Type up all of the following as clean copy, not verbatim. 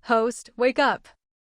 Host, wake up.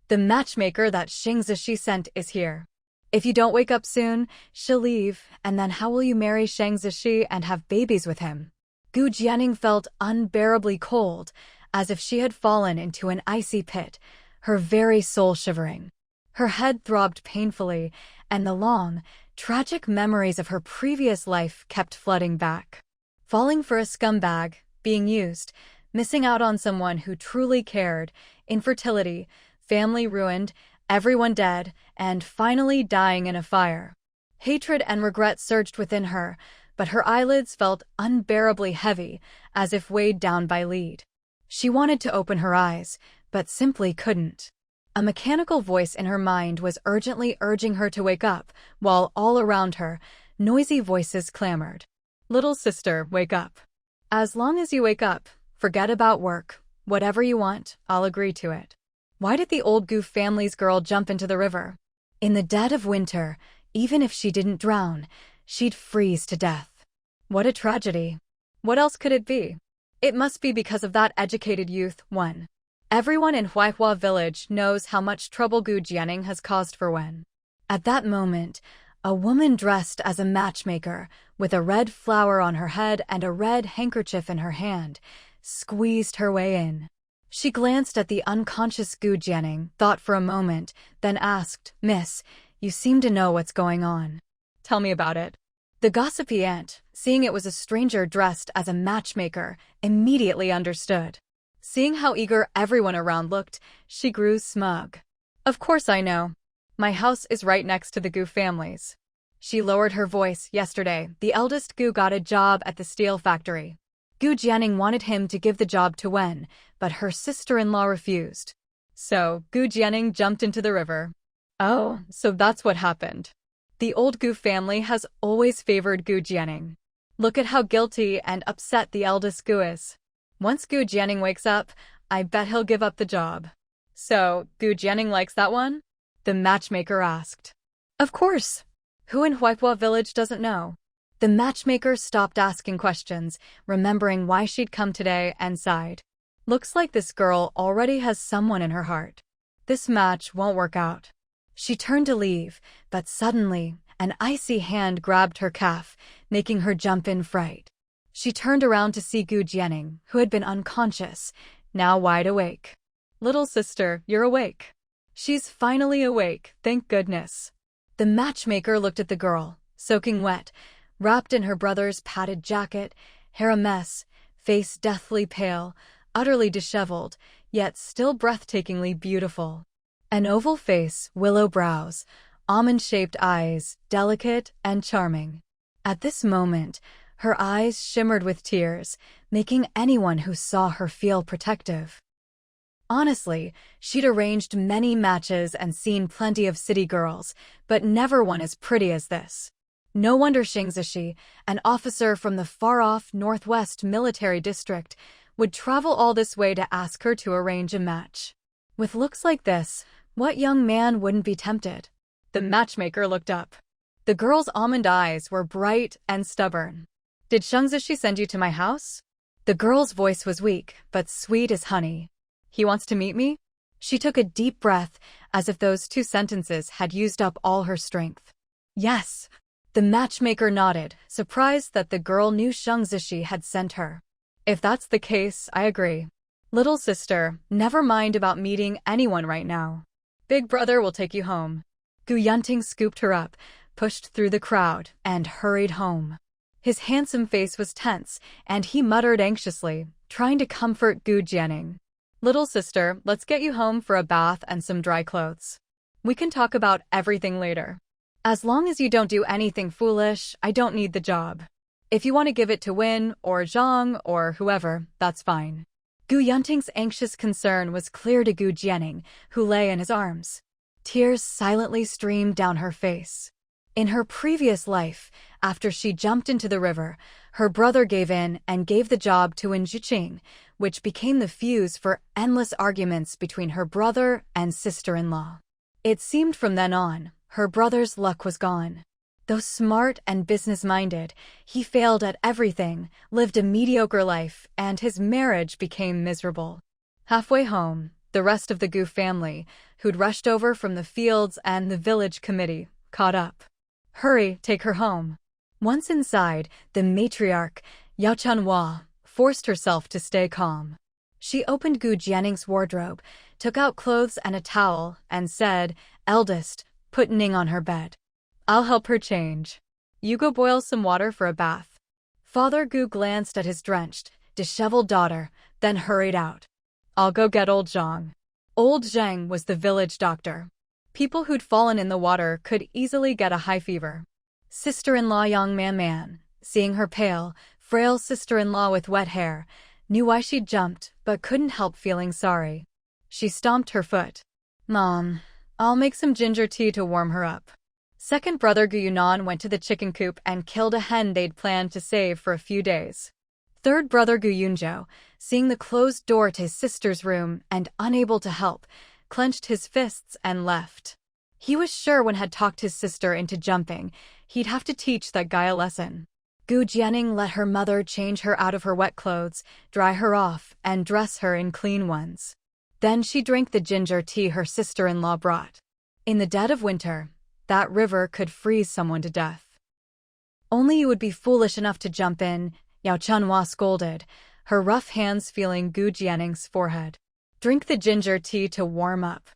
The matchmaker that Shangzishi sent is here. If you don't wake up soon, she'll leave, and then how will you marry Shangzishi and have babies with him? Gu Jianing felt unbearably cold, as if she had fallen into an icy pit, her very soul shivering. Her head throbbed painfully, and the long, tragic memories of her previous life kept flooding back. Falling for a scumbag, being used, missing out on someone who truly cared, infertility, family ruined, everyone dead, and finally dying in a fire. Hatred and regret surged within her, but her eyelids felt unbearably heavy, as if weighed down by lead. She wanted to open her eyes, but simply couldn't. A mechanical voice in her mind was urgently urging her to wake up, while all around her, noisy voices clamored. Little sister, wake up. As long as you wake up, forget about work. Whatever you want, I'll agree to it. Why did the old Gu family's girl jump into the river? In the dead of winter, even if she didn't drown, she'd freeze to death. What a tragedy. What else could it be? It must be because of that educated youth, one. Everyone in Huaihua village knows how much trouble Gu Jianing has caused for Wen. At that moment, a woman dressed as a matchmaker, with a red flower on her head and a red handkerchief in her hand, squeezed her way in. She glanced at the unconscious Gu Jianing, thought for a moment, then asked, "Miss, you seem to know what's going on. Tell me about it." The gossipy aunt, seeing it was a stranger dressed as a matchmaker, immediately understood. Seeing how eager everyone around looked, she grew smug. "Of course I know. My house is right next to the Gu family's." She lowered her voice. "Yesterday, the eldest Gu got a job at the steel factory. Gu Jianing wanted him to give the job to Wen, but her sister-in-law refused. So, Gu Jianing jumped into the river." "Oh, so that's what happened. The old Gu family has always favored Gu Jianing. Look at how guilty and upset the eldest Gu is. Once Gu Jianing wakes up, I bet he'll give up the job." "So, Gu Jianing likes that one?" the matchmaker asked. "Of course. Who in Huaihua village doesn't know?" The matchmaker stopped asking questions, remembering why she'd come today, and sighed. Looks like this girl already has someone in her heart. This match won't work out. She turned to leave, but suddenly, an icy hand grabbed her calf, making her jump in fright. She turned around to see Gu Jianing, who had been unconscious, now wide awake. "Little sister, you're awake." "She's finally awake, thank goodness." The matchmaker looked at the girl, soaking wet, wrapped in her brother's padded jacket, hair a mess, face deathly pale, utterly disheveled, yet still breathtakingly beautiful. An oval face, willow brows, almond-shaped eyes, delicate and charming. At this moment, her eyes shimmered with tears, making anyone who saw her feel protective. Honestly, she'd arranged many matches and seen plenty of city girls, but never one as pretty as this. No wonder Shangzishi, an officer from the far-off northwest military district, would travel all this way to ask her to arrange a match. With looks like this, what young man wouldn't be tempted? The matchmaker looked up. The girl's almond eyes were bright and stubborn. "Did Shangzishi send you to my house?" The girl's voice was weak, but sweet as honey. "He wants to meet me?" She took a deep breath, as if those two sentences had used up all her strength. "Yes." The matchmaker nodded, surprised that the girl knew Shangzishi had sent her. "If that's the case, I agree. Little sister, never mind about meeting anyone right now. Big brother will take you home." Gu Yunting scooped her up, pushed through the crowd, and hurried home. His handsome face was tense, and he muttered anxiously, trying to comfort Gu Jianing. "Little sister, let's get you home for a bath and some dry clothes. We can talk about everything later. As long as you don't do anything foolish, I don't need the job. If you want to give it to Win or Zhang or whoever, that's fine." Gu Yunting's anxious concern was clear to Gu Jianing, who lay in his arms. Tears silently streamed down her face. In her previous life, after she jumped into the river, her brother gave in and gave the job to Wen Zhiqing, which became the fuse for endless arguments between her brother and sister-in-law. It seemed from then on, her brother's luck was gone. Though smart and business-minded, he failed at everything, lived a mediocre life, and his marriage became miserable. Halfway home, The rest of the Gu family, who'd rushed over from the fields and the village committee, caught up. Hurry, take her home. Once inside, the matriarch, Yao Chunhua, forced herself to stay calm. She opened Gu Jianning's wardrobe, took out clothes and a towel, and said, "Eldest, put Ning on her bed. I'll help her change. You go boil some water for a bath." Father Gu glanced at his drenched, disheveled daughter, then hurried out. "I'll go get old Zhang." Old Zhang was the village doctor. People who'd fallen in the water could easily get a high fever. Sister-in-law Yang Man, seeing her pale, frail sister-in-law with wet hair, knew why she'd jumped, but couldn't help feeling sorry. She stomped her foot. "Mom, I'll make some ginger tea to warm her up." Second brother Gu Yunan went to the chicken coop and killed a hen they'd planned to save for a few days. Third brother Gu Yunzhou, seeing the closed door to his sister's room and unable to help, clenched his fists and left. He was sure when had talked his sister into jumping, he'd have to teach that guy a lesson. Gu Jianning let her mother change her out of her wet clothes, dry her off, and dress her in clean ones. Then she drank the ginger tea her sister-in-law brought. In the dead of winter, that river could freeze someone to death. "Only you would be foolish enough to jump in," Yao Chunhua scolded, her rough hands feeling Gu Jianning's forehead. "Drink the ginger tea to warm up.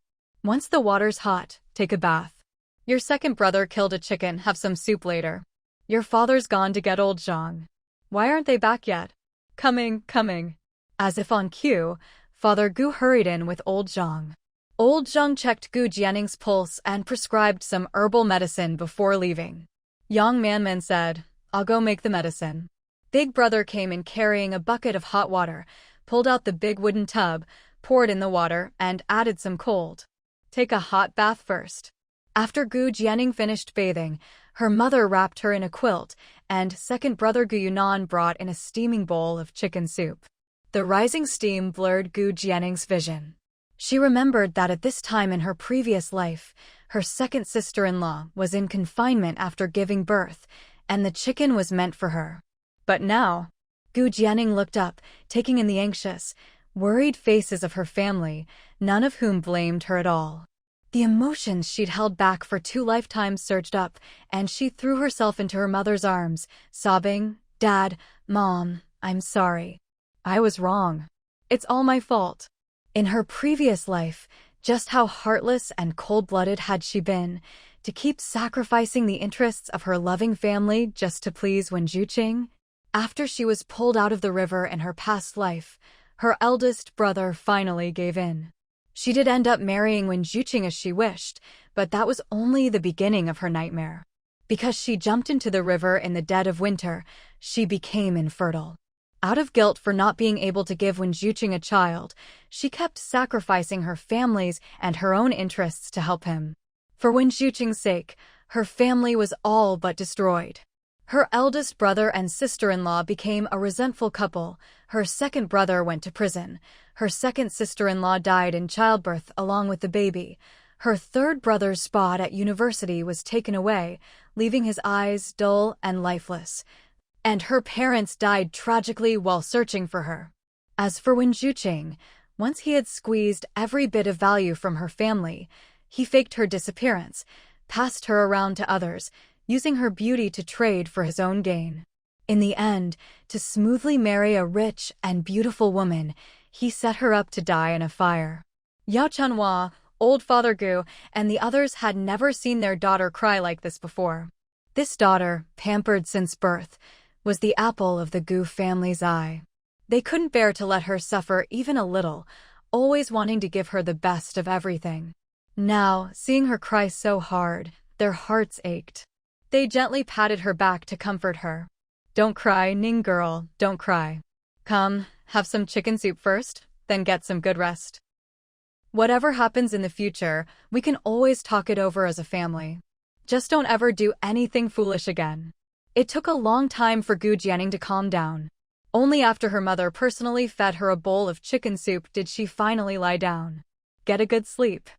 Once the water's hot, take a bath. Your second brother killed a chicken, have some soup later. Your father's gone to get old Zhang. Why aren't they back yet?" Coming. As if on cue, Father Gu hurried in with old Zhang. Old Zhang checked Gu Jianning's pulse and prescribed some herbal medicine before leaving. Yang Man said, "I'll go make the medicine." Big brother came in carrying a bucket of hot water, pulled out the big wooden tub, poured in the water, and added some cold. "Take a hot bath first." After Gu Jianning finished bathing, her mother wrapped her in a quilt, and second brother Gu Yunan brought in a steaming bowl of chicken soup. The rising steam blurred Gu Jianning's vision. She remembered that at this time in her previous life, her second sister-in-law was in confinement after giving birth, and the chicken was meant for her. But now, Gu Jianning looked up, taking in the anxious, worried faces of her family, none of whom blamed her at all. The emotions she'd held back for 2 lifetimes surged up, and she threw herself into her mother's arms, sobbing, "Dad, Mom, I'm sorry. I was wrong. It's all my fault." In her previous life, just how heartless and cold-blooded had she been, to keep sacrificing the interests of her loving family just to please Wen Zhuqing? After she was pulled out of the river in her past life, her eldest brother finally gave in. She did end up marrying Wen Zhuqing as she wished, but that was only the beginning of her nightmare. Because she jumped into the river in the dead of winter, she became infertile. Out of guilt for not being able to give Wen Zhuqing a child, she kept sacrificing her family's and her own interests to help him. For Wen Zhuqing's sake, her family was all but destroyed. Her eldest brother and sister-in-law became a resentful couple, her second brother went to prison, her second sister-in-law died in childbirth along with the baby, her third brother's spot at university was taken away, leaving his eyes dull and lifeless, and her parents died tragically while searching for her. As for Wen Zhuqing, once he had squeezed every bit of value from her family, he faked her disappearance, passed her around to others, using her beauty to trade for his own gain. In the end, to smoothly marry a rich and beautiful woman, he set her up to die in a fire. Yao Chunhua, old Father Gu, and the others had never seen their daughter cry like this before. This daughter, pampered since birth, was the apple of the Gu family's eye. They couldn't bear to let her suffer even a little, always wanting to give her the best of everything. Now, seeing her cry so hard, their hearts ached. They gently patted her back to comfort her. "Don't cry, Ning girl, don't cry. Come, have some chicken soup first, then get some good rest. Whatever happens in the future, we can always talk it over as a family. Just don't ever do anything foolish again." It took a long time for Gu Jianning to calm down. Only after her mother personally fed her a bowl of chicken soup did she finally lie down. "Get a good sleep.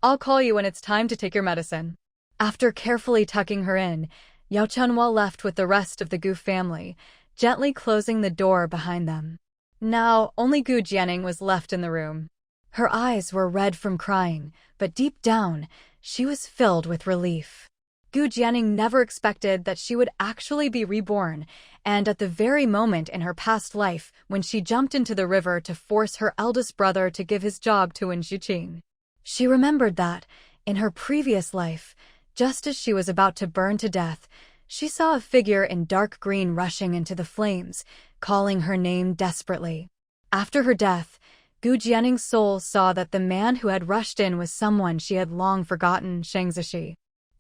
I'll call you when it's time to take your medicine." After carefully tucking her in, Yao Chunhua left with the rest of the Gu family, gently closing the door behind them. Now, only Gu Jianning was left in the room. Her eyes were red from crying, but deep down, she was filled with relief. Gu Jianing never expected that she would actually be reborn, and at the very moment in her past life when she jumped into the river to force her eldest brother to give his job to Wen Xuqing. She remembered that, in her previous life, just as she was about to burn to death, she saw a figure in dark green rushing into the flames, calling her name desperately. After her death, Gu Jianing's soul saw that the man who had rushed in was someone she had long forgotten, Shang Zishi.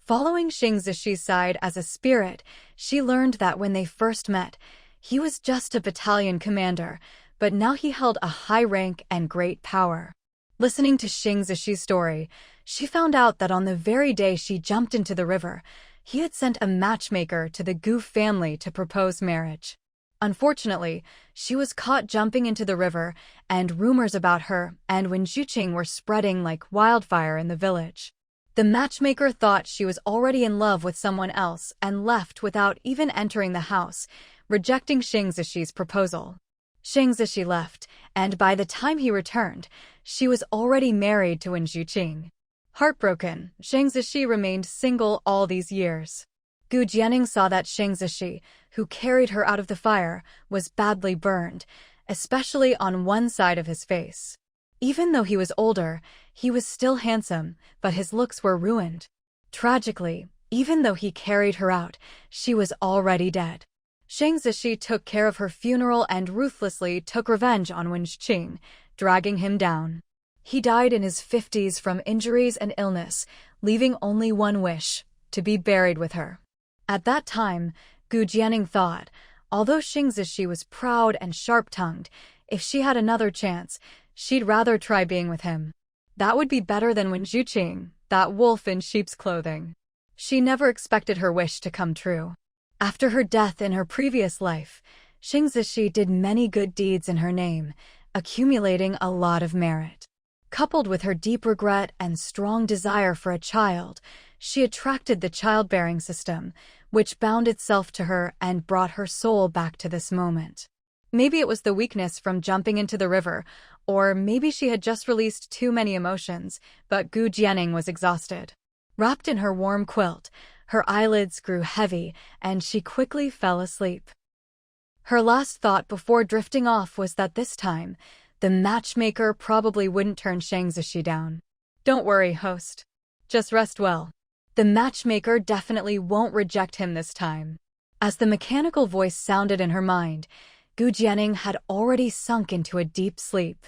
Following Shang Zishi's side as a spirit, she learned that when they first met, he was just a battalion commander, but now he held a high rank and great power. Listening to Shang Zishi's story, she found out that on the very day she jumped into the river, he had sent a matchmaker to the Gu family to propose marriage. Unfortunately, she was caught jumping into the river, and rumors about her and Wen Xuqing were spreading like wildfire in the village. The matchmaker thought she was already in love with someone else and left without even entering the house, rejecting Shang Zishi's proposal. Shang Zishi left, and by the time he returned, she was already married to Wen Xuqing. Heartbroken, Shang Zishi remained single all these years. Gu Jianing saw that Shang Zishi, who carried her out of the fire, was badly burned, especially on one side of his face. Even though he was older, he was still handsome, but his looks were ruined. Tragically, even though he carried her out, she was already dead. Shang Zishi took care of her funeral and ruthlessly took revenge on Wen Xuqing, dragging him down. He died in his 50s from injuries and illness, leaving only one wish: to be buried with her. At that time, Gu Jianing thought, although Shang Zishi was proud and sharp-tongued, if she had another chance, she'd rather try being with him. That would be better than Wen Xuqing, that wolf in sheep's clothing. She never expected her wish to come true. After her death in her previous life, Shang Zishi did many good deeds in her name, accumulating a lot of merit. Coupled with her deep regret and strong desire for a child, she attracted the childbearing system, which bound itself to her and brought her soul back to this moment. Maybe it was the weakness from jumping into the river, or maybe she had just released too many emotions, but Gu Jianing was exhausted. Wrapped in her warm quilt, her eyelids grew heavy, and she quickly fell asleep. Her last thought before drifting off was that this time, the matchmaker probably wouldn't turn Shang Zishi down. Don't worry, host. Just rest well. The matchmaker definitely won't reject him this time. As the mechanical voice sounded in her mind, Gu Jianing had already sunk into a deep sleep.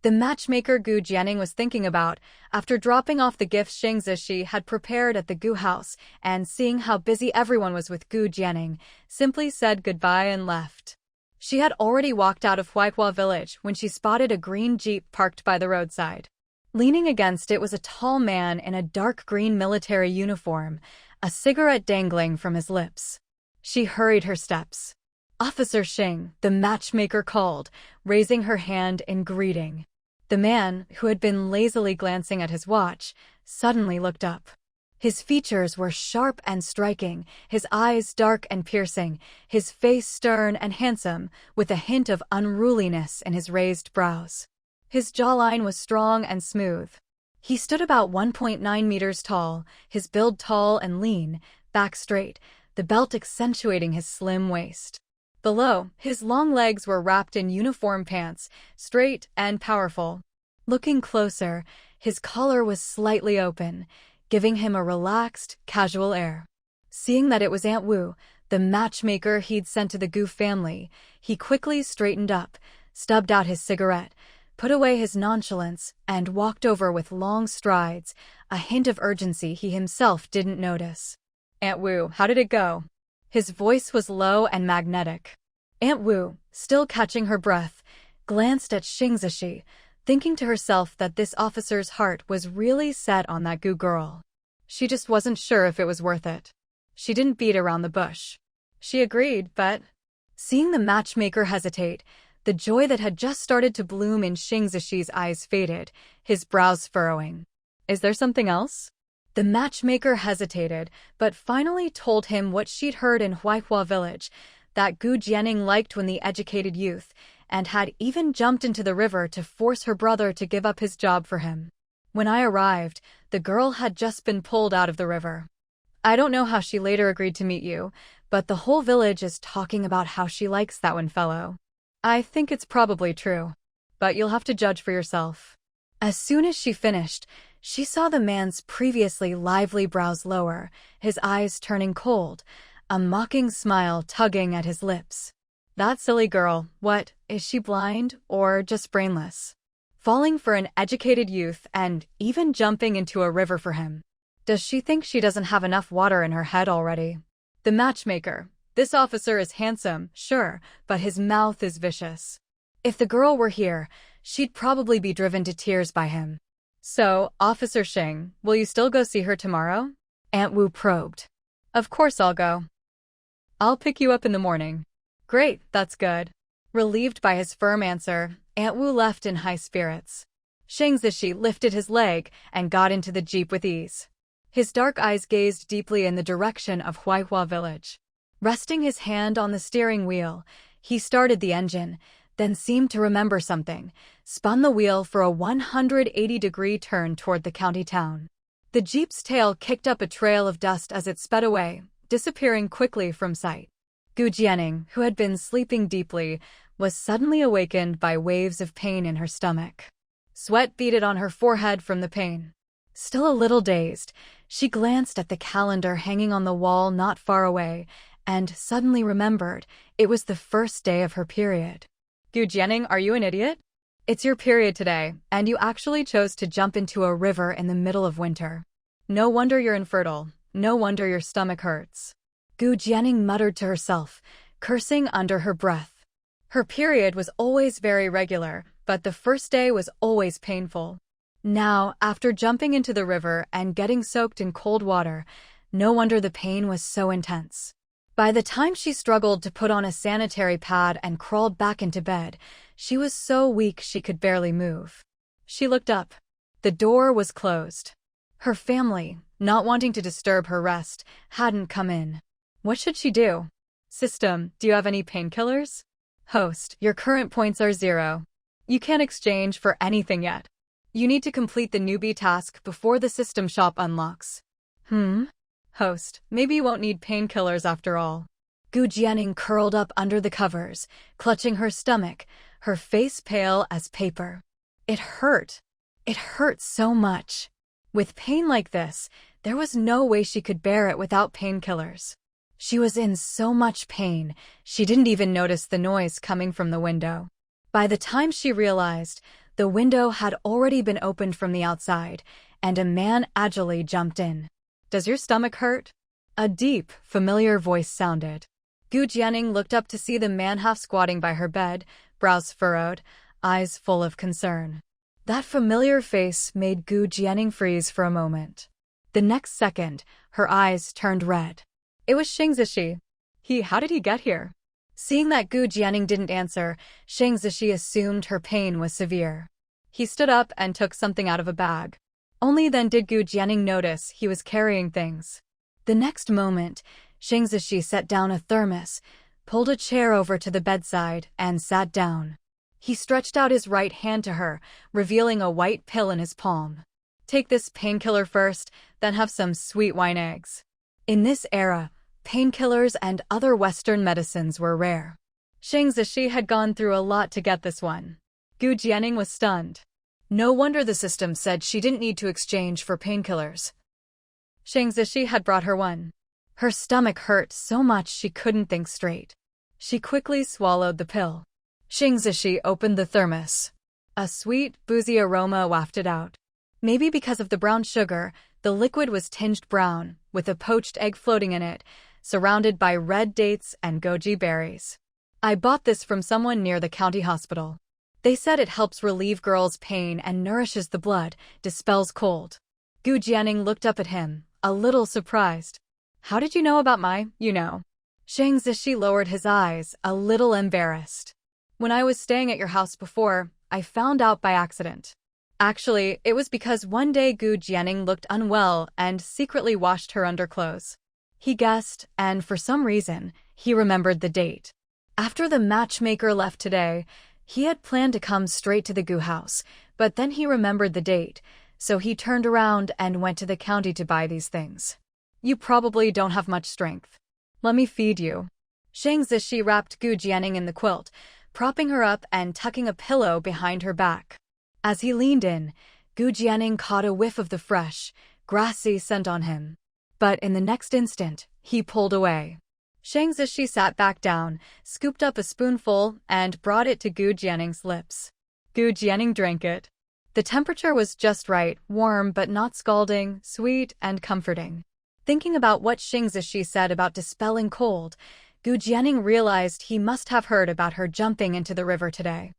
The matchmaker Gu Jianing was thinking about, after dropping off the gifts Shang Zishi had prepared at the Gu house and seeing how busy everyone was with Gu Jianing, simply said goodbye and left. She had already walked out of Huaihua village when she spotted a green jeep parked by the roadside. Leaning against it was a tall man in a dark green military uniform, a cigarette dangling from his lips. She hurried her steps. "Officer Shing," the matchmaker called, raising her hand in greeting. The man, who had been lazily glancing at his watch, suddenly looked up. His features were sharp and striking, his eyes dark and piercing, his face stern and handsome, with a hint of unruliness in his raised brows. His jawline was strong and smooth. He stood about 1.9 meters tall, his build tall and lean, back straight, the belt accentuating his slim waist. Below, his long legs were wrapped in uniform pants, straight and powerful. Looking closer, his collar was slightly open, giving him a relaxed, casual air. Seeing that it was Aunt Wu, the matchmaker he'd sent to the Gu family, he quickly straightened up, stubbed out his cigarette, put away his nonchalance, and walked over with long strides, a hint of urgency he himself didn't notice. "Aunt Wu, how did it go?" His voice was low and magnetic. Aunt Wu, still catching her breath, glanced at Shang Zishi, thinking to herself that this officer's heart was really set on that Gu girl. She just wasn't sure if it was worth it. She didn't beat around the bush. She agreed, but seeing the matchmaker hesitate, the joy that had just started to bloom in Shang Zishi's eyes faded, his brows furrowing. "Is there something else?" The matchmaker hesitated, but finally told him what she'd heard in Huaihua village, that Gu Jianing liked when the educated youth, and had even jumped into the river to force her brother to give up his job for him. When I arrived, the girl had just been pulled out of the river. I don't know how she later agreed to meet you, but the whole village is talking about how she likes that one fellow. I think it's probably true, but you'll have to judge for yourself." As soon as she finished, she saw the man's previously lively brows lower, his eyes turning cold, a mocking smile tugging at his lips. "That silly girl, what, is she blind or just brainless? Falling for an educated youth and even jumping into a river for him. Does she think she doesn't have enough water in her head already?" The matchmaker. "This officer is handsome, sure, but his mouth is vicious. If the girl were here, she'd probably be driven to tears by him." "So, Officer Xing, will you still go see her tomorrow?" Aunt Wu probed. "Of course I'll go. I'll pick you up in the morning." "Great, that's good." Relieved by his firm answer, Aunt Wu left in high spirits. Shang Zishi lifted his leg and got into the jeep with ease. His dark eyes gazed deeply in the direction of Huaihua village. Resting his hand on the steering wheel, he started the engine, then seemed to remember something, spun the wheel for a 180-degree turn toward the county town. The jeep's tail kicked up a trail of dust as it sped away, disappearing quickly from sight. Gu Jianing, who had been sleeping deeply, was suddenly awakened by waves of pain in her stomach. Sweat beaded on her forehead from the pain. Still a little dazed, she glanced at the calendar hanging on the wall not far away and suddenly remembered it was the first day of her period. "Gu Jianing, are you an idiot? It's your period today, and you actually chose to jump into a river in the middle of winter. No wonder you're infertile. No wonder your stomach hurts." Gu Jianing muttered to herself, cursing under her breath. Her period was always very regular, but the first day was always painful. Now, after jumping into the river and getting soaked in cold water, no wonder the pain was so intense. By the time she struggled to put on a sanitary pad and crawled back into bed, she was so weak she could barely move. She looked up. The door was closed. Her family, not wanting to disturb her rest, hadn't come in. What should she do? "System, do you have any painkillers?" "Host, your current points are 0. You can't exchange for anything yet. You need to complete the newbie task before the system shop unlocks." Host, maybe you won't need painkillers after all." Gu Jianing curled up under the covers, clutching her stomach, her face pale as paper. It hurt. It hurt so much. With pain like this, there was no way she could bear it without painkillers. She was in so much pain, she didn't even notice the noise coming from the window. By the time she realized, the window had already been opened from the outside, and a man agilely jumped in. "Does your stomach hurt?" A deep, familiar voice sounded. Gu Jianing looked up to see the man half squatting by her bed, brows furrowed, eyes full of concern. That familiar face made Gu Jianing freeze for a moment. The next second, her eyes turned red. It was Shang Zishi. How did he get here? Seeing that Gu Jianing didn't answer, Shang Zishi assumed her pain was severe. He stood up and took something out of a bag. Only then did Gu Jianing notice he was carrying things. The next moment, Shang Zishi set down a thermos, pulled a chair over to the bedside, and sat down. He stretched out his right hand to her, revealing a white pill in his palm. "Take this painkiller first, then have some sweet wine eggs." In this era, painkillers and other Western medicines were rare. Shang Zishi had gone through a lot to get this one. Gu Jianing was stunned. No wonder the system said she didn't need to exchange for painkillers. Shang Zishi had brought her one. Her stomach hurt so much she couldn't think straight. She quickly swallowed the pill. Shang Zishi opened the thermos. A sweet, boozy aroma wafted out. Maybe because of the brown sugar, the liquid was tinged brown, with a poached egg floating in it, surrounded by red dates and goji berries. "I bought this from someone near the county hospital. They said it helps relieve girls' pain and nourishes the blood, dispels cold." Gu Jianing looked up at him, a little surprised. "How did you know about Shang Zishi lowered his eyes, a little embarrassed. "When I was staying at your house before, I found out by accident. Actually, it was because one day Gu Jianing looked unwell and secretly washed her underclothes. He guessed, and for some reason, he remembered the date. After the matchmaker left today, He had planned to come straight to the Gu house, but then he remembered the date, so he turned around and went to the county to buy these things. You probably don't have much strength. Let me feed you. Shang Zishi wrapped Gu Jianing in the quilt, propping her up and tucking a pillow behind her back. As he leaned in, Gu Jianing caught a whiff of the fresh, grassy scent on him. But in the next instant, he pulled away. Shang Zishi sat back down, scooped up a spoonful, and brought it to Gu Jianing's lips. Gu Jianing drank it. The temperature was just right, warm but not scalding, sweet and comforting. Thinking about what Shang Zishi said about dispelling cold, Gu Jianing realized he must have heard about her jumping into the river today.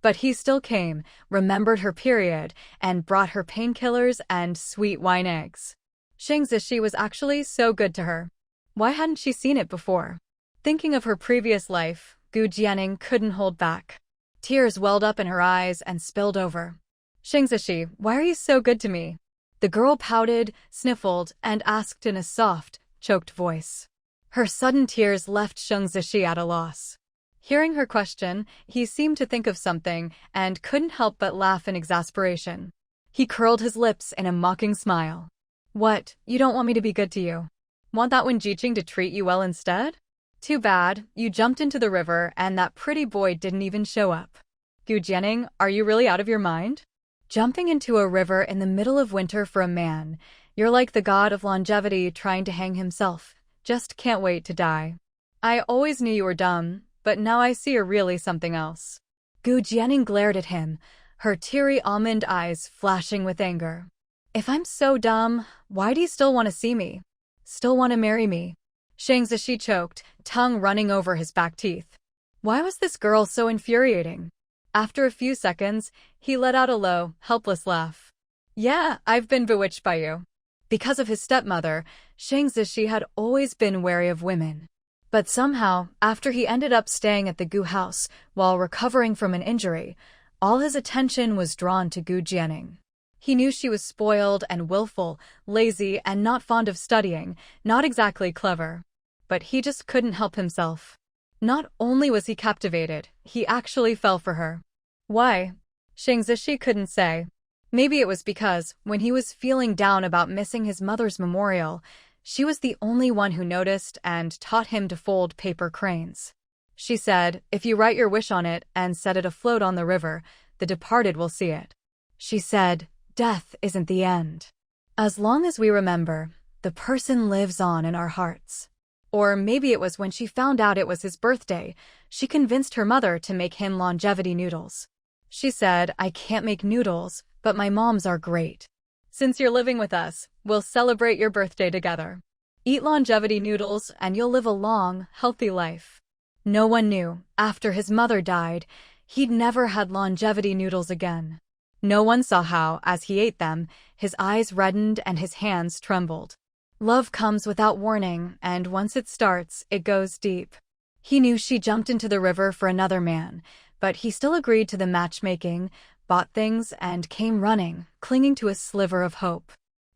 But he still came, remembered her period, and brought her painkillers and sweet wine eggs. Shang Zishi was actually so good to her. Why hadn't she seen it before? Thinking of her previous life, Gu Jianing couldn't hold back. Tears welled up in her eyes and spilled over. Shang Zishi, why are you so good to me? The girl pouted, sniffled, and asked in a soft, choked voice. Her sudden tears left Shang Zishi at a loss. Hearing her question, he seemed to think of something and couldn't help but laugh in exasperation. He curled his lips in a mocking smile. What, you don't want me to be good to you? Want that Wen Jiqing to treat you well instead? Too bad, you jumped into the river and that pretty boy didn't even show up. Gu Jianing, are you really out of your mind? Jumping into a river in the middle of winter for a man, you're like the god of longevity trying to hang himself. Just can't wait to die. I always knew you were dumb, but now I see you're really something else. Gu Jianing glared at him, her teary almond eyes flashing with anger. If I'm so dumb, why do you still want to see me? Still want to marry me? Shang Zishi choked, tongue running over his back teeth. Why was this girl so infuriating? After a few seconds, he let out a low, helpless laugh. Yeah, I've been bewitched by you. Because of his stepmother, Shang Zishi had always been wary of women. But somehow, after he ended up staying at the Gu house while recovering from an injury, all his attention was drawn to Gu Jianing. He knew she was spoiled and willful, lazy and not fond of studying, not exactly clever. But he just couldn't help himself. Not only was he captivated, he actually fell for her. Why? Shang Zishi couldn't say. Maybe it was because, when he was feeling down about missing his mother's memorial, she was the only one who noticed and taught him to fold paper cranes. She said, if you write your wish on it and set it afloat on the river, the departed will see it. She said, death isn't the end. As long as we remember, the person lives on in our hearts. Or maybe it was when she found out it was his birthday, she convinced her mother to make him longevity noodles. She said, I can't make noodles, but my mom's are great. Since you're living with us, we'll celebrate your birthday together. Eat longevity noodles and you'll live a long, healthy life. No one knew, after his mother died, he'd never had longevity noodles again. No one saw how, as he ate them, his eyes reddened and his hands trembled. Love comes without warning, and once it starts, it goes deep. He knew she jumped into the river for another man, but he still agreed to the matchmaking, bought things, and came running, clinging to a sliver of hope.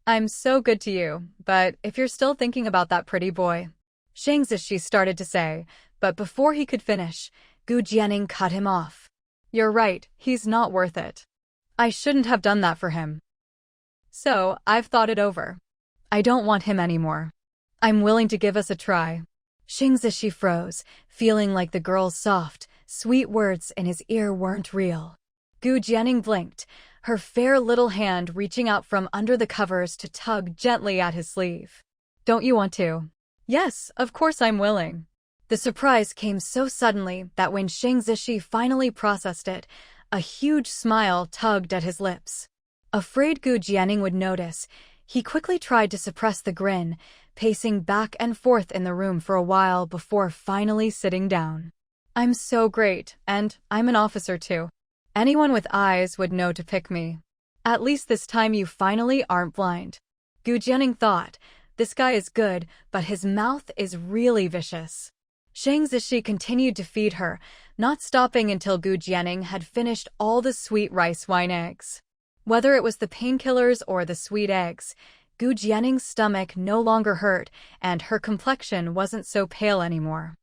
I'm so good to you, but if you're still thinking about that pretty boy, Shang Zishi started to say, but before he could finish, Gu Jianing cut him off. You're right, he's not worth it. I shouldn't have done that for him. So, I've thought it over. I don't want him anymore. I'm willing to give us a try. Shang Zishi froze, feeling like the girl's soft, sweet words in his ear weren't real. Gu Jianing blinked, her fair little hand reaching out from under the covers to tug gently at his sleeve. Don't you want to? Yes, of course I'm willing. The surprise came so suddenly that when Shang Zishi finally processed it, a huge smile tugged at his lips. Afraid Gu Jianing would notice, he quickly tried to suppress the grin, pacing back and forth in the room for a while before finally sitting down. I'm so great, and I'm an officer too. Anyone with eyes would know to pick me. At least this time you finally aren't blind. Gu Jianing thought, this guy is good, but his mouth is really vicious. Shang Zishi continued to feed her, not stopping until Gu Jianing had finished all the sweet rice wine eggs. Whether it was the painkillers or the sweet eggs, Gu Jianing's stomach no longer hurt and her complexion wasn't so pale anymore.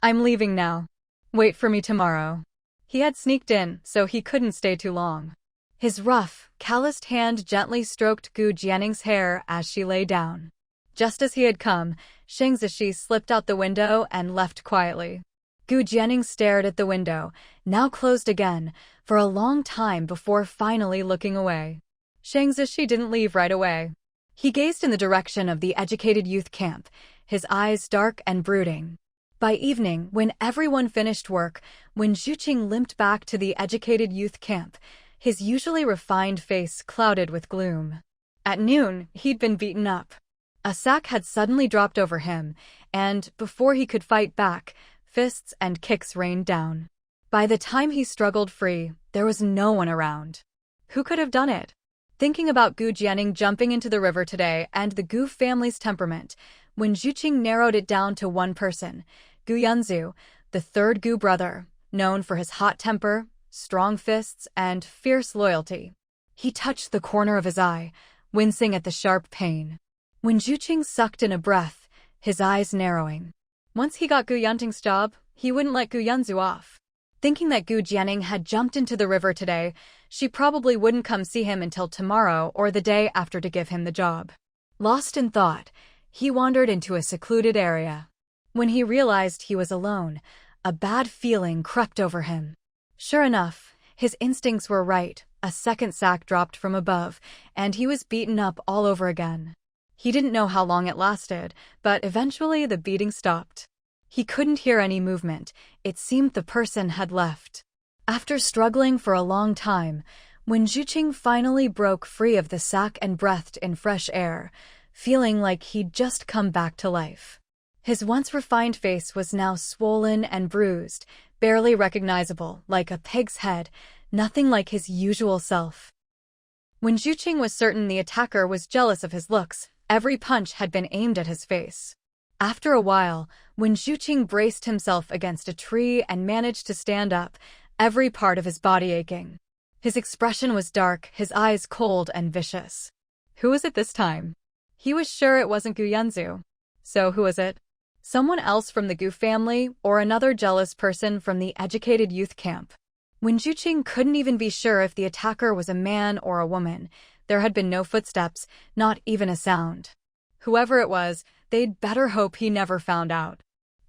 I'm leaving now. Wait for me tomorrow. He had sneaked in, so he couldn't stay too long. His rough, calloused hand gently stroked Gu Jianning's hair as she lay down. Just as he had come, Shang Zishi slipped out the window and left quietly. Gu Jianning stared at the window, now closed again, for a long time before finally looking away. Shang Zishi didn't leave right away. He gazed in the direction of the educated youth camp, his eyes dark and brooding. By evening, when everyone finished work, when Zhuqing limped back to the educated youth camp, his usually refined face clouded with gloom. At noon, he'd been beaten up. A sack had suddenly dropped over him, and, before he could fight back, fists and kicks rained down. By the time he struggled free, there was no one around. Who could have done it? Thinking about Gu Jianning jumping into the river today and the Gu family's temperament, when Zhuqing narrowed it down to one person, Gu Yunzu, the third Gu brother, known for his hot temper, strong fists, and fierce loyalty. He touched the corner of his eye, wincing at the sharp pain. When Zhuqing sucked in a breath, his eyes narrowing. Once he got Gu Yunting's job, he wouldn't let Gu Yunzu off. Thinking that Gu Jianning had jumped into the river today, she probably wouldn't come see him until tomorrow or the day after to give him the job. Lost in thought, he wandered into a secluded area. When he realized he was alone, a bad feeling crept over him. Sure enough, his instincts were right. A second sack dropped from above, and he was beaten up all over again. He didn't know how long it lasted, but eventually the beating stopped. He couldn't hear any movement. It seemed the person had left. After struggling for a long time, when Zhuqing finally broke free of the sack and breathed in fresh air, feeling like he'd just come back to life. His once refined face was now swollen and bruised, barely recognizable, like a pig's head, nothing like his usual self. When Zhuqing was certain the attacker was jealous of his looks, every punch had been aimed at his face. After a while, when Zhuqing braced himself against a tree and managed to stand up, every part of his body aching. His expression was dark, his eyes cold and vicious. Who was it this time? He was sure it wasn't Gu Yunzu. So who was it? Someone else from the Gu family, or another jealous person from the educated youth camp? When Zhuqing couldn't even be sure if the attacker was a man or a woman, there had been no footsteps, not even a sound. Whoever it was, they'd better hope he never found out.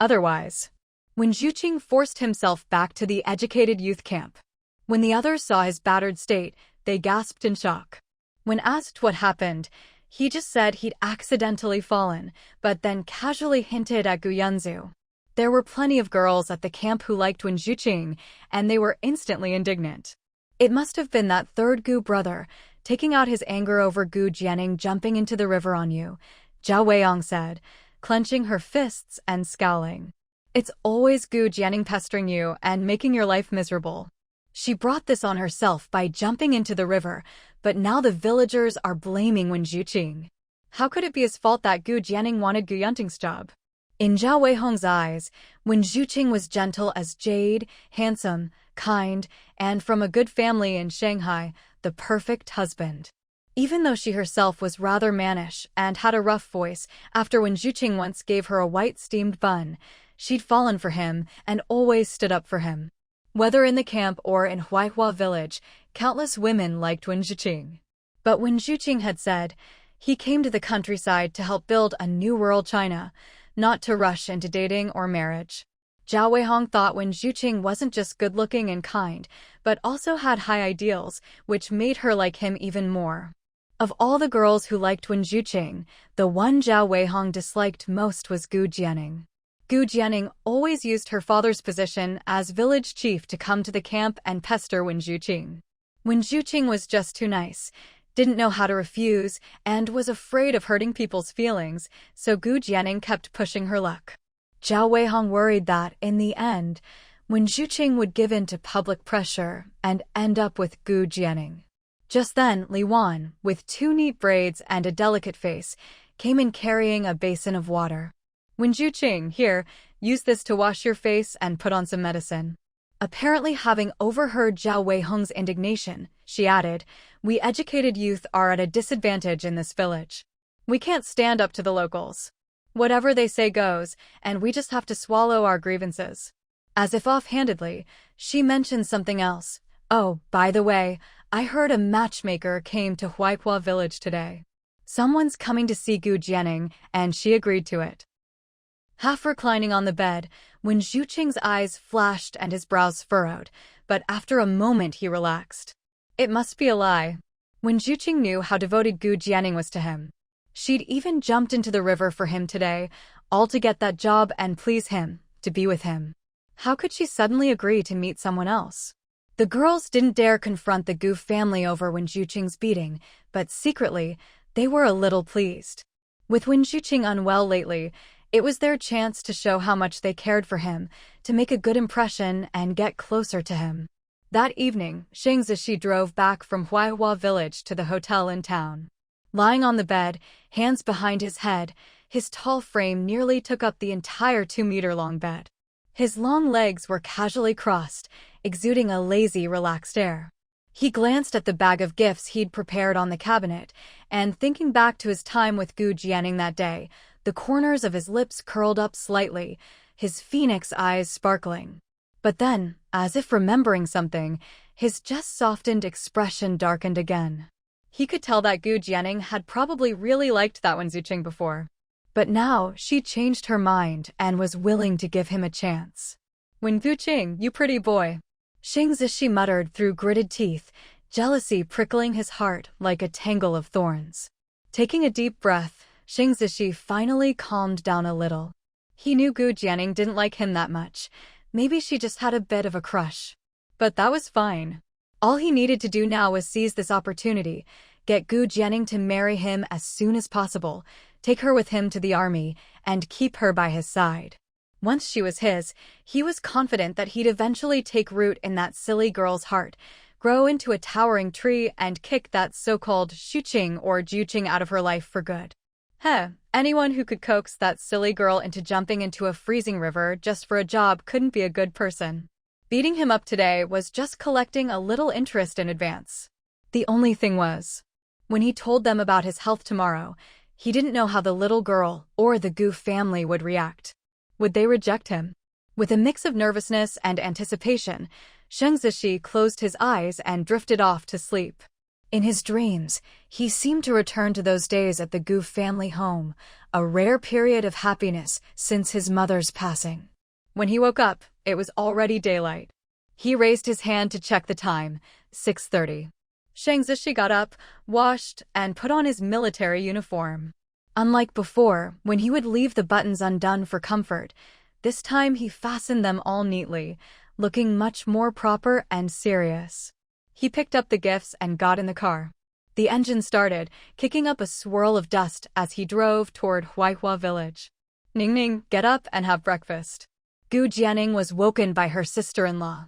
Otherwise, when Zhuqing forced himself back to the educated youth camp, when the others saw his battered state, they gasped in shock. When asked what happened, he just said he'd accidentally fallen, but then casually hinted at Gu Yunzu. There were plenty of girls at the camp who liked Wen Zhuqing, and they were instantly indignant. It must have been that third Gu brother, taking out his anger over Gu Jianning jumping into the river on you, Zhao Weiyang said, clenching her fists and scowling. It's always Gu Jianning pestering you and making your life miserable. She brought this on herself by jumping into the river, but now the villagers are blaming Wen Zhuqing. How could it be his fault that Gu Jianning wanted Gu Yunting's job? In Zhao Weihong's eyes, Wen Zhuqing was gentle as jade, handsome, kind, and from a good family in Shanghai, the perfect husband. Even though she herself was rather mannish and had a rough voice, after Wen Zhuqing once gave her a white steamed bun, she'd fallen for him and always stood up for him. Whether in the camp or in Huaihua village, countless women liked Wen Zhuqing. But Wen Zhuqing had said, he came to the countryside to help build a new rural China, not to rush into dating or marriage. Zhao Weihong thought Wen Zhuqing wasn't just good-looking and kind, but also had high ideals, which made her like him even more. Of all the girls who liked Wen Zhuqing, the one Zhao Weihong disliked most was Gu Jianning. Gu Jianning always used her father's position as village chief to come to the camp and pester Wen Zhuqing. Wen Zhuqing was just too nice, didn't know how to refuse, and was afraid of hurting people's feelings, so Gu Jianning kept pushing her luck. Zhao Weihong worried that, in the end, Wen Zhuqing would give in to public pressure and end up with Gu Jianning. Just then, Li Wan, with 2 neat braids and a delicate face, came in carrying a basin of water. Wen Zhuqing, here, use this to wash your face and put on some medicine. Apparently having overheard Zhao Weihong's indignation, she added, we educated youth are at a disadvantage in this village. We can't stand up to the locals. Whatever they say goes, and we just have to swallow our grievances. As if offhandedly, She mentioned something else. Oh, by the way, I heard a matchmaker came to Huaihua village today. Someone's coming to see Gu Jianing, and she agreed to it. Half reclining on the bed, when Zhu Qing's eyes flashed and his brows furrowed, but after a moment he relaxed. It must be a lie. When Zhu Qing knew how devoted Gu Jianing was to him. She'd even jumped into the river for him today, all to get that job and please him, to be with him. How could she suddenly agree to meet someone else? The girls didn't dare confront the Gu family over Wen Zhuqing's beating, but secretly, they were a little pleased. With Wen Zhuqing unwell lately, it was their chance to show how much they cared for him, to make a good impression and get closer to him. That evening, Shang Zishi drove back from Huaihua village to the hotel in town. Lying on the bed, hands behind his head, his tall frame nearly took up the entire 2-meter-long bed. His long legs were casually crossed, exuding a lazy, relaxed air. He glanced at the bag of gifts he'd prepared on the cabinet, and thinking back to his time with Gu Jianing that day, the corners of his lips curled up slightly, his phoenix eyes sparkling. But then, as if remembering something, his just softened expression darkened again. He could tell that Gu Jianing had probably really liked that Wen Zhuqing before. But now she changed her mind and was willing to give him a chance. Wen Zhuqing, you pretty boy. Shang Zishi muttered through gritted teeth, jealousy prickling his heart like a tangle of thorns. Taking a deep breath, Shang Zishi finally calmed down a little. He knew Gu Jianing didn't like him that much. Maybe she just had a bit of a crush. But that was fine. All he needed to do now was seize this opportunity, get Gu Jianing to marry him as soon as possible, take her with him to the army, and keep her by his side. Once she was his, he was confident that he'd eventually take root in that silly girl's heart, grow into a towering tree, and kick that so-called Shuqing or Juqing out of her life for good. Anyone who could coax that silly girl into jumping into a freezing river just for a job couldn't be a good person. Beating him up today was just collecting a little interest in advance. The only thing was, when he told them about his health tomorrow, he didn't know how the little girl or the Gu family would react. Would they reject him? With a mix of nervousness and anticipation, Shang Zishi closed his eyes and drifted off to sleep. In his dreams, he seemed to return to those days at the Gu family home, a rare period of happiness since his mother's passing. When he woke up, it was already daylight. He raised his hand to check the time, 6:30. Shang Zishi got up, washed, and put on his military uniform. Unlike before, when he would leave the buttons undone for comfort, this time he fastened them all neatly, looking much more proper and serious. He picked up the gifts and got in the car. The engine started, kicking up a swirl of dust as he drove toward Huaihua village. Ningning, get up and have breakfast. Gu Jianing was woken by her sister-in-law.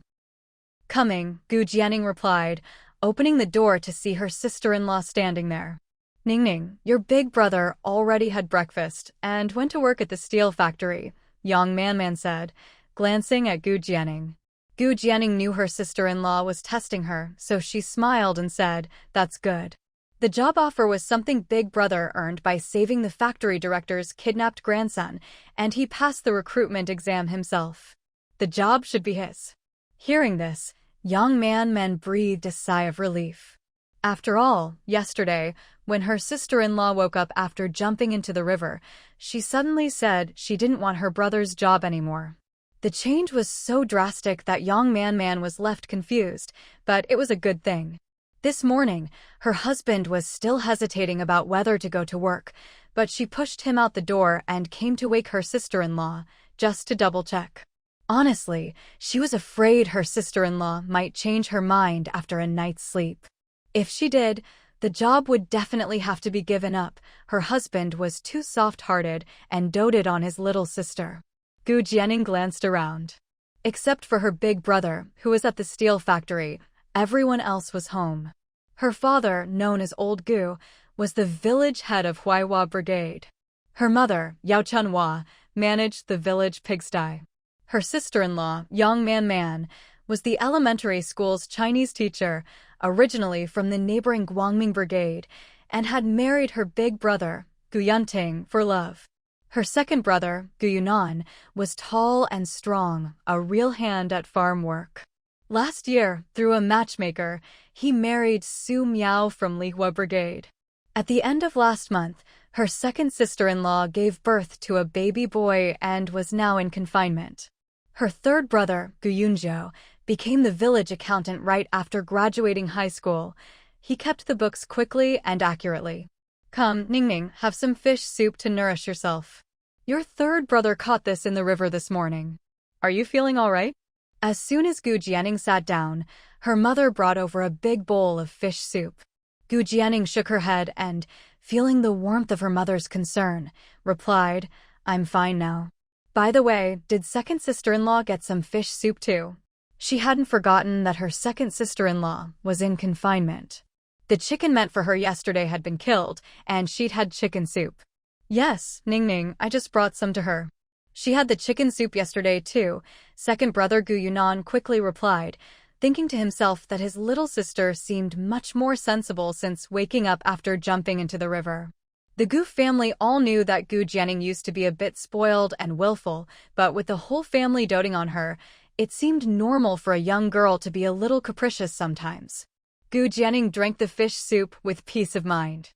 Coming, Gu Jianing replied, opening the door to see her sister-in-law standing there. Ningning, your big brother already had breakfast and went to work at the steel factory, Yang Man said, glancing at Gu Jianing. Gu Jianing knew her sister-in-law was testing her, so she smiled and said, that's good. The job offer was something Big Brother earned by saving the factory director's kidnapped grandson, and he passed the recruitment exam himself. The job should be his. Hearing this, Yang Man breathed a sigh of relief. After all, yesterday, when her sister-in-law woke up after jumping into the river, she suddenly said she didn't want her brother's job anymore. The change was so drastic that Yang Man was left confused, but it was a good thing. This morning, her husband was still hesitating about whether to go to work, but she pushed him out the door and came to wake her sister-in-law, just to double-check. Honestly, she was afraid her sister-in-law might change her mind after a night's sleep. If she did, the job would definitely have to be given up. Her husband was too soft-hearted and doted on his little sister. Gu Jianing glanced around. Except for her big brother, who was at the steel factory, everyone else was home. Her father, known as Old Gu, was the village head of Huaihua Brigade. Her mother, Yao Chunhua, managed the village pigsty. Her sister-in-law, Yang Man, was the elementary school's Chinese teacher, originally from the neighboring Guangming Brigade, and had married her big brother, Gu Yunting, for love. Her second brother, Gu Yunan, was tall and strong, a real hand at farm work. Last year, through a matchmaker, he married Su Miao from Lihua Brigade. At the end of last month, her second sister-in-law gave birth to a baby boy and was now in confinement. Her third brother, Gu Yunzhou, became the village accountant right after graduating high school. He kept the books quickly and accurately. Come, Ningning, have some fish soup to nourish yourself. Your third brother caught this in the river this morning. Are you feeling all right? As soon as Gu Jianing sat down, her mother brought over a big bowl of fish soup. Gu Jianing shook her head and, feeling the warmth of her mother's concern, replied, I'm fine now. By the way, did second sister-in-law get some fish soup too? She hadn't forgotten that her second sister-in-law was in confinement. The chicken meant for her yesterday had been killed, and she'd had chicken soup. Yes, Ningning, I just brought some to her. She had the chicken soup yesterday too, second brother Gu Yunan quickly replied, thinking to himself that his little sister seemed much more sensible since waking up after jumping into the river. The Gu family all knew that Gu Jianing used to be a bit spoiled and willful, but with the whole family doting on her, it seemed normal for a young girl to be a little capricious sometimes. Gu Jianing drank the fish soup with peace of mind.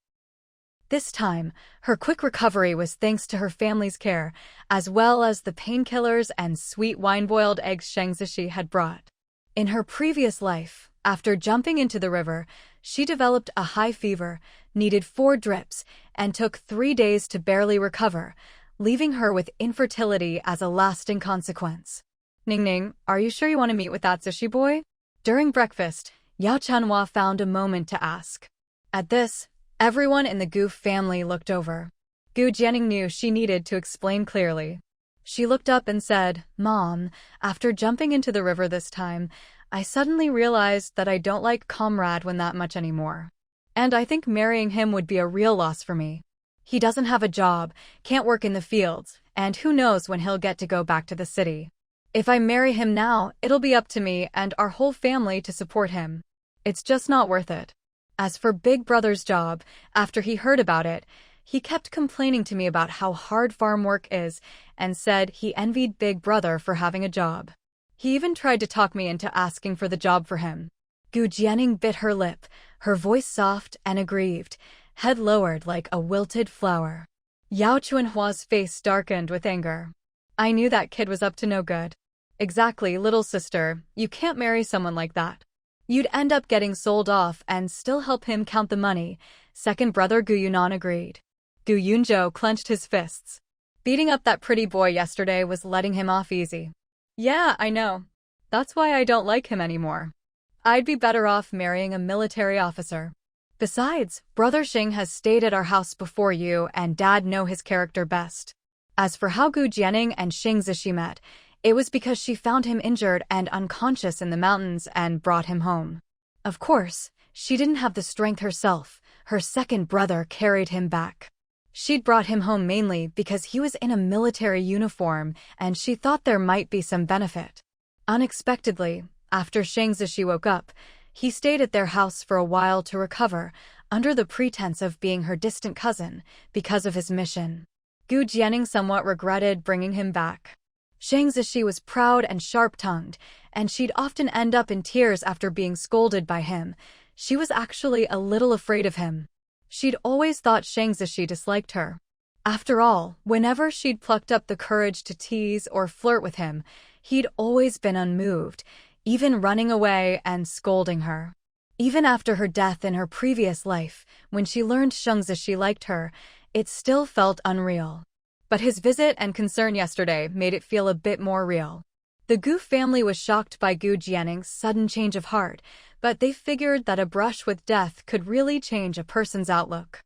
This time, her quick recovery was thanks to her family's care, as well as the painkillers and sweet wine-boiled eggs Sheng Zishi had brought. In her previous life, after jumping into the river, she developed a high fever, needed 4 drips, and took 3 days to barely recover, leaving her with infertility as a lasting consequence. Ningning, are you sure you want to meet with that Zishi boy? During breakfast, Yao Chanhua found a moment to ask. At this, everyone in the Gu family looked over. Gu Jianing knew she needed to explain clearly. She looked up and said, Mom, after jumping into the river this time, I suddenly realized that I don't like Comrade when that much anymore. And I think marrying him would be a real loss for me. He doesn't have a job, can't work in the fields, and who knows when he'll get to go back to the city. If I marry him now, it'll be up to me and our whole family to support him. It's just not worth it. As for Big Brother's job, after he heard about it, he kept complaining to me about how hard farm work is and said he envied Big Brother for having a job. He even tried to talk me into asking for the job for him. Gu Jianing bit her lip, her voice soft and aggrieved, head lowered like a wilted flower. Yao Chuanhua's face darkened with anger. I knew that kid was up to no good. Exactly, little sister, you can't marry someone like that. You'd end up getting sold off and still help him count the money, second brother Gu Yunan agreed. Gu Yunzhou clenched his fists. Beating up that pretty boy yesterday was letting him off easy. Yeah, I know. That's why I don't like him anymore. I'd be better off marrying a military officer. Besides, Brother Xing has stayed at our house before you and Dad know his character best. As for how Gu Jianing and Sheng Zishi met, it was because she found him injured and unconscious in the mountains and brought him home. Of course, she didn't have the strength herself. Her second brother carried him back. She'd brought him home mainly because he was in a military uniform and she thought there might be some benefit. Unexpectedly, after Sheng Zishi woke up, he stayed at their house for a while to recover, under the pretense of being her distant cousin, because of his mission. Gu Jianing somewhat regretted bringing him back. Sheng Zishi was proud and sharp-tongued, and she'd often end up in tears after being scolded by him. She was actually a little afraid of him. She'd always thought Sheng Zishi disliked her. After all, whenever she'd plucked up the courage to tease or flirt with him, he'd always been unmoved, even running away and scolding her. Even after her death in her previous life, when she learned Sheng Zishi liked her, it still felt unreal. But his visit and concern yesterday made it feel a bit more real. The Gu family was shocked by Gu Jianing's sudden change of heart, but they figured that a brush with death could really change a person's outlook.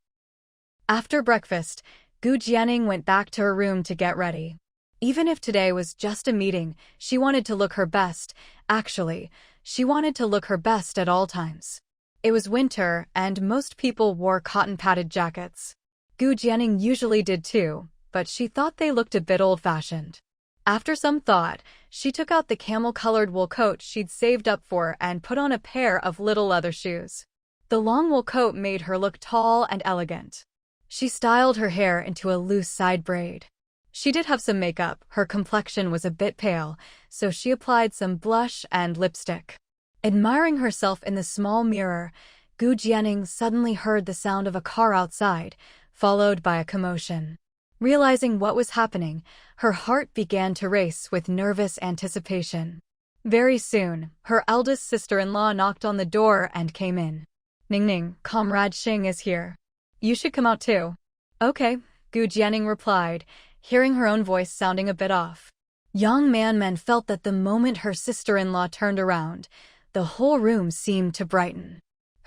After breakfast, Gu Jianing went back to her room to get ready. Even if today was just a meeting, she wanted to look her best. Actually, she wanted to look her best at all times. It was winter, and most people wore cotton-padded jackets. Gu Jianing usually did too, but she thought they looked a bit old-fashioned. After some thought, she took out the camel-colored wool coat she'd saved up for and put on a pair of little leather shoes. The long wool coat made her look tall and elegant. She styled her hair into a loose side braid. She did have some makeup, her complexion was a bit pale, so she applied some blush and lipstick. Admiring herself in the small mirror, Gu Jianing suddenly heard the sound of a car outside, followed by a commotion. Realizing what was happening, her heart began to race with nervous anticipation. Very soon, her eldest sister-in-law knocked on the door and came in. "Ningning, Comrade Xing is here. You should come out too." "Okay," Gu Jianing replied, hearing her own voice sounding a bit off. Yang Manman felt that the moment her sister-in-law turned around, the whole room seemed to brighten.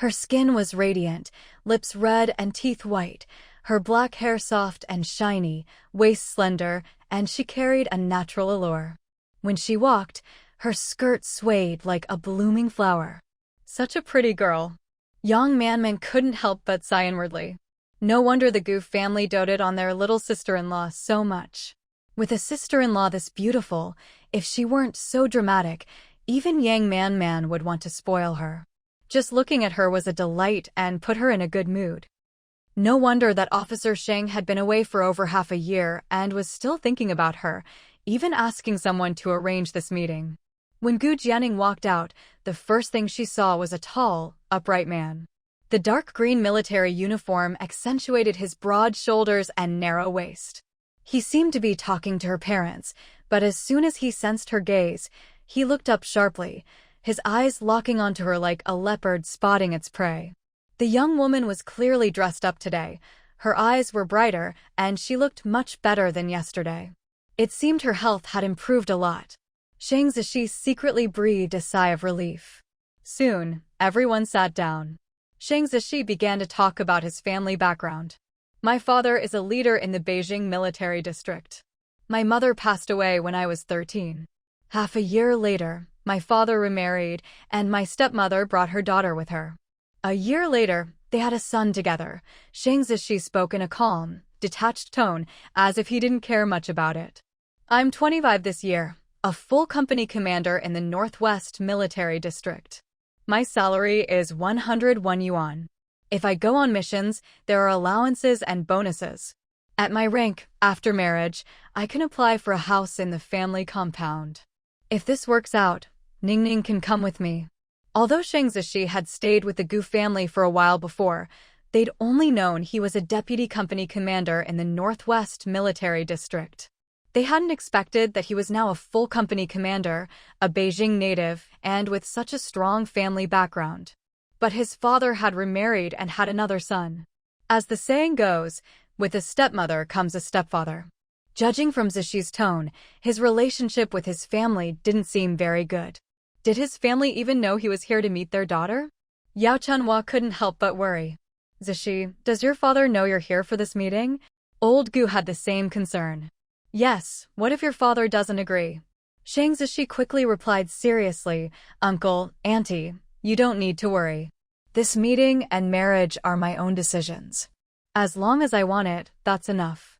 Her skin was radiant, lips red and teeth white, her black hair soft and shiny, waist slender, and she carried a natural allure. When she walked, her skirt swayed like a blooming flower. Such a pretty girl. Yang Manman couldn't help but sigh inwardly. No wonder the Gu family doted on their little sister-in-law so much. With a sister-in-law this beautiful, if she weren't so dramatic, even Yang Man would want to spoil her. Just looking at her was a delight and put her in a good mood. No wonder that Officer Sheng had been away for over half a year and was still thinking about her, even asking someone to arrange this meeting. When Gu Jianing walked out, the first thing she saw was a tall, upright man. The dark green military uniform accentuated his broad shoulders and narrow waist. He seemed to be talking to her parents, but as soon as he sensed her gaze, he looked up sharply, his eyes locking onto her like a leopard spotting its prey. The young woman was clearly dressed up today. Her eyes were brighter, and she looked much better than yesterday. It seemed her health had improved a lot. Shang Zishi secretly breathed a sigh of relief. Soon, everyone sat down. Shang Zishi began to talk about his family background. "My father is a leader in the Beijing military district. My mother passed away when I was 13. Half a year later, my father remarried, and my stepmother brought her daughter with her. A year later, they had a son together." Shang Zishi spoke in a calm, detached tone, as if he didn't care much about it. "I'm 25 this year, a full company commander in the Northwest Military District. My salary is 101 yuan. If I go on missions, there are allowances and bonuses. At my rank, after marriage, I can apply for a house in the family compound. If this works out, Ningning can come with me." Although Shang Zishi had stayed with the Gu family for a while before, they'd only known he was a deputy company commander in the Northwest Military District. They hadn't expected that he was now a full company commander, a Beijing native, and with such a strong family background. But his father had remarried and had another son. As the saying goes, with a stepmother comes a stepfather. Judging from Zishi's tone, his relationship with his family didn't seem very good. Did his family even know he was here to meet their daughter? Yao Chunhua couldn't help but worry. "Zishi, does your father know you're here for this meeting?" Old Gu had the same concern. "Yes, what if your father doesn't agree?" Shang Zishi quickly replied seriously, "Uncle, Auntie, you don't need to worry. This meeting and marriage are my own decisions. As long as I want it, that's enough.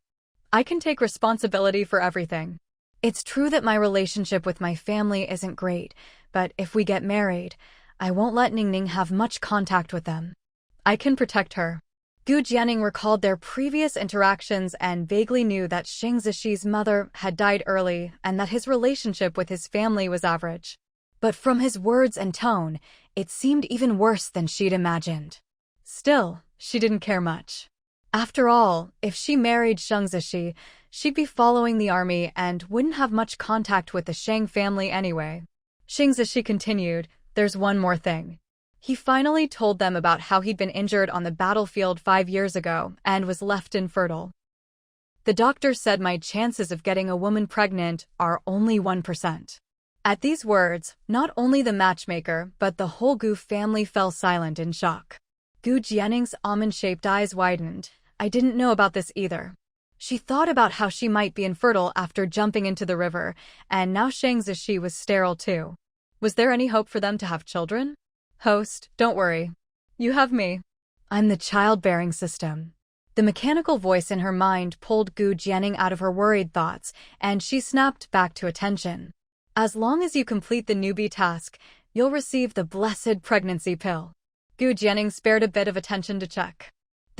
I can take responsibility for everything. It's true that my relationship with my family isn't great, but if we get married, I won't let Ningning have much contact with them. I can protect her." Gu Jianing recalled their previous interactions and vaguely knew that Shang Zishi's mother had died early and that his relationship with his family was average. But from his words and tone, it seemed even worse than she'd imagined. Still, she didn't care much. After all, if she married Shang Zishi, she'd be following the army and wouldn't have much contact with the Shang family anyway. Shang Zishi continued, "There's one more thing." He finally told them about how he'd been injured on the battlefield 5 years ago and was left infertile. "The doctor said my chances of getting a woman pregnant are only 1%. At these words, not only the matchmaker but the whole Gu family fell silent in shock. Gu Jianing's almond-shaped eyes widened. "I didn't know about this either." She thought about how she might be infertile after jumping into the river, and now Shang Zishi was sterile too. Was there any hope for them to have children? "Host, don't worry. You have me. I'm the childbearing system." The mechanical voice in her mind pulled Gu Jianing out of her worried thoughts, and she snapped back to attention. "As long as you complete the newbie task, you'll receive the blessed pregnancy pill." Gu Jianing spared a bit of attention to check.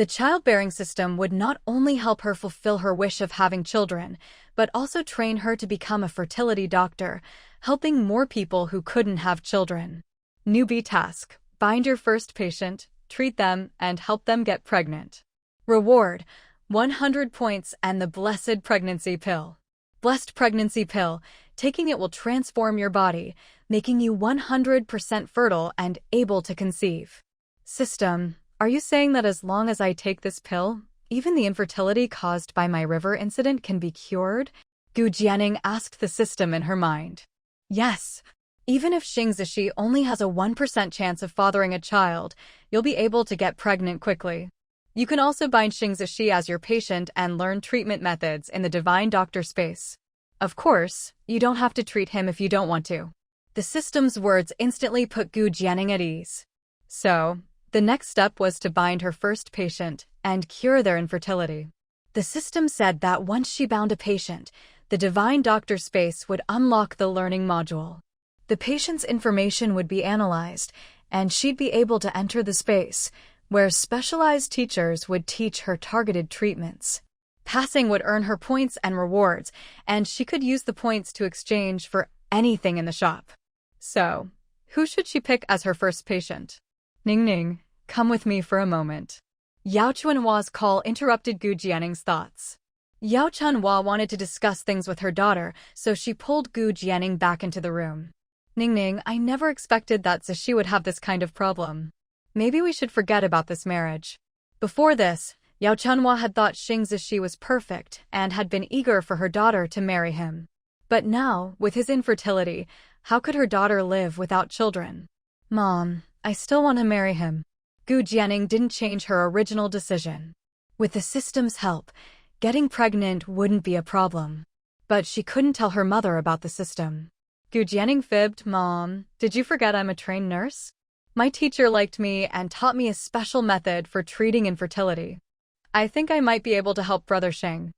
The childbearing system would not only help her fulfill her wish of having children, but also train her to become a fertility doctor, helping more people who couldn't have children. Newbie task: find your first patient, treat them, and help them get pregnant. Reward: 100 points and the Blessed Pregnancy Pill. Blessed Pregnancy Pill. Taking it will transform your body, making you 100% fertile and able to conceive. System: are you saying that as long as I take this pill, even the infertility caused by my river incident can be cured? Gu Jianing asked the system in her mind. Yes. Even if Xing Zishi only has a 1% chance of fathering a child, you'll be able to get pregnant quickly. You can also bind Xing Zishi as your patient and learn treatment methods in the divine doctor space. Of course, you don't have to treat him if you don't want to. The system's words instantly put Gu Jianing at ease. So, the next step was to bind her first patient and cure their infertility. The system said that once she bound a patient, the divine doctor space would unlock the learning module. The patient's information would be analyzed, and she'd be able to enter the space, where specialized teachers would teach her targeted treatments. Passing would earn her points and rewards, and she could use the points to exchange for anything in the shop. So, who should she pick as her first patient? Ning Ning, come with me for a moment. Yao Chuanhua's call interrupted Gu Jianing's thoughts. Yao Chuanhua wanted to discuss things with her daughter, so she pulled Gu Jianing back into the room. Ning Ning, I never expected that Zishi would have this kind of problem. Maybe we should forget about this marriage. Before this, Yao Chuanhua had thought Xing Zishi was perfect and had been eager for her daughter to marry him. But now, with his infertility, how could her daughter live without children? Mom, I still want to marry him. Gu Jianing didn't change her original decision. With the system's help, getting pregnant wouldn't be a problem. But she couldn't tell her mother about the system. Gu Jianing fibbed. Mom, did you forget I'm a trained nurse? My teacher liked me and taught me a special method for treating infertility. I think I might be able to help Brother Sheng.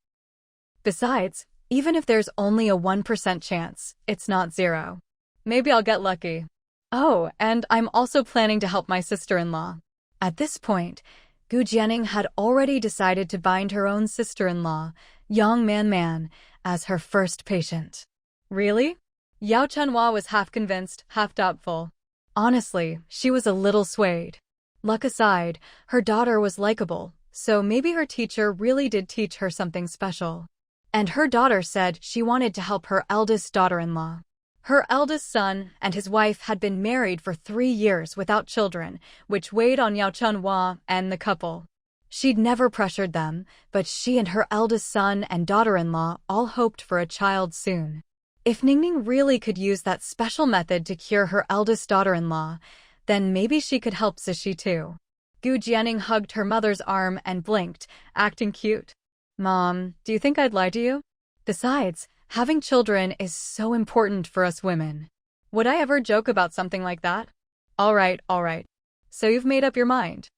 Besides, even if there's only a 1% chance, it's not zero. Maybe I'll get lucky. Oh, and I'm also planning to help my sister-in-law. At this point, Gu Jianing had already decided to bind her own sister-in-law, Yang Man, as her first patient. Really? Yao Chuanhua was half convinced, half doubtful. Honestly, she was a little swayed. Luck aside, her daughter was likable, so maybe her teacher really did teach her something special. And her daughter said she wanted to help her eldest daughter-in-law. Her eldest son and his wife had been married for 3 years without children, which weighed on Yao Chuanhua and the couple. She'd never pressured them, but she and her eldest son and daughter-in-law all hoped for a child soon. If Ningning really could use that special method to cure her eldest daughter-in-law, then maybe she could help Zishi too. Gu Jianing hugged her mother's arm and blinked, acting cute. Mom, do you think I'd lie to you? Besides, having children is so important for us women. Would I ever joke about something like that? All right. So you've made up your mind.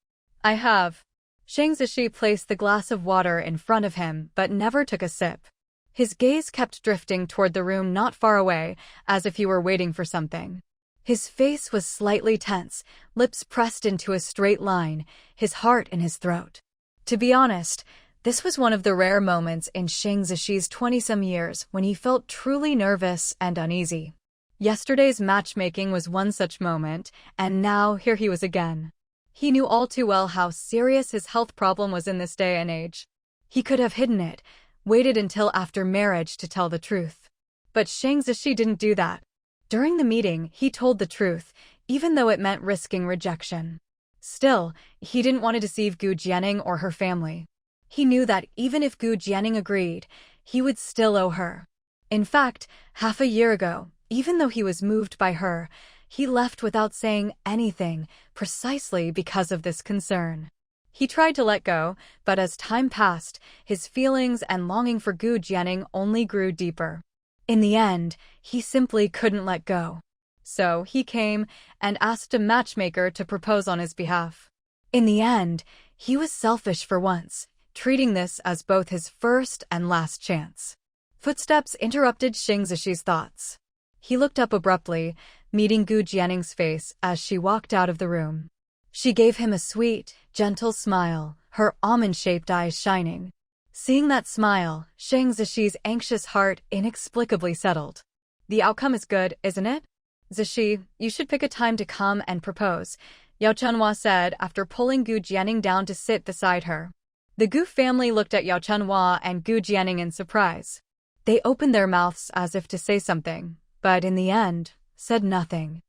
I have. Shang Zishi placed the glass of water in front of him, but never took a sip. His gaze kept drifting toward the room not far away, as if he were waiting for something. His face was slightly tense, lips pressed into a straight line, his heart in his throat. To be honest, this was one of the rare moments in Shang Zishi's 20-some years when he felt truly nervous and uneasy. Yesterday's matchmaking was one such moment, and now here he was again. He knew all too well how serious his health problem was in this day and age. He could have hidden it, waited until after marriage to tell the truth. But Shang Zishi didn't do that. During the meeting, he told the truth, even though it meant risking rejection. Still, he didn't want to deceive Gu Jianing or her family. He knew that even if Gu Jianing agreed, he would still owe her. In fact, half a year ago, even though he was moved by her, he left without saying anything, precisely because of this concern. He tried to let go, but as time passed, his feelings and longing for Gu Jianing only grew deeper. In the end, he simply couldn't let go. So he came and asked a matchmaker to propose on his behalf. In the end, he was selfish for once, treating this as both his first and last chance. Footsteps interrupted Shang Zishi's thoughts. He looked up abruptly, meeting Gu Jianing's face as she walked out of the room. She gave him a sweet, gentle smile, her almond-shaped eyes shining. Seeing that smile, Shang Zishi's anxious heart inexplicably settled. The outcome is good, isn't it? Zishi, you should pick a time to come and propose, Yao Chunhua said after pulling Gu Jianing down to sit beside her. The Gu family looked at Yao Chunhua and Gu Jianing in surprise. They opened their mouths as if to say something, but in the end, said nothing.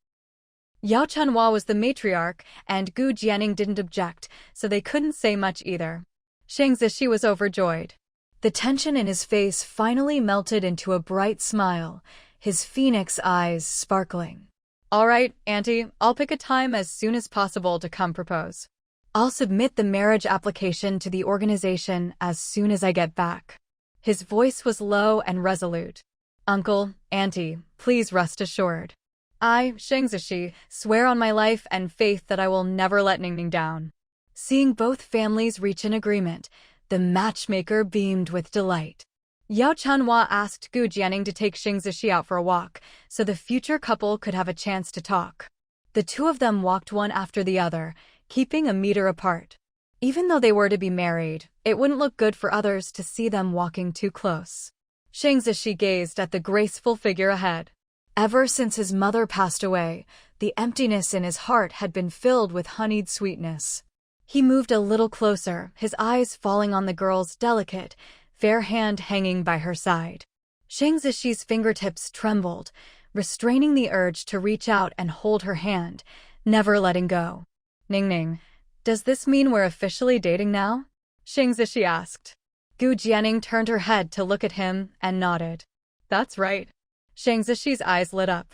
Yao Chunhua was the matriarch, and Gu Jianing didn't object, so they couldn't say much either. Shang Zishi was overjoyed. The tension in his face finally melted into a bright smile, his phoenix eyes sparkling. All right, Auntie, I'll pick a time as soon as possible to come propose. I'll submit the marriage application to the organization as soon as I get back. His voice was low and resolute. Uncle, Auntie, please rest assured. I, Shang Zishi, swear on my life and faith that I will never let Ningning down. Seeing both families reach an agreement, the matchmaker beamed with delight. Yao Chunhua asked Gu Jianing to take Shang Zishi out for a walk, so the future couple could have a chance to talk. The two of them walked one after the other, keeping a meter apart. Even though they were to be married, it wouldn't look good for others to see them walking too close. Shang Zishi gazed at the graceful figure ahead. Ever since his mother passed away, the emptiness in his heart had been filled with honeyed sweetness. He moved a little closer, his eyes falling on the girl's delicate, fair hand hanging by her side. Shang Zishi's fingertips trembled, restraining the urge to reach out and hold her hand, never letting go. Ningning, does this mean we're officially dating now? Shang Zishi asked. Gu Jianing turned her head to look at him and nodded. That's right. Shang Zishi's eyes lit up.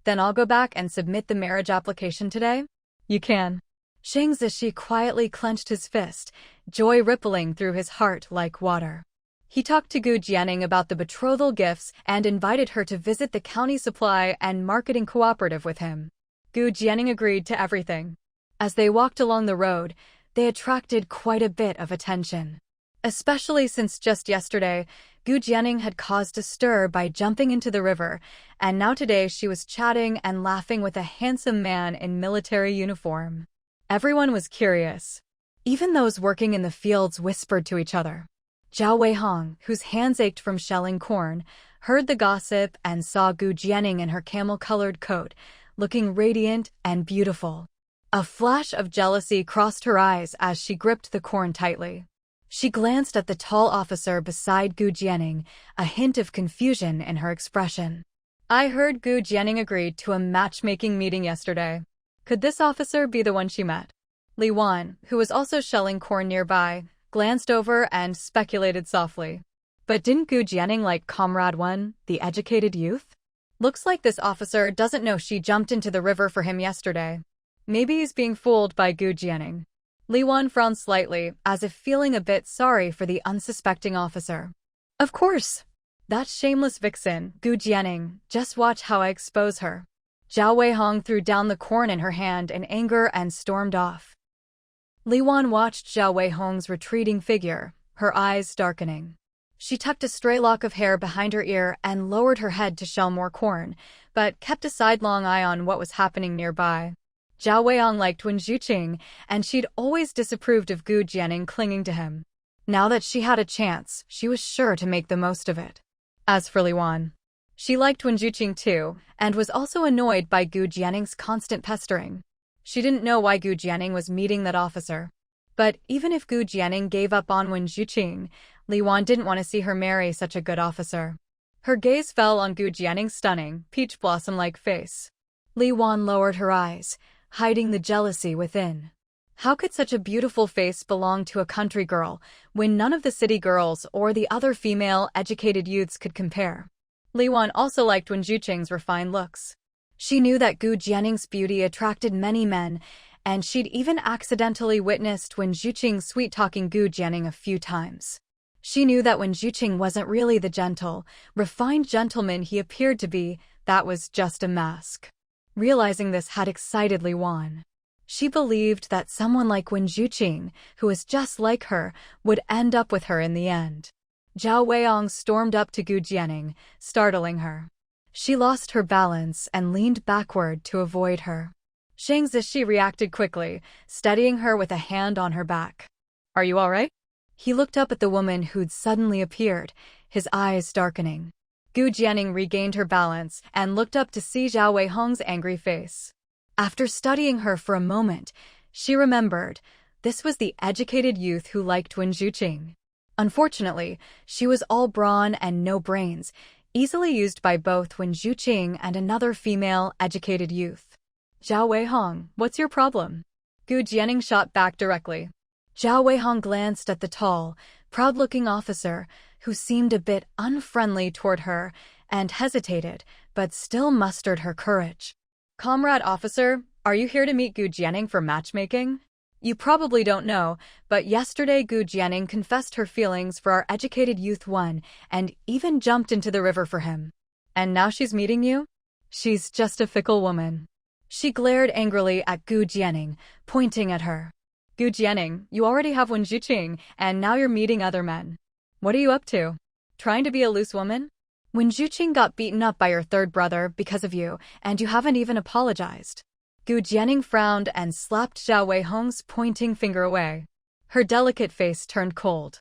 Then I'll go back and submit the marriage application today? You can. Shang Zishi quietly clenched his fist, joy rippling through his heart like water. He talked to Gu Jianing about the betrothal gifts and invited her to visit the county supply and marketing cooperative with him. Gu Jianing agreed to everything. As they walked along the road, they attracted quite a bit of attention. Especially since just yesterday, Gu Jianing had caused a stir by jumping into the river, and now today she was chatting and laughing with a handsome man in military uniform. Everyone was curious. Even those working in the fields whispered to each other. Zhao Weihong, whose hands ached from shelling corn, heard the gossip and saw Gu Jianing in her camel-colored coat, looking radiant and beautiful. A flash of jealousy crossed her eyes as she gripped the corn tightly. She glanced at the tall officer beside Gu Jianing, a hint of confusion in her expression. I heard Gu Jianing agreed to a matchmaking meeting yesterday. Could this officer be the one she met? Li Wan, who was also shelling corn nearby, glanced over and speculated softly. But didn't Gu Jianing like Comrade 1, the educated youth? Looks like this officer doesn't know she jumped into the river for him yesterday. Maybe he's being fooled by Gu Jianing. Li Wan frowned slightly, as if feeling a bit sorry for the unsuspecting officer. Of course. That shameless vixen, Gu Jianing, just watch how I expose her. Zhao Weihong threw down the corn in her hand in anger and stormed off. Li Wan watched Zhao Weihong's retreating figure, her eyes darkening. She tucked a stray lock of hair behind her ear and lowered her head to shell more corn, but kept a sidelong eye on what was happening nearby. Zhao Weihong liked Wen Zhuqing, and she'd always disapproved of Gu Jianing clinging to him. Now that she had a chance, she was sure to make the most of it. As for Li Wan, she liked Wen Zhuqing too, and was also annoyed by Gu Jianing's constant pestering. She didn't know why Gu Jianing was meeting that officer. But even if Gu Jianing gave up on Wen Zhuqing, Li Wan didn't want to see her marry such a good officer. Her gaze fell on Gu Jianing's stunning, peach blossom-like face. Li Wan lowered her eyes, hiding the jealousy within. How could such a beautiful face belong to a country girl, when none of the city girls or the other female educated youths could compare? Li Wan also liked Wen Zhuqing's refined looks. She knew that Gu Jianing's beauty attracted many men, and she'd even accidentally witnessed Wen Zhuqing sweet-talking Gu Jianing a few times. She knew that Wen Zhuqing wasn't really the gentle, refined gentleman he appeared to be, that was just a mask. Realizing this had excited Li Wan. She believed that someone like Wen Zhuqing, who was just like her, would end up with her in the end. Zhao Weihong stormed up to Gu Jianing, startling her. She lost her balance and leaned backward to avoid her. Shang Zishi reacted quickly, steadying her with a hand on her back. Are you all right? He looked up at the woman who'd suddenly appeared, his eyes darkening. Gu Jianing regained her balance and looked up to see Zhao Weihong's angry face. After studying her for a moment, she remembered this was the educated youth who liked Wen Zhuqing. Unfortunately, she was all brawn and no brains, easily used by both Wen Zhuqing and another female educated youth. Zhao Weihong, what's your problem? Gu Jianing shot back directly. Zhao Weihong glanced at the tall, proud-looking officer, who seemed a bit unfriendly toward her, and hesitated, but still mustered her courage. Comrade officer, are you here to meet Gu Jianing for matchmaking? You probably don't know, but yesterday Gu Jianing confessed her feelings for our educated youth one, and even jumped into the river for him. And now she's meeting you? She's just a fickle woman. She glared angrily at Gu Jianing, pointing at her. Gu Jianing, you already have Wen Zhuqing, and now you're meeting other men. What are you up to? Trying to be a loose woman? Wen Zhuqing got beaten up by your third brother because of you, and you haven't even apologized. Gu Jianing frowned and slapped Zhao Weihong's pointing finger away. Her delicate face turned cold.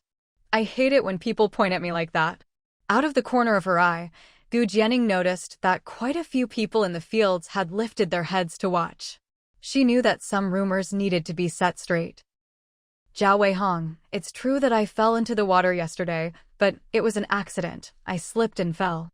I hate it when people point at me like that. Out of the corner of her eye, Gu Jianing noticed that quite a few people in the fields had lifted their heads to watch. She knew that some rumors needed to be set straight. Zhao Weihong, it's true that I fell into the water yesterday, but it was an accident. I slipped and fell.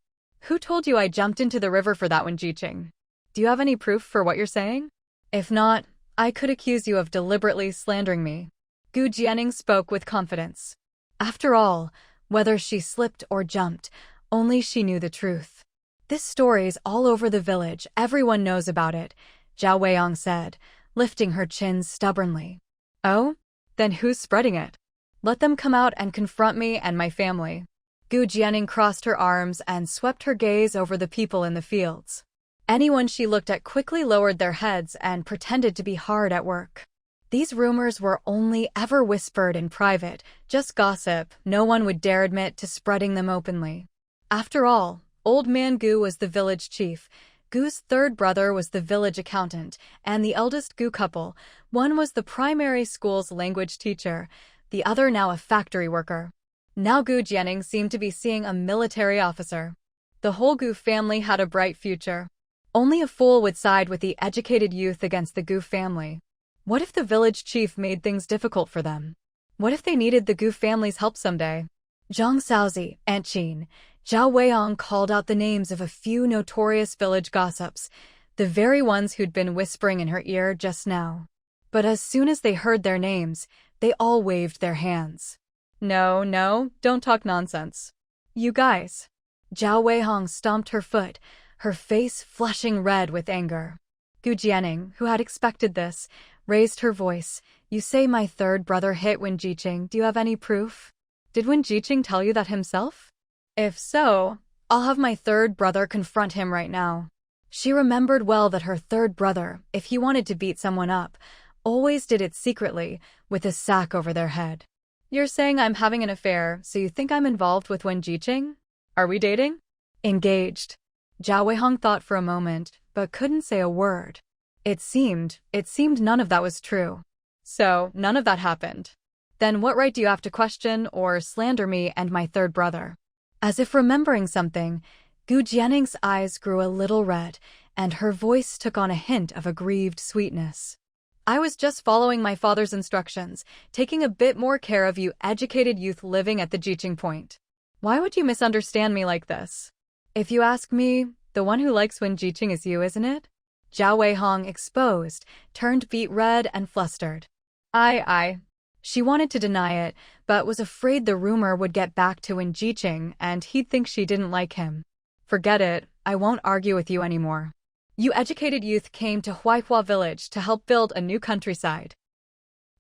Who told you I jumped into the river for that Wen Zhuqing? Do you have any proof for what you're saying? If not, I could accuse you of deliberately slandering me. Gu Jianing spoke with confidence. After all, whether she slipped or jumped, only she knew the truth. This story's all over the village, everyone knows about it, Zhao Weihong said, lifting her chin stubbornly. Oh? Then who's spreading it? Let them come out and confront me and my family. Gu Jianing crossed her arms and swept her gaze over the people in the fields. Anyone she looked at quickly lowered their heads and pretended to be hard at work. These rumors were only ever whispered in private, just gossip. No one would dare admit to spreading them openly. After all, Old Man Gu was the village chief, Gu's third brother was the village accountant, and the eldest Gu couple, one was the primary school's language teacher, the other now a factory worker. Now Gu Jianing seemed to be seeing a military officer. The whole Gu family had a bright future. Only a fool would side with the educated youth against the Gu family. What if the village chief made things difficult for them? What if they needed the Gu family's help someday? Zhang Xiaozi, Aunt Qin, Zhao Weihong called out the names of a few notorious village gossips, the very ones who'd been whispering in her ear just now. But as soon as they heard their names, they all waved their hands. No, don't talk nonsense. You guys. Zhao Weihong stomped her foot, her face flushing red with anger. Gu Jianing, who had expected this, raised her voice. You say my third brother hit Wen Zhuqing. Do you have any proof? Did Wen Zhuqing tell you that himself? If so, I'll have my third brother confront him right now. She remembered well that her third brother, if he wanted to beat someone up, always did it secretly, with a sack over their head. You're saying I'm having an affair, so you think I'm involved with Wen Zhuqing? Are we dating? Engaged. Zhao Weihong thought for a moment, but couldn't say a word. It seemed none of that was true. So, none of that happened. Then what right do you have to question or slander me and my third brother? As if remembering something, Gu Jianing's eyes grew a little red, and her voice took on a hint of aggrieved sweetness. I was just following my father's instructions, taking a bit more care of you educated youth living at the Zhuqing Point. Why would you misunderstand me like this? If you ask me, the one who likes Wen Zhuqing is you, isn't it? Zhao Weihong, exposed, turned beet red and flustered. I. She wanted to deny it, but was afraid the rumor would get back to Wen Zhuqing and he'd think she didn't like him. Forget it, I won't argue with you anymore. You educated youth came to Huaihua village to help build a new countryside.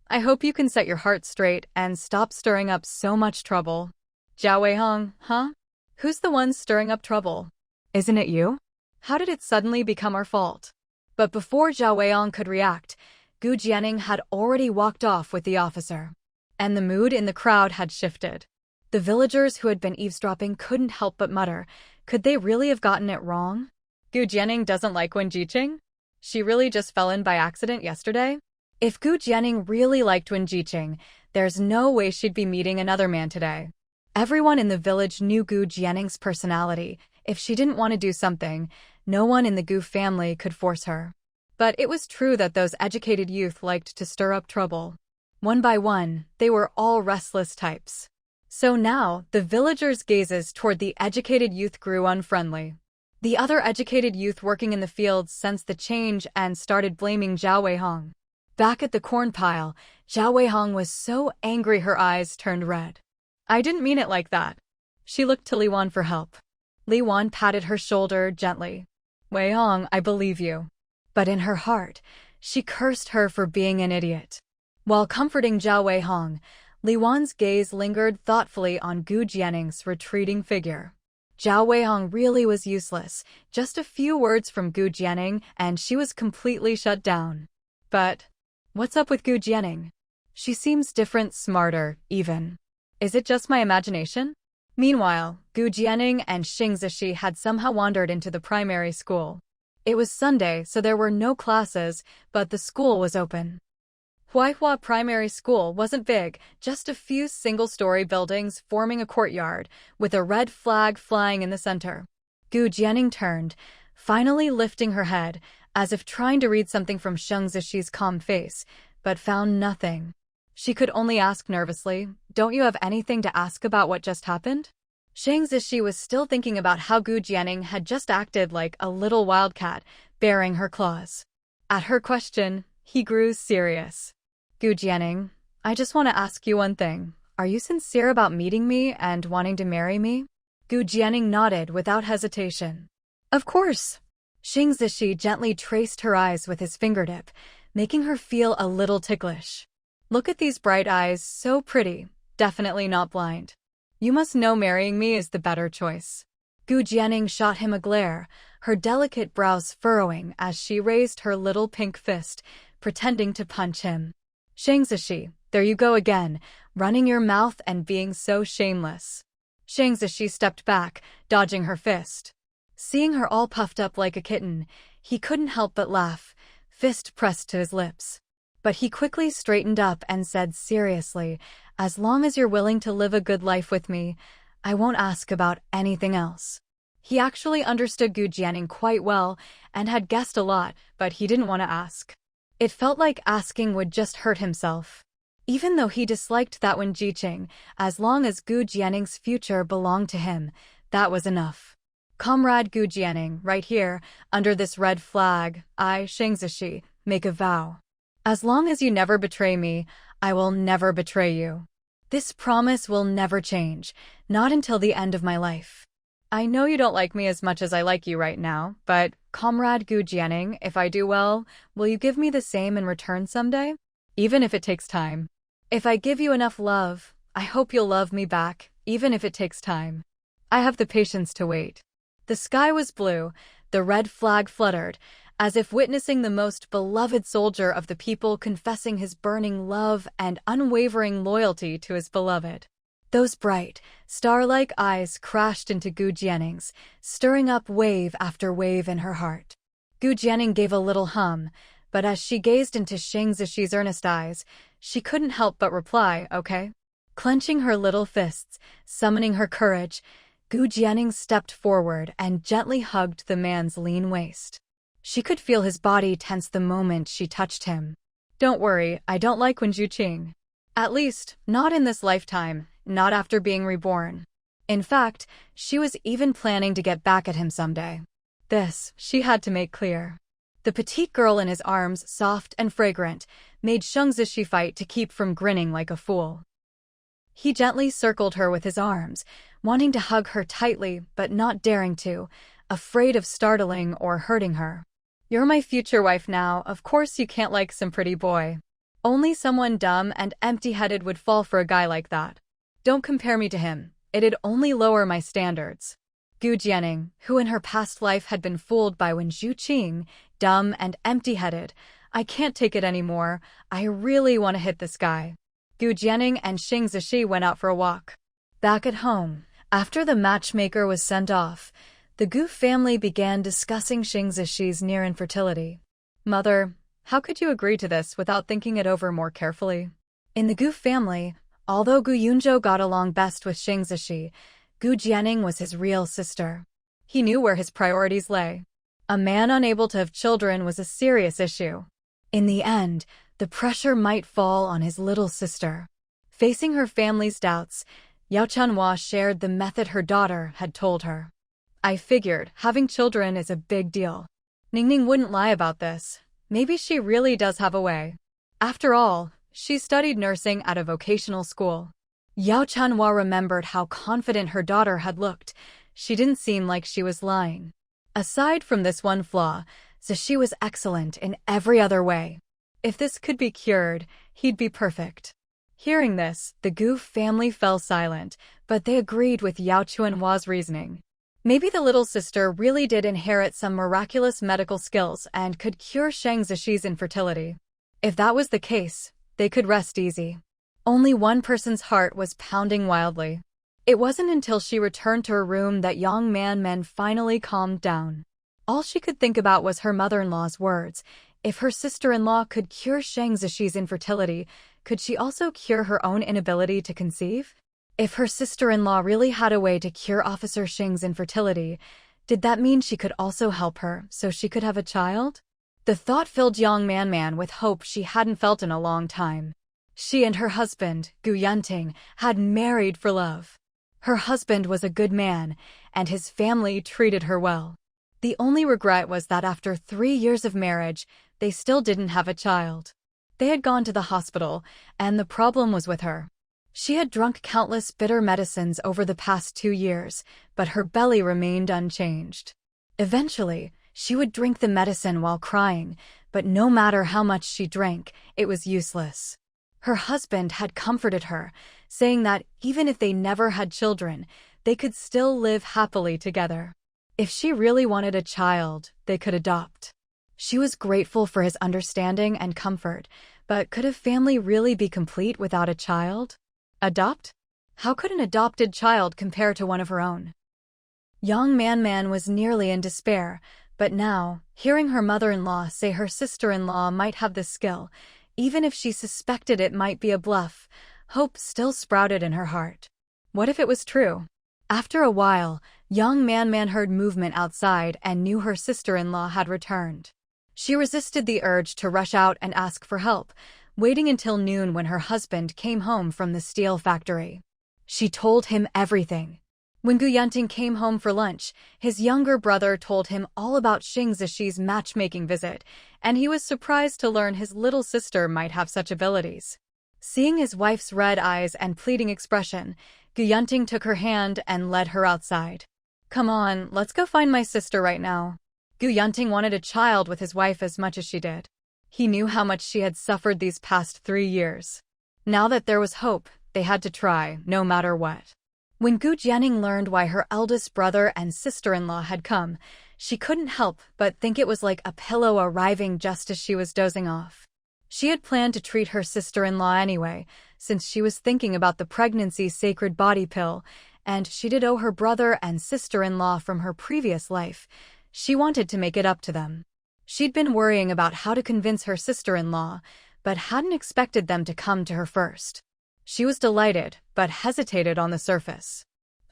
I hope you can set your heart straight and stop stirring up so much trouble. Zhao Weihong, huh? Who's the one stirring up trouble? Isn't it you? How did it suddenly become our fault? But before Zhao Weihong could react, Gu Jianing had already walked off with the officer. And the mood in the crowd had shifted. The villagers who had been eavesdropping couldn't help but mutter, could they really have gotten it wrong? Gu Jianing doesn't like Wen Zhuqing? She really just fell in by accident yesterday? If Gu Jianing really liked Wen Zhuqing, There's no way she'd be meeting another man today. Everyone in the village knew Gu Jianning's personality. If she didn't want to do something, no one in the Gu family could force her. But it was true that those educated youth liked to stir up trouble. One by one, they were all restless types. So now, the villagers' gazes toward the educated youth grew unfriendly. The other educated youth working in the fields sensed the change and started blaming Zhao Weihong. Back at the corn pile, Zhao Weihong was so angry her eyes turned red. I didn't mean it like that. She looked to Li Wan for help. Li Wan patted her shoulder gently. Weihong, I believe you. But in her heart, she cursed her for being an idiot. While comforting Zhao Weihong, Li Wan's gaze lingered thoughtfully on Gu Jianning's retreating figure. Zhao Weihong really was useless. Just a few words from Gu Jianning and she was completely shut down. But what's up with Gu Jianning? She seems different, smarter, even. Is it just my imagination? Meanwhile, Gu Jianning and Xing Zishi had somehow wandered into the primary school. It was Sunday, so there were no classes, but the school was open. Huaihua Primary School wasn't big, just a few single-story buildings forming a courtyard, with a red flag flying in the center. Gu Jianning turned, finally lifting her head, as if trying to read something from Xing Zishi's calm face, but found nothing. She could only ask nervously, "Don't you have anything to ask about what just happened?" Xing Zishi was still thinking about how Gu Jianning had just acted like a little wildcat, baring her claws. At her question, he grew serious. Gu Jianning, I just want to ask you one thing. Are you sincere about meeting me and wanting to marry me? Gu Jianning nodded without hesitation. Of course. Xing Zishi gently traced her eyes with his fingertip, making her feel a little ticklish. Look at these bright eyes, so pretty, definitely not blind. You must know marrying me is the better choice. Gu Jianning shot him a glare, her delicate brows furrowing as she raised her little pink fist, pretending to punch him. Xing Zishi, there you go again, running your mouth and being so shameless. Xing Zishi stepped back, dodging her fist. Seeing her all puffed up like a kitten, he couldn't help but laugh, fist pressed to his lips. But he quickly straightened up and said seriously, as long as you're willing to live a good life with me, I won't ask about anything else. He actually understood Gu Jianning quite well and had guessed a lot, but he didn't want to ask. It felt like asking would just hurt himself. Even though he disliked that one Jiqing, as long as Gu Jianning's future belonged to him, that was enough. Comrade Gu Jianning, right here, under this red flag, I, Xing Zishi, make a vow. As long as you never betray me, I will never betray you. This promise will never change, not until the end of my life. I know you don't like me as much as I like you right now, but, Comrade Gu Jianning, if I do well, will you give me the same in return someday? Even if it takes time. If I give you enough love, I hope you'll love me back, even if it takes time. I have the patience to wait. The sky was blue, the red flag fluttered, as if witnessing the most beloved soldier of the people confessing his burning love and unwavering loyalty to his beloved. Those bright, star-like eyes crashed into Gu Jianning's, stirring up wave after wave in her heart. Gu Jianning gave a little hum, but as she gazed into Xing Zishi's earnest eyes, she couldn't help but reply, okay? Clenching her little fists, summoning her courage, Gu Jianning stepped forward and gently hugged the man's lean waist. She could feel his body tense the moment she touched him. Don't worry, I don't like Wen Juqing. At least, not in this lifetime, not after being reborn. In fact, she was even planning to get back at him someday. This, she had to make clear. The petite girl in his arms, soft and fragrant, made Xing Zishi fight to keep from grinning like a fool. He gently circled her with his arms, wanting to hug her tightly but not daring to, afraid of startling or hurting her. You're my future wife now, of course you can't like some pretty boy. Only someone dumb and empty-headed would fall for a guy like that. Don't compare me to him, it'd only lower my standards. Gu Jianning, who in her past life had been fooled by Wen Juqing, dumb and empty-headed, I can't take it anymore, I really want to hit this guy. Gu Jianning and Xing Zishi went out for a walk. Back at home, after the matchmaker was sent off, the Gu family began discussing Xing Zishi's near infertility. Mother, how could you agree to this without thinking it over more carefully? In the Gu family, although Gu Yunzhou got along best with Xing Zishi, Gu Jianing was his real sister. He knew where his priorities lay. A man unable to have children was a serious issue. In the end, the pressure might fall on his little sister. Facing her family's doubts, Yao Chunhua shared the method her daughter had told her. I figured having children is a big deal. Ningning wouldn't lie about this. Maybe she really does have a way. After all, she studied nursing at a vocational school. Yao Chunhua remembered how confident her daughter had looked. She didn't seem like she was lying. Aside from this one flaw, Zishi was excellent in every other way. If this could be cured, he'd be perfect. Hearing this, the Gu family fell silent, but they agreed with Yao Chunhua's reasoning. Maybe the little sister really did inherit some miraculous medical skills and could cure Shang Zishi's infertility. If that was the case, they could rest easy. Only one person's heart was pounding wildly. It wasn't until she returned to her room that Yang Man finally calmed down. All she could think about was her mother-in-law's words. If her sister-in-law could cure Shang Zishi's infertility, could she also cure her own inability to conceive? If her sister-in-law really had a way to cure Officer Xing's infertility, did that mean she could also help her so she could have a child? The thought filled Yang Man with hope she hadn't felt in a long time. She and her husband, Gu Yanting, had married for love. Her husband was a good man, and his family treated her well. The only regret was that after 3 years of marriage, they still didn't have a child. They had gone to the hospital, and the problem was with her. She had drunk countless bitter medicines over the past 2 years, but her belly remained unchanged. Eventually, she would drink the medicine while crying, but no matter how much she drank, it was useless. Her husband had comforted her, saying that even if they never had children, they could still live happily together. If she really wanted a child, they could adopt. She was grateful for his understanding and comfort, but could a family really be complete without a child? Adopt? How could an adopted child compare to one of her own? Yang Man was nearly in despair, but now, hearing her mother-in-law say her sister-in-law might have the skill, even if she suspected it might be a bluff, hope still sprouted in her heart. What if it was true? After a while, Yang Man heard movement outside and knew her sister-in-law had returned. She resisted the urge to rush out and ask for help, waiting until noon when her husband came home from the steel factory. She told him everything. When Gu Yanting came home for lunch, his younger brother told him all about Xing Zishi's matchmaking visit, and he was surprised to learn his little sister might have such abilities. Seeing his wife's red eyes and pleading expression, Gu Yanting took her hand and led her outside. Come on, let's go find my sister right now. Gu Yanting wanted a child with his wife as much as she did. He knew how much she had suffered these past 3 years. Now that there was hope, they had to try, no matter what. When Gu Jianing learned why her eldest brother and sister-in-law had come, she couldn't help but think it was like a pillow arriving just as she was dozing off. She had planned to treat her sister-in-law anyway, since she was thinking about the pregnancy sacred body pill, and she did owe her brother and sister-in-law from her previous life. She wanted to make it up to them. She'd been worrying about how to convince her sister-in-law, but hadn't expected them to come to her first. She was delighted, but hesitated on the surface.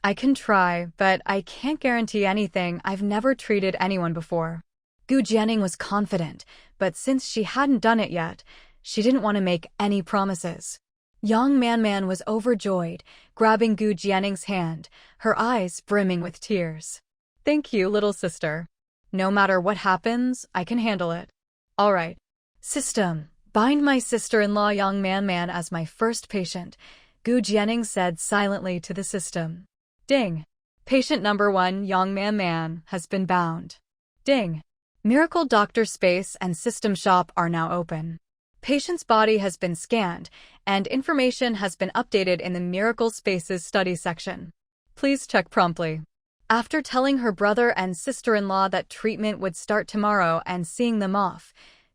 I can try, but I can't guarantee anything. I've never treated anyone before. Gu Jianing was confident, but since she hadn't done it yet, she didn't want to make any promises. Yang Man was overjoyed, grabbing Gu Jianing's hand, her eyes brimming with tears. Thank you, little sister. No matter what happens, I can handle it. All right. System. Bind my sister-in-law Yang Man as my first patient, Gu Jianing said silently to the system. Ding. Patient number 1 Yang Man has been bound. Ding. Miracle Doctor Space and System Shop are now open. Patient's body has been scanned, and information has been updated in the Miracle Spaces study section. Please check promptly. After telling her brother and sister-in-law that treatment would start tomorrow and seeing them off,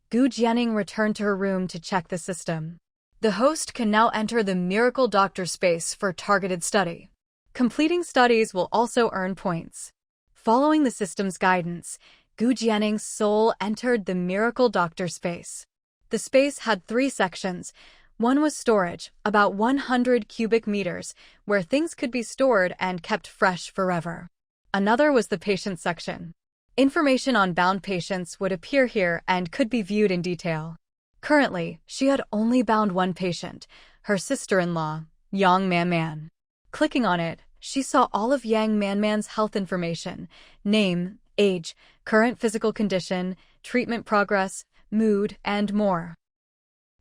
Gu Jianing returned to her room to check the system. The host can now enter the Miracle Doctor Space for targeted study. Completing studies will also earn points. Following the system's guidance, Gu Jianing's soul entered the Miracle Doctor Space. The space had 3 sections, One was storage, about 100 cubic meters, where things could be stored and kept fresh forever. Another was the patient section. Information on bound patients would appear here and could be viewed in detail. Currently, she had only bound one patient, her sister-in-law, Yang Man. Clicking on it, she saw all of Yang Man's health information: name, age, current physical condition, treatment progress, mood, and more.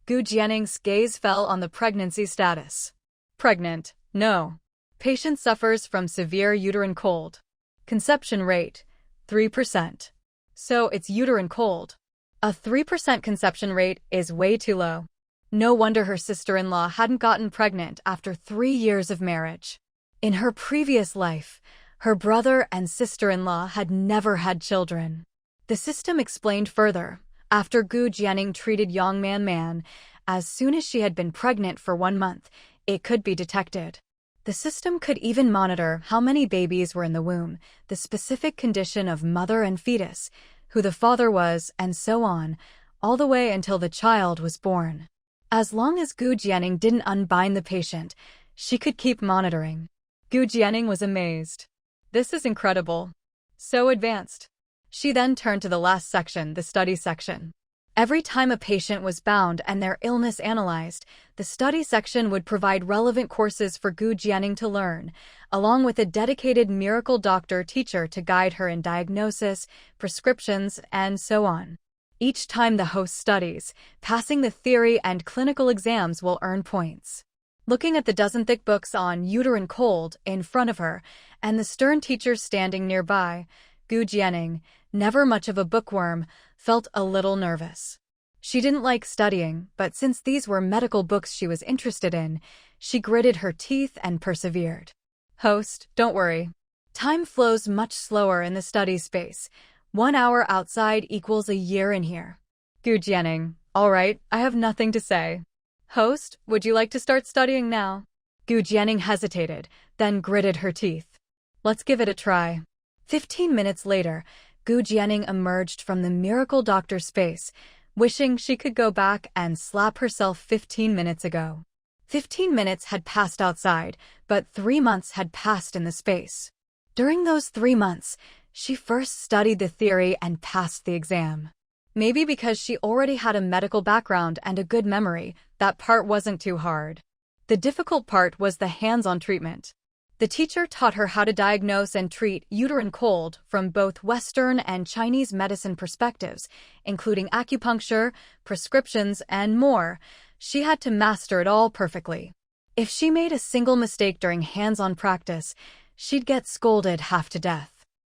Gu Jianning's gaze fell on the pregnancy status. Pregnant, no. Patient suffers from severe uterine cold. Conception rate, 3%. So it's uterine cold. A 3% conception rate is way too low. No wonder her sister-in-law hadn't gotten pregnant after 3 years of marriage. In her previous life, her brother and sister-in-law had never had children. The system explained further. After Gu Jianning treated Yang Man, as soon as she had been pregnant for 1 month, it could be detected. The system could even monitor how many babies were in the womb, the specific condition of mother and fetus, who the father was, and so on, all the way until the child was born. As long as Gu Jianning didn't unbind the patient, she could keep monitoring. Gu Jianning was amazed. This is incredible. So advanced. She then turned to the last section, the study section. Every time a patient was bound and their illness analyzed, the study section would provide relevant courses for Gu Jianning to learn, along with a dedicated miracle doctor-teacher to guide her in diagnosis, prescriptions, and so on. Each time the host studies, passing the theory and clinical exams will earn points. Looking at the dozen-thick books on uterine cold in front of her, and the stern teacher standing nearby, Gu Jianning, never much of a bookworm, felt a little nervous. She didn't like studying, but since these were medical books she was interested in, she gritted her teeth and persevered. Host, don't worry. Time flows much slower in the study space. 1 hour outside equals a year in here. Gu Jianning, all right, I have nothing to say. Host, would you like to start studying now? Gu Jianning hesitated, then gritted her teeth. Let's give it a try. 15 minutes later, Gu Jianning emerged from the miracle doctor space, wishing she could go back and slap herself 15 minutes ago. 15 minutes had passed outside, but 3 months had passed in the space. During those 3 months, she first studied the theory and passed the exam. Maybe because she already had a medical background and a good memory, that part wasn't too hard. The difficult part was the hands-on treatment. The teacher taught her how to diagnose and treat uterine cold from both Western and Chinese medicine perspectives, including acupuncture, prescriptions, and more. She had to master it all perfectly. If she made a single mistake during hands-on practice, she'd get scolded half to death.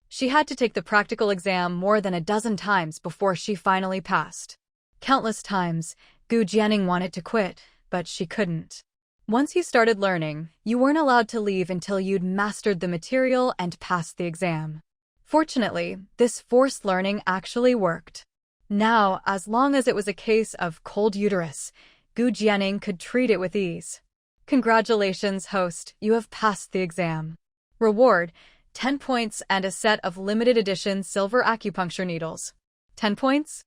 She had to take the practical exam more than a dozen times before she finally passed. Countless times, Gu Jianning wanted to quit, but she couldn't. Once you started learning, you weren't allowed to leave until you'd mastered the material and passed the exam. Fortunately, this forced learning actually worked. Now, as long as it was a case of cold uterus, Gu Jianning could treat it with ease. Congratulations, host, you have passed the exam. Reward, 10 points and a set of limited edition silver acupuncture needles. 10 points?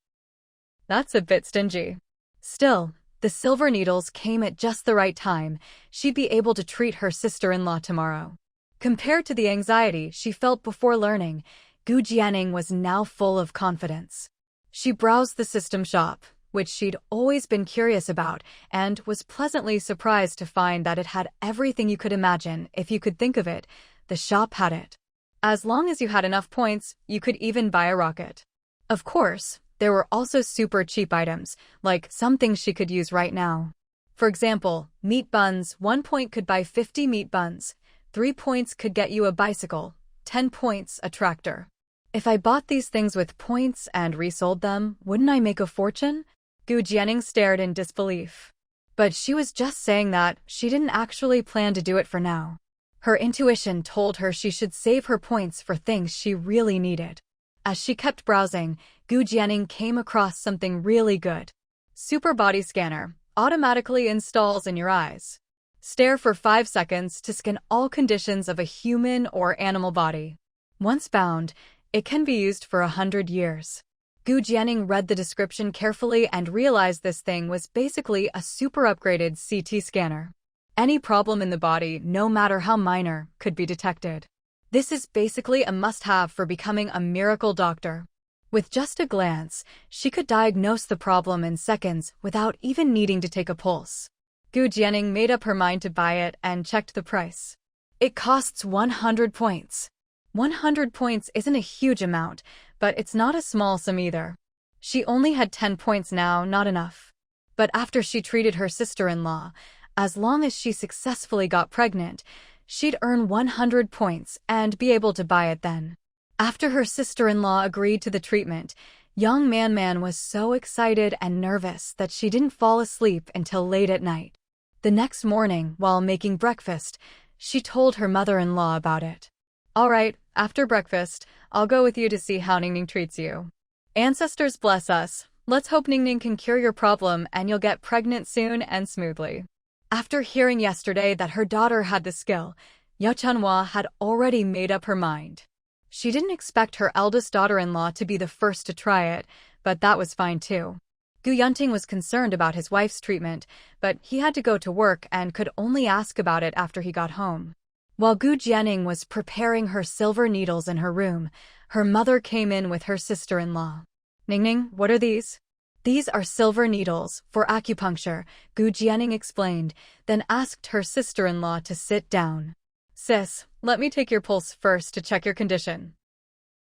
That's a bit stingy. Still, the silver needles came at just the right time. She'd be able to treat her sister-in-law tomorrow. Compared to the anxiety she felt before learning, Gu Jianning was now full of confidence. She browsed the system shop, which she'd always been curious about, and was pleasantly surprised to find that it had everything you could imagine. If you could think of it, the shop had it. As long as you had enough points, you could even buy a rocket. Of course, there were also super cheap items, like some things she could use right now. For example, meat buns. 1 point could buy 50 meat buns. 3 points could get you a bicycle. 10 points, a tractor. If I bought these things with points and resold them, wouldn't I make a fortune? Gu Jianning stared in disbelief. But she was just saying that. She didn't actually plan to do it for now. Her intuition told her she should save her points for things she really needed. As she kept browsing, Gu Jianning came across something really good. Super Body Scanner automatically installs in your eyes. Stare for 5 seconds to scan all conditions of a human or animal body. Once bound, it can be used for 100 years. Gu Jianing read the description carefully and realized this thing was basically a super upgraded CT scanner. Any problem in the body, no matter how minor, could be detected. This is basically a must-have for becoming a miracle doctor. With just a glance, she could diagnose the problem in seconds without even needing to take a pulse. Gu Jianing made up her mind to buy it and checked the price. It costs 100 points. 100 points isn't a huge amount, but it's not a small sum either. She only had 10 points now, not enough. But after she treated her sister-in-law, as long as she successfully got pregnant, she'd earn 100 points and be able to buy it then. After her sister-in-law agreed to the treatment, young Man was so excited and nervous that she didn't fall asleep until late at night. The next morning, while making breakfast, she told her mother-in-law about it. "All right, after breakfast, I'll go with you to see how Ningning treats you. Ancestors bless us. Let's hope Ningning can cure your problem and you'll get pregnant soon and smoothly." After hearing yesterday that her daughter had the skill, Yao Chanhua had already made up her mind. She didn't expect her eldest daughter-in-law to be the first to try it, but that was fine too. Gu Yunting was concerned about his wife's treatment, but he had to go to work and could only ask about it after he got home. While Gu Jianing was preparing her silver needles in her room, her mother came in with her sister-in-law. "Ningning, what are these?" "These are silver needles for acupuncture," Gu Jianing explained, then asked her sister-in-law to sit down. "Sis, let me take your pulse first to check your condition."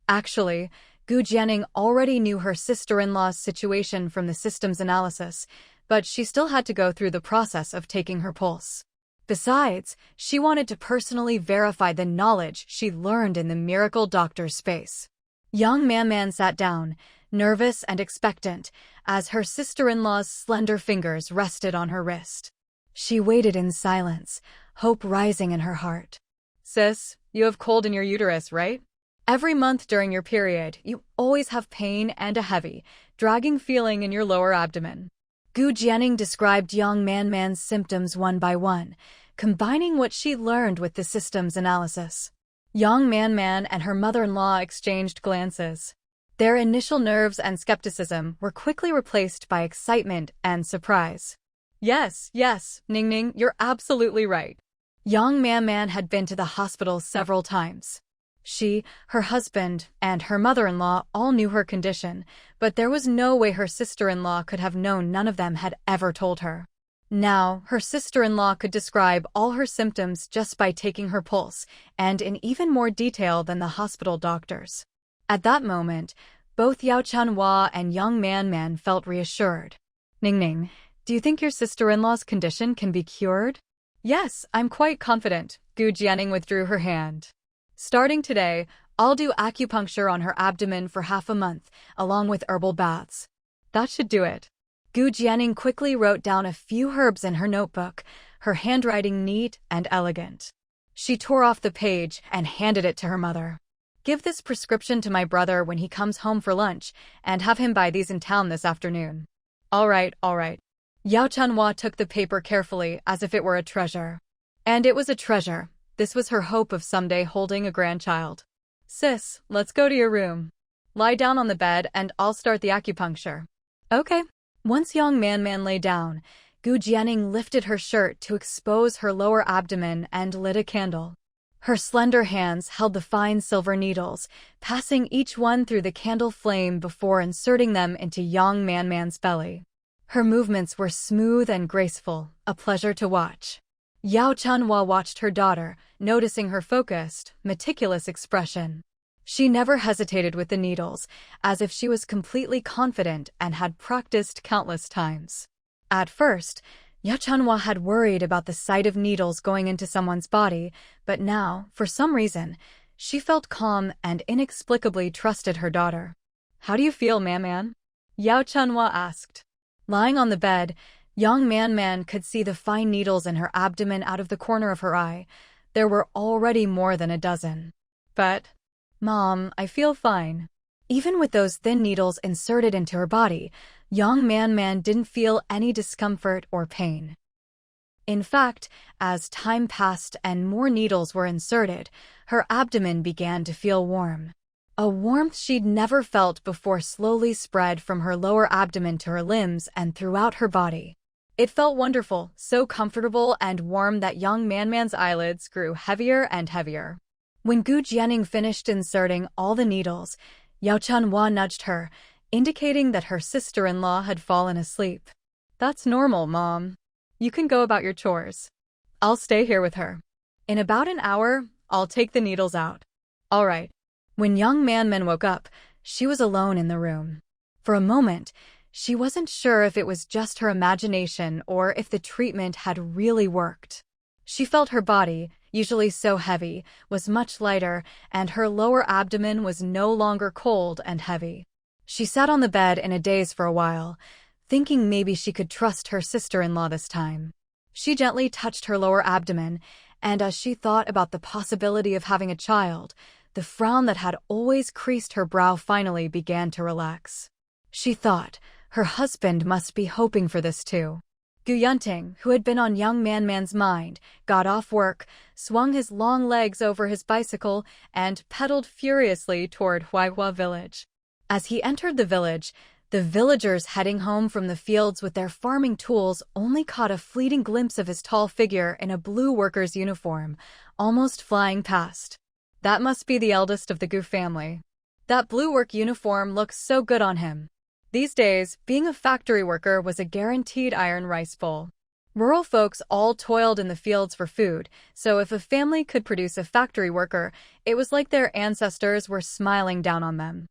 Actually, Gu Jianing already knew her sister-in-law's situation from the systems analysis, but she still had to go through the process of taking her pulse. Besides, she wanted to personally verify the knowledge she learned in the miracle doctor space. Young Man sat down, nervous and expectant, as her sister-in-law's slender fingers rested on her wrist. She waited in silence, hope rising in her heart. "Sis, you have cold in your uterus, right? Every month during your period, you always have pain and a heavy, dragging feeling in your lower abdomen." Gu Jianing described young Man's symptoms one by one, combining what she learned with the systems analysis. Young Man and her mother-in-law exchanged glances. Their initial nerves and skepticism were quickly replaced by excitement and surprise. Yes, Ningning, you're absolutely right." Young Man had been to the hospital several times. She, her husband, and her mother-in-law all knew her condition, but there was no way her sister-in-law could have known none of them had ever told her. Now, her sister-in-law could describe all her symptoms just by taking her pulse, and in even more detail than the hospital doctors. At that moment, both Yao Chanhua and young Man felt reassured. "Ningning, do you think your sister-in-law's condition can be cured?" "Yes, I'm quite confident." Gu Jianing withdrew her hand. "Starting today, I'll do acupuncture on her abdomen for half a month, along with herbal baths. That should do it." Gu Jianing quickly wrote down a few herbs in her notebook, her handwriting neat and elegant. She tore off the page and handed it to her mother. "Give this prescription to my brother when he comes home for lunch, and have him buy these in town this afternoon." All right. Yao Chanhua took the paper carefully as if it were a treasure. And it was a treasure. This was her hope of someday holding a grandchild. "Sis, let's go to your room. Lie down on the bed and I'll start the acupuncture." "Okay." Once young Man lay down, Gu Jianing lifted her shirt to expose her lower abdomen and lit a candle. Her slender hands held the fine silver needles, passing each one through the candle flame before inserting them into young Man's belly. Her movements were smooth and graceful, a pleasure to watch. Yao Chanhua watched her daughter, noticing her focused, meticulous expression. She never hesitated with the needles, as if she was completely confident and had practiced countless times. At first, Yao Chanhua had worried about the sight of needles going into someone's body, but now, for some reason, she felt calm and inexplicably trusted her daughter. "How do you feel, Man?" Yao Chanhua asked. Lying on the bed, young Man could see the fine needles in her abdomen out of the corner of her eye. There were already more than a dozen. "But, Mom, I feel fine." Even with those thin needles inserted into her body, young Man didn't feel any discomfort or pain. In fact, as time passed and more needles were inserted, her abdomen began to feel warm. A warmth she'd never felt before slowly spread from her lower abdomen to her limbs and throughout her body. It felt wonderful, so comfortable and warm that young Man's eyelids grew heavier and heavier. When Gu Jianing finished inserting all the needles, Yao Chunhua nudged her, indicating that her sister-in-law had fallen asleep. "That's normal, Mom. You can go about your chores. I'll stay here with her. In about an hour, I'll take the needles out." "All right." When young Man woke up, she was alone in the room. For a moment, she wasn't sure if it was just her imagination or if the treatment had really worked. She felt her body, usually so heavy, was much lighter, and her lower abdomen was no longer cold and heavy. She sat on the bed in a daze for a while, thinking maybe she could trust her sister-in-law this time. She gently touched her lower abdomen, and as she thought about the possibility of having a child, the frown that had always creased her brow finally began to relax. She thought, her husband must be hoping for this too. Gu Yunting, who had been on young Man's mind, got off work, swung his long legs over his bicycle, and pedaled furiously toward Huaihua village. As he entered the village, the villagers heading home from the fields with their farming tools only caught a fleeting glimpse of his tall figure in a blue worker's uniform, almost flying past. That must be the eldest of the Gu family. That blue work uniform looks so good on him. These days, being a factory worker was a guaranteed iron rice bowl. Rural folks all toiled in the fields for food, so if a family could produce a factory worker, it was like their ancestors were smiling down on them.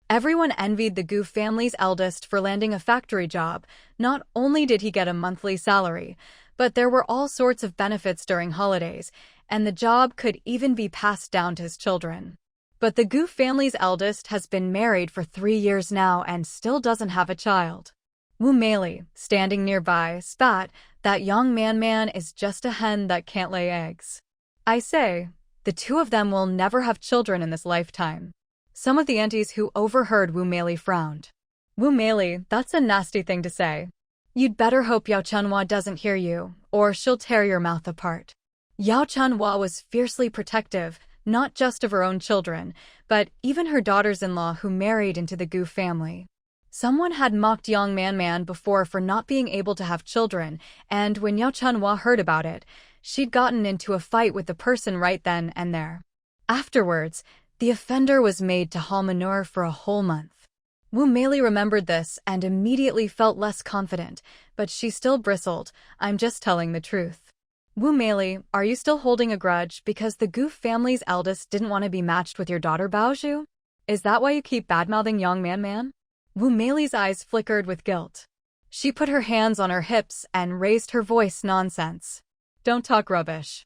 Everyone envied the Gu family's eldest for landing a factory job. Not only did he get a monthly salary, but there were all sorts of benefits during holidays, and the job could even be passed down to his children. But the Gu family's eldest has been married for 3 years now and still doesn't have a child. Wu Meili, standing nearby, spat, "That young Man is just a hen that can't lay eggs. I say, the two of them will never have children in this lifetime." Some of the aunties who overheard Wu Meili frowned. "Wu Meili, that's a nasty thing to say. You'd better hope Yao Chunhua doesn't hear you, or she'll tear your mouth apart." Yao Chunhua was fiercely protective, not just of her own children, but even her daughters-in-law who married into the Gu family. Someone had mocked young Man before for not being able to have children, and when Yao Chunhua heard about it, she'd gotten into a fight with the person right then and there. Afterwards, the offender was made to haul manure for a whole month. Wu Meili remembered this and immediately felt less confident, but she still bristled. "I'm just telling the truth." "Wu Meili, are you still holding a grudge because the Gu family's eldest didn't want to be matched with your daughter Baozhu? Is that why you keep badmouthing young Man?" Wu Meili's eyes flickered with guilt. She put her hands on her hips and raised her voice. "Nonsense. Don't talk rubbish.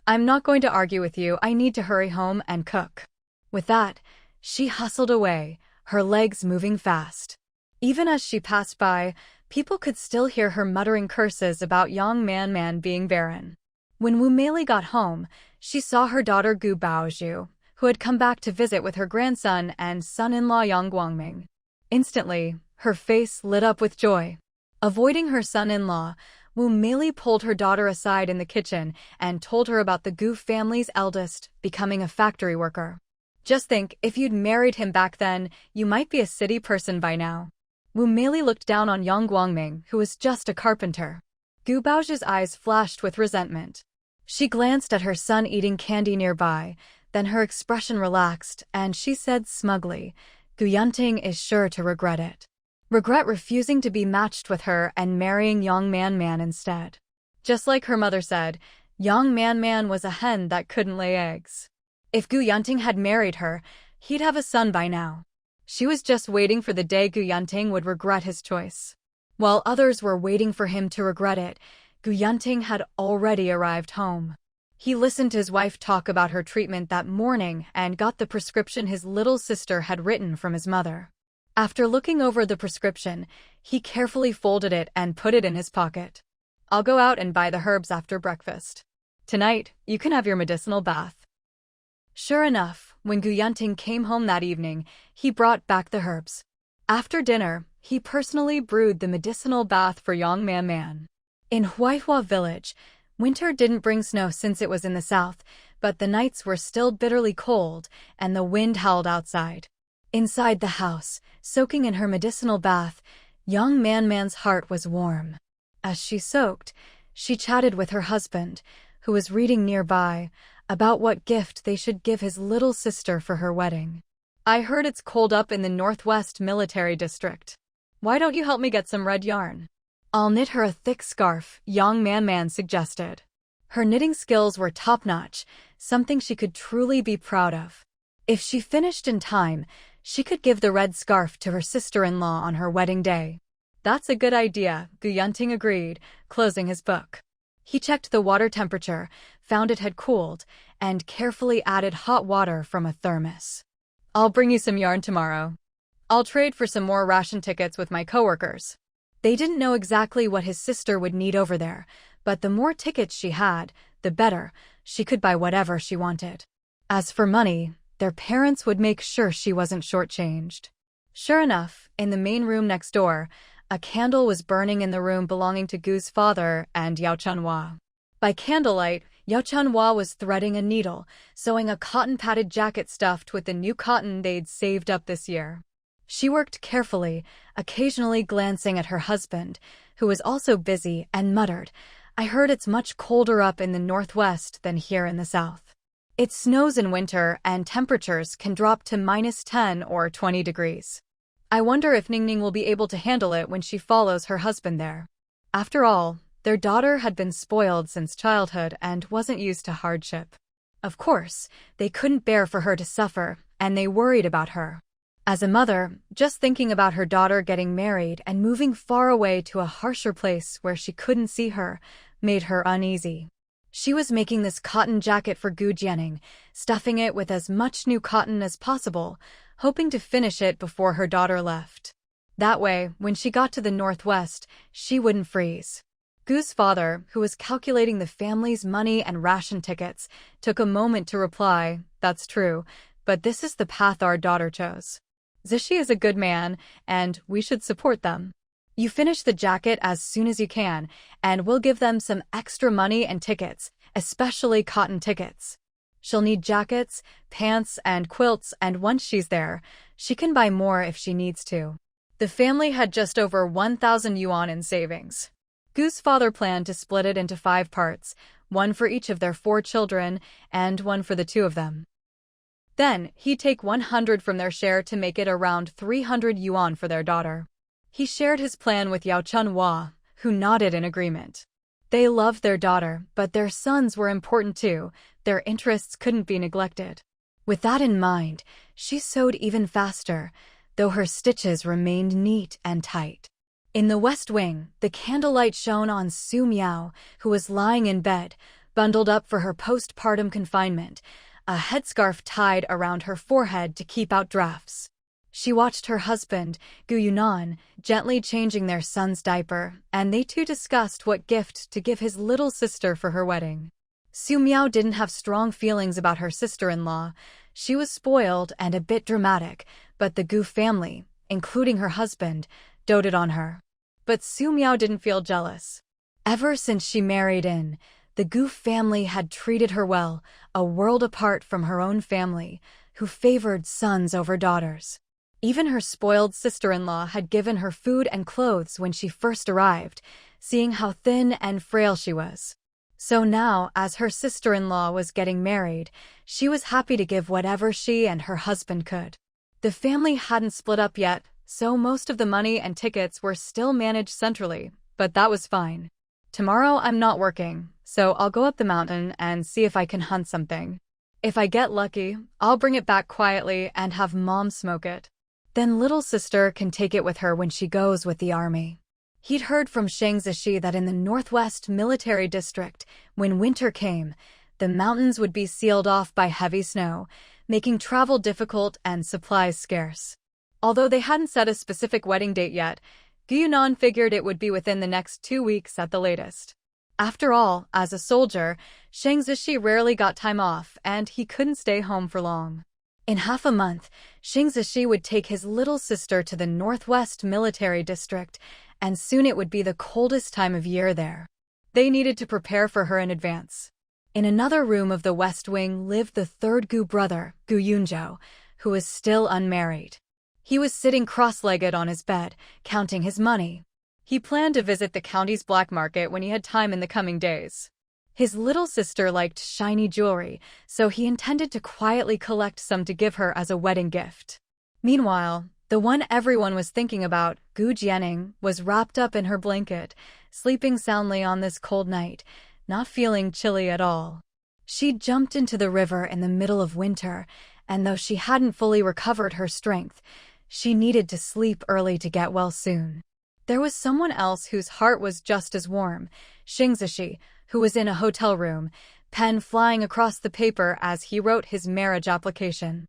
I'm not going to argue with you. I need to hurry home and cook." With that, she hustled away, her legs moving fast. Even as she passed by, people could still hear her muttering curses about young Man being barren. When Wu Meili got home, she saw her daughter Gu Baozhu, who had come back to visit with her grandson and son-in-law Yang Guangming. Instantly, her face lit up with joy. Avoiding her son-in-law, Wu Meili pulled her daughter aside in the kitchen and told her about the Gu family's eldest becoming a factory worker. "Just think, if you'd married him back then, you might be a city person by now." Wu Meili looked down on Yang Guangming, who was just a carpenter. Gu Baozhu's eyes flashed with resentment. She glanced at her son eating candy nearby, then her expression relaxed, and she said smugly, "Gu Yunting is sure to regret it. Regret refusing to be matched with her and marrying young Man instead." Just like her mother said, young Man was a hen that couldn't lay eggs. If Gu Yunting had married her, he'd have a son by now. She was just waiting for the day Gu Yunting would regret his choice. While others were waiting for him to regret it, Gu Yunting had already arrived home. He listened to his wife talk about her treatment that morning and got the prescription his little sister had written from his mother. After looking over the prescription, he carefully folded it and put it in his pocket. "I'll go out and buy the herbs after breakfast. Tonight, you can have your medicinal bath." Sure enough, when Gu Yunting came home that evening, he brought back the herbs. After dinner, he personally brewed the medicinal bath for young Man. In Huaihua village, winter didn't bring snow since it was in the south, but the nights were still bitterly cold, and the wind howled outside. Inside the house, soaking in her medicinal bath, young Man's heart was warm. As she soaked, she chatted with her husband, who was reading nearby, about what gift they should give his little sister for her wedding. "I heard it's cold up in the Northwest Military District. Why don't you help me get some red yarn?" "I'll knit her a thick scarf," young Man suggested. Her knitting skills were top-notch, something she could truly be proud of. If she finished in time, she could give the red scarf to her sister-in-law on her wedding day. "That's a good idea," Gu Yunting agreed, closing his book. He checked the water temperature, found it had cooled, and carefully added hot water from a thermos. "I'll bring you some yarn tomorrow. I'll trade for some more ration tickets with my coworkers." They didn't know exactly what his sister would need over there, but the more tickets she had, the better. She could buy whatever she wanted. As for money, their parents would make sure she wasn't shortchanged. Sure enough, in the main room next door, a candle was burning in the room belonging to Gu's father and Yao Chunhua. By candlelight, Yao Chunhua was threading a needle, sewing a cotton-padded jacket stuffed with the new cotton they'd saved up this year. She worked carefully, occasionally glancing at her husband, who was also busy, and muttered, "I heard it's much colder up in the northwest than here in the south. It snows in winter, and temperatures can drop to -10 or 20 degrees. I wonder if Ningning will be able to handle it when she follows her husband there." After all, their daughter had been spoiled since childhood and wasn't used to hardship. Of course, they couldn't bear for her to suffer, and they worried about her. As a mother, just thinking about her daughter getting married and moving far away to a harsher place where she couldn't see her made her uneasy. She was making this cotton jacket for Gu Jianing, stuffing it with as much new cotton as possible, hoping to finish it before her daughter left. That way, when she got to the northwest, she wouldn't freeze. Gu's father, who was calculating the family's money and ration tickets, took a moment to reply, "That's true, but this is the path our daughter chose. Zishi is a good man, and we should support them. You finish the jacket as soon as you can, and we'll give them some extra money and tickets, especially cotton tickets. She'll need jackets, pants, and quilts, and once she's there, she can buy more if she needs to." The family had just over 1,000 yuan in savings. Gu's father planned to split it into 5 parts, one for each of their 4 children, and one for the 2 of them. Then, he'd take 100 from their share to make it around 300 yuan for their daughter. He shared his plan with Yao Chunhua, who nodded in agreement. They loved their daughter, but their sons were important too. Their interests couldn't be neglected. With that in mind, she sewed even faster, though her stitches remained neat and tight. In the west wing, the candlelight shone on Su Miao, who was lying in bed, bundled up for her postpartum confinement, a headscarf tied around her forehead to keep out drafts. She watched her husband, Gu Yunan, gently changing their son's diaper, and they too discussed what gift to give his little sister for her wedding. Su Miao didn't have strong feelings about her sister-in-law. She was spoiled and a bit dramatic, but the Gu family, including her husband, doted on her. But Su Miao didn't feel jealous. Ever since she married in, the Gu family had treated her well, a world apart from her own family, who favored sons over daughters. Even her spoiled sister-in-law had given her food and clothes when she first arrived, seeing how thin and frail she was. So now, as her sister-in-law was getting married, she was happy to give whatever she and her husband could. The family hadn't split up yet, so most of the money and tickets were still managed centrally, but that was fine. "Tomorrow I'm not working, so I'll go up the mountain and see if I can hunt something. If I get lucky, I'll bring it back quietly and have Mom smoke it. Then little sister can take it with her when she goes with the army." He'd heard from Shang Zishi that in the Northwest Military District, when winter came, the mountains would be sealed off by heavy snow, making travel difficult and supplies scarce. Although they hadn't set a specific wedding date yet, Gu Yunan figured it would be within the next 2 weeks at the latest. After all, as a soldier, Shang Zishi rarely got time off, and he couldn't stay home for long. In half a month, Shang Zishi would take his little sister to the Northwest Military District, and soon it would be the coldest time of year there. They needed to prepare for her in advance. In another room of the West Wing lived the third Gu brother, Gu Yunjo, who was still unmarried. He was sitting cross-legged on his bed, counting his money. He planned to visit the county's black market when he had time in the coming days. His little sister liked shiny jewelry, so he intended to quietly collect some to give her as a wedding gift. Meanwhile, the one everyone was thinking about, Gu Jianing, was wrapped up in her blanket, sleeping soundly on this cold night, not feeling chilly at all. She'd jumped into the river in the middle of winter, and though she hadn't fully recovered her strength, she needed to sleep early to get well soon. There was someone else whose heart was just as warm, Shingzishi, who was in a hotel room, pen flying across the paper as he wrote his marriage application.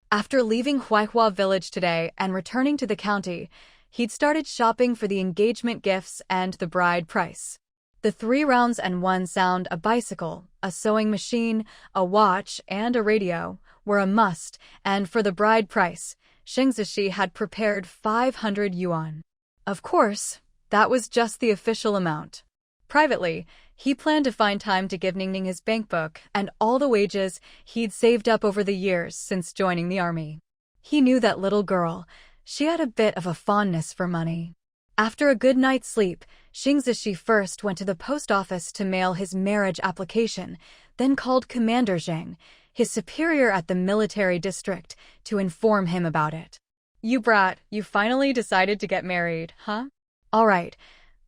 After leaving Huaihua village today and returning to the county, he'd started shopping for the engagement gifts and the bride price. The 3 rounds and 1 sound, a bicycle, a sewing machine, a watch, and a radio were a must, and for the bride price, Shengzishi had prepared 500 yuan. Of course, that was just the official amount. Privately, he planned to find time to give Ningning his bankbook and all the wages he'd saved up over the years since joining the army. He knew that little girl. She had a bit of a fondness for money. After a good night's sleep, Shingzishi first went to the post office to mail his marriage application, then called Commander Zheng, his superior at the military district, to inform him about it. "You brat, you finally decided to get married, huh? All right.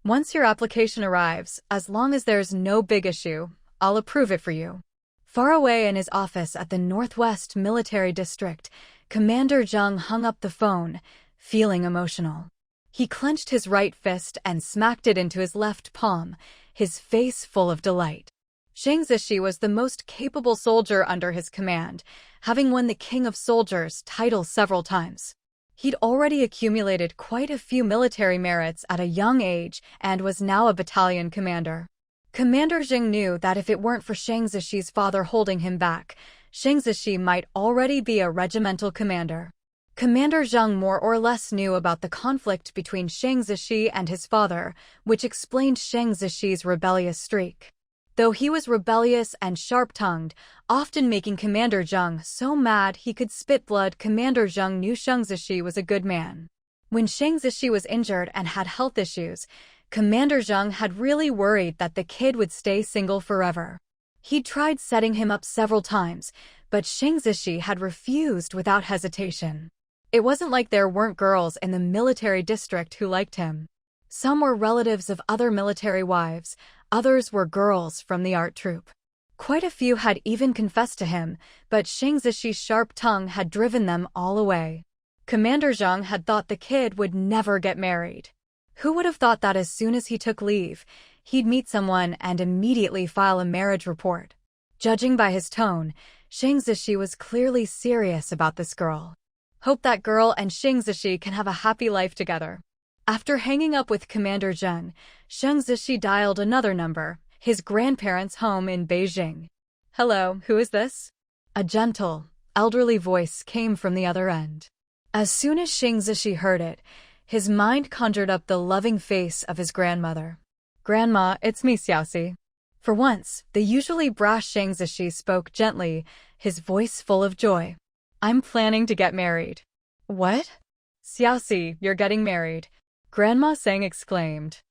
Once your application arrives, as long as there's no big issue, I'll approve it for you." Far away in his office at the Northwest Military District, Commander Zheng hung up the phone, feeling emotional. He clenched his right fist and smacked it into his left palm, his face full of delight. Shengzishi was the most capable soldier under his command, having won the King of Soldiers title several times. He'd already accumulated quite a few military merits at a young age and was now a battalion commander. Commander Zheng knew that if it weren't for Shengzishi's father holding him back, Shengzishi might already be a regimental commander. Commander Zheng more or less knew about the conflict between Shengzishi and his father, which explained Shengzishi's rebellious streak. Though he was rebellious and sharp-tongued, often making Commander Zheng so mad he could spit blood, Commander Zheng knew Shengzishi was a good man. When Shengzishi was injured and had health issues, Commander Zheng had really worried that the kid would stay single forever. He'd tried setting him up several times, but Shengzishi had refused without hesitation. It wasn't like there weren't girls in the military district who liked him. Some were relatives of other military wives, others were girls from the art troupe. Quite a few had even confessed to him, but Shengzishi's sharp tongue had driven them all away. Commander Zheng had thought the kid would never get married. Who would have thought that as soon as he took leave, he'd meet someone and immediately file a marriage report? Judging by his tone, Shengzishi was clearly serious about this girl. Hope that girl and Shengzishi can have a happy life together. After hanging up with Commander Zheng, Shengzishi dialed another number, his grandparents' home in Beijing. "Hello, who is this?" A gentle, elderly voice came from the other end. As soon as Shengzishi heard it, his mind conjured up the loving face of his grandmother. "Grandma, it's me, Xiaoxi." For once, the usually brash Shengzishi spoke gently, his voice full of joy. "I'm planning to get married." "What?" "Xiaoxi, you're getting married," Grandma Sang exclaimed.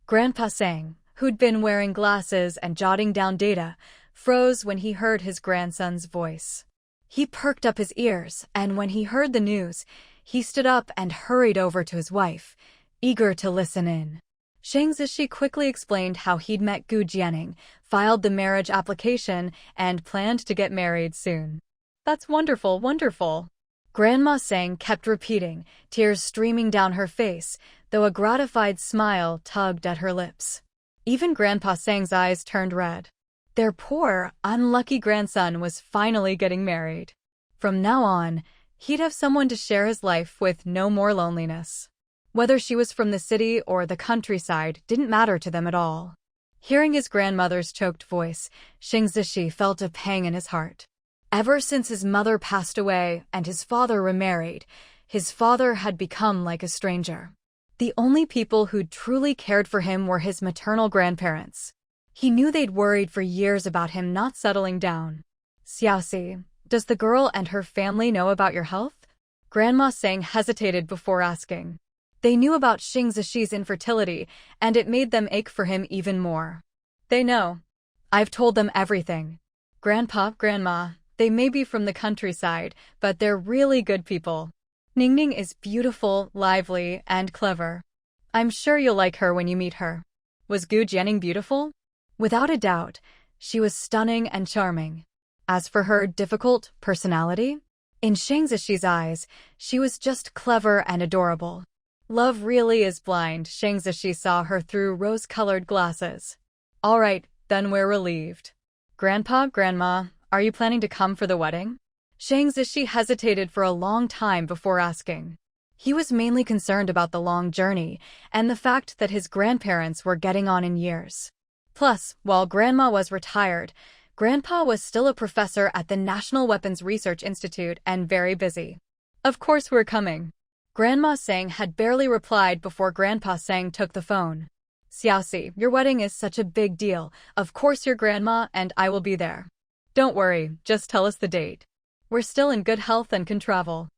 Grandpa Sang, who'd been wearing glasses and jotting down data, froze when he heard his grandson's voice. He perked up his ears, and when he heard the news, he stood up and hurried over to his wife, eager to listen in. Shengzishi quickly explained how he'd met Gu Jianing, filed the marriage application, and planned to get married soon. "That's wonderful, wonderful," Grandma Sang kept repeating, tears streaming down her face, though a gratified smile tugged at her lips. Even Grandpa Sang's eyes turned red. Their poor, unlucky grandson was finally getting married. From now on, he'd have someone to share his life with, no more loneliness. Whether she was from the city or the countryside didn't matter to them at all. Hearing his grandmother's choked voice, Shengzishi felt a pang in his heart. Ever since his mother passed away and his father remarried, his father had become like a stranger. The only people who'd truly cared for him were his maternal grandparents. He knew they'd worried for years about him not settling down. Xiaoxi, does the girl and her family know about your health? Grandma Sang hesitated before asking. They knew about Xing Zishi's infertility, and it made them ache for him even more. They know. I've told them everything. Grandpa, Grandma, they may be from the countryside, but they're really good people. Ningning is beautiful, lively, and clever. I'm sure you'll like her when you meet her. Was Gu Jianing beautiful? Without a doubt, she was stunning and charming. As for her difficult personality, in Shang Zishi's eyes, she was just clever and adorable. Love really is blind. Shang Zishi saw her through rose-colored glasses. All right, then we're relieved. Grandpa, Grandma, are you planning to come for the wedding? Shang Zishi hesitated for a long time before asking. He was mainly concerned about the long journey and the fact that his grandparents were getting on in years. Plus, while Grandma was retired, Grandpa was still a professor at the National Weapons Research Institute and very busy. Of course we're coming. Grandma Sang had barely replied before Grandpa Sang took the phone. Xiaoxi, your wedding is such a big deal. Of course your grandma and I will be there. Don't worry, just tell us the date. We're still in good health and can travel.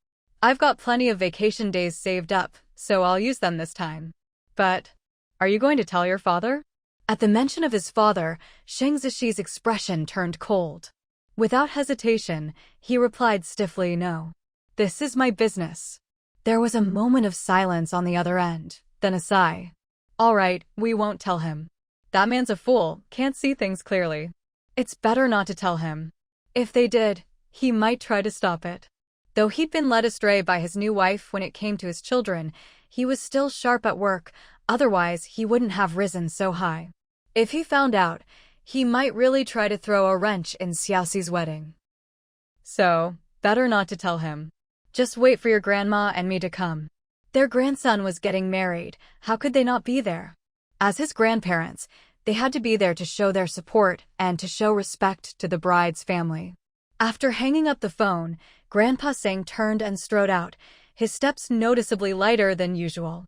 I've got plenty of vacation days saved up, so I'll use them this time. But, are you going to tell your father? At the mention of his father, Shang Zishi's expression turned cold. Without hesitation, he replied stiffly, no. This is my business. There was a moment of silence on the other end, then a sigh. All right, we won't tell him. That man's a fool, can't see things clearly. It's better not to tell him. If they did, he might try to stop it. Though he'd been led astray by his new wife when it came to his children, he was still sharp at work, otherwise he wouldn't have risen so high. If he found out, he might really try to throw a wrench in Xiaoxi's wedding. So, better not to tell him. Just wait for your grandma and me to come. Their grandson was getting married, how could they not be there? As his grandparents, they had to be there to show their support and to show respect to the bride's family. After hanging up the phone, Grandpa Sang turned and strode out, his steps noticeably lighter than usual.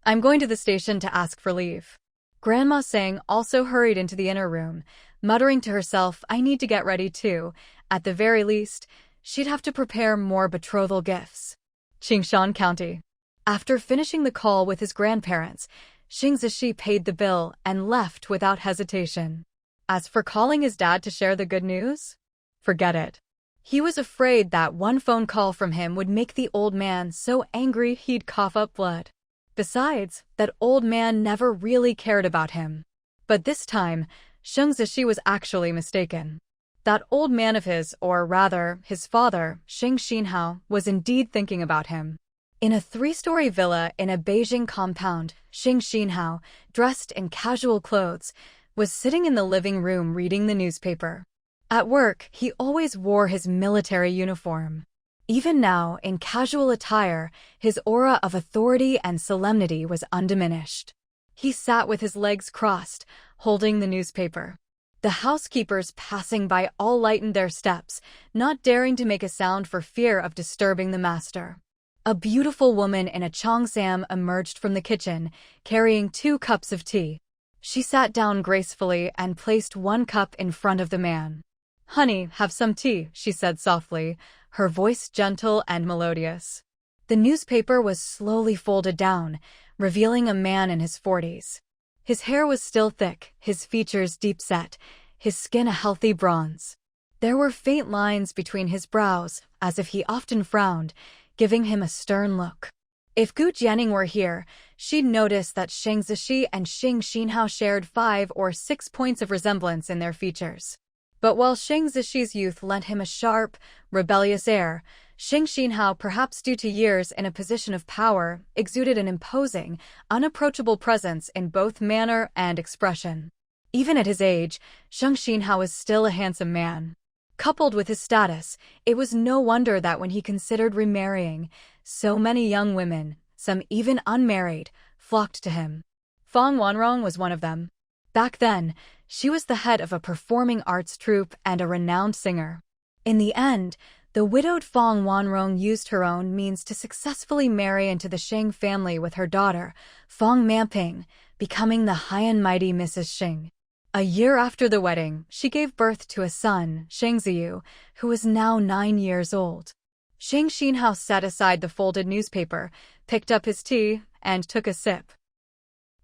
I'm going to the station to ask for leave. Grandma Sang also hurried into the inner room, muttering to herself, I need to get ready too. At the very least, she'd have to prepare more betrothal gifts. Qingshan County. After finishing the call with his grandparents, Xing Zishi paid the bill and left without hesitation. As for calling his dad to share the good news, forget it. He was afraid that one phone call from him would make the old man so angry he'd cough up blood. Besides, that old man never really cared about him. But this time, Xing Zishi was actually mistaken. That old man of his, or rather, his father, Xing Xinhao, was indeed thinking about him. In a 3-story villa in a Beijing compound, Xing Xinhao, dressed in casual clothes, was sitting in the living room reading the newspaper. At work, he always wore his military uniform. Even now, in casual attire, his aura of authority and solemnity was undiminished. He sat with his legs crossed, holding the newspaper. The housekeepers passing by all lightened their steps, not daring to make a sound for fear of disturbing the master. A beautiful woman in a cheongsam emerged from the kitchen, carrying 2 cups of tea. She sat down gracefully and placed 1 cup in front of the man. Honey, have some tea, she said softly, her voice gentle and melodious. The newspaper was slowly folded down, revealing a man in his 40s. His hair was still thick, his features deep-set, his skin a healthy bronze. There were faint lines between his brows, as if he often frowned, giving him a stern look. If Gu Jianing were here, she'd notice that Shang Zishi and Xing Xinhao shared 5 or 6 points of resemblance in their features. But while Shang Zishi's youth lent him a sharp, rebellious air, Xing Xinhao, perhaps due to years in a position of power, exuded an imposing, unapproachable presence in both manner and expression. Even at his age, Xing Xinhao was still a handsome man. Coupled with his status, it was no wonder that when he considered remarrying, so many young women, some even unmarried, flocked to him. Fang Wanrong was one of them. Back then, she was the head of a performing arts troupe and a renowned singer. In the end, the widowed Fang Wanrong used her own means to successfully marry into the Shang family with her daughter, Fang Manping, becoming the high and mighty Mrs. Xing. A year after the wedding, she gave birth to a son, Shangziyu, who was now 9 years old. Shang Xinhao set aside the folded newspaper, picked up his tea, and took a sip.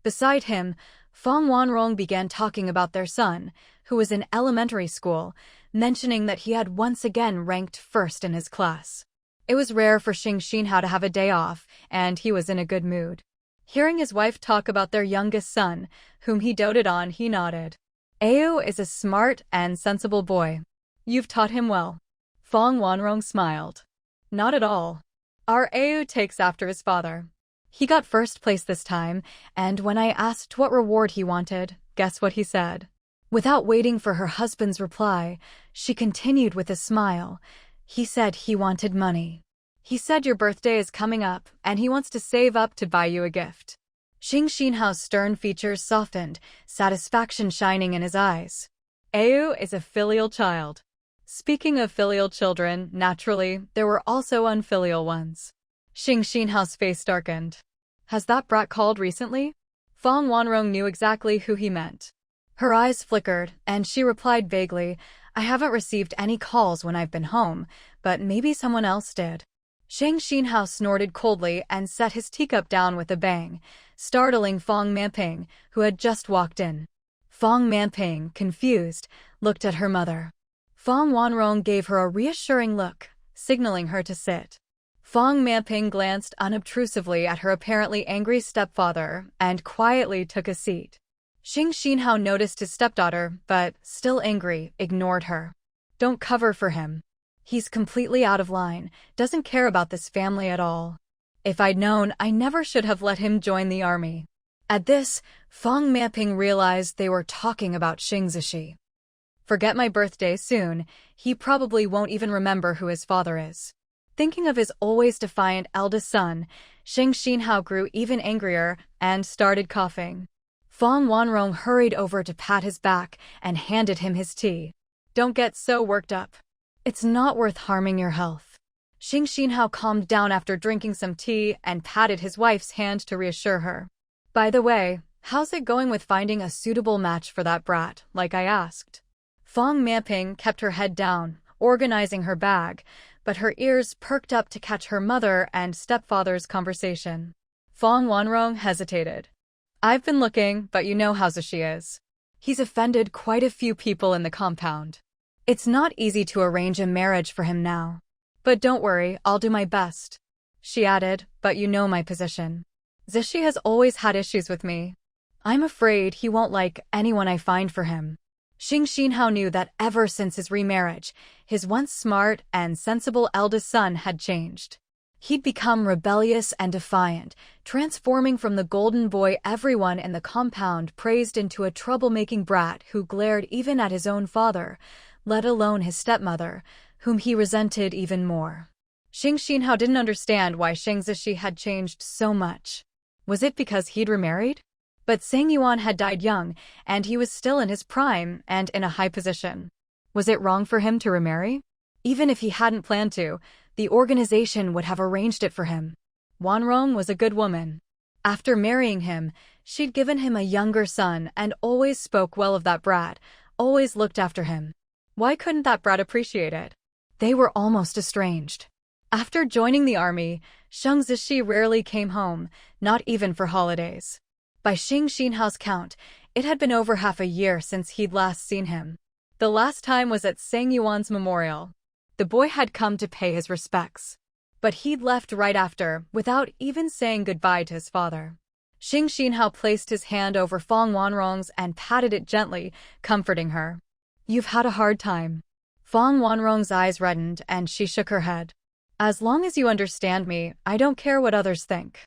Beside him, Fang Wanrong began talking about their son, who was in elementary school, mentioning that he had once again ranked first in his class. It was rare for Shang Xinhao to have a day off, and he was in a good mood. Hearing his wife talk about their youngest son, whom he doted on, he nodded. Ao is a smart and sensible boy. You've taught him well. Fang Wanrong smiled. Not at all. Our Ao takes after his father. He got first place this time, and when I asked what reward he wanted, guess what he said? Without waiting for her husband's reply, she continued with a smile. He said he wanted money. He said your birthday is coming up, and he wants to save up to buy you a gift. Shang Xinhao's stern features softened, satisfaction shining in his eyes. Ao is a filial child. Speaking of filial children, naturally, there were also unfilial ones. Shang Xinhao's face darkened. Has that brat called recently? Fang Wanrong knew exactly who he meant. Her eyes flickered, and she replied vaguely, I haven't received any calls when I've been home, but maybe someone else did. Shang Xinhao snorted coldly and set his teacup down with a bang, startling Fang Manping, who had just walked in. Fang Manping, confused, looked at her mother. Fang Wanrong gave her a reassuring look, signaling her to sit. Fang Manping glanced unobtrusively at her apparently angry stepfather and quietly took a seat. Shang Xinhao noticed his stepdaughter, but, still angry, ignored her. Don't cover for him. He's completely out of line, doesn't care about this family at all. If I'd known, I never should have let him join the army. At this, Fang Manping realized they were talking about Shang Zishi. Forget my birthday soon, he probably won't even remember who his father is. Thinking of his always defiant eldest son, Shang Xinhao grew even angrier and started coughing. Fang Wanrong hurried over to pat his back and handed him his tea. Don't get so worked up. It's not worth harming your health. Shang Xinhao calmed down after drinking some tea and patted his wife's hand to reassure her. By the way, how's it going with finding a suitable match for that brat, like I asked? Fang Manping kept her head down, organizing her bag, but her ears perked up to catch her mother and stepfather's conversation. Fang Wanrong hesitated. I've been looking, but you know how Zishi is. He's offended quite a few people in the compound. It's not easy to arrange a marriage for him now. But don't worry, I'll do my best. She added, but you know my position. Zishi has always had issues with me. I'm afraid he won't like anyone I find for him. Shang Xinhao knew that ever since his remarriage, his once smart and sensible eldest son had changed. He'd become rebellious and defiant, transforming from the golden boy everyone in the compound praised into a troublemaking brat who glared even at his own father, let alone his stepmother, whom he resented even more. Shang Xinhao didn't understand why Shang Zishi had changed so much. Was it because he'd remarried? But Sang Yuan had died young, and he was still in his prime and in a high position. Was it wrong for him to remarry? Even if he hadn't planned to, the organization would have arranged it for him. Wanrong was a good woman. After marrying him, she'd given him a younger son and always spoke well of that brat, always looked after him. Why couldn't that brat appreciate it? They were almost estranged. After joining the army, Shang Zishi rarely came home, not even for holidays. By Shang Xinhao's count, it had been over half a year since he'd last seen him. The last time was at Sang Yuan's memorial. The boy had come to pay his respects. But he'd left right after, without even saying goodbye to his father. Shang Xinhao placed his hand over Fang Wanrong's and patted it gently, comforting her. You've had a hard time. Fang Wanrong's eyes reddened and she shook her head. As long as you understand me, I don't care what others think.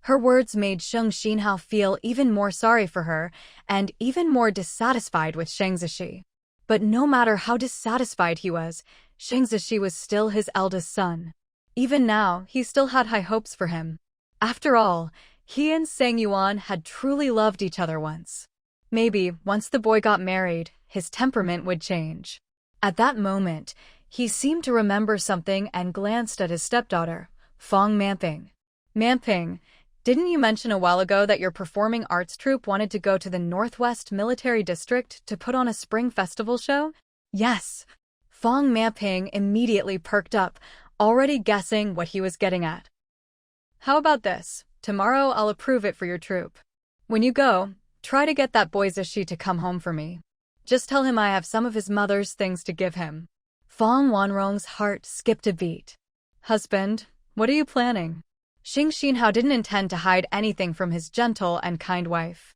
Her words made Shang Xinhao feel even more sorry for her and even more dissatisfied with Shang Zishi. But no matter how dissatisfied he was, Shang Zishi was still his eldest son. Even now, he still had high hopes for him. After all, he and Sang Yuan had truly loved each other once. Maybe, once the boy got married, his temperament would change. At that moment, he seemed to remember something and glanced at his stepdaughter, Fang Manping. Manping, Didn't you mention a while ago that your performing arts troupe wanted to go to the Northwest Military District to put on a spring festival show? Yes. Fong Maping immediately perked up, already guessing what he was getting at. How about this? Tomorrow I'll approve it for your troupe. When you go, try to get that boy Zishi to come home for me. Just tell him I have some of his mother's things to give him. Fong Wanrong's heart skipped a beat. Husband, what are you planning? Xing Xinhao didn't intend to hide anything from his gentle and kind wife.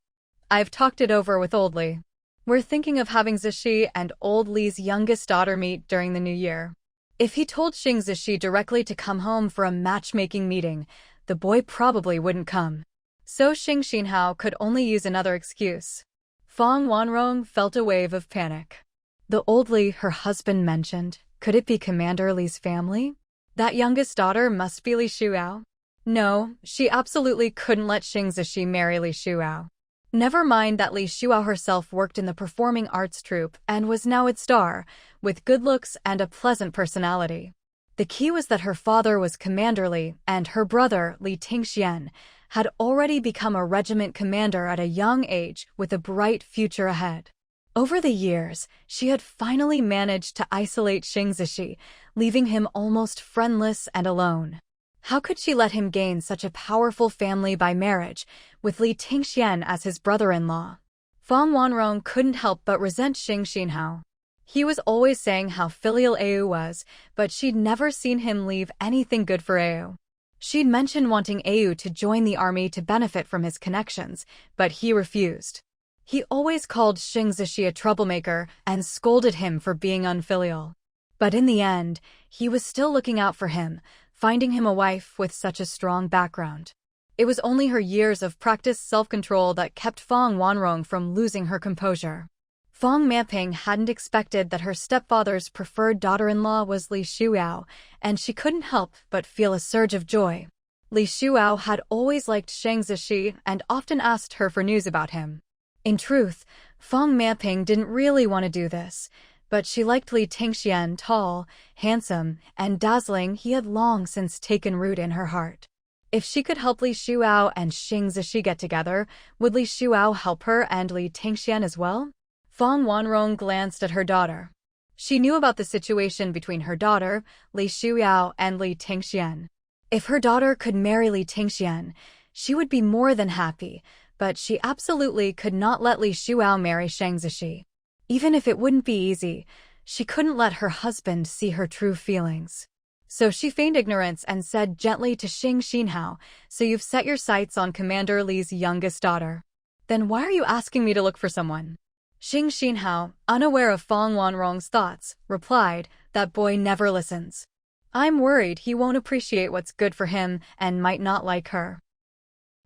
I've talked it over with Old Li. We're thinking of having Zishi and Old Li's youngest daughter meet during the new year. If he told Xing Zishi directly to come home for a matchmaking meeting, the boy probably wouldn't come. So Xing Xinhao could only use another excuse. Fong Wanrong felt a wave of panic. The Old Li her husband mentioned, could it be Commander Li's family? That youngest daughter must be Li Shuao. No, she absolutely couldn't let Xing Zishi marry Li Shuao. Never mind that Li Shuao herself worked in the performing arts troupe and was now its star, with good looks and a pleasant personality. The key was that her father was Commander Li, and her brother, Li Tingxian, had already become a regiment commander at a young age with a bright future ahead. Over the years, she had finally managed to isolate Xing Zishi, leaving him almost friendless and alone. How could she let him gain such a powerful family by marriage, with Li Tingxian as his brother-in-law? Fong Wanrong couldn't help but resent Xing Xinhao. He was always saying how filial Au was, but she'd never seen him leave anything good for Au. She'd mentioned wanting Au to join the army to benefit from his connections, but he refused. He always called Xing Zishi a troublemaker and scolded him for being unfilial. But in the end, he was still looking out for him, finding him a wife with such a strong background. It was only her years of practiced self-control that kept Fong Wanrong from losing her composure. Fong Maping hadn't expected that her stepfather's preferred daughter-in-law was Li Shuao, and she couldn't help but feel a surge of joy. Li Shuao had always liked Xing Zishi and often asked her for news about him. In truth, Fong Maping didn't really want to do this, but she liked Li Tingxian, tall, handsome, and dazzling. He had long since taken root in her heart. If she could help Li Shuao and Xing Zishi get together, would Li Shuao help her and Li Tingxian as well? Fong Wanrong glanced at her daughter. She knew about the situation between her daughter, Li Shuao, and Li Tingxian. If her daughter could marry Li Tingxian, she would be more than happy, but she absolutely could not let Li Shuao marry Xing Zishi. Even if it wouldn't be easy, she couldn't let her husband see her true feelings. So she feigned ignorance and said gently to Xing Xinhao, "So you've set your sights on Commander Li's youngest daughter. Then why are you asking me to look for someone?" Xing Xinhao, unaware of Fong Wanrong's thoughts, replied, "That boy never listens. I'm worried he won't appreciate what's good for him and might not like her.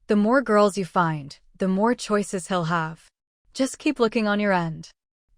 The more girls you find, the more choices he'll have. Just keep looking on your end."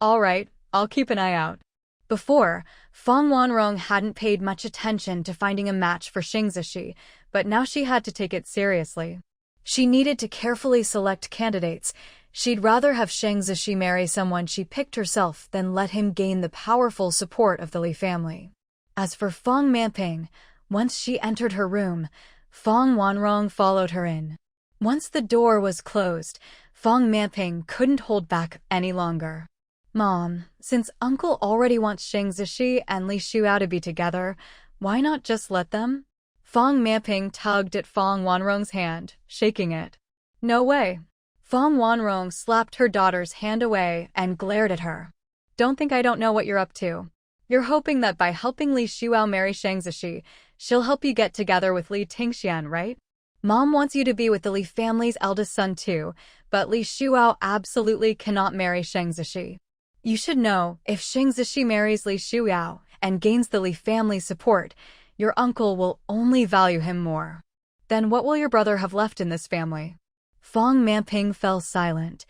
"All right, I'll keep an eye out." Before, Fong Wanrong hadn't paid much attention to finding a match for Xing Zishi, but now she had to take it seriously. She needed to carefully select candidates. She'd rather have Xing Zishi marry someone she picked herself than let him gain the powerful support of the Li family. As for Fong Maping, once she entered her room, Fong Wanrong followed her in. Once the door was closed, Fong Maping couldn't hold back any longer. "Mom, since Uncle already wants Xing Zishi and Li Shuao to be together, why not just let them?" Fong Maping tugged at Fong Wanrong's hand, shaking it. "No way." Fong Wanrong slapped her daughter's hand away and glared at her. "Don't think I don't know what you're up to. You're hoping that by helping Li Shuao marry Xing Zishi, she'll help you get together with Li Tingxian, right? Mom wants you to be with the Li family's eldest son too, but Li Shuao absolutely cannot marry Xing Zishi. You should know, if Xing Zishi marries Li Shuao and gains the Li family's support, your uncle will only value him more. Then what will your brother have left in this family?" Fong Maping fell silent,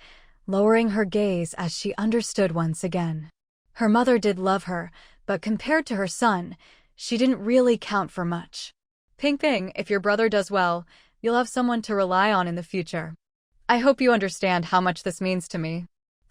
lowering her gaze as she understood once again. Her mother did love her, but compared to her son, she didn't really count for much. "Ping Ping, if your brother does well, you'll have someone to rely on in the future. I hope you understand how much this means to me."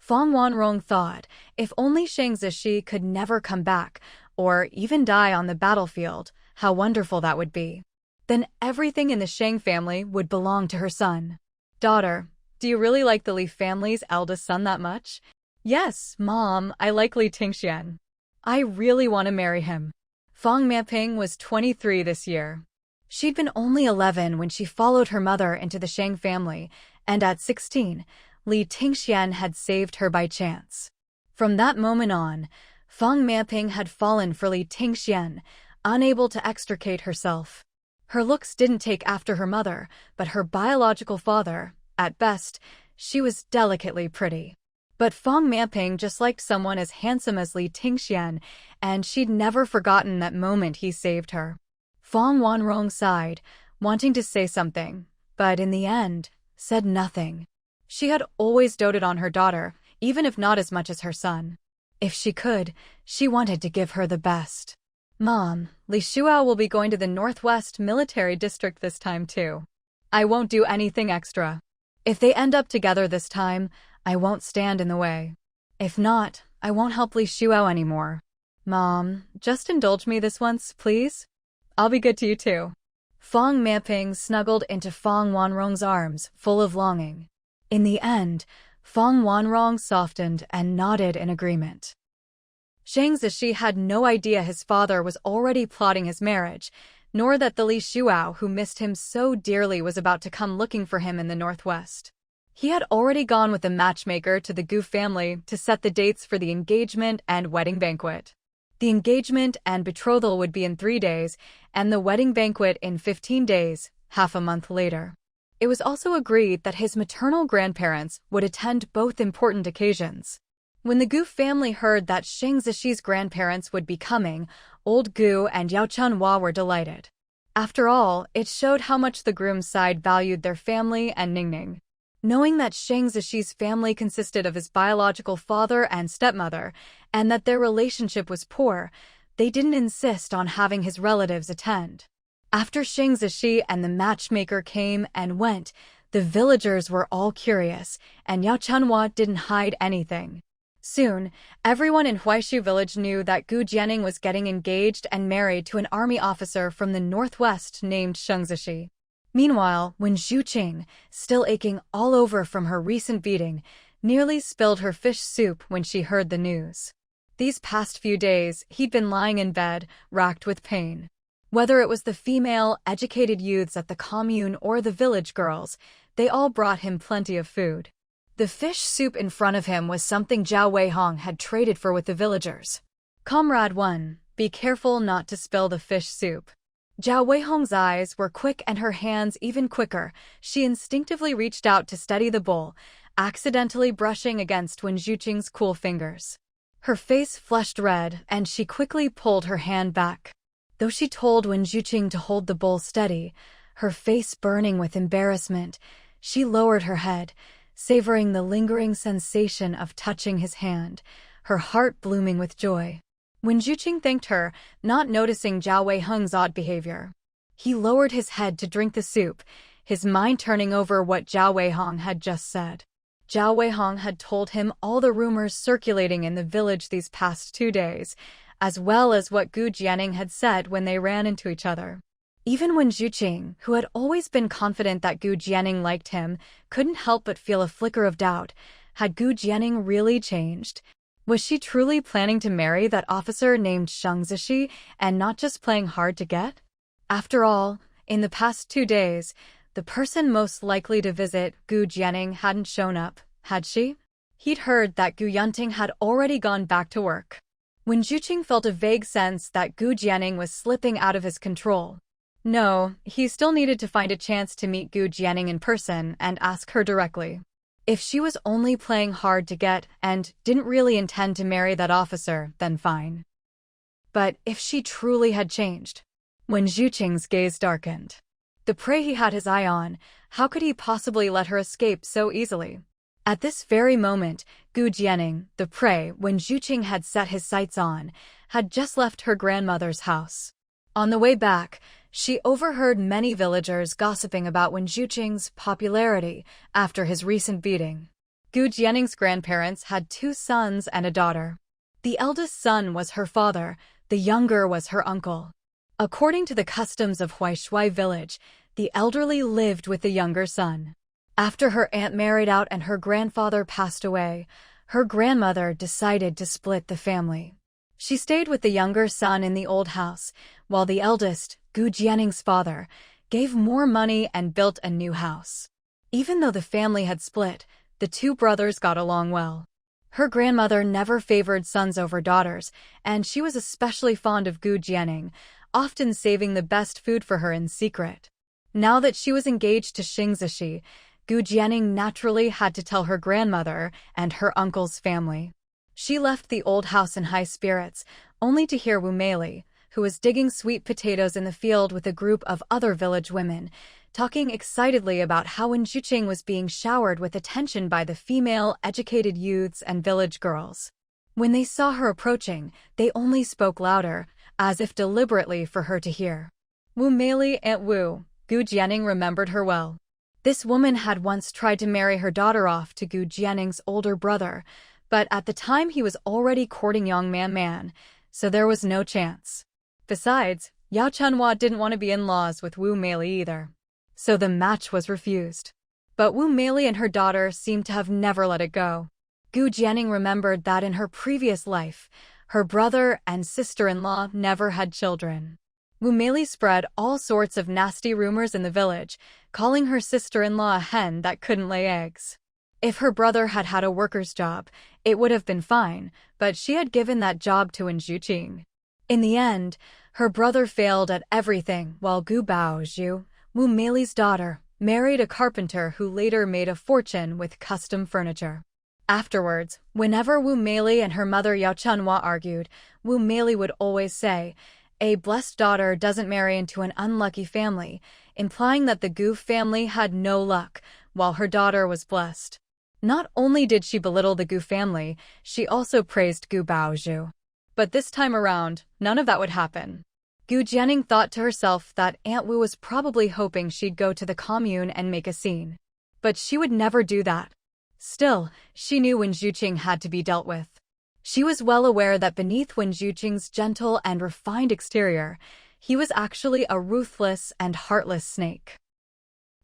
Fong Wanrong thought, if only Xing Zishi could never come back, or even die on the battlefield, how wonderful that would be. then everything in the Shang family would belong to her son. Daughter, do you really like the Li family's eldest son that much? Yes, Mom, I like Li Tingxian. I really want to marry him. Fang Mianping was 23 this year. She'd been only 11 when she followed her mother into the Shang family, and at 16, Li Tingxian had saved her by chance. From that moment on, Fang Mianping had fallen for Li Tingxian, unable to extricate herself. Her looks didn't take after her mother, but her biological father. At best, she was delicately pretty. But Fang Mianping just liked someone as handsome as Li Tingxian, and she'd never forgotten that moment he saved her. Fang Wanrong sighed, wanting to say something, but in the end, said nothing. She had always doted on her daughter, even if not as much as her son. If she could, she wanted to give her the best. Mom, Li Shuao will be going to the Northwest Military District this time too. I won't do anything extra. If they end up together this time, I won't stand in the way. If not, I won't help Li Shuao anymore. Mom, just indulge me this once, please? I'll be good to you too. Fang Mianping snuggled into Fang Wanrong's arms, full of longing. In the end, Fang Wanrong softened and nodded in agreement. Shang Zishi had no idea his father was already plotting his marriage, nor that the Li Shuao who missed him so dearly was about to come looking for him in the Northwest. He had already gone with the matchmaker to the Gu family to set the dates for the engagement and wedding banquet. The engagement and betrothal would be in 3 days, and the wedding banquet in 15 days, half a month later. It was also agreed that his maternal grandparents would attend both important occasions. When the Gu family heard that Shang Zishi's grandparents would be coming, old Gu and Yao Chunhua were delighted. After all, it showed how much the groom's side valued their family and Ningning. Knowing that Shang Zishi's family consisted of his biological father and stepmother, and that their relationship was poor, they didn't insist on having his relatives attend. After Shang Zishi and the matchmaker came and went, the villagers were all curious, and Yao Chunhua didn't hide anything. Soon, everyone in Huaishu village knew that Gu Jianing was getting engaged and married to an army officer from the northwest named Shang Zishi. Meanwhile, when Zhu Qing, still aching all over from her recent beating, nearly spilled her fish soup when she heard the news. These past few days, he'd been lying in bed, racked with pain. Whether it was the female, educated youths at the commune or the village girls, they all brought him plenty of food. The fish soup in front of him was something Zhao Weihong had traded for with the villagers. Comrade 1, be careful not to spill the fish soup. Zhao Weihong's eyes were quick and her hands even quicker. She instinctively reached out to steady the bowl, accidentally brushing against Wen Zhuqing's cool fingers. Her face flushed red, and she quickly pulled her hand back. Though she told Wen Zhuqing to hold the bowl steady, her face burning with embarrassment, she lowered her head, savoring the lingering sensation of touching his hand, her heart blooming with joy. Wen Zhuqing thanked her, not noticing Zhao Weihong's odd behavior. He lowered his head to drink the soup, his mind turning over what Zhao Weihong had just said. Zhao Weihong had told him all the rumors circulating in the village these past 2 days, as well as what Gu Jianing had said when they ran into each other. Even when Zhu Qing, who had always been confident that Gu Jianing liked him, couldn't help but feel a flicker of doubt. Had Gu Jianing really changed? Was she truly planning to marry that officer named Shang Zishi and not just playing hard to get? After all, in the past 2 days, the person most likely to visit Gu Jianing hadn't shown up, had she? He'd heard that Gu Yunting had already gone back to work. When Zhu Qing felt a vague sense that Gu Jianing was slipping out of his control. No, he still needed to find a chance to meet Gu Jianing in person and ask her directly. If she was only playing hard to get and didn't really intend to marry that officer, then fine. But if she truly had changed? When Zhu Qing's gaze darkened. The prey he had his eye on, how could he possibly let her escape so easily? At this very moment, Gu Jianing, the prey when Zhu Qing had set his sights on, had just left her grandmother's house. On the way back, she overheard many villagers gossiping about Wen Zhuqing's popularity after his recent beating. Gu Jianing's grandparents had 2 sons and a daughter. The eldest son was her father, the younger was her uncle. According to the customs of Huaishui village, the elderly lived with the younger son. After her aunt married out and her grandfather passed away, her grandmother decided to split the family. She stayed with the younger son in the old house, while the eldest, Gu Jianning's father, gave more money and built a new house. Even though the family had split, the two brothers got along well. Her grandmother never favored sons over daughters, and she was especially fond of Gu Jianning, often saving the best food for her in secret. Now that she was engaged to Xing Zishi, Gu Jianning naturally had to tell her grandmother and her uncle's family. She left the old house in high spirits, only to hear Wu Meili, who was digging sweet potatoes in the field with a group of other village women, talking excitedly about how Wen Zhuqing was being showered with attention by the female, educated youths and village girls. When they saw her approaching, they only spoke louder, as if deliberately for her to hear. Wu Meili, Aunt Wu, Gu Jianning remembered her well. This woman had once tried to marry her daughter off to Gu Jianning's older brother, but at the time he was already courting young Man, so there was no chance. Besides, Yao Chunhua didn't want to be in-laws with Wu Meili either. So the match was refused. But Wu Meili and her daughter seemed to have never let it go. Gu Jianning remembered that in her previous life, her brother and sister-in-law never had children. Wu Meili spread all sorts of nasty rumors in the village, calling her sister-in-law a hen that couldn't lay eggs. If her brother had had a worker's job, it would have been fine, but she had given that job to Wen Zhuqing. In the end, her brother failed at everything while Gu Baozhu, Wu Meili's daughter, married a carpenter who later made a fortune with custom furniture. Afterwards, whenever Wu Meili and her mother Yao Chunhua argued, Wu Meili would always say, "A blessed daughter doesn't marry into an unlucky family," implying that the Gu family had no luck, while her daughter was blessed. Not only did she belittle the Gu family, she also praised Gu Baozhu. But this time around, none of that would happen. Gu Jianning thought to herself that Aunt Wu was probably hoping she'd go to the commune and make a scene. But she would never do that. Still, she knew Wen Zhuqing had to be dealt with. She was well aware that beneath Wen Zhuqing's gentle and refined exterior, he was actually a ruthless and heartless snake.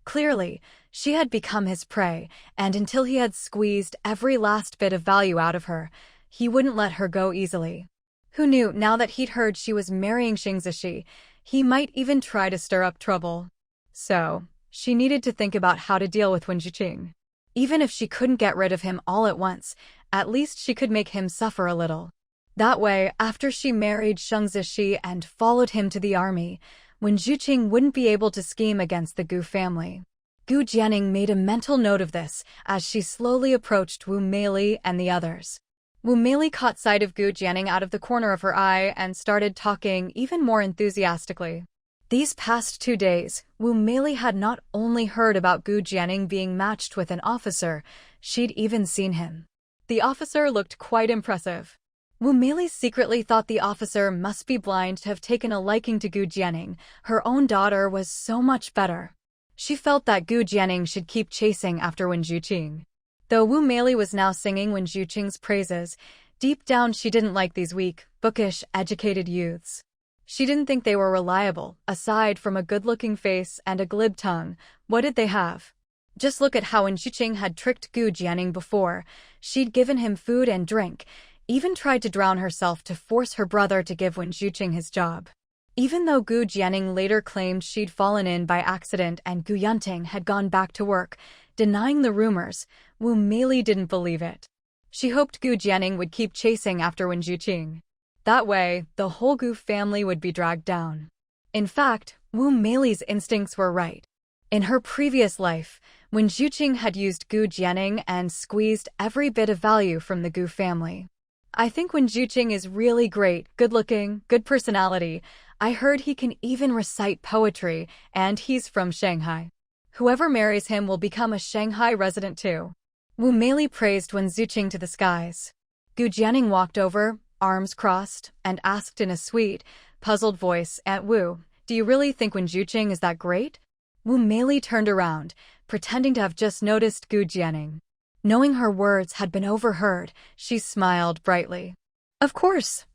Clearly, she had become his prey, and until he had squeezed every last bit of value out of her, he wouldn't let her go easily. Who knew, now that he'd heard she was marrying Xing Zishi, he might even try to stir up trouble. So, she needed to think about how to deal with Wen Zhuqing. Even if she couldn't get rid of him all at once, at least she could make him suffer a little. That way, after she married Xing Zishi and followed him to the army, Wen Zhuqing wouldn't be able to scheme against the Gu family. Gu Jianning made a mental note of this as she slowly approached Wu Meili and the others. Wu Meili caught sight of Gu Jianning out of the corner of her eye and started talking even more enthusiastically. These past 2 days, Wu Meili had not only heard about Gu Jianning being matched with an officer, she'd even seen him. The officer looked quite impressive. Wu Meili secretly thought the officer must be blind to have taken a liking to Gu Jianning. Her own daughter was so much better. She felt that Gu Jianning should keep chasing after Wen Zhuqing. Though Wu Meili was now singing Wen Zhuqing's praises, deep down she didn't like these weak, bookish, educated youths. She didn't think they were reliable. Aside from a good-looking face and a glib tongue, what did they have? Just look at how Wen Zhuqing had tricked Gu Jianning before. She'd given him food and drink, even tried to drown herself to force her brother to give Wen Zhuqing his job. Even though Gu Jianning later claimed she'd fallen in by accident and Gu Yunting had gone back to work, denying the rumors, Wu Meili didn't believe it. She hoped Gu Jianning would keep chasing after Wen Zhuqing. That way, the whole Gu family would be dragged down. In fact, Wu Meili's instincts were right. In her previous life, Wen Zhuqing had used Gu Jianning and squeezed every bit of value from the Gu family. "I think Wen Zhuqing is really great, good-looking, good personality. I heard he can even recite poetry, and he's from Shanghai. Whoever marries him will become a Shanghai resident too." Wu Meili praised Wen Zhuqing to the skies. Gu Jianning walked over, arms crossed, and asked in a sweet, puzzled voice, "Aunt Wu, do you really think Wen Zhuqing is that great?" Wu Meili turned around, pretending to have just noticed Gu Jianning. Knowing her words had been overheard, she smiled brightly. "Of course.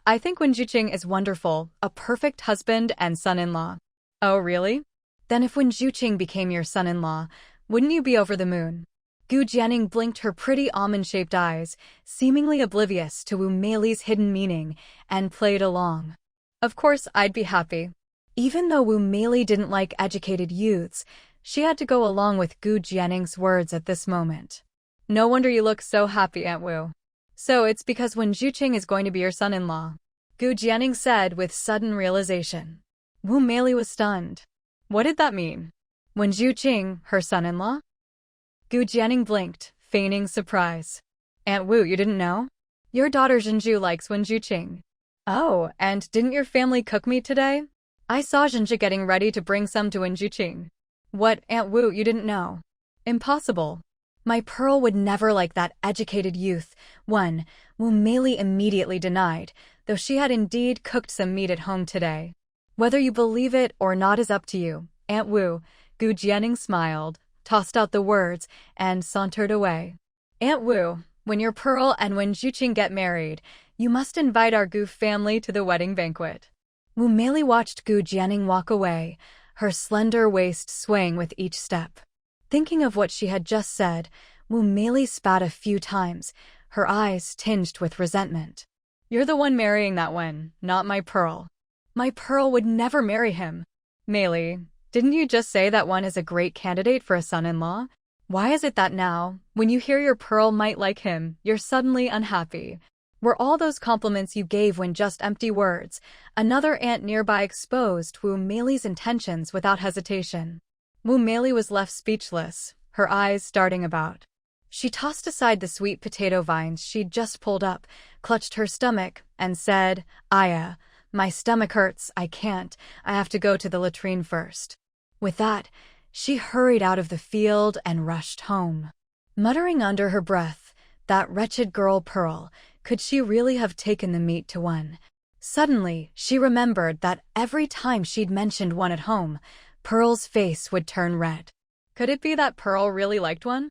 I think Wen Juqing is wonderful, a perfect husband and son-in-law. Oh, really? Then if Wen Juqing became your son-in-law, wouldn't you be over the moon? Gu Jianing blinked her pretty almond-shaped eyes, seemingly oblivious to Wu Meili's hidden meaning, and played along. Of course I'd be happy. Even though Wu Meili didn't like educated youths, she had to go along with Gu Jianing's words at this moment. No wonder you look so happy, Aunt Wu. So it's because Wen Juqing is going to be your son-in-law, Gu Jianing said with sudden realization. Wu Meili was stunned. What did that mean? Wen Juqing, her son-in-law? Gu Jianing blinked, feigning surprise. Aunt Wu, you didn't know? Your daughter Zhenju likes Wen Juqing. Oh, and didn't your family cook meat today? I saw Zhenju getting ready to bring some to Wen Juqing. What, Aunt Wu, you didn't know? Impossible. My Pearl would never like that educated youth. Wu Meili immediately denied, though she had indeed cooked some meat at home today. Whether you believe it or not is up to you, Aunt Wu. Gu Jianing smiled, tossed out the words, and sauntered away. Aunt Wu, when your Pearl and Wen Juqing get married, you must invite our Gu family to the wedding banquet. Wu Meili watched Gu Jianing walk away, her slender waist swaying with each step. Thinking of what she had just said, Wu Meili spat a few times, her eyes tinged with resentment. You're the one marrying that one, not my Pearl. My Pearl would never marry him. Meili, didn't you just say that one is a great candidate for a son-in-law? Why is it that now, when you hear your Pearl might like him, you're suddenly unhappy? Were all those compliments you gave when just empty words? Another aunt nearby exposed Wu Meili's intentions without hesitation. Wu Meili was left speechless, her eyes darting about. She tossed aside the sweet potato vines she'd just pulled up, clutched her stomach, and said, Aya, my stomach hurts, I can't, I have to go to the latrine first. With that, she hurried out of the field and rushed home. Muttering under her breath, that wretched girl Pearl, could she really have taken the meat to one? Suddenly, she remembered that every time she'd mentioned one at home, Pearl's face would turn red. Could it be that Pearl really liked one?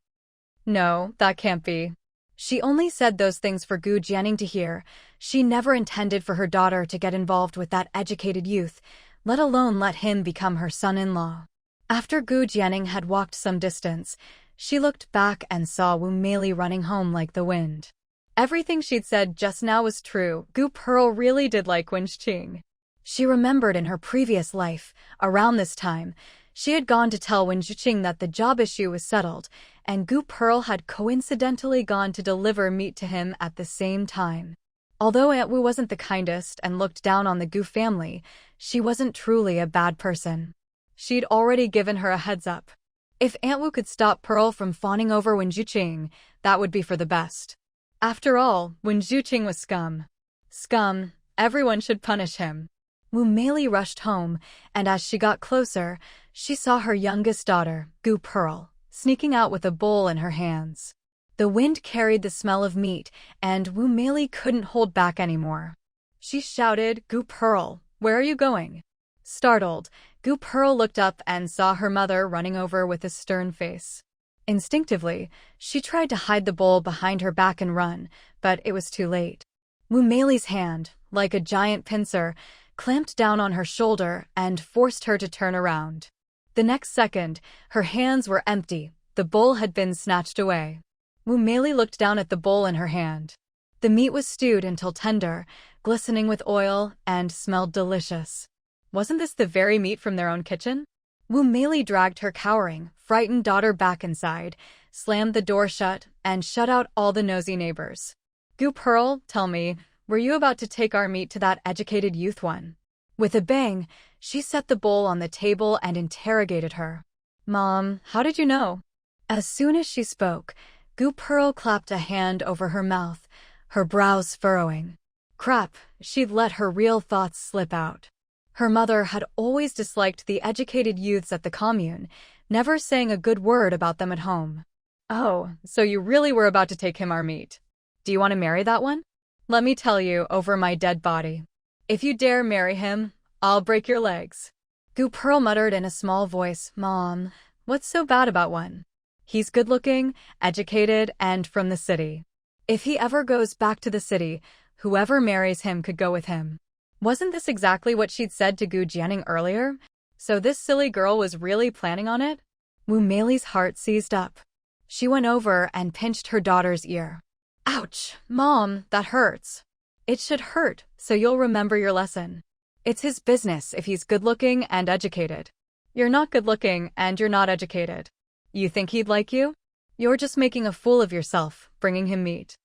No, that can't be. She only said those things for Gu Jianing to hear. She never intended for her daughter to get involved with that educated youth, let alone let him become her son-in-law. After Gu Jianing had walked some distance, she looked back and saw Wu Meili running home like the wind. Everything she'd said just now was true. Gu Pearl really did like Wen Juqing. She remembered in her previous life, around this time, she had gone to tell Wen Juqing that the job issue was settled, and Gu Pearl had coincidentally gone to deliver meat to him at the same time. Although Aunt Wu wasn't the kindest and looked down on the Gu family, she wasn't truly a bad person. She'd already given her a heads up. If Aunt Wu could stop Pearl from fawning over Wen Juqing, that would be for the best. After all, Wen Juqing was scum. Scum, everyone should punish him. Wu Meili rushed home, and as she got closer, she saw her youngest daughter, Gu Pearl, sneaking out with a bowl in her hands. The wind carried the smell of meat, and Wu Meili couldn't hold back anymore. She shouted, Gu Pearl, where are you going? Startled, Gu Pearl looked up and saw her mother running over with a stern face. Instinctively, she tried to hide the bowl behind her back and run, but it was too late. Wu Meili's hand, like a giant pincer, clamped down on her shoulder and forced her to turn around. The next second, her hands were empty, the bowl had been snatched away. Wu Meili looked down at the bowl in her hand. The meat was stewed until tender, glistening with oil, and smelled delicious. Wasn't this the very meat from their own kitchen? Wu Meili dragged her cowering, frightened daughter back inside, slammed the door shut, and shut out all the nosy neighbors. Gu Pearl, tell me, were you about to take our meat to that educated youth one? With a bang, she set the bowl on the table and interrogated her. Mom, how did you know? As soon as she spoke, Gu Pearl clapped a hand over her mouth, her brows furrowing. Crap, she'd let her real thoughts slip out. Her mother had always disliked the educated youths at the commune, never saying a good word about them at home. Oh, so you really were about to take him our meat. Do you want to marry that one? Let me tell you, over my dead body. If you dare marry him, I'll break your legs. Gu Pearl muttered in a small voice, Mom, what's so bad about one? He's good-looking, educated, and from the city. If he ever goes back to the city, whoever marries him could go with him. Wasn't this exactly what she'd said to Gu Jianing earlier? So this silly girl was really planning on it? Wu Meili's heart seized up. She went over and pinched her daughter's ear. Ouch, Mom, that hurts. It should hurt, so you'll remember your lesson. It's his business if he's good-looking and educated. You're not good-looking and you're not educated. You think he'd like you? You're just making a fool of yourself, bringing him meat.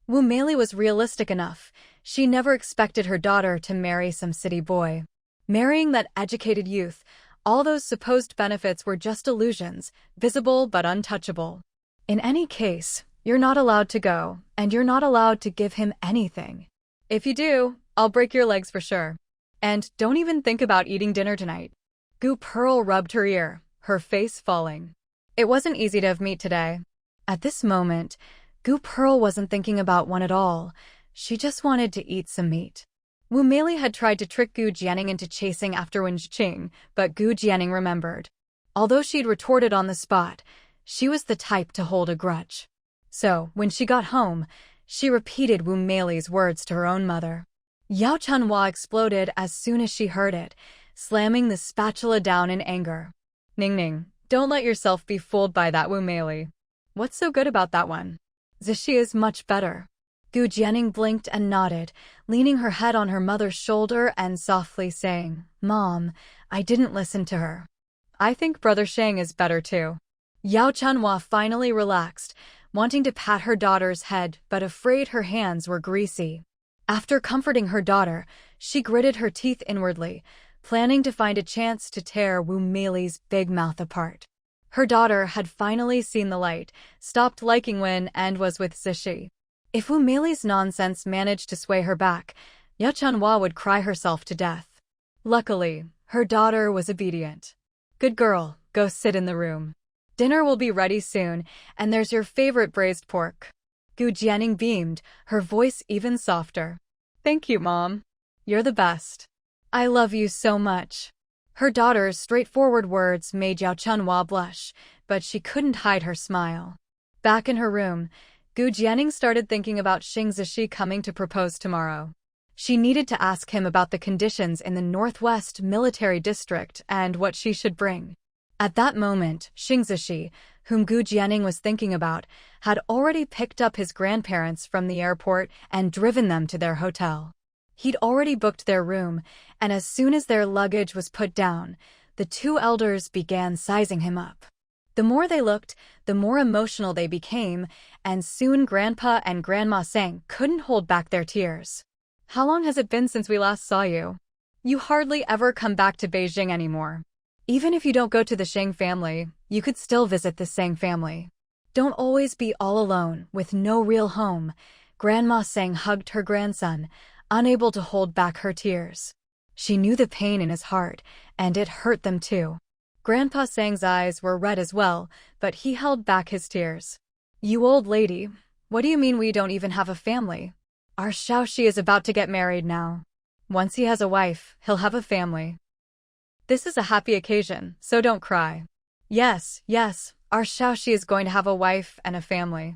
Wu Meili was realistic enough. She never expected her daughter to marry some city boy. Marrying that educated youth, all those supposed benefits were just illusions, visible but untouchable. In any case, you're not allowed to go, and you're not allowed to give him anything. If you do, I'll break your legs for sure. And don't even think about eating dinner tonight. Gu Pearl rubbed her ear, her face falling. It wasn't easy to have meat today. At this moment, Gu Pearl wasn't thinking about one at all. She just wanted to eat some meat. Wu Meili had tried to trick Gu Jianing into chasing after Wen Qing, but Gu Jianing remembered. Although she'd retorted on the spot, she was the type to hold a grudge. So, when she got home, she repeated Wu Meili's words to her own mother. Yao Chunhua exploded as soon as she heard it, slamming the spatula down in anger. Ning Ning, don't let yourself be fooled by that Wu Meili. What's so good about that one? Zishi is much better. Gu Jianing blinked and nodded, leaning her head on her mother's shoulder and softly saying, Mom, I didn't listen to her. I think Brother Shang is better too. Yao Chunhua finally relaxed, wanting to pat her daughter's head but afraid her hands were greasy. After comforting her daughter, she gritted her teeth inwardly, planning to find a chance to tear Wu Meili's big mouth apart. Her daughter had finally seen the light, stopped liking Wen and was with Zishi. If Wu Meili's nonsense managed to sway her back, Yao Chunhua would cry herself to death. Luckily, her daughter was obedient. Good girl, go sit in the room. Dinner will be ready soon, and there's your favorite braised pork. Gu Jianing beamed, her voice even softer. Thank you, Mom. You're the best. I love you so much. Her daughter's straightforward words made Yao Chunhua blush, but she couldn't hide her smile. Back in her room, Gu Jianing started thinking about Xing Zishi coming to propose tomorrow. She needed to ask him about the conditions in the Northwest Military District and what she should bring. At that moment, Xing Zishi, whom Gu Jianing was thinking about, had already picked up his grandparents from the airport and driven them to their hotel. He'd already booked their room, and as soon as their luggage was put down, the two elders began sizing him up. The more they looked, the more emotional they became, and soon Grandpa and Grandma Sang couldn't hold back their tears. How long has it been since we last saw you? You hardly ever come back to Beijing anymore. Even if you don't go to the Shang family, you could still visit the Sang family. Don't always be all alone, with no real home. Grandma Sang hugged her grandson, unable to hold back her tears. She knew the pain in his heart, and it hurt them too. Grandpa Sang's eyes were red as well, but he held back his tears. You old lady, what do you mean we don't even have a family? Our Xiaoxi is about to get married now. Once he has a wife, he'll have a family. This is a happy occasion, so don't cry. Yes, our Xiaoxi is going to have a wife and a family.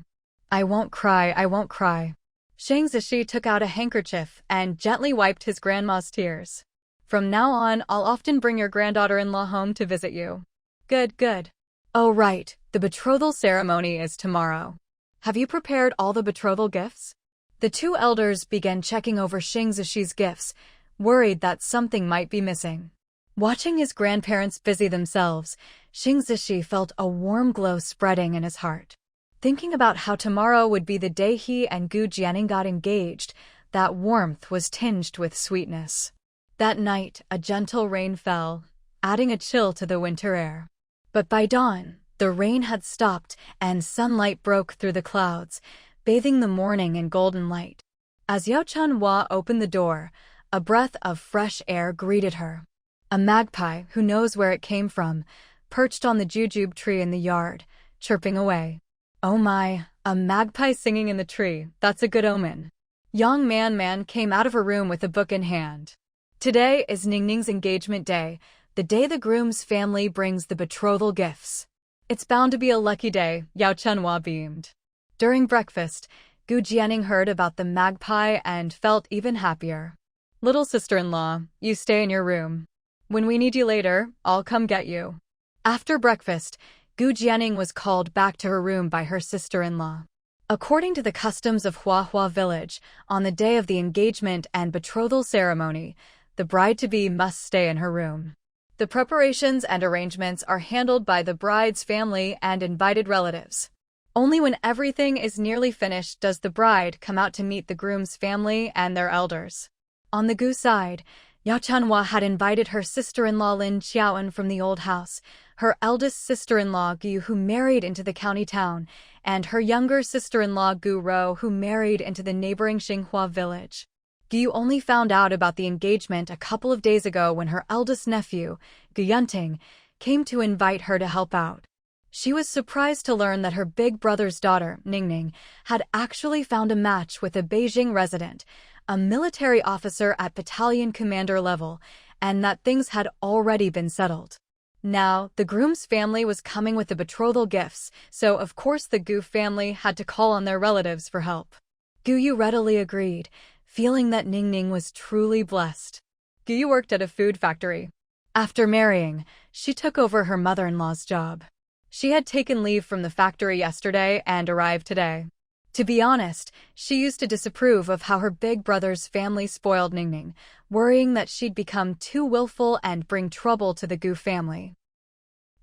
I won't cry. Shang Zishi took out a handkerchief and gently wiped his grandma's tears. From now on, I'll often bring your granddaughter-in-law home to visit you. Good. Oh right, the betrothal ceremony is tomorrow. Have you prepared all the betrothal gifts? The two elders began checking over Xing Zishi's gifts, worried that something might be missing. Watching his grandparents busy themselves, Xing Zishi felt a warm glow spreading in his heart. Thinking about how tomorrow would be the day he and Gu Jianing got engaged, that warmth was tinged with sweetness. That night, a gentle rain fell, adding a chill to the winter air. But by dawn, the rain had stopped and sunlight broke through the clouds, bathing the morning in golden light. As Yao Chunhua opened the door, a breath of fresh air greeted her. A magpie, who knows where it came from, perched on the jujube tree in the yard, chirping away. Oh my, a magpie singing in the tree, that's a good omen. Young Man came out of her room with a book in hand. Today is Ningning's engagement day, the day the groom's family brings the betrothal gifts. It's bound to be a lucky day, Yao Chunhua beamed. During breakfast, Gu Jianing heard about the magpie and felt even happier. Little sister-in-law, you stay in your room. When we need you later, I'll come get you. After breakfast, Gu Jianing was called back to her room by her sister-in-law. According to the customs of Huahua village, on the day of the engagement and betrothal ceremony, the bride-to-be must stay in her room. The preparations and arrangements are handled by the bride's family and invited relatives. Only when everything is nearly finished does the bride come out to meet the groom's family and their elders. On the Gu side, Yao Chanhua had invited her sister-in-law Lin Qiaoan from the old house, her eldest sister-in-law Gu who married into the county town, and her younger sister-in-law Gu Ro who married into the neighboring Xinghua village. Gu only found out about the engagement a couple of days ago when her eldest nephew, Gu Yunting, came to invite her to help out. She was surprised to learn that her big brother's daughter, Ningning, had actually found a match with a Beijing resident, a military officer at battalion commander level, and that things had already been settled. Now, the groom's family was coming with the betrothal gifts, so of course the Gu family had to call on their relatives for help. Gu Yu readily agreed, feeling that Ningning was truly blessed. Gu Yu worked at a food factory. After marrying, she took over her mother-in-law's job. She had taken leave from the factory yesterday and arrived today. To be honest, she used to disapprove of how her big brother's family spoiled Ningning, worrying that she'd become too willful and bring trouble to the Gu family.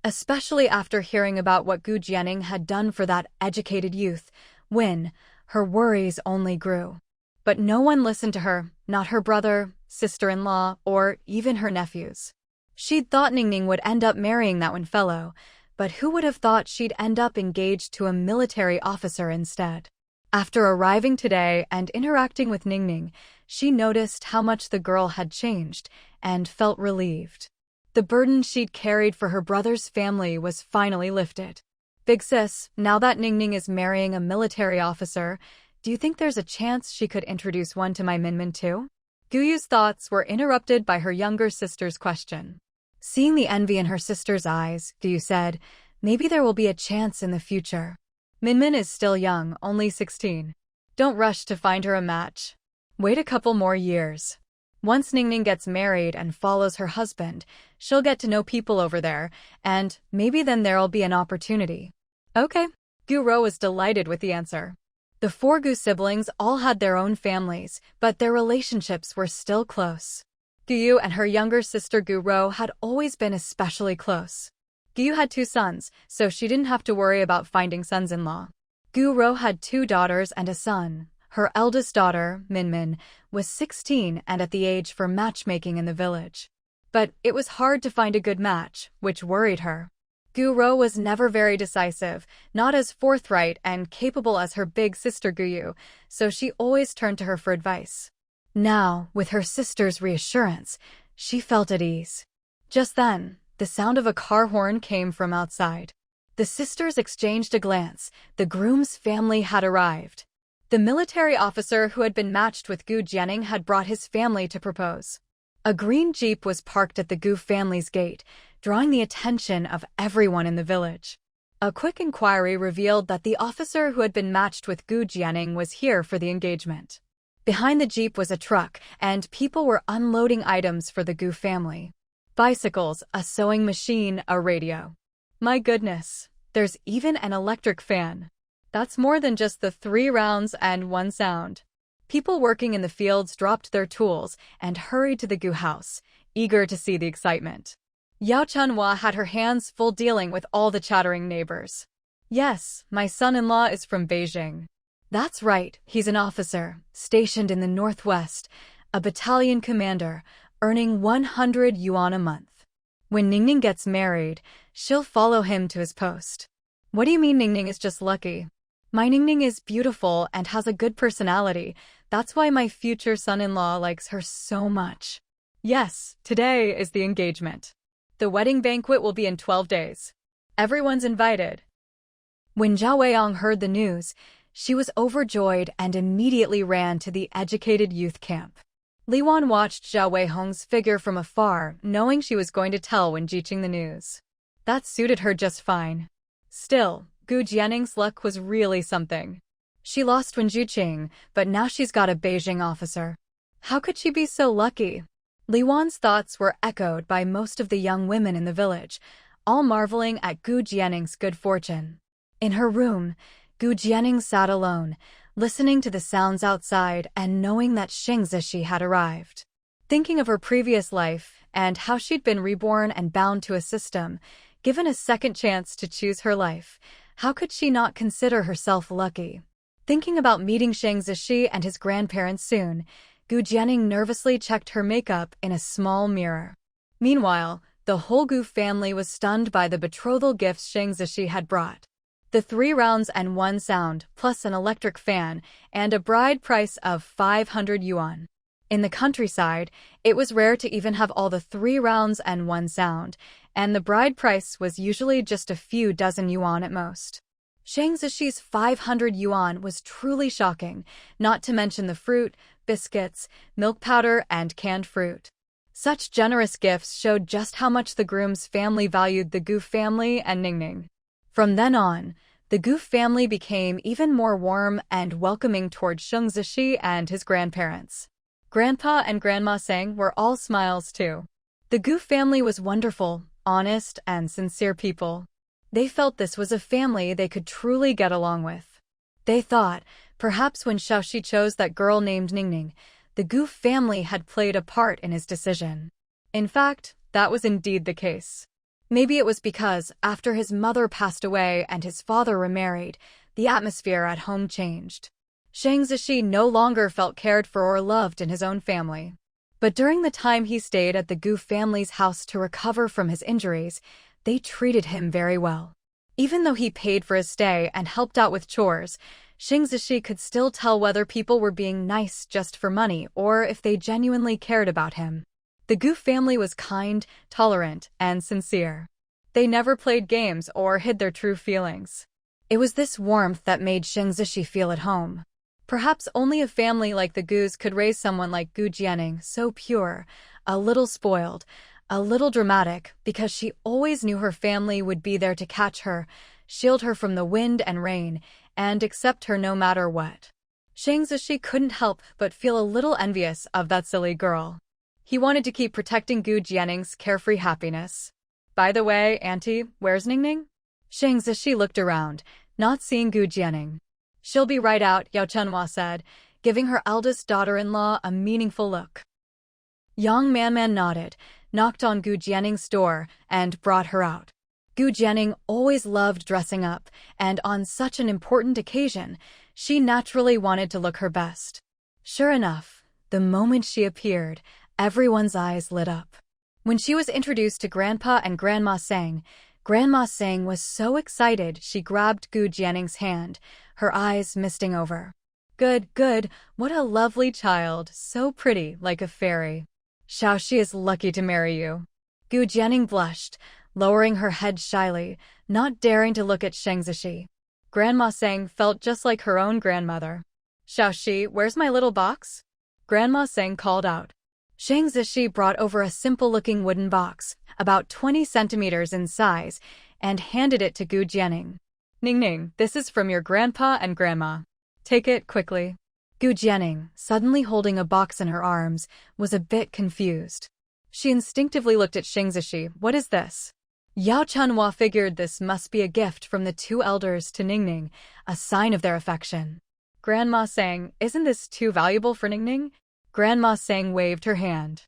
Especially after hearing about what Gu Jianing had done for that educated youth, when her worries only grew. But no one listened to her, not her brother, sister-in-law, or even her nephews. She'd thought Ningning would end up marrying that one fellow, but who would have thought she'd end up engaged to a military officer instead? After arriving today and interacting with Ningning, she noticed how much the girl had changed and felt relieved. The burden she'd carried for her brother's family was finally lifted. Big sis, now that Ningning is marrying a military officer, do you think there's a chance she could introduce one to my Minmin too? Gu Yu's thoughts were interrupted by her younger sister's question. Seeing the envy in her sister's eyes, Gu Yu said, maybe there will be a chance in the future. Minmin is still young, only 16. Don't rush to find her a match. Wait a couple more years. Once Ningning gets married and follows her husband, she'll get to know people over there, and maybe then there'll be an opportunity. Okay. Gu Ro was delighted with the answer. The 4 Gu siblings all had their own families, but their relationships were still close. Gu Yu and her younger sister Gu Ro had always been especially close. Gu Yu had 2 sons, so she didn't have to worry about finding sons-in-law. Gu Ro had 2 daughters and a son. Her eldest daughter, Minmin, was 16 and at the age for matchmaking in the village. But it was hard to find a good match, which worried her. Gu Ro was never very decisive, not as forthright and capable as her big sister Gu Yu, so she always turned to her for advice. Now, with her sister's reassurance, she felt at ease. Just then, the sound of a car horn came from outside. The sisters exchanged a glance. The groom's family had arrived. The military officer who had been matched with Gu Jianing had brought his family to propose. A green jeep was parked at the Gu family's gate, drawing the attention of everyone in the village. A quick inquiry revealed that the officer who had been matched with Gu Jianing was here for the engagement. Behind the jeep was a truck, and people were unloading items for the Gu family. Bicycles, a sewing machine, a radio. My goodness, there's even an electric fan. That's more than just the 3 rounds and 1 sound. People working in the fields dropped their tools and hurried to the Gu house, eager to see the excitement. Yao Chanhua had her hands full dealing with all the chattering neighbors. Yes, my son-in-law is from Beijing. That's right, he's an officer, stationed in the northwest, a battalion commander, earning 100 yuan a month. When Ningning gets married, she'll follow him to his post. What do you mean Ningning is just lucky? My Ningning is beautiful and has a good personality. That's why my future son-in-law likes her so much. Yes, today is the engagement. The wedding banquet will be in 12 days. Everyone's invited. When Zhao Weiyang heard the news, she was overjoyed and immediately ran to the educated youth camp. Li Wan watched Zhao Weihong's figure from afar, knowing she was going to tell Wen Jiqing the news. That suited her just fine. Still, Gu Jianing's luck was really something. She lost Wen Juqing, but now she's got a Beijing officer. How could she be so lucky? Li Wan's thoughts were echoed by most of the young women in the village, all marveling at Gu Jianning's good fortune. In her room, Gu Jianning sat alone, listening to the sounds outside and knowing that Xing Zishi had arrived. Thinking of her previous life and how she'd been reborn and bound to a system, given a second chance to choose her life, how could she not consider herself lucky? Thinking about meeting Xing Zishi and his grandparents soon, Gu Jianning nervously checked her makeup in a small mirror. Meanwhile, the whole Gu family was stunned by the betrothal gifts Xing Zishi had brought. The 3 rounds and 1 sound, plus an electric fan, and a bride price of 500 yuan. In the countryside, it was rare to even have all the 3 rounds and 1 sound, and the bride price was usually just a few dozen yuan at most. Xing Zishi's 500 yuan was truly shocking, not to mention the fruit, biscuits, milk powder, and canned fruit. Such generous gifts showed just how much the groom's family valued the Gu family and Ningning. From then on, the Gu family became even more warm and welcoming toward Xing Zishi and his grandparents. Grandpa and Grandma Sang were all smiles too. The Gu family was wonderful, honest, and sincere people. They felt this was a family they could truly get along with. They thought, perhaps when Xiaoxi chose that girl named Ningning, the Gu family had played a part in his decision. In fact, that was indeed the case. Maybe it was because, after his mother passed away and his father remarried, the atmosphere at home changed. Xing Zishi no longer felt cared for or loved in his own family. But during the time he stayed at the Gu family's house to recover from his injuries, they treated him very well. Even though he paid for his stay and helped out with chores, Xing Zishi could still tell whether people were being nice just for money or if they genuinely cared about him. The Gu family was kind, tolerant, and sincere. They never played games or hid their true feelings. It was this warmth that made Xing Zishi feel at home. Perhaps only a family like the Gu's could raise someone like Gu Jianning, so pure, a little spoiled, a little dramatic, because she always knew her family would be there to catch her, shield her from the wind and rain, and accept her no matter what. Xing Zishi couldn't help but feel a little envious of that silly girl. He wanted to keep protecting Gu Jianning's carefree happiness. By the way, Auntie, where's Ningning? Xing Zishi looked around, not seeing Gu Jianning. She'll be right out, Yao Chenhua said, giving her eldest daughter-in-law a meaningful look. Yang Manman nodded, knocked on Gu Jianning's door, and brought her out. Gu Jianning always loved dressing up, and on such an important occasion, she naturally wanted to look her best. Sure enough, the moment she appeared, everyone's eyes lit up. When she was introduced to Grandpa and Grandma Sang was so excited she grabbed Gu Jianning's hand, her eyes misting over. Good, what a lovely child, so pretty, like a fairy. Xiaoxi is lucky to marry you. Gu Jianning blushed, lowering her head shyly, not daring to look at Xing Zishi. Grandma Sang felt just like her own grandmother. Xiaoxi, where's my little box? Grandma Sang called out. Xing Zishi brought over a simple-looking wooden box, about 20 centimeters in size, and handed it to Gu Jianning. Ningning, this is from your grandpa and grandma. Take it quickly. Gu Jianning, suddenly holding a box in her arms, was a bit confused. She instinctively looked at Xing Zishi. What is this? Yao Chenhua figured this must be a gift from the 2 elders to Ningning, a sign of their affection. Grandma Sang, isn't this too valuable for Ningning? Grandma Sang waved her hand.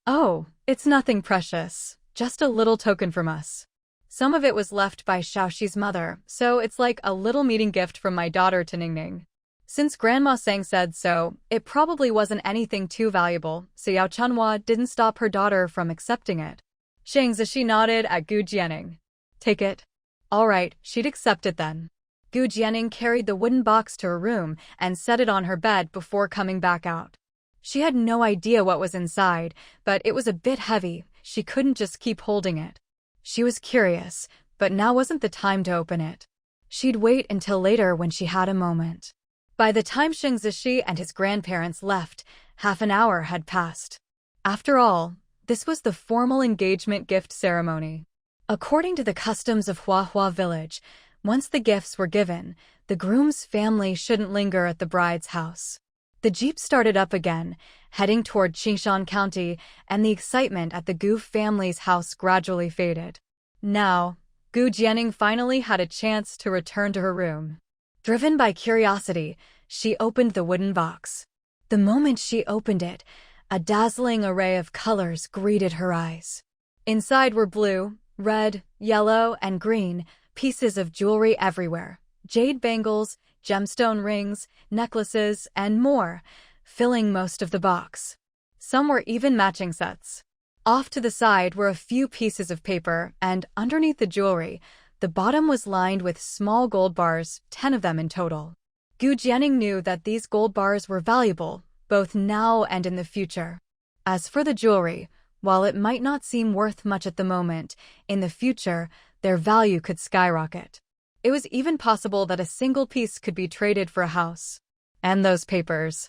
Oh, it's nothing precious, just a little token from us. Some of it was left by Xiaoxi's mother, so it's like a little meeting gift from my daughter to Ningning. Since Grandma Sang said so, it probably wasn't anything too valuable, so Yao Chenhua didn't stop her daughter from accepting it. Xing Zishi nodded at Gu Jianning. Take it. All right, she'd accept it then. Gu Jianning carried the wooden box to her room and set it on her bed before coming back out. She had no idea what was inside, but it was a bit heavy. She couldn't just keep holding it. She was curious, but now wasn't the time to open it. She'd wait until later when she had a moment. By the time Xing Zishi and his grandparents left, half an hour had passed. After all, this was the formal engagement gift ceremony. According to the customs of Huahua village, Once the gifts were given, the groom's family shouldn't linger at the bride's house. The jeep started up again, heading toward Qingshan County, and the excitement at the Gu family's house gradually faded. Now, Gu Jianing finally had a chance to return to her room. Driven by curiosity, she opened the wooden box. The moment she opened it, a dazzling array of colors greeted her eyes. Inside were blue, red, yellow, and green, pieces of jewelry everywhere. Jade bangles, gemstone rings, necklaces, and more, filling most of the box. Some were even matching sets. Off to the side were a few pieces of paper, and underneath the jewelry, the bottom was lined with small gold bars, 10 of them in total. Gu Jianing knew that these gold bars were valuable, both now and in the future. As for the jewelry, while it might not seem worth much at the moment, in the future, their value could skyrocket. It was even possible that a single piece could be traded for a house. And those papers.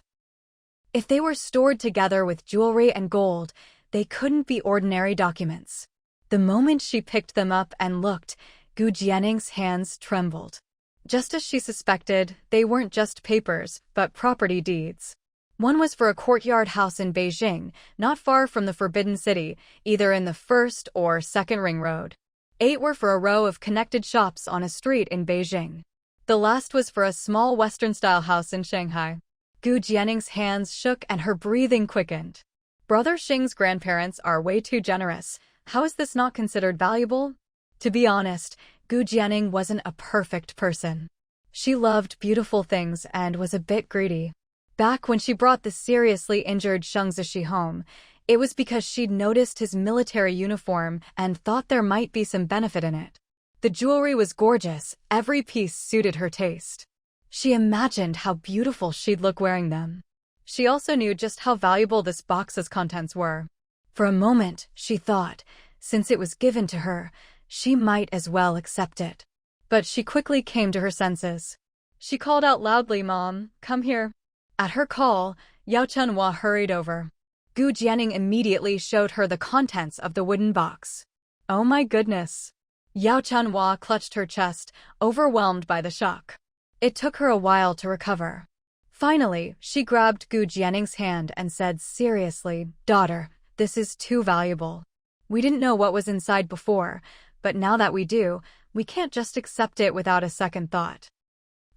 If they were stored together with jewelry and gold, they couldn't be ordinary documents. The moment she picked them up and looked, Gu Jianing's hands trembled. Just as she suspected, they weren't just papers, but property deeds. One was for a courtyard house in Beijing, not far from the Forbidden City, either in the first or second ring road. 8 were for a row of connected shops on a street in Beijing. The last was for a small Western-style house in Shanghai. Gu Jianing's hands shook and her breathing quickened. Brother Xing's grandparents are way too generous. How is this not considered valuable? To be honest, Gu Jianing wasn't a perfect person. She loved beautiful things and was a bit greedy. Back when she brought the seriously injured Sheng Zishi home, it was because she'd noticed his military uniform and thought there might be some benefit in it. The jewelry was gorgeous, every piece suited her taste. She imagined how beautiful she'd look wearing them. She also knew just how valuable this box's contents were. For a moment, she thought, since it was given to her, she might as well accept it. But she quickly came to her senses. She called out loudly, "Mom, come here." At her call, Yao Chunhua hurried over. Gu Jianing immediately showed her the contents of the wooden box. Oh my goodness. Yao Chunhua clutched her chest, overwhelmed by the shock. It took her a while to recover. Finally, she grabbed Gu Jianing's hand and said seriously, "Daughter, this is too valuable. We didn't know what was inside before, but now that we do, we can't just accept it without a second thought."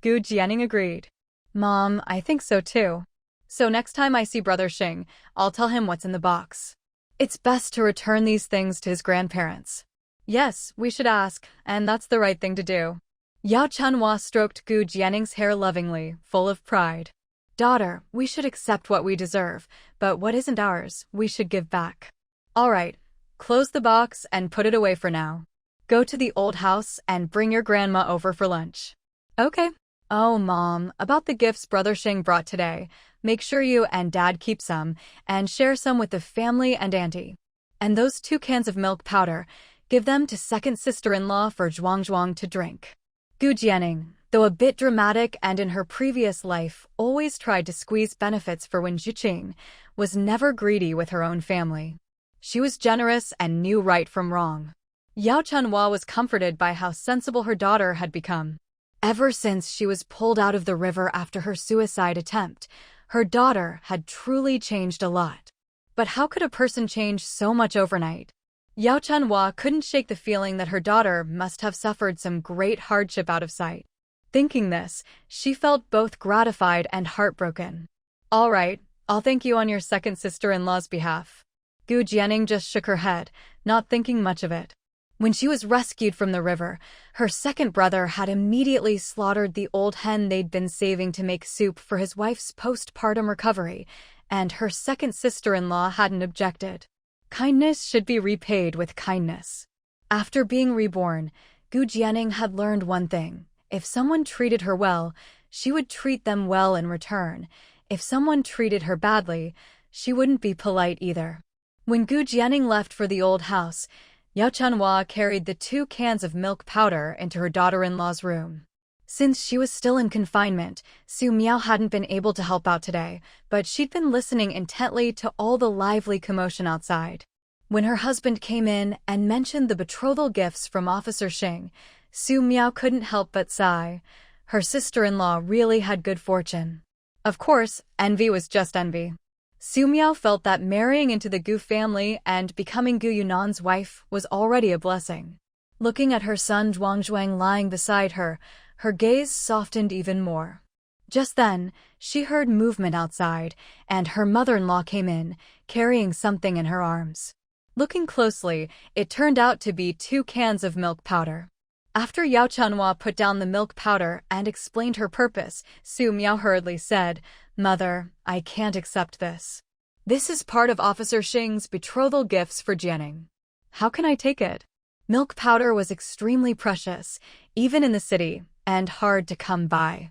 Gu Jianing agreed. "Mom, I think so too. So next time I see Brother Xing, I'll tell him what's in the box. It's best to return these things to his grandparents." "Yes, we should ask, and that's the right thing to do." Yao Chunhua stroked Gu Jianing's hair lovingly, full of pride. "Daughter, we should accept what we deserve, but what isn't ours, we should give back. All right, close the box and put it away for now. Go to the old house and bring your grandma over for lunch." "Okay." "Oh, Mom, about the gifts Brother Xing brought today, make sure you and Dad keep some, and share some with the family and Auntie. And those 2 cans of milk powder, give them to second sister-in-law for Zhuang to drink." Gu Jianing, though a bit dramatic and in her previous life always tried to squeeze benefits for Wen Zhiqing, was never greedy with her own family. She was generous and knew right from wrong. Yao Chunhua was comforted by how sensible her daughter had become. Ever since she was pulled out of the river after her suicide attempt, her daughter had truly changed a lot. But how could a person change so much overnight? Yao Chunhua couldn't shake the feeling that her daughter must have suffered some great hardship out of sight. Thinking this, she felt both gratified and heartbroken. "All right, I'll thank you on your second sister-in-law's behalf." Gu Jianing just shook her head, not thinking much of it. When she was rescued from the river, her second brother had immediately slaughtered the old hen they'd been saving to make soup for his wife's postpartum recovery, and her second sister-in-law hadn't objected. Kindness should be repaid with kindness. After being reborn, Gu Jianing had learned one thing. If someone treated her well, she would treat them well in return. If someone treated her badly, she wouldn't be polite either. When Gu Jianing left for the old house, Yao Chunhua carried the 2 cans of milk powder into her daughter-in-law's room. Since she was still in confinement, Su Miao hadn't been able to help out today, but she'd been listening intently to all the lively commotion outside. When her husband came in and mentioned the betrothal gifts from Officer Xing, Su Miao couldn't help but sigh. Her sister-in-law really had good fortune. Of course, envy was just envy. Su Miao felt that marrying into the Gu family and becoming Gu Yunan's wife was already a blessing. Looking at her son Zhuangzhuang lying beside her, her gaze softened even more. Just then, she heard movement outside, and her mother-in-law came in, carrying something in her arms. Looking closely, it turned out to be 2 cans of milk powder. After Yao Chunhua put down the milk powder and explained her purpose, Su Miao hurriedly said, "Mother, I can't accept this. This is part of Officer Xing's betrothal gifts for Jianing. How can I take it?" Milk powder was extremely precious, even in the city, and hard to come by.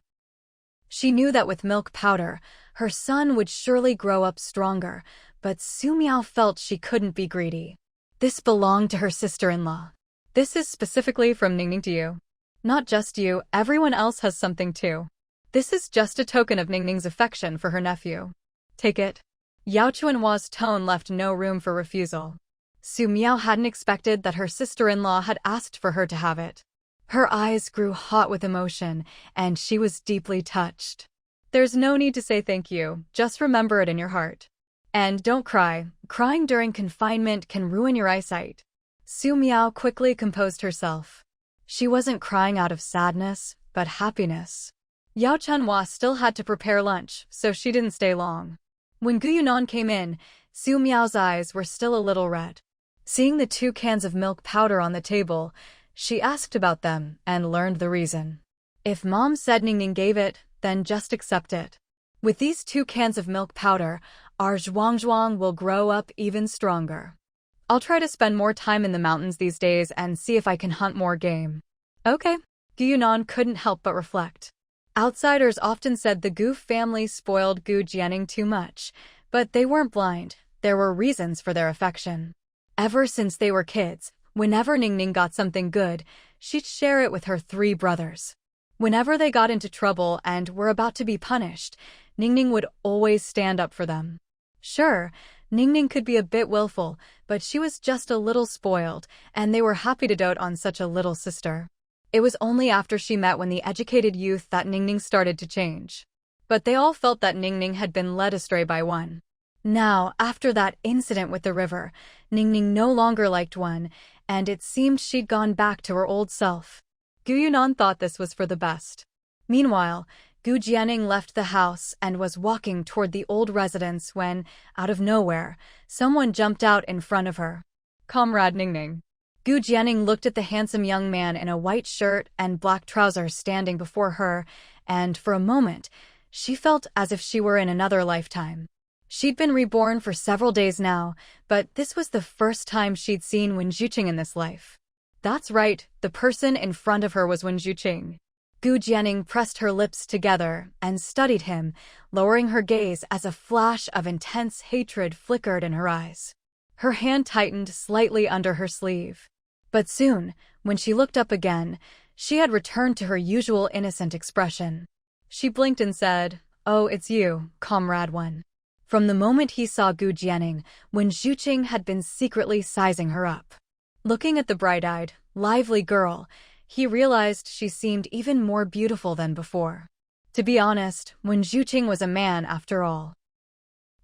She knew that with milk powder, her son would surely grow up stronger, but Su Miao felt she couldn't be greedy. This belonged to her sister-in-law. "This is specifically from Ningning to you. Not just you, everyone else has something too. This is just a token of Ningning's affection for her nephew. Take it." Yao Chunhua's tone left no room for refusal. Su Miao hadn't expected that her sister-in-law had asked for her to have it. Her eyes grew hot with emotion, and she was deeply touched. "There's no need to say thank you, just remember it in your heart. And don't cry. Crying during confinement can ruin your eyesight." Su Miao quickly composed herself. She wasn't crying out of sadness, but happiness. Yao Chunhua still had to prepare lunch, so she didn't stay long. When Gu Yunan came in, Su Miao's eyes were still a little red. Seeing the 2 cans of milk powder on the table, she asked about them and learned the reason. If Mom said Ningning gave it, then just accept it. With these 2 cans of milk powder, our Zhuangzhuang will grow up even stronger. I'll try to spend more time in the mountains these days and see if I can hunt more game. Okay. Gu Yunan couldn't help but reflect. Outsiders often said the Gu family spoiled Gu Jianing too much, but they weren't blind. There were reasons for their affection. Ever since they were kids, whenever Ningning got something good, she'd share it with her 3 brothers. Whenever they got into trouble and were about to be punished, Ningning would always stand up for them. Sure, Ningning could be a bit willful, but she was just a little spoiled, and they were happy to dote on such a little sister. It was only after she met the educated youth that Ningning started to change. But they all felt that Ningning had been led astray by one. Now, after that incident with the river, Ningning no longer liked one, and it seemed she'd gone back to her old self. Gu Yunan thought this was for the best. Meanwhile, Gu Jianing left the house and was walking toward the old residence when, out of nowhere, someone jumped out in front of her. "Comrade Ningning." Gu Jianing looked at the handsome young man in a white shirt and black trousers standing before her, and for a moment, she felt as if she were in another lifetime. She'd been reborn for several days now, but this was the first time she'd seen Wen Zhuqing in this life. That's right, the person in front of her was Wen Zhuqing. Gu Jianing pressed her lips together and studied him, lowering her gaze as a flash of intense hatred flickered in her eyes. Her hand tightened slightly under her sleeve. But soon, when she looked up again, she had returned to her usual innocent expression. She blinked and said, "Oh, it's you, Comrade Wen." From the moment he saw Gu Jianing, Wen Zhuqing had been secretly sizing her up. Looking at the bright-eyed, lively girl, he realized she seemed even more beautiful than before. To be honest, Wen Zhuqing was a man after all.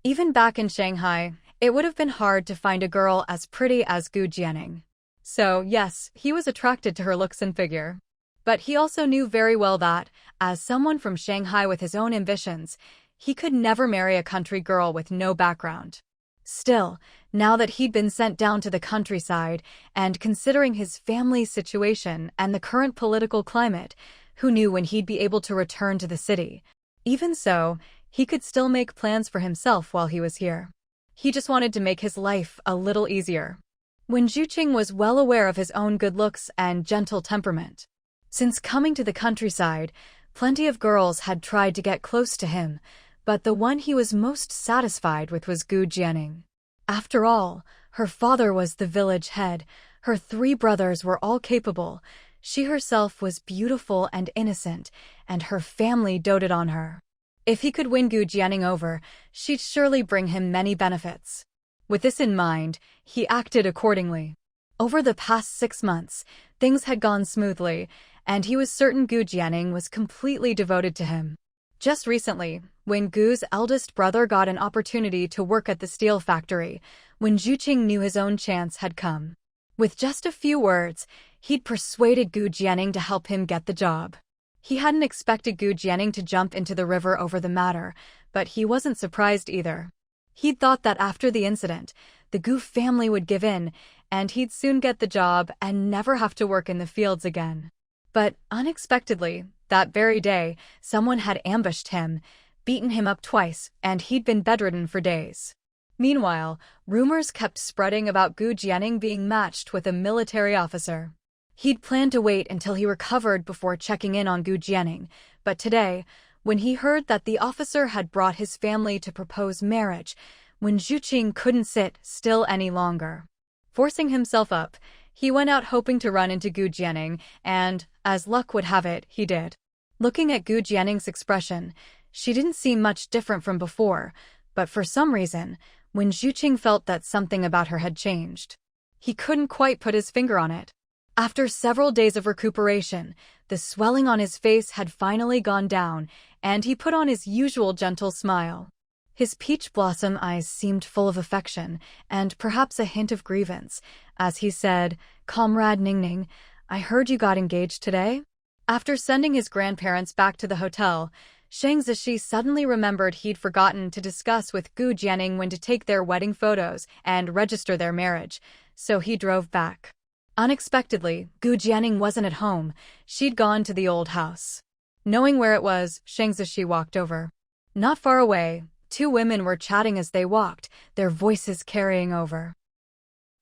Even back in Shanghai, it would have been hard to find a girl as pretty as Gu Jianing. So, yes, he was attracted to her looks and figure. But he also knew very well that, as someone from Shanghai with his own ambitions, he could never marry a country girl with no background. Still, now that he'd been sent down to the countryside, and considering his family's situation and the current political climate, who knew when he'd be able to return to the city? Even so, he could still make plans for himself while he was here. He just wanted to make his life a little easier. Wen Zhuqing was well aware of his own good looks and gentle temperament. Since coming to the countryside, plenty of girls had tried to get close to him, but the one he was most satisfied with was Gu Jianing. After all, her father was the village head, her 3 brothers were all capable, she herself was beautiful and innocent, and her family doted on her. If he could win Gu Jianing over, she'd surely bring him many benefits. With this in mind, he acted accordingly. Over the past 6 months, Things had gone smoothly, and he was certain Gu Jianing was completely devoted to him. Just recently, when Gu's eldest brother got an opportunity to work at the steel factory, when Zhuqing knew his own chance had come. With just a few words, he'd persuaded Gu Jianing to help him get the job. He hadn't expected Gu Jianing to jump into the river over the matter, but he wasn't surprised either. He'd thought that after the incident, the Gu family would give in, and he'd soon get the job and never have to work in the fields again. But unexpectedly, that very day, someone had ambushed him, beaten him up twice, and he'd been bedridden for days. Meanwhile, rumors kept spreading about Gu Jianing being matched with a military officer. He'd planned to wait until he recovered before checking in on Gu Jianing, but today, when he heard that the officer had brought his family to propose marriage, when Zhuqing couldn't sit still any longer. Forcing himself up, he went out hoping to run into Gu Jianing, and, as luck would have it, he did. Looking at Gu Jianing's expression, she didn't seem much different from before, but for some reason, when Zhuqing felt that something about her had changed. He couldn't quite put his finger on it. After several days of recuperation, the swelling on his face had finally gone down, and he put on his usual gentle smile. His peach blossom eyes seemed full of affection, and perhaps a hint of grievance, as he said, "Comrade Ningning, I heard you got engaged today?" After sending his grandparents back to the hotel, Shang Zishi suddenly remembered he'd forgotten to discuss with Gu Jianing when to take their wedding photos and register their marriage, so he drove back. Unexpectedly, Gu Jianing wasn't at home. She'd gone to the old house. Knowing where it was, Shang Zishi walked over. Not far away, two women were chatting as they walked, their voices carrying over.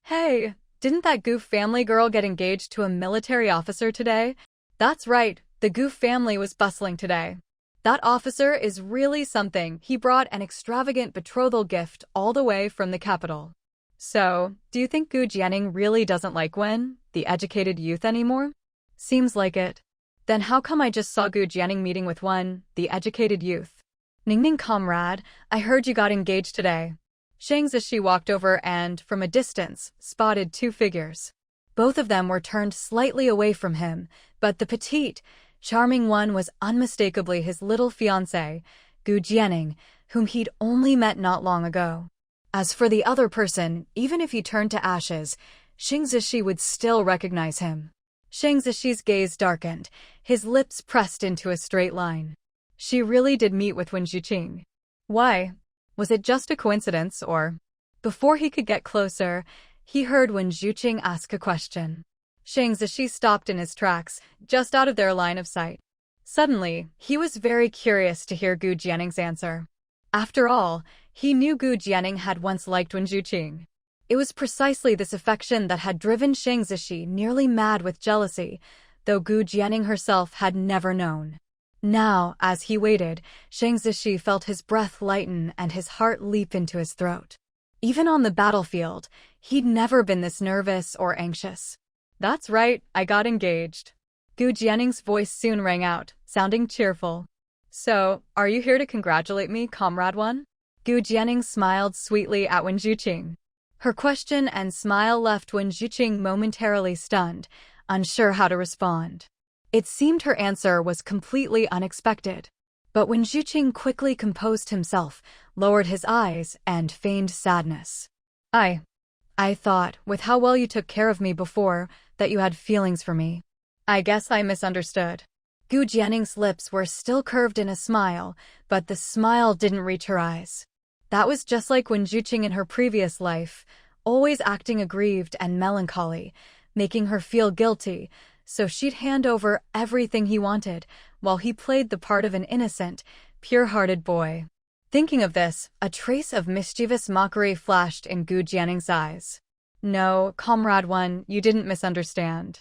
"Hey, didn't that Gu family girl get engaged to a military officer today?" "That's right, the Gu family was bustling today. That officer is really something. He brought an extravagant betrothal gift all the way from the capital." "So, do you think Gu Jianing really doesn't like Wen, the educated youth, anymore?" "Seems like it." "Then how come I just saw Gu Jianing meeting with Wen, the educated youth?" "Ningning comrade, I heard you got engaged today." Shang Zishi walked over and, from a distance, spotted two figures. Both of them were turned slightly away from him, but the petite, charming one was unmistakably his little fiancé, Gu Jianing, whom he'd only met not long ago. As for the other person, even if he turned to ashes, Shang Zishi would still recognize him. Shang Zishi's gaze darkened, his lips pressed into a straight line. She really did meet with Wen Zhuqing. Why? Was it just a coincidence, or? Before he could get closer, he heard Wen Zhuqing ask a question. Shang Zishi stopped in his tracks, just out of their line of sight. Suddenly, he was very curious to hear Gu Jianing's answer. After all, he knew Gu Jianing had once liked Wen Zhuqing. It was precisely this affection that had driven Shang Zishi nearly mad with jealousy, though Gu Jianing herself had never known. Now, as he waited, Shang Zishi felt his breath lighten and his heart leap into his throat. Even on the battlefield, he'd never been this nervous or anxious. "That's right, I got engaged." Gu Jianing's voice soon rang out, sounding cheerful. "So, are you here to congratulate me, Comrade Wen?" Gu Jianing smiled sweetly at Wen Zhuqing. Her question and smile left Wen Zhuqing momentarily stunned, unsure how to respond. It seemed her answer was completely unexpected. But Wen Zhuqing quickly composed himself, lowered his eyes, and feigned sadness. I thought, with how well you took care of me before, that you had feelings for me. I guess I misunderstood." Gu Jianing's lips were still curved in a smile, but the smile didn't reach her eyes. That was just like Wen Zhuqing in her previous life, always acting aggrieved and melancholy, making her feel guilty, so she'd hand over everything he wanted, while he played the part of an innocent, pure-hearted boy. Thinking of this, a trace of mischievous mockery flashed in Gu Jianing's eyes. "No, Comrade Wen, you didn't misunderstand."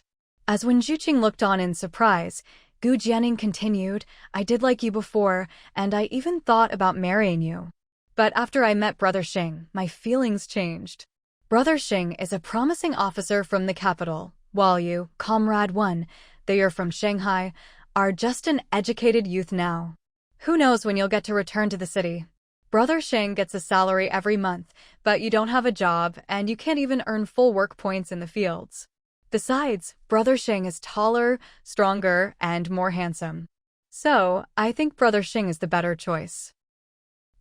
As Wen Zhuqing looked on in surprise, Gu Jianing continued, "I did like you before, and I even thought about marrying you. But after I met Brother Xing, my feelings changed. Brother Xing is a promising officer from the capital, while you, Comrade Wen, though you're from Shanghai, are just an educated youth now. Who knows when you'll get to return to the city. Brother Xing gets a salary every month, but you don't have a job, and you can't even earn full work points in the fields. Besides, Brother Xing is taller, stronger, and more handsome. So, I think Brother Xing is the better choice.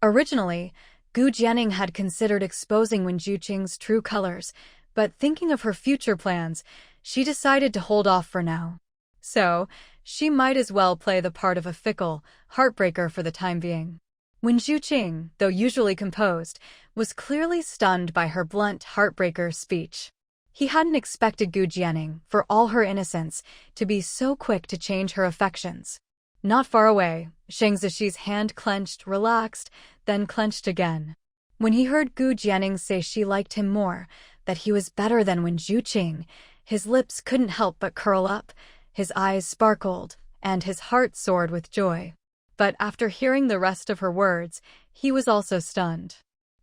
Originally, Gu Jianing had considered exposing Wen Zhuqing's true colors, but thinking of her future plans, she decided to hold off for now. So, she might as well play the part of a fickle heartbreaker for the time being. Wen Zhuqing, though usually composed, was clearly stunned by her blunt heartbreaker speech. He hadn't expected Gu Jianing, for all her innocence, to be so quick to change her affections. Not far away, Shang Zishi's hand clenched, relaxed, then clenched again. When he heard Gu Jianing say she liked him more, that he was better than Wen Zhuqing, his lips couldn't help but curl up, his eyes sparkled, and his heart soared with joy. But after hearing the rest of her words, he was also stunned.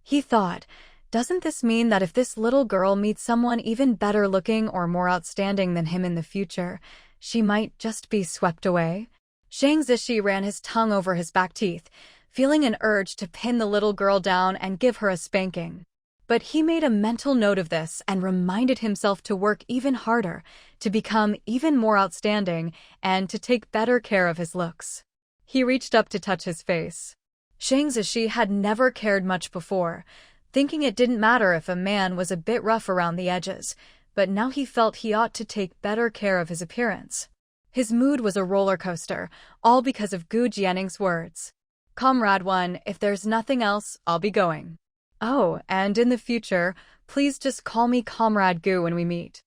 He thought, doesn't this mean that if this little girl meets someone even better looking or more outstanding than him in the future, she might just be swept away? Shang Zishi ran his tongue over his back teeth, feeling an urge to pin the little girl down and give her a spanking. But he made a mental note of this and reminded himself to work even harder, to become even more outstanding, and to take better care of his looks. He reached up to touch his face. Shang Zishi had never cared much before, thinking it didn't matter if a man was a bit rough around the edges, but now he felt he ought to take better care of his appearance. His mood was a roller coaster, all because of Gu Jianing's words. Comrade 1, if there's nothing else, I'll be going. Oh, and in the future, please just call me Comrade Gu when we meet.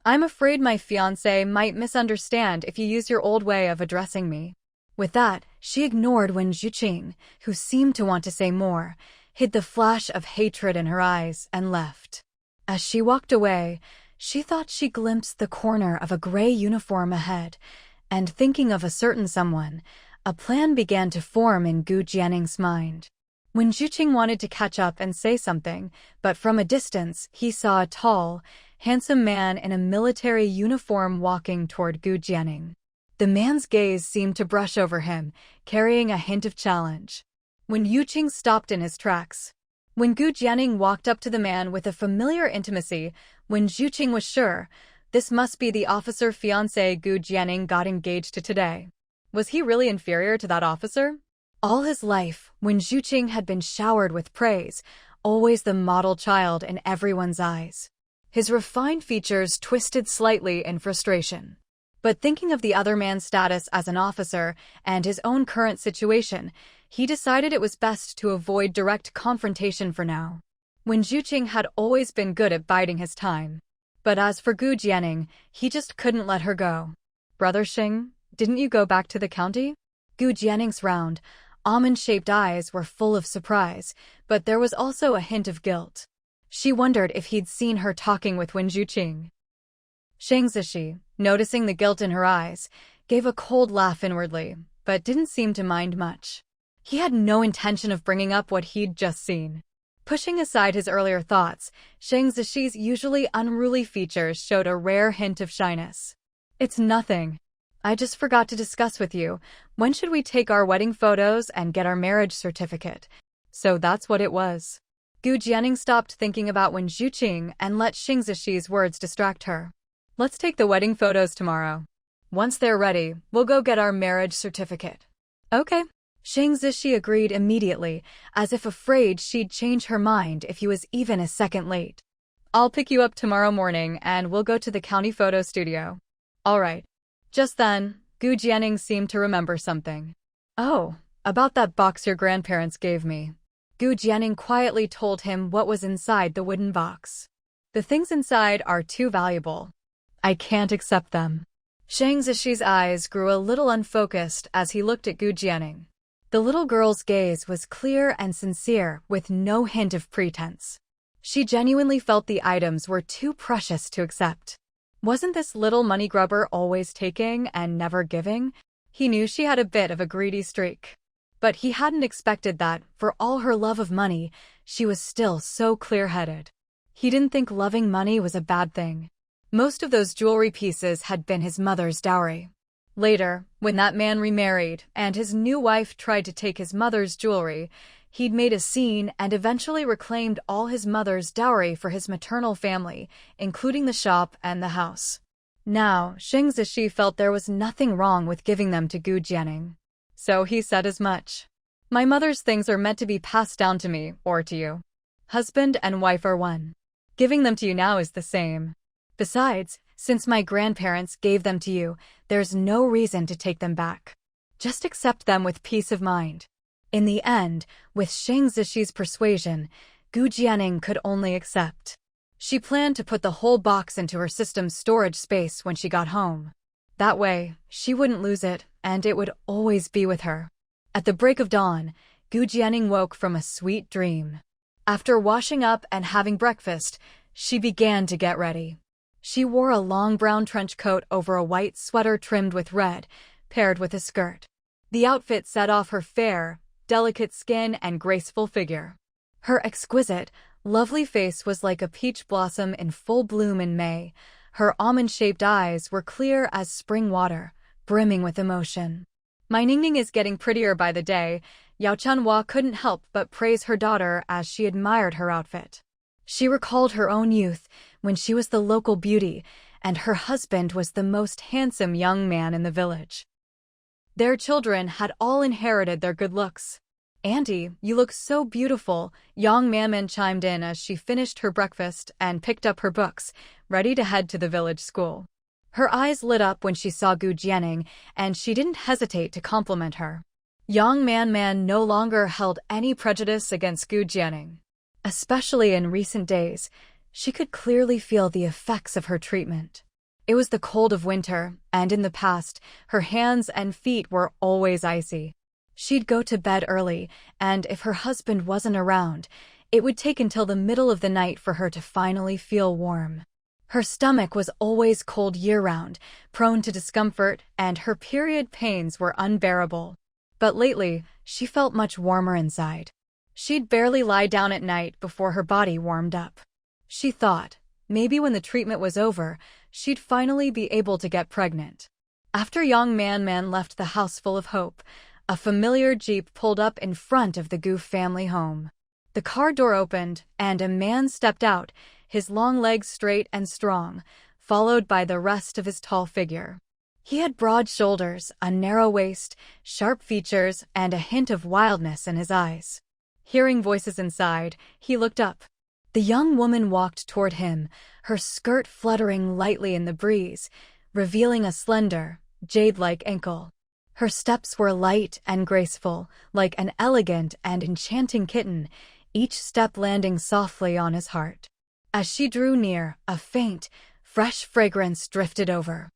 I'm afraid my fiancé might misunderstand if you use your old way of addressing me. With that, she ignored Wen Zhuqing, who seemed to want to say more, hid the flash of hatred in her eyes, and left. As she walked away, she thought she glimpsed the corner of a gray uniform ahead, and thinking of a certain someone, a plan began to form in Gu Jianing's mind. Wen Zhuqing wanted to catch up and say something, but from a distance he saw a tall, handsome man in a military uniform walking toward Gu Jianing. The man's gaze seemed to brush over him, carrying a hint of challenge. Wen Zhuqing stopped in his tracks. When Gu Jianing walked up to the man with a familiar intimacy, Wen Zhuqing was sure, this must be the officer fiancé Gu Jianing got engaged to today. Was he really inferior to that officer? All his life, Wen Zhuqing had been showered with praise, always the model child in everyone's eyes. His refined features twisted slightly in frustration. But thinking of the other man's status as an officer and his own current situation, he decided it was best to avoid direct confrontation for now. Wen Zhuqing had always been good at biding his time. But as for Gu Jianing, he just couldn't let her go. Brother Xing, didn't you go back to the county? Gu Jianing's round, almond-shaped eyes were full of surprise, but there was also a hint of guilt. She wondered if he'd seen her talking with Wen Zhuqing. Shang Zishi, noticing the guilt in her eyes, gave a cold laugh inwardly, but didn't seem to mind much. He had no intention of bringing up what he'd just seen. Pushing aside his earlier thoughts, Shang Zishi's usually unruly features showed a rare hint of shyness. It's nothing. I just forgot to discuss with you, when should we take our wedding photos and get our marriage certificate? So that's what it was. Gu Jianing stopped thinking about Wen Zhuqing and let Shang Zishi's words distract her. Let's take the wedding photos tomorrow. Once they're ready, we'll go get our marriage certificate. Okay. Shang Zishi agreed immediately, as if afraid she'd change her mind if he was even a second late. I'll pick you up tomorrow morning and we'll go to the county photo studio. All right. Just then, Gu Jianing seemed to remember something. Oh, about that box your grandparents gave me. Gu Jianing quietly told him what was inside the wooden box. The things inside are too valuable. I can't accept them. Shang Zishi's eyes grew a little unfocused as he looked at Gu Jianing. The little girl's gaze was clear and sincere, with no hint of pretense. She genuinely felt the items were too precious to accept. Wasn't this little money grubber always taking and never giving? He knew she had a bit of a greedy streak. But he hadn't expected that, for all her love of money, she was still so clear-headed. He didn't think loving money was a bad thing. Most of those jewelry pieces had been his mother's dowry. Later, when that man remarried and his new wife tried to take his mother's jewelry, he'd made a scene and eventually reclaimed all his mother's dowry for his maternal family, including the shop and the house. Now, Xing Zishi felt there was nothing wrong with giving them to Gu Jianing. So he said as much. My mother's things are meant to be passed down to me, or to you. Husband and wife are one. Giving them to you now is the same. Besides, since my grandparents gave them to you, there's no reason to take them back. Just accept them with peace of mind. In the end, with Xing Zishi's persuasion, Gu Jianing could only accept. She planned to put the whole box into her system's storage space when she got home. That way, she wouldn't lose it, and it would always be with her. At the break of dawn, Gu Jianing woke from a sweet dream. After washing up and having breakfast, she began to get ready. She wore a long brown trench coat over a white sweater trimmed with red, paired with a skirt. The outfit set off her fair, delicate skin and graceful figure. Her exquisite, lovely face was like a peach blossom in full bloom in May. Her almond-shaped eyes were clear as spring water, brimming with emotion. My Ningning is getting prettier by the day. Yao Chunhua couldn't help but praise her daughter as she admired her outfit. She recalled her own youth when she was the local beauty, and her husband was the most handsome young man in the village. Their children had all inherited their good looks. Auntie, you look so beautiful, Yang Manman chimed in as she finished her breakfast and picked up her books, ready to head to the village school. Her eyes lit up when she saw Gu Jianing, and she didn't hesitate to compliment her. Yang Manman no longer held any prejudice against Gu Jianing. Especially in recent days, she could clearly feel the effects of her treatment. It was the cold of winter, and in the past, her hands and feet were always icy. She'd go to bed early, and if her husband wasn't around, it would take until the middle of the night for her to finally feel warm. Her stomach was always cold year-round, prone to discomfort, and her period pains were unbearable. But lately, she felt much warmer inside. She'd barely lie down at night before her body warmed up. She thought, maybe when the treatment was over, she'd finally be able to get pregnant. After Yang Man left the house full of hope, a familiar Jeep pulled up in front of the Gu family home. The car door opened, and a man stepped out, his long legs straight and strong, followed by the rest of his tall figure. He had broad shoulders, a narrow waist, sharp features, and a hint of wildness in his eyes. Hearing voices inside, he looked up. The young woman walked toward him, her skirt fluttering lightly in the breeze, revealing a slender, jade-like ankle. Her steps were light and graceful, like an elegant and enchanting kitten, each step landing softly on his heart. As she drew near, a faint, fresh fragrance drifted over.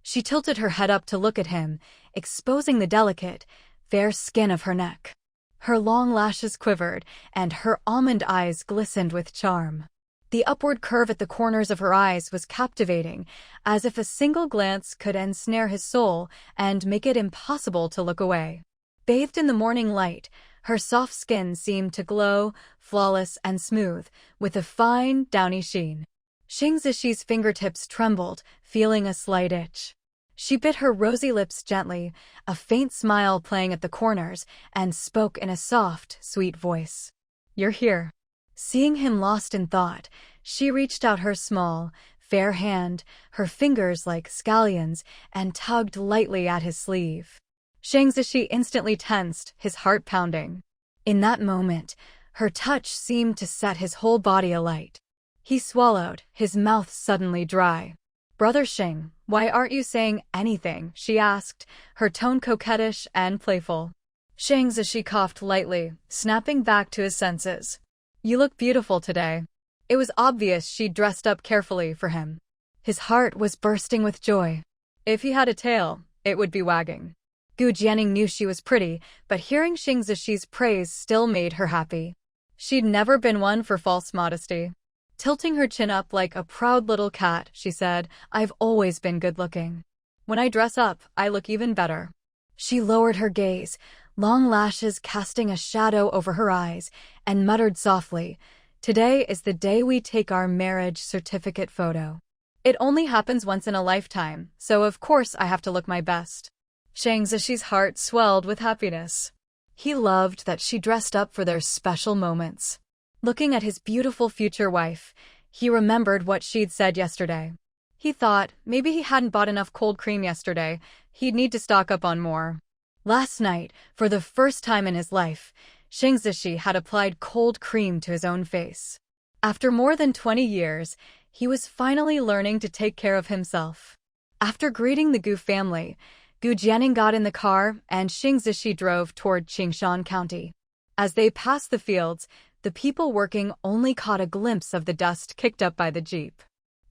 She tilted her head up to look at him, exposing the delicate, fair skin of her neck. Her long lashes quivered, and her almond eyes glistened with charm. The upward curve at the corners of her eyes was captivating, as if a single glance could ensnare his soul and make it impossible to look away. Bathed in the morning light, her soft skin seemed to glow, flawless and smooth, with a fine, downy sheen. Xing Zishi's fingertips trembled, feeling a slight itch. She bit her rosy lips gently, a faint smile playing at the corners, and spoke in a soft, sweet voice. "You're here." Seeing him lost in thought, she reached out her small, fair hand, her fingers like scallions, and tugged lightly at his sleeve. Xing Zishi instantly tensed, his heart pounding. In that moment, her touch seemed to set his whole body alight. He swallowed, his mouth suddenly dry. "Brother Xing, why aren't you saying anything?" she asked, her tone coquettish and playful. Xing Zishi coughed lightly, snapping back to his senses. "You look beautiful today." It was obvious she'd dressed up carefully for him. His heart was bursting with joy. If he had a tail, it would be wagging. Gu Jianing knew she was pretty, but hearing Xing Zishi's praise still made her happy. She'd never been one for false modesty. Tilting her chin up like a proud little cat, she said, "I've always been good-looking. When I dress up, I look even better." She lowered her gaze, long lashes casting a shadow over her eyes, and muttered softly, "Today is the day we take our marriage certificate photo. It only happens once in a lifetime, so of course I have to look my best." Xing Zishi's heart swelled with happiness. He loved that she dressed up for their special moments. Looking at his beautiful future wife, he remembered what she'd said yesterday. He thought maybe he hadn't bought enough cold cream yesterday. He'd need to stock up on more. Last night, for the first time in his life, Shang Zishi had applied cold cream to his own face. After more than 20 years, he was finally learning to take care of himself. After greeting the Gu family, Gu Jianing got in the car and Shang Zishi drove toward Qingshan County. As they passed the fields, the people working only caught a glimpse of the dust kicked up by the jeep.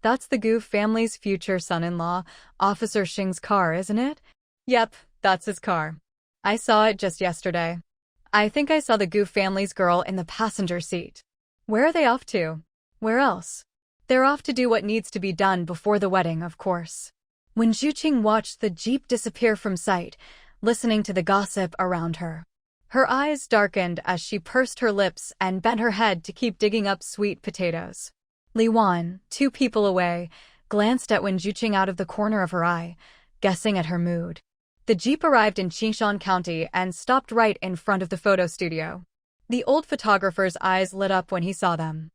That's the Gu family's future son-in-law, Officer Shing's car, isn't it? Yep, that's his car. I saw it just yesterday. I think I saw the Gu family's girl in the passenger seat. Where are they off to? Where else? They're off to do what needs to be done before the wedding, of course. When Zhuqing watched the jeep disappear from sight, listening to the gossip around her, her eyes darkened as she pursed her lips and bent her head to keep digging up sweet potatoes. Li Wan, 2 people away, glanced at Wen Zhuqing out of the corner of her eye, guessing at her mood. The jeep arrived in Qingshan County and stopped right in front of the photo studio. The old photographer's eyes lit up when he saw them.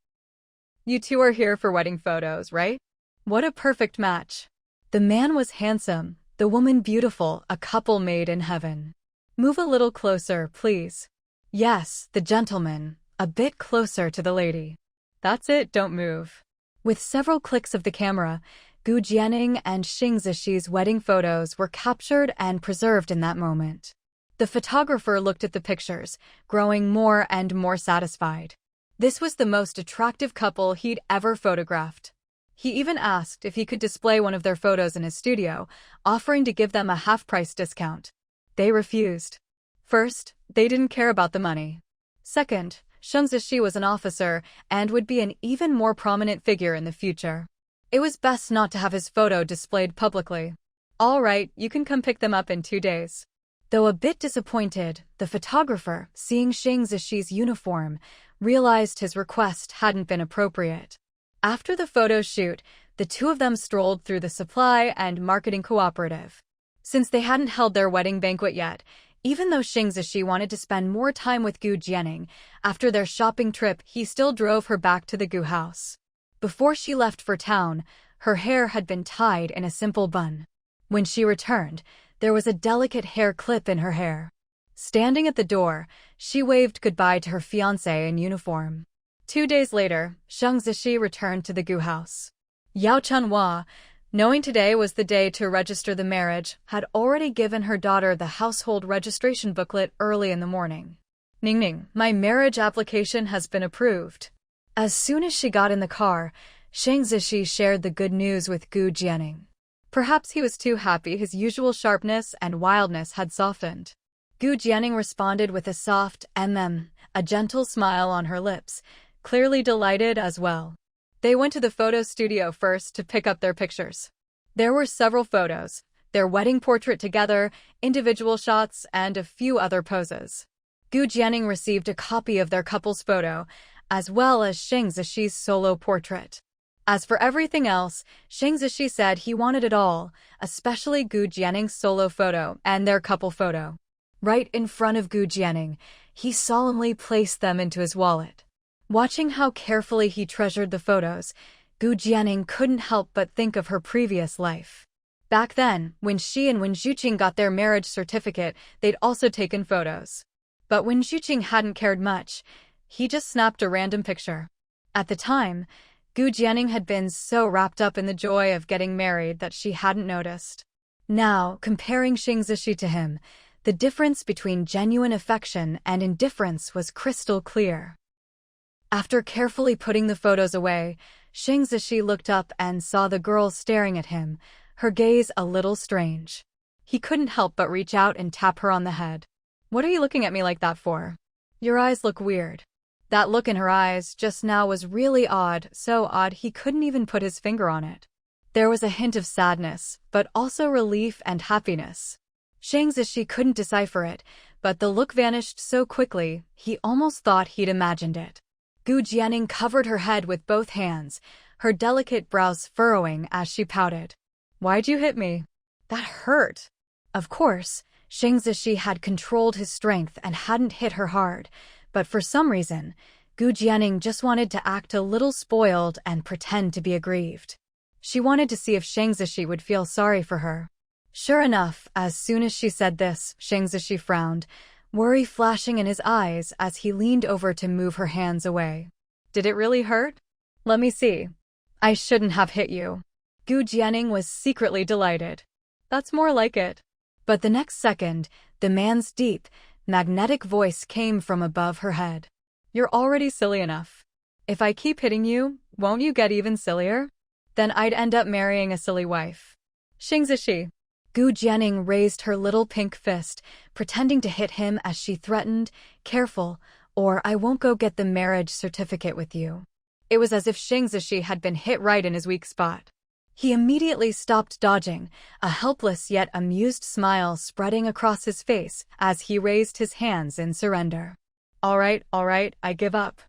You two are here for wedding photos, right? What a perfect match. The man was handsome, the woman beautiful, a couple made in heaven. Move a little closer, please. Yes, the gentleman, a bit closer to the lady. That's it, don't move. With several clicks of the camera, Gu Jianing and Shang Zishi's wedding photos were captured and preserved in that moment. The photographer looked at the pictures, growing more and more satisfied. This was the most attractive couple he'd ever photographed. He even asked if he could display one of their photos in his studio, offering to give them a half-price discount. They refused. First, they didn't care about the money. Second, Shang Zishi was an officer and would be an even more prominent figure in the future. It was best not to have his photo displayed publicly. All right, you can come pick them up in 2 days. Though a bit disappointed, the photographer, seeing Shang Zishi's uniform, realized his request hadn't been appropriate. After the photo shoot, the two of them strolled through the supply and marketing cooperative. Since they hadn't held their wedding banquet yet, even though Shang Zishi wanted to spend more time with Gu Jianing, after their shopping trip he still drove her back to the Gu house. Before she left for town, her hair had been tied in a simple bun. When she returned, there was a delicate hair clip in her hair. Standing at the door, she waved goodbye to her fiancé in uniform. 2 days later, Shang Zishi returned to the Gu house. Yao Chunhua, knowing today was the day to register the marriage, had already given her daughter the household registration booklet early in the morning. Ningning, my marriage application has been approved. As soon as she got in the car, Shang Zishi shared the good news with Gu Jianing. Perhaps he was too happy his usual sharpness and wildness had softened. Gu Jianing responded with a soft a gentle smile on her lips, clearly delighted as well. They went to the photo studio first to pick up their pictures. There were several photos, their wedding portrait together, individual shots, and a few other poses. Gu Jianing received a copy of their couple's photo, as well as Shang Zishi's solo portrait. As for everything else, Shang Zishi said he wanted it all, especially Gu Jianing's solo photo and their couple photo. Right in front of Gu Jianing, he solemnly placed them into his wallet. Watching how carefully he treasured the photos, Gu Jianing couldn't help but think of her previous life. Back then, when she and Wen Zhuqing got their marriage certificate, they'd also taken photos. But Wen Zhuqing hadn't cared much. He just snapped a random picture. At the time, Gu Jianing had been so wrapped up in the joy of getting married that she hadn't noticed. Now, comparing Shang Zishi to him, the difference between genuine affection and indifference was crystal clear. After carefully putting the photos away, Shang Zishi looked up and saw the girl staring at him, her gaze a little strange. He couldn't help but reach out and tap her on the head. What are you looking at me like that for? Your eyes look weird. That look in her eyes just now was really odd, so odd he couldn't even put his finger on it. There was a hint of sadness, but also relief and happiness. Shang Zishi couldn't decipher it, but the look vanished so quickly, he almost thought he'd imagined it. Gu Jianing covered her head with both hands, her delicate brows furrowing as she pouted. Why'd you hit me? That hurt. Of course, Shang Zishi had controlled his strength and hadn't hit her hard, but for some reason, Gu Jianing just wanted to act a little spoiled and pretend to be aggrieved. She wanted to see if Shang Zishi would feel sorry for her. Sure enough, as soon as she said this, Shang Zishi frowned, worry flashing in his eyes as he leaned over to move her hands away. Did it really hurt? Let me see. I shouldn't have hit you. Gu Jianing was secretly delighted. That's more like it. But the next second, the man's deep, magnetic voice came from above her head. You're already silly enough. If I keep hitting you, won't you get even sillier? Then I'd end up marrying a silly wife. Shang Zishi. Gu Jianing raised her little pink fist, pretending to hit him as she threatened, careful, or I won't go get the marriage certificate with you. It was as if Shang Zishi had been hit right in his weak spot. He immediately stopped dodging, a helpless yet amused smile spreading across his face as he raised his hands in surrender. All right, I give up.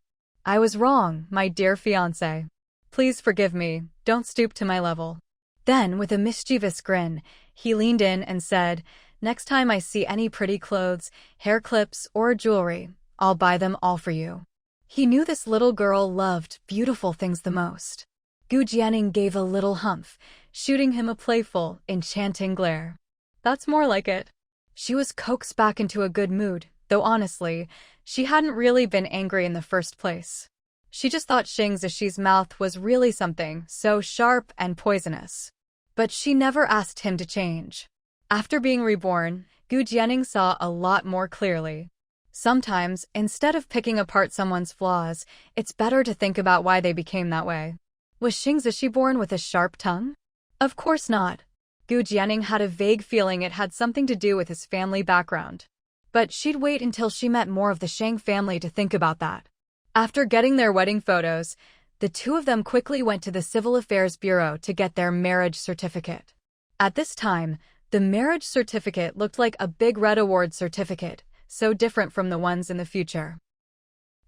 I was wrong, my dear fiancé. Please forgive me, don't stoop to my level. Then, with a mischievous grin, he leaned in and said, next time I see any pretty clothes, hair clips, or jewelry, I'll buy them all for you. He knew this little girl loved beautiful things the most. Gu Jianing gave a little humph, shooting him a playful, enchanting glare. That's more like it. She was coaxed back into a good mood, though honestly, she hadn't really been angry in the first place. She just thought Shang Zishi's mouth was really something so sharp and poisonous. But she never asked him to change. After being reborn, Gu Jianing saw a lot more clearly. Sometimes, instead of picking apart someone's flaws, it's better to think about why they became that way. Was Shang Zishi born with a sharp tongue? Of course not. Gu Jianing had a vague feeling it had something to do with his family background. But she'd wait until she met more of the Shang family to think about that. After getting their wedding photos, the two of them quickly went to the Civil Affairs Bureau to get their marriage certificate. At this time, the marriage certificate looked like a big red award certificate, so different from the ones in the future.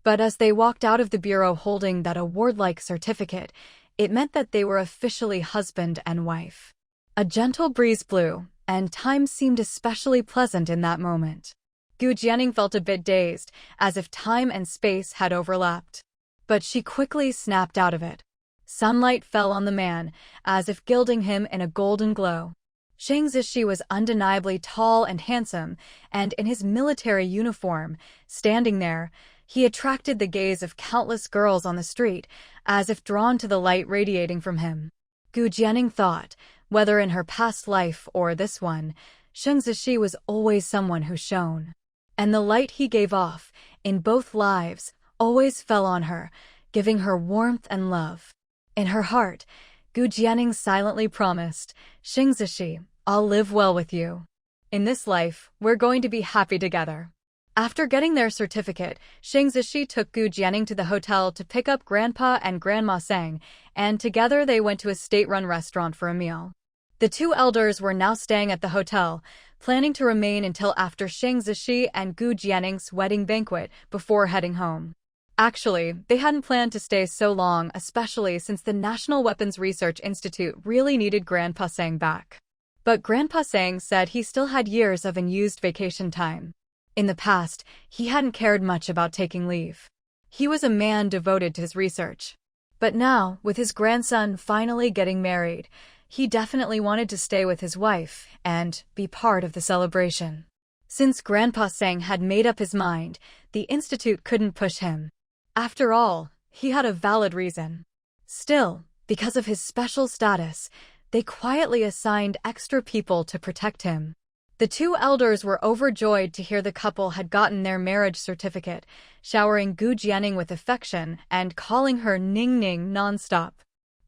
But as they walked out of the bureau holding that award-like certificate, it meant that they were officially husband and wife. A gentle breeze blew, and time seemed especially pleasant in that moment. Gu Jianing felt a bit dazed, as if time and space had overlapped. But she quickly snapped out of it. Sunlight fell on the man, as if gilding him in a golden glow. Shang Zishi was undeniably tall and handsome, and in his military uniform, standing there, he attracted the gaze of countless girls on the street, as if drawn to the light radiating from him. Gu Jianing thought, whether in her past life or this one, Shang Zishi was always someone who shone. And the light he gave off, in both lives, always fell on her, giving her warmth and love. In her heart, Gu Jianing silently promised, Shang Zishi, I'll live well with you. In this life, we're going to be happy together. After getting their certificate, Shang Zishi took Gu Jianing to the hotel to pick up Grandpa and Grandma Sang, and together they went to a state-run restaurant for a meal. The two elders were now staying at the hotel, planning to remain until after Shang Zishi and Gu Jianing's wedding banquet before heading home. Actually, they hadn't planned to stay so long, especially since the National Weapons Research Institute really needed Grandpa Sang back. But Grandpa Sang said he still had years of unused vacation time. In the past, he hadn't cared much about taking leave. He was a man devoted to his research. But now, with his grandson finally getting married, he definitely wanted to stay with his wife and be part of the celebration. Since Grandpa Sang had made up his mind, the institute couldn't push him. After all, he had a valid reason. Still, because of his special status, they quietly assigned extra people to protect him. The two elders were overjoyed to hear the couple had gotten their marriage certificate, showering Gu Jianing with affection and calling her Ning Ning nonstop.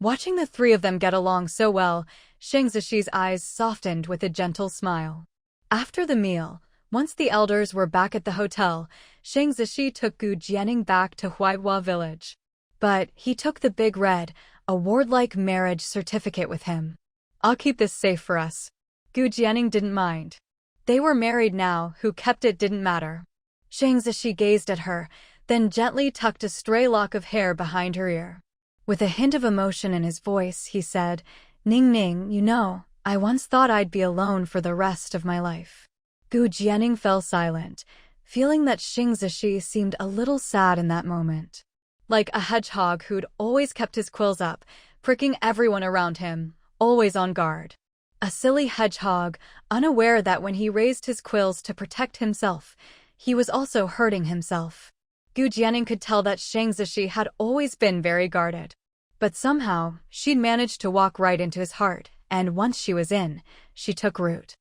Watching the three of them get along so well, Shang Zishi's eyes softened with a gentle smile. After the meal, once the elders were back at the hotel, Shang Zishi took Gu Jianing back to Huaihua village. But he took the big red, award-like marriage certificate with him. I'll keep this safe for us. Gu Jianing didn't mind. They were married now, who kept it didn't matter. Shang Zishi gazed at her, then gently tucked a stray lock of hair behind her ear. With a hint of emotion in his voice, he said, Ning Ning, you know, I once thought I'd be alone for the rest of my life. Gu Jianing fell silent, feeling that Shang Zishi seemed a little sad in that moment. Like a hedgehog who'd always kept his quills up, pricking everyone around him, always on guard. A silly hedgehog, unaware that when he raised his quills to protect himself, he was also hurting himself. Gu Jianing could tell that Shang Zishi had always been very guarded. But somehow, she'd managed to walk right into his heart, and once she was in, she took root.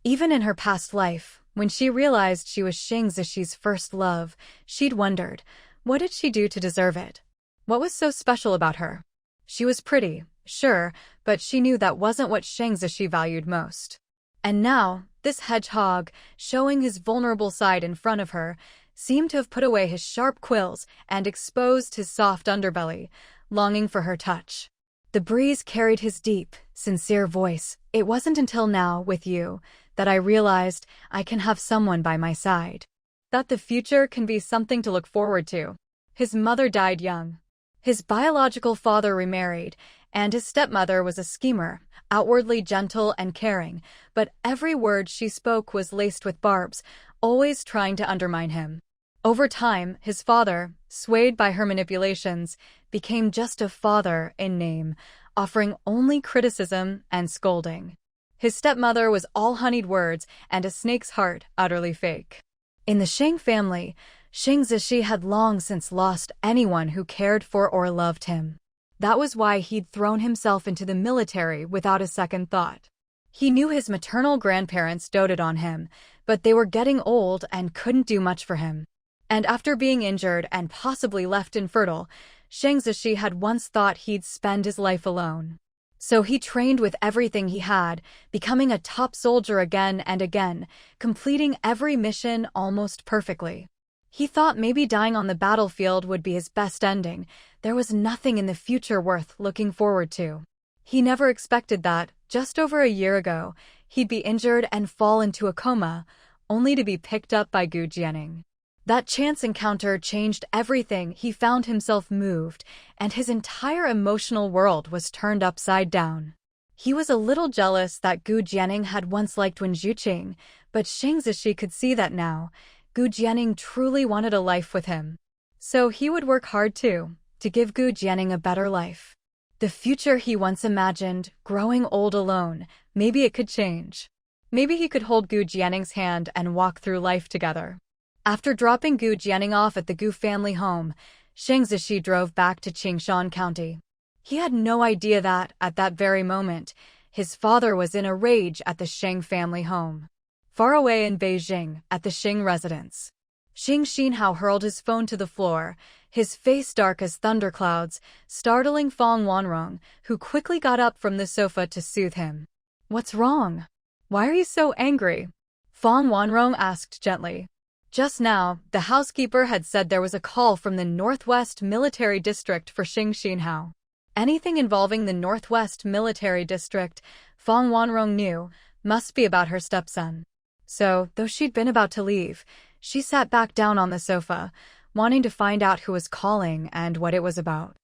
Even in her past life, when she realized she was Shang Zishi's first love, she'd wondered, what did she do to deserve it? What was so special about her? She was pretty, sure, but she knew that wasn't what Shang Zishi valued most. And now, this hedgehog, showing his vulnerable side in front of her, seemed to have put away his sharp quills and exposed his soft underbelly, longing for her touch. The breeze carried his deep, sincere voice. It wasn't until now, with you, that I realized I can have someone by my side. That the future can be something to look forward to. His mother died young. His biological father remarried, and his stepmother was a schemer, outwardly gentle and caring, but every word she spoke was laced with barbs, always trying to undermine him. Over time, his father, swayed by her manipulations, became just a father in name, offering only criticism and scolding. His stepmother was all honeyed words and a snake's heart, utterly fake. In the Shang family, Shang Zishi had long since lost anyone who cared for or loved him. That was why he'd thrown himself into the military without a second thought. He knew his maternal grandparents doted on him, but they were getting old and couldn't do much for him. And after being injured and possibly left infertile, Shang Zishi had once thought he'd spend his life alone. So he trained with everything he had, becoming a top soldier again and again, completing every mission almost perfectly. He thought maybe dying on the battlefield would be his best ending. There was nothing in the future worth looking forward to. He never expected that, just over a year ago, he'd be injured and fall into a coma, only to be picked up by Gu Jianing. That chance encounter changed everything. He found himself moved, and his entire emotional world was turned upside down. He was a little jealous that Gu Jianing had once liked Wen Zhuqing, but Shang Zishi could see that now. Gu Jianing truly wanted a life with him. So he would work hard too, to give Gu Jianing a better life. The future he once imagined, growing old alone, maybe it could change. Maybe he could hold Gu Jianing's hand and walk through life together. After dropping Gu Jianing off at the Gu family home, Shang Zishi drove back to Qingshan County. He had no idea that, at that very moment, his father was in a rage at the Shang family home. Far away in Beijing, at the Xing residence, Xing Xinhao hurled his phone to the floor, his face dark as thunderclouds, startling Fang Wanrong, who quickly got up from the sofa to soothe him. "What's wrong? Why are you so angry?" Fang Wanrong asked gently. Just now, the housekeeper had said there was a call from the Northwest Military District for Xing Xinhao. Anything involving the Northwest Military District, Fang Wanrong knew, must be about her stepson. So, though she'd been about to leave, she sat back down on the sofa, wanting to find out who was calling and what it was about.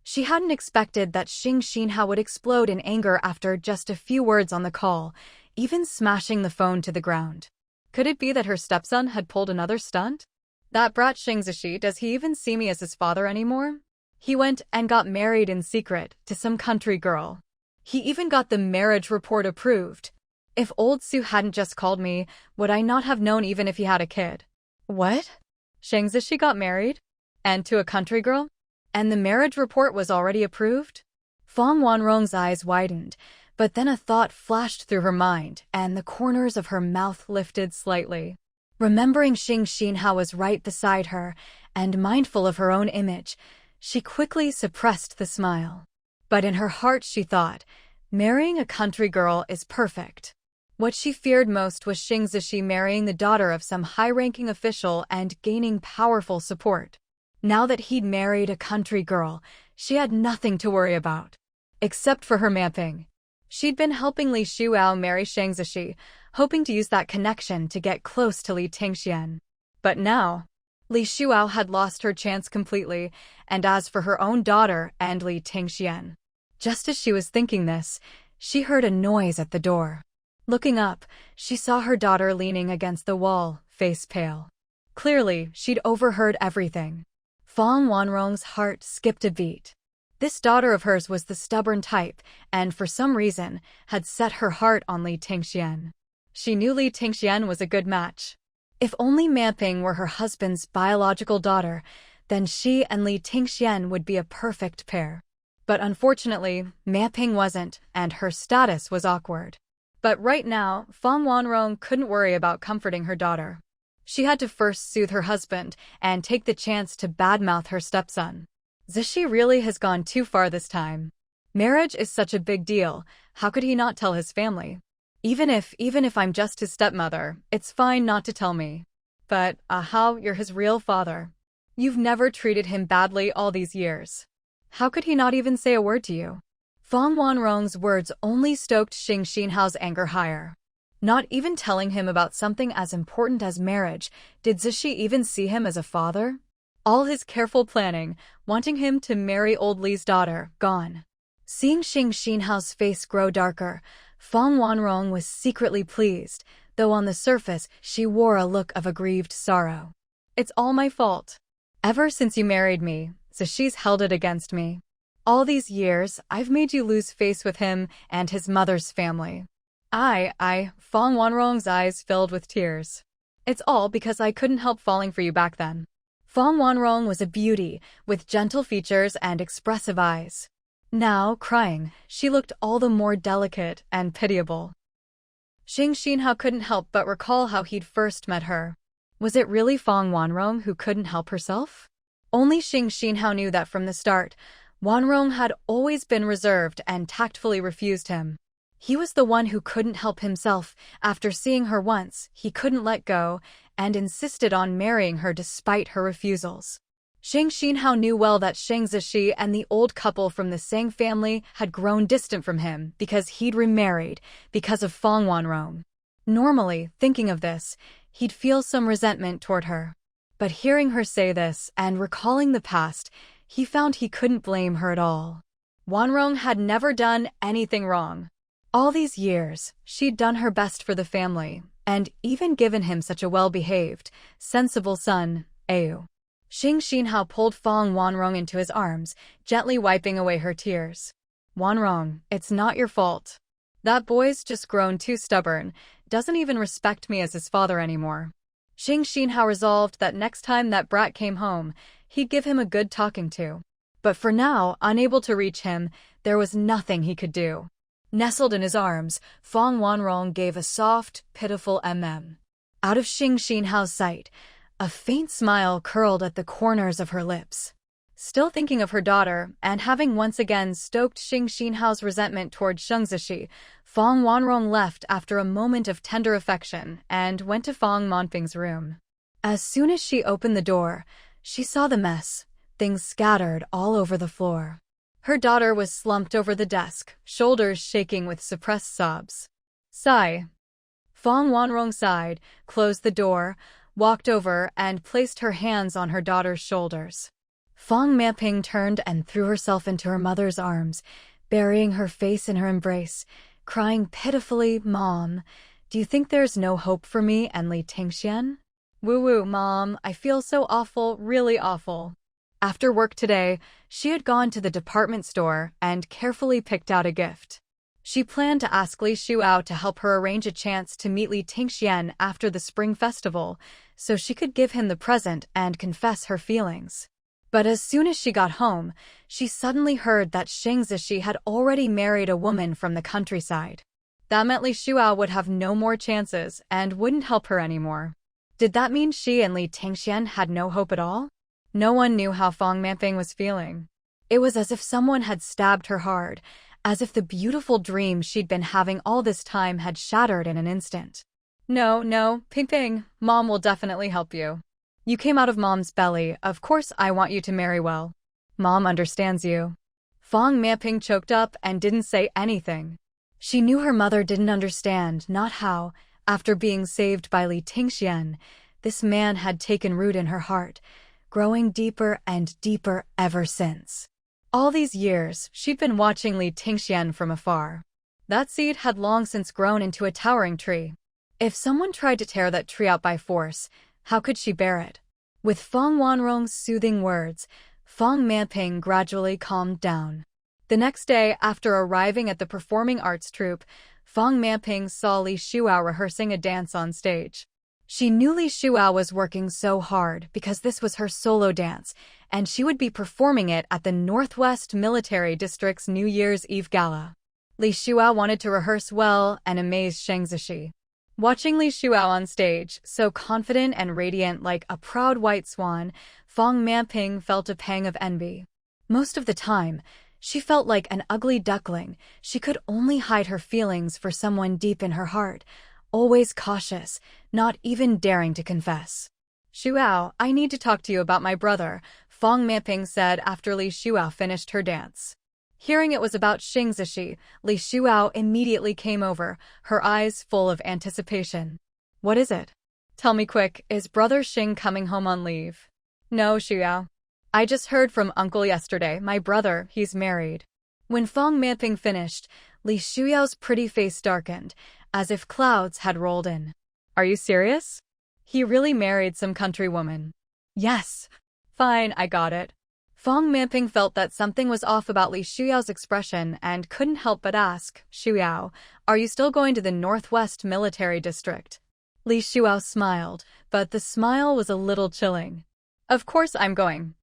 She hadn't expected that Xing Xinhao would explode in anger after just a few words on the call, even smashing the phone to the ground. Could it be that her stepson had pulled another stunt? That brat Shang Zishi, does he even see me as his father anymore? He went and got married in secret to some country girl. He even got the marriage report approved. If old Su hadn't just called me, would I not have known even if he had a kid? What? Shang Zishi got married? And to a country girl? And the marriage report was already approved? Fang Wanrong's eyes widened, but then a thought flashed through her mind, and the corners of her mouth lifted slightly. Remembering Xing Xinhao was right beside her, and mindful of her own image, she quickly suppressed the smile. But in her heart she thought, marrying a country girl is perfect. What she feared most was Shang Zishi marrying the daughter of some high-ranking official and gaining powerful support. Now that he'd married a country girl, she had nothing to worry about. Except for her mapping. She'd been helping Li Shuao marry Shang Zishi, hoping to use that connection to get close to Li Tingxian. But now, Li Shuao had lost her chance completely, and as for her own daughter and Li Tingxian. Just as she was thinking this, she heard a noise at the door. Looking up, she saw her daughter leaning against the wall, face pale. Clearly, she'd overheard everything. Fang Wanrong's heart skipped a beat. This daughter of hers was the stubborn type, and for some reason, had set her heart on Li Tingxian. She knew Li Tingxian was a good match. If only Manping were her husband's biological daughter, then she and Li Tingxian would be a perfect pair. But unfortunately, Manping wasn't, and her status was awkward. But right now, Fang Wanrong couldn't worry about comforting her daughter. She had to first soothe her husband and take the chance to badmouth her stepson. Zishi really has gone too far this time. Marriage is such a big deal, how could he not tell his family? Even if I'm just his stepmother, it's fine not to tell me. But, how, you're his real father. You've never treated him badly all these years. How could he not even say a word to you? Fang Wanrong's words only stoked Xing Xinhao's anger higher. Not even telling him about something as important as marriage, did Zishi even see him as a father? All his careful planning, wanting him to marry old Li's daughter, gone. Seeing Xing Xinhao's face grow darker, Fang Wanrong was secretly pleased, though on the surface she wore a look of aggrieved sorrow. It's all my fault. Ever since you married me, Zishi's held it against me. All these years, I've made you lose face with him and his mother's family. Fang Wanrong's eyes filled with tears. It's all because I couldn't help falling for you back then. Fang Wanrong was a beauty, with gentle features and expressive eyes. Now, crying, she looked all the more delicate and pitiable. Xing Xinhao couldn't help but recall how he'd first met her. Was it really Fang Wanrong who couldn't help herself? Only Xing Xinhao knew that from the start, Wanrong had always been reserved and tactfully refused him. He was the one who couldn't help himself. After seeing her once, he couldn't let go, and insisted on marrying her despite her refusals. Xing Xinhao knew well that Shang Zishi and the old couple from the Sang family had grown distant from him because he'd remarried, because of Fang Wanrong. Normally, thinking of this, he'd feel some resentment toward her. But hearing her say this and recalling the past, he found he couldn't blame her at all. Wanrong had never done anything wrong. All these years, she'd done her best for the family, and even given him such a well-behaved, sensible son, Ayu. Xing Xinhao pulled Fang Wanrong into his arms, gently wiping away her tears. Wanrong, it's not your fault. That boy's just grown too stubborn, doesn't even respect me as his father anymore. Xing Xinhao resolved that next time that brat came home, he'd give him a good talking to. But for now, unable to reach him, there was nothing he could do. Nestled in his arms, Fang Wanrong gave a soft, pitiful Out of Xing Xinhao's sight, a faint smile curled at the corners of her lips. Still thinking of her daughter, and having once again stoked Xing Xinhao's resentment toward Shang Zishi, Fang Wanrong left after a moment of tender affection and went to Fang Manping's room. As soon as she opened the door, she saw the mess, things scattered all over the floor. Her daughter was slumped over the desk, shoulders shaking with suppressed sobs. Sigh. Fang Wanrong sighed, closed the door, walked over and placed her hands on her daughter's shoulders. Fang Manping turned and threw herself into her mother's arms, burying her face in her embrace, crying pitifully, "Mom, do you think there's no hope for me and Li Tingxian?" "Woo-woo, Mom, I feel so awful, really awful." After work today, she had gone to the department store and carefully picked out a gift. She planned to ask Li Shuao to help her arrange a chance to meet Li Tingxian after the Spring Festival, so she could give him the present and confess her feelings. But as soon as she got home, she suddenly heard that Shang Zishi had already married a woman from the countryside. That meant Li Shuao would have no more chances and wouldn't help her anymore. Did that mean she and Li Tingxian had no hope at all? No one knew how Fang Manping was feeling. It was as if someone had stabbed her hard, as if the beautiful dream she'd been having all this time had shattered in an instant. No, Ping, Mom will definitely help you. You came out of Mom's belly, of course I want you to marry well. Mom understands you. Fang Manping choked up and didn't say anything. She knew her mother didn't understand, not how, after being saved by Li Tingxian, this man had taken root in her heart, growing deeper and deeper ever since. All these years, she'd been watching Li Tingxian from afar. That seed had long since grown into a towering tree. If someone tried to tear that tree out by force, how could she bear it? With Fang Wanrong's soothing words, Fong Manping gradually calmed down. The next day, after arriving at the performing arts troupe, Fong Manping saw Li Shuao rehearsing a dance on stage. She knew Li Shuao was working so hard because this was her solo dance, and she would be performing it at the Northwest Military District's New Year's Eve Gala. Li Shuao wanted to rehearse well and amaze Shang Zishi. Watching Li Shuao on stage, so confident and radiant like a proud white swan, Fong Manping felt a pang of envy. Most of the time, she felt like an ugly duckling. She could only hide her feelings for someone deep in her heart, always cautious, not even daring to confess. "Shuao, I need to talk to you about my brother," Fong Manping said after Li Shuao finished her dance. Hearing it was about Shang Zishi, Li Shuao immediately came over, her eyes full of anticipation. "What is it? Tell me quick, is brother Xing coming home on leave?" "No, Shuao. I just heard from uncle yesterday, my brother, he's married." When Fong Manping finished, Li Shuyao's pretty face darkened, as if clouds had rolled in. "Are you serious? He really married some country woman?" "Yes." "Fine, I got it." Fong Manping felt that something was off about Li Shuyao's expression and couldn't help but ask, "Shuyao, are you still going to the Northwest Military District?" Li Shuao smiled, but the smile was a little chilling. "Of course I'm going."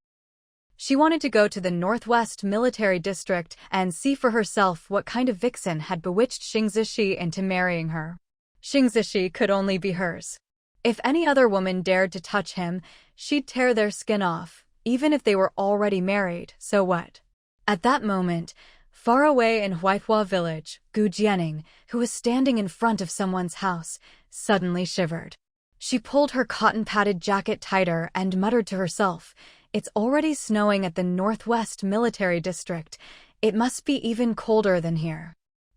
She wanted to go to the Northwest Military District and see for herself what kind of vixen had bewitched Shang Zishi into marrying her. Shang Zishi could only be hers. If any other woman dared to touch him, she'd tear their skin off. Even if they were already married, so what? At that moment, far away in Huaihua village, Gu Jianing, who was standing in front of someone's house, suddenly shivered. She pulled her cotton-padded jacket tighter and muttered to herself, "It's already snowing at the Northwest Military District. It must be even colder than here.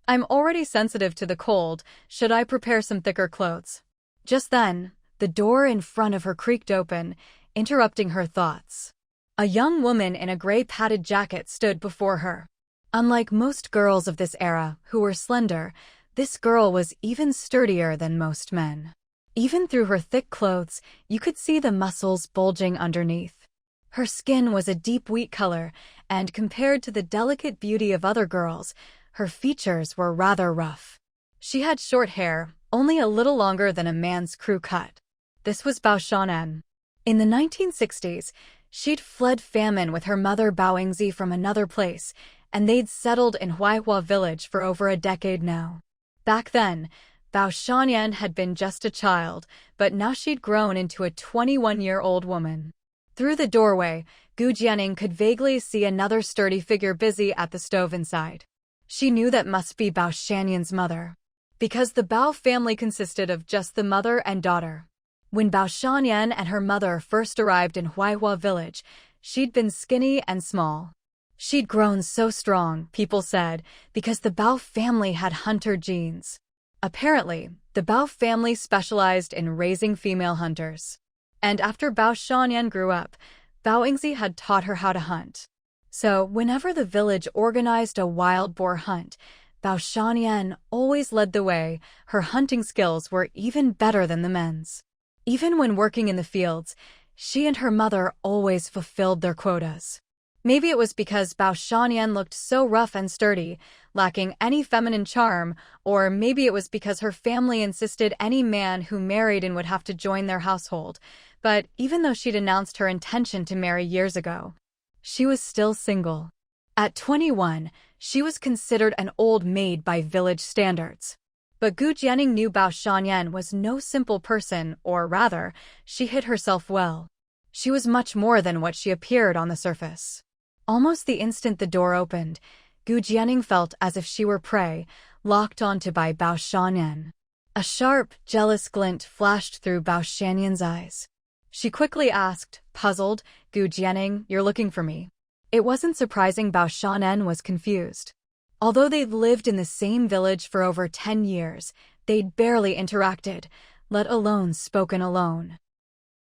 I'm already sensitive to the cold. Should I prepare some thicker clothes?" Just then, the door in front of her creaked open, interrupting her thoughts. A young woman in a gray padded jacket stood before her. Unlike most girls of this era, who were slender, this girl was even sturdier than most men. Even through her thick clothes, you could see the muscles bulging underneath. Her skin was a deep wheat color, and compared to the delicate beauty of other girls, her features were rather rough. She had short hair, only a little longer than a man's crew cut. This was Bao Shan'an. In the 1960s, she'd fled famine with her mother Baoingzi from another place, and they'd settled in Huaihua village for over a decade now. Back then, Bao Shan'an had been just a child, but now she'd grown into a 21-year-old woman. Through the doorway, Gu Jianing could vaguely see another sturdy figure busy at the stove inside. She knew that must be Bao Shan'an's mother, because the Bao family consisted of just the mother and daughter. When Bao Shan'an and her mother first arrived in Huaihua village, she'd been skinny and small. She'd grown so strong, people said, because the Bao family had hunter genes. Apparently, the Bao family specialized in raising female hunters. And after Bao Shan'an grew up, Baoingzi had taught her how to hunt. So, whenever the village organized a wild boar hunt, Bao Shan'an always led the way. Her hunting skills were even better than the men's. Even when working in the fields, she and her mother always fulfilled their quotas. Maybe it was because Bao Shan'an looked so rough and sturdy, lacking any feminine charm, or maybe it was because her family insisted any man who married in would have to join their household. But even though she'd announced her intention to marry years ago, she was still single. At 21, she was considered an old maid by village standards. But Gu Jianing knew Bao Shan'an was no simple person, or rather, she hid herself well. She was much more than what she appeared on the surface. Almost the instant the door opened, Gu Jianing felt as if she were prey, locked onto by Bao Shan'an. A sharp, jealous glint flashed through Bao Shan'an's eyes. She quickly asked, puzzled, "Gu Jianing, you're looking for me?" It wasn't surprising Bao Shan'an was confused. Although they'd lived in the same village for over 10 years, they'd barely interacted, let alone spoken alone.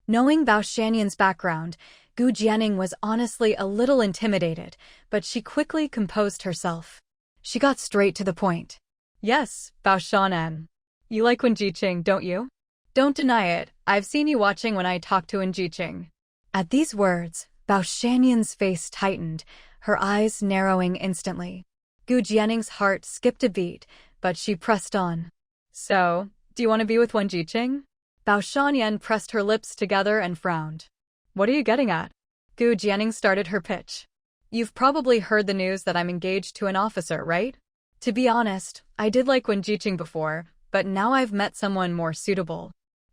Knowing Bao Shan'an's background, Gu Jianing was honestly a little intimidated, but she quickly composed herself. She got straight to the point. "Yes, Bao Shan'an. You like Wen Jiqing, don't you? Don't deny it, I've seen you watching when I talk to Wen Jiqing." At these words, Bao Shanyan's face tightened, her eyes narrowing instantly. Gu Jianning's heart skipped a beat, but she pressed on. So, do you want to be with Wen Jiqing? Bao Shanyan pressed her lips together and frowned. What are you getting at? Gu Jianning started her pitch. You've probably heard the news that I'm engaged to an officer, right? To be honest, I did like Wen Jiqing before, but now I've met someone more suitable.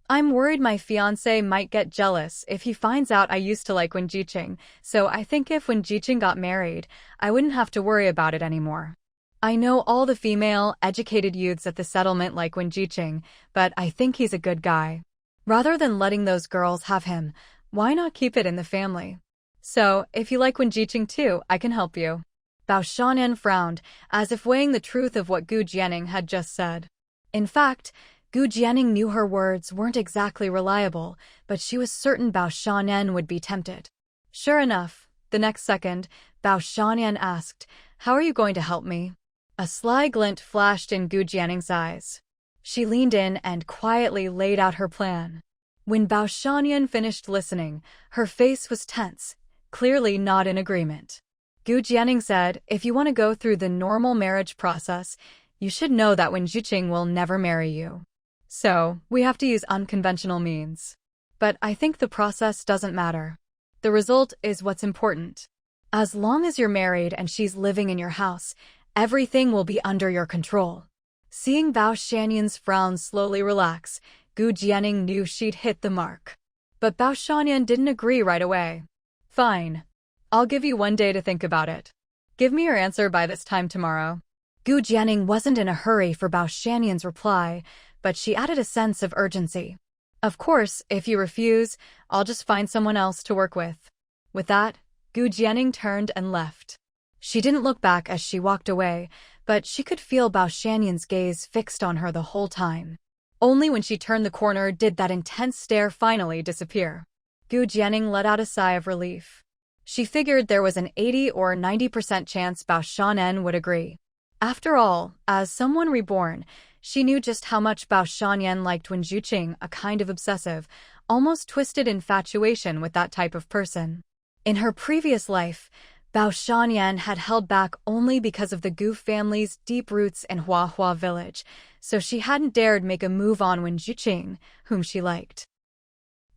I'm worried my fiancé might get jealous if he finds out I used to like Wen Jiqing, so I think if Wen Jiqing got married, I wouldn't have to worry about it anymore. I know all the female, educated youths at the settlement like Wen Jiqing, but I think he's a good guy. Rather than letting those girls have him, why not keep it in the family? So, if you like Wen Jiqing too, I can help you. Bao Shanyan frowned, as if weighing the truth of what Gu Jianning had just said. In fact, Gu Jianning knew her words weren't exactly reliable, but she was certain Bao Shanyan would be tempted. Sure enough, the next second, Bao Shanyan asked, "How are you going to help me?" A sly glint flashed in Gu Jianning's eyes. She leaned in and quietly laid out her plan. When Bao Shanyan finished listening, her face was tense, clearly not in agreement. Gu Jianning said, "If you want to go through the normal marriage process, you should know that Wen Jiqing will never marry you. So, we have to use unconventional means. But I think the process doesn't matter. The result is what's important. As long as you're married and she's living in your house, everything will be under your control." Seeing Bao Shanyan's frown slowly relax, Gu Jianning knew she'd hit the mark. But Bao Shanyan didn't agree right away. "Fine. I'll give you 1 day to think about it. Give me your answer by this time tomorrow." Gu Jianning wasn't in a hurry for Bao Shanyan's reply, but she added a sense of urgency. "Of course, if you refuse, I'll just find someone else to work with." With that, Gu Jianning turned and left. She didn't look back as she walked away, but she could feel Bao Shanyan's gaze fixed on her the whole time. Only when she turned the corner did that intense stare finally disappear. Gu Jianning let out a sigh of relief. She figured there was an 80 or 90% chance Bao Shanyan would agree. After all, as someone reborn, she knew just how much Bao Shanyan liked Wen Jiqing, a kind of obsessive, almost twisted infatuation with that type of person. In her previous life, Bao Shanyan had held back only because of the Gu family's deep roots in Huahua village, so she hadn't dared make a move on Wen Jiqing, whom she liked.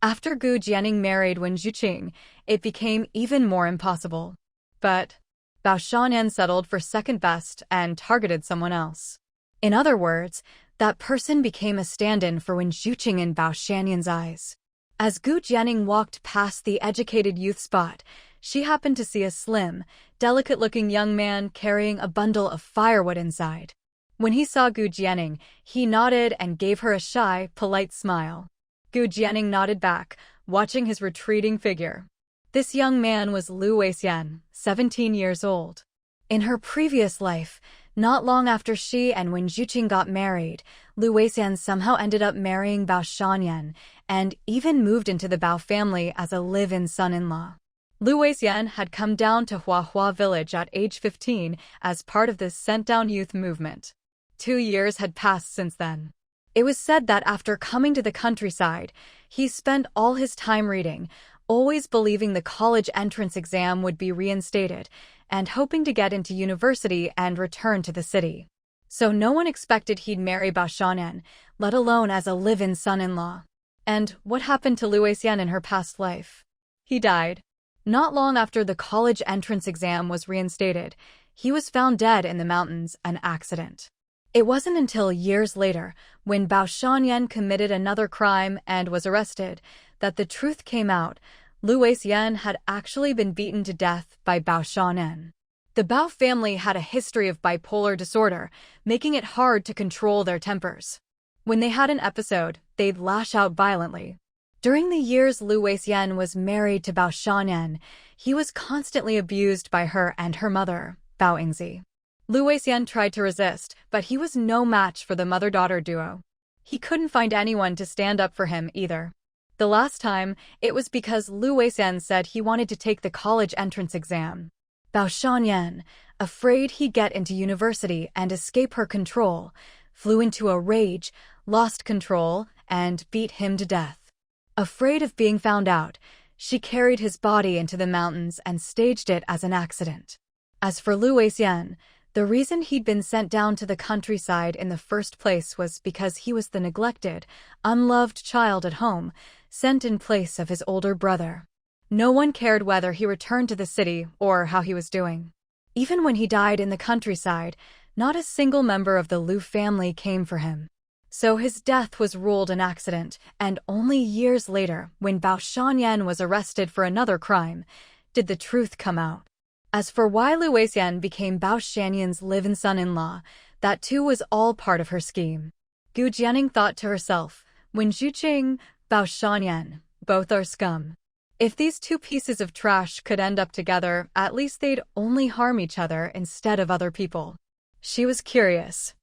After Gu Jianning married Wen Jiqing, it became even more impossible. But Bao Shanyan settled for second best and targeted someone else. In other words, that person became a stand-in for Wen Jiqing in Bao Shanyan's eyes. As Gu Jianning walked past the educated youth spot, she happened to see a slim, delicate-looking young man carrying a bundle of firewood inside. When he saw Gu Jianning, he nodded and gave her a shy, polite smile. Gu Jianning nodded back, watching his retreating figure. This young man was Lu Weixian, 17 years old. In her previous life, not long after she and Wen Jiqing got married, Lu Weixian somehow ended up marrying Bao Shanyan and even moved into the Bao family as a live-in son-in-law. Lu Weixian had come down to Huahua village at age 15 as part of this sent-down youth movement. 2 years had passed since then. It was said that after coming to the countryside, he spent all his time reading, always believing the college entrance exam would be reinstated, and hoping to get into university and return to the city. So no one expected he'd marry Bao Shanyan, let alone as a live-in son-in-law. And what happened to Lu Weixian in her past life? He died. Not long after the college entrance exam was reinstated, he was found dead in the mountains, an accident. It wasn't until years later, when Bao Shanyan committed another crime and was arrested, that the truth came out. Lu Weixian had actually been beaten to death by Bao Shanyan. The Bao family had a history of bipolar disorder, making it hard to control their tempers. When they had an episode, they'd lash out violently. During the years Lu Weixian was married to Bao Shanyan, he was constantly abused by her and her mother, Bao Yingzi. Lu Weixian tried to resist, but he was no match for the mother-daughter duo. He couldn't find anyone to stand up for him either. The last time, it was because Lu Weixian said he wanted to take the college entrance exam. Bao Shanyan, afraid he'd get into university and escape her control, flew into a rage, lost control, and beat him to death. Afraid of being found out, She carried his body into the mountains and staged it as an accident. As for Lu Weixian, the reason he'd been sent down to the countryside in the first place was because he was the neglected, unloved child at home, sent in place of his older brother. No one cared whether he returned to the city or how he was doing. Even when he died in the countryside, not a single member of the Lu family came for him. So his death was ruled an accident, and only years later, when Bao Shanyan was arrested for another crime, did the truth come out. As for why Lu Weixian became Bao Shanyan's live-in son-in-law, that too was all part of her scheme. Gu Jianing thought to herself, when Zhuqing, Bao Shanyan, both are scum. If these two pieces of trash could end up together, at least they'd only harm each other instead of other people. She was curious.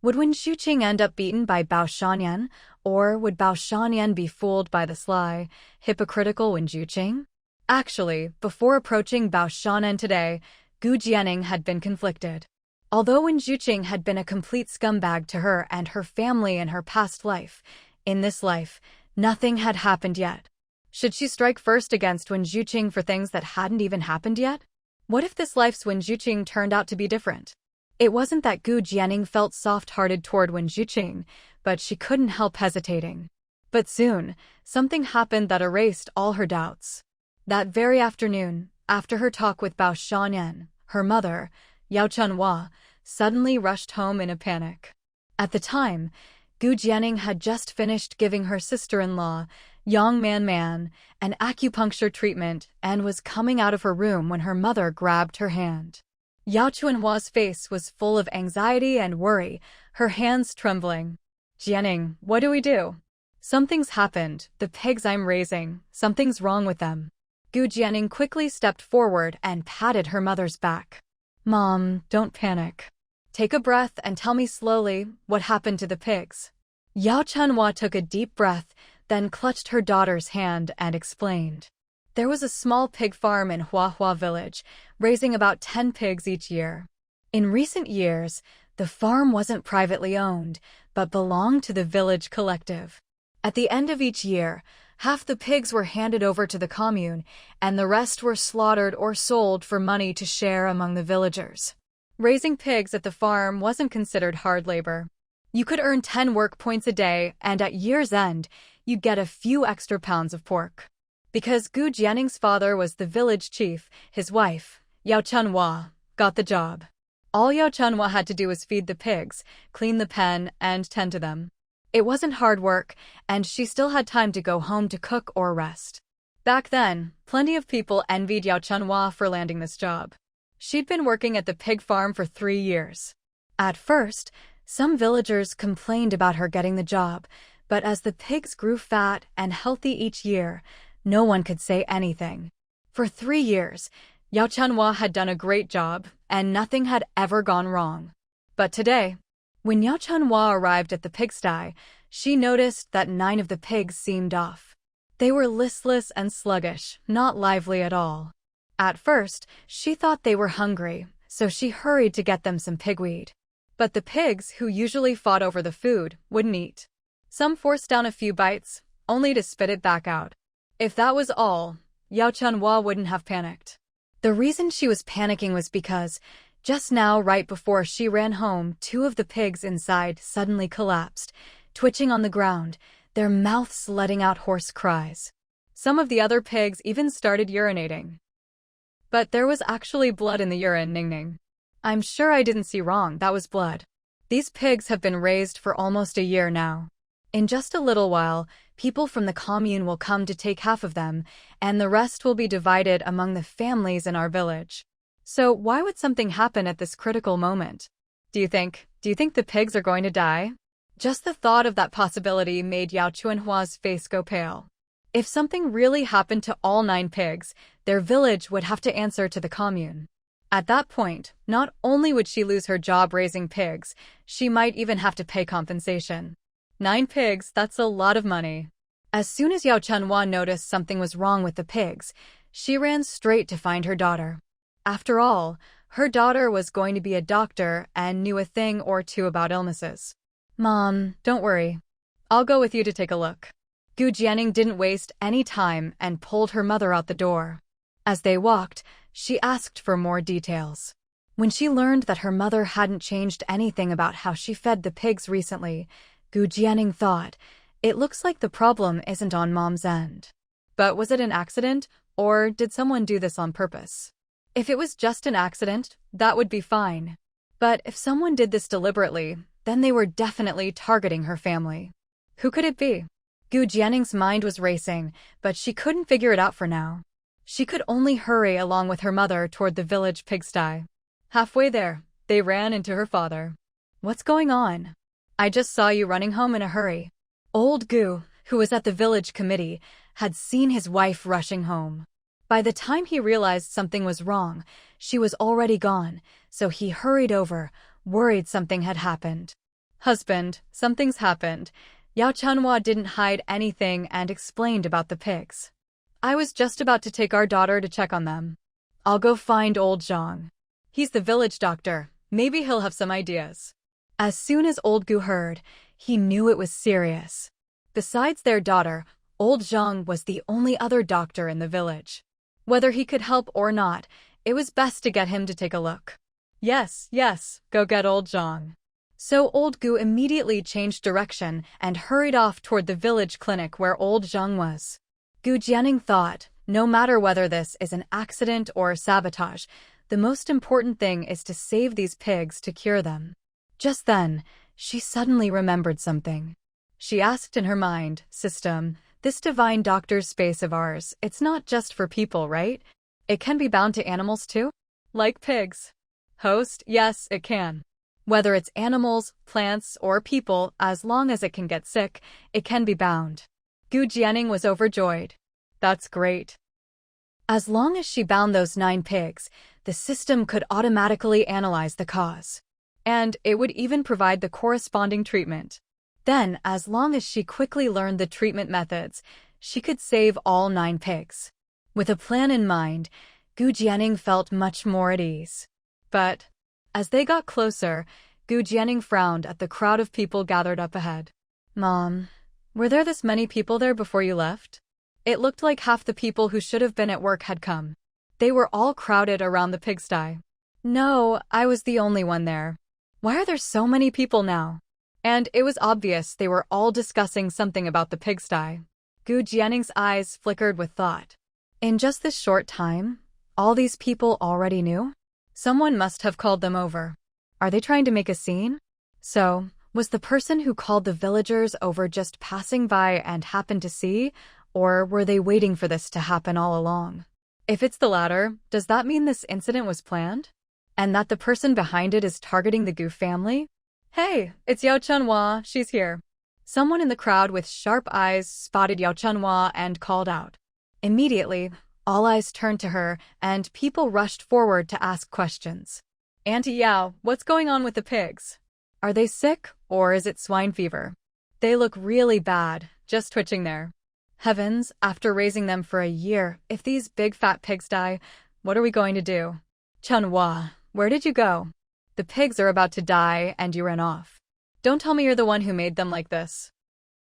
Would Wen Zhuqing end up beaten by Bao Shanyan, or would Bao Shanyan be fooled by the sly, hypocritical Wen Zhuqing? Actually, before approaching Bao Shanyan today, Gu Jianing had been conflicted. Although Wen Zhuqing had been a complete scumbag to her and her family in her past life, in this life, nothing had happened yet. Should she strike first against Wen Zhuqing for things that hadn't even happened yet? What if this life's Wen Zhuqing turned out to be different? It wasn't that Gu Jianing felt soft-hearted toward Wen Zhuqing, but she couldn't help hesitating. But soon, something happened that erased all her doubts. That very afternoon, after her talk with Bao Shanyan, her mother, Yao Chunhua, suddenly rushed home in a panic. At the time, Gu Jianing had just finished giving her sister-in-law, Yang Man, an acupuncture treatment and was coming out of her room when her mother grabbed her hand. Yao Chunhua's face was full of anxiety and worry, her hands trembling. Jianing, what do we do? Something's happened, the pigs I'm raising, something's wrong with them. Gu Jianing quickly stepped forward and patted her mother's back. Mom, don't panic. Take a breath and tell me slowly what happened to the pigs. Yao Chunhua took a deep breath, then clutched her daughter's hand and explained. There was a small pig farm in Huahua village, raising about 10 pigs each year. In recent years, the farm wasn't privately owned, but belonged to the village collective. At the end of each year, half the pigs were handed over to the commune, and the rest were slaughtered or sold for money to share among the villagers. Raising pigs at the farm wasn't considered hard labor. You could earn 10 work points a day, and at year's end, you'd get a few extra pounds of pork. Because Gu Jianing's father was the village chief, his wife, Yao Chunhua, got the job. All Yao Chunhua had to do was feed the pigs, clean the pen, and tend to them. It wasn't hard work, and she still had time to go home to cook or rest. Back then, plenty of people envied Yao Chunhua for landing this job. She'd been working at the pig farm for 3 years. At first, some villagers complained about her getting the job, but as the pigs grew fat and healthy each year, no one could say anything. For 3 years, Yao Chunhua had done a great job, and nothing had ever gone wrong. But today, when Yao Chunhua arrived at the pigsty, she noticed that 9 of the pigs seemed off. They were listless and sluggish, not lively at all. At first, she thought they were hungry, so she hurried to get them some pigweed. But the pigs, who usually fought over the food, wouldn't eat. Some forced down a few bites, only to spit it back out. If that was all, Yao Chunhua wouldn't have panicked. The reason she was panicking was because, just now right before she ran home, 2 of the pigs inside suddenly collapsed, twitching on the ground, their mouths letting out hoarse cries. Some of the other pigs even started urinating. But there was actually blood in the urine, Ningning. I'm sure I didn't see wrong, that was blood. These pigs have been raised for almost a year now. In just a little while, people from the commune will come to take half of them, and the rest will be divided among the families in our village. So why would something happen at this critical moment? Do you think the pigs are going to die? Just the thought of that possibility made Yao Chunhua's face go pale. If something really happened to all 9 pigs, their village would have to answer to the commune. At that point, not only would she lose her job raising pigs, she might even have to pay compensation. 9 pigs, that's a lot of money. As soon as Yao Chunhua noticed something was wrong with the pigs, she ran straight to find her daughter. After all, her daughter was going to be a doctor and knew a thing or two about illnesses. Mom, don't worry. I'll go with you to take a look. Gu Jianing didn't waste any time and pulled her mother out the door. As they walked, she asked for more details. When she learned that her mother hadn't changed anything about how she fed the pigs recently, Gu Jianing thought, it looks like the problem isn't on Mom's end. But was it an accident, or did someone do this on purpose? If it was just an accident, that would be fine. But if someone did this deliberately, then they were definitely targeting her family. Who could it be? Gu Jianing's mind was racing, but she couldn't figure it out for now. She could only hurry along with her mother toward the village pigsty. Halfway there, they ran into her father. What's going on? I just saw you running home in a hurry. Old Gu, who was at the village committee, had seen his wife rushing home. By the time he realized something was wrong, she was already gone, so he hurried over, worried something had happened. Husband, something's happened. Yao Chanhua didn't hide anything and explained about the pigs. I was just about to take our daughter to check on them. I'll go find old Zhang. He's the village doctor. Maybe he'll have some ideas. As soon as old Gu heard, he knew it was serious. Besides their daughter, old Zhang was the only other doctor in the village. Whether he could help or not, it was best to get him to take a look. Yes, go get old Zhang. So old Gu immediately changed direction and hurried off toward the village clinic where old Zhang was. Gu Jianing thought, no matter whether this is an accident or sabotage, the most important thing is to save these pigs to cure them. Just then, she suddenly remembered something. She asked in her mind, System, this divine doctor's space of ours, it's not just for people, right? It can be bound to animals too? Like pigs. Host, yes, it can. Whether it's animals, plants, or people, as long as it can get sick, it can be bound. Gu Jianing was overjoyed. That's great. As long as she bound those 9 pigs, the system could automatically analyze the cause. And it would even provide the corresponding treatment. Then, as long as she quickly learned the treatment methods, she could save all 9 pigs. With a plan in mind, Gu Jianing felt much more at ease. But as they got closer, Gu Jianing frowned at the crowd of people gathered up ahead. Mom, were there this many people there before you left? It looked like half the people who should have been at work had come. They were all crowded around the pigsty. No, I was the only one there. Why are there so many people now? And it was obvious they were all discussing something about the pigsty. Gu Jianing's eyes flickered with thought. In just this short time, all these people already knew? Someone must have called them over. Are they trying to make a scene? So, was the person who called the villagers over just passing by and happened to see, or were they waiting for this to happen all along? If it's the latter, does that mean this incident was planned? And that the person behind it is targeting the Gu family? Hey, it's Yao Chanhua, she's here. Someone in the crowd with sharp eyes spotted Yao Chanhua and called out. Immediately, all eyes turned to her, and people rushed forward to ask questions. Auntie Yao, what's going on with the pigs? Are they sick, or is it swine fever? They look really bad, just twitching there. Heavens, after raising them for a year, if these big fat pigs die, what are we going to do? Chanhua, where did you go? The pigs are about to die and you ran off. Don't tell me you're the one who made them like this.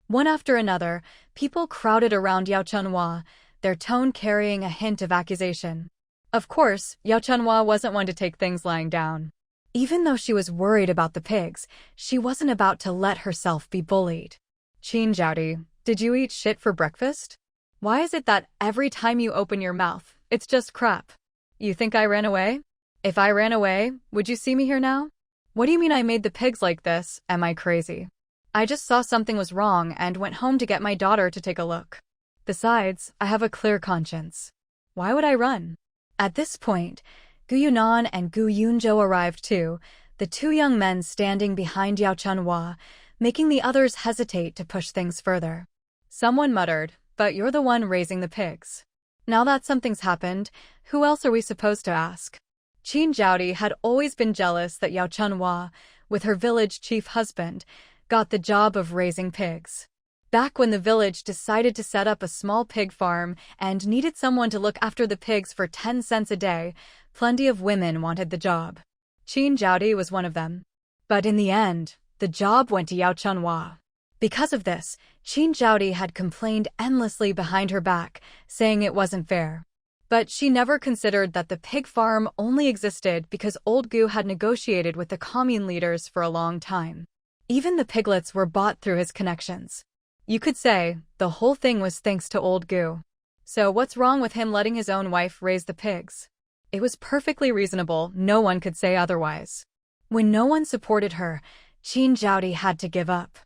One after another, people crowded around Yao Chanhua, their tone carrying a hint of accusation. Of course, Yao Chanhua wasn't one to take things lying down. Even though she was worried about the pigs, she wasn't about to let herself be bullied. Qin Zhaodi, did you eat shit for breakfast? Why is it that every time you open your mouth, it's just crap? You think I ran away? If I ran away, would you see me here now? What do you mean I made the pigs like this? Am I crazy? I just saw something was wrong and went home to get my daughter to take a look. Besides, I have a clear conscience. Why would I run? At this point, Gu Yunan and Gu Yunzhou arrived too, the 2 young men standing behind Yao Chanhua, making the others hesitate to push things further. Someone muttered, but you're the one raising the pigs. Now that something's happened, who else are we supposed to ask? Qin Zhaodi had always been jealous that Yao Chanhua, with her village chief husband, got the job of raising pigs. Back when the village decided to set up a small pig farm and needed someone to look after the pigs for 10 cents a day, plenty of women wanted the job. Qin Zhaodi was one of them. But in the end, the job went to Yao Chanhua. Because of this, Qin Zhaodi had complained endlessly behind her back, saying it wasn't fair. But she never considered that the pig farm only existed because old Gu had negotiated with the commune leaders for a long time. Even the piglets were bought through his connections. You could say, the whole thing was thanks to old Gu. So what's wrong with him letting his own wife raise the pigs? It was perfectly reasonable, no one could say otherwise. When no one supported her, Qin Zhaodi had to give up.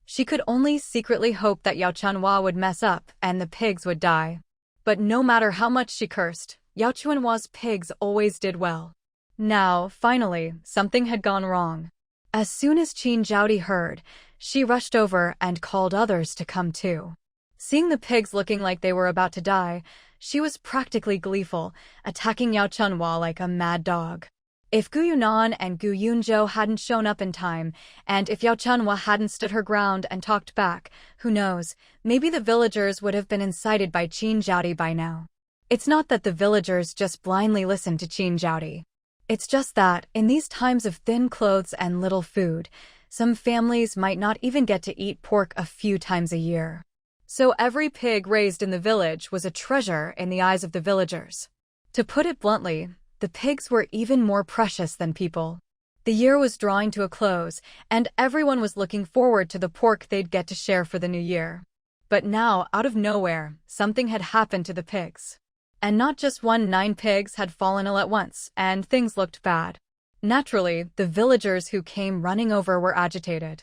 She could only secretly hope that Yao Chunhua would mess up and the pigs would die. But no matter how much she cursed, Yao Chunhua's pigs always did well. Now, finally, something had gone wrong. As soon as Qin Zhaodi heard, she rushed over and called others to come too. Seeing the pigs looking like they were about to die, she was practically gleeful, attacking Yao Chunhua like a mad dog. If Gu Yunan and Gu Yunzhou hadn't shown up in time, and if Yao Chunhua hadn't stood her ground and talked back, who knows, maybe the villagers would have been incited by Qin Zhaodi by now. It's not that the villagers just blindly listened to Qin Zhaodi. It's just that, in these times of thin clothes and little food, some families might not even get to eat pork a few times a year. So every pig raised in the village was a treasure in the eyes of the villagers. To put it bluntly, the pigs were even more precious than people. The year was drawing to a close, and everyone was looking forward to the pork they'd get to share for the new year. But now, out of nowhere, something had happened to the pigs. And not just 9 pigs had fallen ill at once, and things looked bad. Naturally, the villagers who came running over were agitated.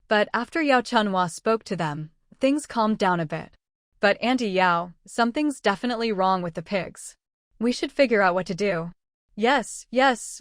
But after Yao Chunhua spoke to them, things calmed down a bit. But Auntie Yao, something's definitely wrong with the pigs. We should figure out what to do. Yes,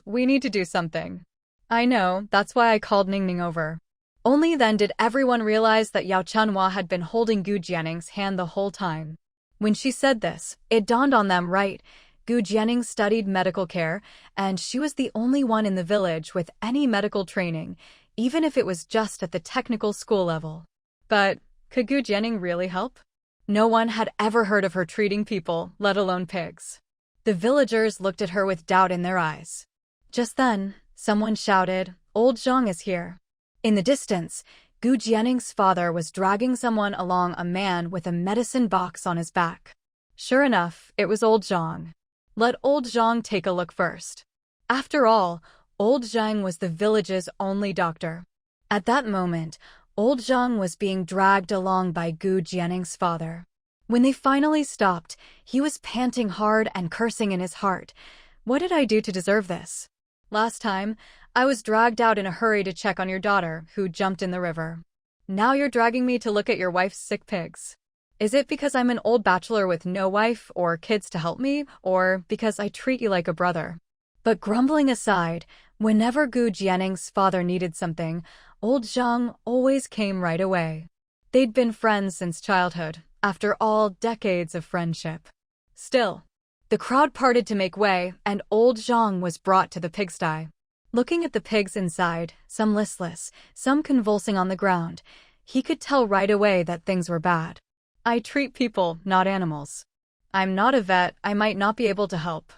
we need to do something. I know, that's why I called Ningning over. Only then did everyone realize that Yao Chunhua had been holding Gu Jianning's hand the whole time. When she said this, it dawned on them right. Gu Jianning studied medical care, and she was the only one in the village with any medical training, even if it was just at the technical school level. But could Gu Jianning really help? No one had ever heard of her treating people, let alone pigs. The villagers looked at her with doubt in their eyes. Just then, someone shouted, "Old Zhang is here." In the distance, Gu Jianning's father was dragging someone along, a man with a medicine box on his back. Sure enough, it was old Zhang. Let old Zhang take a look first. After all, old Zhang was the village's only doctor. At that moment, old Zhang was being dragged along by Gu Jianning's father. When they finally stopped, he was panting hard and cursing in his heart. What did I do to deserve this? Last time, I was dragged out in a hurry to check on your daughter, who jumped in the river. Now you're dragging me to look at your wife's sick pigs. Is it because I'm an old bachelor with no wife or kids to help me, or because I treat you like a brother? But grumbling aside, whenever Gu Jianning's father needed something, old Zhang always came right away. They'd been friends since childhood, after all decades of friendship. Still, the crowd parted to make way, and old Zhang was brought to the pigsty. Looking at the pigs inside, some listless, some convulsing on the ground, he could tell right away that things were bad. I treat people, not animals. I'm not a vet, I might not be able to help.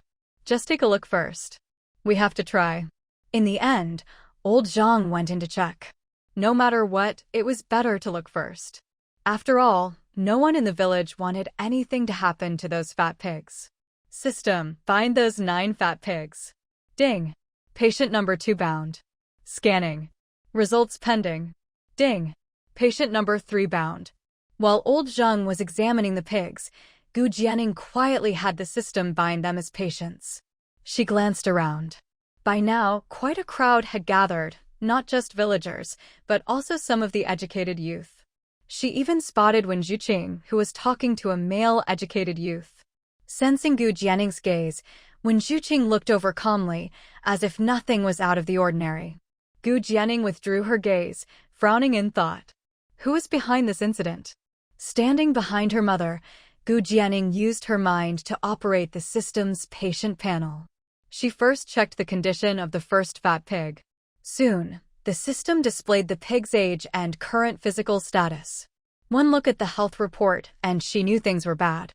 Just take a look first. We have to try. In the end, old Zhang went in to check. No matter what, it was better to look first. After all, no one in the village wanted anything to happen to those fat pigs. System, find those 9 fat pigs. Ding. Patient number 2 bound. Scanning. Results pending. Ding. Patient number 3 bound. While old Zhang was examining the pigs, Gu Jianning quietly had the system bind them as patients. She glanced around. By now, quite a crowd had gathered, not just villagers, but also some of the educated youth. She even spotted Wen Zhuqing, who was talking to a male educated youth. Sensing Gu Jianning's gaze, Wen Zhuqing looked over calmly, as if nothing was out of the ordinary. Gu Jianning withdrew her gaze, frowning in thought. Who was behind this incident? Standing behind her mother, Gu Jianning used her mind to operate the system's patient panel. She first checked the condition of the first fat pig. Soon, the system displayed the pig's age and current physical status. One look at the health report, and she knew things were bad.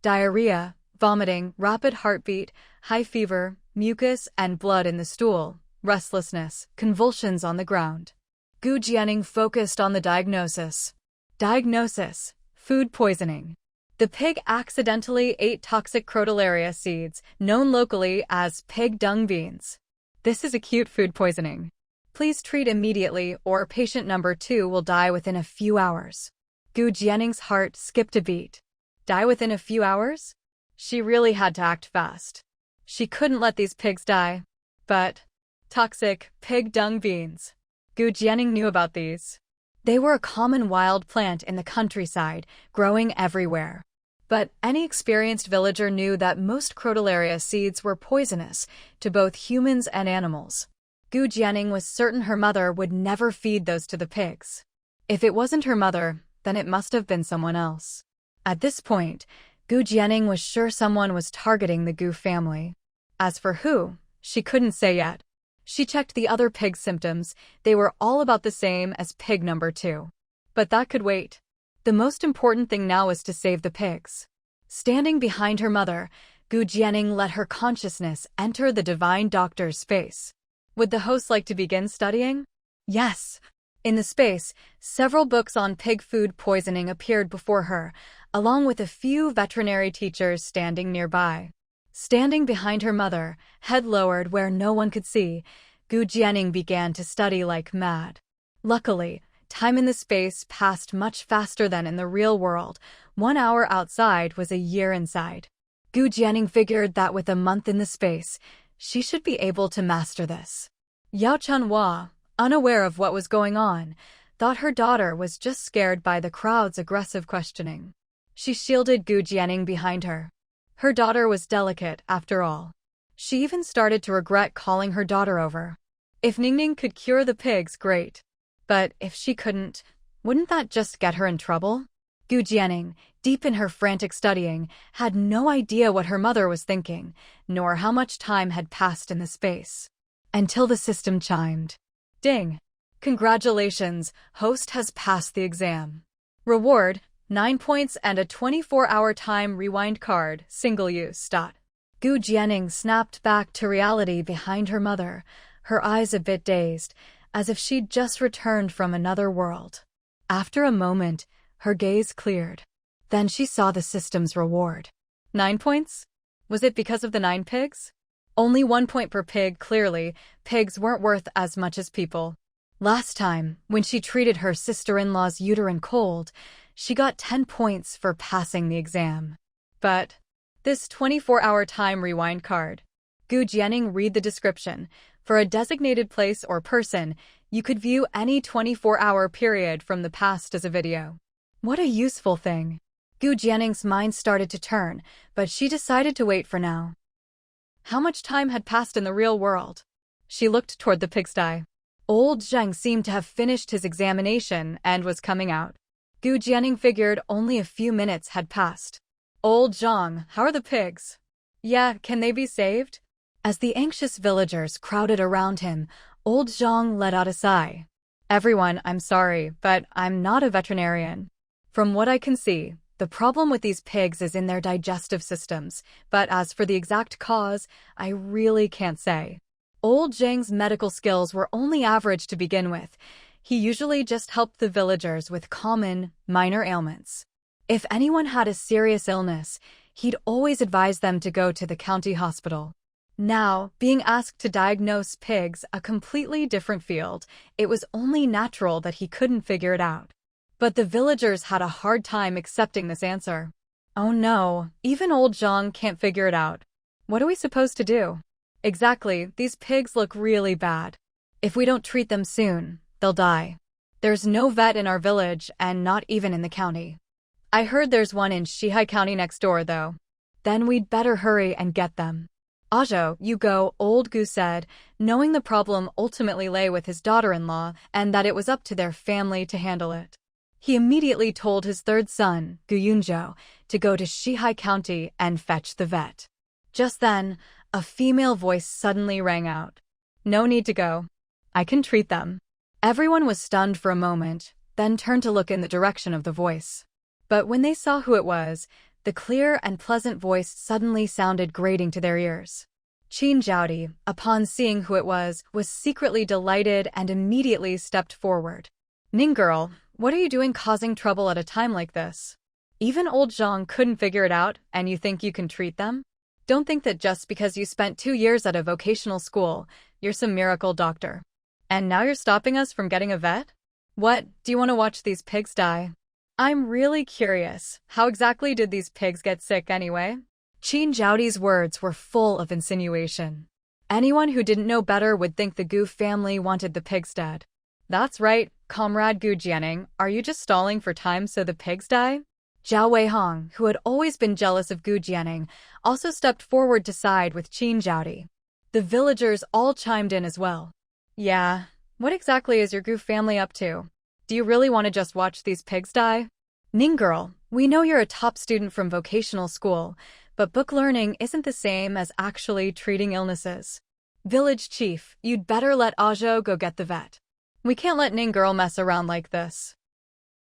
Diarrhea, vomiting, rapid heartbeat, high fever, mucus and blood in the stool, restlessness, convulsions on the ground. Gu Jianing focused on the diagnosis. Diagnosis: food poisoning. The pig accidentally ate toxic crotalaria seeds, known locally as pig dung beans. This is acute food poisoning. Please treat immediately or patient number 2 will die within a few hours. Gu Jianing's heart skipped a beat. Die within a few hours? She really had to act fast. She couldn't let these pigs die. But toxic pig dung beans. Gu Jianing knew about these. They were a common wild plant in the countryside, growing everywhere. But any experienced villager knew that most crotalaria seeds were poisonous to both humans and animals. Gu Jianing was certain her mother would never feed those to the pigs. If it wasn't her mother, then it must have been someone else. At this point, Gu Jianing was sure someone was targeting the Gu family. As for who, she couldn't say yet. She checked the other pig's symptoms. They were all about the same as pig number 2. But that could wait. The most important thing now was to save the pigs. Standing behind her mother, Gu Jianing let her consciousness enter the divine doctor's space. Would the host like to begin studying? Yes. In the space, several books on pig food poisoning appeared before her, along with a few veterinary teachers standing nearby. Standing behind her mother, head lowered where no one could see, Gu Jianing began to study like mad. Luckily, time in the space passed much faster than in the real world. 1 hour outside was a year inside. Gu Jianing figured that with a month in the space, she should be able to master this. Yao Chunhua, unaware of what was going on, thought her daughter was just scared by the crowd's aggressive questioning. She shielded Gu Jianing behind her. Her daughter was delicate, after all. She even started to regret calling her daughter over. If Ningning could cure the pigs, great. But if she couldn't, wouldn't that just get her in trouble? Gu Jianing, deep in her frantic studying, had no idea what her mother was thinking, nor how much time had passed in the space. Until the system chimed. Ding! Congratulations, host has passed the exam. Reward: 9 points and a 24-hour time rewind card, single use. Gu Jianing snapped back to reality behind her mother, her eyes a bit dazed, as if she'd just returned from another world. After a moment, her gaze cleared. Then she saw the system's reward. 9 points? Was it because of the 9 pigs? Only 1 point per pig. Clearly, pigs weren't worth as much as people. Last time, when she treated her sister-in-law's uterine cold, she got 10 points for passing the exam. But this 24-hour time rewind card. Gu Jianing read the description. For a designated place or person, you could view any 24-hour period from the past as a video. What a useful thing. Gu Jianing's mind started to turn, but she decided to wait for now. How much time had passed in the real world? She looked toward the pigsty. Old Zheng seemed to have finished his examination and was coming out. Gu Jianing figured only a few minutes had passed. Old Zhang, how are the pigs? Yeah, can they be saved? As the anxious villagers crowded around him, old Zhang let out a sigh. Everyone, I'm sorry, but I'm not a veterinarian. From what I can see, the problem with these pigs is in their digestive systems, but as for the exact cause, I really can't say. Old Zhang's medical skills were only average to begin with. He usually just helped the villagers with common, minor ailments. If anyone had a serious illness, he'd always advise them to go to the county hospital. Now, being asked to diagnose pigs, a completely different field, it was only natural that he couldn't figure it out. But the villagers had a hard time accepting this answer. Oh no, even old Zhang can't figure it out. What are we supposed to do? Exactly, these pigs look really bad. If we don't treat them soon, they'll die. There's no vet in our village and not even in the county. I heard there's one in Shihai County next door though. Then we'd better hurry and get them. Ajo, you go, old Gu said, knowing the problem ultimately lay with his daughter-in-law and that it was up to their family to handle it. He immediately told his third son, Gu Yunzhou, to go to Shihai County and fetch the vet. Just then, a female voice suddenly rang out. No need to go. I can treat them. Everyone was stunned for a moment, then turned to look in the direction of the voice. But when they saw who it was, the clear and pleasant voice suddenly sounded grating to their ears. Jiaodi, upon seeing who it was secretly delighted and immediately stepped forward. Ning girl, what are you doing causing trouble at a time like this? Even old Zhang couldn't figure it out, and you think you can treat them? Don't think that just because you spent 2 years at a vocational school, you're some miracle doctor. And now you're stopping us from getting a vet? What, do you want to watch these pigs die? I'm really curious, how exactly did these pigs get sick anyway? Jiaodi's words were full of insinuation. Anyone who didn't know better would think the Gu family wanted the pigs dead. That's right, Comrade Gu Jianing, are you just stalling for time so the pigs die? Zhao Weihong, who had always been jealous of Gu Jianing, also stepped forward to side with Jiaodi. The villagers all chimed in as well. Yeah, what exactly is your Gu family up to? Do you really want to just watch these pigs die? Ning girl, we know you're a top student from vocational school, but book learning isn't the same as actually treating illnesses. Village chief, you'd better let Ajo go get the vet. We can't let Ning girl mess around like this.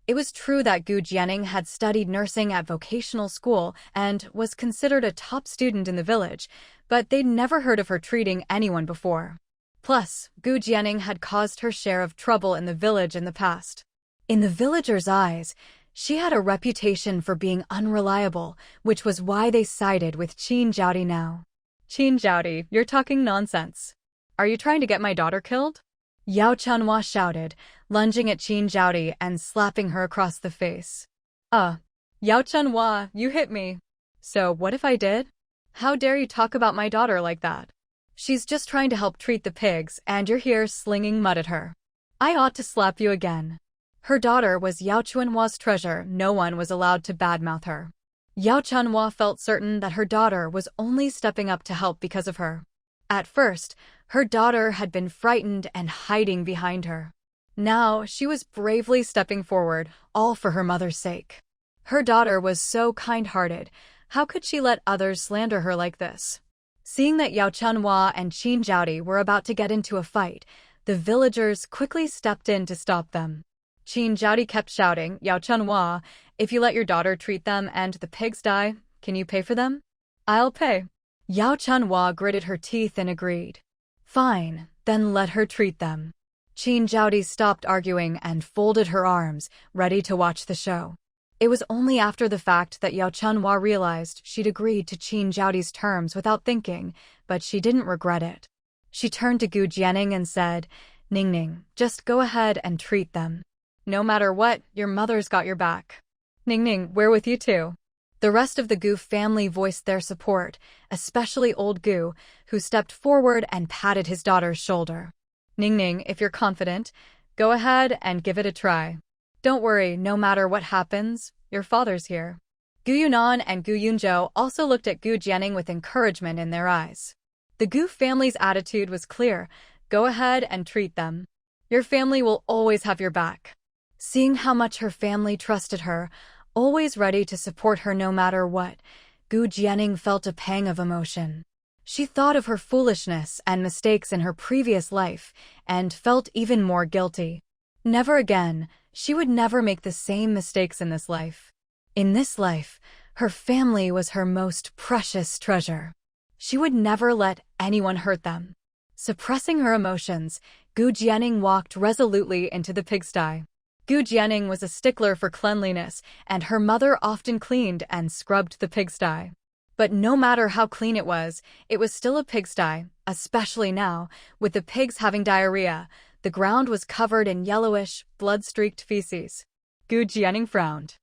It was true that Gu Jianing had studied nursing at vocational school and was considered a top student in the village, but they'd never heard of her treating anyone before. Plus, Gu Jianing had caused her share of trouble in the village in the past. In the villagers' eyes, she had a reputation for being unreliable, which was why they sided with Jiaodi now. Jiaodi, you're talking nonsense. Are you trying to get my daughter killed? Yao Chunhua shouted, lunging at Jiaodi and slapping her across the face. Yao Chunhua, you hit me. So what if I did? How dare you talk about my daughter like that? She's just trying to help treat the pigs, and you're here slinging mud at her. I ought to slap you again. Her daughter was Yao Chunhua's treasure. No one was allowed to badmouth her. Yao Chunhua felt certain that her daughter was only stepping up to help because of her. At first, her daughter had been frightened and hiding behind her. Now, she was bravely stepping forward, all for her mother's sake. Her daughter was so kind-hearted. How could she let others slander her like this? Seeing that Yao Chunhua and Jiaodi were about to get into a fight, the villagers quickly stepped in to stop them. Jiaodi kept shouting, Yao Chunhua, if you let your daughter treat them and the pigs die, can you pay for them? I'll pay. Yao Chunhua gritted her teeth and agreed. Fine, then let her treat them. Jiaodi stopped arguing and folded her arms, ready to watch the show. It was only after the fact that Yao Chunhua realized she'd agreed to Jiaodi's terms without thinking, but she didn't regret it. She turned to Gu Jianing and said, Ning, just go ahead and treat them. No matter what, your mother's got your back. Ning, we're with you too. The rest of the Gu family voiced their support, especially old Gu, who stepped forward and patted his daughter's shoulder. Ning, if you're confident, go ahead and give it a try. Don't worry, no matter what happens, your father's here. Gu Yunan and Gu Yunzhou also looked at Gu Jianing with encouragement in their eyes. The Gu family's attitude was clear. Go ahead and treat them. Your family will always have your back. Seeing how much her family trusted her, always ready to support her no matter what, Gu Jianing felt a pang of emotion. She thought of her foolishness and mistakes in her previous life, and felt even more guilty. Never again, she would never make the same mistakes in this life. In this life, her family was her most precious treasure. She would never let anyone hurt them. Suppressing her emotions, Gu Jianing walked resolutely into the pigsty. Gu Jianing was a stickler for cleanliness, and her mother often cleaned and scrubbed the pigsty. But no matter how clean it was still a pigsty, especially now, with the pigs having diarrhea. The ground was covered in yellowish, blood-streaked feces. Gu Jianing frowned.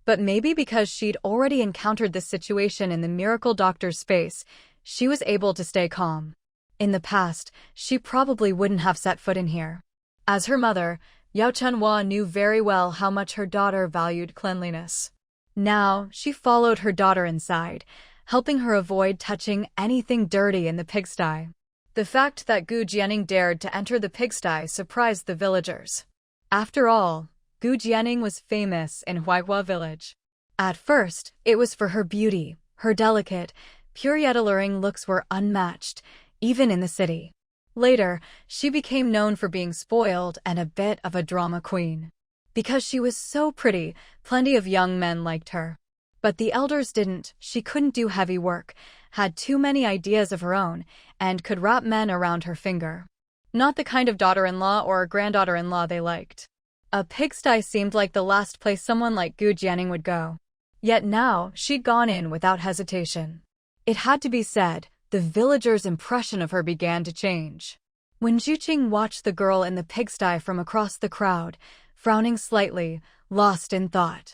But maybe because she'd already encountered this situation in the miracle doctor's space, she was able to stay calm. In the past, she probably wouldn't have set foot in here. As her mother, Yao Chunhua knew very well how much her daughter valued cleanliness. Now, she followed her daughter inside, helping her avoid touching anything dirty in the pigsty. The fact that Gu Jianing dared to enter the pigsty surprised the villagers. After all, Gu Jianing was famous in Huaihua village. At first, it was for her beauty. Her delicate, pure yet alluring looks were unmatched, even in the city. Later, she became known for being spoiled and a bit of a drama queen. Because she was so pretty, plenty of young men liked her. But the elders didn't. She couldn't do heavy work, had too many ideas of her own, and could wrap men around her finger. Not the kind of daughter-in-law or granddaughter-in-law they liked. A pigsty seemed like the last place someone like Gu Jianing would go. Yet now, she'd gone in without hesitation. It had to be said, the villagers' impression of her began to change. When Zhuqing watched the girl in the pigsty from across the crowd, frowning slightly, lost in thought.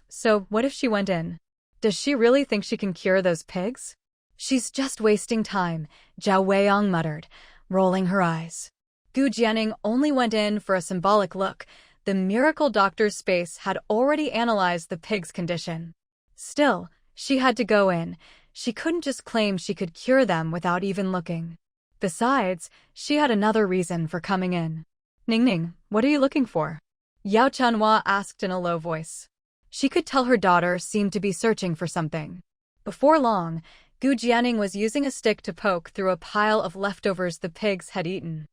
So what if she went in? Does she really think she can cure those pigs? She's just wasting time, Zhao Weiyang muttered, rolling her eyes. Gu Jianing only went in for a symbolic look. The miracle doctor's space had already analyzed the pig's condition. Still, she had to go in. She couldn't just claim she could cure them without even looking. Besides, she had another reason for coming in. Ningning, what are you looking for? Yao Chanhua asked in a low voice. She could tell her daughter seemed to be searching for something. Before long, Gu Jianing was using a stick to poke through a pile of leftovers the pigs had eaten.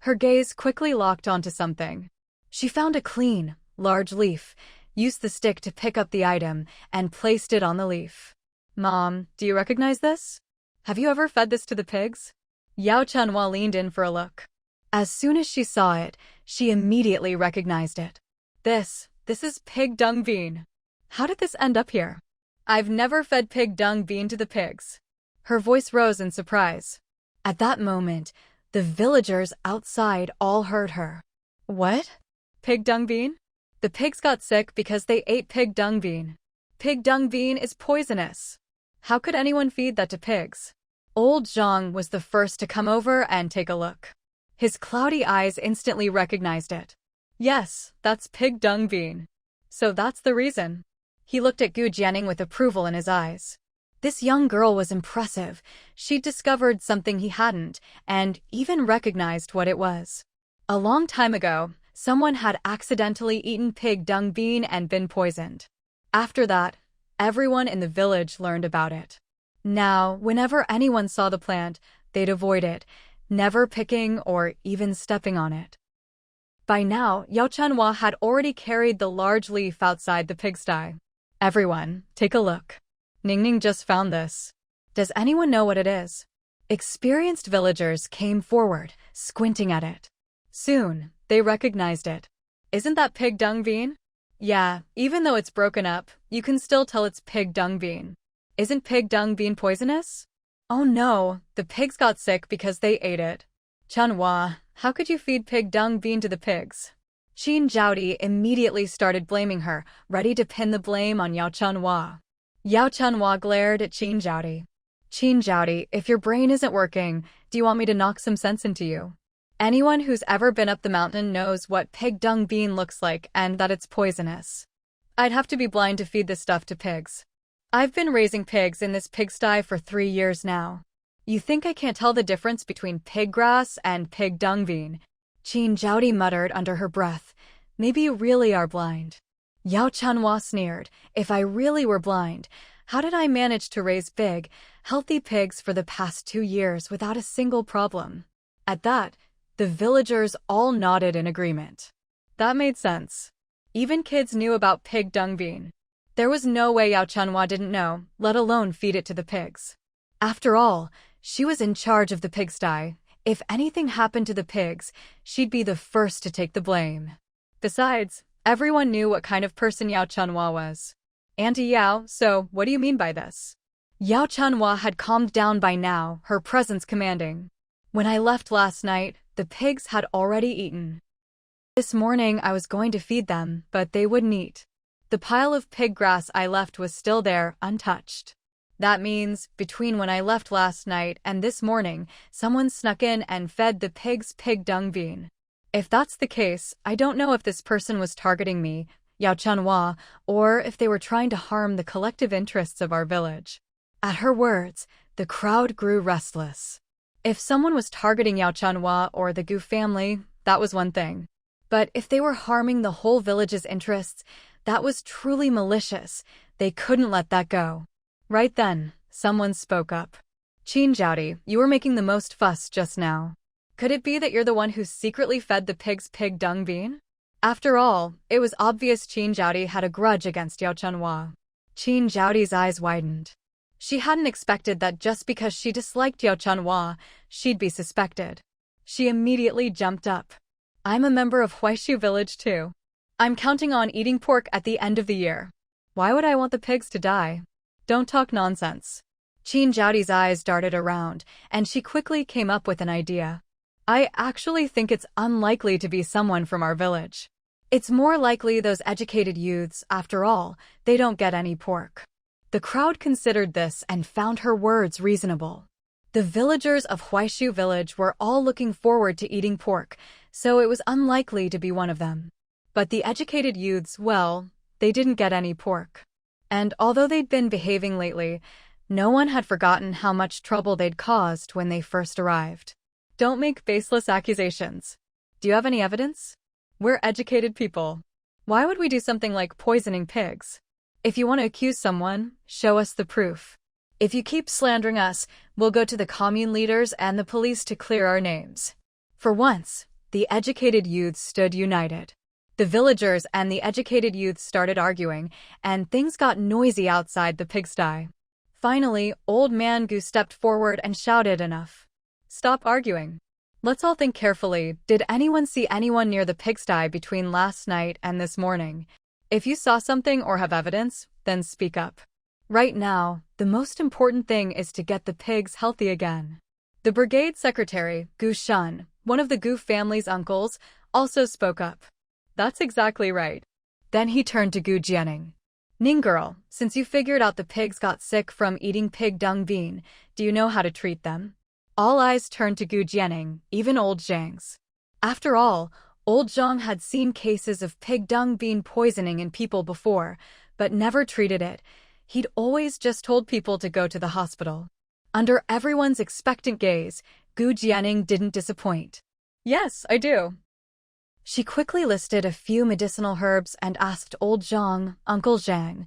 Her gaze quickly locked onto something. She found a clean, large leaf, used the stick to pick up the item, and placed it on the leaf. Mom, do you recognize this? Have you ever fed this to the pigs? Yao Chanhua leaned in for a look. As soon as she saw it, she immediately recognized it. This is pig dung bean. How did this end up here? I've never fed pig dung bean to the pigs. Her voice rose in surprise. At that moment, the villagers outside all heard her. What? Pig dung bean? The pigs got sick because they ate pig dung bean. Pig dung bean is poisonous. How could anyone feed that to pigs? Old Zhang was the first to come over and take a look. His cloudy eyes instantly recognized it. Yes, that's pig dung bean. So that's the reason. He looked at Gu Jianing with approval in his eyes. This young girl was impressive. She'd discovered something he hadn't, and even recognized what it was. A long time ago, someone had accidentally eaten pig dung bean and been poisoned. After that, everyone in the village learned about it. Now, whenever anyone saw the plant, they'd avoid it, never picking or even stepping on it. By now, Yao Chanhua had already carried the large leaf outside the pigsty. Everyone, take a look. Ningning just found this. Does anyone know what it is? Experienced villagers came forward, squinting at it. Soon, they recognized it. Isn't that pig dung bean? Yeah, even though it's broken up, you can still tell it's pig dung bean. Isn't pig dung bean poisonous? Oh no, the pigs got sick because they ate it. Chanhua, how could you feed pig dung bean to the pigs? Qin Zhaodi immediately started blaming her, ready to pin the blame on Yao Chanhua. Yao Chanhua glared at Qin Zhaodi. Qin Zhaodi, if your brain isn't working, do you want me to knock some sense into you? Anyone who's ever been up the mountain knows what pig dung bean looks like and that it's poisonous. I'd have to be blind to feed this stuff to pigs. I've been raising pigs in this pigsty for 3 years now. You think I can't tell the difference between pig grass and pig dung bean? Qin Zhaodi muttered under her breath. Maybe you really are blind. Yao Chanhua sneered. If I really were blind, how did I manage to raise big, healthy pigs for the past 2 years without a single problem? At that, the villagers all nodded in agreement. That made sense. Even kids knew about pig dung bean. There was no way Yao Chanhua didn't know, let alone feed it to the pigs. After all, she was in charge of the pigsty. If anything happened to the pigs, she'd be the first to take the blame. Besides, everyone knew what kind of person Yao Chanhua was. Auntie Yao, so what do you mean by this? Yao Chanhua had calmed down by now, her presence commanding. When I left last night, the pigs had already eaten. This morning I was going to feed them, but they wouldn't eat. The pile of pig grass I left was still there, untouched. That means, between when I left last night and this morning, someone snuck in and fed the pigs pig dung bean. If that's the case, I don't know if this person was targeting me, Yao Chanhua, or if they were trying to harm the collective interests of our village. At her words, the crowd grew restless. If someone was targeting Yao Chanhua or the Gu family, that was one thing. But if they were harming the whole village's interests, that was truly malicious. They couldn't let that go. Right then, someone spoke up. Qin Zhaodi, you were making the most fuss just now. Could it be that you're the one who secretly fed the pigs pig dung bean? After all, it was obvious Qin Zhaodi had a grudge against Yao Chanhua. Qin Zhaodi's eyes widened. She hadn't expected that just because she disliked Yao Chunhua, she'd be suspected. She immediately jumped up. I'm a member of Huaishu Village too. I'm counting on eating pork at the end of the year. Why would I want the pigs to die? Don't talk nonsense. Qin Zhaodi's eyes darted around, and she quickly came up with an idea. I actually think it's unlikely to be someone from our village. It's more likely those educated youths, after all, they don't get any pork. The crowd considered this and found her words reasonable. The villagers of Huaishu Village were all looking forward to eating pork, so it was unlikely to be one of them. But the educated youths, well, they didn't get any pork. And although they'd been behaving lately, no one had forgotten how much trouble they'd caused when they first arrived. Don't make baseless accusations. Do you have any evidence? We're educated people. Why would we do something like poisoning pigs? If you want to accuse someone, show us the proof. If you keep slandering us, we'll go to the commune leaders and the police to clear our names. For once, the educated youths stood united. The villagers and the educated youths started arguing, and things got noisy outside the pigsty. Finally, Old Man Gu stepped forward and shouted, "Enough. Stop arguing. Let's all think carefully. Did anyone see anyone near the pigsty between last night and this morning? If you saw something or have evidence, then speak up. Right now, the most important thing is to get the pigs healthy again." The brigade secretary, Gu Shun, one of the Gu family's uncles, also spoke up. That's exactly right. Then he turned to Gu Jianing. Ning girl, since you figured out the pigs got sick from eating pig dung bean, do you know how to treat them? All eyes turned to Gu Jianing, even old Zhang's. After all, old Zhang had seen cases of pig dung bean poisoning in people before, but never treated it. He'd always just told people to go to the hospital. Under everyone's expectant gaze, Gu Jianing didn't disappoint. Yes, I do. She quickly listed a few medicinal herbs and asked old Zhang, Uncle Zhang,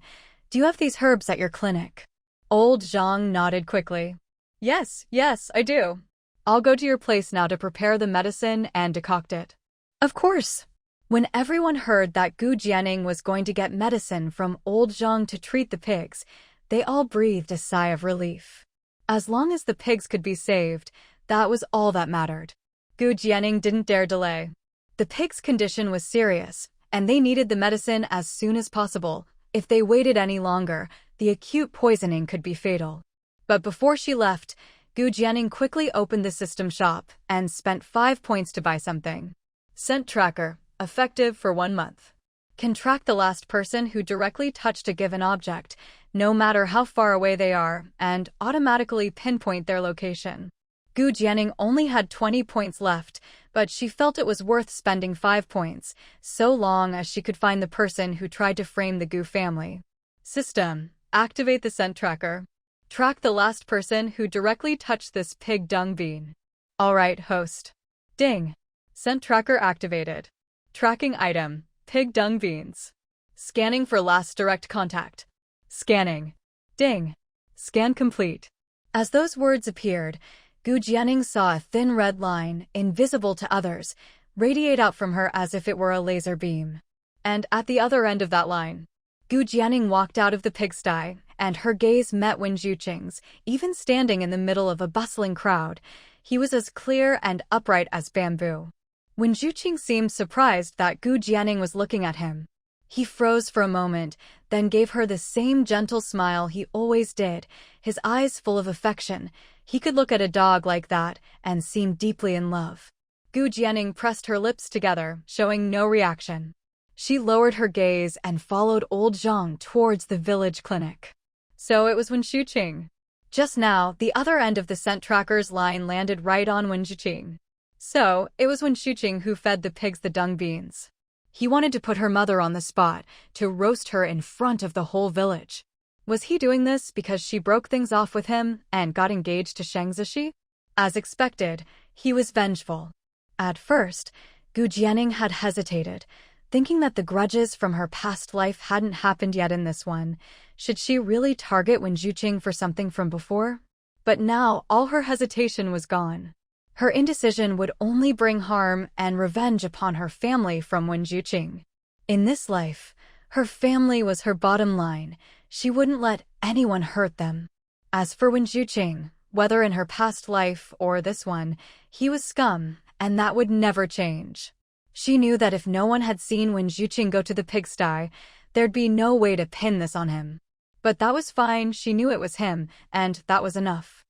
do you have these herbs at your clinic? Old Zhang nodded quickly. Yes, I do. I'll go to your place now to prepare the medicine and decoct it. Of course. When everyone heard that Gu Jianing was going to get medicine from old Zhang to treat the pigs, they all breathed a sigh of relief. As long as the pigs could be saved, that was all that mattered. Gu Jianing didn't dare delay. The pigs' condition was serious, and they needed the medicine as soon as possible. If they waited any longer, the acute poisoning could be fatal. But before she left, Gu Jianing quickly opened the system shop and spent 5 points to buy something. Scent tracker, effective for 1 month. Can track the last person who directly touched a given object, no matter how far away they are, and automatically pinpoint their location. Gu Jianing only had 20 points left, but she felt it was worth spending 5 points, so long as she could find the person who tried to frame the Gu family. System, activate the scent tracker. Track the last person who directly touched this pig dung bean. Alright, host. Ding. Scent tracker activated. Tracking item, pig dung beans. Scanning for last direct contact. Scanning. Ding. Scan complete. As those words appeared, Gu Jianing saw a thin red line, invisible to others, radiate out from her as if it were a laser beam. And at the other end of that line, Gu Jianing walked out of the pigsty, and her gaze met Wen Zhuqing's, even standing in the middle of a bustling crowd. He was as clear and upright as bamboo. Wen Zhuqing seemed surprised that Gu Jianing was looking at him. He froze for a moment, then gave her the same gentle smile he always did, his eyes full of affection. He could look at a dog like that and seem deeply in love. Gu Jianing pressed her lips together, showing no reaction. She lowered her gaze and followed old Zhang towards the village clinic. So it was Wen Zhuqing. Just now, the other end of the scent tracker's line landed right on Wen Zhuqing. So, it was Wen Zhuqing who fed the pigs the dung beans. He wanted to put her mother on the spot, to roast her in front of the whole village. Was he doing this because she broke things off with him and got engaged to Shang Zishi? As expected, he was vengeful. At first, Gu Jianing had hesitated, thinking that the grudges from her past life hadn't happened yet in this one. Should she really target Wen Zhuqing for something from before? But now all her hesitation was gone. Her indecision would only bring harm and revenge upon her family from Wen Zhuqing. In this life, her family was her bottom line. She wouldn't let anyone hurt them. As for Wen Zhuqing, whether in her past life or this one, he was scum, and that would never change. She knew that if no one had seen Wen Zhuqing go to the pigsty, there'd be no way to pin this on him. But that was fine, she knew it was him, and that was enough.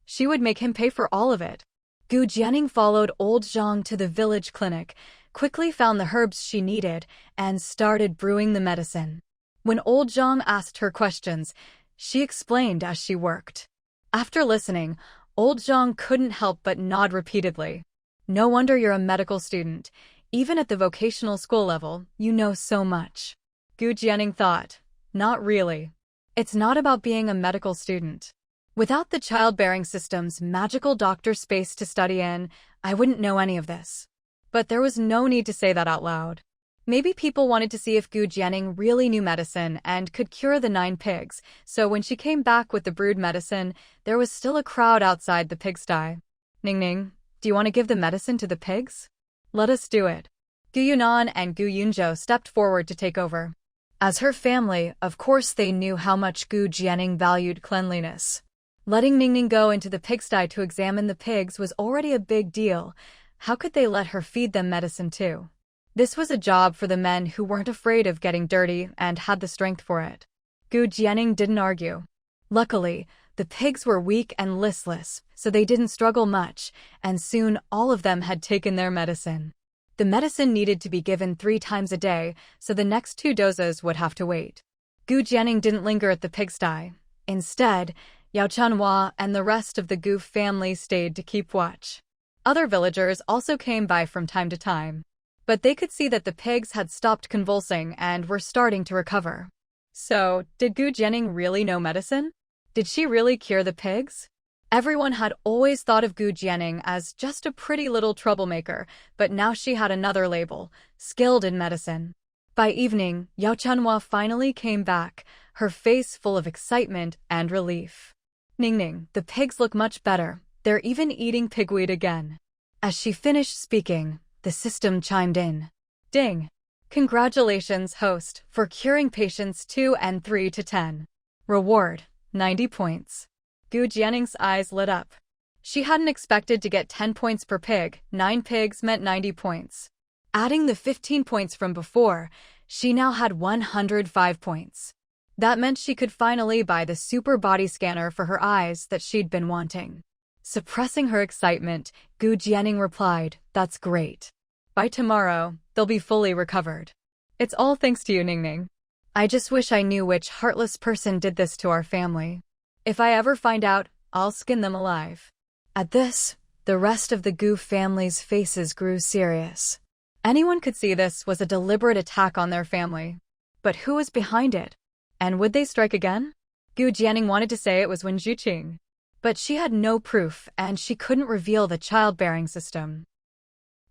She would make him pay for all of it. Gu Jianing followed old Zhang to the village clinic, quickly found the herbs she needed, and started brewing the medicine. When old Zhang asked her questions, she explained as she worked. After listening, old Zhang couldn't help but nod repeatedly. No wonder you're a medical student. Even at the vocational school level, you know so much. Gu Jianing thought, not really. It's not about being a medical student. Without the childbearing system's magical doctor space to study in, I wouldn't know any of this. But there was no need to say that out loud. Maybe people wanted to see if Gu Jianing really knew medicine and could cure the 9 pigs, so when she came back with the brewed medicine, there was still a crowd outside the pigsty. Ningning, do you want to give the medicine to the pigs? Let us do it. Gu Yunan and Gu Yunzhou stepped forward to take over. As her family, of course they knew how much Gu Jianing valued cleanliness. Letting Ningning go into the pigsty to examine the pigs was already a big deal. How could they let her feed them medicine too? This was a job for the men who weren't afraid of getting dirty and had the strength for it. Gu Jianing didn't argue. Luckily, the pigs were weak and listless, so they didn't struggle much, and soon all of them had taken their medicine. The medicine needed to be given 3 times a day, so the next 2 doses would have to wait. Gu Jianing didn't linger at the pigsty. Instead, Yao Chanhua and the rest of the Gu family stayed to keep watch. Other villagers also came by from time to time. But they could see that the pigs had stopped convulsing and were starting to recover. So, did Gu Jianing really know medicine? Did she really cure the pigs? Everyone had always thought of Gu Jianing as just a pretty little troublemaker, but now she had another label, skilled in medicine. By evening, Yao Chanhua finally came back, her face full of excitement and relief. Ningning, the pigs look much better. They're even eating pigweed again. As she finished speaking, the system chimed in. Ding! Congratulations, host, for curing patients 2 and 3 to 10. Reward, 90 points. Gu Jianing's eyes lit up. She hadn't expected to get 10 points per pig. 9 pigs meant 90 points. Adding the 15 points from before, she now had 105 points. That meant she could finally buy the super body scanner for her eyes that she'd been wanting. Suppressing her excitement, Gu Jianing replied, "That's great. By tomorrow, they'll be fully recovered. It's all thanks to you, Ningning. I just wish I knew which heartless person did this to our family. If I ever find out, I'll skin them alive." At this, the rest of the Gu family's faces grew serious. Anyone could see this was a deliberate attack on their family. But who was behind it? And would they strike again? Gu Jianing wanted to say it was Wen Zhuqing. But she had no proof, and she couldn't reveal the childbearing system.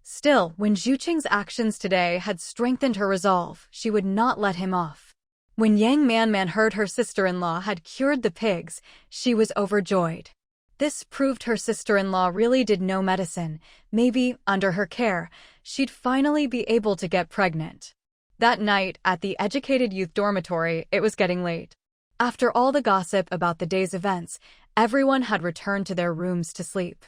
Still, when Zhuqing's actions today had strengthened her resolve, she would not let him off. When Yang Manman heard her sister-in-law had cured the pigs, she was overjoyed. This proved her sister-in-law really did know medicine. Maybe, under her care, she'd finally be able to get pregnant. That night, at the educated youth dormitory, it was getting late. After all the gossip about the day's events, everyone had returned to their rooms to sleep.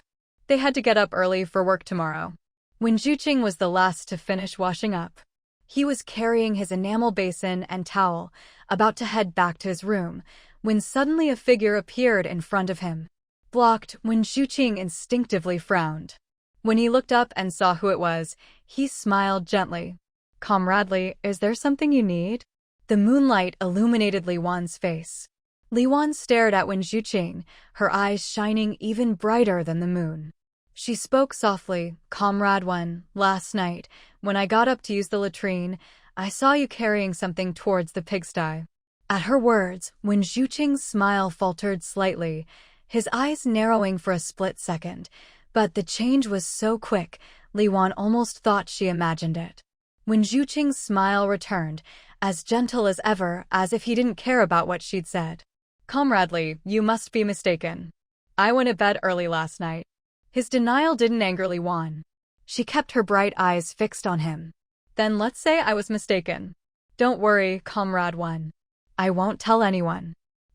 They had to get up early for work tomorrow. When Zhuqing was the last to finish washing up, he was carrying his enamel basin and towel, about to head back to his room, when suddenly a figure appeared in front of him. Blocked, when Zhuqing instinctively frowned. When he looked up and saw who it was, he smiled gently. "Comradely, is there something you need?" The moonlight illuminated Li Wan's face. Li Wan stared at Wen Zhuqing, her eyes shining even brighter than the moon. She spoke softly, "Comrade Wen, last night, when I got up to use the latrine, I saw you carrying something towards the pigsty." At her words, Wen Zhuqing's smile faltered slightly, his eyes narrowing for a split second, but the change was so quick, Li Wan almost thought she imagined it. When Zhuqing's smile returned, as gentle as ever, as if he didn't care about what she'd said. "Comradely, you must be mistaken. I went to bed early last night." His denial didn't anger Li Wan. She kept her bright eyes fixed on him. "Then let's say I was mistaken. Don't worry, Comrade Wen. I won't tell anyone.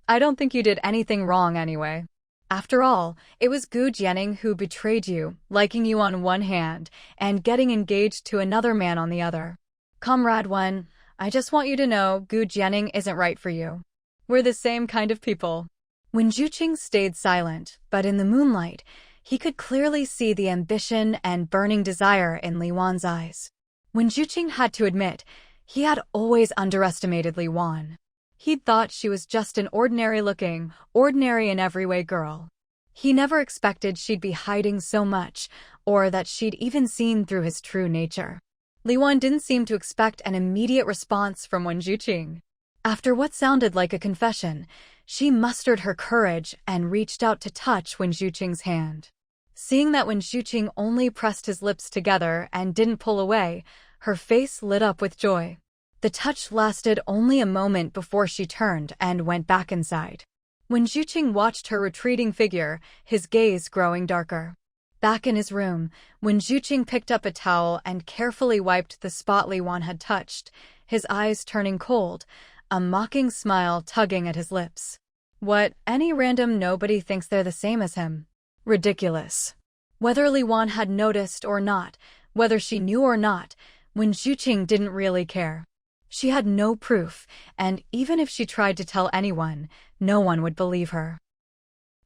I don't think you did anything wrong anyway. After all, it was Gu Jianing who betrayed you, liking you on one hand, and getting engaged to another man on the other. Comrade 1, I just want you to know Gu Jianing isn't right for you. We're the same kind of people. Wen Zhuqing stayed silent, but in the moonlight, he could clearly see the ambition and burning desire in Li Wan's eyes. Wen Zhuqing had to admit, he had always underestimated Li Wan. He'd thought she was just an ordinary-looking, ordinary-in-every-way girl. He never expected she'd be hiding so much, or that she'd even seen through his true nature. Li Wan didn't seem to expect an immediate response from Wen Zhuqing. After what sounded like a confession, she mustered her courage and reached out to touch Wen Zhuqing's hand. Seeing that Wen Zhuqing only pressed his lips together and didn't pull away, her face lit up with joy. The touch lasted only a moment before she turned and went back inside. Wen Zhuqing watched her retreating figure, his gaze growing darker. Back in his room, Wen Zhuqing picked up a towel and carefully wiped the spot Li Wan had touched, his eyes turning cold, a mocking smile tugging at his lips. What, any random nobody thinks they're the same as him? Ridiculous. Whether Li Wan had noticed or not, whether she knew or not, Wen Zhuqing didn't really care. She had no proof, and even if she tried to tell anyone, no one would believe her.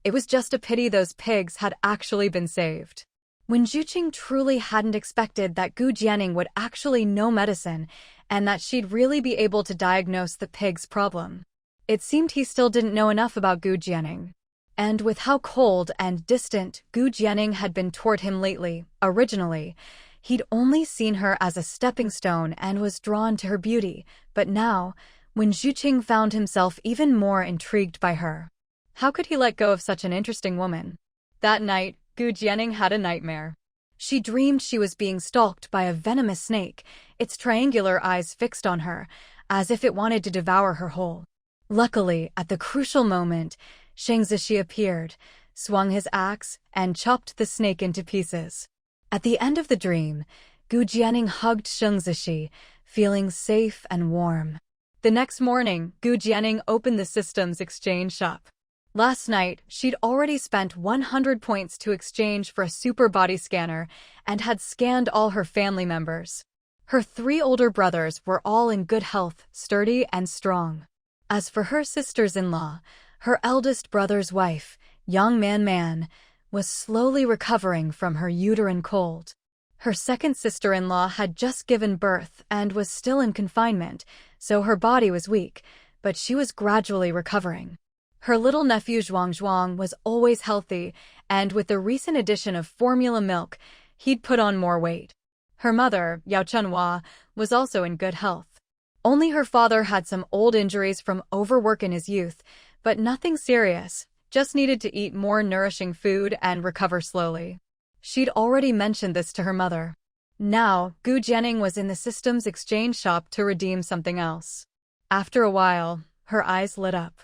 It was just a pity those pigs had actually been saved. Wen Zhuqing truly hadn't expected that Gu Jianing would actually know medicine, and that she'd really be able to diagnose the pig's problem. It seemed he still didn't know enough about Gu Jianing. And with how cold and distant Gu Jianing had been toward him lately, originally, he'd only seen her as a stepping stone and was drawn to her beauty, but now, Wen Zhuqing found himself even more intrigued by her. How could he let go of such an interesting woman? That night, Gu Jianing had a nightmare. She dreamed she was being stalked by a venomous snake, its triangular eyes fixed on her, as if it wanted to devour her whole. Luckily, at the crucial moment, Shang Zishi appeared, swung his axe, and chopped the snake into pieces. At the end of the dream, Gu Jianing hugged Shang Zishi, feeling safe and warm. The next morning, Gu Jianing opened the systems exchange shop. Last night, she'd already spent 100 points to exchange for a super body scanner and had scanned all her family members. Her 3 older brothers were all in good health, sturdy and strong. As for her sisters-in-law, her eldest brother's wife, Yang Man, was slowly recovering from her uterine cold. Her second sister-in-law had just given birth and was still in confinement, so her body was weak, but she was gradually recovering. Her little nephew Zhuang was always healthy, and with the recent addition of formula milk, he'd put on more weight. Her mother, Yao Chunhua, was also in good health. Only her father had some old injuries from overwork in his youth, but nothing serious, just needed to eat more nourishing food and recover slowly. She'd already mentioned this to her mother. Now, Gu Jianing was in the systems exchange shop to redeem something else. After a while, her eyes lit up.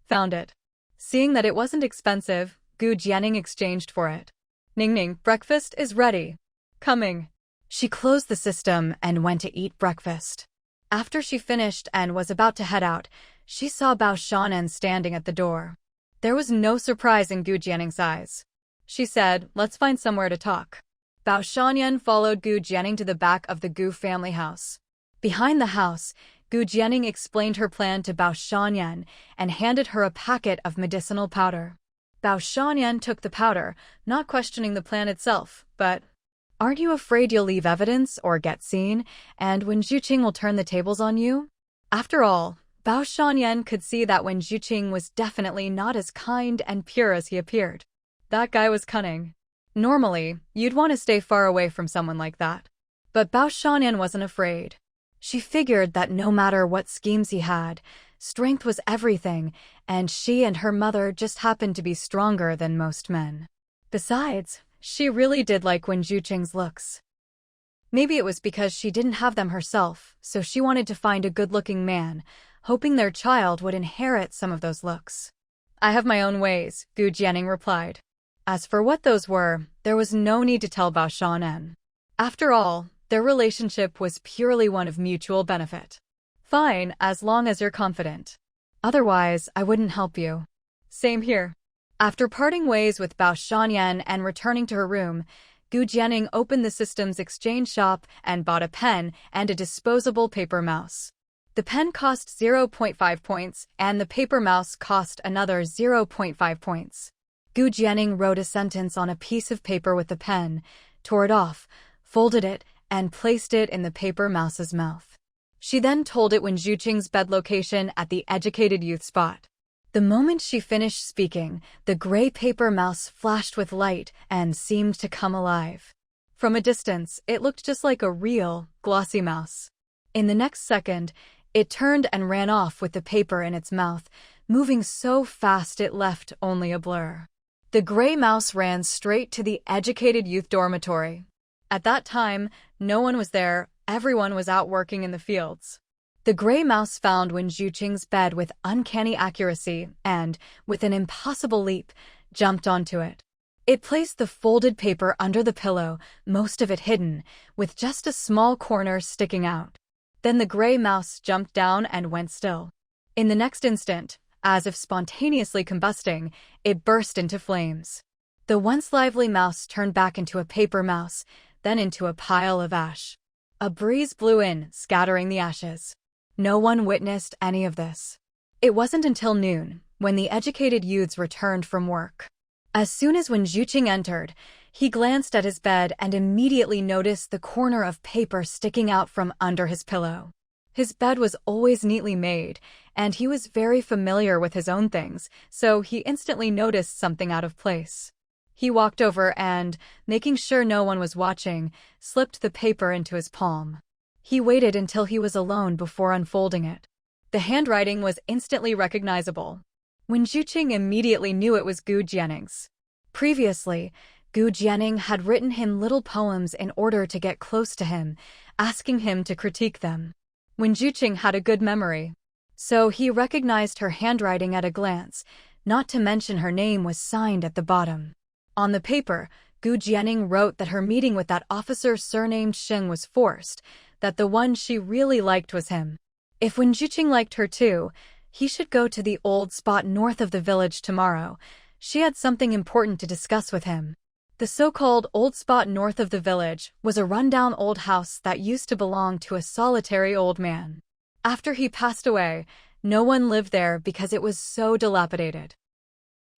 Found it. Seeing that it wasn't expensive, Gu Jianing exchanged for it. Ningning, breakfast is ready. Coming. She closed the system and went to eat breakfast. After she finished and was about to head out, she saw Bao Shanyan standing at the door. There was no surprise in Gu Jianing's eyes. She said, "Let's find somewhere to talk." Bao Shanyan followed Gu Jianing to the back of the Gu family house. Behind the house, Gu Jianing explained her plan to Bao Shanyan and handed her a packet of medicinal powder. Bao Shanyan took the powder, not questioning the plan itself, but, "Aren't you afraid you'll leave evidence or get seen, and Wen Zhuqing will turn the tables on you?" After all, Bao Shanyan could see that Wen Zhuqing was definitely not as kind and pure as he appeared. That guy was cunning. Normally, you'd want to stay far away from someone like that. But Bao Shanyan wasn't afraid. She figured that no matter what schemes he had, strength was everything, and she and her mother just happened to be stronger than most men. Besides, she really did like Wen Zhuqing's looks. Maybe it was because she didn't have them herself, so she wanted to find a good-looking man, hoping their child would inherit some of those looks. "I have my own ways," Gu Jianing replied. As for what those were, there was no need to tell Bao Shanyan. After all, their relationship was purely one of mutual benefit. "Fine, as long as you're confident." Otherwise, I wouldn't help you. Same here. After parting ways with Bao Shanyan and returning to her room, Gu Jianing opened the system's exchange shop and bought a pen and a disposable paper mouse. The pen cost 0.5 points, and the paper mouse cost another 0.5 points. Gu Jianing wrote a sentence on a piece of paper with the pen, tore it off, folded it, and placed it in the paper mouse's mouth. She then told it Wen Zhuqing's bed location at the educated youth spot. The moment she finished speaking, the gray paper mouse flashed with light and seemed to come alive. From a distance, it looked just like a real, glossy mouse. In the next second, it turned and ran off with the paper in its mouth, moving so fast it left only a blur. The gray mouse ran straight to the educated youth dormitory. At that time, no one was there, everyone was out working in the fields. The gray mouse found Wen Zhuqing's bed with uncanny accuracy and, with an impossible leap, jumped onto it. It placed the folded paper under the pillow, most of it hidden, with just a small corner sticking out. Then the gray mouse jumped down and went still. In the next instant, as if spontaneously combusting, it burst into flames. The once lively mouse turned back into a paper mouse, then into a pile of ash. A breeze blew in, scattering the ashes. No one witnessed any of this. It wasn't until noon, when the educated youths returned from work. As soon as Wen Zhuqing entered, he glanced at his bed and immediately noticed the corner of paper sticking out from under his pillow. His bed was always neatly made, and he was very familiar with his own things, so he instantly noticed something out of place. He walked over and, making sure no one was watching, slipped the paper into his palm. He waited until he was alone before unfolding it. The handwriting was instantly recognizable. Wen Zhuqing immediately knew it was Gu Jianing's. Previously, Gu Jianing had written him little poems in order to get close to him, asking him to critique them. Wen Zhuqing had a good memory, so he recognized her handwriting at a glance, not to mention her name was signed at the bottom. On the paper, Gu Jianing wrote that her meeting with that officer surnamed Sheng was forced, that the one she really liked was him. If Wen Zhuqing liked her too, he should go to the old spot north of the village tomorrow. She had something important to discuss with him. The so-called old spot north of the village was a rundown old house that used to belong to a solitary old man. After he passed away, no one lived there because it was so dilapidated.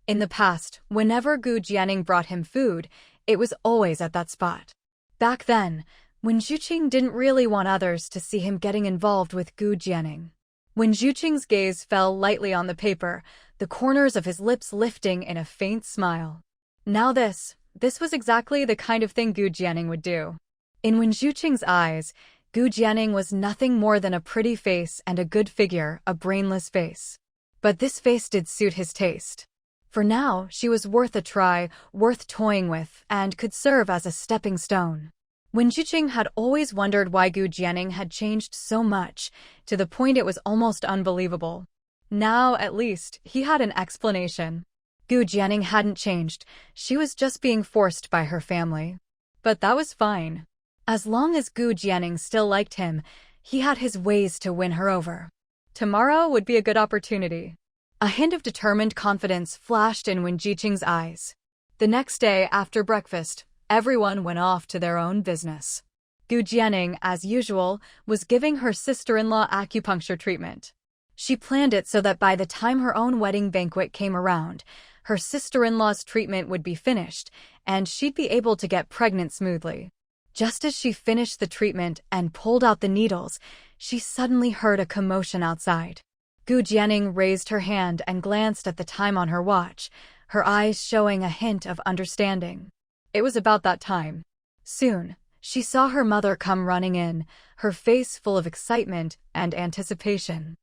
In the past, whenever Gu Jianing brought him food, it was always at that spot. Back then, Wen Zhuqing didn't really want others to see him getting involved with Gu Jianing. Wen Zhuqing's gaze fell lightly on the paper, the corners of his lips lifting in a faint smile. Now this was exactly the kind of thing Gu Jianing would do. In Wen Zhuqing's eyes, Gu Jianing was nothing more than a pretty face and a good figure, a brainless face. But this face did suit his taste. For now, she was worth a try, worth toying with, and could serve as a stepping stone. Wen Zhuqing had always wondered why Gu Jianing had changed so much, to the point it was almost unbelievable. Now, at least, he had an explanation. Gu Jianing hadn't changed, she was just being forced by her family. But that was fine. As long as Gu Jianing still liked him, he had his ways to win her over. Tomorrow would be a good opportunity. A hint of determined confidence flashed in Wen Zhuqing's eyes. The next day, after breakfast, everyone went off to their own business. Gu Jianing, as usual, was giving her sister-in-law acupuncture treatment. She planned it so that by the time her own wedding banquet came around, her sister-in-law's treatment would be finished, and she'd be able to get pregnant smoothly. Just as she finished the treatment and pulled out the needles, she suddenly heard a commotion outside. Gu Jianing raised her hand and glanced at the time on her watch, her eyes showing a hint of understanding. It was about that time. Soon, she saw her mother come running in, her face full of excitement and anticipation.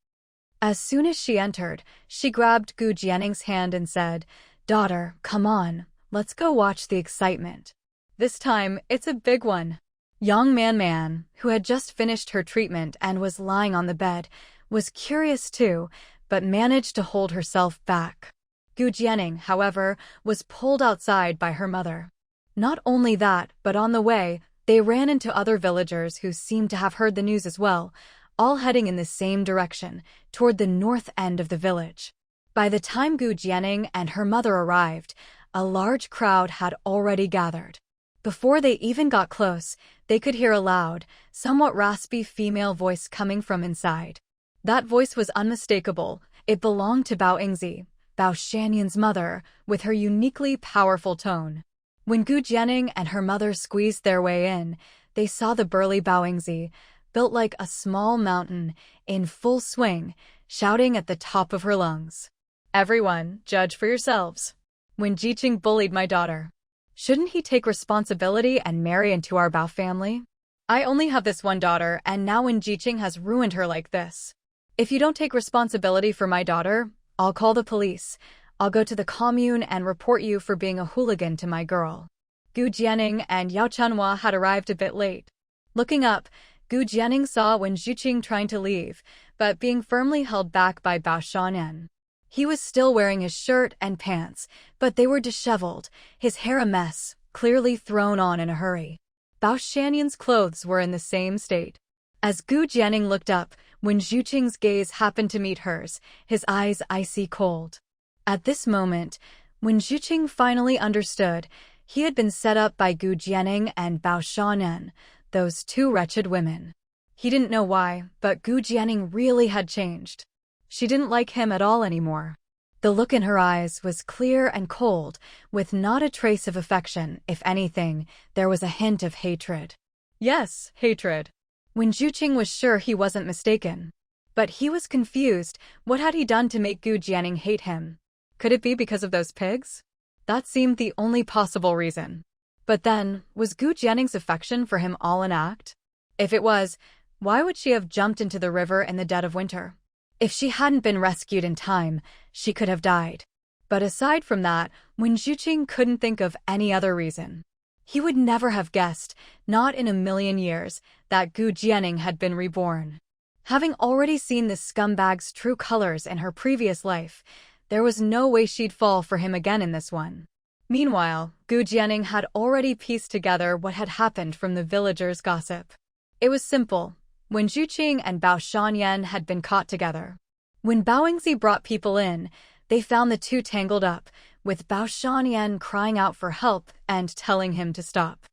As soon as she entered, she grabbed Gu Jianing's hand and said, "Daughter, come on, let's go watch the excitement. This time, it's a big one." Young Man, who had just finished her treatment and was lying on the bed, was curious too, but managed to hold herself back. Gu Jianing, however, was pulled outside by her mother. Not only that, but on the way, they ran into other villagers who seemed to have heard the news as well, all heading in the same direction, toward the north end of the village. By the time Gu Jianing and her mother arrived, a large crowd had already gathered. Before they even got close, they could hear a loud, somewhat raspy female voice coming from inside. That voice was unmistakable. It belonged to Bao Yingzi, Bao Shanyan's mother, with her uniquely powerful tone. When Gu Jianing and her mother squeezed their way in, they saw the burly Bao Yingzi, built like a small mountain, in full swing, shouting at the top of her lungs. "Everyone, judge for yourselves. When Jiqing bullied my daughter, shouldn't he take responsibility and marry into our Bao family? I only have this one daughter, and now Wen Jiqing has ruined her like this. If you don't take responsibility for my daughter, I'll call the police. I'll go to the commune and report you for being a hooligan to my girl." Gu Jianing and Yao Chunhua had arrived a bit late. Looking up, Gu Jianing saw Wen Jiqing trying to leave, but being firmly held back by Bao Shanyan. He was still wearing his shirt and pants, but they were disheveled, his hair a mess, clearly thrown on in a hurry. Bao Shanyan's clothes were in the same state. As Gu Jianing looked up, when Jiqing's gaze happened to meet hers, his eyes icy cold. At this moment, when Jiqing finally understood, he had been set up by Gu Jianing and Bao Shanyan, those two wretched women. He didn't know why, but Gu Jianing really had changed. She didn't like him at all anymore. The look in her eyes was clear and cold, with not a trace of affection. If anything, there was a hint of hatred. Yes, hatred. When Jiqing was sure he wasn't mistaken. But he was confused. What had he done to make Gu Jianing hate him? Could it be because of those pigs? That seemed the only possible reason. But then, was Gu Jianing's affection for him all an act? If it was, why would she have jumped into the river in the dead of winter? If she hadn't been rescued in time, she could have died. But aside from that, Wen Jiqing couldn't think of any other reason. He would never have guessed, not in a million years, that Gu Jianing had been reborn. Having already seen this scumbag's true colors in her previous life, there was no way she'd fall for him again in this one. Meanwhile, Gu Jianing had already pieced together what had happened from the villagers' gossip. It was simple. When Jiqing and Bao Shanyan had been caught together. When Bao Yingzi brought people in, they found the two tangled up, with Bao Shanyan crying out for help and telling him to stop.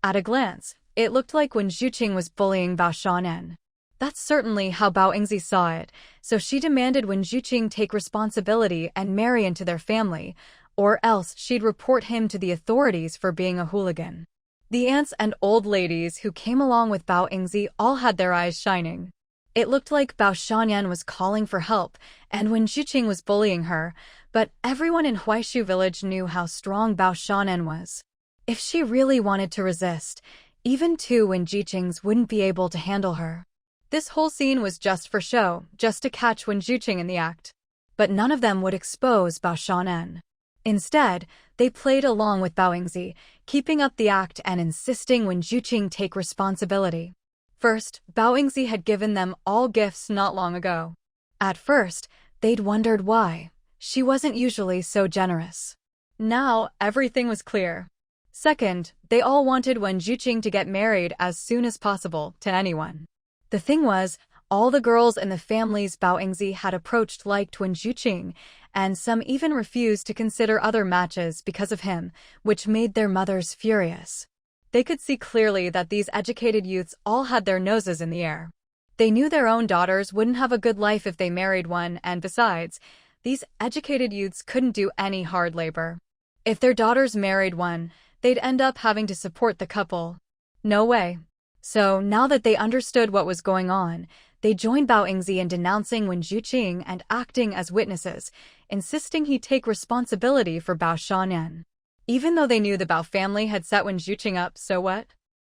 At a glance, it looked like Wen Jiqing was bullying Bao Shanyan. That's certainly how Bao Yingzi saw it, so she demanded Wen Jiqing take responsibility and marry into their family, or else she'd report him to the authorities for being a hooligan. The aunts and old ladies who came along with Bao Yingzi all had their eyes shining. It looked like Bao Shanyan was calling for help, and Wen Jiqing was bullying her, but everyone in Huaishu village knew how strong Bao Shanyan was. If she really wanted to resist, even two Wen Jiqings wouldn't be able to handle her. This whole scene was just for show, just to catch Wen Jiqing in the act. But none of them would expose Bao Shanyan. Instead, they played along with Bao Yingzi, keeping up the act and insisting Wen Jiqing take responsibility. First, Bao Yingzi had given them all gifts not long ago. At first, they'd wondered why. She wasn't usually so generous. Now, everything was clear. Second, they all wanted Wen Jiqing to get married as soon as possible to anyone. The thing was, all the girls in the families Bao Yingzi had approached liked Wen Jiqing, and some even refused to consider other matches because of him, which made their mothers furious. They could see clearly that these educated youths all had their noses in the air. They knew their own daughters wouldn't have a good life if they married one, and besides, these educated youths couldn't do any hard labor. If their daughters married one, they'd end up having to support the couple. No way. So, now that they understood what was going on, they joined Bao Yingzi in denouncing Wen Jiqing and acting as witnesses, insisting he take responsibility for Bao Shanyan. Even though they knew the Bao family had set Wen Jiqing up, so what?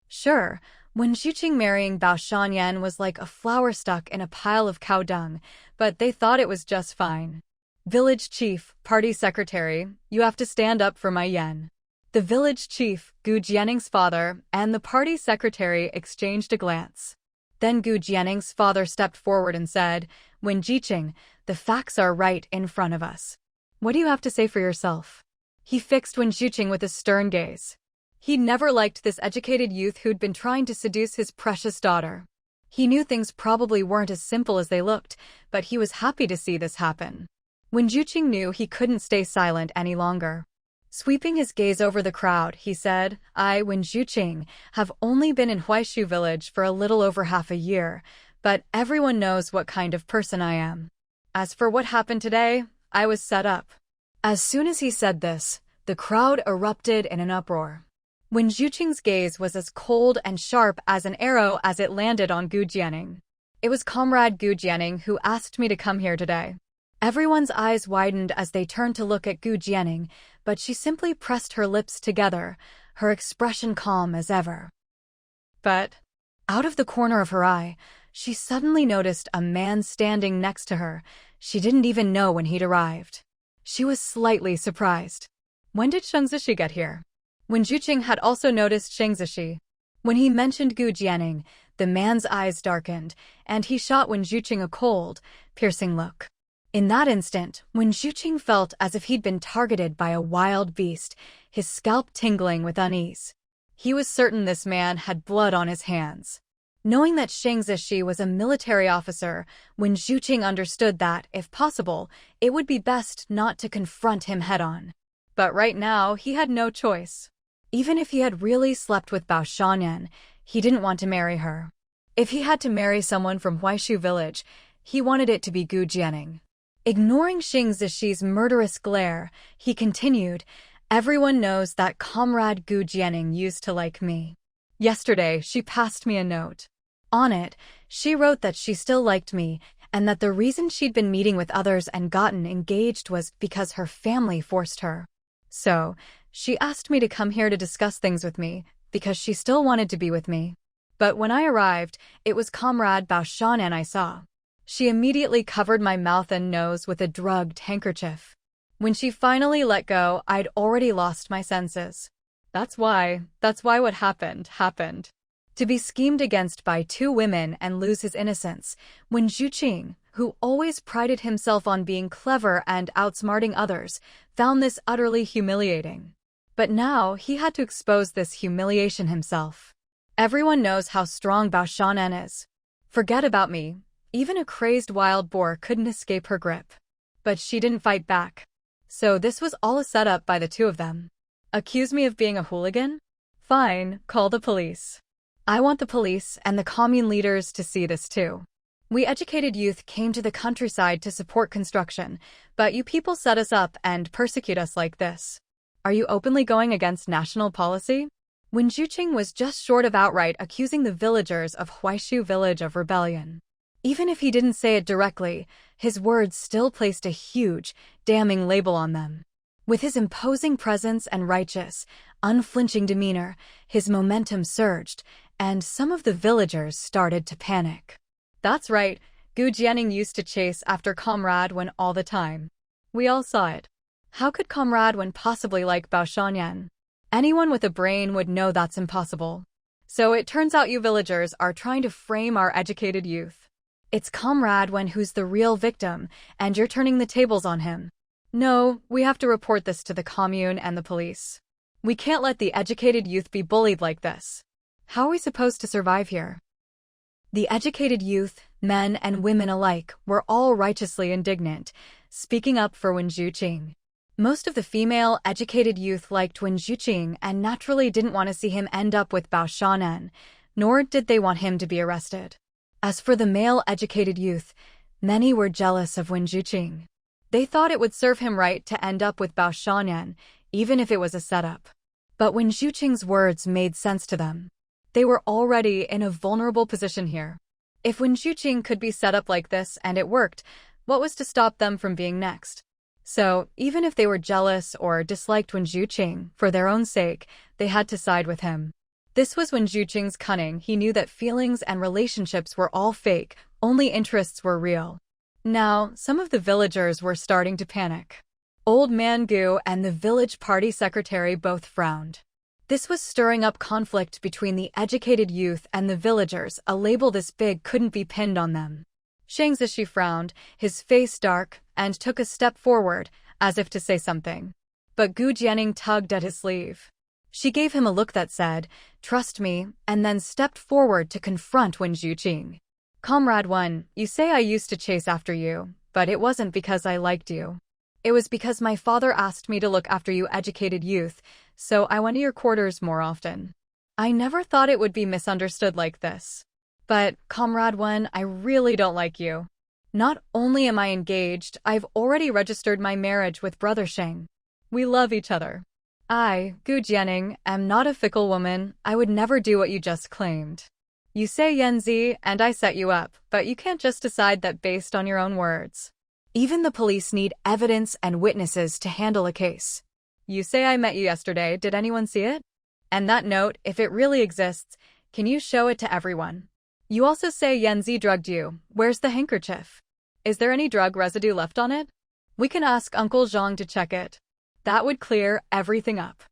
Sure, Wen Jiqing marrying Bao Shanyan was like a flower stuck in a pile of cow dung, but they thought it was just fine. Village chief, party secretary, you have to stand up for my yen. The village chief, Gu Jianing's father, and the party secretary exchanged a glance. Then Gu Jianing's father stepped forward and said, Wen Jiqing, the facts are right in front of us. What do you have to say for yourself? He fixed Wen Jiqing with a stern gaze. He'd never liked this educated youth who'd been trying to seduce his precious daughter. He knew things probably weren't as simple as they looked, but he was happy to see this happen. Wen Juqing knew he couldn't stay silent any longer. Sweeping his gaze over the crowd, he said, I, Wen Juqing, have only been in Huaishu village for a little over half a year, but everyone knows what kind of person I am. As for what happened today, I was set up. As soon as he said this, the crowd erupted in an uproar. Wen Juqing's gaze was as cold and sharp as an arrow as it landed on Gu Jianing. It was Comrade Gu Jianing who asked me to come here today. Everyone's eyes widened as they turned to look at Gu Jianing, but she simply pressed her lips together, her expression calm as ever. But, out of the corner of her eye, she suddenly noticed a man standing next to her. She didn't even know when he'd arrived. She was slightly surprised. When did Sheng Zishi get here? Wen Juqing had also noticed Sheng Zishi. When he mentioned Gu Jianing, the man's eyes darkened, and he shot Wen Juqing a cold, piercing look. In that instant, Wen Juqing felt as if he'd been targeted by a wild beast, his scalp tingling with unease. He was certain this man had blood on his hands. Knowing that Sheng Zishi was a military officer, Wen Juqing understood that, if possible, it would be best not to confront him head-on. But right now, he had no choice. Even if he had really slept with Bao Shanyan, he didn't want to marry her. If he had to marry someone from Huaishu village, he wanted it to be Gu Jianing. Ignoring Sheng Zishi's murderous glare, he continued, Everyone knows that Comrade Gu Jianing used to like me. Yesterday, she passed me a note. On it, she wrote that she still liked me, and that the reason she'd been meeting with others and gotten engaged was because her family forced her. So, she asked me to come here to discuss things with me, because she still wanted to be with me. But when I arrived, it was Comrade Bao Shanyan I saw. She immediately covered my mouth and nose with a drugged handkerchief. When she finally let go, I'd already lost my senses. That's why what happened. To be schemed against by two women and lose his innocence, Wen Juqing, who always prided himself on being clever and outsmarting others, found this utterly humiliating. But now he had to expose this humiliation himself. Everyone knows how strong Bao Shanyan is. Forget about me. Even a crazed wild boar couldn't escape her grip. But she didn't fight back. So this was all a setup by the two of them. Accuse me of being a hooligan? Fine, call the police. I want the police and the commune leaders to see this too. We educated youth came to the countryside to support construction, but you people set us up and persecute us like this. Are you openly going against national policy? Wen Juqing was just short of outright accusing the villagers of Huaishu village of rebellion. Even if he didn't say it directly, his words still placed a huge, damning label on them. With his imposing presence and righteous, unflinching demeanor, his momentum surged, and some of the villagers started to panic. That's right, Gu Jianing used to chase after Comrade Wen all the time. We all saw it. How could Comrade Wen possibly like Bao Shanyan? Anyone with a brain would know that's impossible. So it turns out you villagers are trying to frame our educated youth. It's Comrade Wen who's the real victim, and you're turning the tables on him. No, we have to report this to the commune and the police. We can't let the educated youth be bullied like this. How are we supposed to survive here? The educated youth, men and women alike, were all righteously indignant, speaking up for Wen Juqing. Most of the female educated youth liked Wen Juqing and naturally didn't want to see him end up with Bao Shanyan, nor did they want him to be arrested. As for the male educated youth, many were jealous of Wen Juqing. They thought it would serve him right to end up with Bao Shanyan, even if it was a setup. But Wen Juqing's words made sense to them. They were already in a vulnerable position here. If Wen Juqing could be set up like this and it worked, what was to stop them from being next? So, even if they were jealous or disliked Wen Juqing, for their own sake, they had to side with him. This was Wen Juqing's cunning. He knew that feelings and relationships were all fake, only interests were real. Now, some of the villagers were starting to panic. Old Man Gu and the village party secretary both frowned. This was stirring up conflict between the educated youth and the villagers. A label this big couldn't be pinned on them. Sheng Zishi frowned, his face dark, and took a step forward, as if to say something. But Gu Jianing tugged at his sleeve. She gave him a look that said, "Trust me," and then stepped forward to confront Wen Zhuqing. "Comrade 1, you say I used to chase after you, but it wasn't because I liked you. It was because my father asked me to look after you educated youth, so I went to your quarters more often. I never thought it would be misunderstood like this. But, Comrade 1, I really don't like you. Not only am I engaged, I've already registered my marriage with Brother Sheng. We love each other. I, Gu Jianing, am not a fickle woman. I would never do what you just claimed. You say Yanzi, and I set you up, but you can't just decide that based on your own words. Even the police need evidence and witnesses to handle a case. You say I met you yesterday, did anyone see it? And that note, if it really exists, can you show it to everyone? You also say Yanzi drugged you. Where's the handkerchief? Is there any drug residue left on it? We can ask Uncle Zhang to check it. That would clear everything up.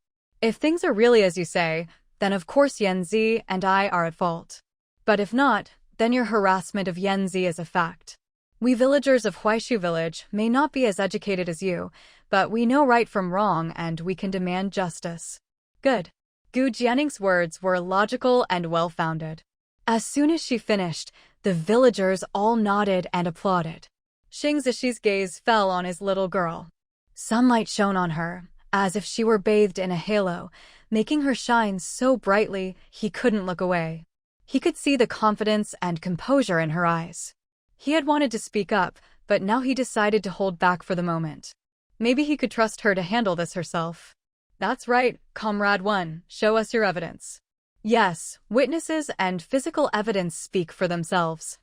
If things are really as you say, then of course Yanzi and I are at fault. But if not, then your harassment of Yanzi is a fact. We villagers of Huaishu village may not be as educated as you, but we know right from wrong and we can demand justice. Good. Gu Jianing's words were logical and well-founded. As soon as she finished, the villagers all nodded and applauded. Xing Zishi's gaze fell on his little girl. Sunlight shone on her, as if she were bathed in a halo, making her shine so brightly he couldn't look away. He could see the confidence and composure in her eyes. He had wanted to speak up, but now he decided to hold back for the moment. Maybe he could trust her to handle this herself. That's right, Comrade 1, show us your evidence. Yes, witnesses and physical evidence speak for themselves.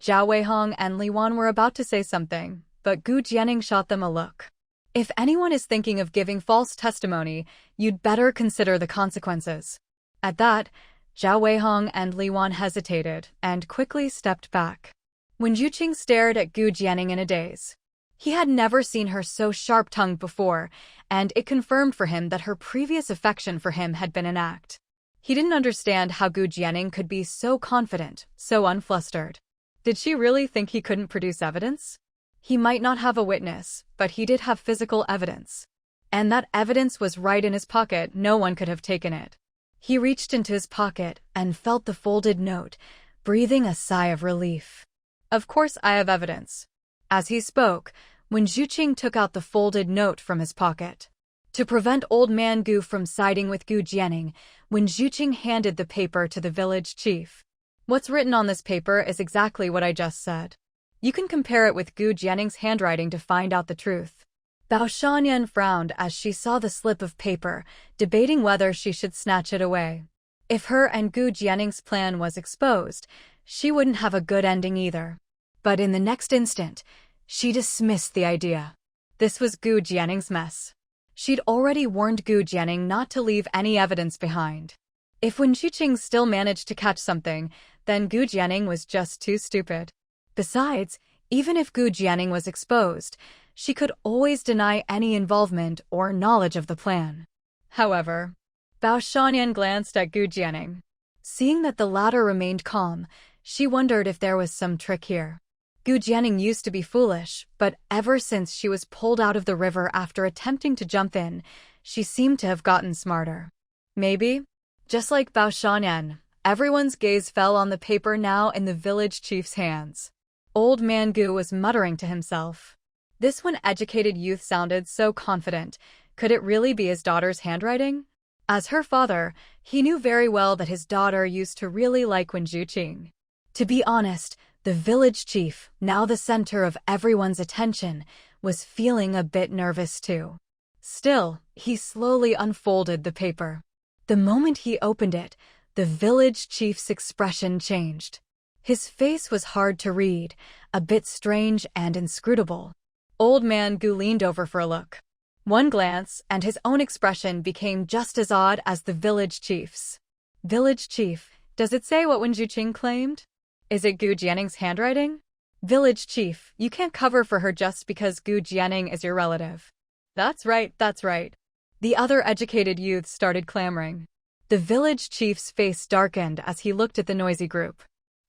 Zhao Weihong and Li Wan were about to say something, but Gu Jianing shot them a look. If anyone is thinking of giving false testimony, you'd better consider the consequences. At that, Zhao Weihong and Li Wan hesitated and quickly stepped back. Wen Zhuqing stared at Gu Jianing in a daze. He had never seen her so sharp-tongued before, and it confirmed for him that her previous affection for him had been an act. He didn't understand how Gu Jianing could be so confident, so unflustered. Did she really think he couldn't produce evidence? He might not have a witness, but he did have physical evidence. And that evidence was right in his pocket, no one could have taken it. He reached into his pocket and felt the folded note, breathing a sigh of relief. Of course I have evidence. As he spoke, Wen Zhuqing took out the folded note from his pocket. To prevent Old Man Gu from siding with Gu Jianing, Wen Zhuqing handed the paper to the village chief. What's written on this paper is exactly what I just said. You can compare it with Gu Jianing's handwriting to find out the truth. Bao Shanyan frowned as she saw the slip of paper, debating whether she should snatch it away. If her and Gu Jianing's plan was exposed, she wouldn't have a good ending either. But in the next instant, she dismissed the idea. This was Gu Jianing's mess. She'd already warned Gu Jianing not to leave any evidence behind. If Wen Zhuqing still managed to catch something, then Gu Jianing was just too stupid. Besides, even if Gu Jianing was exposed, she could always deny any involvement or knowledge of the plan. However, Bao Shanyan glanced at Gu Jianing. Seeing that the latter remained calm, she wondered if there was some trick here. Gu Jianing used to be foolish, but ever since she was pulled out of the river after attempting to jump in, she seemed to have gotten smarter. Maybe, just like Bao Shanyan, everyone's gaze fell on the paper now in the village chief's hands. Old Man Gu was muttering to himself. This one-educated youth sounded so confident. Could it really be his daughter's handwriting? As her father, he knew very well that his daughter used to really like Wen Zhuqing. To be honest, the village chief, now the center of everyone's attention, was feeling a bit nervous too. Still, he slowly unfolded the paper. The moment he opened it, the village chief's expression changed. His face was hard to read, a bit strange and inscrutable. Old Man Gu leaned over for a look. One glance, and his own expression became just as odd as the village chief's. Village chief, does it say what Wen Zhuqing claimed? Is it Gu Jianing's handwriting? Village chief, you can't cover for her just because Gu Jianing is your relative. That's right, that's right. The other educated youths started clamoring. The village chief's face darkened as he looked at the noisy group.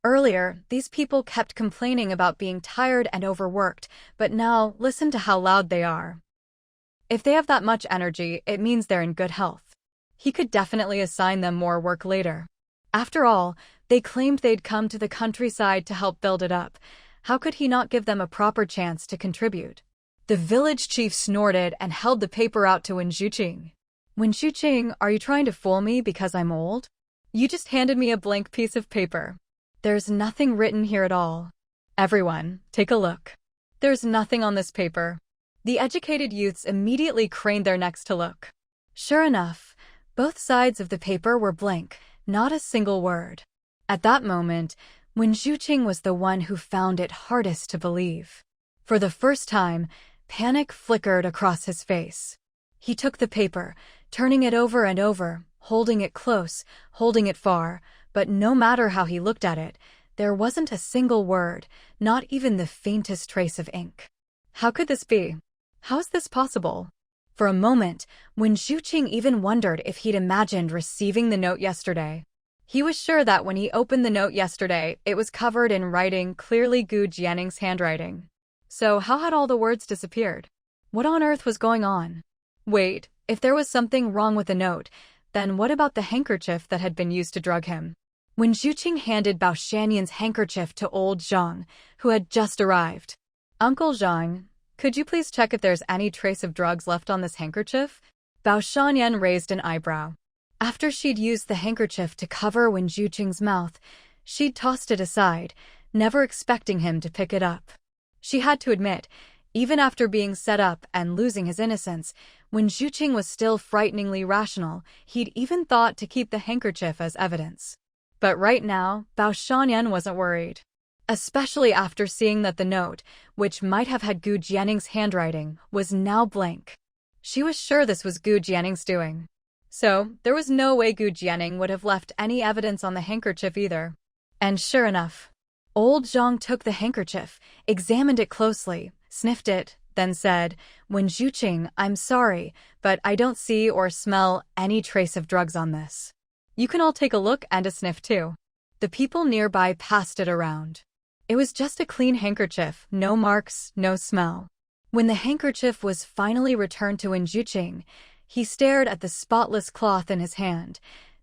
Earlier, these people kept complaining about being tired and overworked, but now, listen to how loud they are. If they have that much energy, it means they're in good health. He could definitely assign them more work later. After all, they claimed they'd come to the countryside to help build it up. How could he not give them a proper chance to contribute? The village chief snorted and held the paper out to Wen Zhuqing. Wen Zhuqing, are you trying to fool me because I'm old? You just handed me a blank piece of paper. There's nothing written here at all. Everyone, take a look. There's nothing on this paper. The educated youths immediately craned their necks to look. Sure enough, both sides of the paper were blank, not a single word. At that moment, Wen Zhuqing was the one who found it hardest to believe. For the first time, panic flickered across his face. He took the paper, turning it over and over, holding it close, holding it far, but no matter how he looked at it, there wasn't a single word, not even the faintest trace of ink. How could this be? How's this possible? For a moment, Wen Zhuqing even wondered if he'd imagined receiving the note yesterday. He was sure that when he opened the note yesterday, it was covered in writing, clearly Gu Jianning's handwriting. So how had all the words disappeared? What on earth was going on? Wait, if there was something wrong with the note, then what about the handkerchief that had been used to drug him? Wen Zhuqing handed Bao Shanyan's handkerchief to old Zhang, who had just arrived. Uncle Zhang, could you please check if there's any trace of drugs left on this handkerchief? Bao Shanyan raised an eyebrow. After she'd used the handkerchief to cover Wen Zhuqing's mouth, she'd tossed it aside, never expecting him to pick it up. She had to admit, even after being set up and losing his innocence, Wen Zhuqing was still frighteningly rational. He'd even thought to keep the handkerchief as evidence. But right now, Bao Shanyan wasn't worried. Especially after seeing that the note, which might have had Gu Jianning's handwriting, was now blank. She was sure this was Gu Jianning's doing. So, there was no way Gu Jianning would have left any evidence on the handkerchief either. And sure enough, old Zhang took the handkerchief, examined it closely, sniffed it, then said, Wen Zhuqing, I'm sorry, but I don't see or smell any trace of drugs on this. You can all take a look and a sniff too. The people nearby passed it around. It was just a clean handkerchief, no marks, no smell. When the handkerchief was finally returned to Wen Zhuqing, he stared at the spotless cloth in his hand,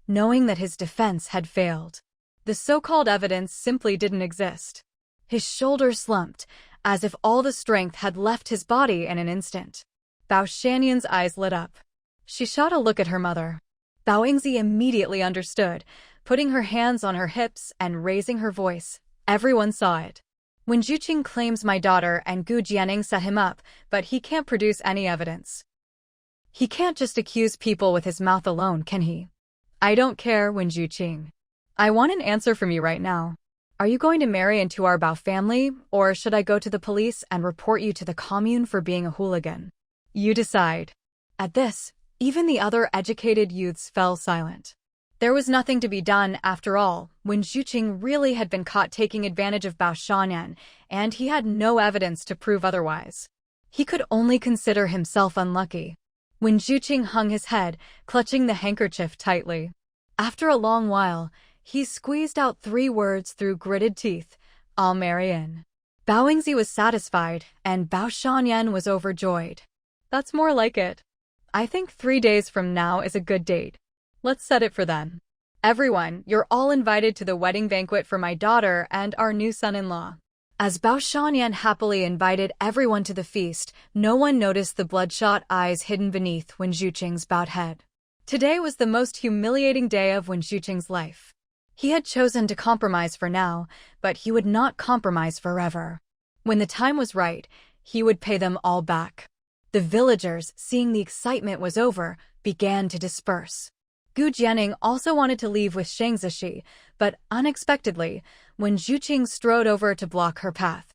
knowing that his defense had failed. The so-called evidence simply didn't exist. His shoulders slumped, as if all the strength had left his body in an instant. Bao Shanyan's eyes lit up. She shot a look at her mother. Bao Yingzi immediately understood, putting her hands on her hips and raising her voice. Everyone saw it. Wen Zhuqing claims my daughter and Gu Jianning set him up, but he can't produce any evidence. He can't just accuse people with his mouth alone, can he? I don't care, Wen Zhuqing. I want an answer from you right now. Are you going to marry into our Bao family, or should I go to the police and report you to the commune for being a hooligan? You decide. At this, even the other educated youths fell silent. There was nothing to be done, after all. Wen Zhuqing really had been caught taking advantage of Bao Shanyan, and he had no evidence to prove otherwise. He could only consider himself unlucky. Wen Zhuqing hung his head, clutching the handkerchief tightly. After a long while, he squeezed out 3 words through gritted teeth. I'll marry in. Bao Yingzi was satisfied, and Bao Shanyan was overjoyed. That's more like it. I think 3 days from now is a good date. Let's set it for then. Everyone, you're all invited to the wedding banquet for my daughter and our new son-in-law. As Bao Shanyan happily invited everyone to the feast, no one noticed the bloodshot eyes hidden beneath Wen Zhuqing's bowed head. Today was the most humiliating day of Wen Zhuqing's life. He had chosen to compromise for now, but he would not compromise forever. When the time was right, he would pay them all back. The villagers, seeing the excitement was over, began to disperse. Gu Jianning also wanted to leave with Shang Zishi, but unexpectedly, Wen Zhuqing strode over to block her path.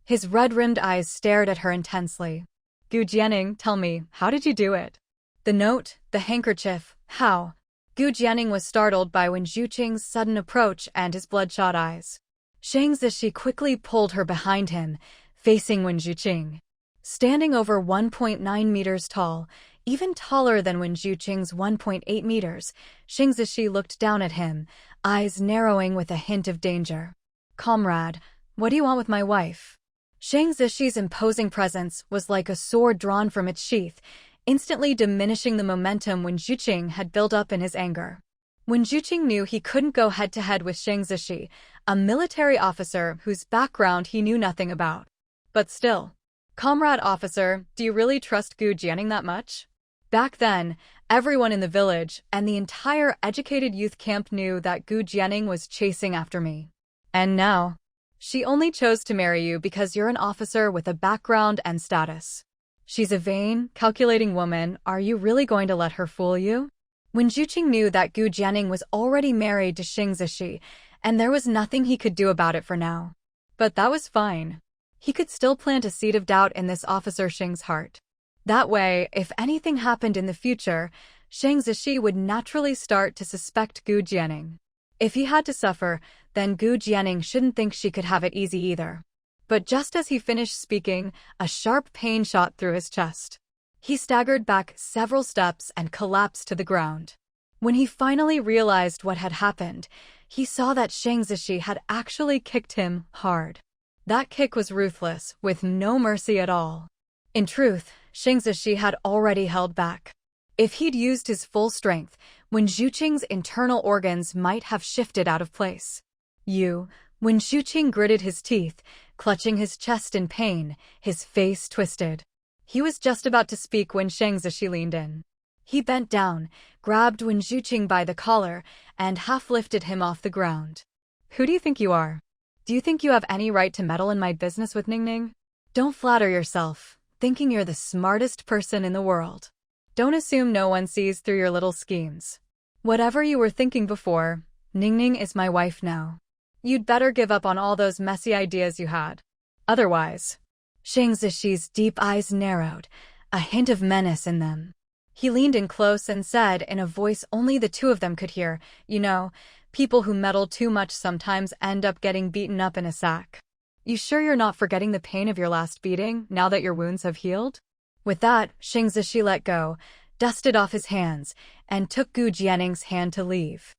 His red-rimmed eyes stared at her intensely. Gu Jianning, tell me, how did you do it? The note, the handkerchief, how? Gu Jianning was startled by Wen Zhuqing's sudden approach and his bloodshot eyes. Shang Zishi quickly pulled her behind him, facing Wen Zhuqing. Standing over 1.9 meters tall, even taller than Wen Zhuqing's 1.8 meters, Shang Zishi looked down at him, eyes narrowing with a hint of danger. Comrade, what do you want with my wife? Shang Zishi's imposing presence was like a sword drawn from its sheath. instantly diminishing the momentum Wen Zhuqing had built up in his anger. Wen Zhuqing knew he couldn't go head-to-head with Shang Zishi, a military officer whose background he knew nothing about. But still, "Comrade officer, do you really trust Gu Jianing that much?" Back then, everyone in the village and the entire educated youth camp knew that Gu Jianing was chasing after me. And now, she only chose to marry you because you're an officer with a background and status. She's a vain, calculating woman. Are you really going to let her fool you? Wen Zhuqing knew that Gu Jianing was already married to Shang Zishi, and there was nothing he could do about it for now. But that was fine. He could still plant a seed of doubt in this officer Shang's heart. That way, if anything happened in the future, Shang Zishi would naturally start to suspect Gu Jianing. If he had to suffer, then Gu Jianing shouldn't think she could have it easy either. But just as he finished speaking, a sharp pain shot through his chest. He staggered back several steps and collapsed to the ground. When he finally realized what had happened, he saw that Shang Zishi had actually kicked him hard. That kick was ruthless, with no mercy at all. In truth, Shang Zishi had already held back. If he'd used his full strength, Wen Zhuqing's internal organs might have shifted out of place. Wen Zhuqing gritted his teeth, clutching his chest in pain, his face twisted. He was just about to speak when Shang Zishi leaned in. He bent down, grabbed Wen Zhuqing by the collar, and half-lifted him off the ground. "Who do you think you are? Do you think you have any right to meddle in my business with Ningning? Don't flatter yourself, thinking you're the smartest person in the world. Don't assume no one sees through your little schemes. Whatever you were thinking before, Ningning is my wife now. You'd better give up on all those messy ideas you had. Otherwise..." Shang Zishi's deep eyes narrowed, a hint of menace in them. He leaned in close and said in a voice only the two of them could hear, "You know, people who meddle too much sometimes end up getting beaten up in a sack. You sure you're not forgetting the pain of your last beating, now that your wounds have healed?" With that, Shang Zishi let go, dusted off his hands, and took Gu Jianing's hand to leave.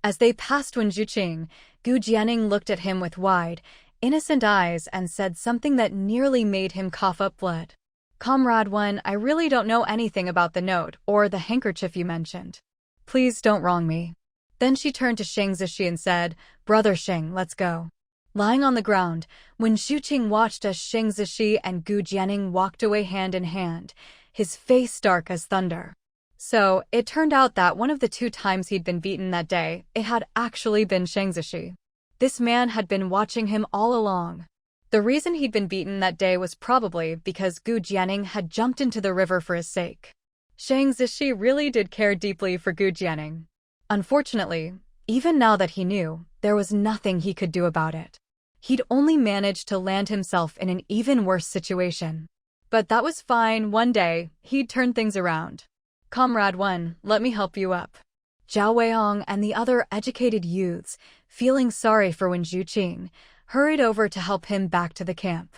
As they passed Wen Zhuqing, Gu Jianing looked at him with wide, innocent eyes and said something that nearly made him cough up blood. "Comrade Wen, I really don't know anything about the note or the handkerchief you mentioned. Please don't wrong me." Then she turned to Shang Zishi and said, "Brother Shang, let's go." Lying on the ground, Wen Zhuqing watched as Shang Zishi and Gu Jianing walked away hand in hand, his face dark as thunder. So, it turned out that one of the 2 times he'd been beaten that day, it had actually been Shang Zishi. This man had been watching him all along. The reason he'd been beaten that day was probably because Gu Jianing had jumped into the river for his sake. Shang Zishi really did care deeply for Gu Jianing. Unfortunately, even now that he knew, there was nothing he could do about it. He'd only managed to land himself in an even worse situation. But that was fine. One day, he'd turn things around. "Comrade Wen, let me help you up." Zhao Weihong and the other educated youths, feeling sorry for Wen Zhuqing, hurried over to help him back to the camp.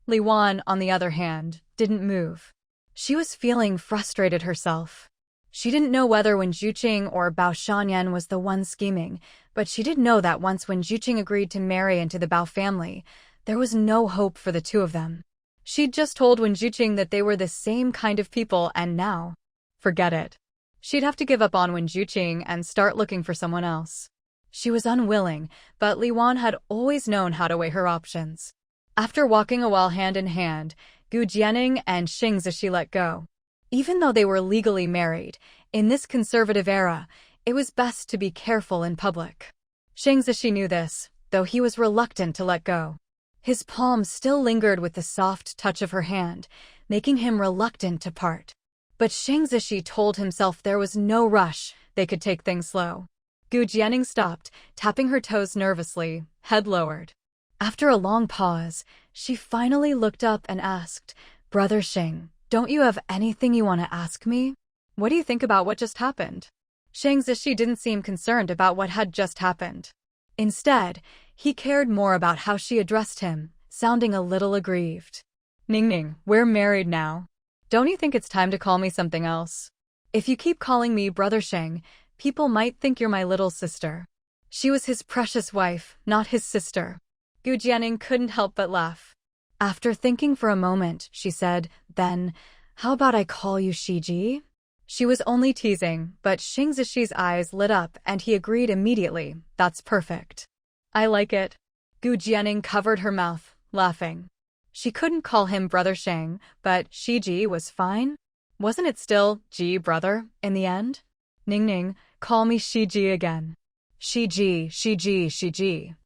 Li Wan, on the other hand, didn't move. She was feeling frustrated herself. She didn't know whether Wen Zhuqing or Bao Shanyan was the one scheming, but she did know that once Wen Zhuqing agreed to marry into the Bao family, there was no hope for the two of them. She'd just told Wen Zhuqing that they were the same kind of people, and now, forget it. She'd have to give up on Wen Zhuqing and start looking for someone else. She was unwilling, but Li Wan had always known how to weigh her options. After walking a while hand in hand, Gu Jianing and Shang Zishi let go. Even though they were legally married, in this conservative era, it was best to be careful in public. Shang Zishi knew this, though he was reluctant to let go. His palm still lingered with the soft touch of her hand, making him reluctant to part. But Shang Zishi told himself there was no rush, they could take things slow. Gu Jianing stopped, tapping her toes nervously, head lowered. After a long pause, she finally looked up and asked, "Brother Shang, don't you have anything you want to ask me? What do you think about what just happened?" Shang Zishi didn't seem concerned about what had just happened. Instead, he cared more about how she addressed him, sounding a little aggrieved. "Ningning, we're married now. Don't you think it's time to call me something else? If you keep calling me Brother Shang, people might think you're my little sister." She was his precious wife, not his sister. Gu Jianing couldn't help but laugh. After thinking for a moment, she said, "Then, How about I call you Shiji? She was only teasing, but Xing Zishi's eyes lit up and he agreed immediately. That's perfect. I like it. Gu Jianing covered her mouth, laughing. She couldn't call him Brother Shang, but Shiji was fine. Wasn't it still Ji brother in the end? Ningning, call me Shiji again. Shiji, Shiji, Shiji.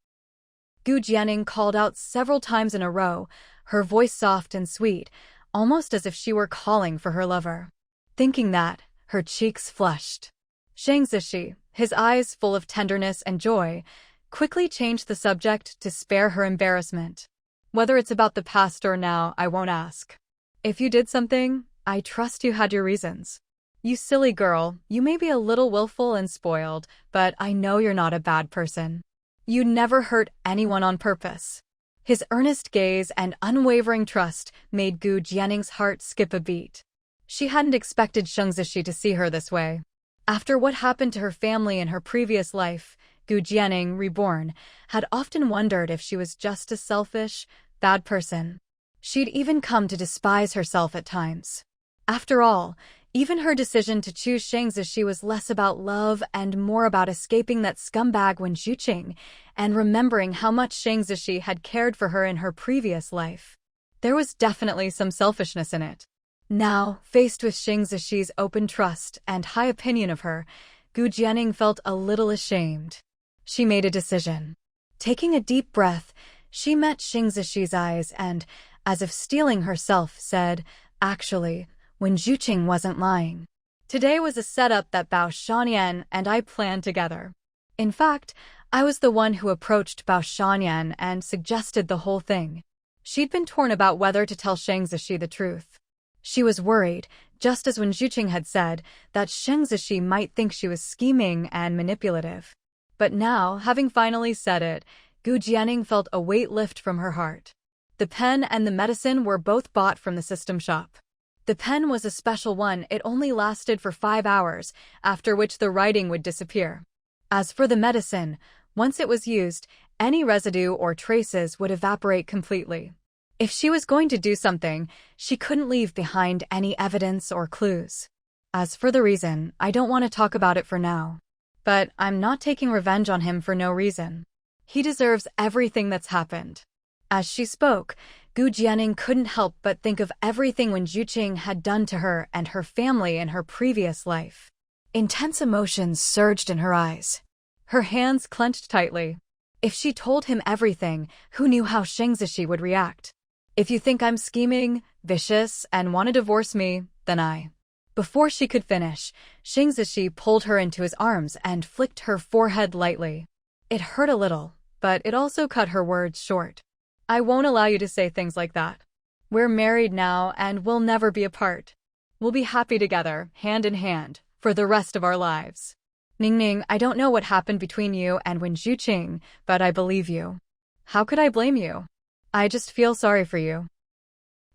Gu Jianing called out several times in a row, her voice soft and sweet, almost as if she were calling for her lover. Thinking that, her cheeks flushed. Shang Zishi, his eyes full of tenderness and joy, quickly changed the subject to spare her embarrassment. Whether it's about the past or now, I won't ask. If you did something, I trust you had your reasons. You silly girl, you may be a little willful and spoiled, but I know you're not a bad person. You never hurt anyone on purpose. His earnest gaze and unwavering trust made Gu Jianing's heart skip a beat. She hadn't expected Shang Zishi to see her this way. After what happened to her family in her previous life, Gu Jianing, Reborn, had often wondered if she was just a selfish, bad person. She'd even come to despise herself at times. After all, even her decision to choose Shang Zishi was less about love and more about escaping that scumbag Wen Zhuqing and remembering how much Shang Zishi had cared for her in her previous life. There was definitely some selfishness in it. Now, faced with Shang Zishi's open trust and high opinion of her, Gu Jianing felt a little ashamed. She made a decision. Taking a deep breath, she met Shang Zishi's eyes and, as if steeling herself, said, "Actually, Wen Zhuqing wasn't lying. Today was a setup that Bao Shanyan and I planned together. In fact, I was the one who approached Bao Shanyan and suggested the whole thing." She'd been torn about whether to tell Shang Zishi the truth. She was worried, just as Wen Zhuqing had said, that Shang Zishi might think she was scheming and manipulative. But now, having finally said it, Gu Jianing felt a weight lift from her heart. The pen and the medicine were both bought from the system shop. The pen was a special one. It only lasted for 5 hours, after which the writing would disappear. As for the medicine, once it was used, any residue or traces would evaporate completely. If she was going to do something, she couldn't leave behind any evidence or clues. As for the reason, I don't want to talk about it for now. But I'm not taking revenge on him for no reason. He deserves everything that's happened. As she spoke, Gu Jianing couldn't help but think of everything Wen Zhuqing had done to her and her family in her previous life. Intense emotions surged in her eyes. Her hands clenched tightly. If she told him everything, who knew how Shang Zishi would react? If you think I'm scheming, vicious, and want to divorce me, then I. Before she could finish, Shang Zishi pulled her into his arms and flicked her forehead lightly. It hurt a little, but it also cut her words short. I won't allow you to say things like that. We're married now and we'll never be apart. We'll be happy together, hand in hand, for the rest of our lives. Ningning, I don't know what happened between you and Wen Zhuqing, but I believe you. How could I blame you? I just feel sorry for you.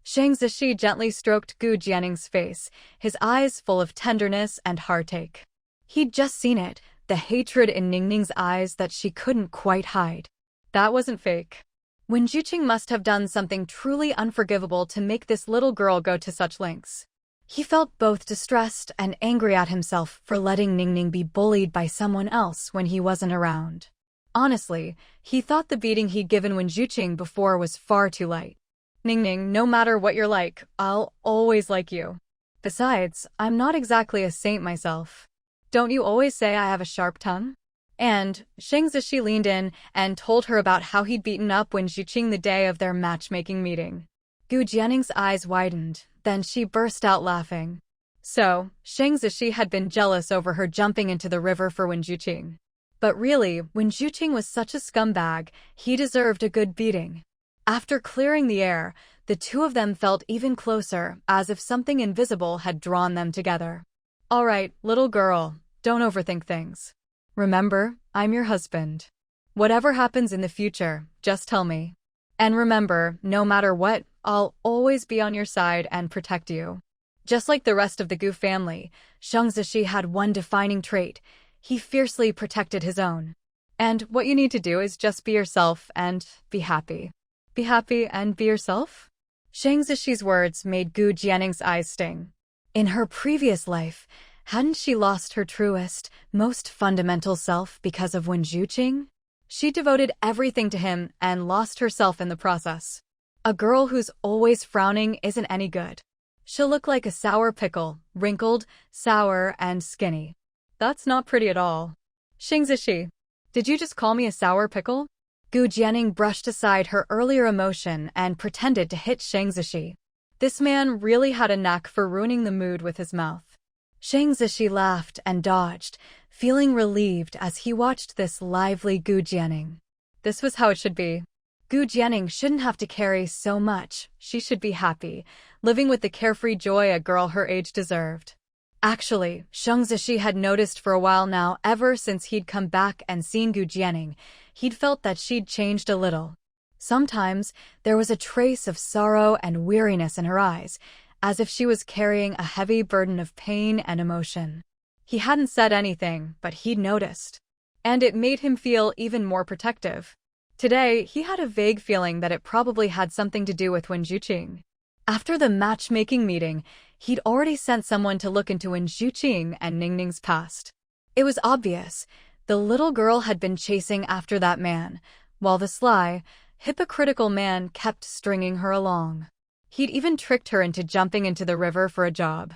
Shang Zishi gently stroked Gu Jianing's face, his eyes full of tenderness and heartache. He'd just seen it, the hatred in Ningning's eyes that she couldn't quite hide. That wasn't fake. Wen Zhuqing must have done something truly unforgivable to make this little girl go to such lengths. He felt both distressed and angry at himself for letting Ningning be bullied by someone else when he wasn't around. Honestly, he thought the beating he'd given Wen Zhuqing before was far too light. Ningning, no matter what you're like, I'll always like you. Besides, I'm not exactly a saint myself. Don't you always say I have a sharp tongue? And Shang Zishi leaned in and told her about how he'd beaten up Wen Zhuqing the day of their matchmaking meeting. Gu Jianing's eyes widened, then she burst out laughing. So, Shang Zishi had been jealous over her jumping into the river for Wen Zhuqing. But really, Wen Zhuqing was such a scumbag, he deserved a good beating. After clearing the air, the two of them felt even closer, as if something invisible had drawn them together. All right, little girl, don't overthink things. Remember, I'm your husband. Whatever happens in the future, just tell me. And remember, no matter what, I'll always be on your side and protect you. Just like the rest of the Gu family, Shang Zishi had one defining trait. He fiercely protected his own. And what you need to do is just be yourself and be happy. Be happy and be yourself? Shang Zishi's words made Gu Jianning's eyes sting. In her previous life, hadn't she lost her truest, most fundamental self because of Wen Zhuqing? She devoted everything to him and lost herself in the process. A girl who's always frowning isn't any good. She'll look like a sour pickle, wrinkled, sour, and skinny. That's not pretty at all. Shang Zishi, did you just call me a sour pickle? Gu Jianning brushed aside her earlier emotion and pretended to hit Shang Zishi. This man really had a knack for ruining the mood with his mouth. Shang Zishi laughed and dodged, feeling relieved as he watched this lively Gu Jianning. This was how it should be. Gu Jianning shouldn't have to carry so much. She should be happy, living with the carefree joy a girl her age deserved. Actually, Shang Zishi had noticed for a while now, ever since he'd come back and seen Gu Jianning, he'd felt that she'd changed a little. Sometimes, there was a trace of sorrow and weariness in her eyes, as if she was carrying a heavy burden of pain and emotion. He hadn't said anything, but he'd noticed. And it made him feel even more protective. Today, he had a vague feeling that it probably had something to do with Wen Zhuqing. After the matchmaking meeting, he'd already sent someone to look into Wen Zhuqing and Ningning's past. It was obvious. The little girl had been chasing after that man, while the sly, hypocritical man kept stringing her along. He'd even tricked her into jumping into the river for a job.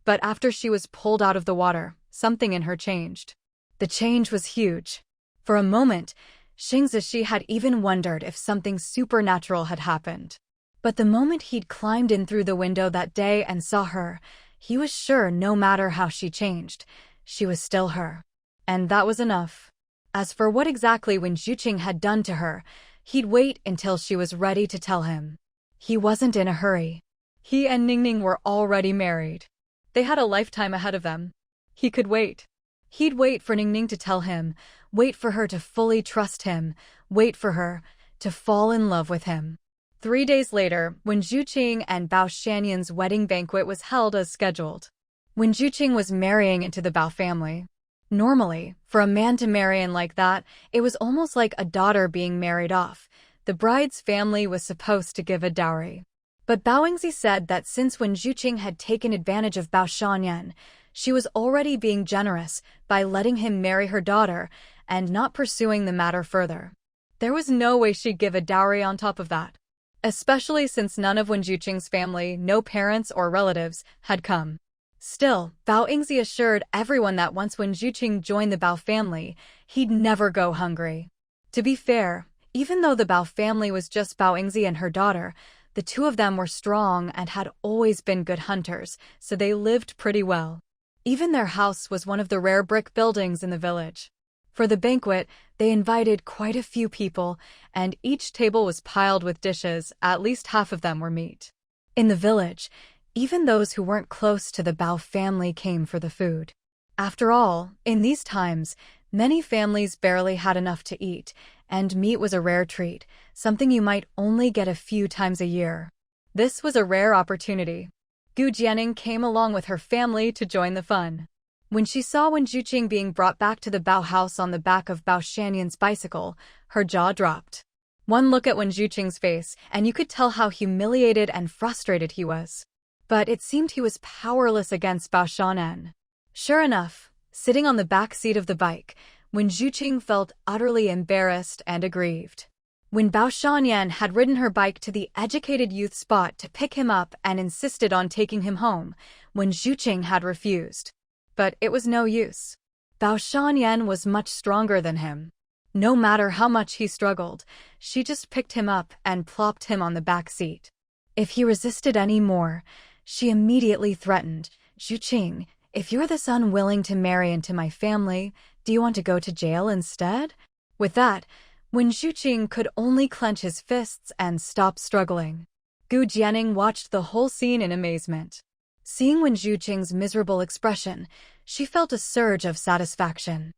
But after she was pulled out of the water, something in her changed. The change was huge. For a moment, Shang Zishi had even wondered if something supernatural had happened. But the moment he'd climbed in through the window that day and saw her, he was sure no matter how she changed, she was still her. And that was enough. As for what exactly Wen Zhuqing had done to her, he'd wait until she was ready to tell him. He wasn't in a hurry. He and Ningning were already married. They had a lifetime ahead of them. He could wait. He'd wait for Ningning to tell him, wait for her to fully trust him, wait for her to fall in love with him. 3 days later, Wen Zhuqing and Bao Shanyan's wedding banquet was held as scheduled. Wen Zhuqing was marrying into the Bao family. Normally, for a man to marry in like that, it was almost like a daughter being married off. The bride's family was supposed to give a dowry. But Bao Yingzi said that since Wen Zhuqing had taken advantage of Bao Shanyan, she was already being generous by letting him marry her daughter and not pursuing the matter further. There was no way she'd give a dowry on top of that. Especially since none of Wen Zhuqing's family, no parents or relatives, had come. Still, Bao Yingzi assured everyone that once Wen Zhuqing joined the Bao family, he'd never go hungry. To be fair, even though the Bao family was just Bao Yingzi and her daughter, the two of them were strong and had always been good hunters, so they lived pretty well. Even their house was one of the rare brick buildings in the village. For the banquet, they invited quite a few people, and each table was piled with dishes, at least half of them were meat. In the village, even those who weren't close to the Bao family came for the food. After all, in these times, many families barely had enough to eat, and meat was a rare treat, something you might only get a few times a year. This was a rare opportunity. Gu Jianning came along with her family to join the fun. When she saw Wen Zhuqing being brought back to the Bao house on the back of Bao Shanyan's bicycle, her jaw dropped. One look at Wen Zhuqing's face, and you could tell how humiliated and frustrated he was. But it seemed he was powerless against Bao Shanyan. Sure enough, sitting on the back seat of the bike, Wen Zhuqing felt utterly embarrassed and aggrieved. When Bao Shanyan had ridden her bike to the educated youth spot to pick him up and insisted on taking him home, Wen Zhuqing had refused. But it was no use. Bao Shanyan was much stronger than him. No matter how much he struggled, she just picked him up and plopped him on the back seat. If he resisted any more, she immediately threatened, "Zhuqing, if you're this unwilling to marry into my family, do you want to go to jail instead?" With that, Wen Zhuqing could only clench his fists and stop struggling. Gu Jianning watched the whole scene in amazement. Seeing Wen Zhuqing's miserable expression, she felt a surge of satisfaction.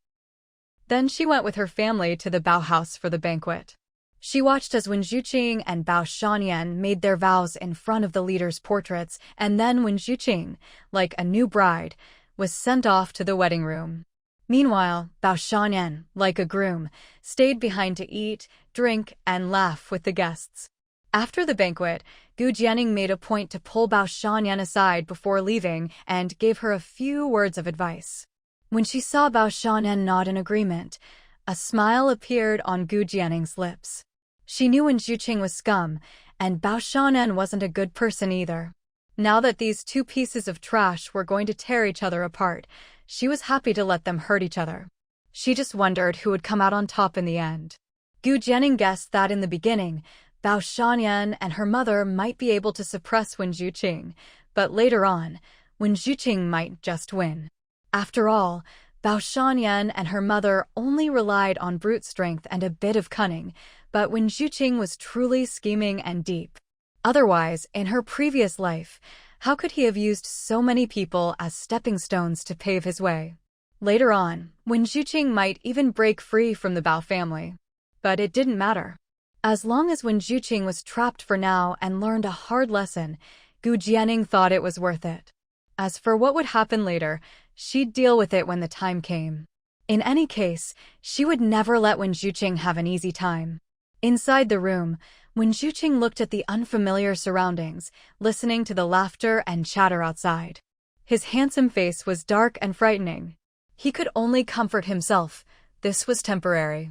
Then she went with her family to the Bao house for the banquet. She watched as Wen Zhuqing and Bao Shanyan made their vows in front of the leaders' portraits, and then Wen Zhuqing, like a new bride, was sent off to the wedding room. Meanwhile, Bao Shanyan, like a groom, stayed behind to eat, drink, and laugh with the guests. After the banquet, Gu Jianing made a point to pull Bao Shanyan aside before leaving and gave her a few words of advice. When she saw Bao Shanyan nod in agreement, a smile appeared on Gu Jianing's lips. She knew Wen Zhuqing was scum, and Bao Shanyan wasn't a good person either. Now that these two pieces of trash were going to tear each other apart, she was happy to let them hurt each other. She just wondered who would come out on top in the end. Gu Jianing guessed that in the beginning, Bao Shanyan and her mother might be able to suppress Wen Zhuqing, but later on, Wen Zhuqing might just win. After all, Bao Shanyan and her mother only relied on brute strength and a bit of cunning, but Wen Zhuqing was truly scheming and deep. Otherwise, in her previous life, how could he have used so many people as stepping stones to pave his way? Later on, Wen Zhuqing might even break free from the Bao family. But it didn't matter. As long as Wen Zhuqing was trapped for now and learned a hard lesson, Gu Jianing thought it was worth it. As for what would happen later, she'd deal with it when the time came. In any case, she would never let Wen Zhuqing have an easy time. Inside the room, Wen Zhuqing looked at the unfamiliar surroundings, listening to the laughter and chatter outside. His handsome face was dark and frightening. He could only comfort himself. This was temporary.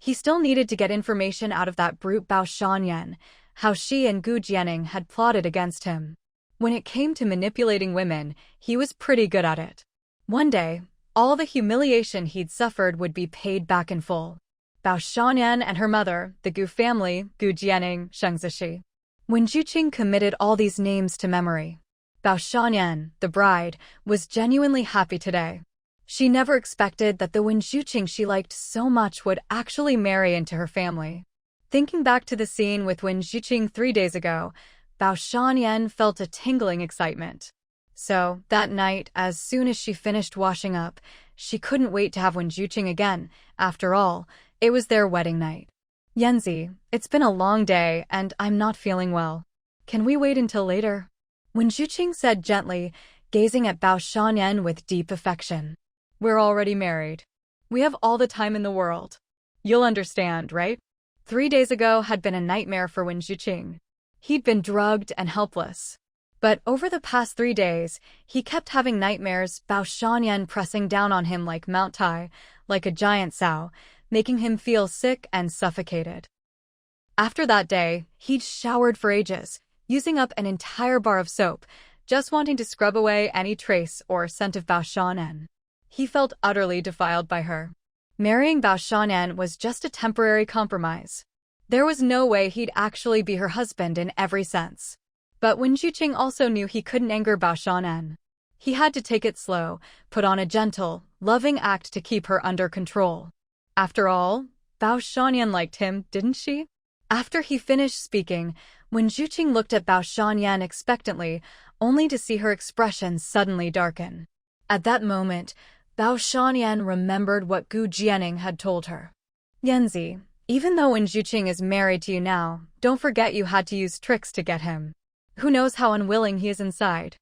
He still needed to get information out of that brute Bao Shanyan, how she and Gu Jianing had plotted against him. When it came to manipulating women, he was pretty good at it. One day, all the humiliation he'd suffered would be paid back in full. Bao Shanyan and her mother, the Gu family, Gu Jianing, Sheng Zishi. Wen Zhuqing committed all these names to memory. Bao Shanyan, the bride, was genuinely happy today. She never expected that the Wen Zhuqing she liked so much would actually marry into her family. Thinking back to the scene with Wen Zhuqing 3 days ago, Bao Shanyan felt a tingling excitement. So, that night, as soon as she finished washing up, she couldn't wait to have Wen Zhuqing again. After all, it was their wedding night. Yanzi, it's been a long day and I'm not feeling well. Can we wait until later? Wen Zhuqing said gently, gazing at Bao Shanyan with deep affection. We're already married. We have all the time in the world. You'll understand, right? 3 days ago had been a nightmare for Wen Zhuqing. He'd been drugged and helpless. But over the past 3 days, he kept having nightmares, Bao Shanyan pressing down on him like Mount Tai, like a giant sow, making him feel sick and suffocated. After that day, he'd showered for ages, using up an entire bar of soap, just wanting to scrub away any trace or scent of Bao Shanyan. He felt utterly defiled by her. Marrying Bao Shanyan was just a temporary compromise. There was no way he'd actually be her husband in every sense. But Wen Zhuqing also knew he couldn't anger Bao Shanyan. He had to take it slow, put on a gentle, loving act to keep her under control. After all, Bao Shanyan liked him, didn't she? After he finished speaking, Wen Zhuqing looked at Bao Shanyan expectantly, only to see her expression suddenly darken. At that moment, Bao Shanyan remembered what Gu Jianing had told her. Yanzi, even though Wen Zhuqing is married to you now, don't forget you had to use tricks to get him. Who knows how unwilling he is inside?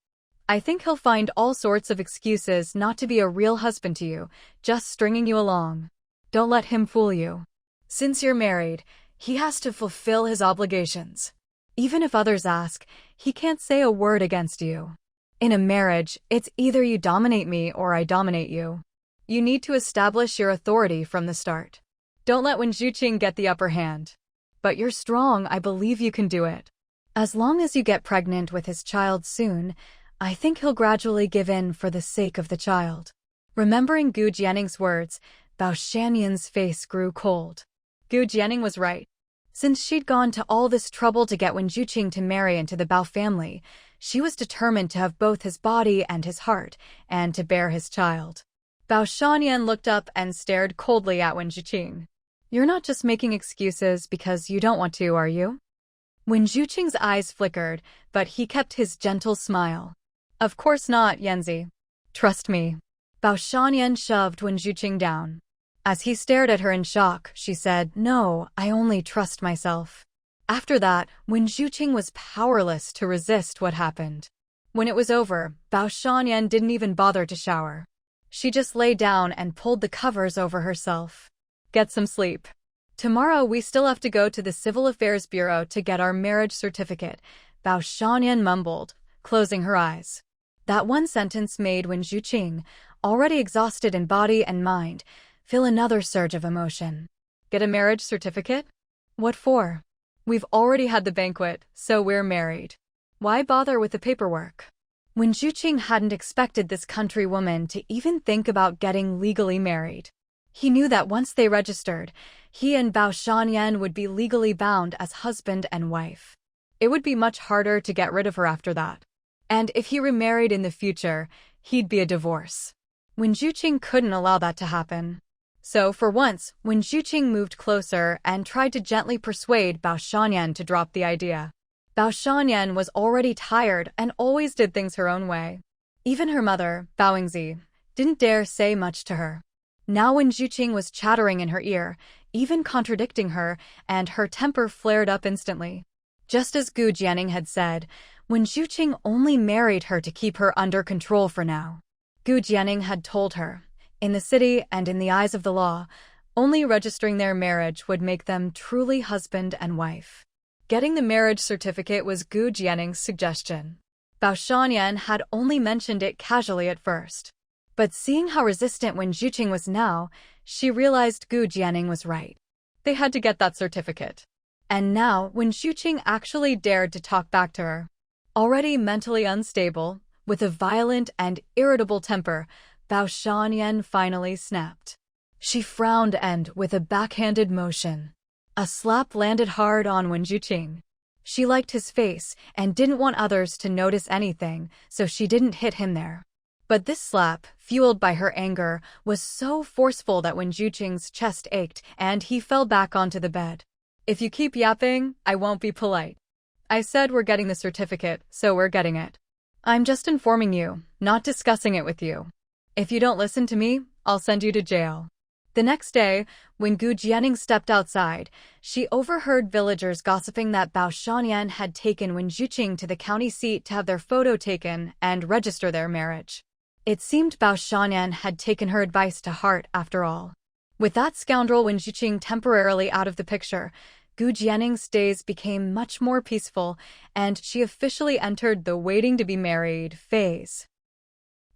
I think he'll find all sorts of excuses not to be a real husband to you, just stringing you along. Don't let him fool you. Since you're married, he has to fulfill his obligations. Even if others ask, he can't say a word against you. In a marriage, it's either you dominate me or I dominate you. You need to establish your authority from the start. Don't let Wen Zhuqing get the upper hand. But you're strong, I believe you can do it. As long as you get pregnant with his child soon, I think he'll gradually give in for the sake of the child. Remembering Gu Jianing's words, Bao Shanyan's face grew cold. Gu Jianing was right. Since she'd gone to all this trouble to get Wen Zhuqing to marry into the Bao family, she was determined to have both his body and his heart, and to bear his child. Bao Shanyan looked up and stared coldly at Wen Zhuqing. You're not just making excuses because you don't want to, are you? Wen Zhuqing's eyes flickered, but he kept his gentle smile. Of course not, Yanzi. Trust me. Bao Shanyan shoved Wen Zhuqing down. As he stared at her in shock, she said, No, I only trust myself. After that, Wen Zhuqing was powerless to resist what happened. When it was over, Bao Shanyan didn't even bother to shower. She just lay down and pulled the covers over herself. Get some sleep. Tomorrow we still have to go to the Civil Affairs Bureau to get our marriage certificate, Bao Shanyan mumbled, closing her eyes. That one sentence made Wen Zhuqing, already exhausted in body and mind, feel another surge of emotion. Get a marriage certificate? What for? We've already had the banquet, so we're married. Why bother with the paperwork? Wen Zhuqing hadn't expected this country woman to even think about getting legally married. He knew that once they registered, he and Bao Shanyan would be legally bound as husband and wife. It would be much harder to get rid of her after that. And if he remarried in the future, he'd be a divorce. Wen Zhuqing couldn't allow that to happen. So for once, Wen Zhuqing moved closer and tried to gently persuade Bao Shanyan to drop the idea. Bao Shanyan was already tired and always did things her own way. Even her mother, Bao Yingzi, didn't dare say much to her. Now Wen Zhuqing was chattering in her ear, even contradicting her, and her temper flared up instantly. Just as Gu Jianing had said, Wen Zhuqing only married her to keep her under control for now. Gu Jianing had told her, in the city and in the eyes of the law, only registering their marriage would make them truly husband and wife. Getting the marriage certificate was Gu Jianing's suggestion. Bao Shanyan had only mentioned it casually at first. But seeing how resistant Wen Zhuqing was now, she realized Gu Jianing was right. They had to get that certificate. And now, Wen Zhuqing actually dared to talk back to her. Already mentally unstable, with a violent and irritable temper, Bao Shanyan finally snapped. She frowned and, with a backhanded motion, a slap landed hard on Wen Zhuqing. She liked his face and didn't want others to notice anything, so she didn't hit him there. But this slap, fueled by her anger, was so forceful that Wen Zhuqing's chest ached and he fell back onto the bed. If you keep yapping, I won't be polite. I said we're getting the certificate, so we're getting it. I'm just informing you, not discussing it with you. If you don't listen to me, I'll send you to jail. The next day, when Gu Jianing stepped outside, she overheard villagers gossiping that Bao Shanyan had taken Wen Zhuqing to the county seat to have their photo taken and register their marriage. It seemed Bao Shanyan had taken her advice to heart after all. With that scoundrel Wen Zhuqing temporarily out of the picture, Gu Jianing's days became much more peaceful, and she officially entered the waiting-to-be-married phase.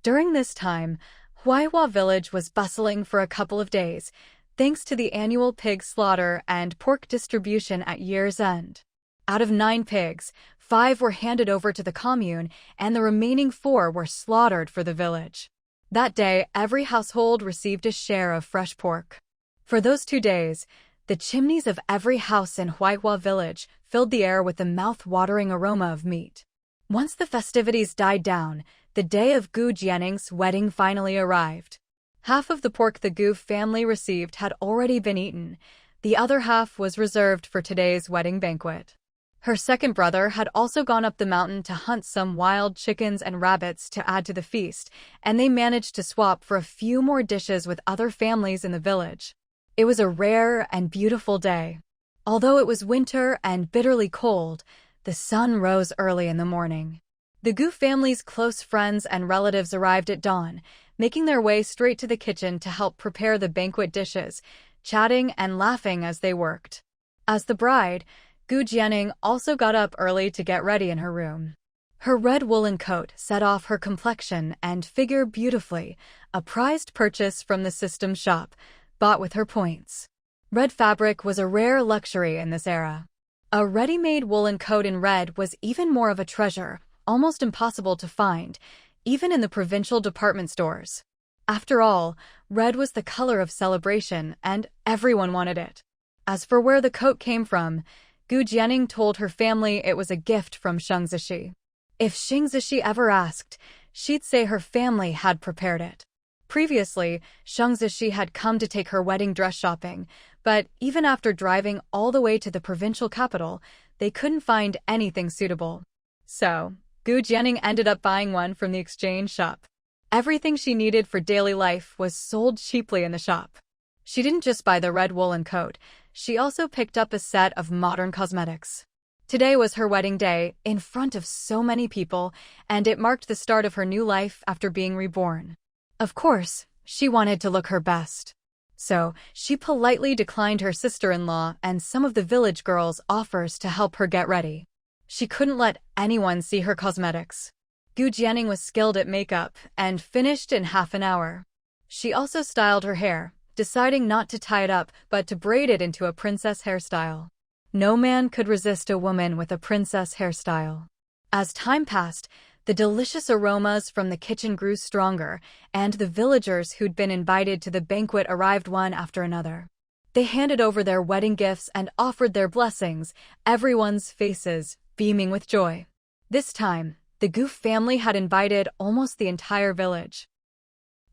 During this time, Huaihua village was bustling for a couple of days, thanks to the annual pig slaughter and pork distribution at year's end. Out of 9 pigs, 5 were handed over to the commune, and the remaining 4 were slaughtered for the village. That day, every household received a share of fresh pork. For those 2 days, the chimneys of every house in Huaihua village filled the air with the mouth-watering aroma of meat. Once the festivities died down, the day of Gu Jianing's wedding finally arrived. Half of the pork the Gu family received had already been eaten. The other half was reserved for today's wedding banquet. Her second brother had also gone up the mountain to hunt some wild chickens and rabbits to add to the feast, and they managed to swap for a few more dishes with other families in the village. It was a rare and beautiful day. Although it was winter and bitterly cold, the sun rose early in the morning. The Gu family's close friends and relatives arrived at dawn, making their way straight to the kitchen to help prepare the banquet dishes, chatting and laughing as they worked. As the bride, Gu Jianing also got up early to get ready in her room. Her red woolen coat set off her complexion and figure beautifully, a prized purchase from the system shop, bought with her points. Red fabric was a rare luxury in this era. A ready-made woolen coat in red was even more of a treasure, almost impossible to find, even in the provincial department stores. After all, red was the color of celebration, and everyone wanted it. As for where the coat came from, Gu Jianing told her family it was a gift from Sheng Zishi. If Sheng Zishi ever asked, she'd say her family had prepared it. Previously, Sheng Zishi had come to take her wedding dress shopping, but even after driving all the way to the provincial capital, they couldn't find anything suitable. So, Gu Jianing ended up buying one from the exchange shop. Everything she needed for daily life was sold cheaply in the shop. She didn't just buy the red woolen coat, she also picked up a set of modern cosmetics. Today was her wedding day, in front of so many people, and it marked the start of her new life after being reborn. Of course, she wanted to look her best. So, she politely declined her sister-in-law and some of the village girls' offers to help her get ready. She couldn't let anyone see her cosmetics. Gu Jianing was skilled at makeup and finished in half an hour. She also styled her hair, deciding not to tie it up but to braid it into a princess hairstyle. No man could resist a woman with a princess hairstyle. As time passed, the delicious aromas from the kitchen grew stronger, and the villagers who'd been invited to the banquet arrived one after another. They handed over their wedding gifts and offered their blessings, everyone's faces beaming with joy. This time, the Gu family had invited almost the entire village.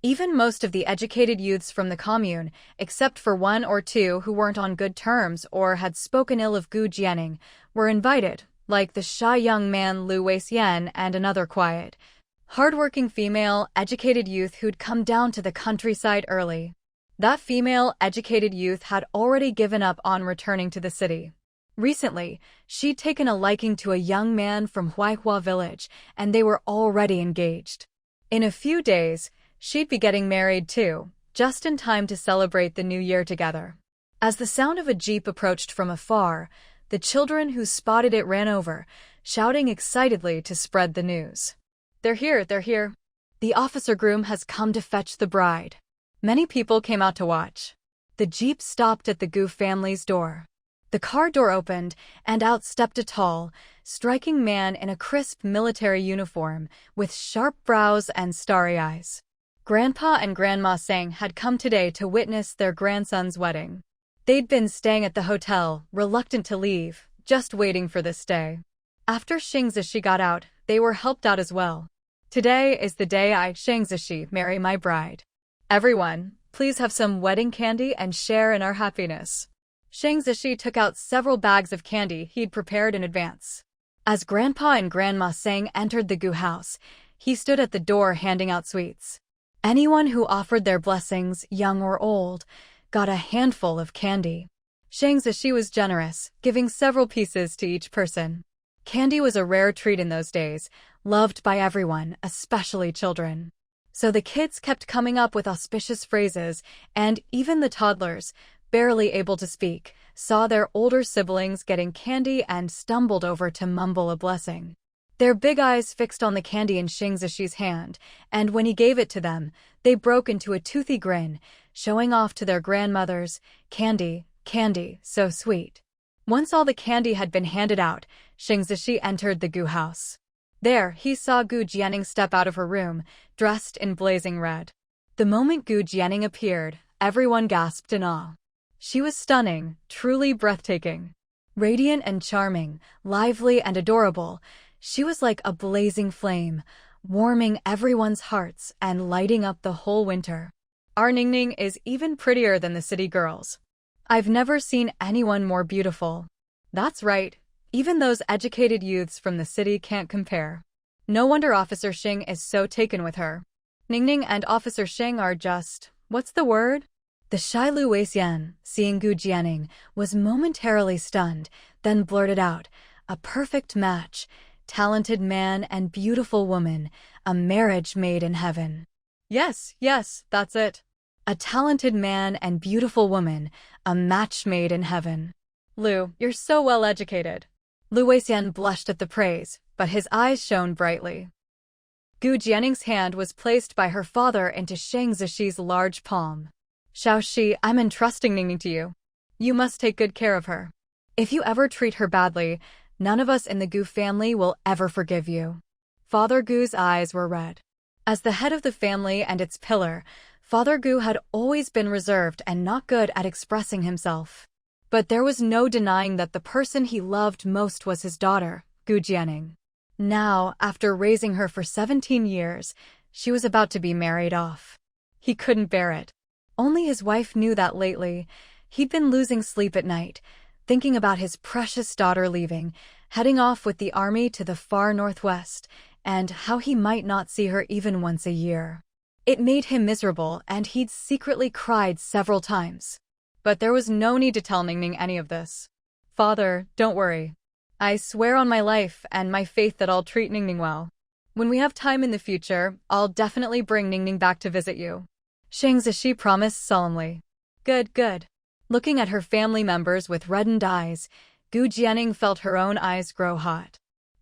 Even most of the educated youths from the commune, except for one or two who weren't on good terms or had spoken ill of Gu Jianing, were invited, like the shy young man Lu Weixian and another quiet, hardworking female educated youth who'd come down to the countryside early. That female educated youth had already given up on returning to the city. Recently, she'd taken a liking to a young man from Huaihua village, and they were already engaged. In a few days, she'd be getting married too, just in time to celebrate the new year together. As the sound of a jeep approached from afar, the children who spotted it ran over, shouting excitedly to spread the news. They're here, they're here. The officer groom has come to fetch the bride. Many people came out to watch. The jeep stopped at the Gu family's door. The car door opened, and out stepped a tall, striking man in a crisp military uniform, with sharp brows and starry eyes. Grandpa and Grandma Sang had come today to witness their grandson's wedding. They'd been staying at the hotel, reluctant to leave, just waiting for this day. After Xing Zishi got out, they were helped out as well. Today is the day I, Xing Zishi, marry my bride. Everyone, please have some wedding candy and share in our happiness. Xing Zishi took out several bags of candy he'd prepared in advance. As Grandpa and Grandma Sang entered the Gu house, he stood at the door handing out sweets. Anyone who offered their blessings, young or old, got a handful of candy. Xing Zishi was generous, giving several pieces to each person. Candy was a rare treat in those days, loved by everyone, especially children. So the kids kept coming up with auspicious phrases, and even the toddlers, barely able to speak, saw their older siblings getting candy and stumbled over to mumble a blessing. Their big eyes fixed on the candy in Xing Zishi's hand, and when he gave it to them, they broke into a toothy grin, showing off to their grandmothers, "Candy, candy, so sweet." Once all the candy had been handed out, Xing Zishi entered the Gu house. There, he saw Gu Jianing step out of her room, dressed in blazing red. The moment Gu Jianing appeared, everyone gasped in awe. She was stunning, truly breathtaking. Radiant and charming, lively and adorable, she was like a blazing flame, warming everyone's hearts and lighting up the whole winter. Our Ningning is even prettier than the city girls. I've never seen anyone more beautiful. That's right, even those educated youths from the city can't compare. No wonder Officer Xing is so taken with her. Ningning and Officer Xing are just, what's the word? The shy Lu Weixian, seeing Gu Jianing, was momentarily stunned, then blurted out, "A perfect match, talented man and beautiful woman, a marriage made in heaven." Yes, that's it. A talented man and beautiful woman, a match made in heaven. Lu, you're so well educated. Lu Weixian blushed at the praise, but his eyes shone brightly. Gu Jianing's hand was placed by her father into Xing Zishi's large palm. "Xiaoxi, I'm entrusting Ningning to you. You must take good care of her. If you ever treat her badly, none of us in the Gu family will ever forgive you." Father Gu's eyes were red. As the head of the family and its pillar, Father Gu had always been reserved and not good at expressing himself. But there was no denying that the person he loved most was his daughter, Gu Jianing. Now, after raising her for 17 years, she was about to be married off. He couldn't bear it. Only his wife knew that lately, he'd been losing sleep at night, thinking about his precious daughter leaving, heading off with the army to the far northwest, and how he might not see her even once a year. It made him miserable, and he'd secretly cried several times. But there was no need to tell Ningning any of this. "Father, don't worry. I swear on my life and my faith that I'll treat Ningning well. When we have time in the future, I'll definitely bring Ningning back to visit you." Xing Zishi promised solemnly. Good. Looking at her family members with reddened eyes, Gu Jianing felt her own eyes grow hot.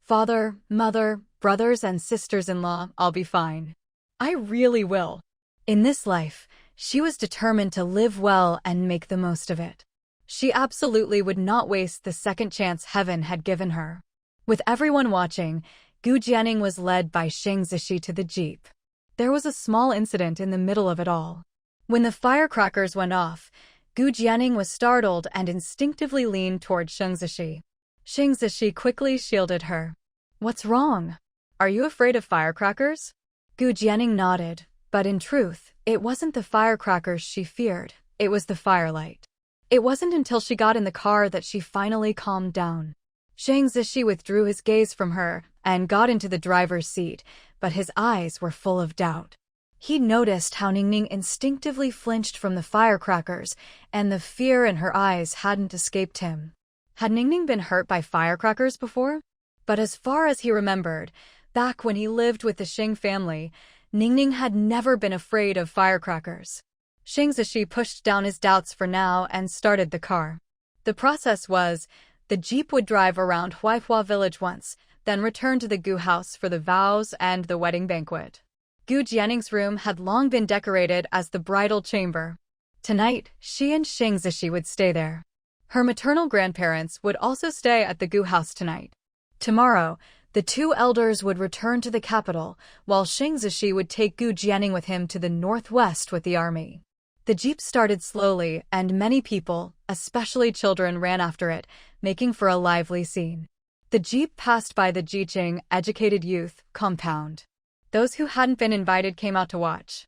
Father, mother, brothers and sisters-in-law, I'll be fine. I really will. In this life, she was determined to live well and make the most of it. She absolutely would not waste the second chance heaven had given her. With everyone watching, Gu Jianing was led by Shang Zishi to the jeep. There was a small incident in the middle of it all. When the firecrackers went off, Gu Jianing was startled and instinctively leaned toward Shang Zishi. Shang Zishi quickly shielded her. What's wrong? Are you afraid of firecrackers? Gu Jianing nodded, but in truth, it wasn't the firecrackers she feared, it was the firelight. It wasn't until she got in the car that she finally calmed down. Shang Zishi withdrew his gaze from her and got into the driver's seat, but his eyes were full of doubt. He noticed how Ningning instinctively flinched from the firecrackers, and the fear in her eyes hadn't escaped him. Had Ningning been hurt by firecrackers before? But as far as he remembered, back when he lived with the Xing family, Ningning had never been afraid of firecrackers. Shang Zishi pushed down his doubts for now and started the car. The process was, the jeep would drive around Huaihua village once, then return to the Gu house for the vows and the wedding banquet. Gu Jianing's room had long been decorated as the bridal chamber. Tonight, she and Shang Zishi would stay there. Her maternal grandparents would also stay at the Gu house tonight. Tomorrow, the two elders would return to the capital, while Shang Zishi would take Gu Jianing with him to the northwest with the army. The jeep started slowly, and many people, especially children, ran after it, making for a lively scene. The jeep passed by the Jiqing Educated Youth compound. Those who hadn't been invited came out to watch.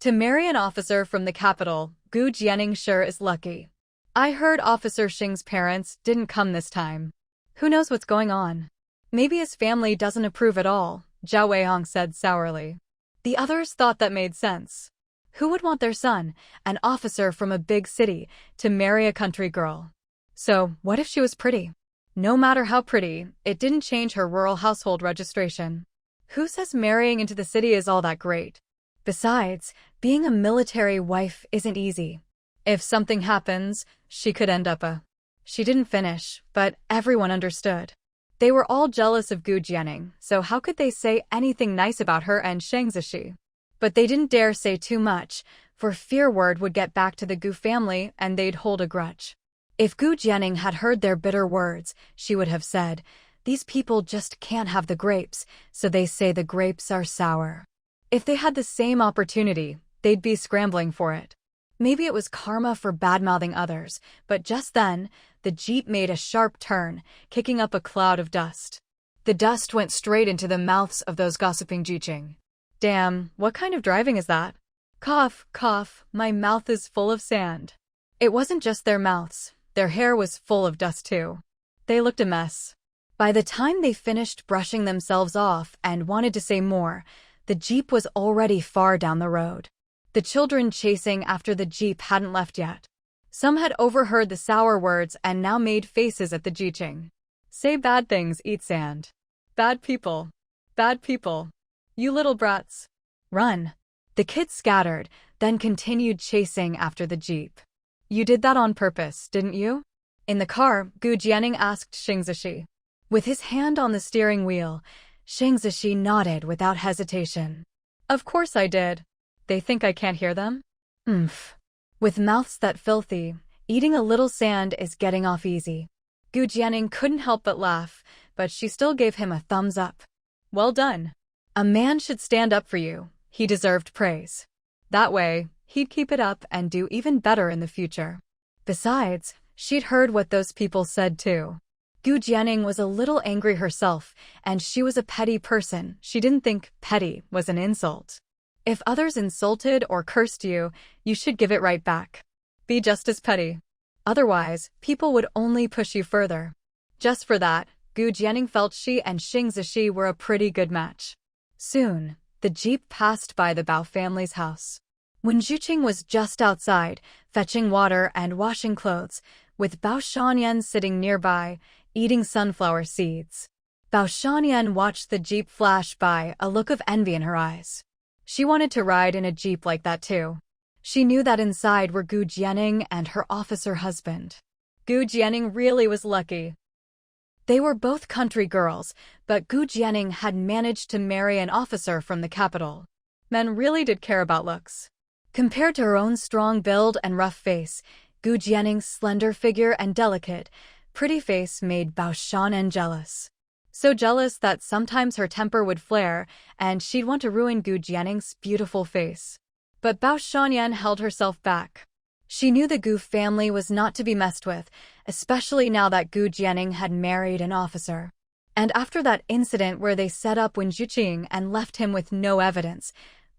To marry an officer from the capital, Gu Jianing sure is lucky. I heard Officer Xing's parents didn't come this time. Who knows what's going on? Maybe his family doesn't approve at all, Zhao Weihong said sourly. The others thought that made sense. Who would want their son, an officer from a big city, to marry a country girl? So, what if she was pretty? No matter how pretty, it didn't change her rural household registration. Who says marrying into the city is all that great? Besides, being a military wife isn't easy. If something happens, she could end up a... She didn't finish, but everyone understood. They were all jealous of Gu Jianing, so how could they say anything nice about her and Shang Zishi? But they didn't dare say too much, for fear word would get back to the Gu family and they'd hold a grudge. If Gu Jianing had heard their bitter words, she would have said, "These people just can't have the grapes, so they say the grapes are sour." If they had the same opportunity, they'd be scrambling for it. Maybe it was karma for bad-mouthing others, but just then, the jeep made a sharp turn, kicking up a cloud of dust. The dust went straight into the mouths of those gossiping Jiqing. Damn, what kind of driving is that? Cough, cough, my mouth is full of sand. It wasn't just their mouths, their hair was full of dust too. They looked a mess. By the time they finished brushing themselves off and wanted to say more, the jeep was already far down the road. The children chasing after the jeep hadn't left yet. Some had overheard the sour words and now made faces at the Jiqing. Say bad things, eat sand. Bad people. Bad people. You little brats. Run. The kids scattered, then continued chasing after the jeep. You did that on purpose, didn't you? In the car, Gu Jianing asked Shang Zishi. With his hand on the steering wheel, Shang Zishi nodded without hesitation. Of course I did. They think I can't hear them? With mouths that filthy, eating a little sand is getting off easy. Gu Jianing couldn't help but laugh, but she still gave him a thumbs up. Well done. A man should stand up for you. He deserved praise. That way, he'd keep it up and do even better in the future. Besides, she'd heard what those people said too. Gu Jianing was a little angry herself, and she was a petty person. She didn't think petty was an insult. If others insulted or cursed you, you should give it right back. Be just as petty. Otherwise, people would only push you further. Just for that, Gu Jianing felt she and Shang Zishi were a pretty good match. Soon, the jeep passed by the Bao family's house. When Zhuqing was just outside, fetching water and washing clothes, with Bao Shanyan sitting nearby, eating sunflower seeds. Bao Shanyan watched the jeep flash by, a look of envy in her eyes. She wanted to ride in a jeep like that too. She knew that inside were Gu Jianing and her officer husband. Gu Jianing really was lucky. They were both country girls, but Gu Jianing had managed to marry an officer from the capital. Men really did care about looks. Compared to her own strong build and rough face, Gu Jianing's slender figure and delicate, pretty face made Bao Shanyan jealous. So jealous that sometimes her temper would flare, and she'd want to ruin Gu Jianing's beautiful face. But Bao Shanyan held herself back. She knew the Gu family was not to be messed with, especially now that Gu Jianing had married an officer. And after that incident where they set up Wen Zhuqing and left him with no evidence,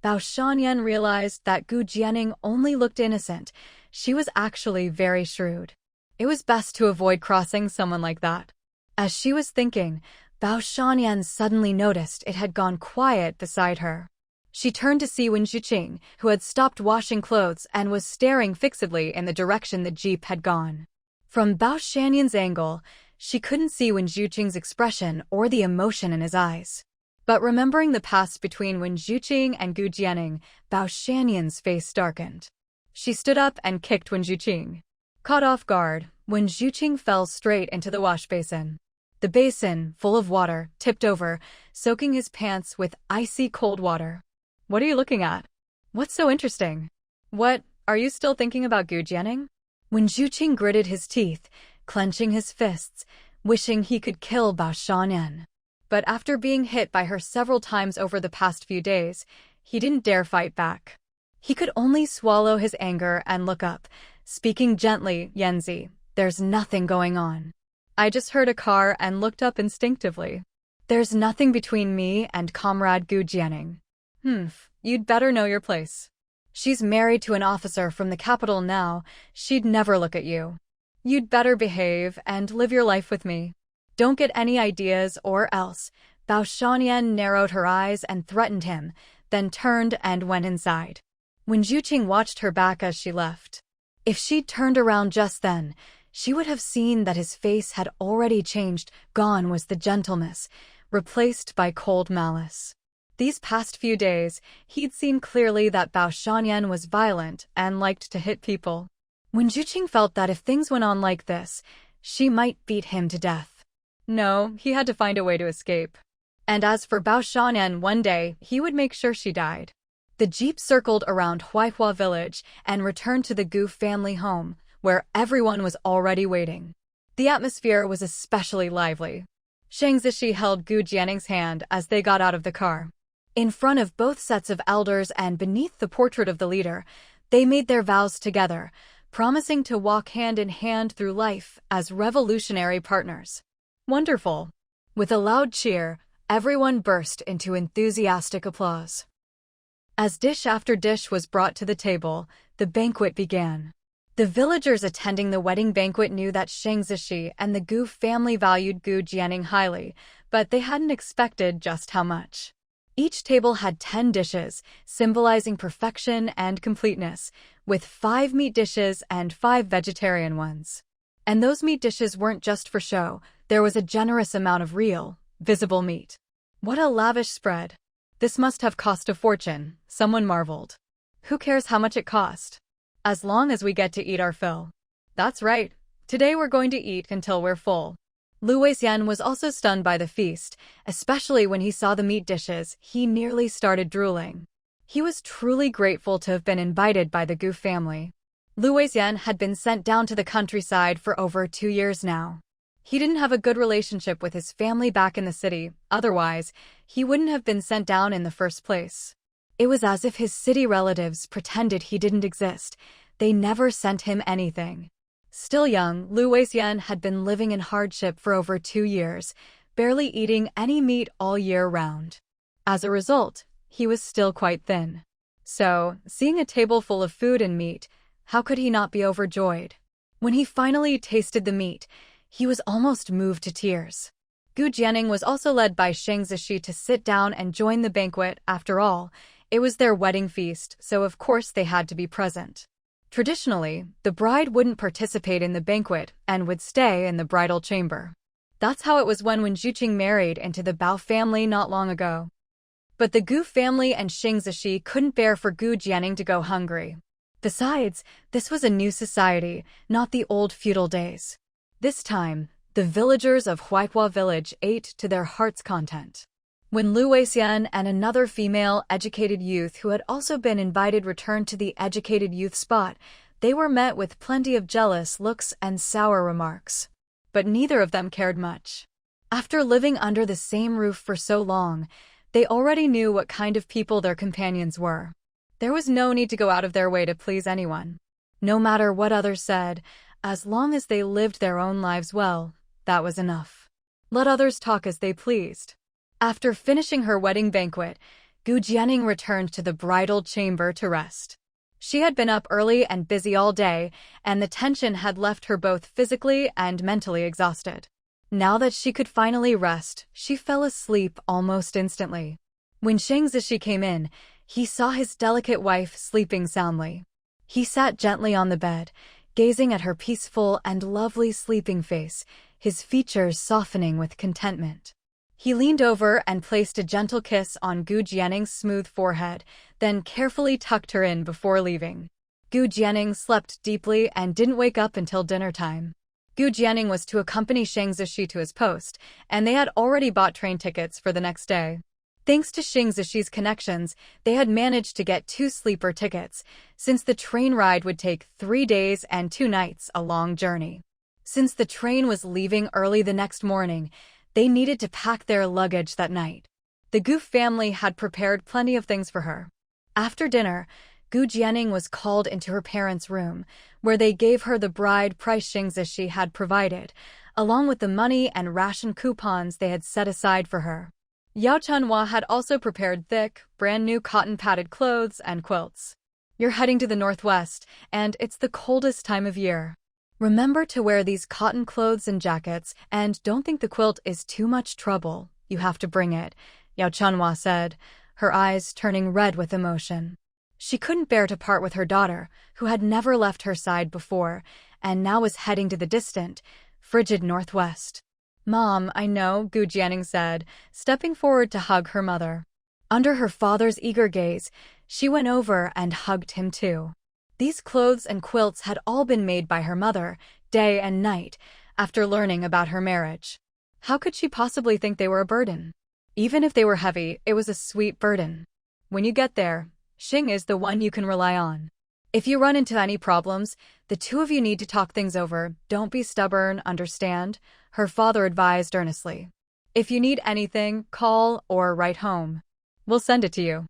Bao Shanyan realized that Gu Jianing only looked innocent. She was actually very shrewd. It was best to avoid crossing someone like that. As she was thinking, Bao Shanyan suddenly noticed it had gone quiet beside her. She turned to see Wen Zhuqing, who had stopped washing clothes and was staring fixedly in the direction the jeep had gone. From Bao Shanyan's angle, she couldn't see Wen Zhuqing's expression or the emotion in his eyes. But remembering the past between Wen Zhuqing and Gu Jianing, Bao Shanyan's face darkened. She stood up and kicked Wen Zhuqing. Caught off guard, Wen Zhuqing fell straight into the wash basin. The basin, full of water, tipped over, soaking his pants with icy cold water. What are you looking at? What's so interesting? What, are you still thinking about Gu Jianing? Wen Zhuqing gritted his teeth, clenching his fists, wishing he could kill Bao Shanyan. But after being hit by her several times over the past few days, he didn't dare fight back. He could only swallow his anger and look up, speaking gently, "Yanzi, there's nothing going on. I just heard a car and looked up instinctively. There's nothing between me and Comrade Gu Jianing. You'd better know your place. She's married to an officer from the capital now. She'd never look at you. You'd better behave and live your life with me. Don't get any ideas or else." Bao Shanyan narrowed her eyes and threatened him, then turned and went inside. Wen Zhuqing watched her back as she left. If she'd turned around just then, she would have seen that his face had already changed. Gone was the gentleness, replaced by cold malice. These past few days, he'd seen clearly that Bao Shanyan was violent and liked to hit people. Wen Zhuqing felt that if things went on like this, she might beat him to death. No, he had to find a way to escape. And as for Bao Shanyan, one day, he would make sure she died. The jeep circled around Huaihua village and returned to the Gu family home, where everyone was already waiting. The atmosphere was especially lively. Shang Zishi held Gu Jianing's hand as they got out of the car. In front of both sets of elders and beneath the portrait of the leader, they made their vows together, promising to walk hand in hand through life as revolutionary partners. Wonderful! With a loud cheer, everyone burst into enthusiastic applause. As dish after dish was brought to the table, the banquet began. The villagers attending the wedding banquet knew that Shang Zishi and the Gu family valued Gu Jianing highly, but they hadn't expected just how much. Each table had 10 dishes, symbolizing perfection and completeness, with 5 meat dishes and 5 vegetarian ones. And those meat dishes weren't just for show, there was a generous amount of real, visible meat. What a lavish spread! This must have cost a fortune, someone marveled. Who cares how much it cost? As long as we get to eat our fill. That's right, today we're going to eat until we're full. Lu Weixian was also stunned by the feast, especially when he saw the meat dishes. He nearly started drooling. He was truly grateful to have been invited by the Gu family. Lu Weixian had been sent down to the countryside for over 2 years now. He didn't have a good relationship with his family back in the city, otherwise, he wouldn't have been sent down in the first place. It was as if his city relatives pretended he didn't exist. They never sent him anything. Still young, Lu Weixian had been living in hardship for over 2 years, barely eating any meat all year round. As a result, he was still quite thin. So, seeing a table full of food and meat, how could he not be overjoyed? When he finally tasted the meat, he was almost moved to tears. Gu Jianing was also led by Shang Zishi to sit down and join the banquet. After all, it was their wedding feast, so of course they had to be present. Traditionally, the bride wouldn't participate in the banquet and would stay in the bridal chamber. That's how it was when Wen Zhuqing married into the Bao family not long ago. But the Gu family and Shang Zishi couldn't bear for Gu Jianing to go hungry. Besides, this was a new society, not the old feudal days. This time, The villagers of Huaihua village ate to their heart's content. When Lu Weixian and another female educated youth who had also been invited returned to the educated youth spot, they were met with plenty of jealous looks and sour remarks. But neither of them cared much. After living under the same roof for so long, they already knew what kind of people their companions were. There was no need to go out of their way to please anyone. No matter what others said, as long as they lived their own lives well, that was enough. Let others talk as they pleased. After finishing her wedding banquet, Gu Jianing returned to the bridal chamber to rest. She had been up early and busy all day, and the tension had left her both physically and mentally exhausted. Now that she could finally rest, she fell asleep almost instantly. When Shang Zishi came in, he saw his delicate wife sleeping soundly. He sat gently on the bed, gazing at her peaceful and lovely sleeping face, his features softening with contentment. He leaned over and placed a gentle kiss on Gu Jianing's smooth forehead, then carefully tucked her in before leaving. Gu Jianing slept deeply and didn't wake up until dinner time. Gu Jianing was to accompany Shang Zishi to his post, and they had already bought train tickets for the next day. Thanks to Shang Zishi's connections, they had managed to get 2 sleeper tickets, since the train ride would take 3 days and 2 nights, a long journey. Since the train was leaving early the next morning, they needed to pack their luggage that night. The Gu family had prepared plenty of things for her. After dinner, Gu Jianing was called into her parents' room, where they gave her the bride price Shang Zishi had provided, along with the money and ration coupons they had set aside for her. Yao Chunhua had also prepared thick, brand-new cotton-padded clothes and quilts. You're heading to the northwest, and it's the coldest time of year. Remember to wear these cotton clothes and jackets, and don't think the quilt is too much trouble. You have to bring it, Yao Chunhua said, her eyes turning red with emotion. She couldn't bear to part with her daughter, who had never left her side before, and now was heading to the distant, frigid northwest. Mom, I know, Gu Jianing said, stepping forward to hug her mother. Under her father's eager gaze, she went over and hugged him too. These clothes and quilts had all been made by her mother, day and night, after learning about her marriage. How could she possibly think they were a burden? Even if they were heavy, it was a sweet burden. When you get there, Xing is the one you can rely on. If you run into any problems, the two of you need to talk things over. Don't be stubborn, understand? Her father advised earnestly. If you need anything, call or write home. We'll send it to you.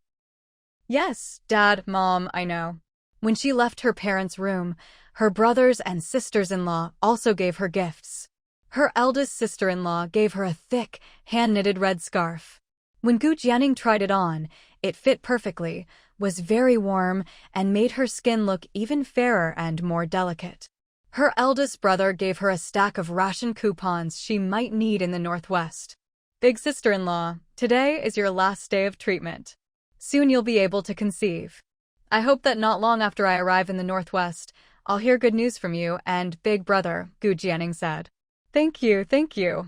Yes, Dad, Mom, I know. When she left her parents' room, her brothers and sisters-in-law also gave her gifts. Her eldest sister-in-law gave her a thick, hand-knitted red scarf. When Gu Jianing tried it on, it fit perfectly, was very warm, and made her skin look even fairer and more delicate. Her eldest brother gave her a stack of ration coupons she might need in the northwest. Big sister-in-law, today is your last day of treatment. Soon you'll be able to conceive. I hope that not long after I arrive in the northwest, I'll hear good news from you and big brother, Gu Jianing said. Thank you, thank you.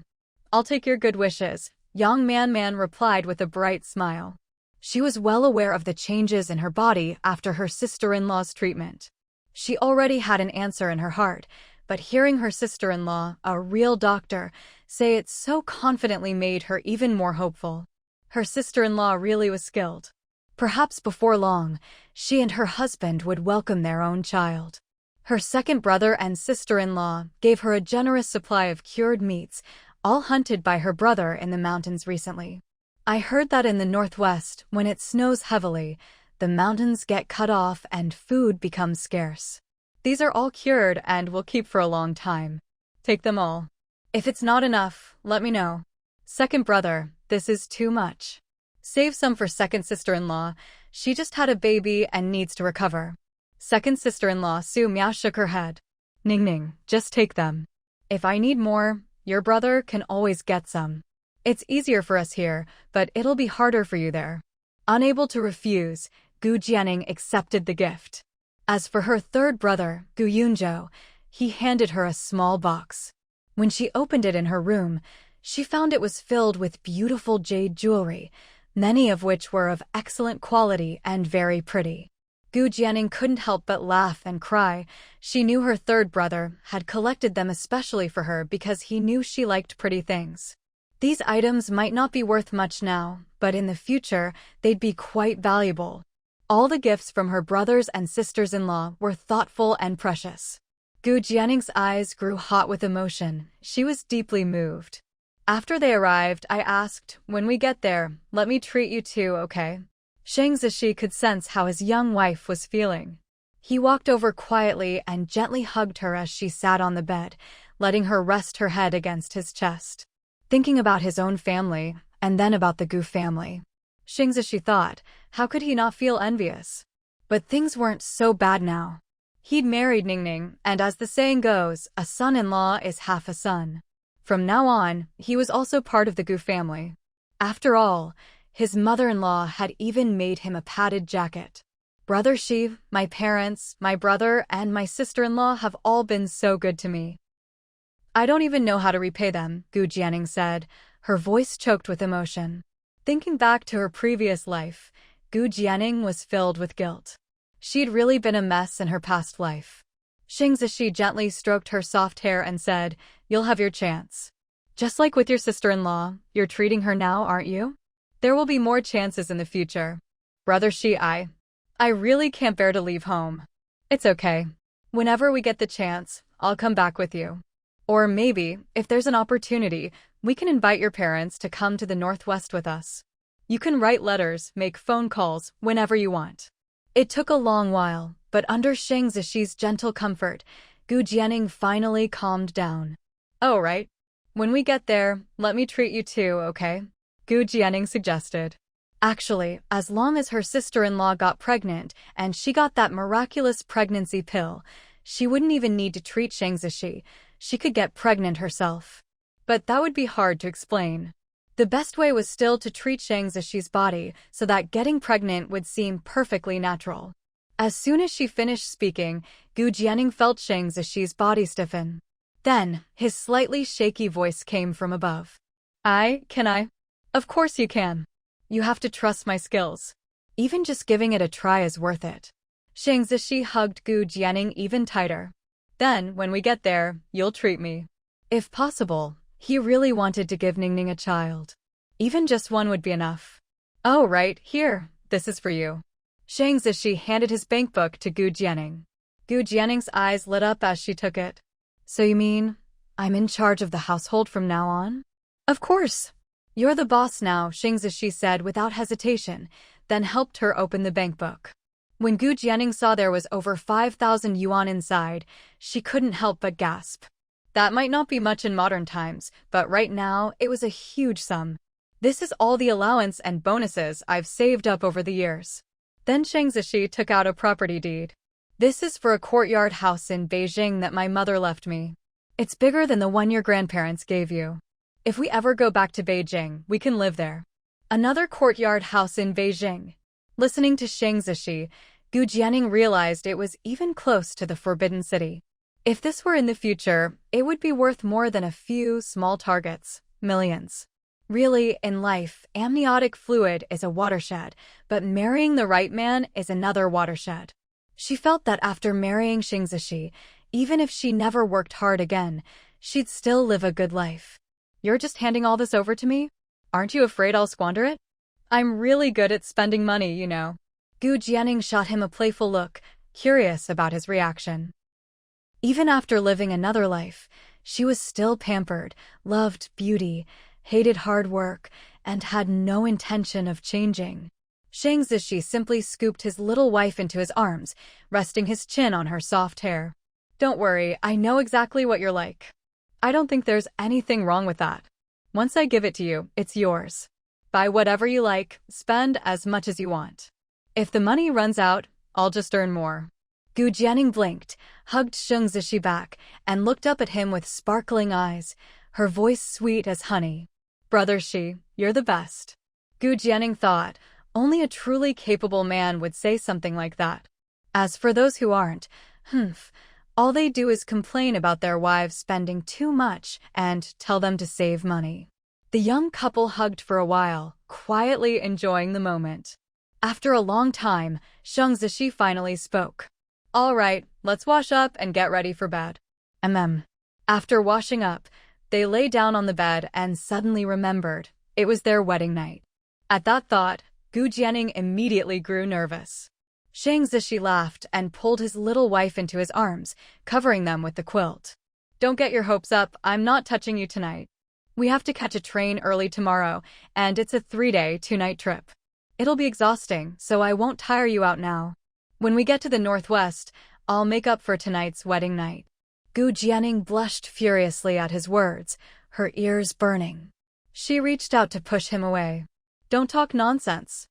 I'll take your good wishes, Yang Man replied with a bright smile. She was well aware of the changes in her body after her sister-in-law's treatment. She already had an answer in her heart, but hearing her sister-in-law, a real doctor, say it so confidently made her even more hopeful. Her sister-in-law really was skilled. Perhaps before long, she and her husband would welcome their own child. Her second brother and sister-in-law gave her a generous supply of cured meats, all hunted by her brother in the mountains recently. I heard that in the northwest, when it snows heavily, the mountains get cut off and food becomes scarce. These are all cured and will keep for a long time. Take them all. If it's not enough, let me know. Second brother, this is too much. Save some for second sister-in-law. She just had a baby and needs to recover. Second sister-in-law Su Miao shook her head. Ning, just take them. If I need more, your brother can always get some. It's easier for us here, but it'll be harder for you there. Unable to refuse, Gu Jianing accepted the gift. As for her third brother, Gu Yunzhou, he handed her a small box. When she opened it in her room, she found it was filled with beautiful jade jewelry, many of which were of excellent quality and very pretty. Gu Jianing couldn't help but laugh and cry. She knew her third brother had collected them especially for her because he knew she liked pretty things. These items might not be worth much now, but in the future, they'd be quite valuable. All the gifts from her brothers and sisters-in-law were thoughtful and precious. Gu Jianing's eyes grew hot with emotion. She was deeply moved. After they arrived, I asked, "When we get there, let me treat you too, okay?" Shang Zishi could sense how his young wife was feeling. He walked over quietly and gently hugged her as she sat on the bed, letting her rest her head against his chest. Thinking about his own family, and then about the Gu family. Shang Zishi thought, how could he not feel envious? But things weren't so bad now. He'd married Ningning, and as the saying goes, a son-in-law is half a son. From now on, he was also part of the Gu family. After all, his mother-in-law had even made him a padded jacket. Brother Shi, my parents, my brother, and my sister-in-law have all been so good to me. I don't even know how to repay them, Gu Jianing said, her voice choked with emotion. Thinking back to her previous life, Gu Jianing was filled with guilt. She'd really been a mess in her past life. Shang Zishi gently stroked her soft hair and said, "You'll have your chance. Just like with your sister-in-law, you're treating her now, aren't you? There will be more chances in the future. Brother Shi, I really can't bear to leave home. It's okay. Whenever we get the chance, I'll come back with you. Or maybe, if there's an opportunity, we can invite your parents to come to the Northwest with us. You can write letters, make phone calls, whenever you want." It took a long while, but under Shang Zishi's gentle comfort, Gu Jianing finally calmed down. "Oh, right. When we get there, let me treat you too, okay?" Gu Jianing suggested. Actually, as long as her sister-in-law got pregnant and she got that miraculous pregnancy pill, she wouldn't even need to treat Shang Zishi. She could get pregnant herself. But that would be hard to explain. The best way was still to treat Shang Zishi's body so that getting pregnant would seem perfectly natural. As soon as she finished speaking, Gu Jianing felt Shang Zishi's body stiffen. Then, his slightly shaky voice came from above. Can I? Of course you can. You have to trust my skills. Even just giving it a try is worth it." Shang Zishi hugged Gu Jianing even tighter. "Then, when we get there, you'll treat me." If possible, he really wanted to give Ningning a child. Even just one would be enough. "Oh, right, here, this is for you." Shang Zishi handed his bank book to Gu Jianing. Gu Jianing's eyes lit up as she took it. "So you mean, I'm in charge of the household from now on?" "Of course. You're the boss now," Shang Zishi said without hesitation, then helped her open the bank book. When Gu Jianing saw there was over 5,000 yuan inside, she couldn't help but gasp. That might not be much in modern times, but right now, it was a huge sum. "This is all the allowance and bonuses I've saved up over the years." Then Shang Zishi took out a property deed. "This is for a courtyard house in Beijing that my mother left me. It's bigger than the one your grandparents gave you. If we ever go back to Beijing, we can live there." Another courtyard house in Beijing. Listening to Shang Zishi, Gu Jianing realized it was even close to the Forbidden City. If this were in the future, it would be worth more than a few small targets, millions. Really, in life, amniotic fluid is a watershed, but marrying the right man is another watershed. She felt that after marrying Shang Zishi, even if she never worked hard again, she'd still live a good life. "You're just handing all this over to me? Aren't you afraid I'll squander it? I'm really good at spending money, you know." Gu Jianing shot him a playful look, curious about his reaction. Even after living another life, she was still pampered, loved beauty, hated hard work, and had no intention of changing. Shang Zishi simply scooped his little wife into his arms, resting his chin on her soft hair. "Don't worry, I know exactly what you're like. I don't think there's anything wrong with that. Once I give it to you, it's yours. Buy whatever you like, spend as much as you want. If the money runs out, I'll just earn more." Gu Jianing blinked, hugged Shang Zishi back, and looked up at him with sparkling eyes, her voice sweet as honey. "Brother Shi, you're the best." Gu Jianing thought, only a truly capable man would say something like that. As for those who aren't, all they do is complain about their wives spending too much and tell them to save money. The young couple hugged for a while, quietly enjoying the moment. After a long time, Shang Zishi finally spoke. All right, let's wash up and get ready for bed. After washing up, they lay down on the bed and suddenly remembered it was their wedding night. At that thought, Gu Jianing immediately grew nervous. Shang Zishi laughed and pulled his little wife into his arms, covering them with the quilt. Don't get your hopes up, I'm not touching you tonight. We have to catch a train early tomorrow, and it's a 3-day, 2-night trip. It'll be exhausting, so I won't tire you out now. When we get to the northwest, I'll make up for tonight's wedding night. Gu Jianing blushed furiously at his words, her ears burning. She reached out to push him away. Don't talk nonsense.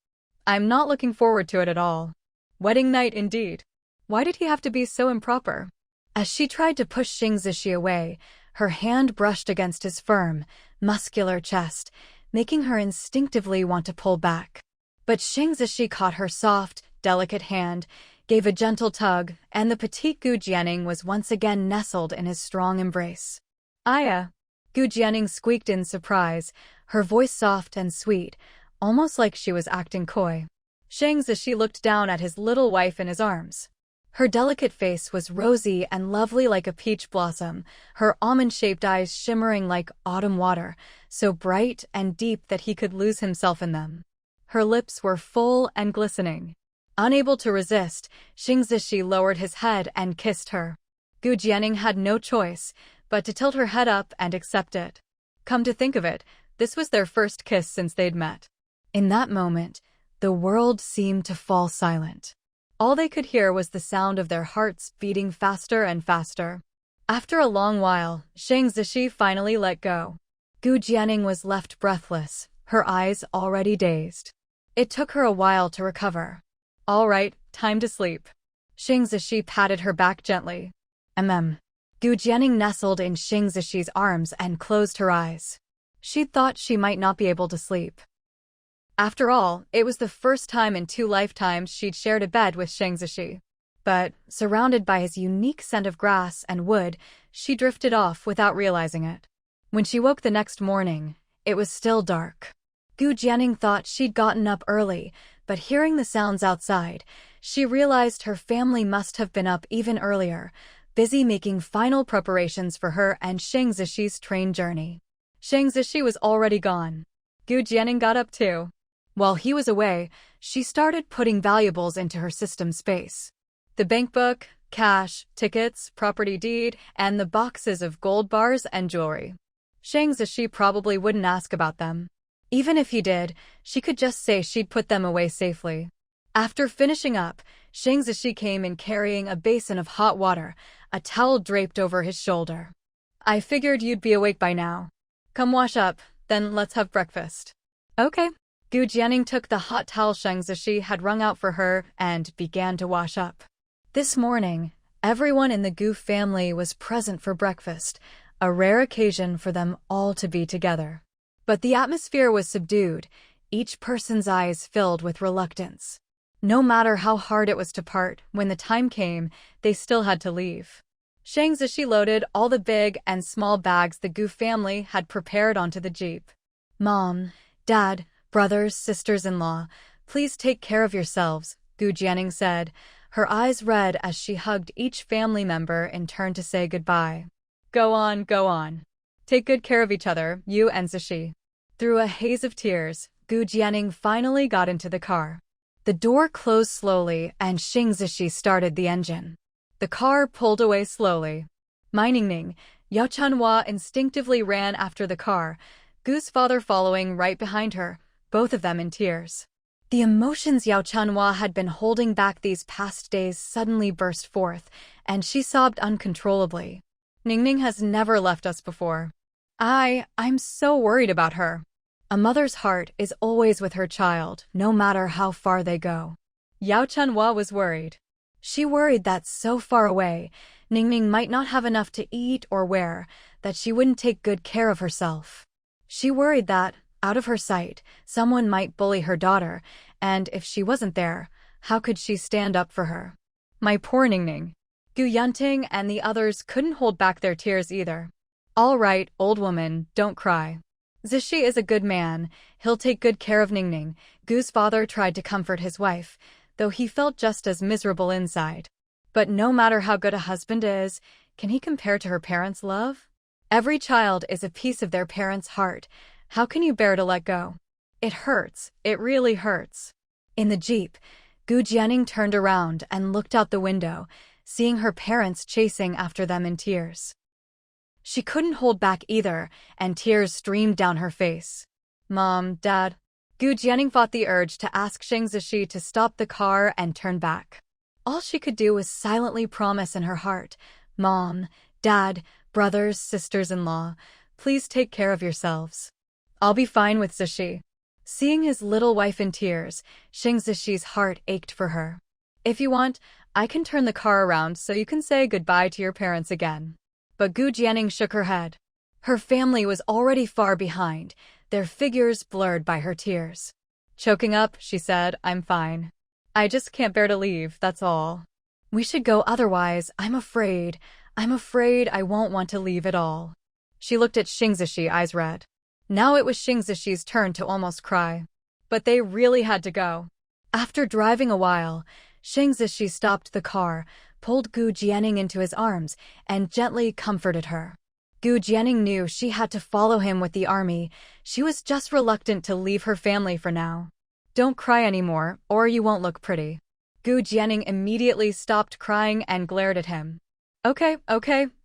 I'm not looking forward to it at all. Wedding night indeed. Why did he have to be so improper? As she tried to push Shang Zishi away, her hand brushed against his firm, muscular chest, making her instinctively want to pull back. But Shang Zishi caught her soft, delicate hand, gave a gentle tug, and the petite Gu Jianing was once again nestled in his strong embrace. Aya! Gu Jianing squeaked in surprise, her voice soft and sweet, almost like she was acting coy. Shang Zishi looked down at his little wife in his arms. Her delicate face was rosy and lovely like a peach blossom, her almond-shaped eyes shimmering like autumn water, so bright and deep that he could lose himself in them. Her lips were full and glistening. Unable to resist, Shang Zishi lowered his head and kissed her. Gu Jianing had no choice but to tilt her head up and accept it. Come to think of it, this was their first kiss since they'd met. In that moment, the world seemed to fall silent. All they could hear was the sound of their hearts beating faster and faster. After a long while, Shang Zishi finally let go. Gu Jianing was left breathless, her eyes already dazed. It took her a while to recover. All right, time to sleep. Shang Zishi patted her back gently. Gu Jianing nestled in Shang Zishi's arms and closed her eyes. She'd thought she might not be able to sleep. After all, it was the first time in 2 lifetimes she'd shared a bed with Shang Zishi. But, surrounded by his unique scent of grass and wood, she drifted off without realizing it. When she woke the next morning, it was still dark. Gu Jianing thought she'd gotten up early, but hearing the sounds outside, she realized her family must have been up even earlier, busy making final preparations for her and Shang Zishi's train journey. Shang Zishi was already gone. Gu Jianing got up too. While he was away, she started putting valuables into her system space. The bankbook, cash, tickets, property deed, and the boxes of gold bars and jewelry. Shang Zishi probably wouldn't ask about them. Even if he did, she could just say she'd put them away safely. After finishing up, Shang Zishi came in carrying a basin of hot water, a towel draped over his shoulder. I figured you'd be awake by now. Come wash up, then let's have breakfast. Okay. Gu Jianing took the hot towel Shang Zishi had wrung out for her and began to wash up. This morning, everyone in the Gu family was present for breakfast, a rare occasion for them all to be together. But the atmosphere was subdued, each person's eyes filled with reluctance. No matter how hard it was to part, when the time came, they still had to leave. Shang Zishi loaded all the big and small bags the Gu family had prepared onto the jeep. Mom, Dad, brothers, sisters-in-law, please take care of yourselves, Gu Jianing said, her eyes red as she hugged each family member in turn to say goodbye. Go on, go on. Take good care of each other, you and Zishi. Through a haze of tears, Gu Jianing finally got into the car. The door closed slowly and Shang Zishi started the engine. The car pulled away slowly. Ningning, Yao Chanhua instinctively ran after the car, Gu's father following right behind her, both of them in tears. The emotions Yao Chanhua had been holding back these past days suddenly burst forth, and she sobbed uncontrollably. Ningning has never left us before. I'm so worried about her. A mother's heart is always with her child, no matter how far they go. Yao Chanhua was worried. She worried that so far away, Ningning might not have enough to eat or wear, that she wouldn't take good care of herself. She worried that, out of her sight, someone might bully her daughter, and if she wasn't there, how could she stand up for her? My poor Ningning. Gu Yunting and the others couldn't hold back their tears either. All right, old woman, don't cry. Zishi is a good man. He'll take good care of Ningning. Gu's father tried to comfort his wife, though he felt just as miserable inside. But no matter how good a husband is, can he compare to her parents' love? Every child is a piece of their parents' heart. How can you bear to let go? It hurts. It really hurts. In the Jeep, Gu Jianing turned around and looked out the window, seeing her parents chasing after them in tears. She couldn't hold back either, and tears streamed down her face. Mom, Dad. Gu Jianing fought the urge to ask Shang Zishi to stop the car and turn back. All she could do was silently promise in her heart, Mom, Dad, brothers, sisters-in-law, please take care of yourselves. I'll be fine with Zishi. Seeing his little wife in tears, Shang Zishi's heart ached for her. If you want, I can turn the car around so you can say goodbye to your parents again. But Gu Jianing shook her head. Her family was already far behind, their figures blurred by her tears. Choking up, she said, I'm fine. I just can't bear to leave, that's all. We should go otherwise, I'm afraid I won't want to leave at all. She looked at Shang Zishi, eyes red. Now it was Shang Zishi's turn to almost cry. But they really had to go. After driving a while, Shang Zishi stopped the car, pulled Gu Jianing into his arms, and gently comforted her. Gu Jianing knew she had to follow him with the army. She was just reluctant to leave her family for now. Don't cry anymore, or you won't look pretty. Gu Jianing immediately stopped crying and glared at him. Okay,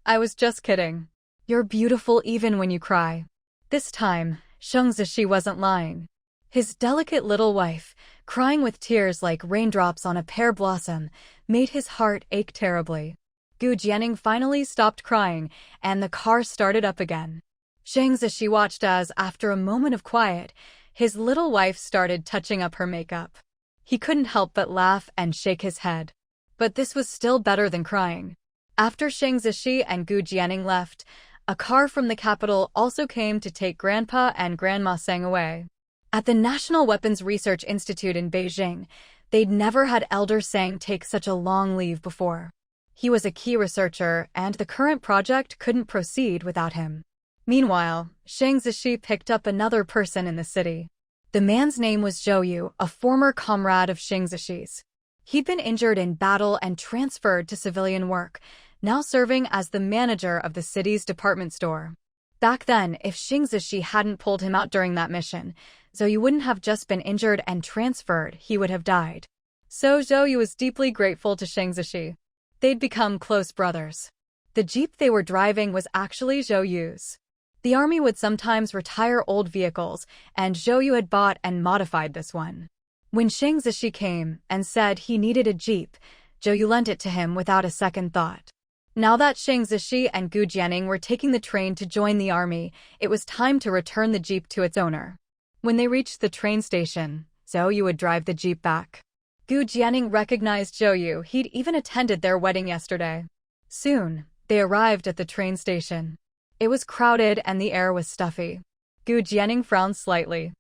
I was just kidding. You're beautiful even when you cry. This time, Shang Zishi wasn't lying. His delicate little wife, crying with tears like raindrops on a pear blossom, made his heart ache terribly. Gu Jianing finally stopped crying, and the car started up again. Shang Zishi watched as, after a moment of quiet, his little wife started touching up her makeup. He couldn't help but laugh and shake his head. But this was still better than crying. After Shang Zishi and Gu Jianing left, a car from the capital also came to take Grandpa and Grandma Sang away. At the National Weapons Research Institute in Beijing, they'd never had Elder Sang take such a long leave before. He was a key researcher, and the current project couldn't proceed without him. Meanwhile, Shang Zishi picked up another person in the city. The man's name was Zhou Yu, a former comrade of Shang Zishi's. He'd been injured in battle and transferred to civilian work, now serving as the manager of the city's department store. Back then, if Shang Zishi hadn't pulled him out during that mission, Zhou Yu wouldn't have just been injured and transferred, he would have died. So Zhou Yu was deeply grateful to Shang Zishi. They'd become close brothers. The jeep they were driving was actually Zhou Yu's. The army would sometimes retire old vehicles, and Zhou Yu had bought and modified this one. When Shang Zishi came and said he needed a jeep, Zhou Yu lent it to him without a second thought. Now that Shang Zishi and Gu Jianing were taking the train to join the army, it was time to return the jeep to its owner. When they reached the train station, Zhou Yu would drive the jeep back. Gu Jianing recognized Zhou Yu. He'd even attended their wedding yesterday. Soon, they arrived at the train station. It was crowded and the air was stuffy. Gu Jianing frowned slightly.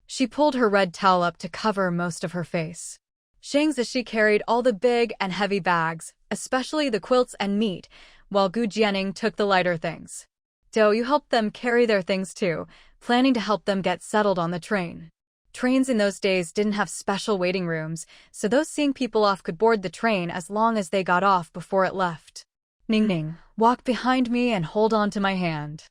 She pulled her red towel up to cover most of her face. Shang Zishi carried all the big and heavy bags, especially the quilts and meat, while Gu Jianing took the lighter things. Zhou Yu helped them carry their things too, planning to help them get settled on the train. Trains in those days didn't have special waiting rooms, so those seeing people off could board the train as long as they got off before it left. Ningning, walk behind me and hold on to my hand.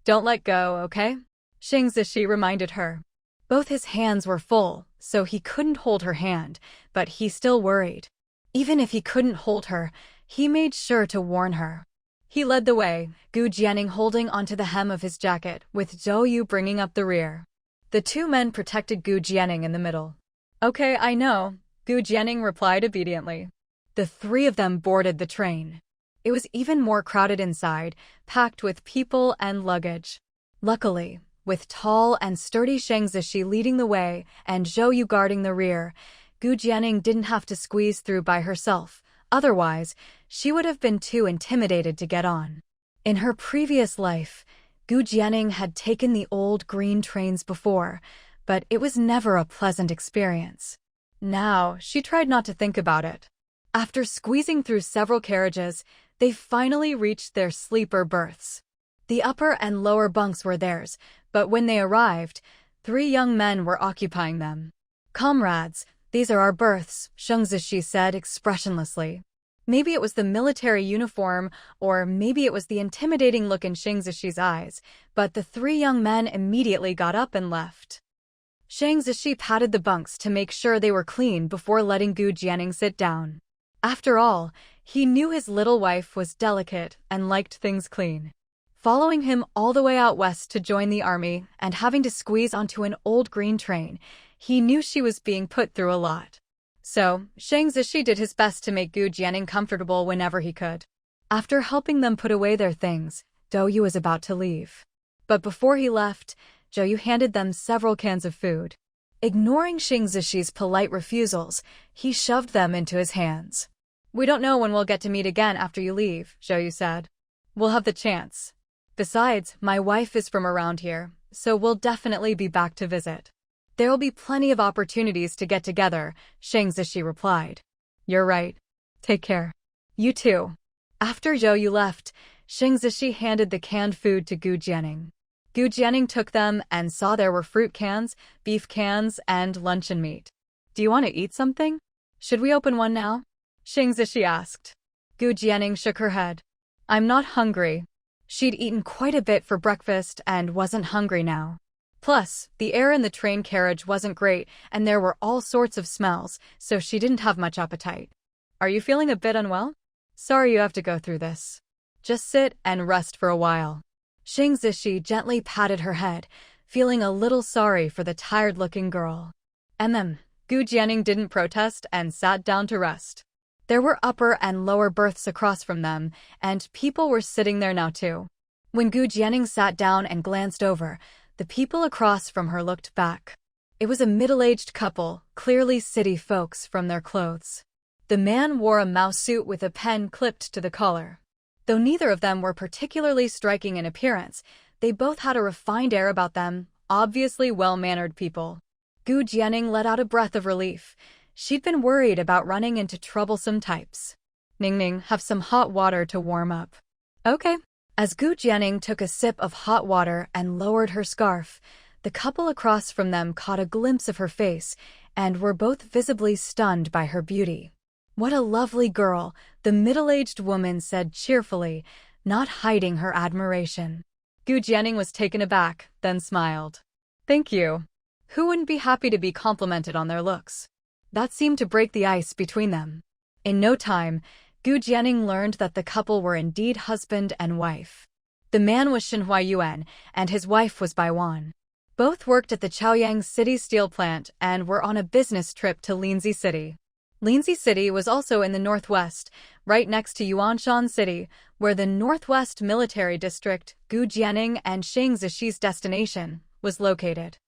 Don't let go, okay? Shang Zishi reminded her. Both his hands were full, so he couldn't hold her hand, but he still worried. Even if he couldn't hold her, he made sure to warn her. He led the way, Gu Jianing holding onto the hem of his jacket, with Zhou Yu bringing up the rear. The two men protected Gu Jianing in the middle. Okay, I know, Gu Jianing replied obediently. The three of them boarded the train. It was even more crowded inside, packed with people and luggage. Luckily, with tall and sturdy Shang Zishi leading the way and Zhou Yu guarding the rear, Gu Jianing didn't have to squeeze through by herself. Otherwise, she would have been too intimidated to get on. In her previous life, Gu Jianing had taken the old green trains before, but it was never a pleasant experience. Now, she tried not to think about it. After squeezing through several carriages, they finally reached their sleeper berths. The upper and lower bunks were theirs, But when they arrived, 3 young men were occupying them. "Comrades, these are our berths," Sheng Zishi said expressionlessly. Maybe it was the military uniform, or maybe it was the intimidating look in Sheng Zishi's eyes, but the 3 young men immediately got up and left. Sheng Zishi patted the bunks to make sure they were clean before letting Gu Jianing sit down. After all, he knew his little wife was delicate and liked things clean. Following him all the way out west to join the army and having to squeeze onto an old green train, he knew she was being put through a lot. So, Sheng Zishi did his best to make Gu Jianing comfortable whenever he could. After helping them put away their things, Dou Yu was about to leave. But before he left, Zhou Yu handed them several cans of food. Ignoring Sheng Zishi's polite refusals, he shoved them into his hands. "We don't know when we'll get to meet again after you leave," Zhou Yu said. "We'll have the chance. Besides, my wife is from around here, so we'll definitely be back to visit." "There'll be plenty of opportunities to get together," Sheng Zishi replied. "You're right. Take care." "You too." After Zhou Yu left, Sheng Zishi handed the canned food to Gu Jianing. Gu Jianing took them and saw there were fruit cans, beef cans, and luncheon meat. "Do you want to eat something? Should we open one now?" Sheng Zishi asked. Gu Jianing shook her head. "I'm not hungry." She'd eaten quite a bit for breakfast and wasn't hungry now. Plus, the air in the train carriage wasn't great and there were all sorts of smells, so she didn't have much appetite. "Are you feeling a bit unwell? Sorry you have to go through this. Just sit and rest for a while." Sheng Zishi gently patted her head, feeling a little sorry for the tired-looking girl. And then, Gu Jianing didn't protest and sat down to rest. There were upper and lower berths across from them, and people were sitting there now too. When Gu Jianing sat down and glanced over, the people across from her looked back. It was a middle-aged couple, clearly city folks from their clothes. The man wore a mouse suit with a pen clipped to the collar. Though neither of them were particularly striking in appearance, they both had a refined air about them, obviously well-mannered people. Gu Jianing let out a breath of relief. She'd been worried about running into troublesome types. "Ningning, have some hot water to warm up." "Okay." As Gu Jianing took a sip of hot water and lowered her scarf, the couple across from them caught a glimpse of her face and were both visibly stunned by her beauty. "What a lovely girl," the middle-aged woman said cheerfully, not hiding her admiration. Gu Jianing was taken aback, then smiled. "Thank you." Who wouldn't be happy to be complimented on their looks? That seemed to break the ice between them. In no time, Gu Jianing learned that the couple were indeed husband and wife. The man was Shen Huayuan, and his wife was Bai Wan. Both worked at the Chaoyang City steel plant and were on a business trip to Linzi City. Linzi City was also in the northwest, right next to Yuanshan City, where the Northwest Military District, Gu Jianing and Sheng Zishi's destination, was located.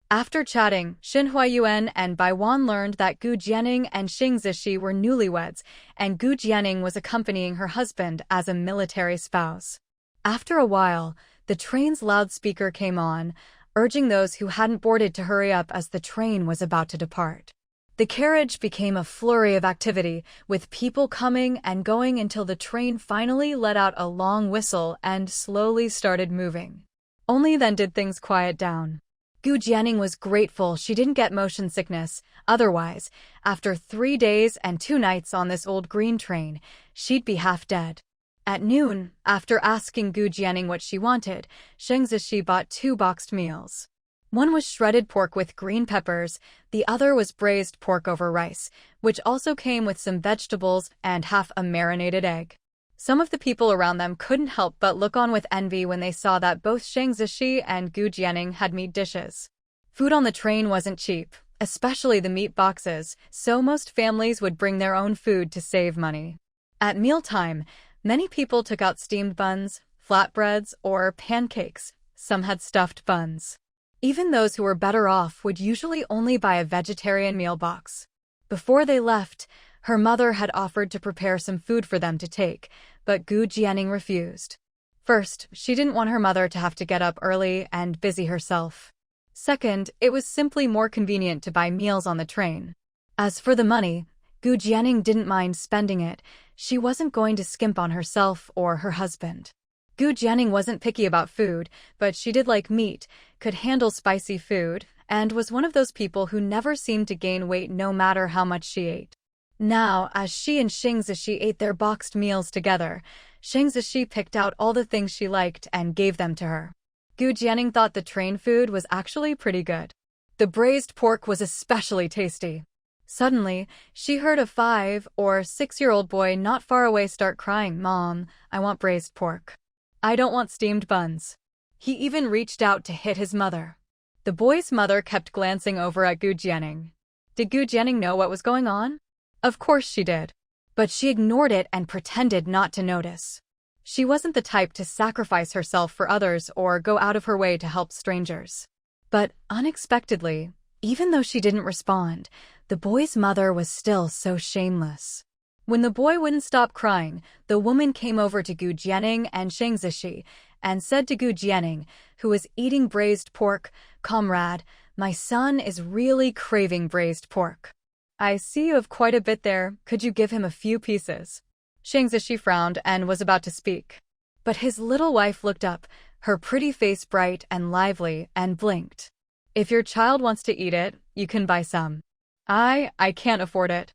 After chatting, Shen Huayuan and Bai Wan learned that Gu Jianing and Sheng Zishi were newlyweds, and Gu Jianing was accompanying her husband as a military spouse. After a while, the train's loudspeaker came on, urging those who hadn't boarded to hurry up as the train was about to depart. The carriage became a flurry of activity, with people coming and going until the train finally let out a long whistle and slowly started moving. Only then did things quiet down. Gu Jianing was grateful she didn't get motion sickness, otherwise, after 3 days and 2 nights on this old green train, she'd be half dead. At noon, after asking Gu Jianing what she wanted, Sheng Zishi bought 2 boxed meals. One was shredded pork with green peppers, the other was braised pork over rice, which also came with some vegetables and half a marinated egg. Some of the people around them couldn't help but look on with envy when they saw that both Sheng Zishi and Gu Jianing had meat dishes. Food on the train wasn't cheap, especially the meat boxes, so most families would bring their own food to save money. At mealtime, many people took out steamed buns, flatbreads, or pancakes. Some had stuffed buns. Even those who were better off would usually only buy a vegetarian meal box. Before they left, her mother had offered to prepare some food for them to take, but Gu Jianing refused. First, she didn't want her mother to have to get up early and busy herself. Second, it was simply more convenient to buy meals on the train. As for the money, Gu Jianing didn't mind spending it. She wasn't going to skimp on herself or her husband. Gu Jianing wasn't picky about food, but she did like meat, could handle spicy food, and was one of those people who never seemed to gain weight no matter how much she ate. Now, as she and Xing Zishi ate their boxed meals together, Xing Zishi picked out all the things she liked and gave them to her. Gu Jianing thought the train food was actually pretty good. The braised pork was especially tasty. Suddenly, she heard a 5- or 6-year-old boy not far away start crying, "Mom, I want braised pork. I don't want steamed buns." He even reached out to hit his mother. The boy's mother kept glancing over at Gu Jianing. Did Gu Jianing know what was going on? Of course she did. But she ignored it and pretended not to notice. She wasn't the type to sacrifice herself for others or go out of her way to help strangers. But unexpectedly, even though she didn't respond, the boy's mother was still so shameless. When the boy wouldn't stop crying, the woman came over to Gu Jianing and Xing Zishi and said to Gu Jianing, who was eating braised pork, "Comrade, my son is really craving braised pork. I see you have quite a bit there. Could you give him a few pieces?" Xing Zishi frowned and was about to speak. But his little wife looked up, her pretty face bright and lively, and blinked. "If your child wants to eat it, you can buy some. I can't afford it."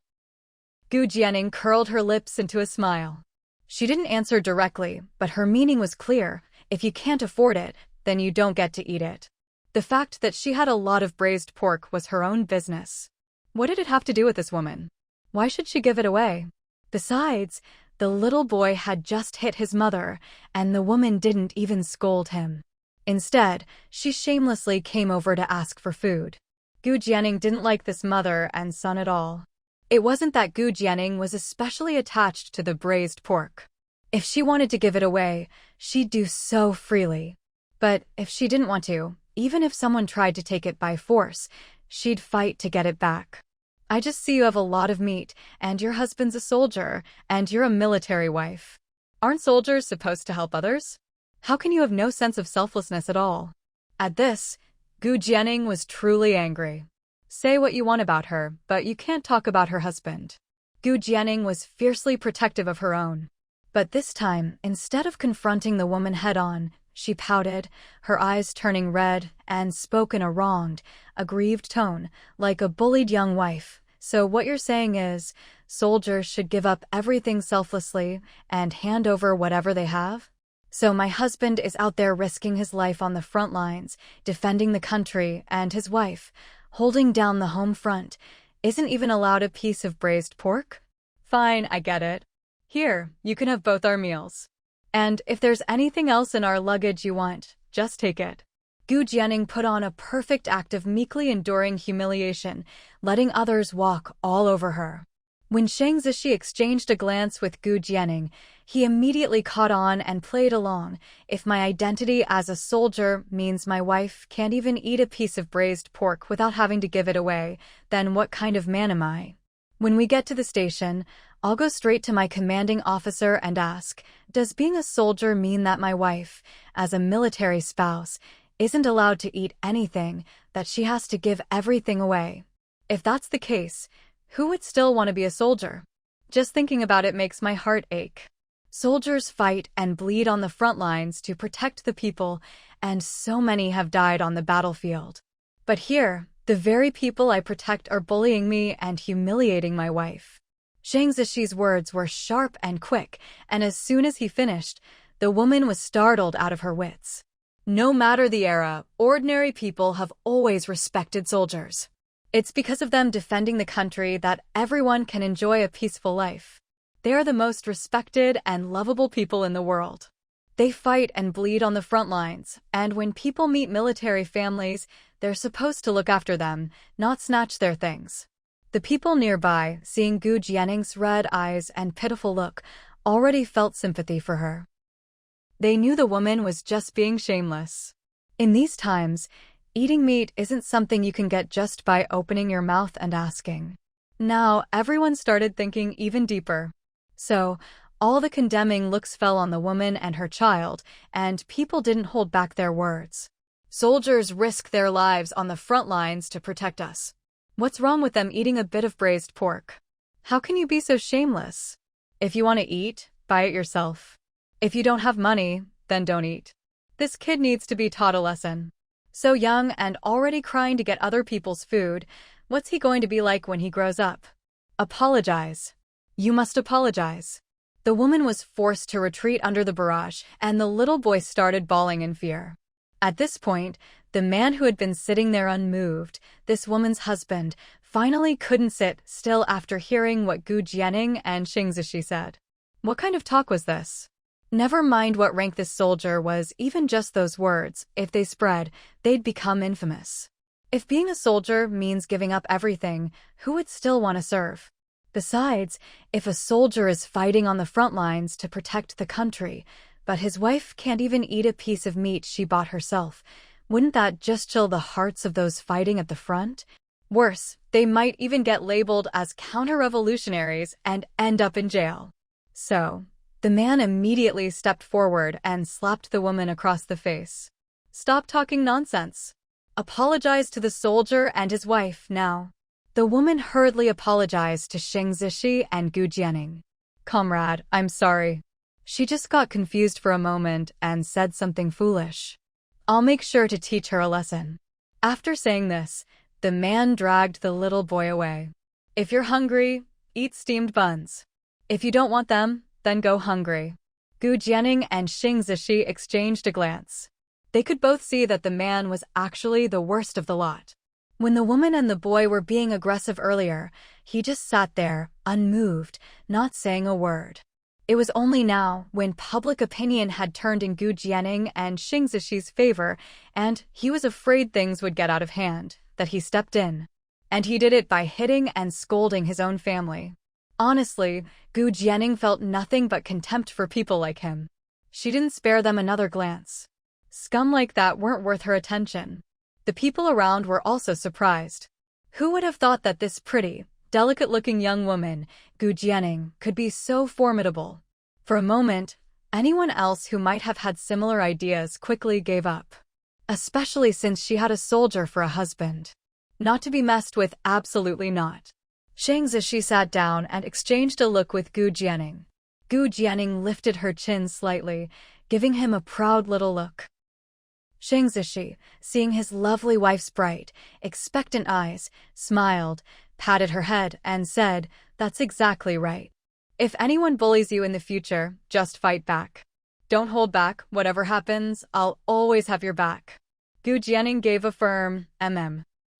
Gu Jianing curled her lips into a smile. She didn't answer directly, but her meaning was clear. If you can't afford it, then you don't get to eat it. The fact that she had a lot of braised pork was her own business. What did it have to do with this woman? Why should she give it away? Besides, the little boy had just hit his mother, and the woman didn't even scold him. Instead, she shamelessly came over to ask for food. Gu Jianing didn't like this mother and son at all. It wasn't that Gu Jianing was especially attached to the braised pork. If she wanted to give it away, she'd do so freely. But if she didn't want to, even if someone tried to take it by force, she'd fight to get it back. "I just see you have a lot of meat, and your husband's a soldier, and you're a military wife. Aren't soldiers supposed to help others? How can you have no sense of selflessness at all?" At this, Gu Jianing was truly angry. Say what you want about her, but you can't talk about her husband. Gu Jianing was fiercely protective of her own. But this time, instead of confronting the woman head-on, she pouted, her eyes turning red, and spoke in a wronged, aggrieved tone, like a bullied young wife. "So what you're saying is, soldiers should give up everything selflessly and hand over whatever they have? So my husband is out there risking his life on the front lines, defending the country, and his wife, holding down the home front, isn't even allowed a piece of braised pork? Fine, I get it. Here, you can have both our meals. And if there's anything else in our luggage you want, just take it." Gu Jianing put on a perfect act of meekly enduring humiliation, letting others walk all over her. When Xing Zishi exchanged a glance with Gu Jianing, he immediately caught on and played along. "If my identity as a soldier means my wife can't even eat a piece of braised pork without having to give it away, then what kind of man am I? When we get to the station, I'll go straight to my commanding officer and ask, does being a soldier mean that my wife, as a military spouse, isn't allowed to eat anything, that she has to give everything away? If that's the case, who would still want to be a soldier? Just thinking about it makes my heart ache. Soldiers fight and bleed on the front lines to protect the people, and so many have died on the battlefield. But here, the very people I protect are bullying me and humiliating my wife." Xing Zishi's words were sharp and quick, and as soon as he finished, the woman was startled out of her wits. No matter the era, ordinary people have always respected soldiers. It's because of them defending the country that everyone can enjoy a peaceful life. They are the most respected and lovable people in the world. They fight and bleed on the front lines, and when people meet military families, they're supposed to look after them, not snatch their things. The people nearby, seeing Gu Jianing's red eyes and pitiful look, already felt sympathy for her. They knew the woman was just being shameless. In these times, eating meat isn't something you can get just by opening your mouth and asking. Now, everyone started thinking even deeper. So, all the condemning looks fell on the woman and her child, and people didn't hold back their words. "Soldiers risk their lives on the front lines to protect us. What's wrong with them eating a bit of braised pork? How can you be so shameless? If you want to eat, buy it yourself. If you don't have money, then don't eat. This kid needs to be taught a lesson. So young and already crying to get other people's food, what's he going to be like when he grows up? Apologize. You must apologize. The woman was forced to retreat under the barrage, and the little boy started bawling in fear. At this point, the man who had been sitting there unmoved, this woman's husband, finally couldn't sit still after hearing what Gu Jianing and Xing Zishi said. What kind of talk was this? Never mind what rank this soldier was, even just those words, if they spread, they'd become infamous. If being a soldier means giving up everything, who would still want to serve? Besides, if a soldier is fighting on the front lines to protect the country, but his wife can't even eat a piece of meat she bought herself, wouldn't that just chill the hearts of those fighting at the front? Worse, they might even get labeled as counter-revolutionaries and end up in jail. So, the man immediately stepped forward and slapped the woman across the face. Stop talking nonsense. Apologize to the soldier and his wife now. The woman hurriedly apologized to Xing Zishi and Gu Jianing. Comrade, I'm sorry. She just got confused for a moment and said something foolish. I'll make sure to teach her a lesson. After saying this, the man dragged the little boy away. If you're hungry, eat steamed buns. If you don't want them, then go hungry. Gu Jianing and Xing Zishi exchanged a glance. They could both see that the man was actually the worst of the lot. When the woman and the boy were being aggressive earlier, he just sat there, unmoved, not saying a word. It was only now, when public opinion had turned in Gu Jianing and Xing Zishi's favor, and he was afraid things would get out of hand, that he stepped in. And he did it by hitting and scolding his own family. Honestly, Gu Jianing felt nothing but contempt for people like him. She didn't spare them another glance. Scum like that weren't worth her attention. The people around were also surprised. Who would have thought that this pretty, delicate-looking young woman, Gu Jianing, could be so formidable? For a moment, anyone else who might have had similar ideas quickly gave up. Especially since she had a soldier for a husband. Not to be messed with, absolutely not. Xing Zishi sat down and exchanged a look with Gu Jianing. Gu Jianing lifted her chin slightly, giving him a proud little look. Xing Zishi, seeing his lovely wife's bright, expectant eyes, smiled, patted her head, and said, "That's exactly right. If anyone bullies you in the future, just fight back. Don't hold back, whatever happens, I'll always have your back." Gu Jianing gave a firm,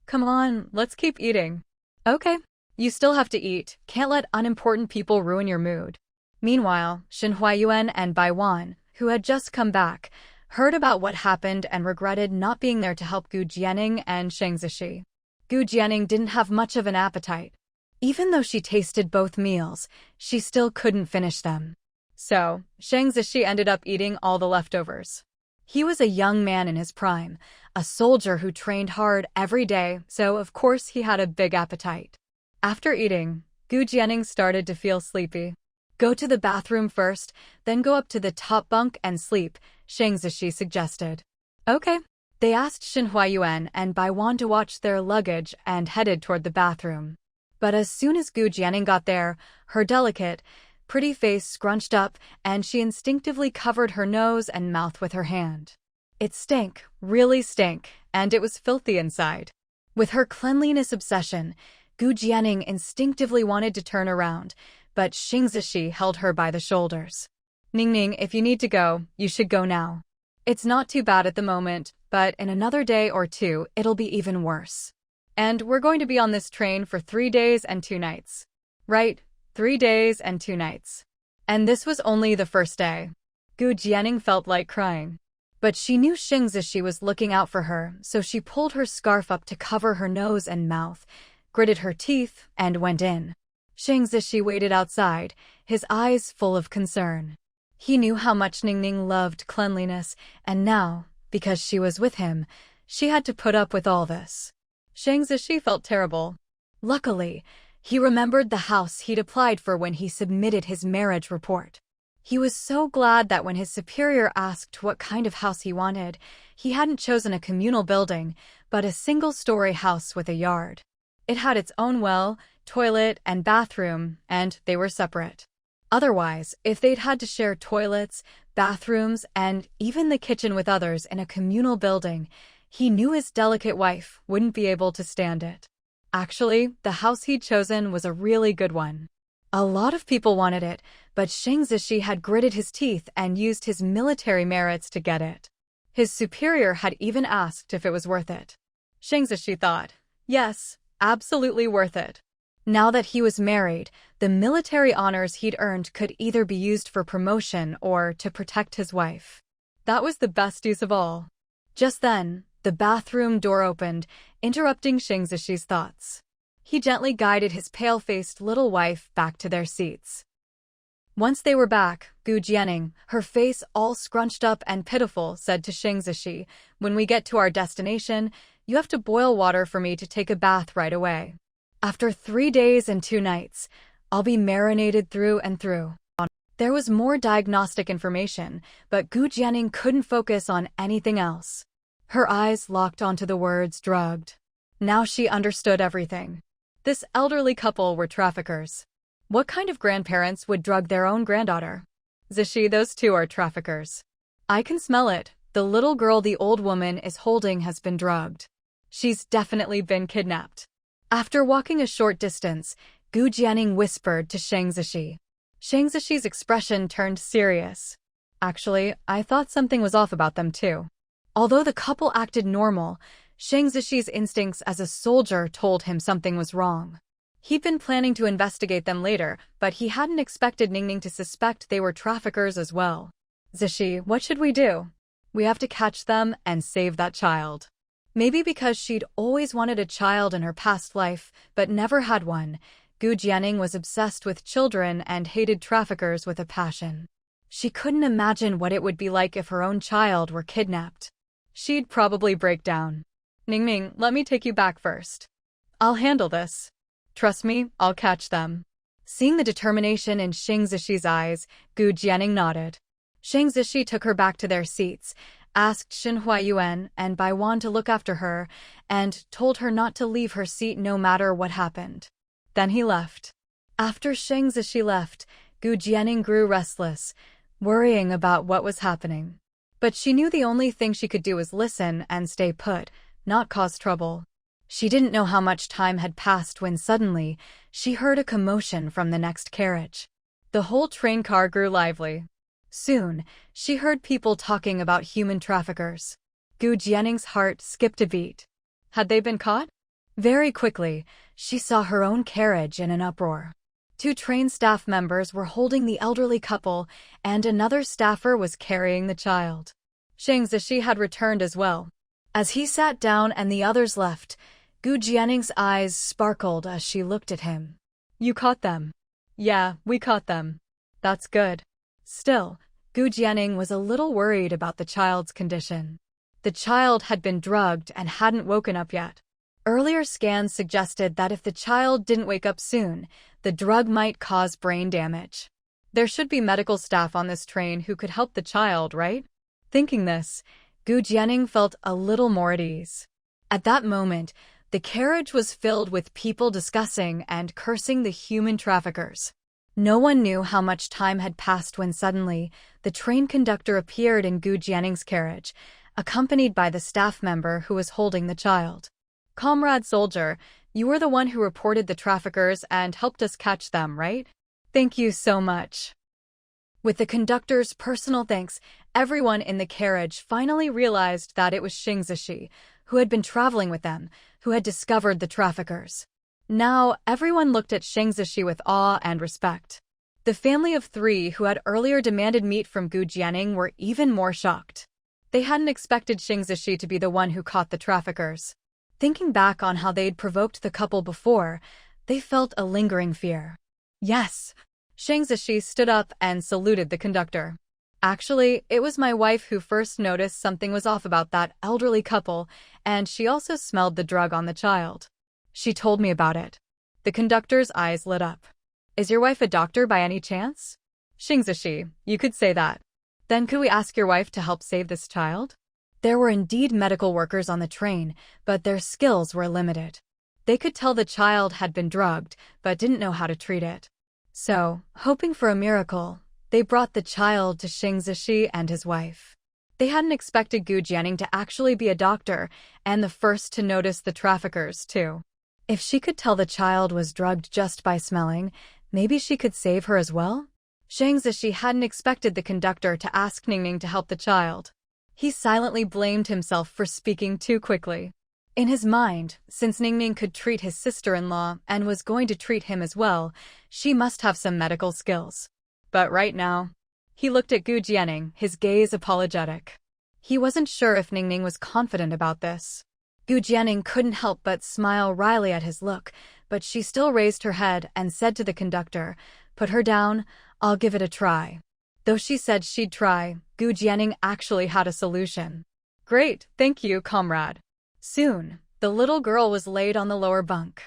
Come on, let's keep eating. Okay. You still have to eat, can't let unimportant people ruin your mood. Meanwhile, Shen Huayuan and Bai Wan, who had just come back, heard about what happened and regretted not being there to help Gu Jianing and Xing Zishi. Gu Jianing didn't have much of an appetite. Even though she tasted both meals, she still couldn't finish them. So, Xing Zishi ended up eating all the leftovers. He was a young man in his prime, a soldier who trained hard every day, so of course he had a big appetite. After eating, Gu Jianing started to feel sleepy. Go to the bathroom first, then go up to the top bunk and sleep, Xing Zishi suggested. Okay. They asked Shen Huayuan and Bai Wan to watch their luggage and headed toward the bathroom. But as soon as Gu Jianing got there, her delicate, pretty face scrunched up and she instinctively covered her nose and mouth with her hand. It stank, really stank, and it was filthy inside. With her cleanliness obsession, Gu Jianing instinctively wanted to turn around, but Xing Zishi held her by the shoulders. Ningning, if you need to go, you should go now. It's not too bad at the moment, but in another day or two, it'll be even worse. And we're going to be on this train for 3 days and 2 nights. Right, 3 days and 2 nights. And this was only the first day. Gu Jianing felt like crying. But she knew Xing Zishi was looking out for her, so she pulled her scarf up to cover her nose and mouth, gritted her teeth, and went in. Xing Zishi waited outside, his eyes full of concern. He knew how much Ningning loved cleanliness, and now, because she was with him, she had to put up with all this. Xing Zishi felt terrible. Luckily, he remembered the house he'd applied for when he submitted his marriage report. He was so glad that when his superior asked what kind of house he wanted, he hadn't chosen a communal building, but a single-story house with a yard. It had its own well, toilet, and bathroom, and they were separate. Otherwise, if they'd had to share toilets, bathrooms, and even the kitchen with others in a communal building, he knew his delicate wife wouldn't be able to stand it. Actually, the house he'd chosen was a really good one. A lot of people wanted it, but Shang Zishi had gritted his teeth and used his military merits to get it. His superior had even asked if it was worth it. Shang Zishi thought, yes, absolutely worth it. Now that he was married, the military honors he'd earned could either be used for promotion or to protect his wife. That was the best use of all. Just then, the bathroom door opened, interrupting Shang Zishi's thoughts. He gently guided his pale-faced little wife back to their seats. Once they were back, Gu Jianing, her face all scrunched up and pitiful, said to Shang Zishi, "When we get to our destination, you have to boil water for me to take a bath right away. After 3 days and 2 nights, I'll be marinated through and through." There was more diagnostic information, but Gu Jianing couldn't focus on anything else. Her eyes locked onto the words drugged. Now she understood everything. This elderly couple were traffickers. What kind of grandparents would drug their own granddaughter? Zishi, those two are traffickers. I can smell it. The little girl the old woman is holding has been drugged. She's definitely been kidnapped. After walking a short distance, Gu Jianing whispered to Shang Zishi. Shang Zishi's expression turned serious. Actually, I thought something was off about them too. Although the couple acted normal, Shang Zishi's instincts as a soldier told him something was wrong. He'd been planning to investigate them later, but he hadn't expected Ningning to suspect they were traffickers as well. Zishi, what should we do? We have to catch them and save that child. Maybe because she'd always wanted a child in her past life, but never had one, Gu Jianing was obsessed with children and hated traffickers with a passion. She couldn't imagine what it would be like if her own child were kidnapped. She'd probably break down. Ningning, let me take you back first. I'll handle this. Trust me, I'll catch them. Seeing the determination in Shang Zishi's eyes, Gu Jianing nodded. Shang Zishi took her back to their seats, asked Shen Huayuan and Bai Wan to look after her, and told her not to leave her seat no matter what happened. Then he left. After Shang Zishi left, Gu Jianing grew restless, worrying about what was happening. But she knew the only thing she could do was listen and stay put, not cause trouble. She didn't know how much time had passed when suddenly, she heard a commotion from the next carriage. The whole train car grew lively. Soon, she heard people talking about human traffickers. Gu Jianing's heart skipped a beat. Had they been caught? Very quickly, she saw her own carriage in an uproar. 2 train staff members were holding the elderly couple, and another staffer was carrying the child. Shang Zishi had returned as well. As he sat down and the others left, Gu Jianing's eyes sparkled as she looked at him. You caught them. Yeah, we caught them. That's good. Still, Gu Jianing was a little worried about the child's condition. The child had been drugged and hadn't woken up yet. Earlier scans suggested that if the child didn't wake up soon, the drug might cause brain damage. There should be medical staff on this train who could help the child, right? Thinking this, Gu Jianing felt a little more at ease. At that moment, the carriage was filled with people discussing and cursing the human traffickers. No one knew how much time had passed when suddenly, the train conductor appeared in Gu Jianing's carriage, accompanied by the staff member who was holding the child. Comrade soldier, you were the one who reported the traffickers and helped us catch them, right? Thank you so much. With the conductor's personal thanks, everyone in the carriage finally realized that it was Shang Zishi, who had been traveling with them, who had discovered the traffickers. Now, everyone looked at Shang Zishi with awe and respect. The family of 3 who had earlier demanded meat from Gu Jianing were even more shocked. They hadn't expected Shang Zishi to be the one who caught the traffickers. Thinking back on how they'd provoked the couple before, they felt a lingering fear. Yes. Shang Zishi stood up and saluted the conductor. Actually, it was my wife who first noticed something was off about that elderly couple, and she also smelled the drug on the child. She told me about it. The conductor's eyes lit up. Is your wife a doctor by any chance? Shang Zishi, you could say that. Then could we ask your wife to help save this child? There were indeed medical workers on the train, but their skills were limited. They could tell the child had been drugged, but didn't know how to treat it. So, hoping for a miracle, they brought the child to Xing Zishi and his wife. They hadn't expected Gu Jianing to actually be a doctor, and the first to notice the traffickers, too. If she could tell the child was drugged just by smelling, maybe she could save her as well? Xing Zishi hadn't expected the conductor to ask Ningning to help the child. He silently blamed himself for speaking too quickly. In his mind, since Ningning could treat his sister-in-law and was going to treat him as well, she must have some medical skills. But right now, he looked at Gu Jianing, his gaze apologetic. He wasn't sure if Ningning was confident about this. Gu Jianing couldn't help but smile wryly at his look, but she still raised her head and said to the conductor, "Put her down, I'll give it a try." Though she said she'd try, Gu Jianing actually had a solution. "Great, thank you, comrade." Soon, the little girl was laid on the lower bunk.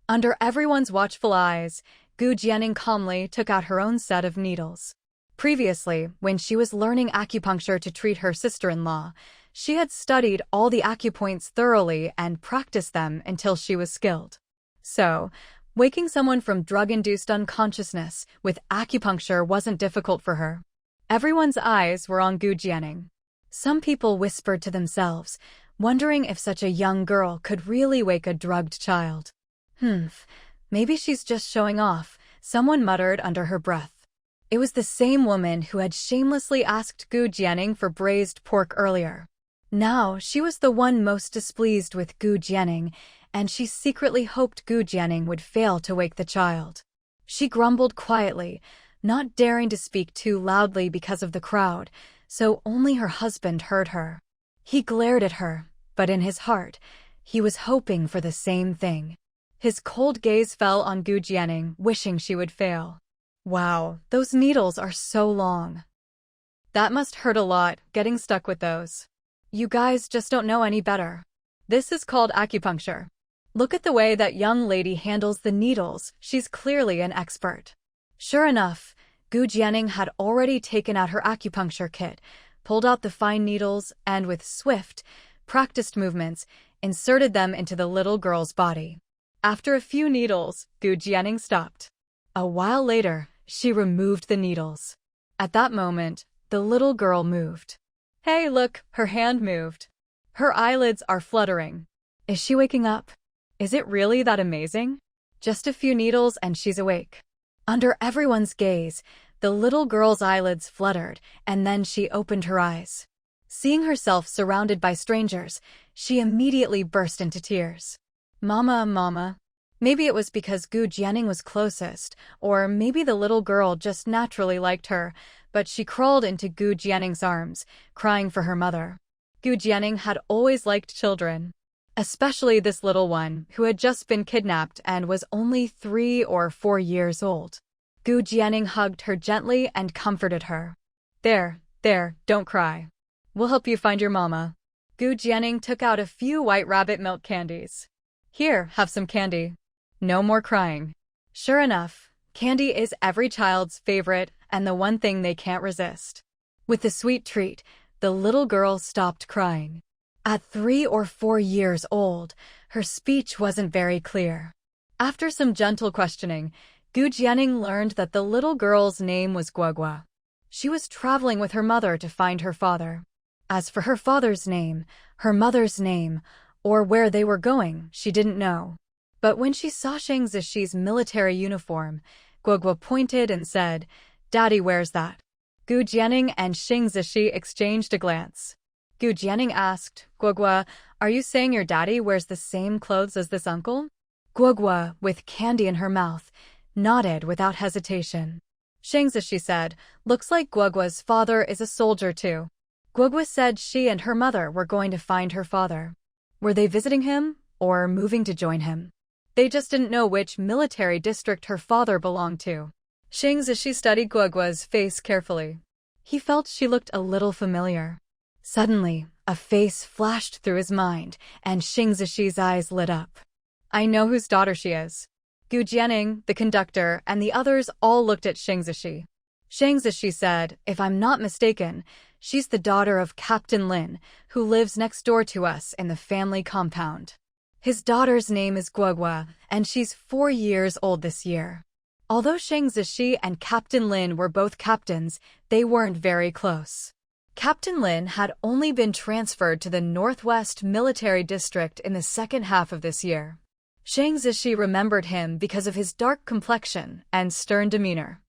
Under everyone's watchful eyes, Gu Jianing calmly took out her own set of needles. Previously, when she was learning acupuncture to treat her sister-in-law, she had studied all the acupoints thoroughly and practiced them until she was skilled. So, waking someone from drug-induced unconsciousness with acupuncture wasn't difficult for her. Everyone's eyes were on Gu Jianing. Some people whispered to themselves, wondering if such a young girl could really wake a drugged child. Maybe she's just showing off, someone muttered under her breath. It was the same woman who had shamelessly asked Gu Jianing for braised pork earlier. Now, she was the one most displeased with Gu Jianing, and she secretly hoped Gu Jianing would fail to wake the child. She grumbled quietly, not daring to speak too loudly because of the crowd, so only her husband heard her. He glared at her, but in his heart, he was hoping for the same thing. His cold gaze fell on Gu Jianing, wishing she would fail. Wow, those needles are so long. That must hurt a lot, getting stuck with those. You guys just don't know any better. This is called acupuncture. Look at the way that young lady handles the needles, she's clearly an expert. Sure enough, Gu Jianing had already taken out her acupuncture kit, pulled out the fine needles, and with swift, practiced movements, inserted them into the little girl's body. After a few needles, Gu Jianing stopped. A while later, she removed the needles. At that moment, the little girl moved. Hey, look, her hand moved. Her eyelids are fluttering. Is she waking up? Is it really that amazing? Just a few needles and she's awake. Under everyone's gaze, the little girl's eyelids fluttered, and then she opened her eyes. Seeing herself surrounded by strangers, she immediately burst into tears. Mama, mama. Maybe it was because Gu Jianing was closest, or maybe the little girl just naturally liked her, but she crawled into Gu Jianing's arms, crying for her mother. Gu Jianing had always liked children, especially this little one, who had just been kidnapped and was only 3 or 4 years old. Gu Jianing hugged her gently and comforted her. There, don't cry. We'll help you find your mama. Gu Jianing took out a few white rabbit milk candies. Here, have some candy. No more crying. Sure enough, candy is every child's favorite and the one thing they can't resist. With the sweet treat, the little girl stopped crying. At 3 or 4 years old, her speech wasn't very clear. After some gentle questioning, Gu Jianing learned that the little girl's name was Guogua. She was traveling with her mother to find her father. As for her father's name, her mother's name, or where they were going, she didn't know. But when she saw Xing Zishi's military uniform, Guogua pointed and said, "Daddy wears that." Gu Jianing and Xing Zishi exchanged a glance. Gu Jianing asked, "Guogua, are you saying your daddy wears the same clothes as this uncle?" Guogua, with candy in her mouth, nodded without hesitation. Xing Zishi said, "Looks like Guogua's father is a soldier too." Guogua said she and her mother were going to find her father. Were they visiting him, or moving to join him? They just didn't know which military district her father belonged to. Xing Zishi studied Guogua's face carefully. He felt she looked a little familiar. Suddenly, a face flashed through his mind, and Xing Zishi's eyes lit up. I know whose daughter she is. Gu Jianing, the conductor, and the others all looked at Xing Zishi. Xing Zishi said, "If I'm not mistaken, she's the daughter of Captain Lin, who lives next door to us in the family compound. His daughter's name is Guogua, and she's 4 years old this year." Although Shang Zishi and Captain Lin were both captains, they weren't very close. Captain Lin had only been transferred to the Northwest Military District in the second half of this year. Shang Zishi remembered him because of his dark complexion and stern demeanor.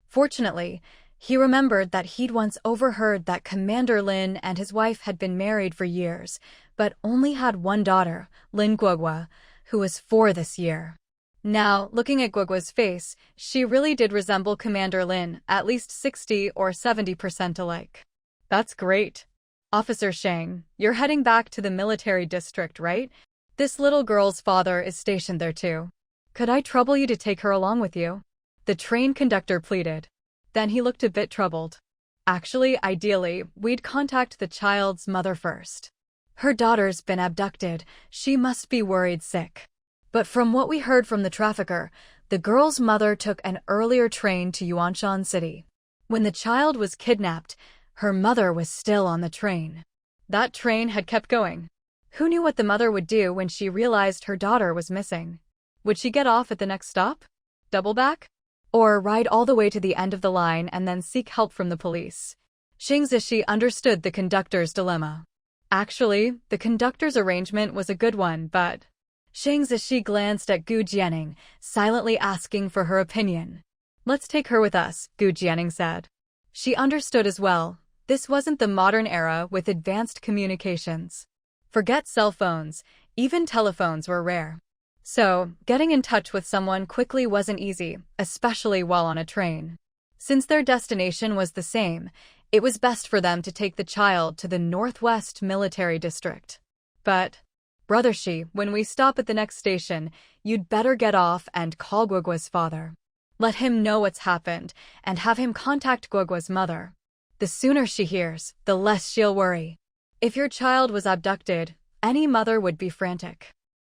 Fortunately, he remembered that he'd once overheard that Commander Lin and his wife had been married for years, but only had one daughter, Lin Guogua, who was 4 this year. Now, looking at Guogua's face, she really did resemble Commander Lin, at least 60 or 70% alike. That's great. Officer Shang, you're heading back to the military district, right? This little girl's father is stationed there too. Could I trouble you to take her along with you? The train conductor pleaded. Then he looked a bit troubled. Actually, ideally, we'd contact the child's mother first. Her daughter's been abducted. She must be worried sick. But from what we heard from the trafficker, the girl's mother took an earlier train to Yuanshan City. When the child was kidnapped, her mother was still on the train. That train had kept going. Who knew what the mother would do when she realized her daughter was missing? Would she get off at the next stop? Double back? Or ride all the way to the end of the line and then seek help from the police? Shang Zishi understood the conductor's dilemma. Actually, the conductor's arrangement was a good one, but... Shang Zishi glanced at Gu Jianing, silently asking for her opinion. Let's take her with us, Gu Jianing said. She understood as well. This wasn't the modern era with advanced communications. Forget cell phones, even telephones were rare. So, getting in touch with someone quickly wasn't easy, especially while on a train. Since their destination was the same, it was best for them to take the child to the Northwest Military District. But, Brother Shi, when we stop at the next station, you'd better get off and call Guogua's father. Let him know what's happened, and have him contact Guogua's mother. The sooner she hears, the less she'll worry. If your child was abducted, any mother would be frantic.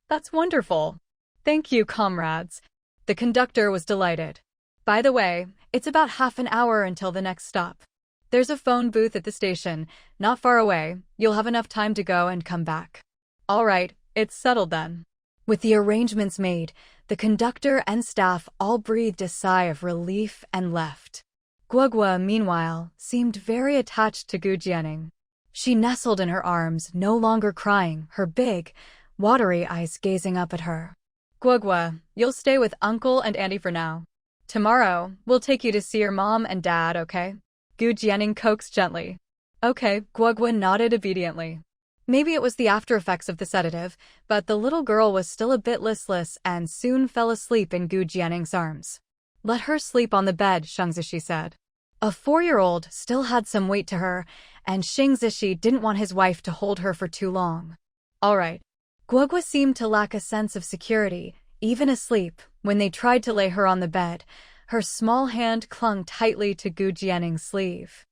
That's wonderful. Thank you, comrades. The conductor was delighted. By the way, it's about half an hour until the next stop. There's a phone booth at the station, not far away. You'll have enough time to go and come back. All right, it's settled then. With the arrangements made, the conductor and staff all breathed a sigh of relief and left. Guogua, meanwhile, seemed very attached to Gu Jianing. She nestled in her arms, no longer crying, her big, watery eyes gazing up at her. Guogua, you'll stay with Uncle and Auntie for now. Tomorrow, we'll take you to see your mom and dad, okay? Gu Jianing coaxed gently. Okay, Guogua nodded obediently. Maybe it was the after-effects of the sedative, but the little girl was still a bit listless and soon fell asleep in Gu Jianing's arms. Let her sleep on the bed, Shang Zishi said. A 4-year-old still had some weight to her, and Shang Zishi didn't want his wife to hold her for too long. All right. Guogua seemed to lack a sense of security, even asleep. When they tried to lay her on the bed, her small hand clung tightly to Gu Jianing's sleeve.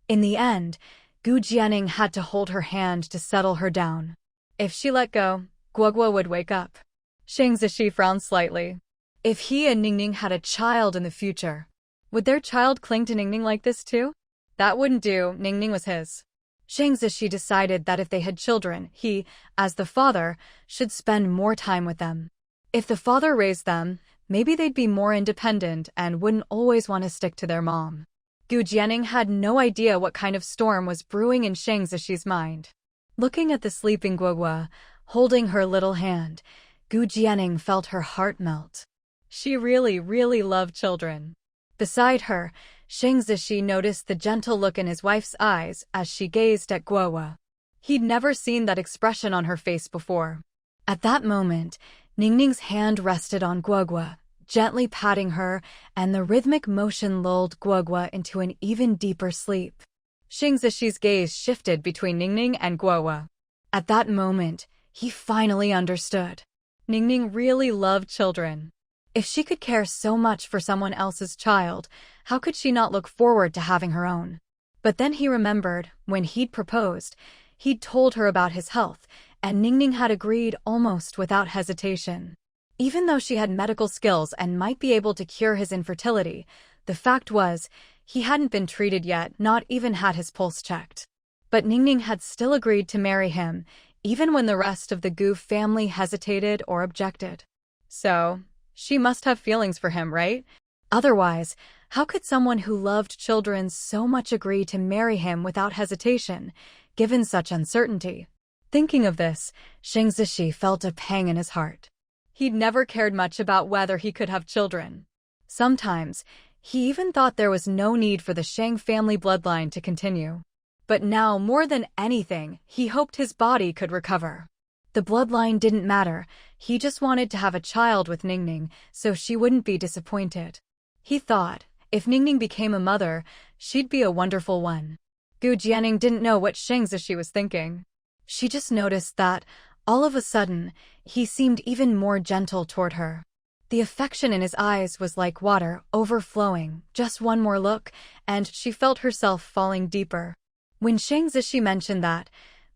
In the end, Gu Jianing had to hold her hand to settle her down. If she let go, Guogua would wake up. Shang Zishi frowned slightly. If he and Ningning had a child in the future, would their child cling to Ningning like this too? That wouldn't do, Ningning was his. Shang Zishi decided that if they had children, he, as the father, should spend more time with them. If the father raised them, maybe they'd be more independent and wouldn't always want to stick to their mom. Gu Jianing had no idea what kind of storm was brewing in Shang Zishi's mind. Looking at the sleeping Guogua, holding her little hand, Gu Jianing felt her heart melt. She really, really loved children. Beside her, Shang Zishi noticed the gentle look in his wife's eyes as she gazed at Guogua. He'd never seen that expression on her face before. At that moment, Ningning's hand rested on Guogua, gently patting her, and the rhythmic motion lulled Guogua into an even deeper sleep. Shang Zishi's gaze shifted between Ningning and Guogua. At that moment, he finally understood. Ningning really loved children. If she could care so much for someone else's child, how could she not look forward to having her own? But then he remembered, when he'd proposed, he'd told her about his health, and Ningning had agreed almost without hesitation. Even though she had medical skills and might be able to cure his infertility, the fact was, he hadn't been treated yet, not even had his pulse checked. But Ningning had still agreed to marry him, even when the rest of the Gu family hesitated or objected. So, She must have feelings for him, right? Otherwise, how could someone who loved children so much agree to marry him without hesitation, given such uncertainty? Thinking of this, Shang Zishi felt a pang in his heart. He'd never cared much about whether he could have children. Sometimes, he even thought there was no need for the Shang family bloodline to continue. But now, more than anything, he hoped his body could recover. The bloodline didn't matter, he just wanted to have a child with Ningning so she wouldn't be disappointed. He thought, if Ningning became a mother, she'd be a wonderful one. Gu Jianing didn't know what Shang Zishi was thinking. She just noticed that, all of a sudden, he seemed even more gentle toward her. The affection in his eyes was like water, overflowing, just one more look, and she felt herself falling deeper. When Shang Zishi mentioned that,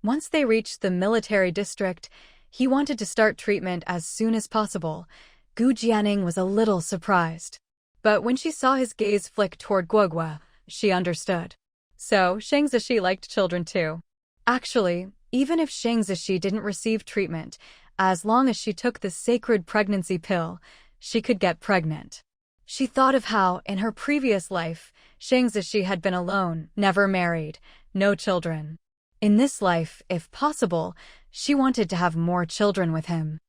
once they reached the military district, he wanted to start treatment as soon as possible, Gu Jianing was a little surprised. But when she saw his gaze flick toward Guogua, she understood. So, Shang Zishi liked children too. Actually, even if Shang Zishi didn't receive treatment, as long as she took the sacred pregnancy pill, she could get pregnant. She thought of how, in her previous life, Shang Zishi had been alone, never married, no children. In this life, if possible, she wanted to have more children with him.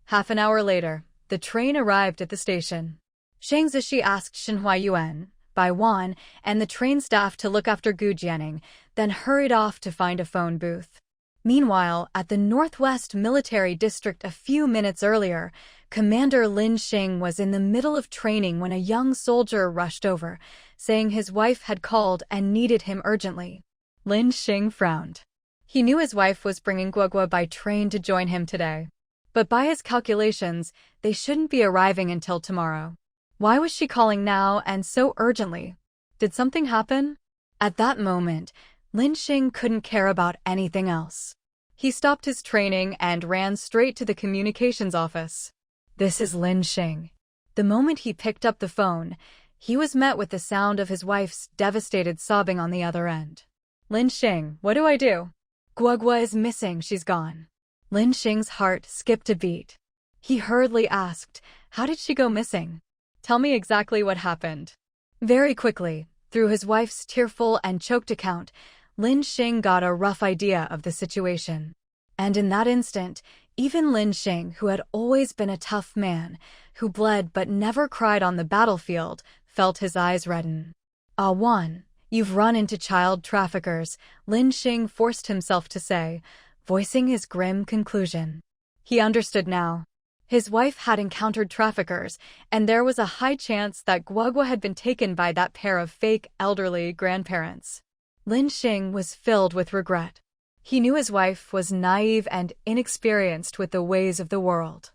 Half an hour later, the train arrived at the station. Shang Zishi asked Shen Huayuan, Bai Wan, and the train staff to look after Gu Jianing, then hurried off to find a phone booth. Meanwhile, at the Northwest Military District a few minutes earlier, Commander Lin Xing was in the middle of training when a young soldier rushed over, saying his wife had called and needed him urgently. Lin Xing frowned. He knew his wife was bringing Guogua by train to join him today. But by his calculations, they shouldn't be arriving until tomorrow. Why was she calling now and so urgently? Did something happen? At that moment, Lin Xing couldn't care about anything else. He stopped his training and ran straight to the communications office. This is Lin Xing. The moment he picked up the phone, he was met with the sound of his wife's devastated sobbing on the other end. Lin Xing, what do I do? Guogua is missing, she's gone. Lin Xing's heart skipped a beat. He hurriedly asked, how did she go missing? Tell me exactly what happened. Very quickly, through his wife's tearful and choked account, Lin Xing got a rough idea of the situation. And in that instant, even Lin Xing, who had always been a tough man, who bled but never cried on the battlefield, felt his eyes redden. Ah Wan, you've run into child traffickers, Lin Xing forced himself to say, voicing his grim conclusion. He understood now. His wife had encountered traffickers, and there was a high chance that Guogua had been taken by that pair of fake elderly grandparents. Lin Xing was filled with regret. He knew his wife was naive and inexperienced with the ways of the world.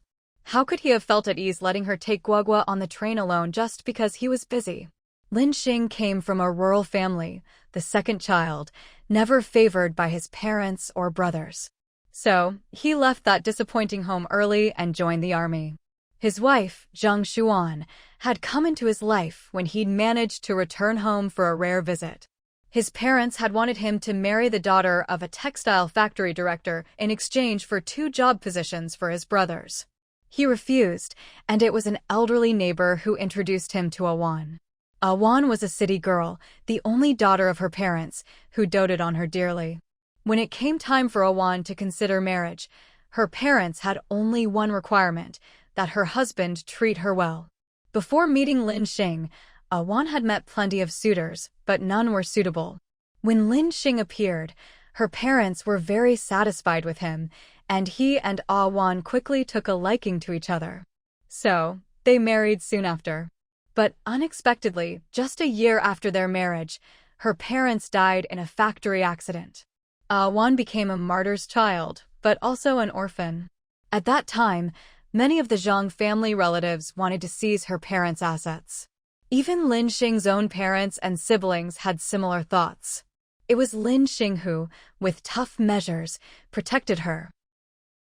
How could he have felt at ease letting her take Guogua on the train alone just because he was busy? Lin Xing came from a rural family, the second child, never favored by his parents or brothers. So, he left that disappointing home early and joined the army. His wife, Zhang Xuan, had come into his life when he'd managed to return home for a rare visit. His parents had wanted him to marry the daughter of a textile factory director in exchange for 2 job positions for his brothers. He refused, and it was an elderly neighbor who introduced him to Awan. Awan was a city girl, the only daughter of her parents, who doted on her dearly. When it came time for Awan to consider marriage, her parents had only one requirement, that her husband treat her well. Before meeting Lin Xing, Awan had met plenty of suitors, but none were suitable. When Lin Xing appeared, her parents were very satisfied with him, and he and Awan quickly took a liking to each other. So, they married soon after. But unexpectedly, just a year after their marriage, her parents died in a factory accident. Awan became a martyr's child, but also an orphan. At that time, many of the Zhang family relatives wanted to seize her parents' assets. Even Lin Xing's own parents and siblings had similar thoughts. It was Lin Xing who, with tough measures, protected her.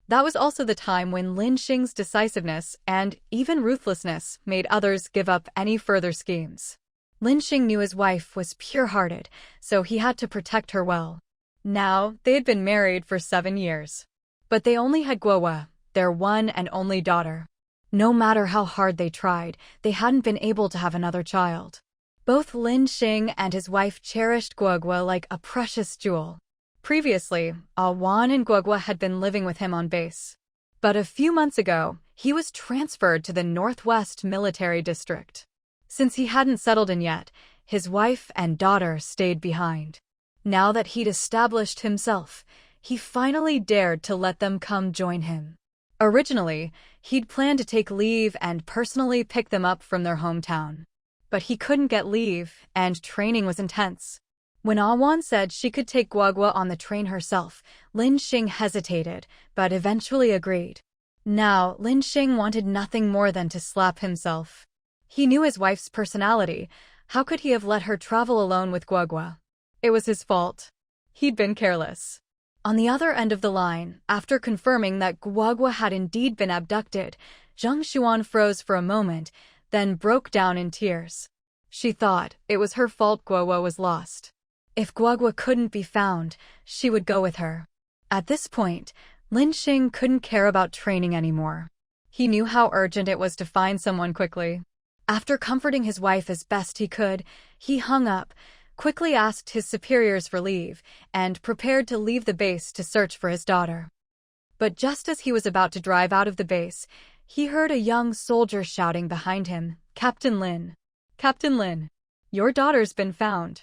That was also the time when Lin Xing's decisiveness and even ruthlessness made others give up any further schemes. Lin Xing knew his wife was pure-hearted, so he had to protect her well. Now, they had been married for 7 years. But they only had Guogua, their one and only daughter. No matter how hard they tried, they hadn't been able to have another child. Both Lin Xing and his wife cherished Guogua like a precious jewel. Previously, Wan and Guogua had been living with him on base. But a few months ago, he was transferred to the Northwest Military District. Since he hadn't settled in yet, his wife and daughter stayed behind. Now that he'd established himself, he finally dared to let them come join him. Originally, he'd planned to take leave and personally pick them up from their hometown. But he couldn't get leave, and training was intense. When Awan said she could take Guogua on the train herself, Lin Xing hesitated, but eventually agreed. Now, Lin Xing wanted nothing more than to slap himself. He knew his wife's personality. How could he have let her travel alone with Guogua? It was his fault. He'd been careless. On the other end of the line, after confirming that Guogua had indeed been abducted, Zheng Xuan froze for a moment, then broke down in tears. She thought it was her fault Guogua was lost. If Guogua couldn't be found, she would go with her. At this point, Lin Xing couldn't care about training anymore. He knew how urgent it was to find someone quickly. After comforting his wife as best he could, he hung up, quickly asked his superiors for leave, and prepared to leave the base to search for his daughter. But just as he was about to drive out of the base, he heard a young soldier shouting behind him, "Captain Lin! Captain Lin! Your daughter's been found!"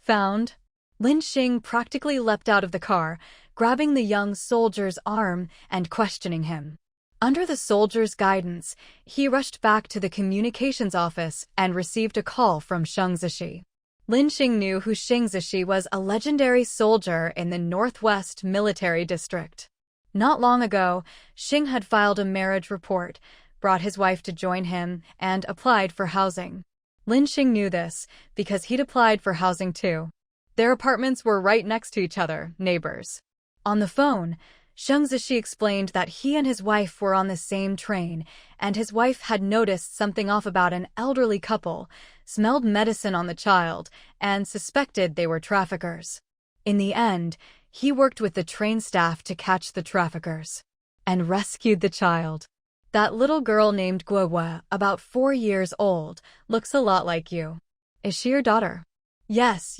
Found? Lin Xing practically leapt out of the car, grabbing the young soldier's arm and questioning him. Under the soldier's guidance, he rushed back to the communications office and received a call from Sheng Zishi. Lin Xing knew who Sheng Zishi was, a legendary soldier in the Northwest Military District. Not long ago, Xing had filed a marriage report, brought his wife to join him, and applied for housing. Lin Xing knew this because he'd applied for housing too. Their apartments were right next to each other, neighbors. On the phone, Sheng Zishi explained that he and his wife were on the same train, and his wife had noticed something off about an elderly couple, smelled medicine on the child, and suspected they were traffickers. In the end, he worked with the train staff to catch the traffickers and rescued the child. That little girl named Guogua, about 4 years old, looks a lot like you. Is she your daughter? Yes,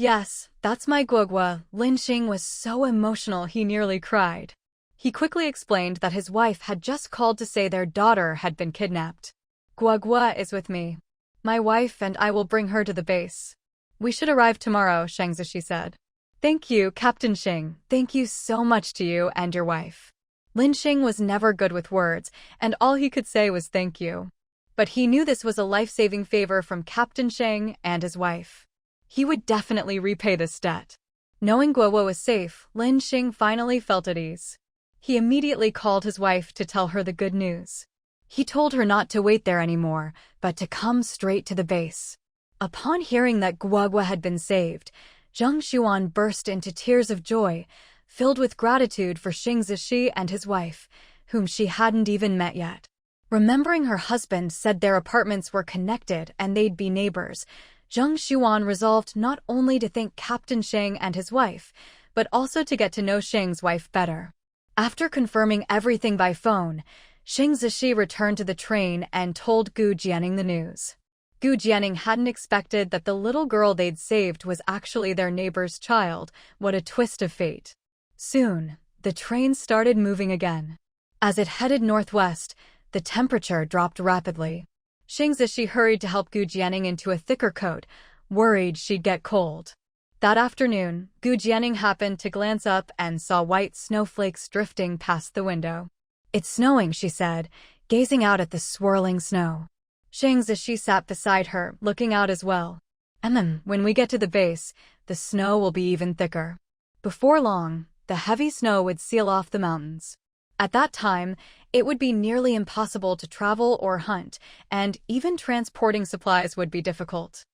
that's my Guogua. Lin Xing was so emotional he nearly cried. He quickly explained that his wife had just called to say their daughter had been kidnapped. Guogua is with me. My wife and I will bring her to the base. We should arrive tomorrow, Sheng Zishi said. Thank you, Captain Xing. Thank you so much to you and your wife. Lin Xing was never good with words, and all he could say was thank you. But he knew this was a life-saving favor from Captain Xing and his wife. He would definitely repay this debt. Knowing Guogua was safe, Lin Xing finally felt at ease. He immediately called his wife to tell her the good news. He told her not to wait there anymore, but to come straight to the base. Upon hearing that Guogua had been saved, Zheng Xuan burst into tears of joy, filled with gratitude for Sheng Zishi and his wife, whom she hadn't even met yet. Remembering her husband said their apartments were connected and they'd be neighbors, Zheng Xuan resolved not only to thank Captain Sheng and his wife, but also to get to know Sheng's wife better. After confirming everything by phone, Sheng Zishi returned to the train and told Gu Jianing the news. Gu Jianing hadn't expected that the little girl they'd saved was actually their neighbor's child. What a twist of fate. Soon, the train started moving again. As it headed northwest, the temperature dropped rapidly. Sheng Zishi hurried to help Gu Jianing into a thicker coat, worried she'd get cold. That afternoon, Gu Jianing happened to glance up and saw white snowflakes drifting past the window. It's snowing, she said, gazing out at the swirling snow. Sheng Zishi sat beside her, looking out as well. When we get to the base, the snow will be even thicker. Before long, the heavy snow would seal off the mountains. At that time, it would be nearly impossible to travel or hunt, and even transporting supplies would be difficult.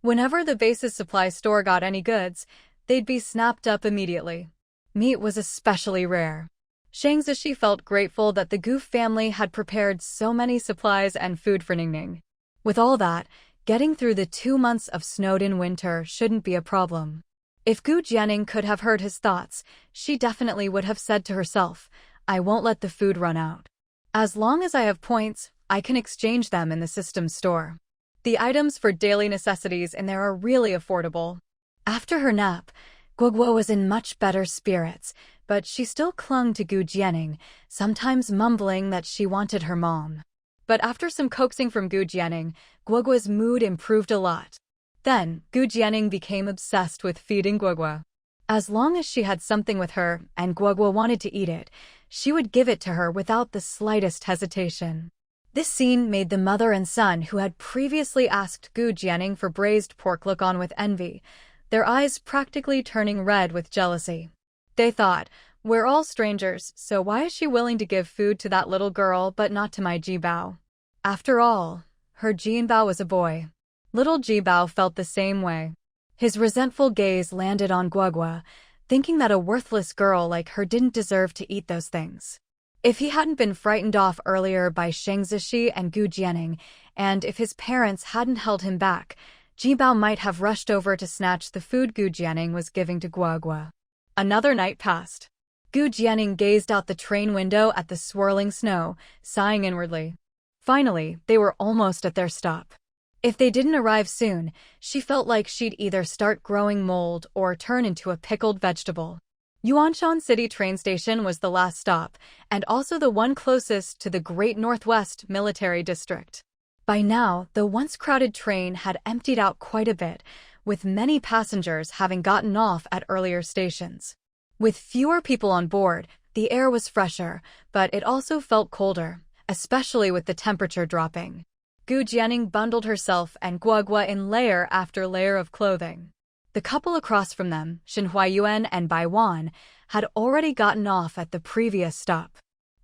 Whenever the base's supply store got any goods, they'd be snapped up immediately. Meat was especially rare. Sheng Zishi felt grateful that the Gu family had prepared so many supplies and food for Ningning. With all that, getting through the 2 months of snowed-in winter shouldn't be a problem. If Gu Jianing could have heard his thoughts, she definitely would have said to herself, I won't let the food run out. As long as I have points, I can exchange them in the system store. The items for daily necessities in there are really affordable. After her nap, Guoguo was in much better spirits, but she still clung to Gu Jianing, sometimes mumbling that she wanted her mom. But after some coaxing from Gu Jianing, Guoguo's mood improved a lot. Then, Gu Jianing became obsessed with feeding Guoguo. As long as she had something with her and Guoguo wanted to eat it, she would give it to her without the slightest hesitation. This scene made the mother and son who had previously asked Gu Jianing for braised pork look on with envy, their eyes practically turning red with jealousy. They thought, we're all strangers, so why is she willing to give food to that little girl but not to my Jibao? After all, her Jinbao was a boy. Little Jibao felt the same way. His resentful gaze landed on Guoguo, thinking that a worthless girl like her didn't deserve to eat those things. If he hadn't been frightened off earlier by Shang Zishi and Gu Jianing, and if his parents hadn't held him back, Jibao might have rushed over to snatch the food Gu Jianing was giving to Guoguo. Another night passed. Gu Jianing gazed out the train window at the swirling snow, sighing inwardly. Finally, they were almost at their stop. If they didn't arrive soon, she felt like she'd either start growing mold or turn into a pickled vegetable. Yuanshan City train station was the last stop, and also the one closest to the Great Northwest Military District. By now, the once crowded train had emptied out quite a bit, with many passengers having gotten off at earlier stations. With fewer people on board, the air was fresher, but it also felt colder, especially with the temperature dropping. Gu Jianing bundled herself and Guoguo in layer after layer of clothing. The couple across from them, Shen Huayuan and Bai Wan, had already gotten off at the previous stop.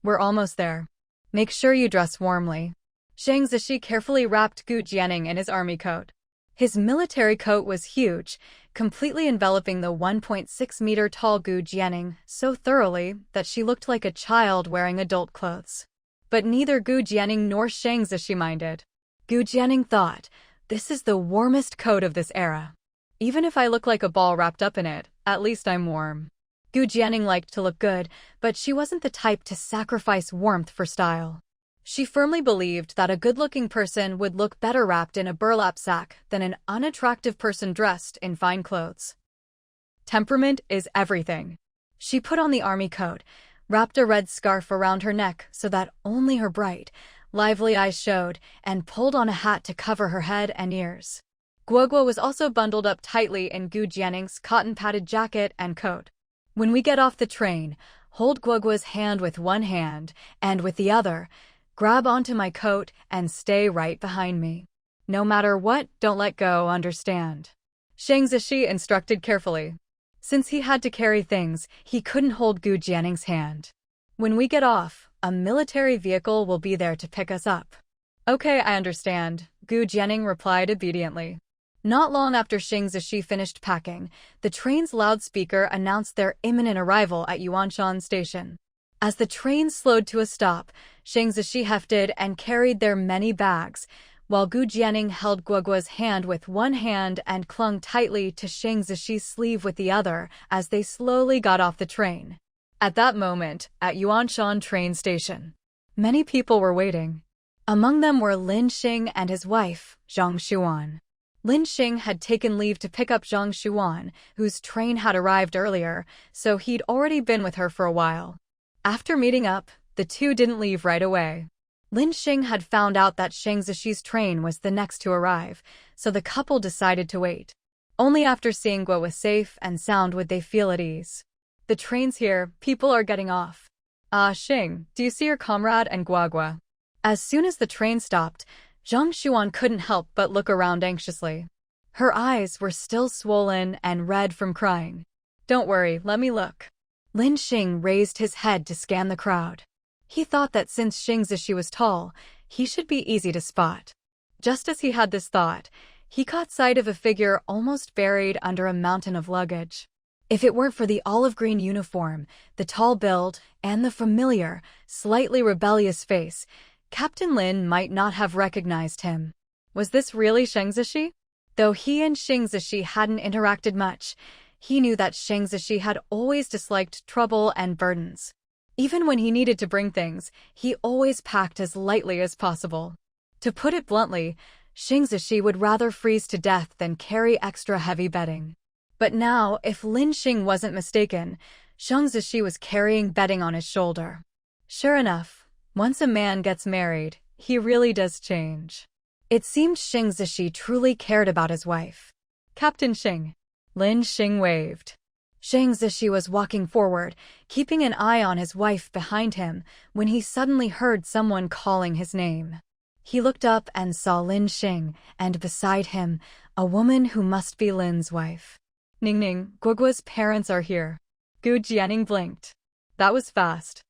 We're almost there. Make sure you dress warmly. Shang Zishi carefully wrapped Gu Jianing in his army coat. His military coat was huge, completely enveloping the 1.6-meter-tall Gu Jianing so thoroughly that she looked like a child wearing adult clothes. But neither Gu Jianing nor Shang Zishi minded. Gu Jianing thought, this is the warmest coat of this era. Even if I look like a ball wrapped up in it, at least I'm warm. Gu Jianing liked to look good, but she wasn't the type to sacrifice warmth for style. She firmly believed that a good-looking person would look better wrapped in a burlap sack than an unattractive person dressed in fine clothes. Temperament is everything. She put on the army coat, wrapped a red scarf around her neck so that only her bright, lively eyes showed, and pulled on a hat to cover her head and ears. Guoguo was also bundled up tightly in Gu Jianing's cotton-padded jacket and coat. When we get off the train, hold Guoguo's hand with one hand, and with the other, grab onto my coat and stay right behind me. No matter what, don't let go, understand? Shang Zishi instructed carefully. Since he had to carry things, he couldn't hold Gu Jianing's hand. When we get off, a military vehicle will be there to pick us up. Okay, I understand, Gu Jianing replied obediently. Not long after Shang Zishi finished packing, the train's loudspeaker announced their imminent arrival at Yuanshan Station. As the train slowed to a stop, Shang Zishi hefted and carried their many bags, while Gu Jianing held Guoguo's hand with one hand and clung tightly to Shang Zishi's sleeve with the other as they slowly got off the train. At that moment, at Yuanshan train station, many people were waiting. Among them were Lin Xing and his wife, Zhang Xuan. Lin Xing had taken leave to pick up Zhang Xuan, whose train had arrived earlier, so he'd already been with her for a while. After meeting up, the two didn't leave right away. Lin Xing had found out that Shang Zishi's train was the next to arrive, so the couple decided to wait. Only after seeing Guo was safe and sound would they feel at ease. The train's here, people are getting off. Xing, do you see your comrade and Guoguo? As soon as the train stopped, Zhang Xuan couldn't help but look around anxiously. Her eyes were still swollen and red from crying. Don't worry, let me look. Lin Xing raised his head to scan the crowd. He thought that since Shang Zishi was tall, he should be easy to spot. Just as he had this thought, he caught sight of a figure almost buried under a mountain of luggage. If it weren't for the olive-green uniform, the tall build, and the familiar, slightly rebellious face, Captain Lin might not have recognized him. Was this really Shang Zishi? Though he and Shang Zishi hadn't interacted much, he knew that Shang Zishi had always disliked trouble and burdens. Even when he needed to bring things, he always packed as lightly as possible. To put it bluntly, Xing Zishi would rather freeze to death than carry extra heavy bedding. But now, if Lin Xing wasn't mistaken, Xing Zishi was carrying bedding on his shoulder. Sure enough, once a man gets married, he really does change. It seemed Xing Zishi truly cared about his wife. Captain Xing. Lin Xing waved. Xing Zishi was walking forward, keeping an eye on his wife behind him, when he suddenly heard someone calling his name. He looked up and saw Lin Xing, and beside him, a woman who must be Lin's wife. Ningning, Guoguo's parents are here. Gu Jianing blinked. That was fast.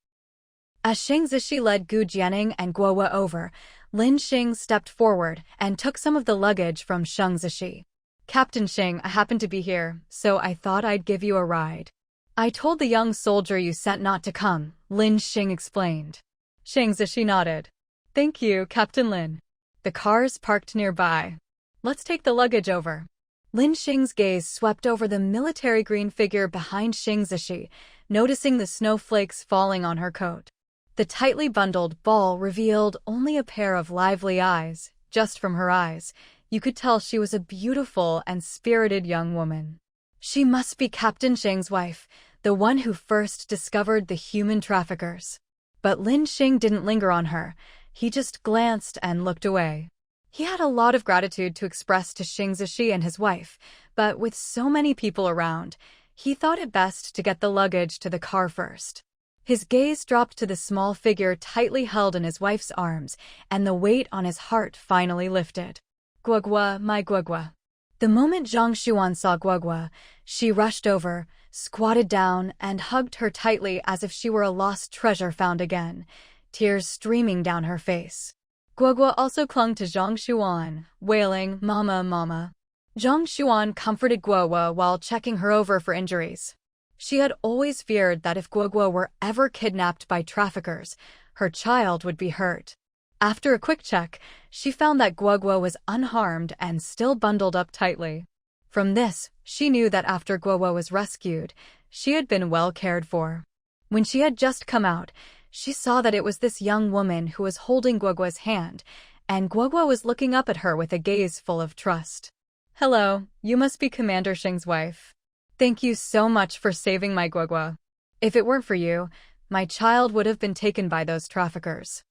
As Xing Zishi led Gu Jianing and Guoguo over, Lin Xing stepped forward and took some of the luggage from Xing Zishi. Captain Xing, I happen to be here, so I thought I'd give you a ride. I told the young soldier you sent not to come, Lin Xing explained. Xing Zishi nodded. Thank you, Captain Lin. The car's parked nearby. Let's take the luggage over. Lin Xing's gaze swept over the military green figure behind Xing Zishi, noticing the snowflakes falling on her coat. The tightly bundled ball revealed only a pair of lively eyes. Just from her eyes, you could tell she was a beautiful and spirited young woman. She must be Captain Xing's wife, the one who first discovered the human traffickers. But Lin Xing didn't linger on her. He just glanced and looked away. He had a lot of gratitude to express to Xing Zishi and his wife, but with so many people around, he thought it best to get the luggage to the car first. His gaze dropped to the small figure tightly held in his wife's arms, and the weight on his heart finally lifted. Guoguo, my Guoguo. The moment Zhang Xuan saw Guoguo, she rushed over, squatted down, and hugged her tightly as if she were a lost treasure found again, tears streaming down her face. Guoguo also clung to Zhang Xuan, wailing, Mama, Mama. Zhang Xuan comforted Guoguo while checking her over for injuries. She had always feared that if Guoguo were ever kidnapped by traffickers, her child would be hurt. After a quick check, she found that Guoguo was unharmed and still bundled up tightly. From this, she knew that after Guoguo was rescued, she had been well cared for. When she had just come out, she saw that it was this young woman who was holding Guoguo's hand, and Guoguo was looking up at her with a gaze full of trust. Hello, you must be Commander Xing's wife. Thank you so much for saving my Guoguo. If it weren't for you, my child would have been taken by those traffickers.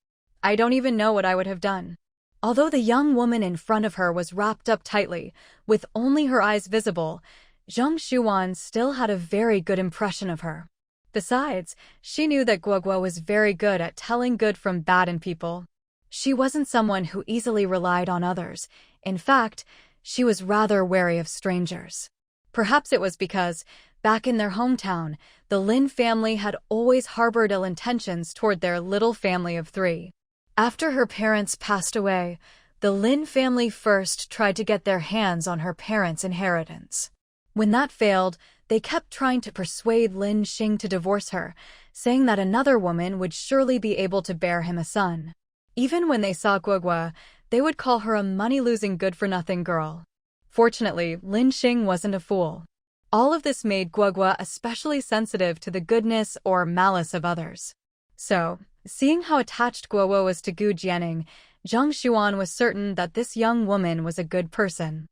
I don't even know what I would have done. Although the young woman in front of her was wrapped up tightly, with only her eyes visible, Zhang Xuan still had a very good impression of her. Besides, she knew that Guoguo was very good at telling good from bad in people. She wasn't someone who easily relied on others. In fact, she was rather wary of strangers. Perhaps it was because, back in their hometown, the Lin family had always harbored ill intentions toward their little family of 3. After her parents passed away, the Lin family first tried to get their hands on her parents' inheritance. When that failed, they kept trying to persuade Lin Xing to divorce her, saying that another woman would surely be able to bear him a son. Even when they saw Guoguo, they would call her a money-losing good-for-nothing girl. Fortunately, Lin Xing wasn't a fool. All of this made Guoguo especially sensitive to the goodness or malice of others. So, seeing how attached Guoguo was to Gu Jianing, Zhang Xuan was certain that this young woman was a good person.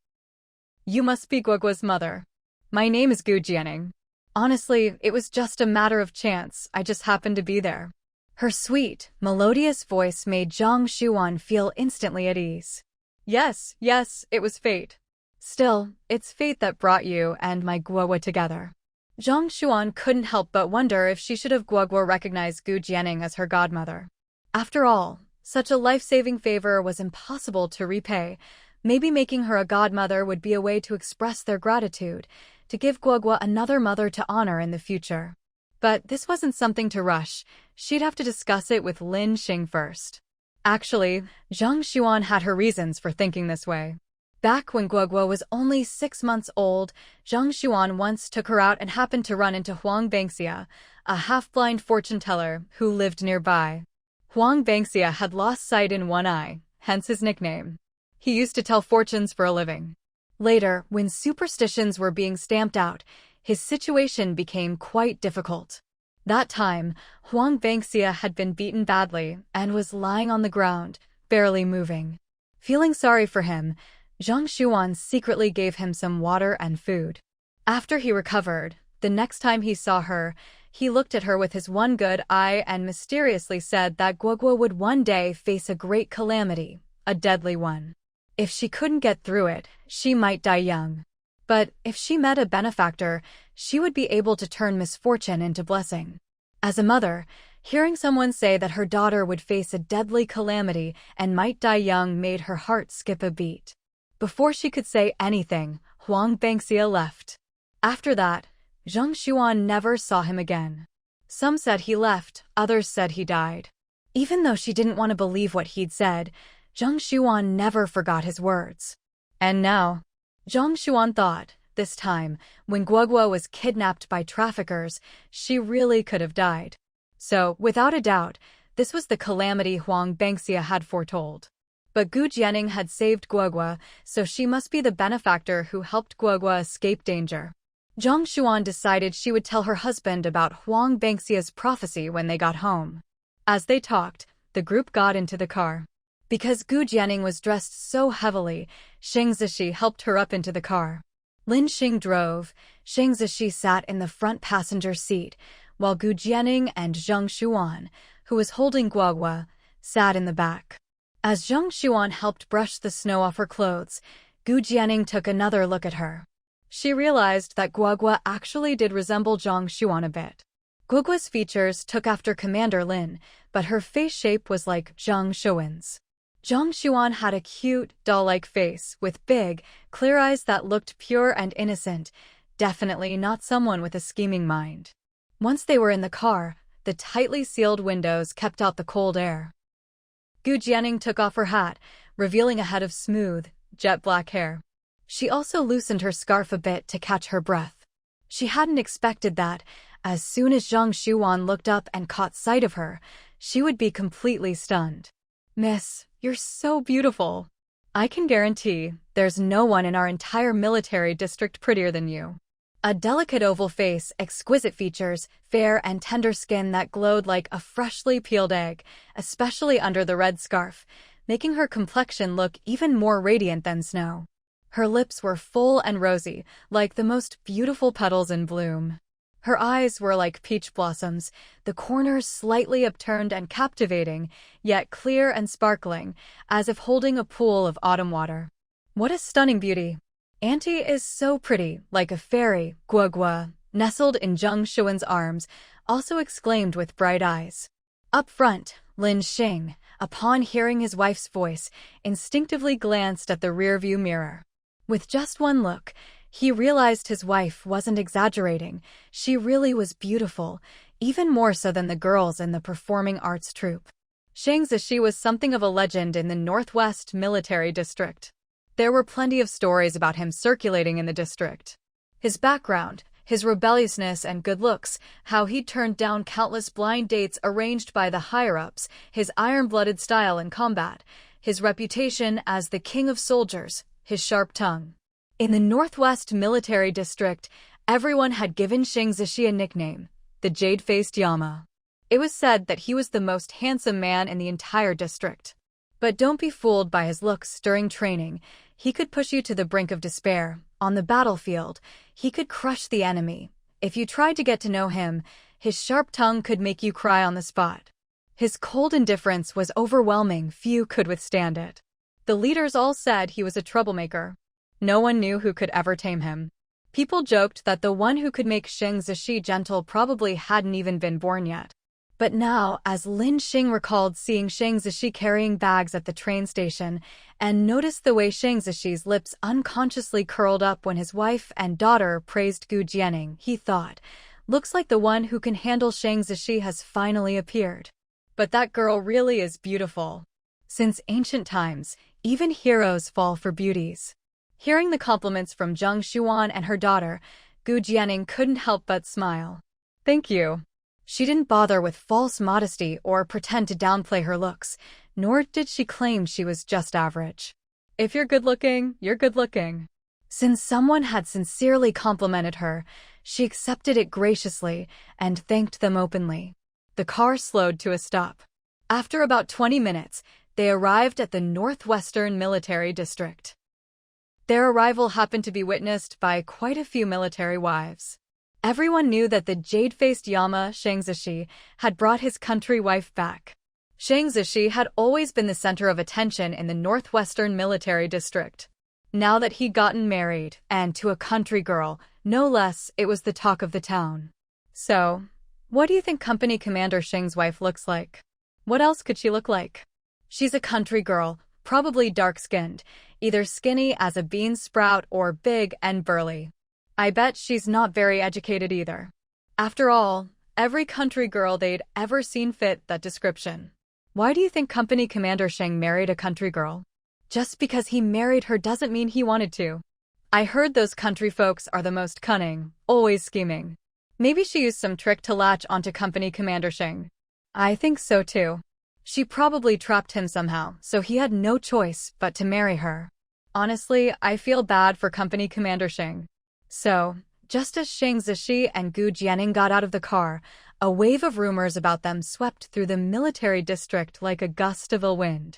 You must be Guoguo's mother. My name is Gu Jianing. Honestly, it was just a matter of chance. I just happened to be there. Her sweet, melodious voice made Zhang Xuan feel instantly at ease. Yes, it was fate. Still, it's fate that brought you and my Guoguo together. Zhang Xuan couldn't help but wonder if she should have Guoguo recognized Gu Jianing as her godmother. After all, such a life-saving favor was impossible to repay. Maybe making her a godmother would be a way to express their gratitude, to give Guoguo another mother to honor in the future. But this wasn't something to rush. She'd have to discuss it with Lin Xing first. Actually, Zhang Xuan had her reasons for thinking this way. Back when Guoguo was only 6 months old, Zhang Xuan once took her out and happened to run into Huang Bangxia, a half-blind fortune-teller who lived nearby. Huang Bangxia had lost sight in one eye, hence his nickname. He used to tell fortunes for a living. Later, when superstitions were being stamped out, his situation became quite difficult. That time, Huang Bangxia had been beaten badly and was lying on the ground, barely moving. Feeling sorry for him, Zhang Xuan secretly gave him some water and food. After he recovered, the next time he saw her, he looked at her with his one good eye and mysteriously said that Guoguo would one day face a great calamity, a deadly one. If she couldn't get through it, she might die young. But if she met a benefactor, she would be able to turn misfortune into blessing. As a mother, hearing someone say that her daughter would face a deadly calamity and might die young made her heart skip a beat. Before she could say anything, Huang Bangxia left. After that, Zhang Xuan never saw him again. Some said he left, others said he died. Even though she didn't want to believe what he'd said, Zhang Xuan never forgot his words. And now, Zhang Xuan thought, this time, when Guoguo was kidnapped by traffickers, she really could have died. So, without a doubt, this was the calamity Huang Bangxia had foretold. But Gu Jianing had saved Guoguo, so she must be the benefactor who helped Guoguo escape danger. Zhang Xuan decided she would tell her husband about Huang Bangxia's prophecy when they got home. As they talked, the group got into the car. Because Gu Jianing was dressed so heavily, Sheng Zishi helped her up into the car. Lin Xing drove, Sheng Zishi sat in the front passenger seat, while Gu Jianing and Zhang Xuan, who was holding Guoguo, sat in the back. As Zhang Xuan helped brush the snow off her clothes, Gu Jianing took another look at her. She realized that Guoguo actually did resemble Zhang Xuan a bit. Guoguo's features took after Commander Lin, but her face shape was like Zhang Xuan's. Zhang Xuan had a cute, doll-like face with big, clear eyes that looked pure and innocent, definitely not someone with a scheming mind. Once they were in the car, the tightly sealed windows kept out the cold air. Gu Jianing took off her hat, revealing a head of smooth, jet-black hair. She also loosened her scarf a bit to catch her breath. She hadn't expected that, as soon as Zhang Xuan looked up and caught sight of her, she would be completely stunned. "Miss, you're so beautiful. I can guarantee there's no one in our entire military district prettier than you." A delicate oval face, exquisite features, fair and tender skin that glowed like a freshly peeled egg, especially under the red scarf, making her complexion look even more radiant than snow. Her lips were full and rosy, like the most beautiful petals in bloom. Her eyes were like peach blossoms, the corners slightly upturned and captivating, yet clear and sparkling, as if holding a pool of autumn water. What a stunning beauty! Auntie is so pretty, like a fairy, Guoguo, nestled in Zhang Xuan's arms, also exclaimed with bright eyes. Up front, Lin Xing, upon hearing his wife's voice, instinctively glanced at the rearview mirror. With just one look, he realized his wife wasn't exaggerating. She really was beautiful, even more so than the girls in the performing arts troupe. Sheng Zishi was something of a legend in the Northwest Military District. There were plenty of stories about him circulating in the district. His background, his rebelliousness and good looks, how he'd turned down countless blind dates arranged by the higher-ups, his iron-blooded style in combat, his reputation as the king of soldiers, his sharp tongue. In the Northwest Military District, everyone had given Sheng Zishi a nickname, the Jade-Faced Yama. It was said that he was the most handsome man in the entire district. But don't be fooled by his looks during training. He could push you to the brink of despair. On the battlefield, he could crush the enemy. If you tried to get to know him, his sharp tongue could make you cry on the spot. His cold indifference was overwhelming, few could withstand it. The leaders all said he was a troublemaker. No one knew who could ever tame him. People joked that the one who could make Sheng Zishi gentle probably hadn't even been born yet. But now, as Lin Xing recalled seeing Sheng Zishi carrying bags at the train station, and noticed the way Sheng Zishi's lips unconsciously curled up when his wife and daughter praised Gu Jianing, he thought, looks like the one who can handle Sheng Zishi has finally appeared. But that girl really is beautiful. Since ancient times, even heroes fall for beauties. Hearing the compliments from Zhang Xuan and her daughter, Gu Jianing couldn't help but smile. "Thank you." She didn't bother with false modesty or pretend to downplay her looks, nor did she claim she was just average. "If you're good-looking, you're good-looking." Since someone had sincerely complimented her, she accepted it graciously and thanked them openly. The car slowed to a stop. After about 20 minutes, they arrived at the Northwestern Military District. Their arrival happened to be witnessed by quite a few military wives. Everyone knew that the jade-faced Yama Shangzishi had brought his country wife back. Shangzishi had always been the center of attention in the Northwestern Military District. Now that he'd gotten married, and to a country girl, no less, it was the talk of the town. So, what do you think Company Commander Shing's wife looks like? What else could she look like? She's a country girl, probably dark-skinned, either skinny as a bean sprout or big and burly. I bet she's not very educated either. After all, every country girl they'd ever seen fit that description. Why do you think Company Commander Shing married a country girl? Just because he married her doesn't mean he wanted to. I heard those country folks are the most cunning, always scheming. Maybe she used some trick to latch onto Company Commander Shing. I think so too. She probably trapped him somehow, so he had no choice but to marry her. Honestly, I feel bad for Company Commander Shing. So, just as Shang Zishi and Gu Jianing got out of the car, a wave of rumors about them swept through the military district like a gust of ill wind.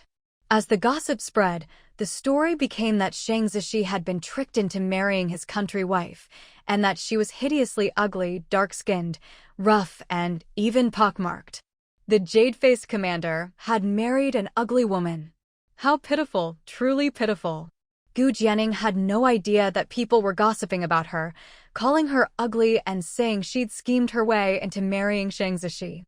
As the gossip spread, the story became that Shang Zishi had been tricked into marrying his country wife, and that she was hideously ugly, dark-skinned, rough, and even pockmarked. The jade-faced commander had married an ugly woman. How pitiful, truly pitiful. Gu Jianing had no idea that people were gossiping about her, calling her ugly and saying she'd schemed her way into marrying Shang Zishi.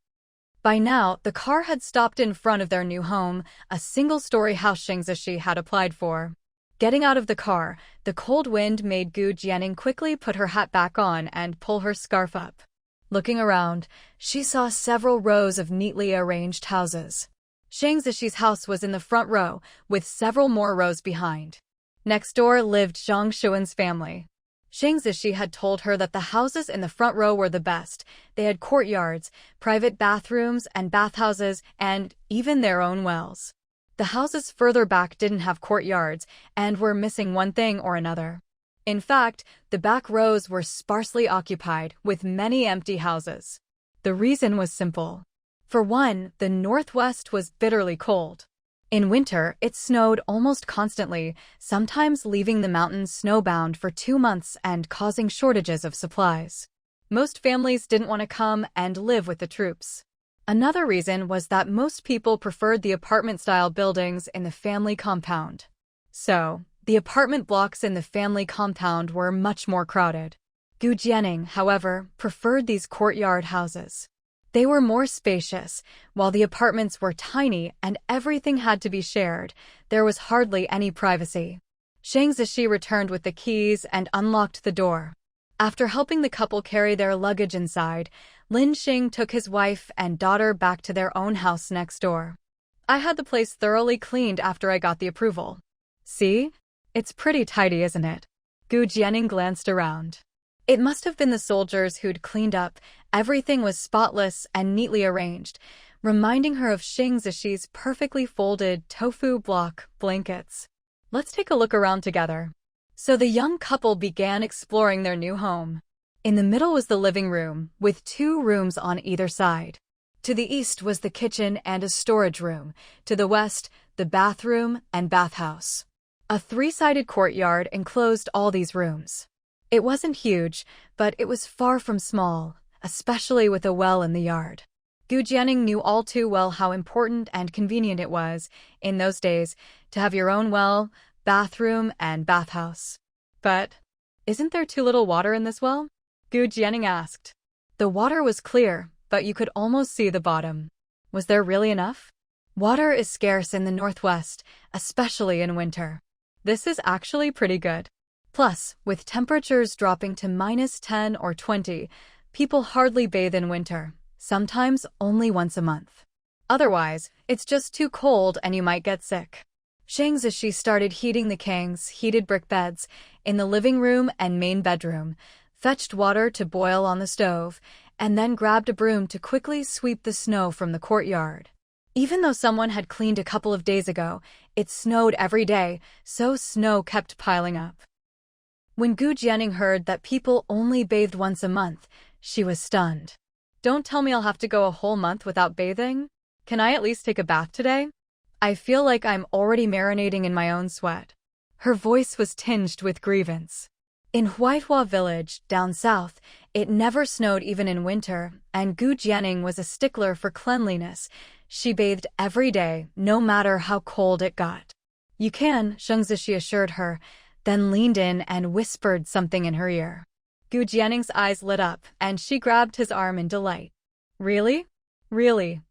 By now, the car had stopped in front of their new home, a single-story house Shang Zishi had applied for. Getting out of the car, the cold wind made Gu Jianing quickly put her hat back on and pull her scarf up. Looking around, she saw several rows of neatly arranged houses. Shang Zishi's house was in the front row, with several more rows behind. Next door lived Zhang Shuan's family. Shang Zishi had told her that the houses in the front row were the best. They had courtyards, private bathrooms and bathhouses, and even their own wells. The houses further back didn't have courtyards and were missing one thing or another. In fact, the back rows were sparsely occupied, with many empty houses. The reason was simple. For one, the Northwest was bitterly cold. In winter, it snowed almost constantly, sometimes leaving the mountains snowbound for 2 months and causing shortages of supplies. Most families didn't want to come and live with the troops. Another reason was that most people preferred the apartment-style buildings in the family compound. So, the apartment blocks in the family compound were much more crowded. Gu Jianing, however, preferred these courtyard houses. They were more spacious, while the apartments were tiny and everything had to be shared. There was hardly any privacy. Shang Zishi returned with the keys and unlocked the door. After helping the couple carry their luggage inside, Lin Xing took his wife and daughter back to their own house next door. I had the place thoroughly cleaned after I got the approval. See? It's pretty tidy, isn't it? Gu Jianing glanced around. It must have been the soldiers who'd cleaned up. Everything was spotless and neatly arranged, reminding her of Shang Zishi's perfectly folded tofu block blankets. Let's take a look around together. So the young couple began exploring their new home. In the middle was the living room, with 2 rooms on either side. To the east was the kitchen and a storage room. To the west, the bathroom and bathhouse. A 3-sided courtyard enclosed all these rooms. It wasn't huge, but it was far from small, especially with a well in the yard. Gu Jianing knew all too well how important and convenient it was, in those days, to have your own well, bathroom, and bathhouse. But, isn't there too little water in this well? Gu Jianing asked. The water was clear, but you could almost see the bottom. Was there really enough? Water is scarce in the Northwest, especially in winter. This is actually pretty good. Plus, with temperatures dropping to -10 or 20, people hardly bathe in winter, sometimes only once a month. Otherwise, it's just too cold and you might get sick. Shang Zishi started heating the Kang's heated brick beds in the living room and main bedroom, fetched water to boil on the stove, and then grabbed a broom to quickly sweep the snow from the courtyard. Even though someone had cleaned a couple of days ago, it snowed every day, so snow kept piling up. When Gu Jianing heard that people only bathed once a month, she was stunned. Don't tell me I'll have to go a whole month without bathing? Can I at least take a bath today? I feel like I'm already marinating in my own sweat. Her voice was tinged with grievance. In Huaihua village, down south, it never snowed even in winter, and Gu Jianing was a stickler for cleanliness. She bathed every day, no matter how cold it got. You can, Sheng Zishi assured her, then leaned in and whispered something in her ear. Gu Jianing's eyes lit up, and she grabbed his arm in delight. Really? Really?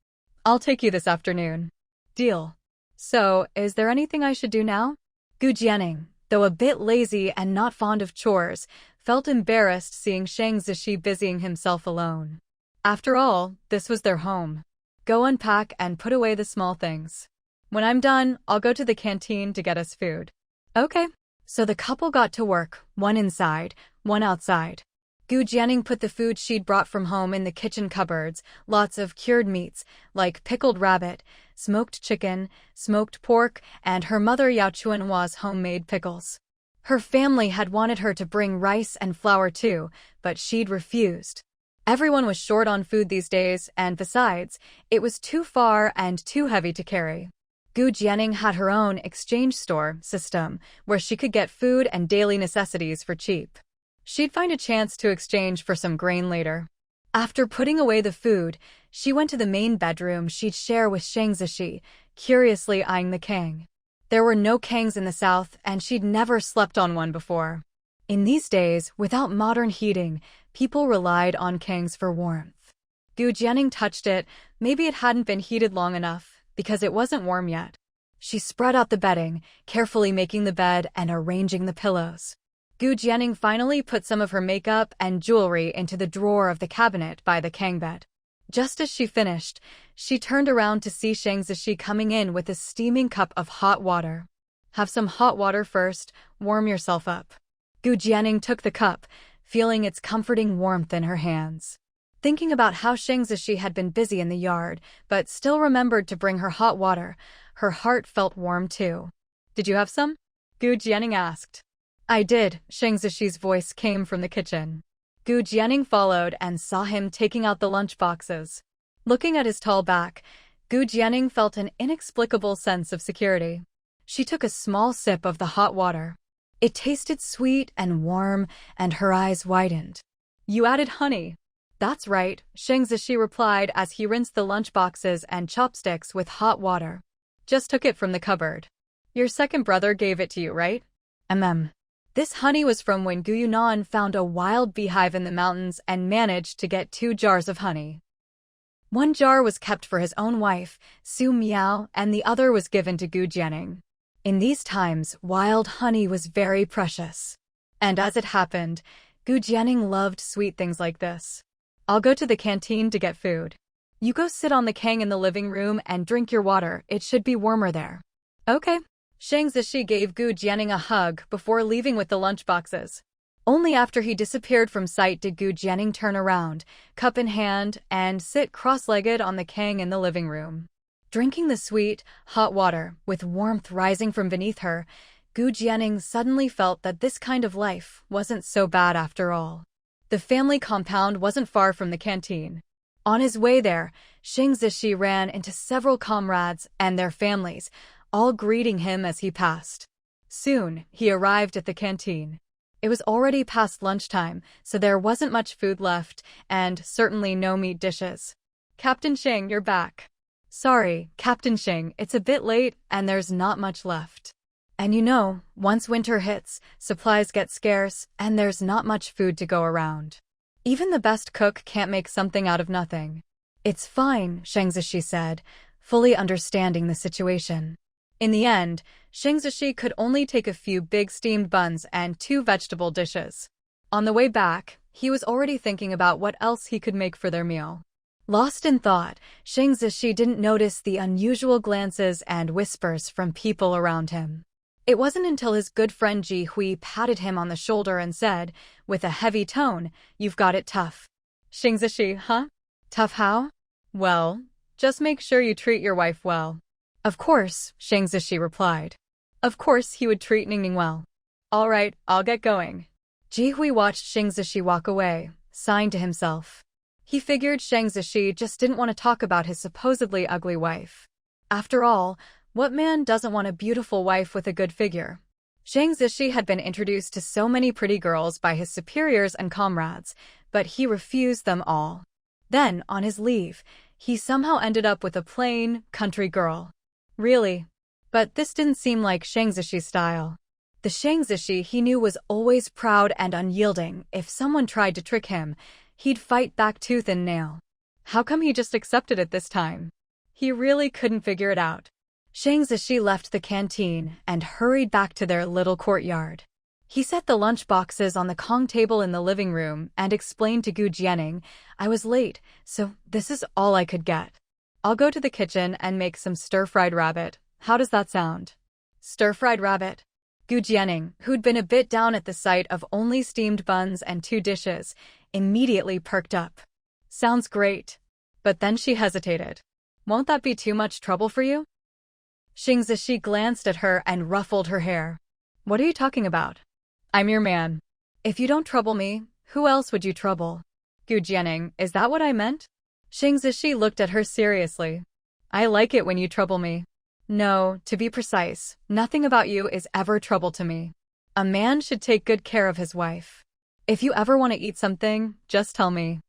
I'll take you this afternoon. Deal. So, is there anything I should do now? Gu Jianing, though a bit lazy and not fond of chores, felt embarrassed seeing Sheng Zishi busying himself alone. After all, this was their home. Go unpack and put away the small things. When I'm done, I'll go to the canteen to get us food. Okay. So the couple got to work, one inside, one outside. Gu Jianing put the food she'd brought from home in the kitchen cupboards, lots of cured meats, like pickled rabbit, smoked chicken, smoked pork, and her mother Yao Chuanhua's homemade pickles. Her family had wanted her to bring rice and flour too, but she'd refused. Everyone was short on food these days, and besides, it was too far and too heavy to carry. Gu Jianing had her own exchange store system, where she could get food and daily necessities for cheap. She'd find a chance to exchange for some grain later. After putting away the food, she went to the main bedroom she'd share with Sheng Zishi, curiously eyeing the Kang. There were no Kangs in the south, and she'd never slept on one before. In these days, without modern heating, people relied on Kangs for warmth. Gu Jianing touched it. Maybe it hadn't been heated long enough, because it wasn't warm yet. She spread out the bedding, carefully making the bed and arranging the pillows. Gu Jianing finally put some of her makeup and jewelry into the drawer of the cabinet by the Kang bed. Just as she finished, she turned around to see Sheng Zishi coming in with a steaming cup of hot water. Have some hot water first, warm yourself up. Gu Jianing took the cup, feeling its comforting warmth in her hands. Thinking about how Sheng Zishi had been busy in the yard, but still remembered to bring her hot water, her heart felt warm too. Did you have some? Gu Jianing asked. I did, Sheng Zishi's voice came from the kitchen. Gu Jianing followed and saw him taking out the lunch boxes. Looking at his tall back, Gu Jianing felt an inexplicable sense of security. She took a small sip of the hot water. It tasted sweet and warm, and her eyes widened. You added honey. That's right, Sheng Zishi replied as he rinsed the lunch boxes and chopsticks with hot water. Just took it from the cupboard. Your second brother gave it to you, right? This honey was from when Gu Yunan found a wild beehive in the mountains and managed to get 2 jars of honey. One jar was kept for his own wife, Su Miao, and the other was given to Gu Jianing. In these times, wild honey was very precious. And as it happened, Gu Jianing loved sweet things like this. I'll go to the canteen to get food. You go sit on the Kang in the living room and drink your water, it should be warmer there. Okay. Sheng Zishi gave Gu Jianing a hug before leaving with the lunch boxes. Only after he disappeared from sight did Gu Jianing turn around, cup in hand, and sit cross-legged on the Kang in the living room. Drinking the sweet, hot water, with warmth rising from beneath her, Gu Jianing suddenly felt that this kind of life wasn't so bad after all. The family compound wasn't far from the canteen. On his way there, Sheng Zishi ran into several comrades and their families, all greeting him as he passed. Soon, he arrived at the canteen. It was already past lunchtime, so there wasn't much food left, and certainly no meat dishes. Captain Sheng, you're back. Sorry, Captain Sheng, it's a bit late, and there's not much left. And you know, once winter hits, supplies get scarce, and there's not much food to go around. Even the best cook can't make something out of nothing. It's fine, Sheng Zishi said, fully understanding the situation. In the end, Sheng Zishi could only take a few big steamed buns and 2 vegetable dishes. On the way back, he was already thinking about what else he could make for their meal. Lost in thought, Sheng Zishi didn't notice the unusual glances and whispers from people around him. It wasn't until his good friend Ji Hui patted him on the shoulder and said, with a heavy tone, "You've got it tough." Sheng Zishi, huh? Tough how? Well, just make sure you treat your wife well. Of course, Sheng Zishi replied. Of course he would treat Ningning well. All right, I'll get going. Jihui watched Shang Zishi walk away, sighing to himself. He figured Shang Zishi just didn't want to talk about his supposedly ugly wife. After all, what man doesn't want a beautiful wife with a good figure? Shang Zishi had been introduced to so many pretty girls by his superiors and comrades, but he refused them all. Then, on his leave, he somehow ended up with a plain, country girl. Really? But this didn't seem like Shang Zishi's style. The Shang Zishi he knew was always proud and unyielding. If someone tried to trick him, he'd fight back tooth and nail. How come he just accepted it this time? He really couldn't figure it out. Shang Zishi left the canteen and hurried back to their little courtyard. He set the lunch boxes on the Kong table in the living room and explained to Gu Jianing, "I was late, so this is all I could get. I'll go to the kitchen and make some stir-fried rabbit. How does that sound?" Stir-fried rabbit? Gu Jianing, who'd been a bit down at the sight of only steamed buns and 2 dishes, immediately perked up. Sounds great. But then she hesitated. Won't that be too much trouble for you? Shang Zishi glanced at her and ruffled her hair. What are you talking about? I'm your man. If you don't trouble me, who else would you trouble? Gu Jianing, is that what I meant? Shang Zishi looked at her seriously. I like it when you trouble me. No, to be precise, nothing about you is ever trouble to me. A man should take good care of his wife. If you ever want to eat something, just tell me.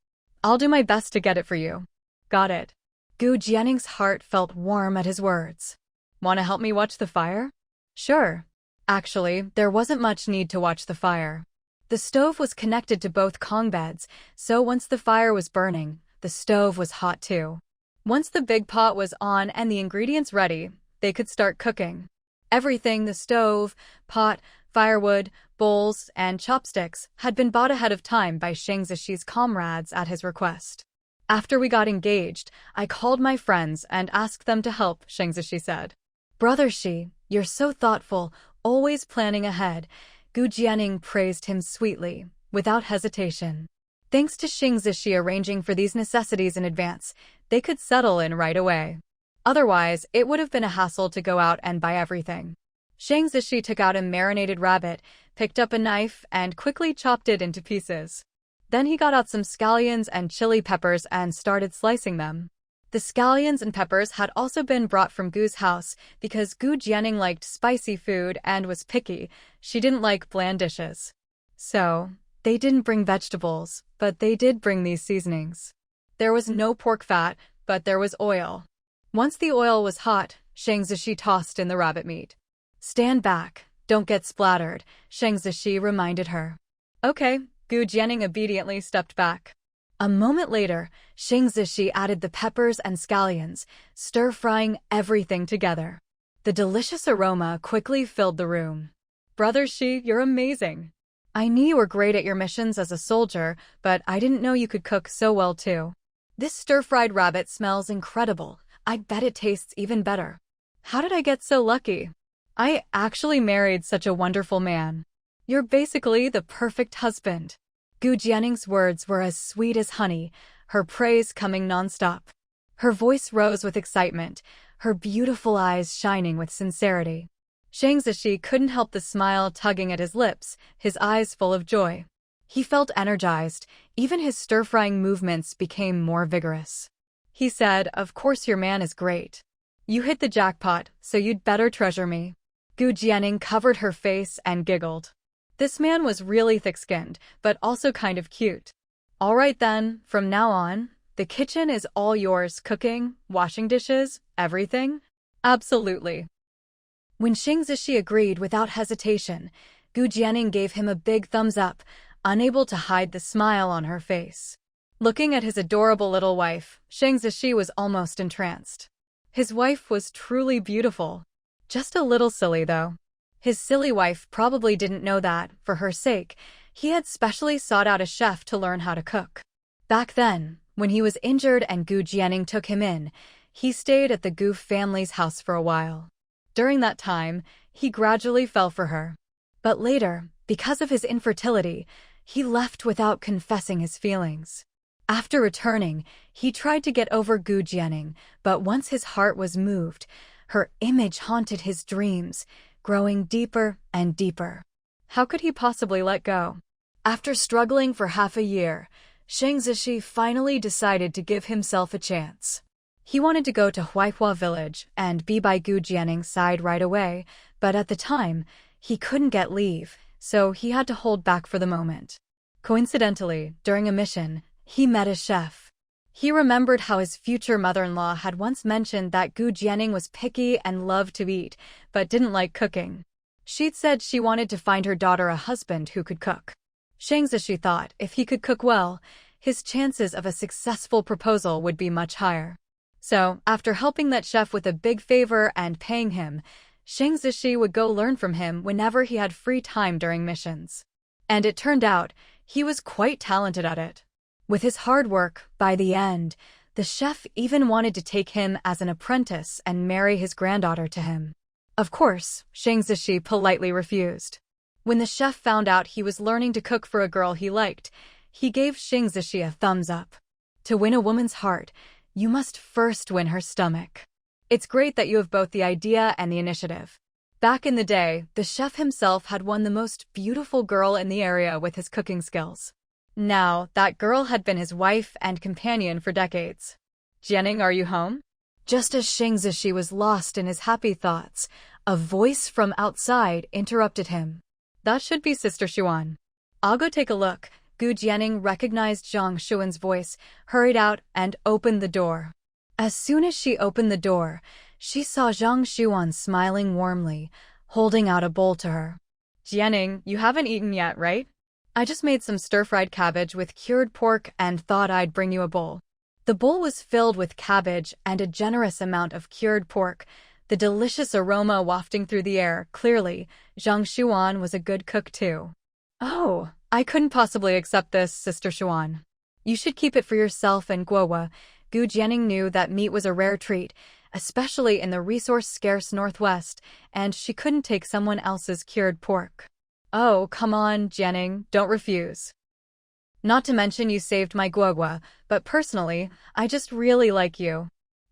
I'll do my best to get it for you. Got it. Gu Jianing's heart felt warm at his words. Want to help me watch the fire? Sure. Actually, there wasn't much need to watch the fire. The stove was connected to both Kong beds, so once the fire was burning, the stove was hot too. Once the big pot was on and the ingredients ready, they could start cooking. Everything, the stove, pot, firewood, bowls, and chopsticks, had been bought ahead of time by Shang Zishi's comrades at his request. After we got engaged, I called my friends and asked them to help, Shang Zishi said. Brother Shi, you're so thoughtful, always planning ahead. Gu Jianing praised him sweetly, without hesitation. Thanks to Shang Zishi arranging for these necessities in advance, they could settle in right away. Otherwise, it would have been a hassle to go out and buy everything. Shang Zishi took out a marinated rabbit, picked up a knife, and quickly chopped it into pieces. Then he got out some scallions and chili peppers and started slicing them. The scallions and peppers had also been brought from Gu's house because Gu Jianing liked spicy food and was picky. She didn't like bland dishes. So, they didn't bring vegetables, but they did bring these seasonings. There was no pork fat, but there was oil. Once the oil was hot, Shang Zishi tossed in the rabbit meat. Stand back, don't get splattered, Shang Zishi reminded her. Okay, Gu Jianing obediently stepped back. A moment later, Shang Zishi added the peppers and scallions, stir-frying everything together. The delicious aroma quickly filled the room. Brother Shi, you're amazing. I knew you were great at your missions as a soldier, but I didn't know you could cook so well too. This stir-fried rabbit smells incredible. I bet it tastes even better. How did I get so lucky? I actually married such a wonderful man. You're basically the perfect husband. Gu Jianing's words were as sweet as honey, her praise coming nonstop. Her voice rose with excitement, her beautiful eyes shining with sincerity. Shang Zishi couldn't help the smile tugging at his lips, his eyes full of joy. He felt energized, even his stir-frying movements became more vigorous. He said, Of course your man is great. You hit the jackpot, so you'd better treasure me. Gu Jianing covered her face and giggled. This man was really thick-skinned, but also kind of cute. All right then, from now on, the kitchen is all yours, cooking, washing dishes, everything? Absolutely. When Shang Zishi agreed without hesitation, Gu Jianing gave him a big thumbs up, unable to hide the smile on her face. Looking at his adorable little wife, Shang Zishi was almost entranced. His wife was truly beautiful. Just a little silly, though. His silly wife probably didn't know that, for her sake, he had specially sought out a chef to learn how to cook. Back then, when he was injured and Gu Jianing took him in, he stayed at the Gu family's house for a while. During that time, he gradually fell for her. But later, because of his infertility, he left without confessing his feelings. After returning, he tried to get over Gu Jianing, but once his heart was moved, her image haunted his dreams, growing deeper and deeper. How could he possibly let go? After struggling for half a year, Shang Zishi finally decided to give himself a chance. He wanted to go to Huaihua village and be by Gu Jianning's side right away, but at the time, he couldn't get leave, so he had to hold back for the moment. Coincidentally, during a mission, he met a chef. He remembered how his future mother-in-law had once mentioned that Gu Jianning was picky and loved to eat, but didn't like cooking. She'd said she wanted to find her daughter a husband who could cook. Shang Zishi thought if he could cook well, his chances of a successful proposal would be much higher. So, after helping that chef with a big favor and paying him, Shang Zishi would go learn from him whenever he had free time during missions. And it turned out, he was quite talented at it. With his hard work, by the end, the chef even wanted to take him as an apprentice and marry his granddaughter to him. Of course, Shang Zishi politely refused. When the chef found out he was learning to cook for a girl he liked, he gave Shang Zishi a thumbs up. To win a woman's heart, you must first win her stomach. It's great that you have both the idea and the initiative. Back in the day, the chef himself had won the most beautiful girl in the area with his cooking skills. Now, that girl had been his wife and companion for decades. Jianning, are you home? Just as Shang Zishi was lost in his happy thoughts, a voice from outside interrupted him. That should be Sister Xuan. I'll go take a look. Gu Jianning recognized Zhang Xuan's voice, hurried out, and opened the door. As soon as she opened the door, she saw Zhang Xuan smiling warmly, holding out a bowl to her. Jianning, you haven't eaten yet, right? I just made some stir-fried cabbage with cured pork and thought I'd bring you a bowl. The bowl was filled with cabbage and a generous amount of cured pork, the delicious aroma wafting through the air. Clearly, Zhang Xuan was a good cook too. Oh, I couldn't possibly accept this, Sister Xuan. You should keep it for yourself and Guowa. Gu Jianning knew that meat was a rare treat, especially in the resource-scarce Northwest, and she couldn't take someone else's cured pork. Oh, come on, Jianning, don't refuse. Not to mention you saved my Guogua, but personally, I just really like you.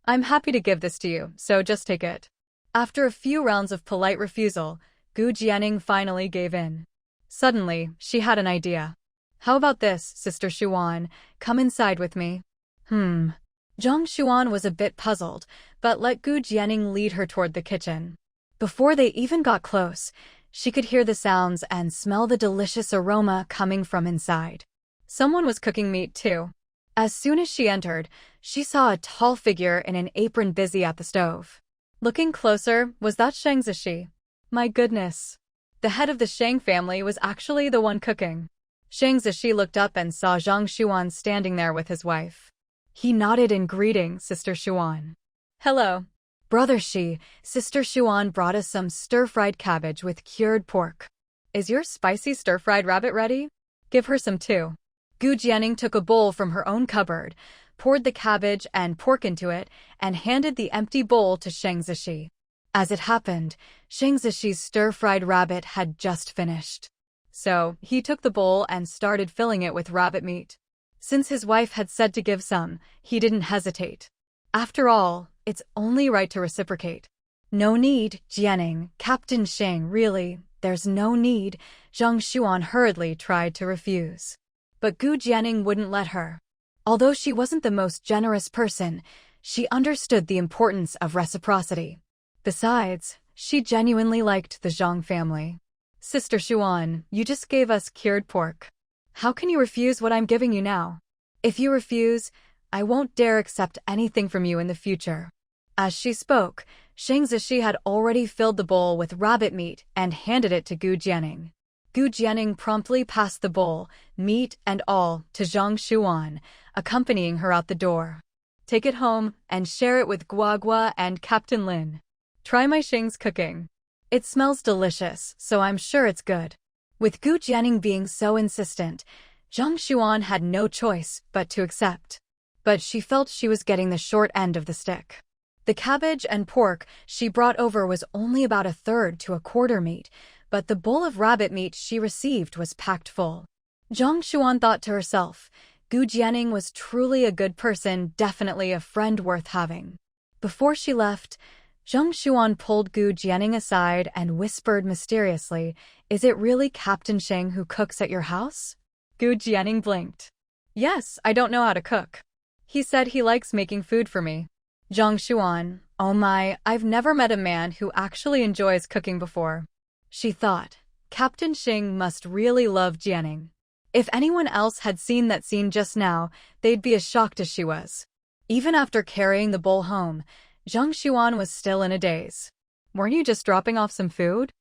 I'm happy to give this to you, so just take it. After a few rounds of polite refusal, Gu Jianning finally gave in. Suddenly, she had an idea. How about this, Sister Xuan? Come inside with me. Zhang Xuan was a bit puzzled, but let Gu Jianning lead her toward the kitchen. Before they even got close, she could hear the sounds and smell the delicious aroma coming from inside. Someone was cooking meat too. As soon as she entered, she saw a tall figure in an apron busy at the stove. Looking closer, was that Shang Zishi? My goodness. The head of the Shang family was actually the one cooking. Shang Zishi looked up and saw Zhang Xuan standing there with his wife. He nodded in greeting, Sister Xuan. Hello. Brother Shi, Sister Xuan brought us some stir-fried cabbage with cured pork. Is your spicy stir-fried rabbit ready? Give her some too. Gu Jianning took a bowl from her own cupboard, poured the cabbage and pork into it, and handed the empty bowl to Shang Zishi. As it happened, Shang Zishi's stir-fried rabbit had just finished. So, he took the bowl and started filling it with rabbit meat. Since his wife had said to give some, he didn't hesitate. After all, it's only right to reciprocate. No need, Jianning, Captain Shang, really, there's no need. Zhang Xuan hurriedly tried to refuse. But Gu Jianning wouldn't let her. Although she wasn't the most generous person, she understood the importance of reciprocity. Besides, she genuinely liked the Zhang family. Sister Xuan, you just gave us cured pork. How can you refuse what I'm giving you now? If you refuse, I won't dare accept anything from you in the future. As she spoke, Shang Zishi had already filled the bowl with rabbit meat and handed it to Gu Jianning. Gu Jianning promptly passed the bowl, meat and all, to Zhang Xuan, accompanying her out the door. Take it home and share it with Guagua and Captain Lin. Try my Shang's cooking. It smells delicious, so I'm sure it's good. With Gu Jianning being so insistent, Zhang Xuan had no choice but to accept. But she felt she was getting the short end of the stick. The cabbage and pork she brought over was only about a third to a quarter meat, but the bowl of rabbit meat she received was packed full. Zhang Xuan thought to herself, Gu Jianning was truly a good person, definitely a friend worth having. Before she left, Zhang Xuan pulled Gu Jianning aside and whispered mysteriously, "Is it really Captain Shang who cooks at your house?" Gu Jianing blinked. Yes, I don't know how to cook. He said he likes making food for me. Zhang Xuan, oh my, I've never met a man who actually enjoys cooking before. She thought, Captain Xing must really love Jianing. If anyone else had seen that scene just now, they'd be as shocked as she was. Even after carrying the bowl home, Zhang Xuan was still in a daze. Weren't you just dropping off some food?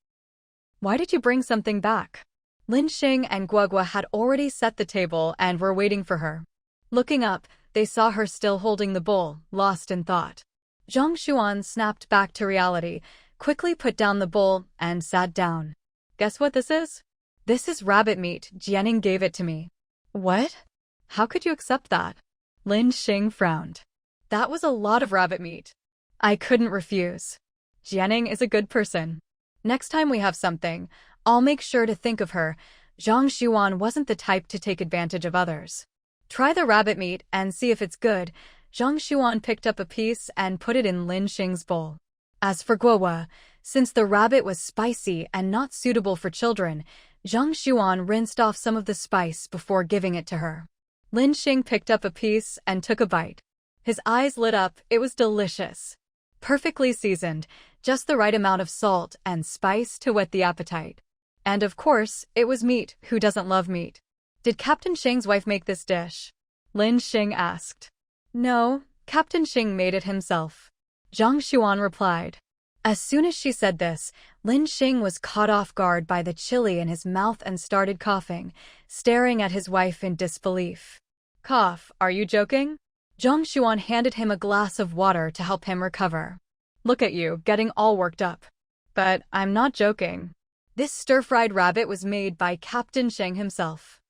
Why did you bring something back? Lin Xing and Guogua had already set the table and were waiting for her. Looking up, they saw her still holding the bowl, lost in thought. Zhang Xuan snapped back to reality, quickly put down the bowl, and sat down. Guess what this is? This is rabbit meat. Jianing gave it to me. What? How could you accept that? Lin Xing frowned. That was a lot of rabbit meat. I couldn't refuse. Jianing is a good person. Next time we have something, I'll make sure to think of her. Zhang Xuan wasn't the type to take advantage of others. Try the rabbit meat and see if it's good. Zhang Xuan picked up a piece and put it in Lin Xing's bowl. As for Guohua, since the rabbit was spicy and not suitable for children, Zhang Xuan rinsed off some of the spice before giving it to her. Lin Xing picked up a piece and took a bite. His eyes lit up. It was delicious. Perfectly seasoned, just the right amount of salt and spice to whet the appetite. And of course, it was meat. Who doesn't love meat? Did Captain Xing's wife make this dish? Lin Xing asked. No, Captain Xing made it himself. Zhang Xuan replied. As soon as she said this, Lin Xing was caught off guard by the chili in his mouth and started coughing, staring at his wife in disbelief. Cough, are you joking? Zhang Xuan handed him a glass of water to help him recover. Look at you, getting all worked up. But I'm not joking. This stir-fried rabbit was made by Captain Xing himself.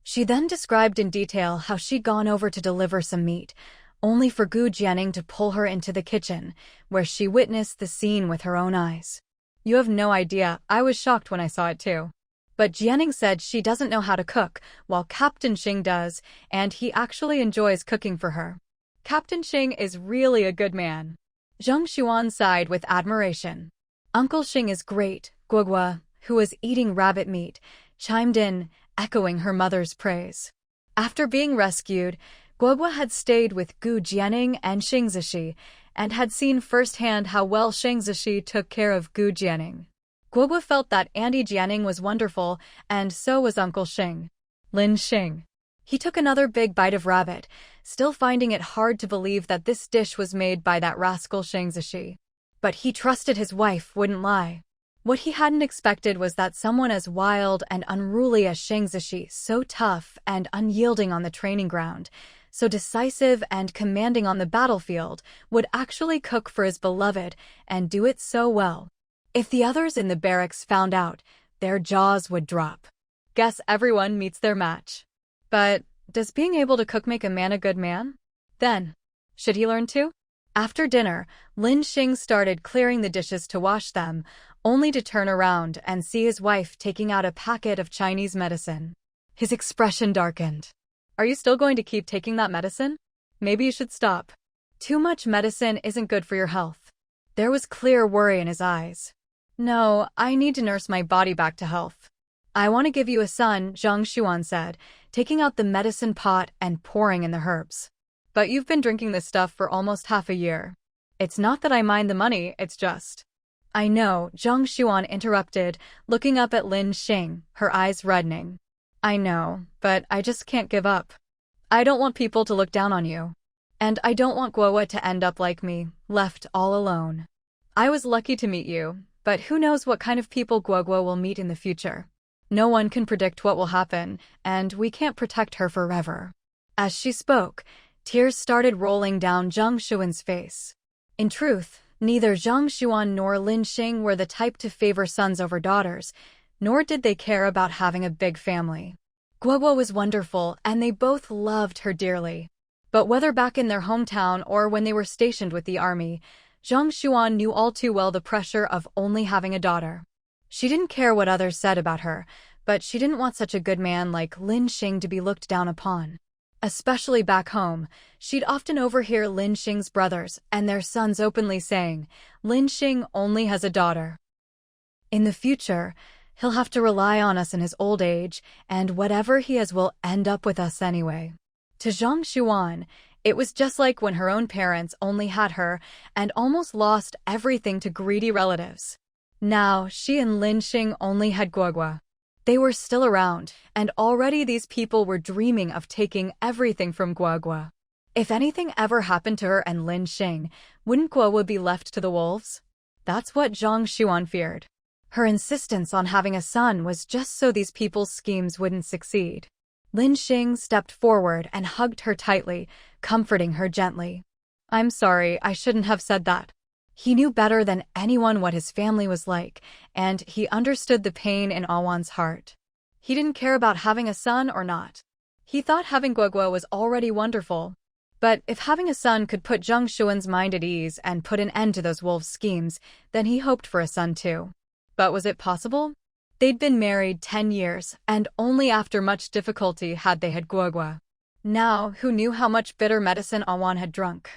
She then described in detail how she'd gone over to deliver some meat, only for Gu Jianing to pull her into the kitchen, where she witnessed the scene with her own eyes. You have no idea, I was shocked when I saw it too. But Jianing said she doesn't know how to cook, while Captain Xing does, and he actually enjoys cooking for her. Captain Xing is really a good man. Zhang Xuan sighed with admiration. Uncle Xing is great. Guogua, who was eating rabbit meat, chimed in, echoing her mother's praise. After being rescued, Guogua had stayed with Gu Jianing and Xing Zishi, and had seen firsthand how well Xing Zishi took care of Gu Jianing. Guogua felt that Auntie Jianing was wonderful, and so was Uncle Xing. Lin Xing. He took another big bite of rabbit, still finding it hard to believe that this dish was made by that rascal Xing Zishi. But he trusted his wife wouldn't lie. What he hadn't expected was that someone as wild and unruly as Xing Zishi, so tough and unyielding on the training ground, so decisive and commanding on the battlefield, would actually cook for his beloved and do it so well. If the others in the barracks found out, their jaws would drop. Guess everyone meets their match. But does being able to cook make a man a good man? Then, should he learn to? After dinner, Lin Xing started clearing the dishes to wash them, only to turn around and see his wife taking out a packet of Chinese medicine. His expression darkened. Are you still going to keep taking that medicine? Maybe you should stop. Too much medicine isn't good for your health. There was clear worry in his eyes. No, I need to nurse my body back to health. I want to give you a son, Zhang Xuan said, taking out the medicine pot and pouring in the herbs. But you've been drinking this stuff for almost half a year. It's not that I mind the money, it's just... I know, Zhang Xuan interrupted, looking up at Lin Xing, her eyes reddening. I know, but I just can't give up. I don't want people to look down on you. And I don't want Guohua to end up like me, left all alone. I was lucky to meet you, but who knows what kind of people Guogua will meet in the future. No one can predict what will happen, and we can't protect her forever. As she spoke, tears started rolling down Zhang Xuan's face. In truth, neither Zhang Xuan nor Lin Xing were the type to favor sons over daughters, nor did they care about having a big family. Guogua was wonderful, and they both loved her dearly. But whether back in their hometown or when they were stationed with the army, Zhang Xuan knew all too well the pressure of only having a daughter. She didn't care what others said about her, but she didn't want such a good man like Lin Xing to be looked down upon. Especially back home, she'd often overhear Lin Xing's brothers and their sons openly saying, Lin Xing only has a daughter. In the future, He'll have to rely on us in his old age, and whatever he is will end up with us anyway. To Zhang Xuan, it was just like when her own parents only had her and almost lost everything to greedy relatives. Now, she and Lin Xing only had Guogua. They were still around, and already these people were dreaming of taking everything from Guogua. If anything ever happened to her and Lin Xing, wouldn't Guogua be left to the wolves? That's what Zhang Xuan feared. Her insistence on having a son was just so these people's schemes wouldn't succeed. Lin Xing stepped forward and hugged her tightly, comforting her gently. I'm sorry, I shouldn't have said that. He knew better than anyone what his family was like, and he understood the pain in Awan's heart. He didn't care about having a son or not. He thought having Guogua was already wonderful. But if having a son could put Zhang Xuan's mind at ease and put an end to those wolves' schemes, then he hoped for a son too. But was it possible? They'd been married 10 years, and only after much difficulty had they had Guogua. Now, who knew how much bitter medicine Awan had drunk?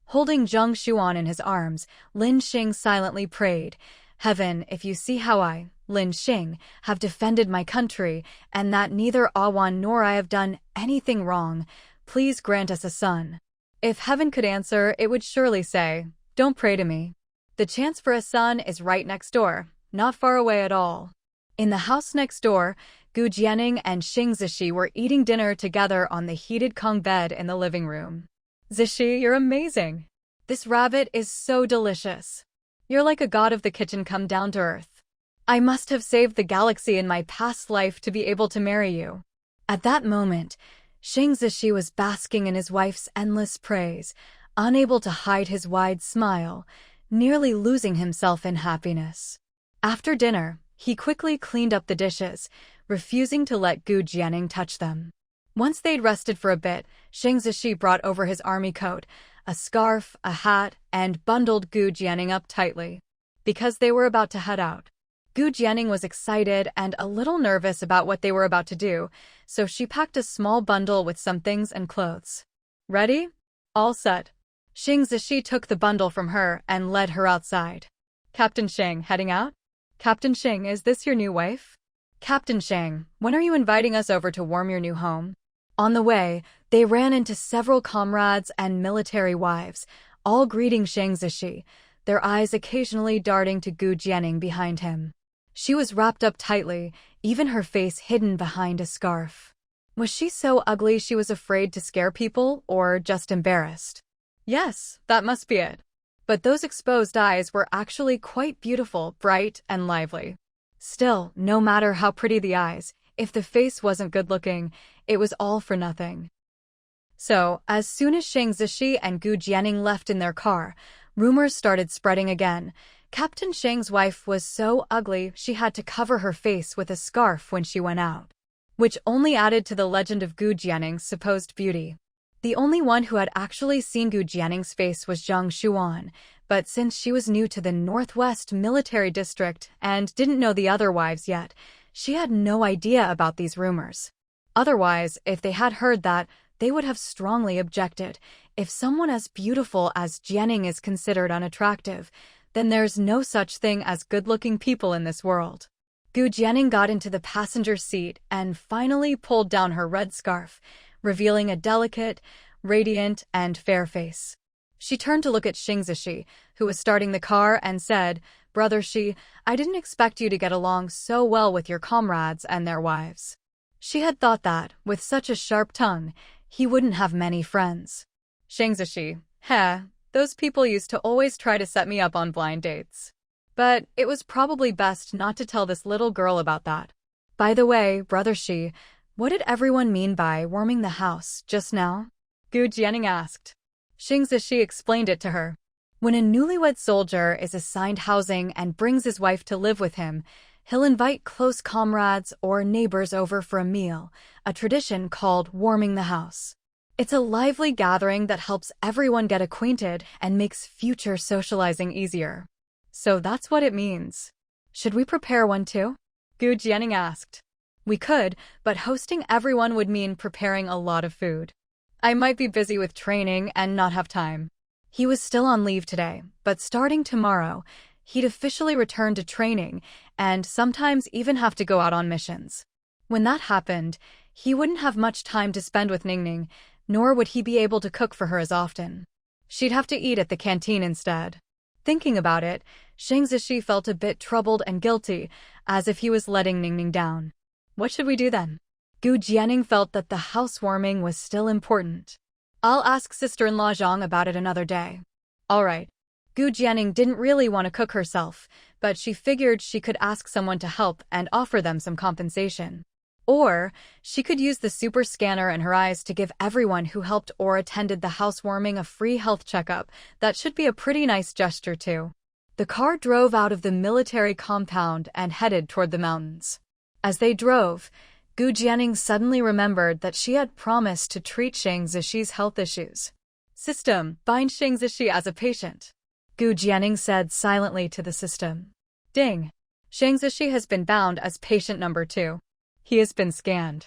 Holding Zhang Xuan in his arms, Lin Xing silently prayed, Heaven, if you see how I, Lin Xing, have defended my country, and that neither Awan nor I have done anything wrong, please grant us a son. If heaven could answer, it would surely say, don't pray to me. The chance for a son is right next door, not far away at all. In the house next door, Gu Jianing and Xing Zishi were eating dinner together on the heated Kong bed in the living room. Zishi, you're amazing. This rabbit is so delicious. You're like a god of the kitchen come down to earth. I must have saved the galaxy in my past life to be able to marry you. At that moment, Xing Zishi was basking in his wife's endless praise, unable to hide his wide smile, nearly losing himself in happiness. After dinner, he quickly cleaned up the dishes, refusing to let Gu Jianing touch them. Once they'd rested for a bit, Xing Zishi brought over his army coat, a scarf, a hat, and bundled Gu Jianing up tightly. Because they were about to head out. Gu Jianing was excited and a little nervous about what they were about to do, so she packed a small bundle with some things and clothes. Ready? All set. Xing Zishi took the bundle from her and led her outside. Captain Xing, heading out? Captain Xing, is this your new wife? Captain Xing, when are you inviting us over to warm your new home? On the way, they ran into several comrades and military wives, all greeting Xing Zishi, their eyes occasionally darting to Gu Jianing behind him. She was wrapped up tightly, even her face hidden behind a scarf. Was she so ugly she was afraid to scare people, or just embarrassed? Yes, that must be it. But those exposed eyes were actually quite beautiful, bright, and lively. Still, no matter how pretty the eyes, if the face wasn't good-looking, it was all for nothing. So, as soon as Xing Zishi and Gu Jianing left in their car, rumors started spreading again. Captain Xing's wife was so ugly she had to cover her face with a scarf when she went out, which only added to the legend of Gu Jianing's supposed beauty. The only one who had actually seen Gu Jianing's face was Zhang Xuan, but since she was new to the Northwest Military District and didn't know the other wives yet, she had no idea about these rumors. Otherwise, if they had heard that, they would have strongly objected. If someone as beautiful as Jianing is considered unattractive, then there's no such thing as good-looking people in this world. Gu Jianing got into the passenger seat and finally pulled down her red scarf, revealing a delicate, radiant, and fair face. She turned to look at Xing Zishi, who was starting the car, and said, Brother Shi, I didn't expect you to get along so well with your comrades and their wives. She had thought that, with such a sharp tongue, he wouldn't have many friends. Xing Zishi, those people used to always try to set me up on blind dates. But it was probably best not to tell this little girl about that. By the way, Brother Shi, what did everyone mean by warming the house just now? Gu Jianing asked. Xing Zishi explained it to her. When a newlywed soldier is assigned housing and brings his wife to live with him, he'll invite close comrades or neighbors over for a meal, a tradition called warming the house. It's a lively gathering that helps everyone get acquainted and makes future socializing easier. So that's what it means. Should we prepare one too? Gu Jianing asked. We could, but hosting everyone would mean preparing a lot of food. I might be busy with training and not have time. He was still on leave today, but starting tomorrow, he'd officially return to training, and sometimes even have to go out on missions. When that happened, he wouldn't have much time to spend with Ningning, nor would he be able to cook for her as often. She'd have to eat at the canteen instead. Thinking about it, Shang Zishi felt a bit troubled and guilty, as if he was letting Ningning down. What should we do then? Gu Jianing felt that the housewarming was still important. I'll ask sister-in-law Zhang about it another day. All right. Gu Jianing didn't really want to cook herself, but she figured she could ask someone to help and offer them some compensation. Or, she could use the super scanner in her eyes to give everyone who helped or attended the housewarming a free health checkup. That should be a pretty nice gesture too. The car drove out of the military compound and headed toward the mountains. As they drove, Gu Jianing suddenly remembered that she had promised to treat Shang Zishi's health issues. System, bind Shang Zishi as a patient. Gu Jianing said silently to the system. Ding. Shang Zishi has been bound as patient number 2. He has been scanned.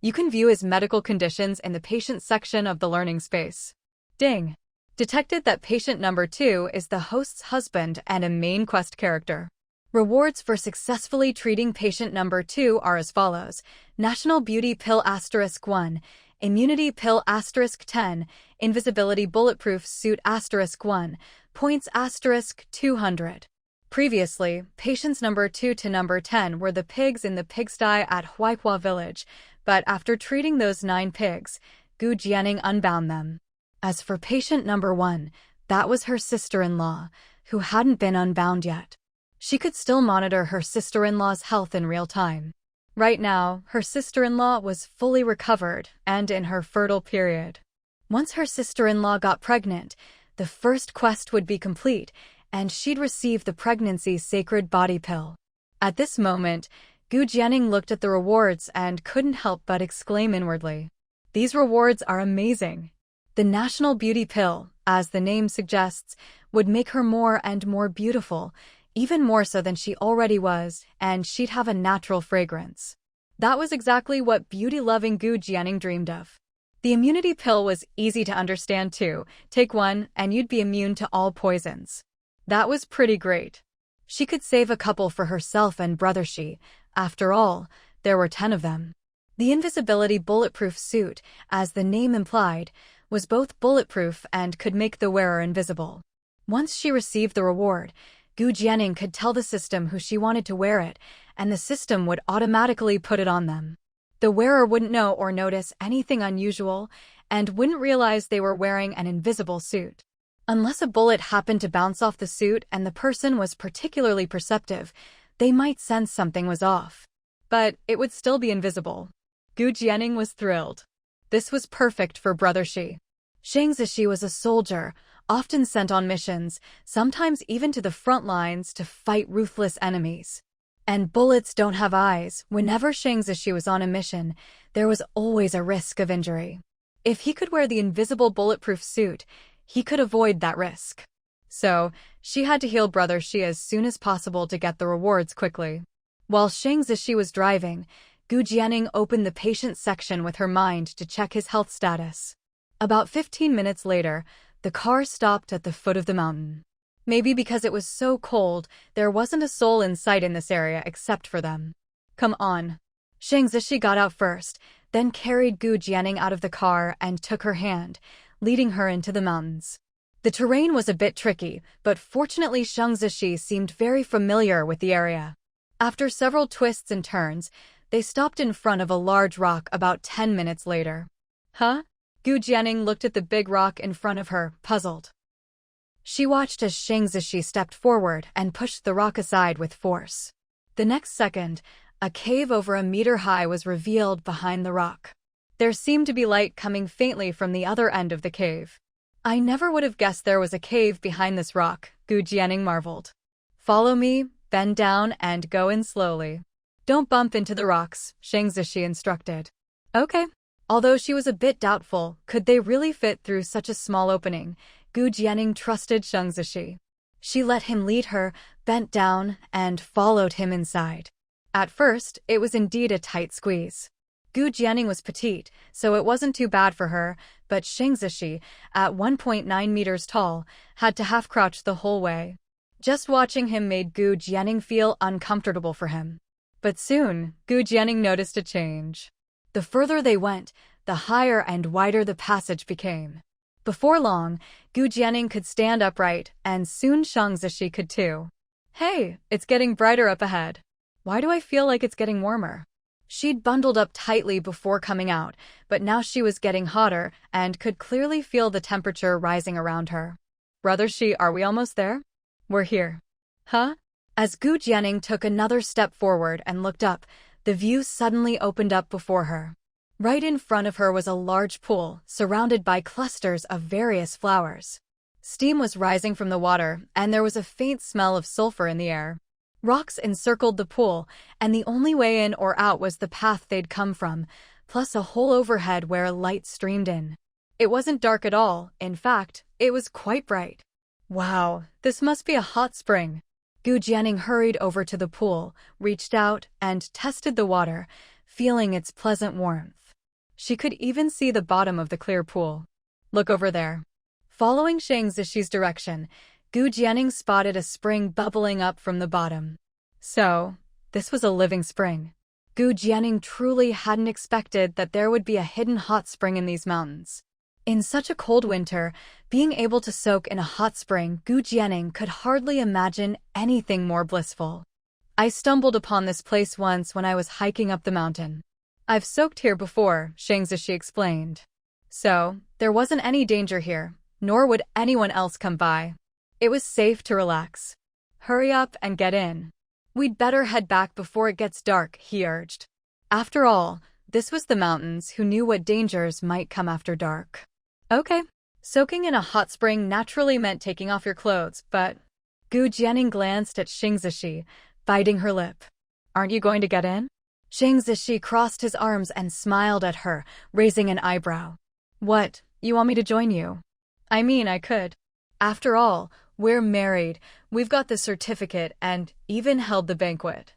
You can view his medical conditions in the patient section of the learning space. Ding. Detected that patient number 2 is the host's husband and a main quest character. Rewards for successfully treating patient number 2 are as follows. National Beauty Pill *1, Immunity Pill *10, Invisibility Bulletproof Suit *1, Points *200. Previously, patients number 2 to number 10 were the pigs in the pigsty at Huaihua Village, but after treating those 9 pigs, Gu Jianing unbound them. As for patient number 1, that was her sister-in-law, who hadn't been unbound yet. She could still monitor her sister-in-law's health in real time. Right now, her sister-in-law was fully recovered and in her fertile period. Once her sister-in-law got pregnant, the first quest would be complete, and she'd receive the pregnancy's sacred body pill. At this moment, Gu Jianing looked at the rewards and couldn't help but exclaim inwardly. These rewards are amazing. The National Beauty Pill, as the name suggests, would make her more and more beautiful, even more so than she already was, and she'd have a natural fragrance. That was exactly what beauty-loving Gu Jianing dreamed of. The immunity pill was easy to understand too. Take one, and you'd be immune to all poisons. That was pretty great. She could save a couple for herself and brother Shi. After all, there were 10 of them. The invisibility bulletproof suit, as the name implied, was both bulletproof and could make the wearer invisible. Once she received the reward, Gu Jianing could tell the system who she wanted to wear it, and the system would automatically put it on them. The wearer wouldn't know or notice anything unusual, and wouldn't realize they were wearing an invisible suit. Unless a bullet happened to bounce off the suit and the person was particularly perceptive, they might sense something was off. But it would still be invisible. Gu Jianing was thrilled. This was perfect for brother Shi. Shang Zishi was a soldier, often sent on missions, sometimes even to the front lines to fight ruthless enemies. And bullets don't have eyes. Whenever Shang Zishi was on a mission, there was always a risk of injury. If he could wear the invisible bulletproof suit, he could avoid that risk. So, she had to heal brother Shi as soon as possible to get the rewards quickly. While Shang Zishi was driving, Gu Jianing opened the patient section with her mind to check his health status. About 15 minutes later, the car stopped at the foot of the mountain. Maybe because it was so cold, there wasn't a soul in sight in this area except for them. Come on. Shang Zishi got out first, then carried Gu Jianing out of the car and took her hand, leading her into the mountains. The terrain was a bit tricky, but fortunately Shang Zishi seemed very familiar with the area. After several twists and turns, they stopped in front of a large rock about 10 minutes later. Huh? Gu Jianing looked at the big rock in front of her, puzzled. She watched as Shang Zishi stepped forward and pushed the rock aside with force. The next second, a cave over a meter high was revealed behind the rock. There seemed to be light coming faintly from the other end of the cave. I never would have guessed there was a cave behind this rock, Gu Jianing marveled. Follow me, bend down and go in slowly. Don't bump into the rocks, Shang Zishi instructed. Okay. Although she was a bit doubtful, could they really fit through such a small opening, Gu Jianing trusted Shang Zishi. She let him lead her, bent down, and followed him inside. At first, it was indeed a tight squeeze. Gu Jianing was petite, so it wasn't too bad for her, but Shang Zishi, at 1.9 meters tall, had to half-crouch the whole way. Just watching him made Gu Jianing feel uncomfortable for him. But soon, Gu Jianing noticed a change. The further they went, the higher and wider the passage became. Before long, Gu Jianing could stand upright, and soon Shang Zishi could too. Hey, it's getting brighter up ahead. Why do I feel like it's getting warmer? She'd bundled up tightly before coming out, but now she was getting hotter and could clearly feel the temperature rising around her. Brother Shi, are we almost there? We're here. Huh? As Gu Jianing took another step forward and looked up, the view suddenly opened up before her. Right in front of her was a large pool, surrounded by clusters of various flowers. Steam was rising from the water, and there was a faint smell of sulfur in the air. Rocks encircled the pool, and the only way in or out was the path they'd come from, plus a hole overhead where light streamed in. It wasn't dark at all. In fact, it was quite bright. Wow, this must be a hot spring. Gu Jianing hurried over to the pool, reached out, and tested the water, feeling its pleasant warmth. She could even see the bottom of the clear pool. Look over there. Following Shang Zishi's direction, Gu Jianing spotted a spring bubbling up from the bottom. So, this was a living spring. Gu Jianing truly hadn't expected that there would be a hidden hot spring in these mountains. In such a cold winter, being able to soak in a hot spring, Gu Jianing could hardly imagine anything more blissful. I stumbled upon this place once when I was hiking up the mountain. I've soaked here before, Shang Zishi explained. So, there wasn't any danger here, nor would anyone else come by. It was safe to relax. Hurry up and get in. We'd better head back before it gets dark, he urged. After all, this was the mountains who knew what dangers might come after dark. Okay. Soaking in a hot spring naturally meant taking off your clothes, but Gu Jianing glanced at Shang Zishi, biting her lip. Aren't you going to get in? Shang Zishi crossed his arms and smiled at her, raising an eyebrow. What, you want me to join you? I mean, I could. After all, we're married, we've got the certificate, and even held the banquet.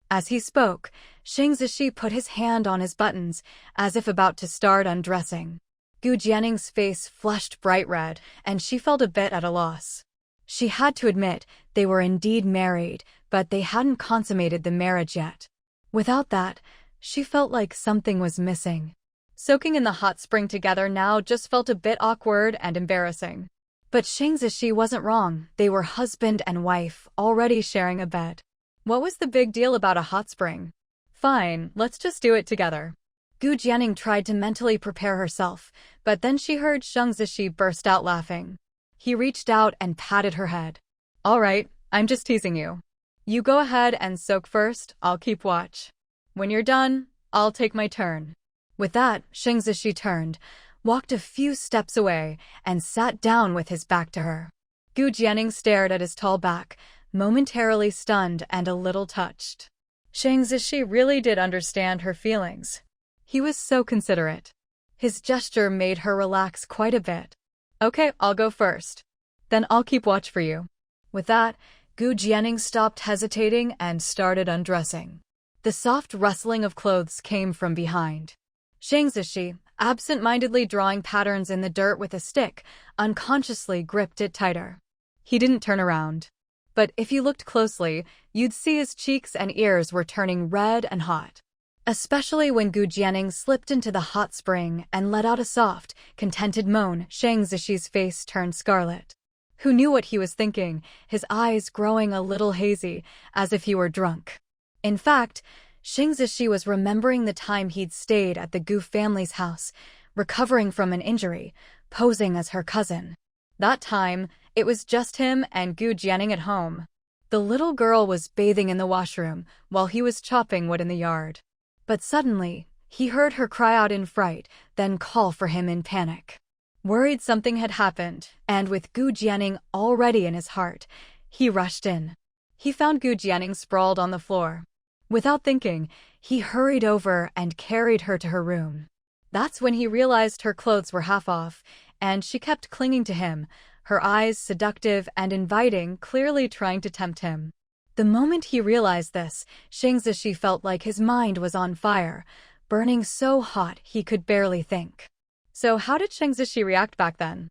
As he spoke, Shang Zishi put his hand on his buttons, as if about to start undressing. Gu Jianing's face flushed bright red, and she felt a bit at a loss. She had to admit they were indeed married, but they hadn't consummated the marriage yet. Without that, she felt like something was missing. Soaking in the hot spring together now just felt a bit awkward and embarrassing. But Shang Zishi wasn't wrong. They were husband and wife, already sharing a bed. What was the big deal about a hot spring? Fine, let's just do it together. Gu Jianing tried to mentally prepare herself, but then she heard Shang Zishi burst out laughing. He reached out and patted her head. All right, I'm just teasing you. You go ahead and soak first, I'll keep watch. When you're done, I'll take my turn. With that, Shang Zishi turned, walked a few steps away, and sat down with his back to her. Gu Jianing stared at his tall back, momentarily stunned and a little touched. Shang Zishi really did understand her feelings. He was so considerate. His gesture made her relax quite a bit. Okay, I'll go first. Then I'll keep watch for you. With that, Gu Jianing stopped hesitating and started undressing. The soft rustling of clothes came from behind. Shang Zishi, absent-mindedly drawing patterns in the dirt with a stick, unconsciously gripped it tighter. He didn't turn around. But if you looked closely, you'd see his cheeks and ears were turning red and hot. Especially when Gu Jianing slipped into the hot spring and let out a soft, contented moan, Shang Zishi's face turned scarlet. Who knew what he was thinking, his eyes growing a little hazy, as if he were drunk. In fact, Shang Zishi was remembering the time he'd stayed at the Gu family's house, recovering from an injury, posing as her cousin. That time, it was just him and Gu Jianing at home. The little girl was bathing in the washroom while he was chopping wood in the yard. But suddenly, he heard her cry out in fright, then call for him in panic. Worried something had happened, and with Gu Jianing already in his heart, he rushed in. He found Gu Jianing sprawled on the floor. Without thinking, he hurried over and carried her to her room. That's when he realized her clothes were half off, and she kept clinging to him, her eyes seductive and inviting, clearly trying to tempt him. The moment he realized this, Shang Zishi felt like his mind was on fire, burning so hot he could barely think. So how did Shang Zishi react back then?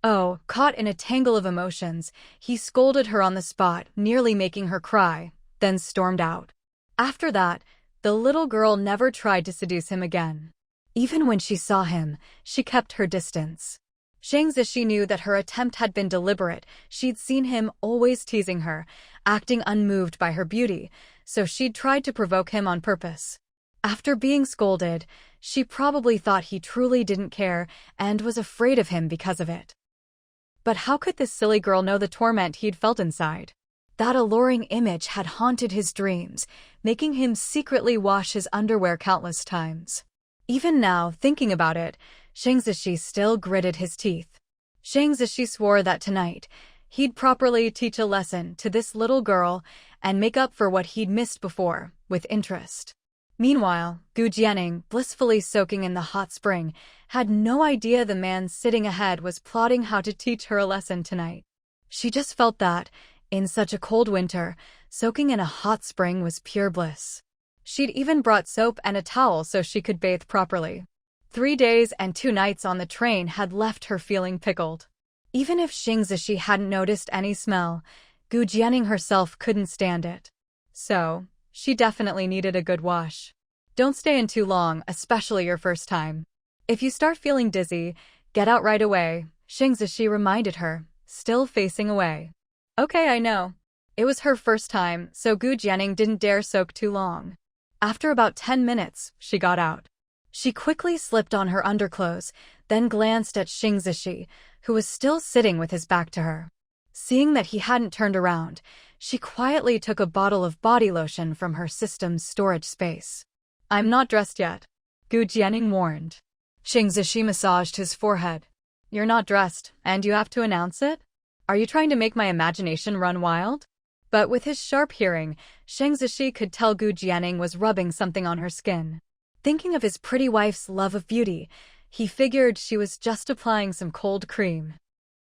Oh, caught in a tangle of emotions, he scolded her on the spot, nearly making her cry, then stormed out. After that, the little girl never tried to seduce him again. Even when she saw him, she kept her distance. Shang Zishi knew that her attempt had been deliberate. She'd seen him always teasing her, acting unmoved by her beauty, so she'd tried to provoke him on purpose. After being scolded, she probably thought he truly didn't care and was afraid of him because of it. But how could this silly girl know the torment he'd felt inside? That alluring image had haunted his dreams, making him secretly wash his underwear countless times. Even now, thinking about it, Shang Zishi still gritted his teeth. Shang Zishi swore that tonight, he'd properly teach a lesson to this little girl and make up for what he'd missed before, with interest. Meanwhile, Gu Jianing, blissfully soaking in the hot spring, had no idea the man sitting ahead was plotting how to teach her a lesson tonight. She just felt that, in such a cold winter, soaking in a hot spring was pure bliss. She'd even brought soap and a towel so she could bathe properly. 3 days and 2 nights on the train had left her feeling pickled. Even if Shang Zishi hadn't noticed any smell, Gu Jianing herself couldn't stand it. So, she definitely needed a good wash. Don't stay in too long, especially your first time. If you start feeling dizzy, get out right away, Shang Zishi reminded her, still facing away. Okay, I know. It was her first time, so Gu Jianing didn't dare soak too long. After about 10 minutes, she got out. She quickly slipped on her underclothes, then glanced at Shang Zishi, who was still sitting with his back to her. Seeing that he hadn't turned around, she quietly took a bottle of body lotion from her system's storage space. I'm not dressed yet, Gu Jianing warned. Shang Zishi massaged his forehead. You're not dressed, and you have to announce it? Are you trying to make my imagination run wild? But with his sharp hearing, Shang Zishi could tell Gu Jianing was rubbing something on her skin. Thinking of his pretty wife's love of beauty, he figured she was just applying some cold cream.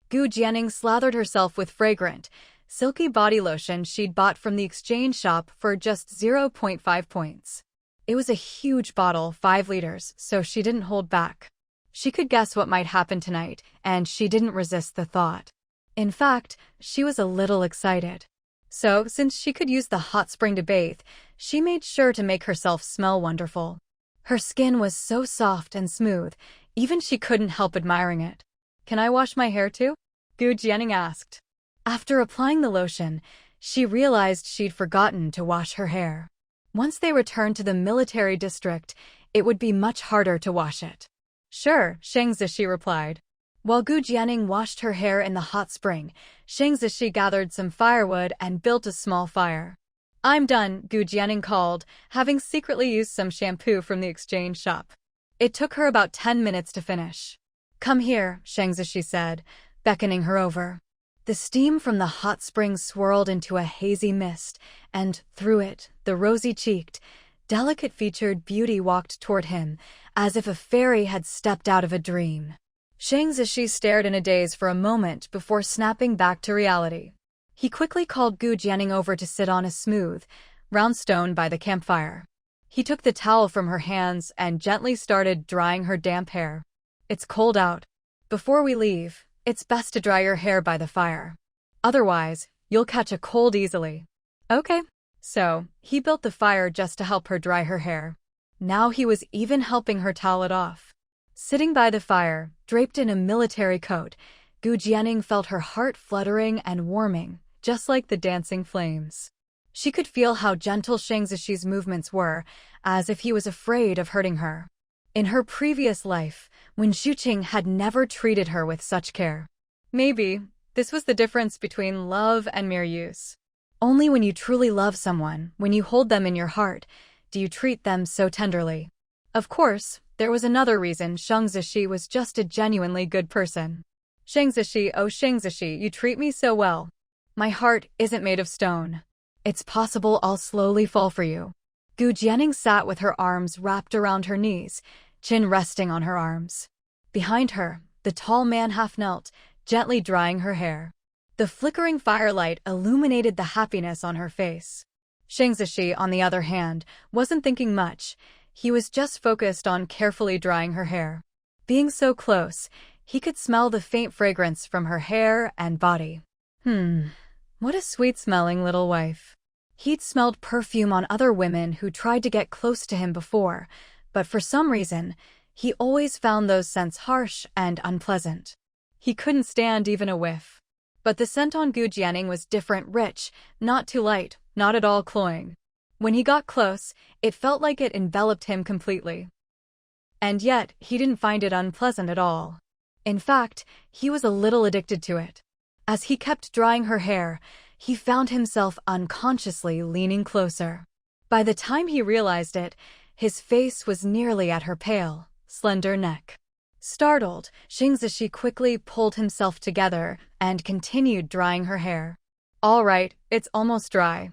Gu Jianing slathered herself with fragrant, silky body lotion she'd bought from the exchange shop for just 0.5 points. It was a huge bottle, 5 liters, so she didn't hold back. She could guess what might happen tonight, and she didn't resist the thought. In fact, she was a little excited. So, since she could use the hot spring to bathe, she made sure to make herself smell wonderful. Her skin was so soft and smooth, even she couldn't help admiring it. Can I wash my hair too? Gu Jianing asked. After applying the lotion, she realized she'd forgotten to wash her hair. Once they returned to the military district, it would be much harder to wash it. Sure, Shang Zishi replied. While Gu Jianing washed her hair in the hot spring, Shang Zishi gathered some firewood and built a small fire. I'm done, Gu Jianing called, having secretly used some shampoo from the exchange shop. It took her about 10 minutes to finish. Come here, Shang Zishi said, beckoning her over. The steam from the hot spring swirled into a hazy mist, and, through it, the rosy-cheeked, delicate-featured beauty walked toward him, as if a fairy had stepped out of a dream. Shang Zishi stared in a daze for a moment before snapping back to reality. He quickly called Gu Jianing over to sit on a smooth, round stone by the campfire. He took the towel from her hands and gently started drying her damp hair. It's cold out. Before we leave, it's best to dry your hair by the fire. Otherwise, you'll catch a cold easily. Okay. So, he built the fire just to help her dry her hair. Now he was even helping her towel it off. Sitting by the fire, draped in a military coat, Gu Jianing felt her heart fluttering and warming, just like the dancing flames. She could feel how gentle Shang Zishi's movements were, as if he was afraid of hurting her. In her previous life, when Zhuqing had never treated her with such care. Maybe, this was the difference between love and mere use. Only when you truly love someone, when you hold them in your heart, do you treat them so tenderly. Of course, there was another reason Shang Zishi was just a genuinely good person. Shang Zishi, oh Shang Zishi, you treat me so well. My heart isn't made of stone. It's possible I'll slowly fall for you. Gu Jianing sat with her arms wrapped around her knees, chin resting on her arms. Behind her, the tall man half knelt, gently drying her hair. The flickering firelight illuminated the happiness on her face. Shang Zishi, on the other hand, wasn't thinking much. He was just focused on carefully drying her hair. Being so close, He could smell the faint fragrance from her hair and body. What a sweet-smelling little wife. He'd smelled perfume on other women who tried to get close to him before, but for some reason, he always found those scents harsh and unpleasant. He couldn't stand even a whiff. But the scent on Gu Jianing was different, rich, not too light, not at all cloying. When he got close, it felt like it enveloped him completely. And yet, he didn't find it unpleasant at all. In fact, he was a little addicted to it. As he kept drying her hair, he found himself unconsciously leaning closer. By the time he realized it, his face was nearly at her pale, slender neck. Startled, Xing Zishi quickly pulled himself together and continued drying her hair. All right, it's almost dry.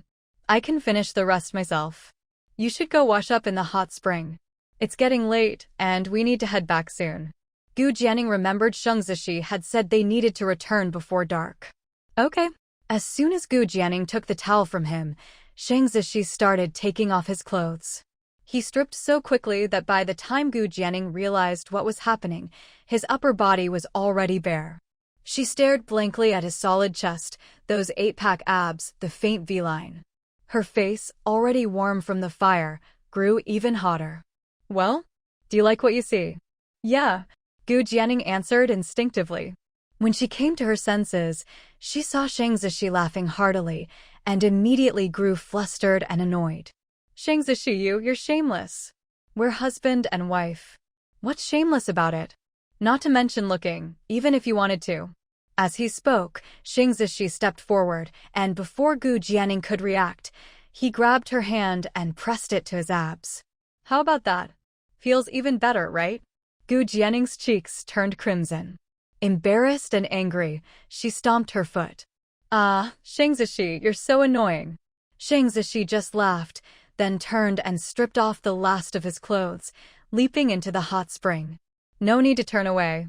I can finish the rest myself. You should go wash up in the hot spring. It's getting late, and we need to head back soon. Gu Jianing remembered Xing Zishi had said they needed to return before dark. Okay. As soon as Gu Jianing took the towel from him, Xing Zishi started taking off his clothes. He stripped so quickly that by the time Gu Jianing realized what was happening, his upper body was already bare. She stared blankly at his solid chest, those 8-pack abs, the faint V-line. Her face, already warm from the fire, grew even hotter. Well, do you like what you see? Yeah, Gu Jianing answered instinctively. When she came to her senses, she saw Xing Zishi laughing heartily and immediately grew flustered and annoyed. Xing Zishi, you're shameless. We're husband and wife. What's shameless about it? Not to mention looking, even if you wanted to. As he spoke, Xing Zishi stepped forward, and before Gu Jianing could react, he grabbed her hand and pressed it to his abs. How about that? Feels even better, right? Gu Jianing's cheeks turned crimson. Embarrassed and angry, she stomped her foot. Ah, Xing Zishi, you're so annoying. Xing Zishi just laughed, then turned and stripped off the last of his clothes, leaping into the hot spring. No need to turn away.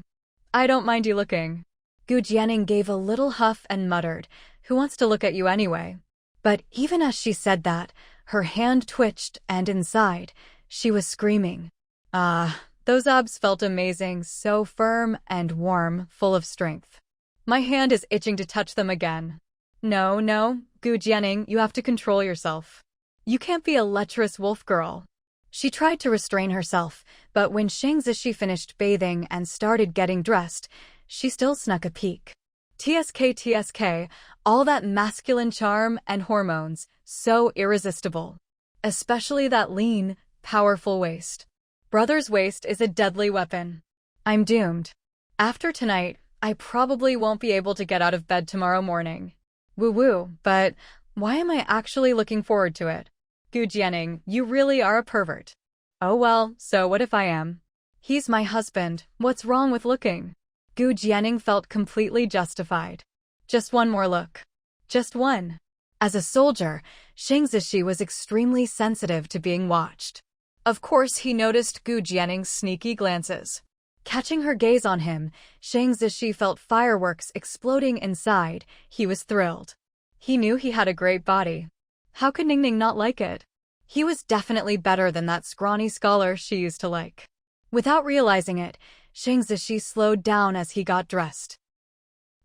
I don't mind you looking. Gu Jianing gave a little huff and muttered, who wants to look at you anyway? But even as she said that, her hand twitched and inside, she was screaming. Ah, those abs felt amazing, so firm and warm, full of strength. My hand is itching to touch them again. No, Gu Jianing, you have to control yourself. You can't be a lecherous wolf girl. She tried to restrain herself, but when Xing Zishi finished bathing and started getting dressed, she still snuck a peek. TSK, all that masculine charm and hormones, so irresistible. Especially that lean, powerful waist. Brother's waist is a deadly weapon. I'm doomed. After tonight, I probably won't be able to get out of bed tomorrow morning. Woo-woo, but why am I actually looking forward to it? Gu Jianing, you really are a pervert. Oh well, so what if I am? He's my husband, what's wrong with looking? Gu Jianing felt completely justified. Just one more look. Just one. As a soldier, Xing Zishi was extremely sensitive to being watched. Of course, he noticed Gu Jianing's sneaky glances. Catching her gaze on him, Xing Zishi felt fireworks exploding inside. He was thrilled. He knew he had a great body. How could Ningning not like it? He was definitely better than that scrawny scholar she used to like. Without realizing it, Xing Zishi slowed down as he got dressed.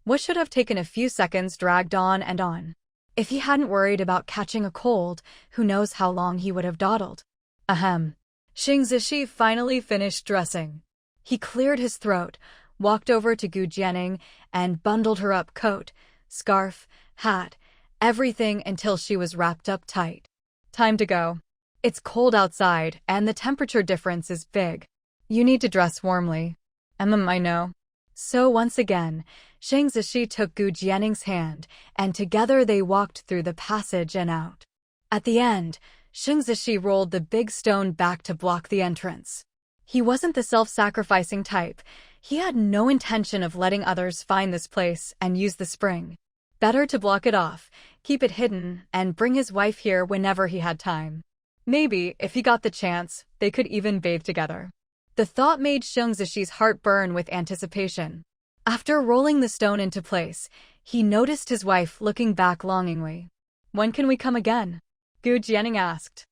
What should have taken a few seconds dragged on and on. If he hadn't worried about catching a cold, who knows how long he would have dawdled. Ahem. Xing Zishi finally finished dressing. He cleared his throat, walked over to Gu Jianing, and bundled her up coat, scarf, hat, everything until she was wrapped up tight. Time to go. It's cold outside, and the temperature difference is big. You need to dress warmly. I know. So once again, Xing Zishi took Gu Jianing's hand, and together they walked through the passage and out. At the end, Xing Zishi rolled the big stone back to block the entrance. He wasn't the self-sacrificing type. He had no intention of letting others find this place and use the spring. Better to block it off, keep it hidden, and bring his wife here whenever he had time. Maybe, if he got the chance, they could even bathe together. The thought made Xing Zishi's heart burn with anticipation. After rolling the stone into place, he noticed his wife looking back longingly. When can we come again? Gu Jianing asked.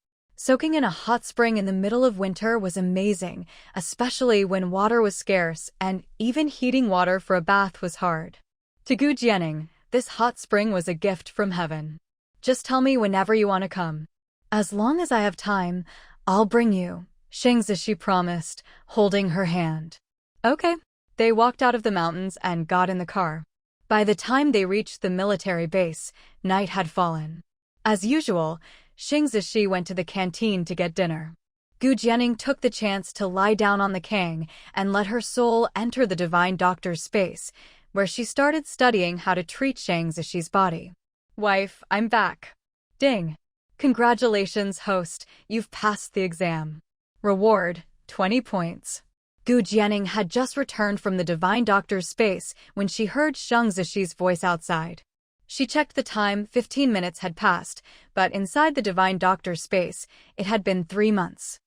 Soaking in a hot spring in the middle of winter was amazing, especially when water was scarce and even heating water for a bath was hard. To Gu Jianing, this hot spring was a gift from heaven. Just tell me whenever you want to come. As long as I have time, I'll bring you, Shang Zishi promised, holding her hand. Okay. They walked out of the mountains and got in the car. By the time they reached the military base, night had fallen. As usual, Shang Zishi went to the canteen to get dinner. Gu Jianing took the chance to lie down on the kang and let her soul enter the divine doctor's space, where she started studying how to treat Shang Zishi's body. Wife, I'm back. Ding. Congratulations, host, you've passed the exam. Reward, 20 points. Gu Jianing had just returned from the divine doctor's space when she heard Shang Zishi's voice outside. She checked the time. 15 minutes had passed, but inside the divine doctor's space, it had been 3 months.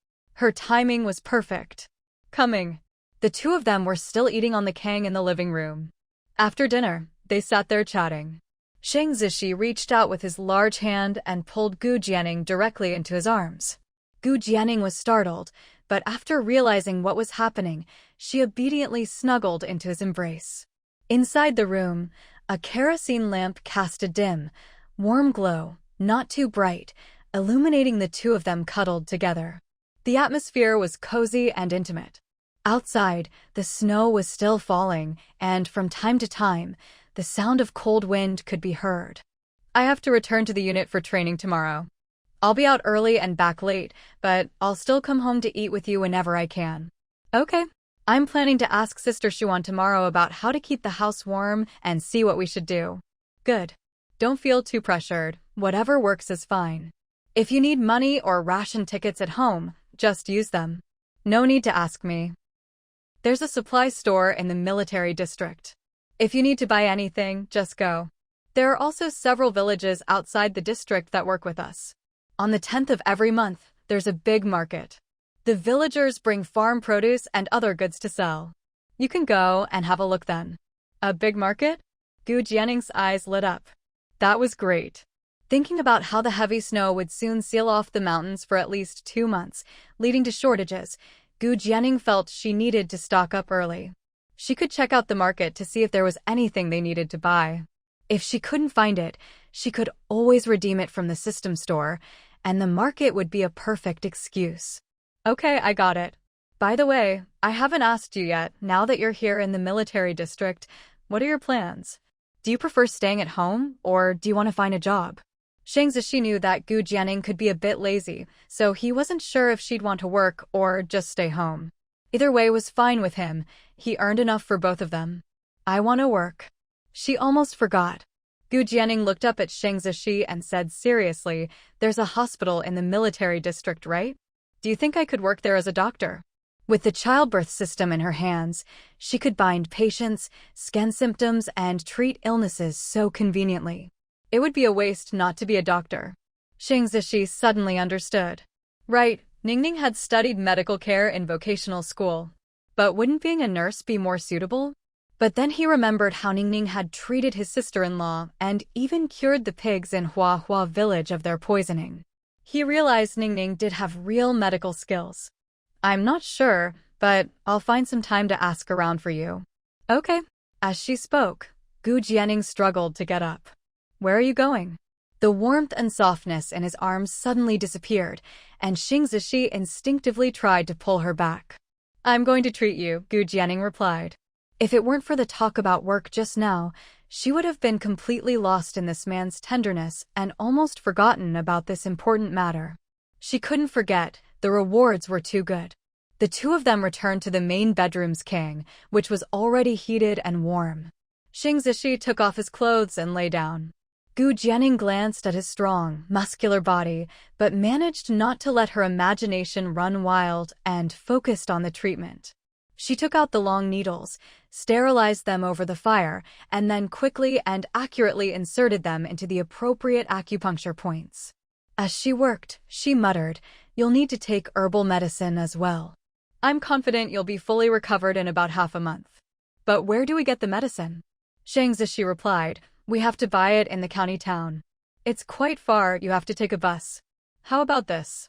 Her timing was perfect. Coming. The two of them were still eating on the kang in the living room. After dinner, they sat there chatting. Shang Zishi reached out with his large hand and pulled Gu Jianing directly into his arms. Gu Jianing was startled, but after realizing what was happening, she obediently snuggled into his embrace. Inside the room, a kerosene lamp cast a dim, warm glow, not too bright, illuminating the two of them cuddled together. The atmosphere was cozy and intimate. Outside, the snow was still falling, and from time to time, the sound of cold wind could be heard. I have to return to the unit for training tomorrow. I'll be out early and back late, but I'll still come home to eat with you whenever I can. Okay. I'm planning to ask Sister Xuan tomorrow about how to keep the house warm and see what we should do. Good. Don't feel too pressured. Whatever works is fine. If you need money or ration tickets at home, just use them. No need to ask me. There's a supply store in the military district. If you need to buy anything, just go. There are also several villages outside the district that work with us. On the 10th of every month, there's a big market. The villagers bring farm produce and other goods to sell. You can go and have a look then. A big market? Gu Jianing's eyes lit up. That was great. Thinking about how the heavy snow would soon seal off the mountains for at least 2 months, leading to shortages, Gu Jianing felt she needed to stock up early. She could check out the market to see if there was anything they needed to buy. If she couldn't find it, she could always redeem it from the system store, and the market would be a perfect excuse. Okay, I got it. By the way, I haven't asked you yet, now that you're here in the military district, what are your plans? Do you prefer staying at home, or do you want to find a job? Shang Zishi knew that Gu Jianing could be a bit lazy, so he wasn't sure if she'd want to work or just stay home. Either way was fine with him. He earned enough for both of them. I want to work. She almost forgot. Gu Jianing looked up at Shang Zishi and said seriously, there's a hospital in the military district, right? Do you think I could work there as a doctor? With the childbirth system in her hands, she could bind patients, scan symptoms, and treat illnesses so conveniently. It would be a waste not to be a doctor. Shang Zishi suddenly understood. Right, Ningning had studied medical care in vocational school. But wouldn't being a nurse be more suitable? But then he remembered how Ningning had treated his sister-in-law and even cured the pigs in Hua Hua village of their poisoning. He realized Ningning did have real medical skills. I'm not sure, but I'll find some time to ask around for you. Okay. As she spoke, Gu Jianing struggled to get up. Where are you going? The warmth and softness in his arms suddenly disappeared, and Shang Zishi instinctively tried to pull her back. I'm going to treat you, Gu Jianing replied. If it weren't for the talk about work just now, she would have been completely lost in this man's tenderness and almost forgotten about this important matter. She couldn't forget, the rewards were too good. The two of them returned to the main bedroom's kang, which was already heated and warm. Shang Zishi took off his clothes and lay down. Gu Jianing glanced at his strong, muscular body, but managed not to let her imagination run wild and focused on the treatment. She took out the long needles, sterilized them over the fire, and then quickly and accurately inserted them into the appropriate acupuncture points. As she worked, she muttered, "You'll need to take herbal medicine as well. I'm confident you'll be fully recovered in about half a month. But where do we get the medicine?" Shang Zishi replied, "We have to buy it in the county town. It's quite far, you have to take a bus. How about this?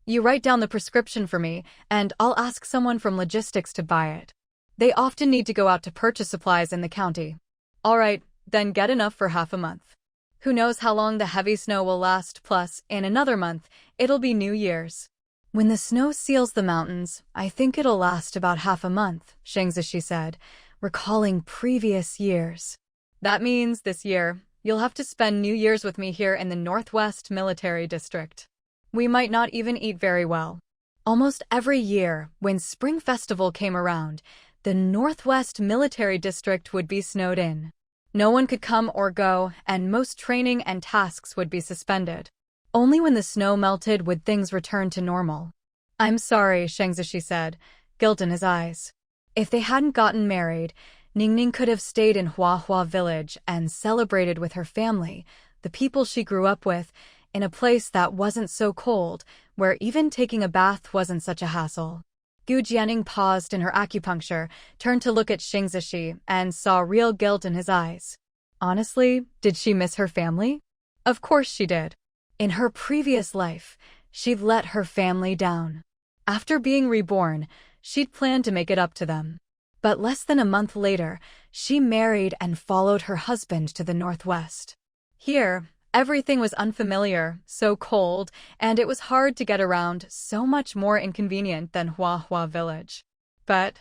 You write down the prescription for me, and I'll ask someone from logistics to buy it. They often need to go out to purchase supplies in the county. All right, then get enough for half a month. Who knows how long the heavy snow will last, plus, in another month, it'll be New Year's. When the snow seals the mountains, I think it'll last about half a month, Shengzishi said, recalling previous years. That means, this year, you'll have to spend New Year's with me here in the Northwest Military District. We might not even eat very well. Almost every year, when Spring Festival came around, the Northwest Military District would be snowed in. No one could come or go, and most training and tasks would be suspended. Only when the snow melted would things return to normal. I'm sorry, Shengzishi said, guilt in his eyes. If they hadn't gotten married, Ningning could have stayed in Huahua Village and celebrated with her family, the people she grew up with, in a place that wasn't so cold, where even taking a bath wasn't such a hassle. Gu Jianing paused in her acupuncture, turned to look at Shengzishi, and saw real guilt in his eyes. Honestly, did she miss her family? Of course she did. In her previous life, she'd let her family down. After being reborn, she'd planned to make it up to them. But less than a month later, she married and followed her husband to the Northwest. Here, everything was unfamiliar, so cold, and it was hard to get around, so much more inconvenient than Huahua Village. But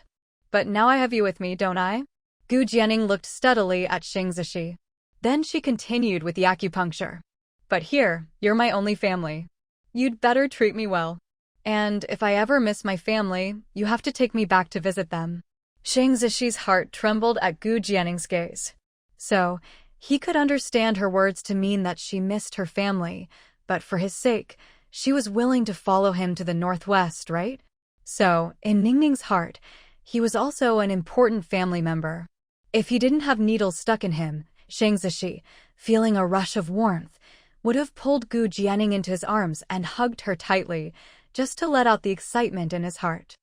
now I have you with me, don't I? Gu Jianing looked steadily at Shengzishi. Then she continued with the acupuncture. But here, you're my only family. You'd better treat me well. And if I ever miss my family, you have to take me back to visit them. Shengzishi's heart trembled at Gu Jianing's gaze. So, he could understand her words to mean that she missed her family, but for his sake, she was willing to follow him to the Northwest, right? So, in Ningning's heart, he was also an important family member. If he didn't have needles stuck in him, Shengzishi, feeling a rush of warmth, would have pulled Gu Jianing into his arms and hugged her tightly, just to let out the excitement in his heart.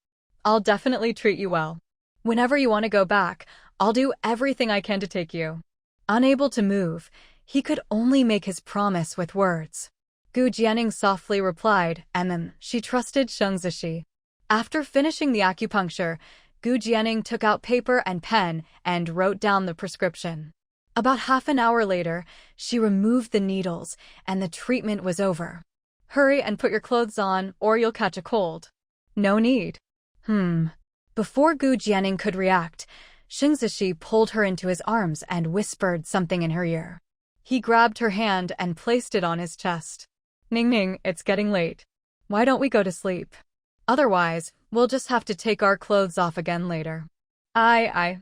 I'll definitely treat you well. Whenever you want to go back, I'll do everything I can to take you. Unable to move, he could only make his promise with words. Gu Jianing softly replied, and then she trusted Shengzishi. After finishing the acupuncture, Gu Jianing took out paper and pen and wrote down the prescription. About half an hour later, she removed the needles, and the treatment was over. Hurry and put your clothes on, or you'll catch a cold. No need. Before Gu Jianing could react, Shengzishi pulled her into his arms and whispered something in her ear. He grabbed her hand and placed it on his chest. Ningning, it's getting late. Why don't we go to sleep? Otherwise, we'll just have to take our clothes off again later. Aye.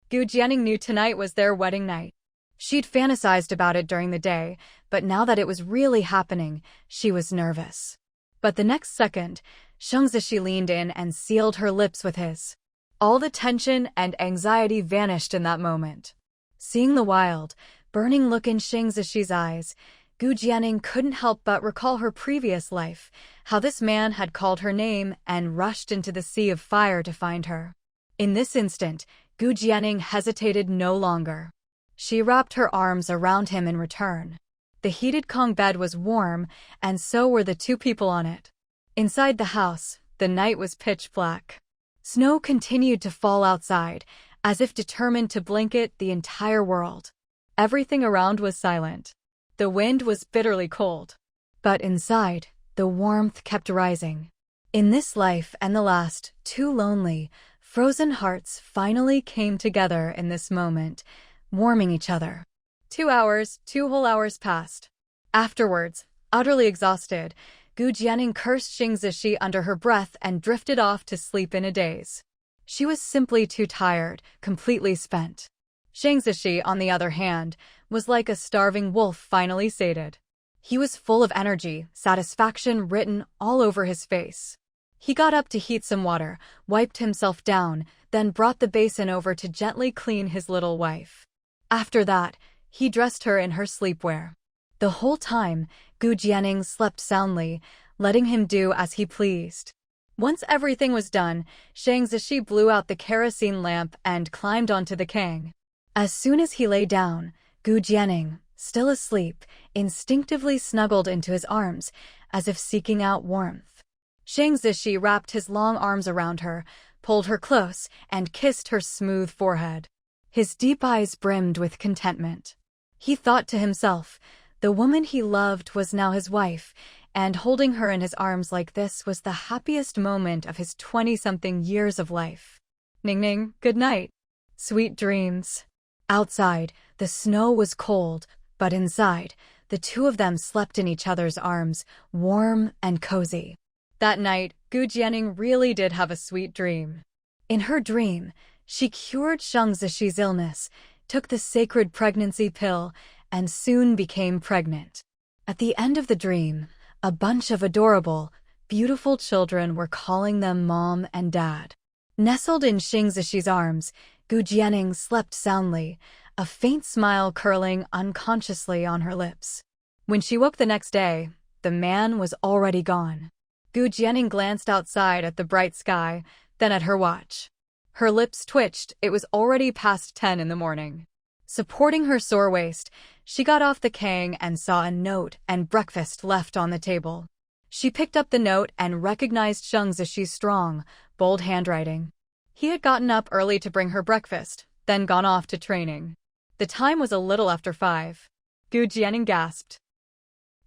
Gu Jianing knew tonight was their wedding night. She'd fantasized about it during the day, but now that it was really happening, she was nervous. But the next second, Shengzishi leaned in and sealed her lips with his. All the tension and anxiety vanished in that moment. Seeing the wild, burning look in Shengzishi's eyes, Gu Jianing couldn't help but recall her previous life, how this man had called her name and rushed into the sea of fire to find her. In this instant, Gu Jianing hesitated no longer. She wrapped her arms around him in return. The heated Kong bed was warm, and so were the two people on it. Inside the house, the night was pitch black. Snow continued to fall outside, as if determined to blanket the entire world. Everything around was silent. The wind was bitterly cold. But inside, the warmth kept rising. In this life and the last, two lonely, frozen hearts finally came together in this moment, warming each other. 2 hours, 2 whole hours passed. Afterwards, utterly exhausted, Gu Jianing cursed Shengzishi under her breath and drifted off to sleep in a daze. She was simply too tired, completely spent. Shengzishi, on the other hand, was like a starving wolf finally sated. He was full of energy, satisfaction written all over his face. He got up to heat some water, wiped himself down, then brought the basin over to gently clean his little wife. After that, he dressed her in her sleepwear. The whole time, Gu Jianing slept soundly, letting him do as he pleased. Once everything was done, Shengzishi blew out the kerosene lamp and climbed onto the kang. As soon as he lay down, Gu Jianing, still asleep, instinctively snuggled into his arms, as if seeking out warmth. Shang Zishi wrapped his long arms around her, pulled her close, and kissed her smooth forehead. His deep eyes brimmed with contentment. He thought to himself, the woman he loved was now his wife, and holding her in his arms like this was the happiest moment of his 20-something years of life. Ning ning, good night. Sweet dreams. Outside, the snow was cold, but inside, the two of them slept in each other's arms, warm and cozy. That night, Gu Jianing really did have a sweet dream. In her dream, she cured Shang Zishi's illness, took the sacred pregnancy pill, and soon became pregnant. At the end of the dream, a bunch of adorable, beautiful children were calling them mom and dad. Nestled in Shang Zishi's arms, Gu Jianing slept soundly, a faint smile curling unconsciously on her lips. When she woke the next day, the man was already gone. Gu Jianing glanced outside at the bright sky, then at her watch. Her lips twitched, it was already past 10 in the morning. Supporting her sore waist, she got off the kang and saw a note and breakfast left on the table. She picked up the note and recognized Shang Zishi's strong, bold handwriting. He had gotten up early to bring her breakfast, then gone off to training. The time was a little after 5. Gu Jianing gasped.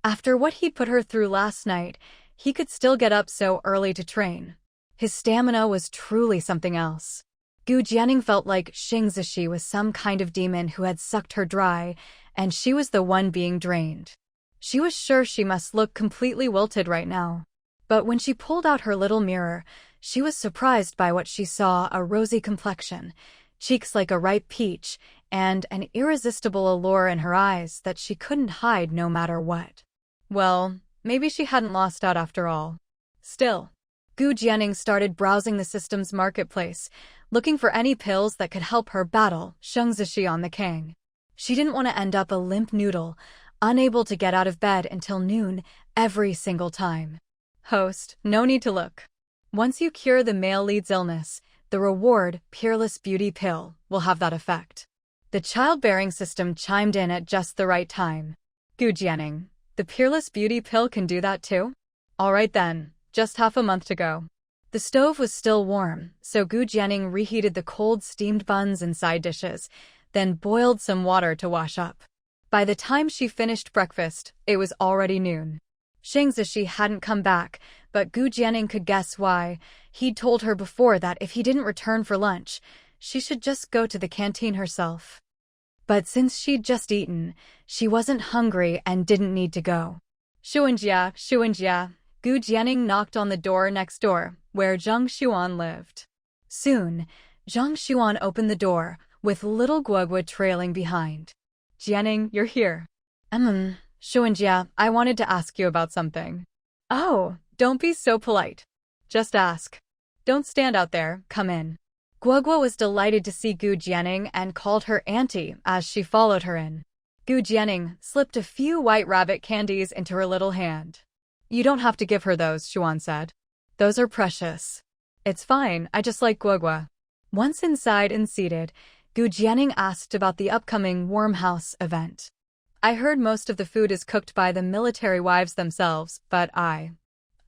After what he'd put her through last night, he could still get up so early to train. His stamina was truly something else. Gu Jianing felt like Shang Zishi was some kind of demon who had sucked her dry, and she was the one being drained. She was sure she must look completely wilted right now. But when she pulled out her little mirror, she was surprised by what she saw: a rosy complexion, cheeks like a ripe peach, and an irresistible allure in her eyes that she couldn't hide no matter what. Well, maybe she hadn't lost out after all. Still, Gu Jianing started browsing the system's marketplace, looking for any pills that could help her battle Shang Zishi on the kang. She didn't want to end up a limp noodle, unable to get out of bed until noon every single time. Host, no need to look. Once you cure the male lead's illness, the reward, Peerless Beauty Pill, will have that effect. The childbearing system chimed in at just the right time. Gu Jianing, the Peerless Beauty Pill can do that too? All right then, just half a month to go. The stove was still warm, so Gu Jianing reheated the cold steamed buns and side dishes, then boiled some water to wash up. By the time she finished breakfast, it was already noon. Shang Zishi hadn't come back, but Gu Jianing could guess why. He'd told her before that if he didn't return for lunch, she should just go to the canteen herself. But since she'd just eaten, she wasn't hungry and didn't need to go. Shuanjia. Gu Jianing knocked on the door next door, where Zhang Xuan lived. Soon, Zhang Xuan opened the door, with little Guogua trailing behind. Jianing, you're here. Shuanjia, I wanted to ask you about something. Oh, don't be so polite. Just ask. Don't stand out there, come in. Guogua was delighted to see Gu Jianing and called her auntie as she followed her in. Gu Jianing slipped a few white rabbit candies into her little hand. You don't have to give her those, Xuan said. Those are precious. It's fine, I just like Guogua. Once inside and seated, Gu Jianing asked about the upcoming Warm House event. I heard most of the food is cooked by the military wives themselves, but I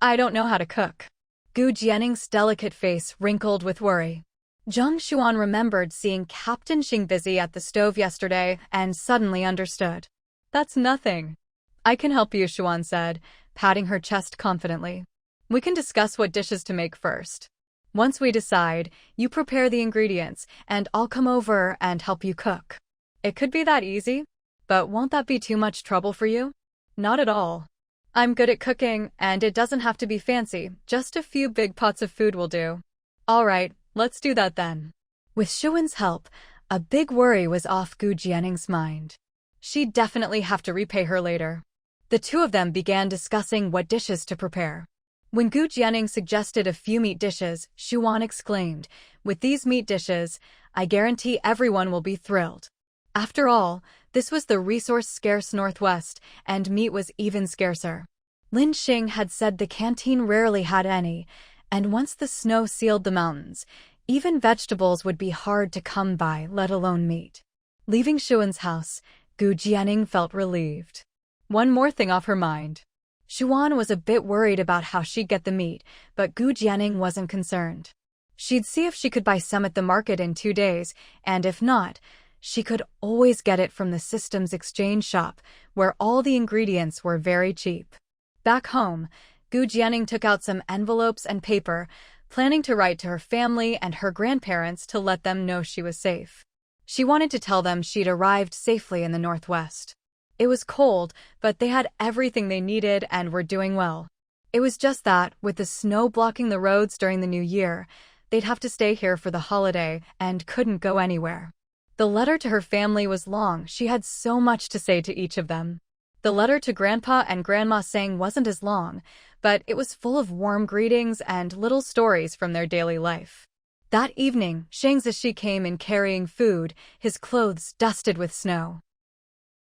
don't know how to cook. Gu Jianing's delicate face wrinkled with worry. Zhang Xuan remembered seeing Captain Xing busy at the stove yesterday and suddenly understood. That's nothing. I can help you, Xuan said, patting her chest confidently. We can discuss what dishes to make first. Once we decide, you prepare the ingredients, and I'll come over and help you cook. It could be that easy, but won't that be too much trouble for you? Not at all. I'm good at cooking, and it doesn't have to be fancy, just a few big pots of food will do. All right, let's do that then. With Xuan's help, a big worry was off Gu Jianing's mind. She'd definitely have to repay her later. The two of them began discussing what dishes to prepare. When Gu Jianing suggested a few meat dishes, Xuan exclaimed, with these meat dishes, I guarantee everyone will be thrilled. After all, this was the resource-scarce Northwest, and meat was even scarcer. Lin Xing had said the canteen rarely had any, and once the snow sealed the mountains, even vegetables would be hard to come by, let alone meat. Leaving Xuan's house, Gu Jianing felt relieved. One more thing off her mind. Xuan was a bit worried about how she'd get the meat, but Gu Jianing wasn't concerned. She'd see if she could buy some at the market in 2 days, and if not, she could always get it from the systems exchange shop, where all the ingredients were very cheap. Back home, Gu Jianing took out some envelopes and paper, planning to write to her family and her grandparents to let them know she was safe. She wanted to tell them she'd arrived safely in the Northwest. It was cold, but they had everything they needed and were doing well. It was just that, with the snow blocking the roads during the new year, they'd have to stay here for the holiday and couldn't go anywhere. The letter to her family was long. She had so much to say to each of them. The letter to Grandpa and Grandma Sang wasn't as long, but it was full of warm greetings and little stories from their daily life. That evening, Shang Zishi came in carrying food, his clothes dusted with snow.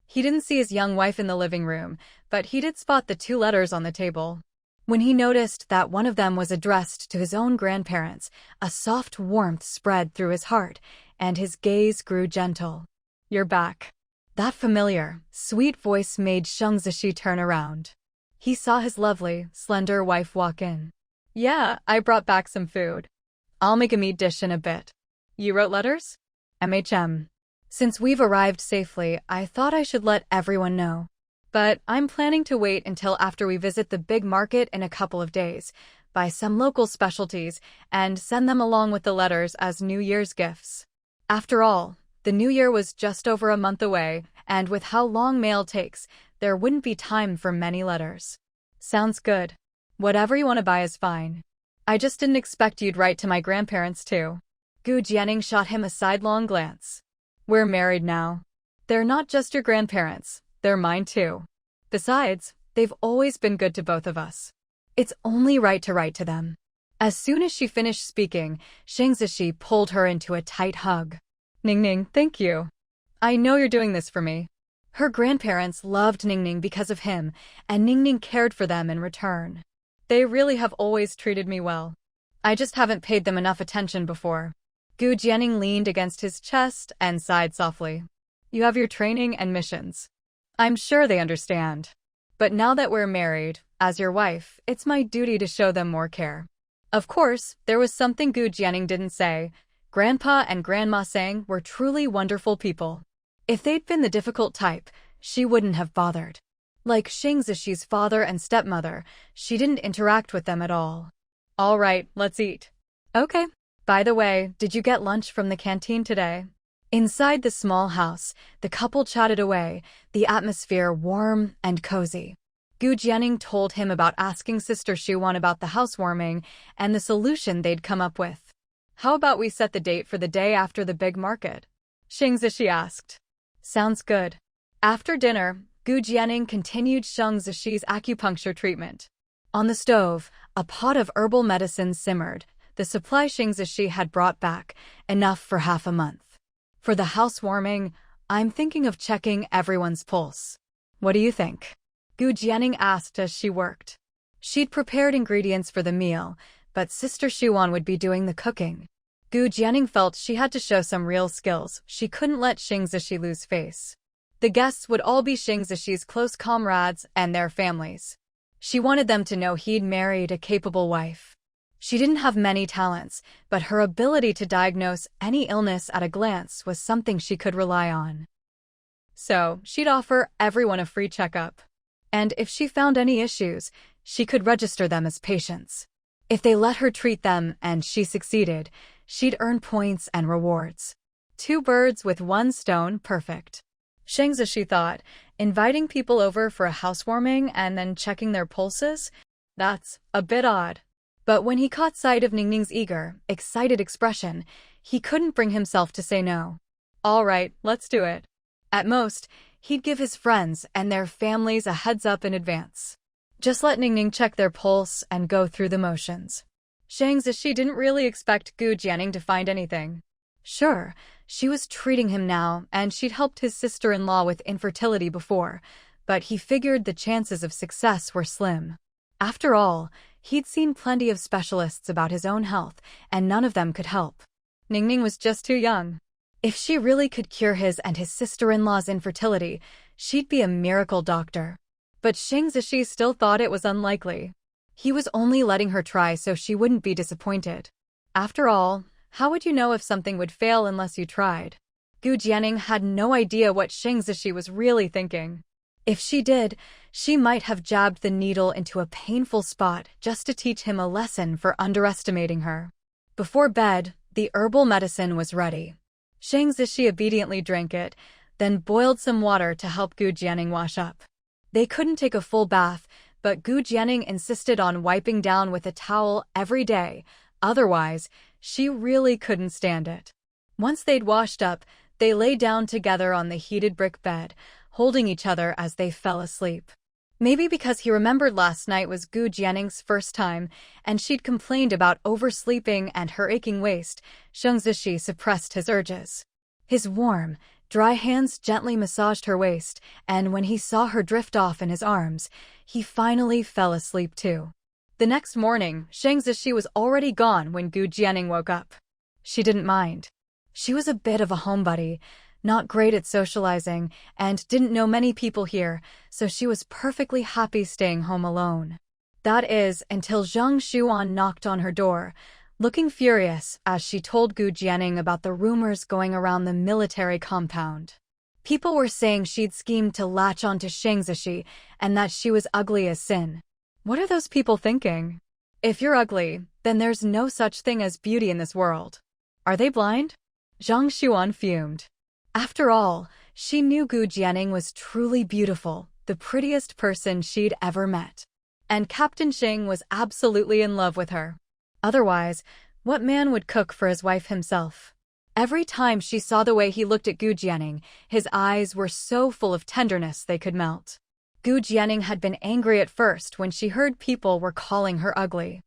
He didn't see his young wife in the living room, but he did spot the 2 letters on the table. When he noticed that one of them was addressed to his own grandparents, a soft warmth spread through his heart, and his gaze grew gentle. "You're back." That familiar, sweet voice made Shang Zishi turn around. He saw his lovely, slender wife walk in. "Yeah, I brought back some food. I'll make a meat dish in a bit. You wrote letters?" "MHM. Since we've arrived safely, I thought I should let everyone know. But I'm planning to wait until after we visit the big market in a couple of days, buy some local specialties, and send them along with the letters as New Year's gifts. After all, the New Year was just over a month away, and with how long mail takes, there wouldn't be time for many letters." "Sounds good. Whatever you want to buy is fine. I just didn't expect you'd write to my grandparents too." Gu Jianing shot him a sidelong glance. "We're married now. They're not just your grandparents, they're mine too. Besides, they've always been good to both of us. It's only right to write to them." As soon as she finished speaking, Shang Zishi pulled her into a tight hug. "Ningning, thank you. I know you're doing this for me." Her grandparents loved Ningning because of him, and Ningning cared for them in return. "They really have always treated me well. I just haven't paid them enough attention before." Gu Jianing leaned against his chest and sighed softly. "You have your training and missions. I'm sure they understand. But now that we're married, as your wife, it's my duty to show them more care." Of course, there was something Gu Jianing didn't say. Grandpa and Grandma Sang were truly wonderful people. If they'd been the difficult type, she wouldn't have bothered. Like Shang Zishi's father and stepmother, she didn't interact with them at all. "All right, let's eat." "Okay. By the way, did you get lunch from the canteen today?" Inside the small house, the couple chatted away, the atmosphere warm and cozy. Gu Jianing told him about asking Sister Xuan about the housewarming and the solution they'd come up with. "How about we set the date for the day after the big market?" Shang Zishi asked. "Sounds good." After dinner, Gu Jianing continued Shang Zishi's acupuncture treatment. On the stove, a pot of herbal medicine simmered, the supply Shang Zishi had brought back, enough for half a month. "For the housewarming, I'm thinking of checking everyone's pulse. What do you think?" Gu Jianing asked as she worked. She'd prepared ingredients for the meal, but Sister Xuan would be doing the cooking. Gu Jianing felt she had to show some real skills. She couldn't let Shang Zishi lose face. The guests would all be Shang Zishi's close comrades and their families. She wanted them to know he'd married a capable wife. She didn't have many talents, but her ability to diagnose any illness at a glance was something she could rely on. So, she'd offer everyone a free checkup. And if she found any issues, she could register them as patients. If they let her treat them and she succeeded, she'd earn points and rewards. 2 birds with 1 stone, perfect. Shang Zishi thought, inviting people over for a housewarming and then checking their pulses? That's a bit odd. But when he caught sight of Ningning's eager, excited expression, he couldn't bring himself to say no. "All right, let's do it." At most, he'd give his friends and their families a heads up in advance. Just let Ningning check their pulse and go through the motions. Shang Zishi didn't really expect Gu Jianing to find anything. Sure, she was treating him now, and she'd helped his sister-in-law with infertility before, but he figured the chances of success were slim. After all, he'd seen plenty of specialists about his own health, and none of them could help. Ningning was just too young. If she really could cure his and his sister-in-law's infertility, she'd be a miracle doctor. But Shang Zishi still thought it was unlikely. He was only letting her try so she wouldn't be disappointed. After all, how would you know if something would fail unless you tried? Gu Jianing had no idea what Shang Zishi was really thinking. If she did, she might have jabbed the needle into a painful spot just to teach him a lesson for underestimating her. Before bed, the herbal medicine was ready. Shang Zishi obediently drank it, then boiled some water to help Gu Jianing wash up. They couldn't take a full bath, but Gu Jianing insisted on wiping down with a towel every day, otherwise, she really couldn't stand it. Once they'd washed up, they lay down together on the heated brick bed, holding each other as they fell asleep. Maybe because he remembered last night was Gu Jianing's first time, and she'd complained about oversleeping and her aching waist, Shang Zishi suppressed his urges. His warm, dry hands gently massaged her waist, and when he saw her drift off in his arms, he finally fell asleep too. The next morning, Shang Zishi was already gone when Gu Jianing woke up. She didn't mind. She was a bit of a homebody, not great at socializing, and didn't know many people here, so she was perfectly happy staying home alone. That is, until Zhang Xuan knocked on her door, looking furious as she told Gu Jianing about the rumors going around the military compound. People were saying she'd schemed to latch onto Shang Zishi and that she was ugly as sin. What are those people thinking? If you're ugly, then there's no such thing as beauty in this world. Are they blind? Zhang Xuan fumed. After all, she knew Gu Jianing was truly beautiful, the prettiest person she'd ever met. And Captain Xing was absolutely in love with her. Otherwise, what man would cook for his wife himself? Every time she saw the way he looked at Gu Jianing, his eyes were so full of tenderness they could melt. Gu Jianing had been angry at first when she heard people were calling her ugly.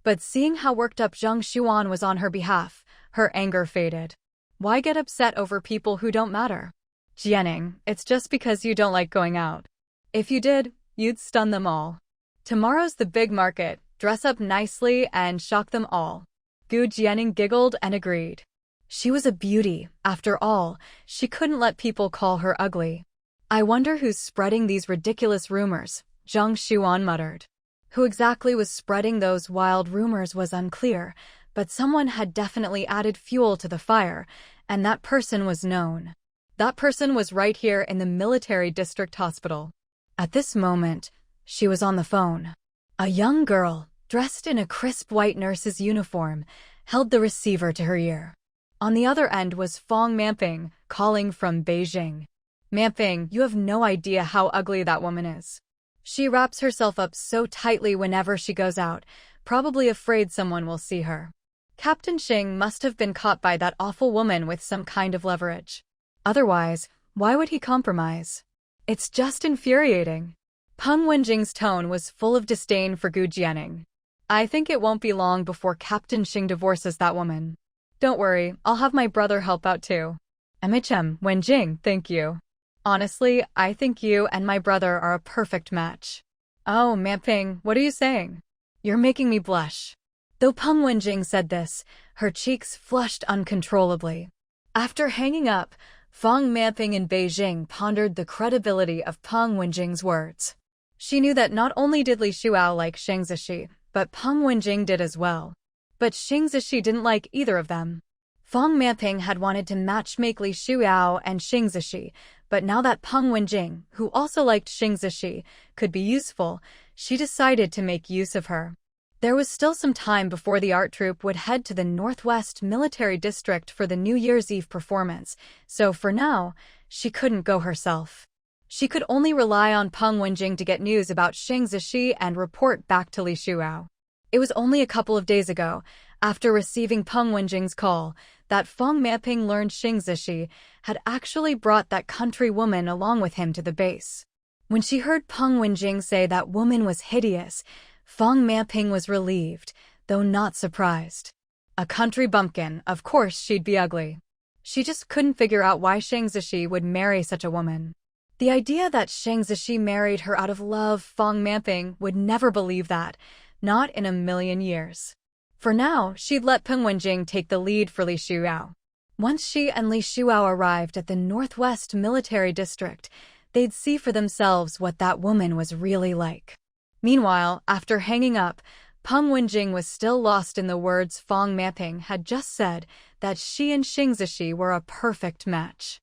But seeing how worked up Zhang Xuan was on her behalf, her anger faded. Why get upset over people who don't matter? Jianing, it's just because you don't like going out. If you did, you'd stun them all. Tomorrow's the big market, dress up nicely and shock them all. Gu Jianing giggled and agreed. She was a beauty, after all, she couldn't let people call her ugly. I wonder who's spreading these ridiculous rumors, Zhang Xuan muttered. Who exactly was spreading those wild rumors was unclear, but someone had definitely added fuel to the fire, and that person was known. That person was right here in the military district hospital. At this moment, she was on the phone. A young girl, dressed in a crisp white nurse's uniform, held the receiver to her ear. On the other end was Fong Manping, calling from Beijing. Manping, you have no idea how ugly that woman is. She wraps herself up so tightly whenever she goes out, probably afraid someone will see her. Captain Xing must have been caught by that awful woman with some kind of leverage. Otherwise, why would he compromise? It's just infuriating. Peng Wenjing's tone was full of disdain for Gu Jianing. I think it won't be long before Captain Xing divorces that woman. Don't worry, I'll have my brother help out too. Wenjing, thank you. Honestly, I think you and my brother are a perfect match. Oh, Manping, what are you saying? You're making me blush. Though Peng Wenjing said this, her cheeks flushed uncontrollably. After hanging up, Fong Manping in Beijing pondered the credibility of Peng Wenjing's words. She knew that not only did Li Shuao like Shang Zishi, but Peng Wenjing did as well. But Shang Zishi didn't like either of them. Fong Manping had wanted to matchmake Li Shuao and Shang Zishi, but now that Peng Wenjing, who also liked Shang Zishi, could be useful, she decided to make use of her. There was still some time before the art troupe would head to the Northwest Military District for the New Year's Eve performance, so for now, she couldn't go herself. She could only rely on Peng Wenjing to get news about Shang Zishi and report back to Li Shuao. It was only a couple of days ago, after receiving Peng Wenjing's call, that Fong Manping learned Shang Zishi had actually brought that country woman along with him to the base. When she heard Peng Wenjing say that woman was hideous, Fong Manping was relieved, though not surprised. A country bumpkin, of course she'd be ugly. She just couldn't figure out why Shang Zishi would marry such a woman. The idea that Shang Zishi married her out of love, Fong Manping would never believe that, not in a million years. For now, she'd let Peng Wenjing take the lead for Li Shuao. Once she and Li Shuao arrived at the Northwest Military District, they'd see for themselves what that woman was really like. Meanwhile, after hanging up, Peng Wenjing was still lost in the words Fang Maping had just said, that she and Xing Zishi were a perfect match.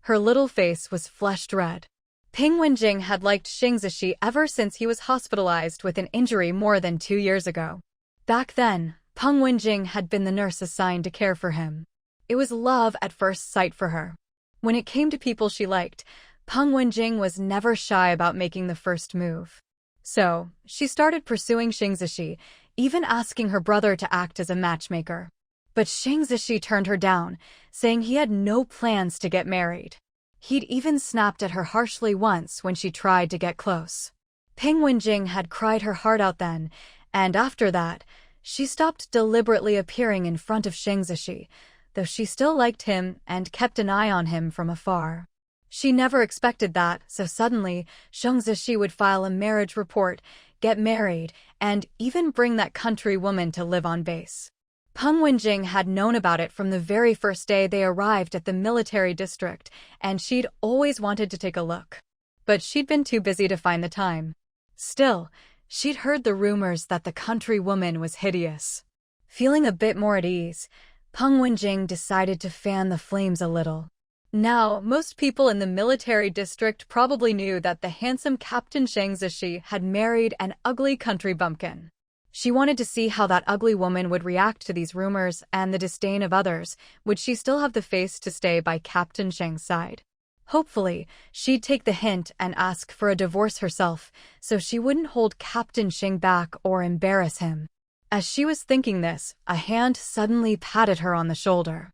Her little face was flushed red. Peng Wenjing had liked Xing Zishi ever since he was hospitalized with an injury more than 2 years ago. Back then, Peng Wenjing had been the nurse assigned to care for him. It was love at first sight for her. When it came to people she liked, Peng Wenjing was never shy about making the first move. So, she started pursuing Xing Zishi, even asking her brother to act as a matchmaker. But Xing Zishi turned her down, saying he had no plans to get married. He'd even snapped at her harshly once when she tried to get close. Peng Wenjing had cried her heart out then, and after that, she stopped deliberately appearing in front of Xing Zishi, though she still liked him and kept an eye on him from afar. She never expected that, so suddenly, Xing Zishi would file a marriage report, get married, and even bring that country woman to live on base. Peng Wenjing had known about it from the very first day they arrived at the military district, and she'd always wanted to take a look. But she'd been too busy to find the time. Still, she'd heard the rumors that the country woman was hideous. Feeling a bit more at ease, Peng Wenjing decided to fan the flames a little. Now, most people in the military district probably knew that the handsome Captain Xing Zishi had married an ugly country bumpkin. She wanted to see how that ugly woman would react to these rumors and the disdain of others. Would she still have the face to stay by Captain Sheng's side? Hopefully, she'd take the hint and ask for a divorce herself, so she wouldn't hold Captain Sheng back or embarrass him. As she was thinking this, a hand suddenly patted her on the shoulder.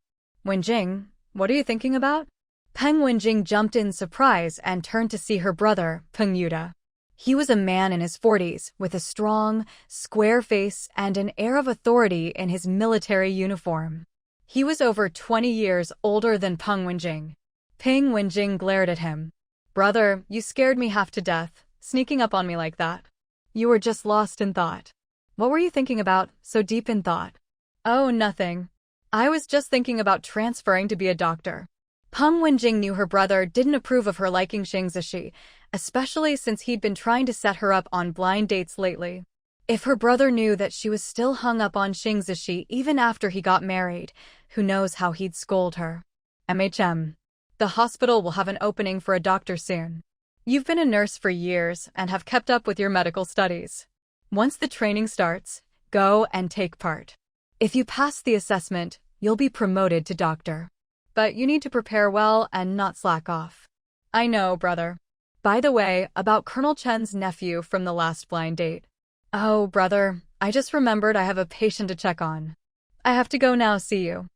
"Wenjing, what are you thinking about?" Peng Wenjing jumped in surprise and turned to see her brother, Peng Yuda. He was a man in his 40s, with a strong, square face and an air of authority in his military uniform. He was over 20 years older than Peng Wenjing. Peng Wenjing glared at him. "Brother, you scared me half to death, sneaking up on me like that. You were just lost in thought." "What were you thinking about, so deep in thought?" "Oh, nothing. I was just thinking about transferring to be a doctor." Peng Wenjing knew her brother didn't approve of her liking Xing Zishi, especially since he'd been trying to set her up on blind dates lately. If her brother knew that she was still hung up on Xing Zishi even after he got married, who knows how he'd scold her. The hospital will have an opening for a doctor soon. You've been a nurse for years and have kept up with your medical studies. Once the training starts, go and take part. If you pass the assessment, you'll be promoted to doctor. But you need to prepare well and not slack off." "I know, brother. By the way, about Colonel Chen's nephew from the last blind date." "Oh, brother, I just remembered I have a patient to check on. I have to go now, see you."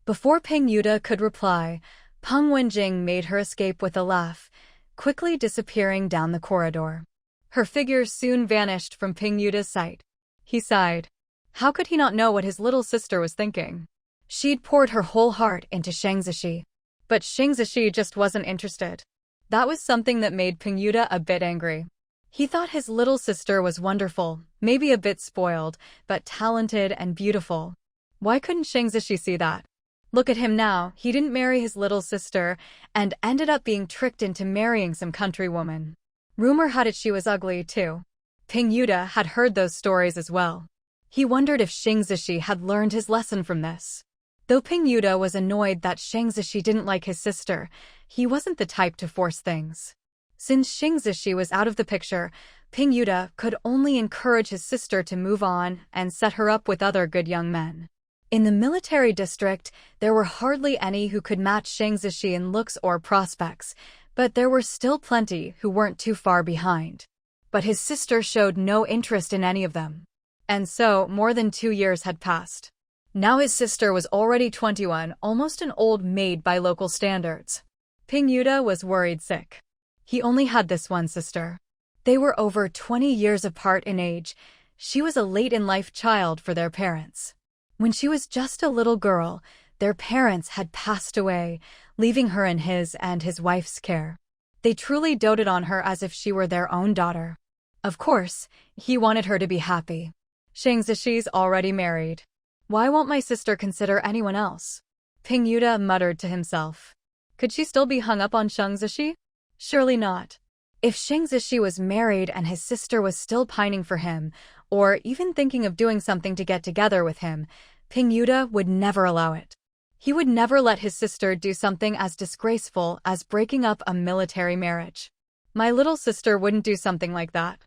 Before Peng Yuda could reply, Peng Wenjing made her escape with a laugh, quickly disappearing down the corridor. Her figure soon vanished from Peng Yuda's sight. He sighed. How could he not know what his little sister was thinking? She'd poured her whole heart into Xing Zishi. But Xing Zishi just wasn't interested. That was something that made Peng Yuda a bit angry. He thought his little sister was wonderful, maybe a bit spoiled, but talented and beautiful. Why couldn't Xing Zishi see that? Look at him now, he didn't marry his little sister, and ended up being tricked into marrying some country woman. Rumor had it she was ugly, too. Peng Yuda had heard those stories as well. He wondered if Xing Zishi had learned his lesson from this. Though Peng Yuda was annoyed that Xing Zishi didn't like his sister, he wasn't the type to force things. Since Xing Zishi was out of the picture, Peng Yuda could only encourage his sister to move on and set her up with other good young men. In the military district, there were hardly any who could match Xing Zishi in looks or prospects, but there were still plenty who weren't too far behind. But his sister showed no interest in any of them. And so, more than 2 years had passed. Now his sister was already 21, almost an old maid by local standards. Peng Yuda was worried sick. He only had this one sister. They were over 20 years apart in age. She was a late-in-life child for their parents. When she was just a little girl, their parents had passed away, leaving her in his and his wife's care. They truly doted on her as if she were their own daughter. Of course, he wanted her to be happy. Xing Zishi's already married. Why won't my sister consider anyone else? Ping Yuda muttered to himself. Could she still be hung up on Shang Zishi? Surely not. If Shang Zishi was married and his sister was still pining for him, or even thinking of doing something to get together with him, Ping Yuda would never allow it. He would never let his sister do something as disgraceful as breaking up a military marriage. My little sister wouldn't do something like that.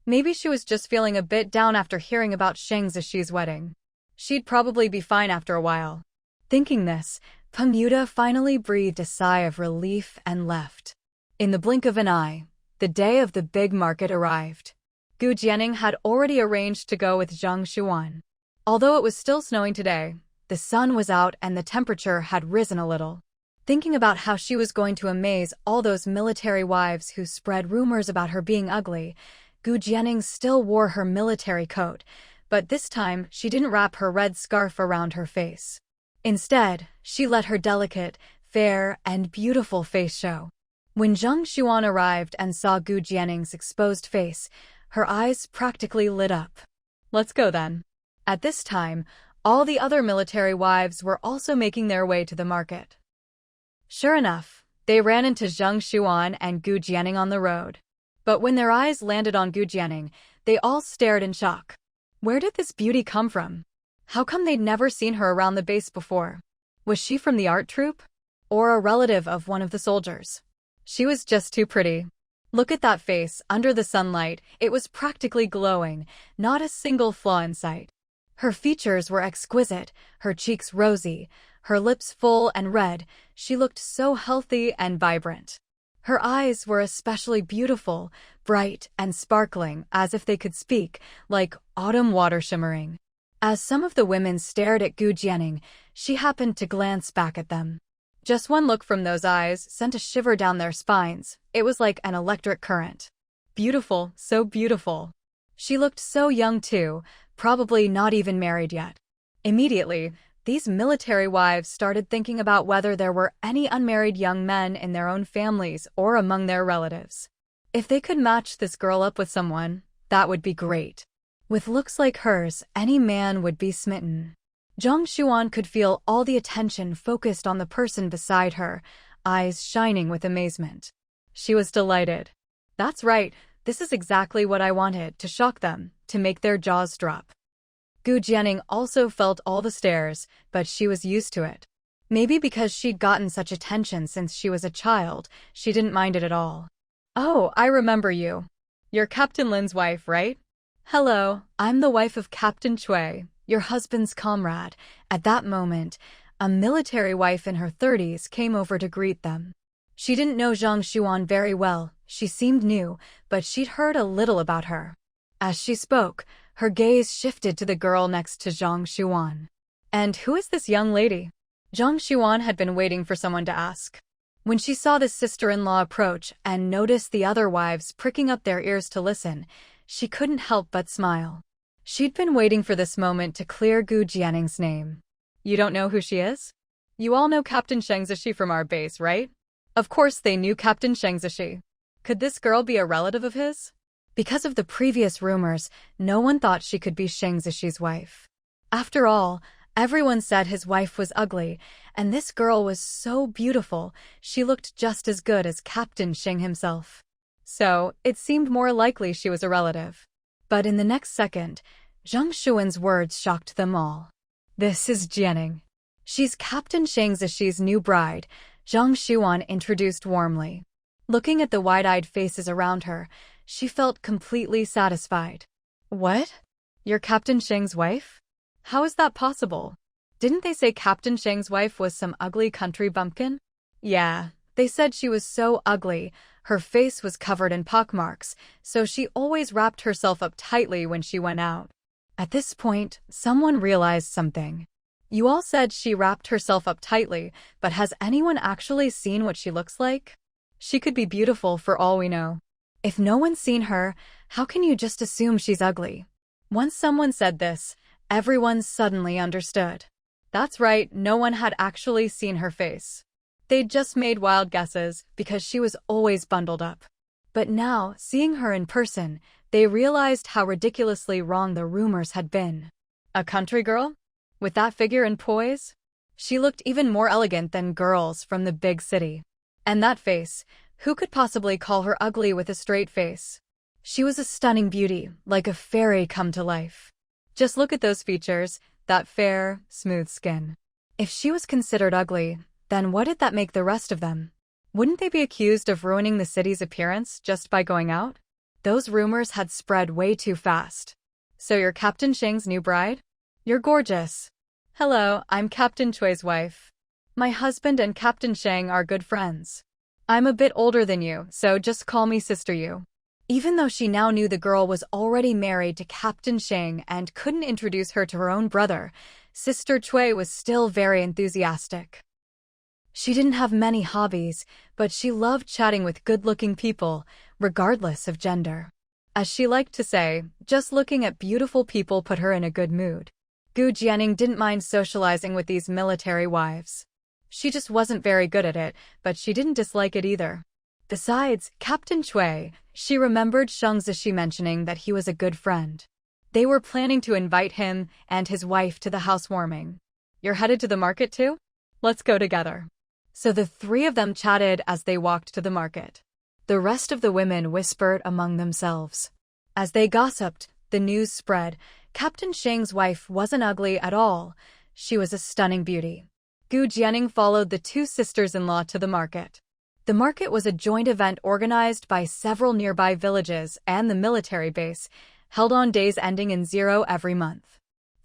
Maybe she was just feeling a bit down after hearing about Shang Zishi's wedding. She'd probably be fine after a while. Thinking this, Peng Yuda finally breathed a sigh of relief and left. In the blink of an eye, the day of the big market arrived. Gu Jianing had already arranged to go with Zhang Xuan. Although it was still snowing today, the sun was out and the temperature had risen a little. Thinking about how she was going to amaze all those military wives who spread rumors about her being ugly, Gu Jianing still wore her military coat, but this time she didn't wrap her red scarf around her face. Instead, she let her delicate, fair, and beautiful face show. When Zhang Xuan arrived and saw Gu Jianing's exposed face, her eyes practically lit up. Let's go then. At this time, all the other military wives were also making their way to the market. Sure enough, they ran into Zhang Xuan and Gu Jianing on the road. But when their eyes landed on Gu Jianing, they all stared in shock. Where did this beauty come from? How come they'd never seen her around the base before? Was she from the art troupe? Or a relative of one of the soldiers? She was just too pretty. Look at that face, under the sunlight, it was practically glowing, not a single flaw in sight. Her features were exquisite, her cheeks rosy, her lips full and red, she looked so healthy and vibrant. Her eyes were especially beautiful, bright and sparkling, as if they could speak, like autumn water shimmering. As some of the women stared at Gu Jianing, she happened to glance back at them. Just one look from those eyes sent a shiver down their spines. It was like an electric current. Beautiful, so beautiful. She looked so young too, probably not even married yet. Immediately, these military wives started thinking about whether there were any unmarried young men in their own families or among their relatives. If they could match this girl up with someone, that would be great. With looks like hers, any man would be smitten. Zhang Xuan could feel all the attention focused on the person beside her, eyes shining with amazement. She was delighted. That's right, this is exactly what I wanted, to shock them, to make their jaws drop. Gu Jianing also felt all the stares, but she was used to it. Maybe because she'd gotten such attention since she was a child, she didn't mind it at all. Oh, I remember you. You're Captain Lin's wife, right? Hello, I'm the wife of Captain Cui, your husband's comrade. At that moment, a military wife in her 30s came over to greet them. She didn't know Zhang Xuan very well, she seemed new, but she'd heard a little about her. As she spoke, her gaze shifted to the girl next to Zhang Xuan. And who is this young lady? Zhang Xuan had been waiting for someone to ask. When she saw this sister-in-law approach and noticed the other wives pricking up their ears to listen, she couldn't help but smile. She'd been waiting for this moment to clear Gu Jianing's name. You don't know who she is? You all know Captain Shang Zishi from our base, right? Of course they knew Captain Shang Zishi. Could this girl be a relative of his? Because of the previous rumors, no one thought she could be Shang Zishi's wife. After all, everyone said his wife was ugly, and this girl was so beautiful, she looked just as good as Captain Shang himself. So, it seemed more likely she was a relative. But in the next second, Zhang Xuan's words shocked them all. This is Jianing. She's Captain Shang Zishi's new bride, Zhang Xuan introduced warmly. Looking at the wide-eyed faces around her, she felt completely satisfied. What? You're Captain Shang's wife? How is that possible? Didn't they say Captain Shang's wife was some ugly country bumpkin? Yeah, they said she was so ugly, her face was covered in pockmarks, so she always wrapped herself up tightly when she went out. At this point, someone realized something. You all said she wrapped herself up tightly, but has anyone actually seen what she looks like? She could be beautiful for all we know. If no one's seen her, how can you just assume she's ugly? Once someone said this, everyone suddenly understood. That's right, no one had actually seen her face. They'd just made wild guesses because she was always bundled up. But now, seeing her in person, they realized how ridiculously wrong the rumors had been. A country girl? With that figure and poise? She looked even more elegant than girls from the big city. And that face, who could possibly call her ugly with a straight face? She was a stunning beauty, like a fairy come to life. Just look at those features, that fair, smooth skin. If she was considered ugly, then what did that make the rest of them? Wouldn't they be accused of ruining the city's appearance just by going out? Those rumors had spread way too fast. So you're Captain Shang's new bride? You're gorgeous. Hello, I'm Captain Chui's wife. My husband and Captain Shang are good friends. I'm a bit older than you, so just call me Sister Yu. Even though she now knew the girl was already married to Captain Shang and couldn't introduce her to her own brother, Sister Chui was still very enthusiastic. She didn't have many hobbies, but she loved chatting with good-looking people, regardless of gender. As she liked to say, just looking at beautiful people put her in a good mood. Gu Jianing didn't mind socializing with these military wives. She just wasn't very good at it, but she didn't dislike it either. Besides, Captain Chui, she remembered Shang Zishi mentioning that he was a good friend. They were planning to invite him and his wife to the housewarming. You're headed to the market too? Let's go together. So the three of them chatted as they walked to the market. The rest of the women whispered among themselves. As they gossiped, the news spread. Captain Shang's wife wasn't ugly at all. She was a stunning beauty. Gu Jianing followed the two sisters-in-law to the market. The market was a joint event organized by several nearby villages and the military base, held on days ending in 0 every month.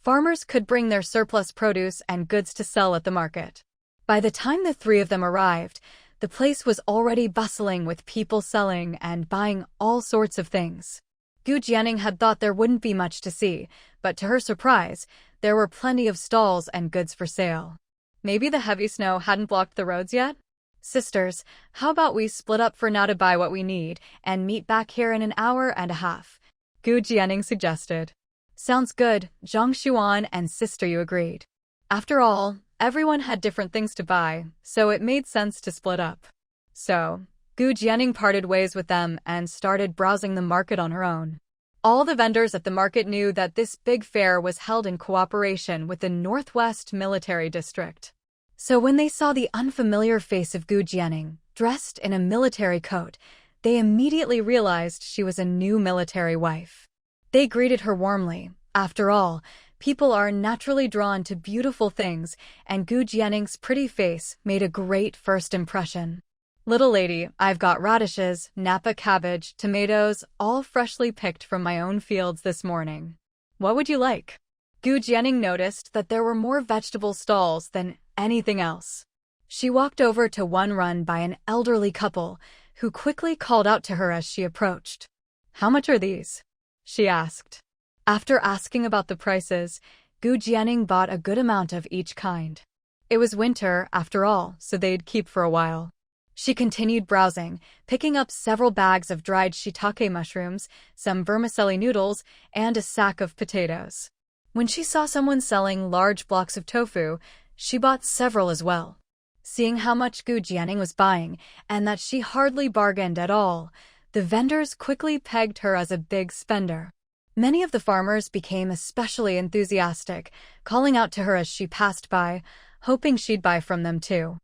Farmers could bring their surplus produce and goods to sell at the market. By the time the three of them arrived, the place was already bustling with people selling and buying all sorts of things. Gu Jianing had thought there wouldn't be much to see, but to her surprise, there were plenty of stalls and goods for sale. Maybe the heavy snow hadn't blocked the roads yet? Sisters, how about we split up for now to buy what we need and meet back here in an hour and a half? Gu Jianing suggested. Sounds good, Zhang Xuan and Sister Yu agreed. After all, everyone had different things to buy, so it made sense to split up. So, Gu Jianing parted ways with them and started browsing the market on her own. All the vendors at the market knew that this big fair was held in cooperation with the Northwest Military District. So when they saw the unfamiliar face of Gu Jianing, dressed in a military coat, they immediately realized she was a new military wife. They greeted her warmly. After all, people are naturally drawn to beautiful things, and Gu Jianing's pretty face made a great first impression. Little lady, I've got radishes, Napa cabbage, tomatoes, all freshly picked from my own fields this morning. What would you like? Gu Jianing noticed that there were more vegetable stalls than anything else. She walked over to one run by an elderly couple, who quickly called out to her as she approached. How much are these? She asked. After asking about the prices, Gu Jianing bought a good amount of each kind. It was winter, after all, so they'd keep for a while. She continued browsing, picking up several bags of dried shiitake mushrooms, some vermicelli noodles, and a sack of potatoes. When she saw someone selling large blocks of tofu, she bought several as well. Seeing how much Gu Jianing was buying, and that she hardly bargained at all, the vendors quickly pegged her as a big spender. Many of the farmers became especially enthusiastic, calling out to her as she passed by, hoping she'd buy from them too.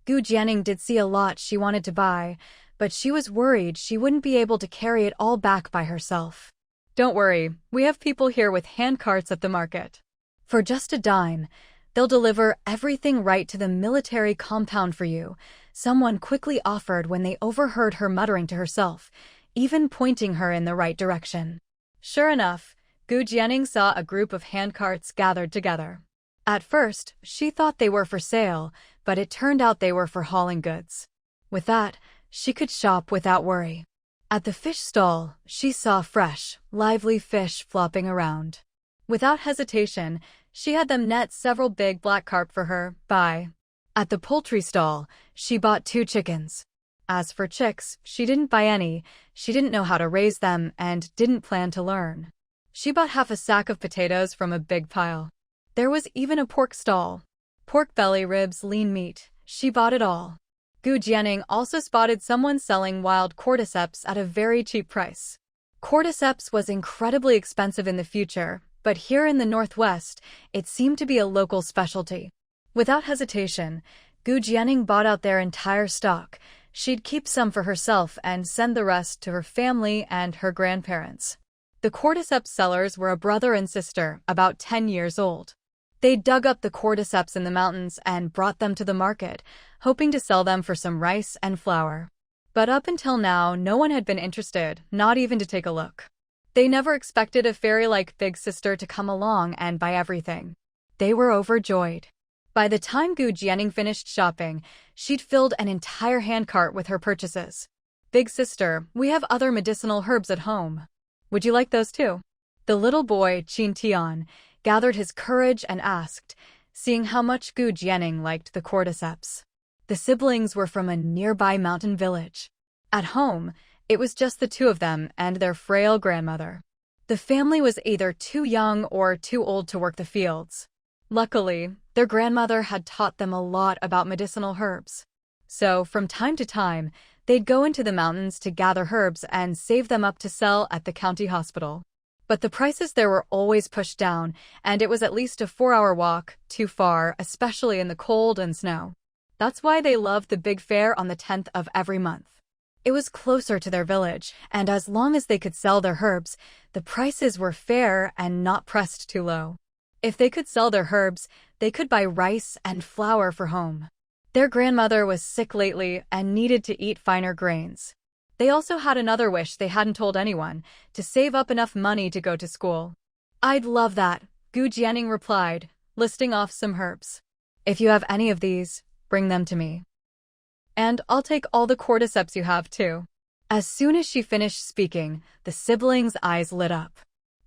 Gu Jianing did see a lot she wanted to buy, but she was worried she wouldn't be able to carry it all back by herself. Don't worry, we have people here with hand carts at the market. For just a dime, they'll deliver everything right to the military compound for you, someone quickly offered when they overheard her muttering to herself, even pointing her in the right direction. Sure enough, Gu Jianing saw a group of handcarts gathered together. At first, she thought they were for sale, but it turned out they were for hauling goods. With that, she could shop without worry. At the fish stall, she saw fresh, lively fish flopping around. Without hesitation, she had them net several big black carp for her, buy. At the poultry stall, she bought 2 chickens. As for chicks, she didn't buy any, she didn't know how to raise them and didn't plan to learn. She bought half a sack of potatoes from a big pile. There was even a pork stall. Pork belly, ribs, lean meat, she bought it all. Gu Jianing also spotted someone selling wild cordyceps at a very cheap price. Cordyceps was incredibly expensive in the future, but here in the Northwest, it seemed to be a local specialty. Without hesitation, Gu Jianing bought out their entire stock. She'd keep some for herself and send the rest to her family and her grandparents. The cordyceps sellers were a brother and sister, about 10 years old. They dug up the cordyceps in the mountains and brought them to the market, hoping to sell them for some rice and flour. But up until now, no one had been interested, not even to take a look. They never expected a fairy like Big Sister to come along and buy everything. They were overjoyed. By the time Gu Jianing finished shopping, she'd filled an entire handcart with her purchases. Big Sister, we have other medicinal herbs at home. Would you like those too? The little boy, Qin Tian, gathered his courage and asked, seeing how much Gu Jianing liked the cordyceps. The siblings were from a nearby mountain village. At home, it was just the two of them and their frail grandmother. The family was either too young or too old to work the fields. Luckily, their grandmother had taught them a lot about medicinal herbs. So, from time to time, they'd go into the mountains to gather herbs and save them up to sell at the county hospital. But the prices there were always pushed down, and it was at least a 4-hour walk, too far, especially in the cold and snow. That's why they loved the big fair on the 10th of every month. It was closer to their village, and as long as they could sell their herbs, the prices were fair and not pressed too low. If they could sell their herbs, they could buy rice and flour for home. Their grandmother was sick lately and needed to eat finer grains. They also had another wish they hadn't told anyone, to save up enough money to go to school. I'd love that, Gu Jianing replied, listing off some herbs. If you have any of these, bring them to me. And I'll take all the cordyceps you have too. As soon as she finished speaking, the siblings' eyes lit up.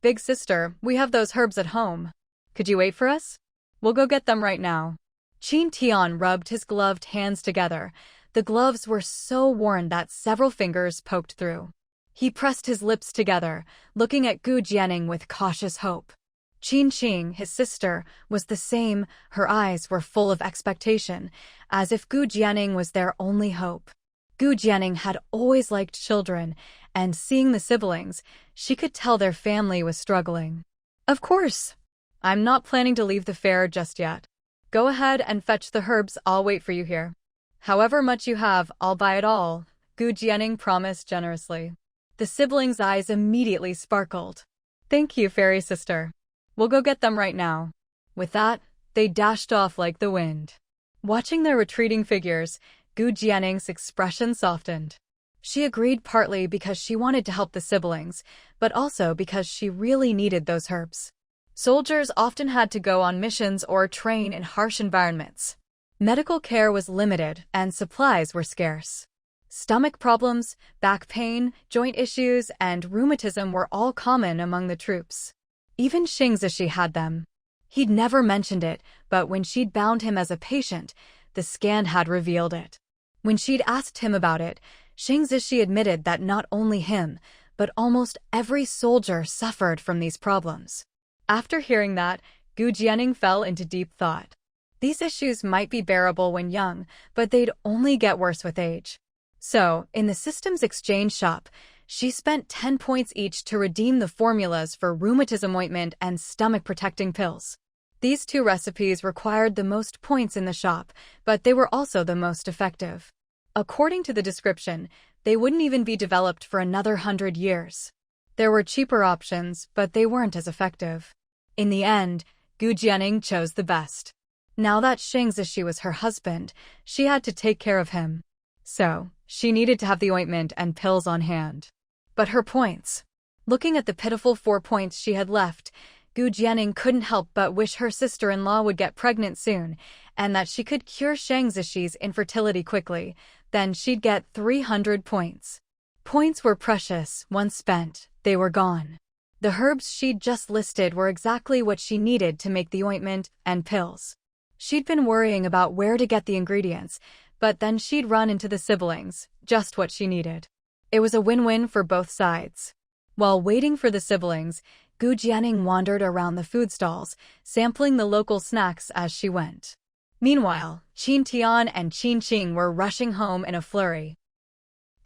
Big Sister, we have those herbs at home. Could you wait for us? We'll go get them right now. Qin Tian rubbed his gloved hands together. The gloves were so worn that several fingers poked through. He pressed his lips together, looking at Gu Jianing with cautious hope. Qin Qing, his sister, was the same. Her eyes were full of expectation, as if Gu Jianing was their only hope. Gu Jianing had always liked children, and seeing the siblings, she could tell their family was struggling. Of course. I'm not planning to leave the fair just yet. Go ahead and fetch the herbs, I'll wait for you here. However much you have, I'll buy it all, Gu Jianing promised generously. The siblings' eyes immediately sparkled. Thank you, fairy sister. We'll go get them right now. With that, they dashed off like the wind. Watching their retreating figures, Gu Jianing's expression softened. She agreed partly because she wanted to help the siblings, but also because she really needed those herbs. Soldiers often had to go on missions or train in harsh environments. Medical care was limited and supplies were scarce. Stomach problems, back pain, joint issues, and rheumatism were all common among the troops. Even Xing Zishi had them. He'd never mentioned it, but when she'd bound him as a patient, the scan had revealed it. When she'd asked him about it, Xing Zishi admitted that not only him, but almost every soldier suffered from these problems. After hearing that, Gu Jianing fell into deep thought. These issues might be bearable when young, but they'd only get worse with age. So, in the systems exchange shop, she spent 10 points each to redeem the formulas for rheumatism ointment and stomach-protecting pills. These two recipes required the most points in the shop, but they were also the most effective. According to the description, they wouldn't even be developed for another 100 years. There were cheaper options, but they weren't as effective. In the end, Gu Jianing chose the best. Now that Xing Zishi was her husband, she had to take care of him. So, she needed to have the ointment and pills on hand. But her points. Looking at the pitiful 4 points she had left, Gu Jianing couldn't help but wish her sister-in-law would get pregnant soon, and that she could cure Shang Zishi's infertility quickly. Then she'd get 300 points. Points were precious. Once spent, they were gone. The herbs she'd just listed were exactly what she needed to make the ointment and pills. She'd been worrying about where to get the ingredients, but then she'd run into the siblings, just what she needed. It was a win-win for both sides. While waiting for the siblings, Gu Jianing wandered around the food stalls, sampling the local snacks as she went. Meanwhile, Qin Tian and Qin Qing were rushing home in a flurry.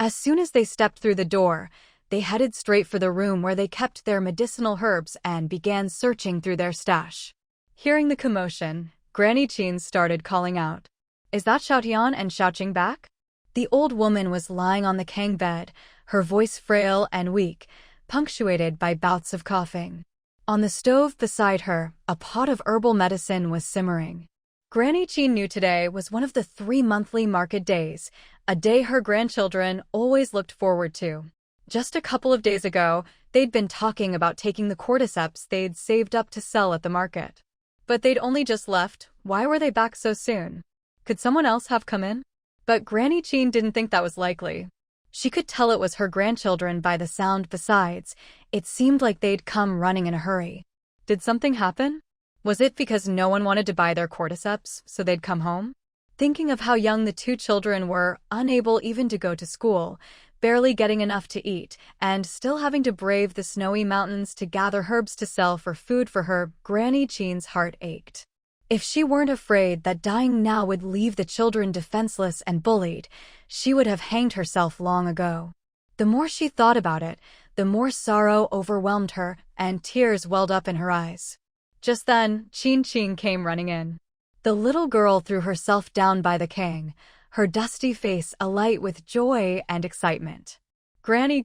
As soon as they stepped through the door, they headed straight for the room where they kept their medicinal herbs and began searching through their stash. Hearing the commotion, Granny Qin started calling out. Is that Xiaotian and Xiaoqing back? The old woman was lying on the Kang bed, her voice frail and weak, punctuated by bouts of coughing. On the stove beside her, a pot of herbal medicine was simmering. Granny Qin knew today was one of the 3 monthly market days, a day her grandchildren always looked forward to. Just a couple of days ago, they'd been talking about taking the cordyceps they'd saved up to sell at the market. But they'd only just left. Why were they back so soon? Could someone else have come in? But Granny Qin didn't think that was likely. She could tell it was her grandchildren by the sound. Besides, it seemed like they'd come running in a hurry. Did something happen? Was it because no one wanted to buy their cordyceps, so they'd come home? Thinking of how young the 2 children were, unable even to go to school, barely getting enough to eat, and still having to brave the snowy mountains to gather herbs to sell for food for her, Granny Qin's heart ached. If she weren't afraid that dying now would leave the children defenseless and bullied, she would have hanged herself long ago. The more she thought about it, the more sorrow overwhelmed her, and tears welled up in her eyes. Just then, Qin came running in. The little girl threw herself down by the Kang, her dusty face alight with joy and excitement. Granny,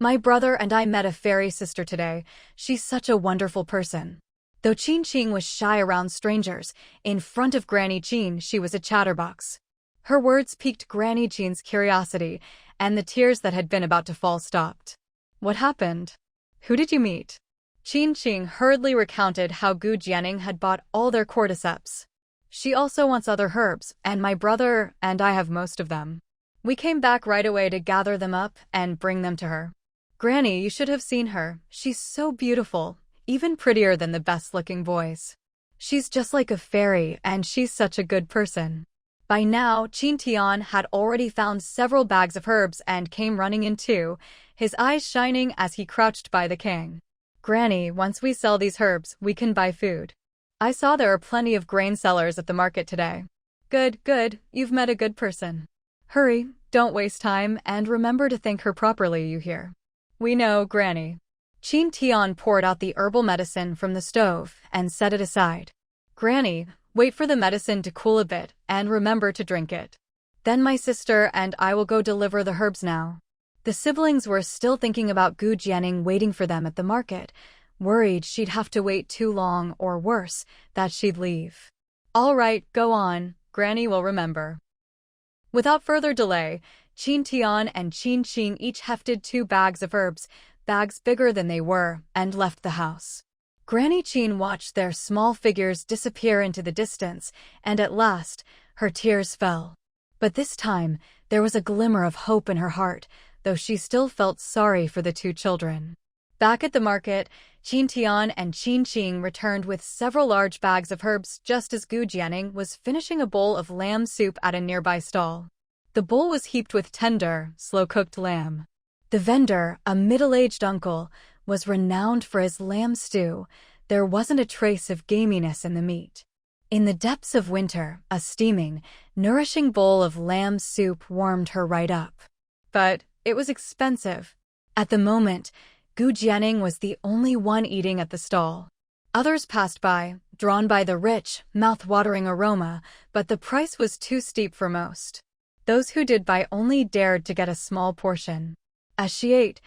my brother and I met a fairy sister today. She's such a wonderful person. Though Qin was shy around strangers, in front of Granny Qin she was a chatterbox. Her words piqued Granny Qin's curiosity, and the tears that had been about to fall stopped. What happened? Who did you meet? Qin hurriedly recounted how Gu Jianing had bought all their cordyceps. She also wants other herbs, and my brother and I have most of them. We came back right away to gather them up and bring them to her. Granny, you should have seen her. She's so beautiful, even prettier than the best-looking boys. She's just like a fairy, and she's such a good person. By now, Qin had already found several bags of herbs and came running in too, his eyes shining as he crouched by the Kang. Granny, once we sell these herbs, we can buy food. I saw there are plenty of grain sellers at the market today. Good, you've met a good person. Hurry, don't waste time, and remember to thank her properly, you hear? We know, Granny. Qin poured out the herbal medicine from the stove and set it aside. Granny, wait for the medicine to cool a bit, and remember to drink it. Then my sister and I will go deliver the herbs now. The siblings were still thinking about Gu Jianing waiting for them at the market, worried she'd have to wait too long or worse, that she'd leave. All right, go on, Granny will remember. Without further delay, Qin and Qin each hefted 2 bags of herbs, bags bigger than they were, and left the house. Granny Qin watched their small figures disappear into the distance, and at last, her tears fell. But this time, there was a glimmer of hope in her heart, though she still felt sorry for the 2 children. Back at the market, Qin and Qin returned with several large bags of herbs just as Gu Jianing was finishing a bowl of lamb soup at a nearby stall. The bowl was heaped with tender, slow-cooked lamb. The vendor, a middle-aged uncle, was renowned for his lamb stew. There wasn't a trace of gaminess in the meat. In the depths of winter, a steaming, nourishing bowl of lamb soup warmed her right up. But it was expensive. At the moment, Gu Jianing was the only one eating at the stall. Others passed by, drawn by the rich, mouth-watering aroma, but the price was too steep for most. Those who did buy only dared to get a small portion. As she ate,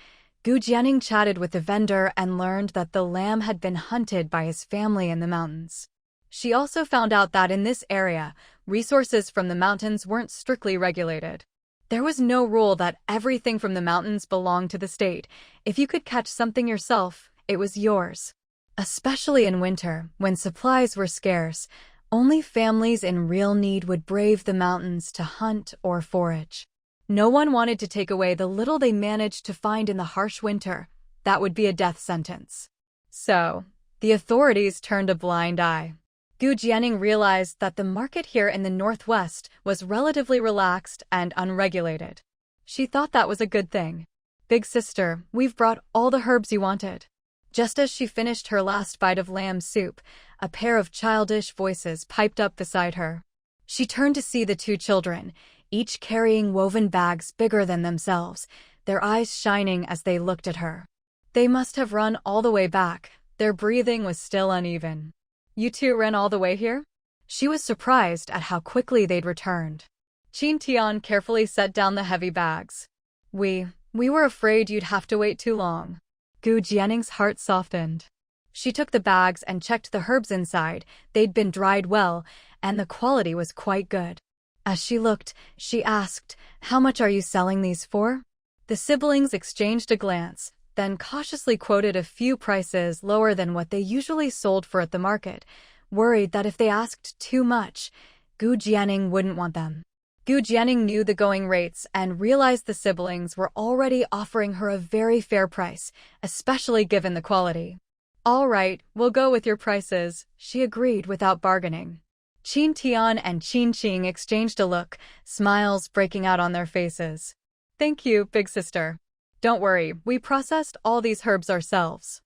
Gu Jianing chatted with the vendor and learned that the lamb had been hunted by his family in the mountains. She also found out that in this area, resources from the mountains weren't strictly regulated. There was no rule that everything from the mountains belonged to the state. If you could catch something yourself, it was yours. Especially in winter, when supplies were scarce, only families in real need would brave the mountains to hunt or forage. No one wanted to take away the little they managed to find in the harsh winter. That would be a death sentence. So, the authorities turned a blind eye. Gu Jianing realized that the market here in the northwest was relatively relaxed and unregulated. She thought that was a good thing. Big sister, we've brought all the herbs you wanted. Just as she finished her last bite of lamb soup, a pair of childish voices piped up beside her. She turned to see the 2 children, each carrying woven bags bigger than themselves, their eyes shining as they looked at her. They must have run all the way back. Their breathing was still uneven. You 2 ran all the way here? She was surprised at how quickly they'd returned. Qin Tian carefully set down the heavy bags. We were afraid you'd have to wait too long." Gu Jianning's heart softened. She took the bags and checked the herbs inside. They'd been dried well, and the quality was quite good. As she looked, she asked, "How much are you selling these for?" The siblings exchanged a glance, then cautiously quoted a few prices lower than what they usually sold for at the market, worried that if they asked too much, Gu Jianning wouldn't want them. Gu Jianning knew the going rates and realized the siblings were already offering her a very fair price, especially given the quality. "All right, we'll go with your prices," she agreed without bargaining. Qin Tian and Qin Qing exchanged a look, smiles breaking out on their faces. "Thank you, big sister. Don't worry, we processed all these herbs ourselves."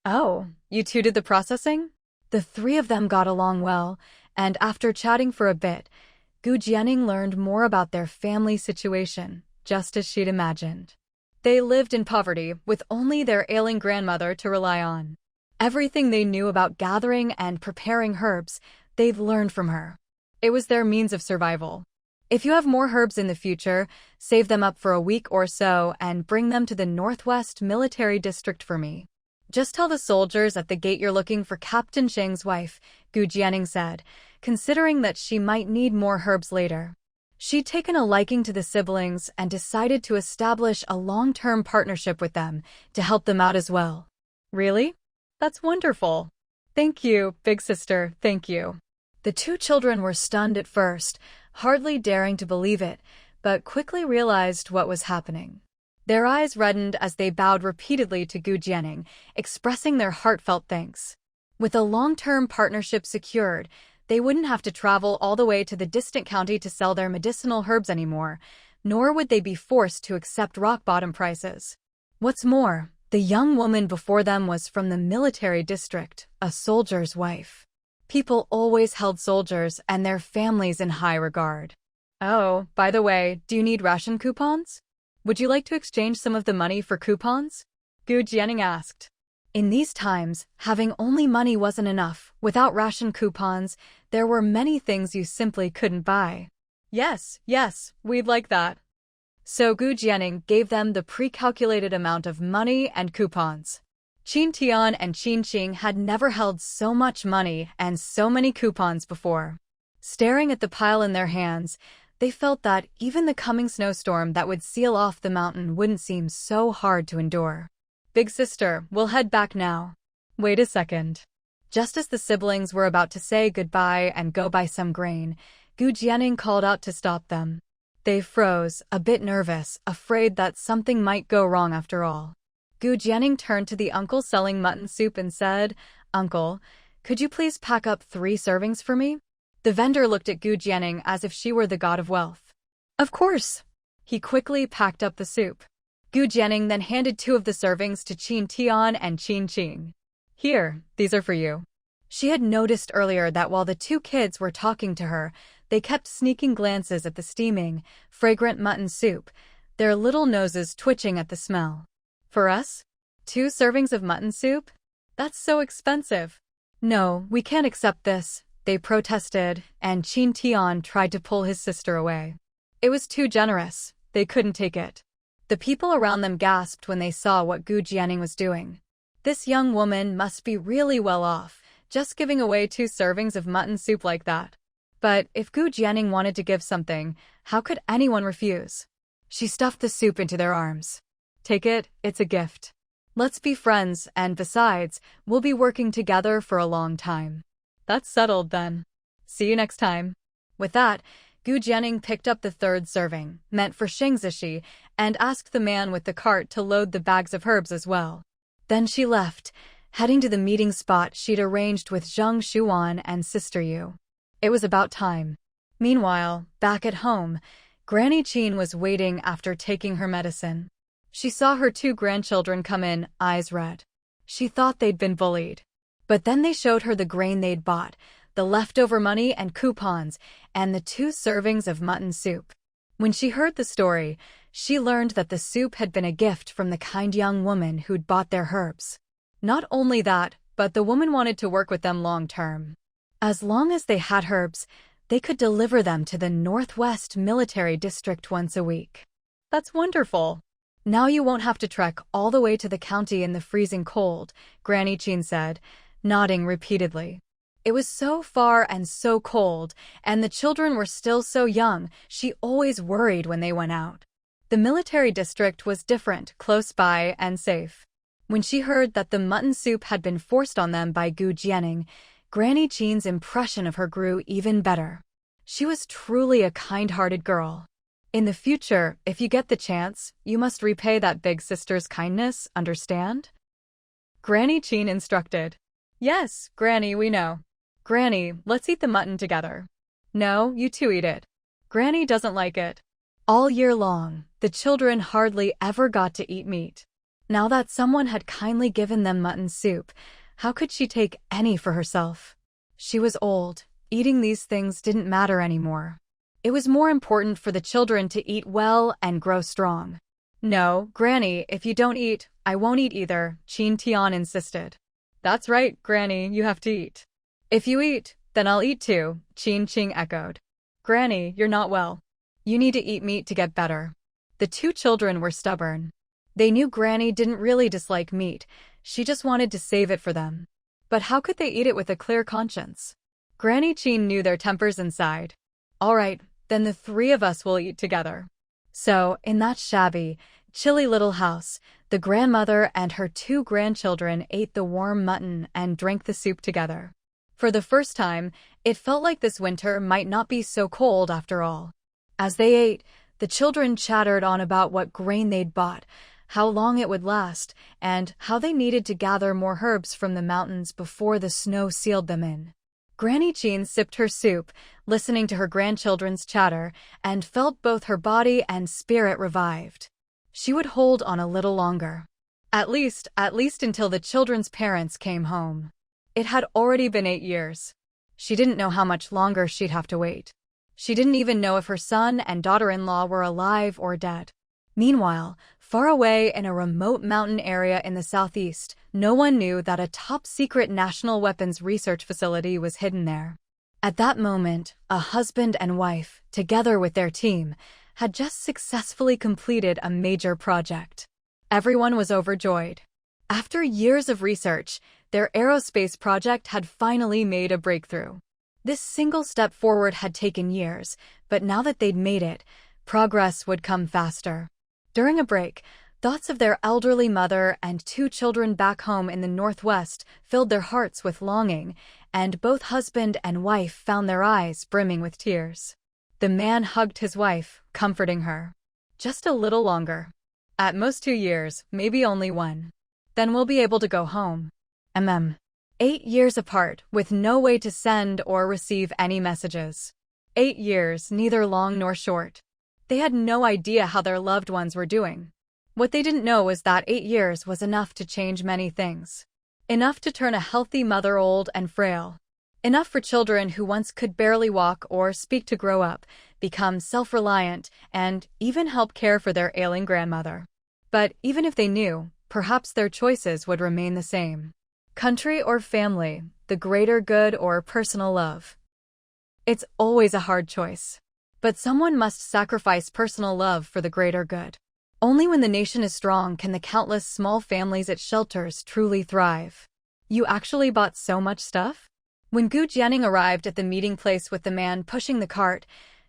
"Oh, you two did the processing?" The three of them got along well, and after chatting for a bit, Gu Jianning learned more about their family situation, just as she'd imagined. They lived in poverty, with only their ailing grandmother to rely on. Everything they knew about gathering and preparing herbs, they'd learned from her. It was their means of survival. "If you have more herbs in the future, save them up for a week or so and bring them to the Northwest Military District for me. Just tell the soldiers at the gate you're looking for Captain Sheng's wife," Gu Jianning said, considering that she might need more herbs later. She'd taken a liking to the siblings and decided to establish a long-term partnership with them to help them out as well. "Really? That's wonderful. Thank you, big sister, thank you." The two children were stunned at first, hardly daring to believe it, but quickly realized what was happening. Their eyes reddened as they bowed repeatedly to Gu Jianning, expressing their heartfelt thanks. With a long-term partnership secured, they wouldn't have to travel all the way to the distant county to sell their medicinal herbs anymore, nor would they be forced to accept rock-bottom prices. What's more, the young woman before them was from the military district, a soldier's wife. People always held soldiers and their families in high regard. "Oh, by the way, do you need ration coupons? Would you like to exchange some of the money for coupons?" Gu Jianning asked. In these times, having only money wasn't enough. Without ration coupons, there were many things you simply couldn't buy. Yes, we'd like that." So Gu Jianning gave them the pre-calculated amount of money and coupons. Qin Tian and Qin Qing had never held so much money and so many coupons before. Staring at the pile in their hands, they felt that even the coming snowstorm that would seal off the mountain wouldn't seem so hard to endure. "Big sister, we'll head back now." "Wait a second." Just as the siblings were about to say goodbye and go buy some grain, Gu Jianning called out to stop them. They froze, a bit nervous, afraid that something might go wrong after all. Gu Jianning turned to the uncle selling mutton soup and said, "Uncle, could you please pack up 3 servings for me?" The vendor looked at Gu Jianning as if she were the god of wealth. "Of course." He quickly packed up the soup. Gu Jianning then handed 2 of the servings to Qin Tian and Qin Qing. "Here, these are for you." She had noticed earlier that while the 2 kids were talking to her, they kept sneaking glances at the steaming, fragrant mutton soup, their little noses twitching at the smell. "For us? 2 servings of mutton soup? That's so expensive." "No, we can't accept this," they protested, and Qin Tian tried to pull his sister away. It was too generous. They couldn't take it. The people around them gasped when they saw what Gu Jianning was doing. This young woman must be really well off, just giving away 2 servings of mutton soup like that. But if Gu Jianning wanted to give something, how could anyone refuse? She stuffed the soup into their arms. "Take it, it's a gift. Let's be friends, and besides, we'll be working together for a long time." "That's settled then. See you next time." With that, Gu Jianning picked up the 3rd serving, meant for Shengzishi, and asked the man with the cart to load the bags of herbs as well. Then she left, heading to the meeting spot she'd arranged with Zheng Shuan and Sister Yu. It was about time. Meanwhile, back at home, Granny Qin was waiting after taking her medicine. She saw her 2 grandchildren come in, eyes red. She thought they'd been bullied. But then they showed her the grain they'd bought, the leftover money and coupons, and the 2 servings of mutton soup. When she heard the story, she learned that the soup had been a gift from the kind young woman who'd bought their herbs. Not only that, but the woman wanted to work with them long term. As long as they had herbs, they could deliver them to the Northwest Military District once a week. That's wonderful. Now you won't have to trek all the way to the county in the freezing cold, Granny Chin said, nodding repeatedly. It was so far and so cold, and the children were still so young, she always worried when they went out. The military district was different, close by, and safe. When she heard that the mutton soup had been forced on them by Gu Jianing, Granny Chin's impression of her grew even better. She was truly a kind-hearted girl. In the future, if you get the chance, you must repay that big sister's kindness, understand? Granny Chin instructed. Yes, Granny, we know. Granny, let's eat the mutton together. No, you two eat it. Granny doesn't like it. All year long, the children hardly ever got to eat meat. Now that someone had kindly given them mutton soup, how could she take any for herself? She was old. Eating these things didn't matter anymore. It was more important for the children to eat well and grow strong. No, Granny, if you don't eat, I won't eat either, Qin Tian insisted. That's right, Granny, you have to eat. If you eat, then I'll eat too, Qin Qing echoed. Granny, you're not well. You need to eat meat to get better. The two children were stubborn. They knew Granny didn't really dislike meat, she just wanted to save it for them. But how could they eat it with a clear conscience? Granny Qin knew their tempers inside. All right, then the three of us will eat together. So, in that shabby, chilly little house, the grandmother and her two grandchildren ate the warm mutton and drank the soup together. For the first time, it felt like this winter might not be so cold after all. As they ate, the children chattered on about what grain they'd bought, how long it would last, and how they needed to gather more herbs from the mountains before the snow sealed them in. Granny Chin sipped her soup, listening to her grandchildren's chatter, and felt both her body and spirit revived. She would hold on a little longer. At least until the children's parents came home. It had already been 8 years. She didn't know how much longer she'd have to wait. She didn't even know if her son and daughter-in-law were alive or dead. Meanwhile, far away in a remote mountain area in the southeast, no one knew that a top-secret national weapons research facility was hidden there. At that moment, a husband and wife, together with their team, had just successfully completed a major project. Everyone was overjoyed. After years of research, their aerospace project had finally made a breakthrough. This single step forward had taken years, but now that they'd made it, progress would come faster. During a break, thoughts of their elderly mother and 2 children back home in the Northwest filled their hearts with longing, and both husband and wife found their eyes brimming with tears. The man hugged his wife, comforting her. Just a little longer. At most 2 years, maybe only 1. Then we'll be able to go home. 8 years apart, with no way to send or receive any messages. 8 years, neither long nor short. They had no idea how their loved ones were doing. What they didn't know was that 8 years was enough to change many things. Enough to turn a healthy mother old and frail. Enough for children who once could barely walk or speak to grow up, become self-reliant, and even help care for their ailing grandmother. But even if they knew, perhaps their choices would remain the same. Country or family, the greater good or personal love. It's always a hard choice. But someone must sacrifice personal love for the greater good. Only when the nation is strong can the countless small families it shelters truly thrive. You actually bought so much stuff? When Gu Jianing arrived at the meeting place with the man pushing the cart,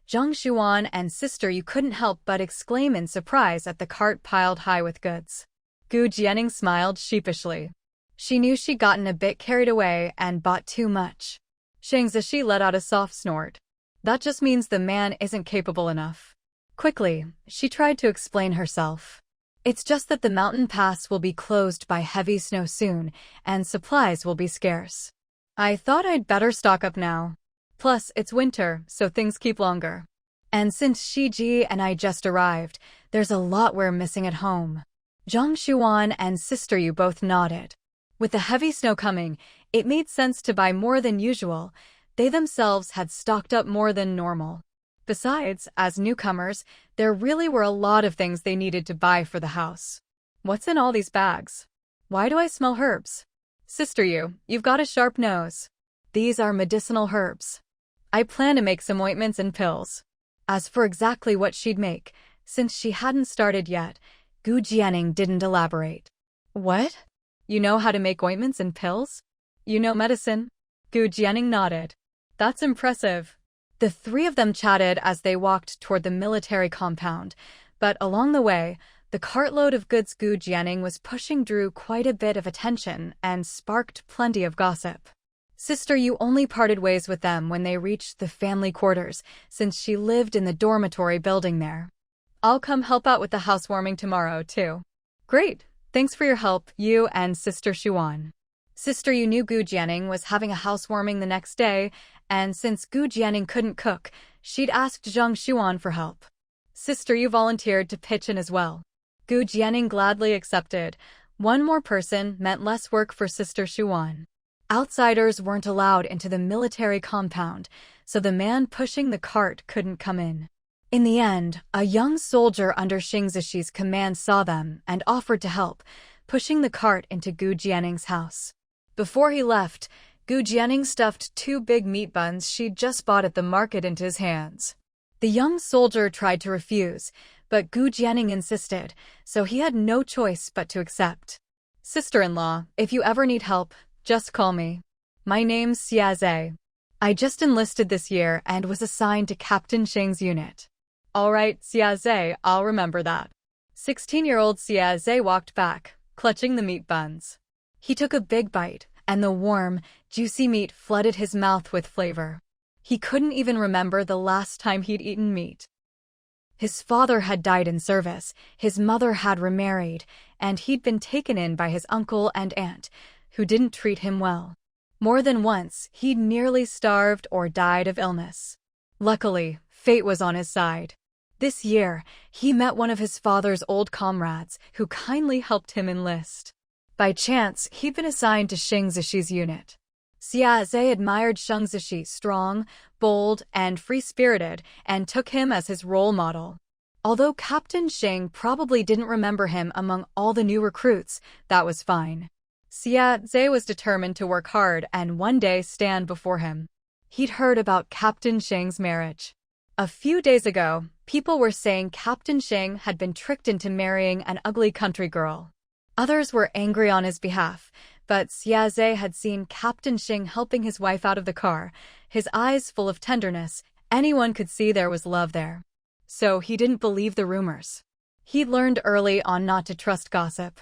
Zhang Xuan and Sister Yu couldn't help but exclaim in surprise at the cart piled high with goods. Gu Jianing smiled sheepishly. She knew she'd gotten a bit carried away and bought too much. Shang Zishi let out a soft snort. That just means the man isn't capable enough. Quickly, she tried to explain herself. It's just that the mountain pass will be closed by heavy snow soon, and supplies will be scarce. I thought I'd better stock up now. Plus, it's winter, so things keep longer. And since Shiji and I just arrived, there's a lot we're missing at home. Zhang Xuan and Sister Yu both nodded. With the heavy snow coming, it made sense to buy more than usual. They themselves had stocked up more than normal. Besides, as newcomers, there really were a lot of things they needed to buy for the house. What's in all these bags? Why do I smell herbs? Sister Yu, you've got a sharp nose. These are medicinal herbs. I plan to make some ointments and pills. As for exactly what she'd make, since she hadn't started yet, Gu Jianing didn't elaborate. What? You know how to make ointments and pills? You know medicine? Gu Jianing nodded. That's impressive. The three of them chatted as they walked toward the military compound, but along the way, the cartload of goods Gu Jianing was pushing drew quite a bit of attention and sparked plenty of gossip. Sister Yu only parted ways with them when they reached the family quarters, since she lived in the dormitory building there. I'll come help out with the housewarming tomorrow, too. Great, thanks for your help, you and Sister Xuan. Sister Yu knew Gu Jianing was having a housewarming the next day, and since Gu Jianing couldn't cook, she'd asked Zhang Xuan for help. Sister Yu volunteered to pitch in as well. Gu Jianing gladly accepted. One more person meant less work for Sister Xuan. Outsiders weren't allowed into the military compound, so the man pushing the cart couldn't come in. In the end, a young soldier under Xing Zishi's command saw them and offered to help, pushing the cart into Gu Jianing's house. Before he left, Gu Jianing stuffed 2 big meat buns she'd just bought at the market into his hands. The young soldier tried to refuse, but Gu Jianing insisted, so he had no choice but to accept. Sister-in-law, if you ever need help, just call me. My name's Xia. I just enlisted this year and was assigned to Captain Sheng's unit. All right, Xia, I'll remember that. 16-year-old Xia walked back, clutching the meat buns. He took a big bite, and the warm, juicy meat flooded his mouth with flavor. He couldn't even remember the last time he'd eaten meat. His father had died in service, his mother had remarried, and he'd been taken in by his uncle and aunt, who didn't treat him well. More than once, he'd nearly starved or died of illness. Luckily, fate was on his side. This year, he met one of his father's old comrades, who kindly helped him enlist. By chance, he'd been assigned to Xing Zishi's unit. Xia admired Xing Zishi strong, bold, and free-spirited, and took him as his role model. Although Captain Xing probably didn't remember him among all the new recruits, that was fine. Xia was determined to work hard and one day stand before him. He'd heard about Captain Xing's marriage. A few days ago, people were saying Captain Xing had been tricked into marrying an ugly country girl. Others were angry on his behalf, but Xia had seen Captain Xing helping his wife out of the car, his eyes full of tenderness. Anyone could see there was love there. So he didn't believe the rumors. He'd learned early on not to trust gossip.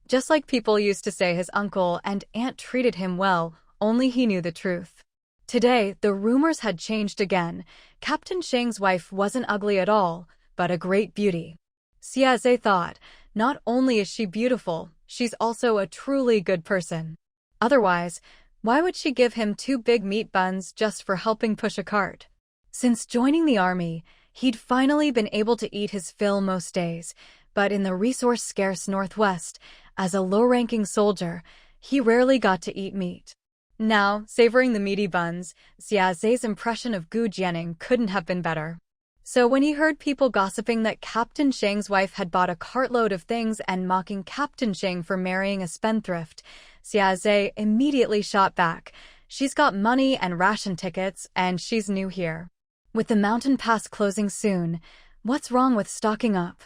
Just like people used to say his uncle and aunt treated him well, only he knew the truth. Today, the rumors had changed again. Captain Xing's wife wasn't ugly at all, but a great beauty. Xia thought, not only is she beautiful, she's also a truly good person. Otherwise, why would she give him 2 big meat buns just for helping push a cart? Since joining the army, he'd finally been able to eat his fill most days, but in the resource-scarce Northwest, as a low-ranking soldier, he rarely got to eat meat. Now, savoring the meaty buns, Xia's impression of Gu Jianing couldn't have been better. So when he heard people gossiping that Captain Sheng's wife had bought a cartload of things and mocking Captain Sheng for marrying a spendthrift, Xia immediately shot back. She's got money and ration tickets, and she's new here. With the mountain pass closing soon, what's wrong with stocking up?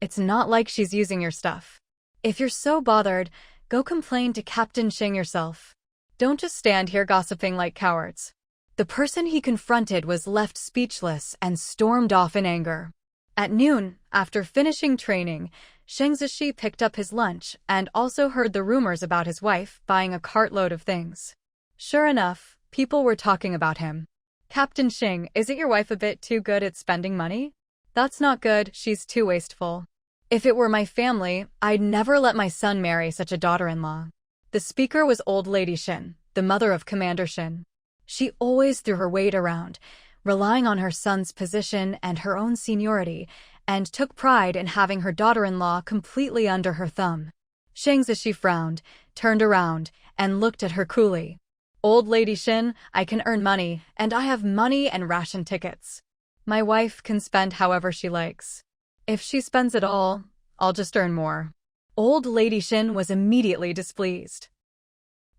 It's not like she's using your stuff. If you're so bothered, go complain to Captain Sheng yourself. Don't just stand here gossiping like cowards. The person he confronted was left speechless and stormed off in anger. At noon, after finishing training, Xing Zishi picked up his lunch and also heard the rumors about his wife buying a cartload of things. Sure enough, people were talking about him. Captain Xing, isn't your wife a bit too good at spending money? That's not good, she's too wasteful. If it were my family, I'd never let my son marry such a daughter-in-law. The speaker was Old Lady Shin, the mother of Commander Shin. She always threw her weight around, relying on her son's position and her own seniority, and took pride in having her daughter-in-law completely under her thumb. Xing Zishi frowned, turned around, and looked at her coolly. Old Lady Shin, I can earn money, and I have money and ration tickets. My wife can spend however she likes. If she spends it all, I'll just earn more. Old Lady Shin was immediately displeased.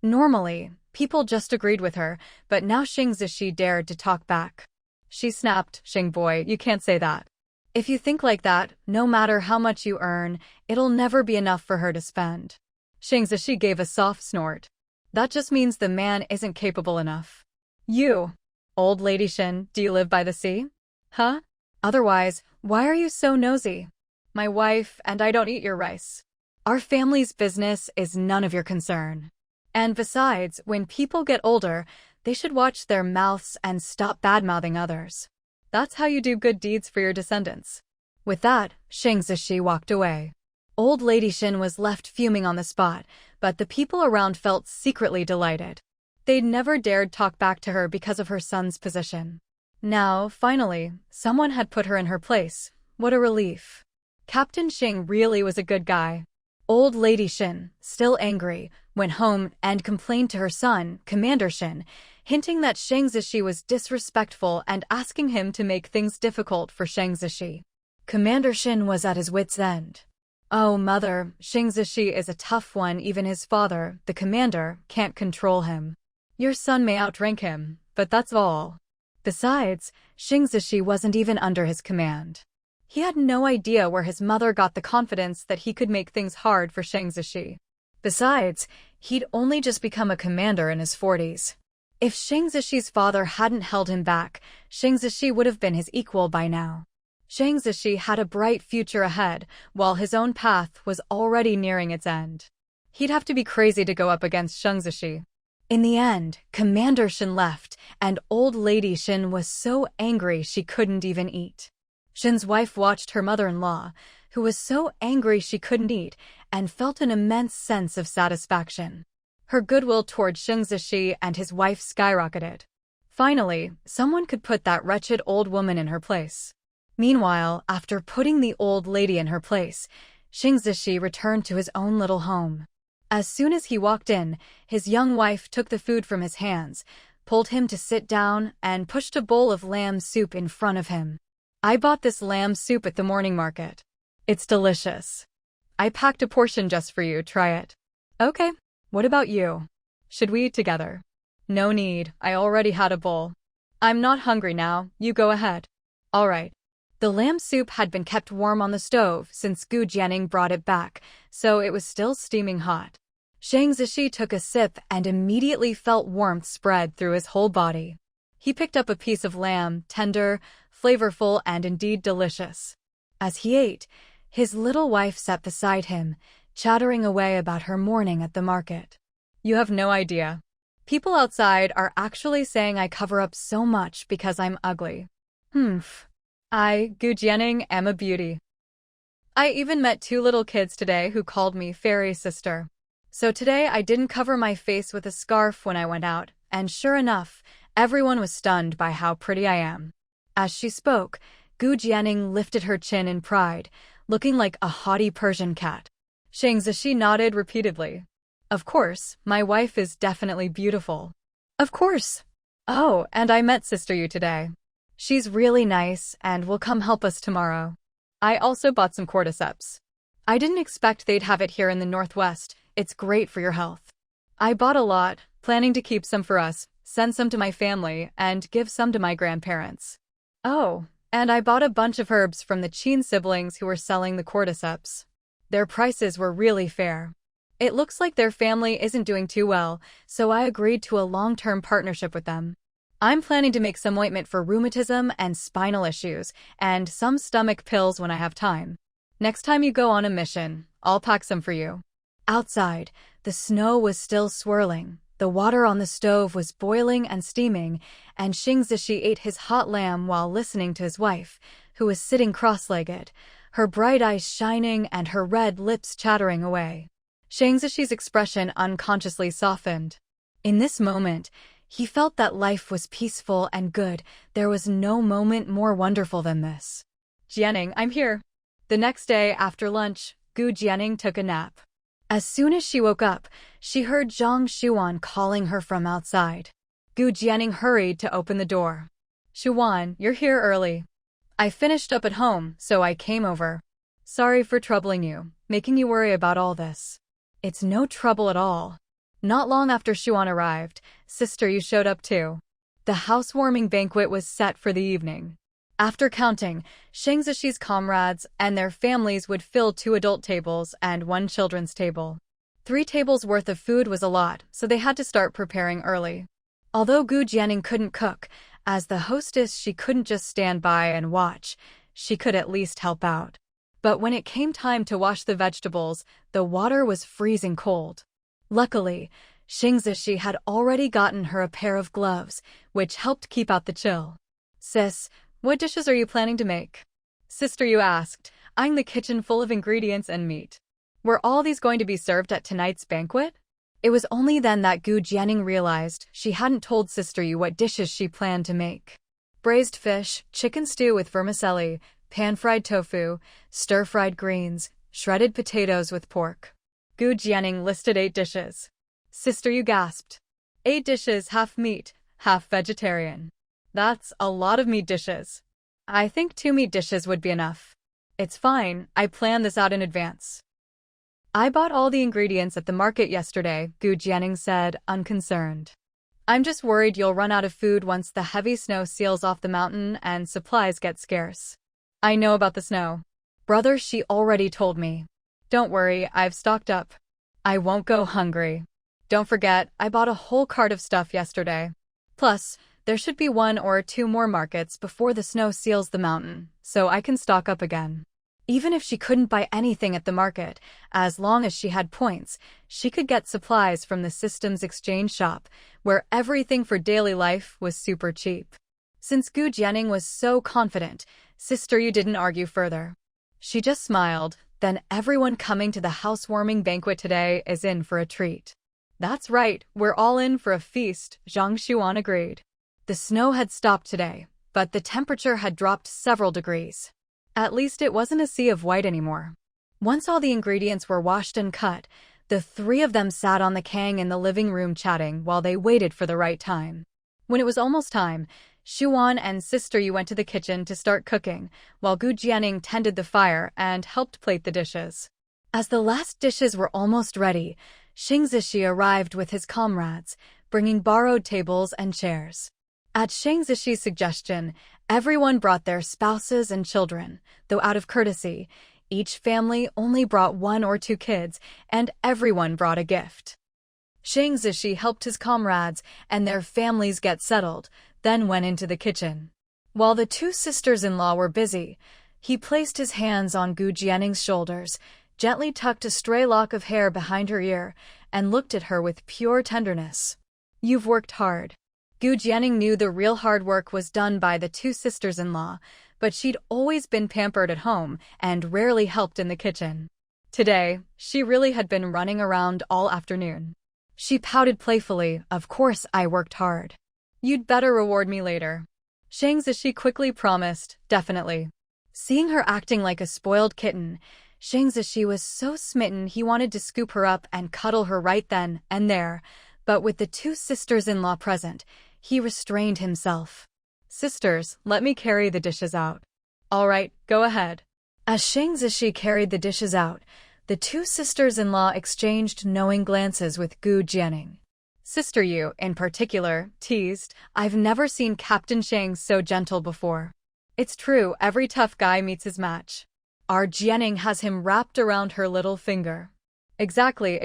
Normally, People just agreed with her, but now Xing Zishi dared to talk back. She snapped, "Xing boy, you can't say that. If you think like that, no matter how much you earn, it'll never be enough for her to spend." Xing Zishi gave a soft snort. "That just means the man isn't capable enough." "You, old lady Shin, do you live by the sea? Huh? Otherwise, why are you so nosy? My wife and I don't eat your rice. Our family's business is none of your concern. And besides, when people get older, they should watch their mouths and stop bad-mouthing others. That's how you do good deeds for your descendants." With that, Xing Zishi walked away. Old Lady Shin was left fuming on the spot, but the people around felt secretly delighted. They'd never dared talk back to her because of her son's position. Now, finally, someone had put her in her place. What a relief. Captain Xing really was a good guy. Old Lady Shin, still angry, went home and complained to her son, Commander Shin, hinting that Xing Zishi was disrespectful and asking him to make things difficult for Xing Zishi. Commander Shin was at his wit's end. "Oh, mother, Xing Zishi is a tough one. Even his father, the commander, can't control him. Your son may outrank him, but that's all. Besides, Xing Zishi wasn't even under his command." He had no idea where his mother got the confidence that he could make things hard for Xing Zishi. Besides, he'd only just become a commander in his 40s. If Xing Zishi's father hadn't held him back, Xing Zishi would have been his equal by now. Xing Zishi had a bright future ahead, while his own path was already nearing its end. He'd have to be crazy to go up against Xing Zishi. In the end, Commander Shin left, and Old Lady Shin was so angry she couldn't even eat. Shin's wife watched her mother-in-law, who was so angry she couldn't eat, and felt an immense sense of satisfaction. Her goodwill toward Xing Zishi and his wife skyrocketed. Finally, someone could put that wretched old woman in her place. Meanwhile, after putting the old lady in her place, Xing Zishi returned to his own little home. As soon as he walked in, his young wife took the food from his hands, pulled him to sit down, and pushed a bowl of lamb soup in front of him. "I bought this lamb soup at the morning market. It's delicious. I packed a portion just for you, try it." "Okay, what about you? Should we eat together?" "No need, I already had a bowl. I'm not hungry now, you go ahead." "All right." The lamb soup had been kept warm on the stove since Gu Jianing brought it back, so it was still steaming hot. Xing Zishi took a sip and immediately felt warmth spread through his whole body. He picked up a piece of lamb, tender, flavorful, and indeed delicious. As he ate, his little wife sat beside him, chattering away about her morning at the market. "You have no idea. People outside are actually saying I cover up so much because I'm ugly. I, Gu Jianing, am a beauty. I even met 2 little kids today who called me fairy sister. So today I didn't cover my face with a scarf when I went out, and sure enough, everyone was stunned by how pretty I am." As she spoke, Gu Jianing lifted her chin in pride, looking like a haughty Persian cat. Xing Zishi nodded repeatedly. "Of course, my wife is definitely beautiful." "Of course. Oh, and I met Sister Yu today. She's really nice and will come help us tomorrow. I also bought some cordyceps. I didn't expect they'd have it here in the Northwest. It's great for your health. I bought a lot, planning to keep some for us, send some to my family, and give some to my grandparents. Oh, and I bought a bunch of herbs from the Qin siblings who were selling the cordyceps. Their prices were really fair. It looks like their family isn't doing too well, so I agreed to a long-term partnership with them. I'm planning to make some ointment for rheumatism and spinal issues, and some stomach pills when I have time. Next time you go on a mission, I'll pack some for you." Outside, the snow was still swirling, the water on the stove was boiling and steaming, and Xing Zishi ate his hot lamb while listening to his wife, who was sitting cross-legged, her bright eyes shining and her red lips chattering away. Xing Zishi's expression unconsciously softened. In this moment, he felt that life was peaceful and good. There was no moment more wonderful than this. "Jianing, I'm here." The next day, after lunch, Gu Jianing took a nap. As soon as she woke up, she heard Zhang Shuan calling her from outside. Gu Jianing hurried to open the door. "Shuan, you're here early. I finished up at home, so I came over. Sorry for troubling you, making you worry about all this." "It's no trouble at all. Not long after Xuan arrived, Sister Yu showed up too. The housewarming banquet was set for the evening. After counting, Shang Zishi's comrades and their families would fill 2 adult tables and 1 children's table. 3 tables worth of food was a lot, so they had to start preparing early. Although Gu Jianing couldn't cook, as the hostess she couldn't just stand by and watch, she could at least help out. But when it came time to wash the vegetables, the water was freezing cold. Luckily, Shang Zishi had already gotten her a pair of gloves, which helped keep out the chill. "Sis, what dishes are you planning to make?" Sister Yu asked, eyeing the kitchen full of ingredients and meat. Were all these going to be served at tonight's banquet? It was only then that Gu Jianing realized she hadn't told Sister Yu what dishes she planned to make. Braised fish, chicken stew with vermicelli, pan-fried tofu, stir-fried greens, shredded potatoes with pork. Gu Jianing listed 8 dishes. Sister Yu gasped. 8 dishes, half meat, half vegetarian. That's a lot of meat dishes. I think 2 meat dishes would be enough. It's fine, I planned this out in advance. I bought all the ingredients at the market yesterday, Gu Jianing said, unconcerned. I'm just worried you'll run out of food once the heavy snow seals off the mountain and supplies get scarce. I know about the snow. Brother, she already told me. Don't worry, I've stocked up. I won't go hungry. Don't forget, I bought a whole cart of stuff yesterday. Plus, there should be 1 or 2 more markets before the snow seals the mountain, so I can stock up again. Even if she couldn't buy anything at the market, as long as she had points, she could get supplies from the systems exchange shop, where everything for daily life was super cheap. Since Gu Jianing was so confident, Sister Yu didn't argue further. She just smiled, then everyone coming to the housewarming banquet today is in for a treat. That's right, we're all in for a feast, Zhang Xuan agreed. The snow had stopped today, but the temperature had dropped several degrees. At least it wasn't a sea of white anymore. Once all the ingredients were washed and cut, the 3 of them sat on the kang in the living room chatting while they waited for the right time. When it was almost time, Xuan and Sister Yu went to the kitchen to start cooking, while Gu Jianing tended the fire and helped plate the dishes. As the last dishes were almost ready, Shang Zishi arrived with his comrades, bringing borrowed tables and chairs. At Shang Zishi's suggestion, everyone brought their spouses and children, though out of courtesy, each family only brought 1 or 2 kids, and everyone brought a gift. Shang Zishi helped his comrades and their families get settled, then went into the kitchen. While the 2 sisters-in-law were busy, he placed his hands on Gu Jianing's shoulders, gently tucked a stray lock of hair behind her ear, and looked at her with pure tenderness. "You've worked hard." Gu Jianing knew the real hard work was done by the 2 sisters-in-law, but she'd always been pampered at home and rarely helped in the kitchen. Today, she really had been running around all afternoon. She pouted playfully, "Of course I worked hard. You'd better reward me later." Shang Zishi quickly promised, "Definitely." Seeing her acting like a spoiled kitten, Shang Zishi was so smitten he wanted to scoop her up and cuddle her right then and there, but with the 2 sisters-in-law present, he restrained himself. "Sisters, let me carry the dishes out." "All right, go ahead." As Shang Zishi carried the dishes out, the 2 sisters-in-law exchanged knowing glances with Gu Jianing. Sister Yu, in particular, teased, "I've never seen Captain Shang so gentle before." It's true, every tough guy meets his match. Our Jianing has him wrapped around her little finger. Exactly.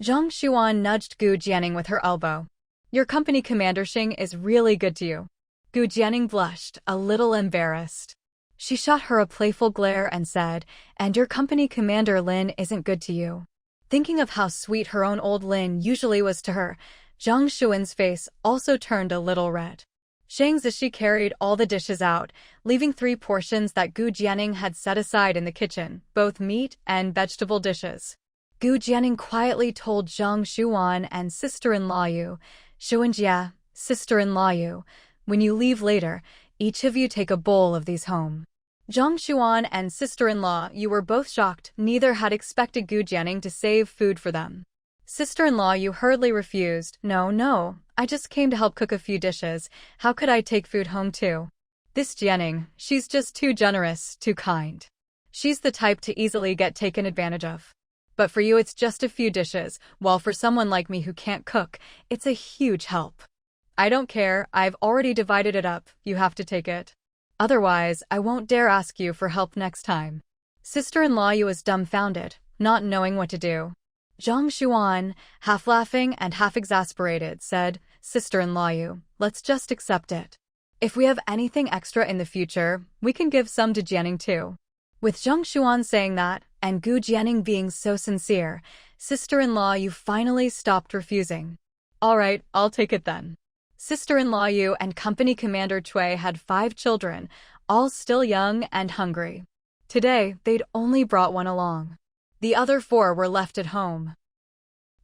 Zhang Xuan nudged Gu Jianing with her elbow. "Your company commander Xing is really good to you." Gu Jianing blushed, a little embarrassed. She shot her a playful glare and said, "And your company commander Lin isn't good to you." Thinking of how sweet her own old Lin usually was to her, Zhang Xuan's face also turned a little red. Shang Zishi carried all the dishes out, leaving 3 portions that Gu Jianing had set aside in the kitchen, both meat and vegetable dishes. Gu Jianing quietly told Zhang Xuan and sister-in-law Yu, "Xuanjia, sister-in-law Yu, when you leave later, each of you take a bowl of these home." Zhang Xuan and sister-in-law Yu were both shocked. Neither had expected Gu Jianing to save food for them. Sister-in-law Yu hurriedly refused. No, I just came to help cook a few dishes. How could I take food home too?" This Jianing, she's just too generous, too kind. She's the type to easily get taken advantage of. But for you it's just a few dishes, while for someone like me who can't cook, it's a huge help. I don't care, I've already divided it up, you have to take it. Otherwise, I won't dare ask you for help next time. Sister-in-law Yu was dumbfounded, not knowing what to do. Zhang Xuan, half laughing and half exasperated, said, Sister-in-law Yu, let's just accept it. If we have anything extra in the future, we can give some to Jianing too. With Zhang Xuan saying that, and Gu Jianing being so sincere, sister-in-law Yu finally stopped refusing. Alright, I'll take it then. Sister-in-law Yu and Company Commander Cui had 5 children, all still young and hungry. Today, they'd only brought one along. The other 4 were left at home.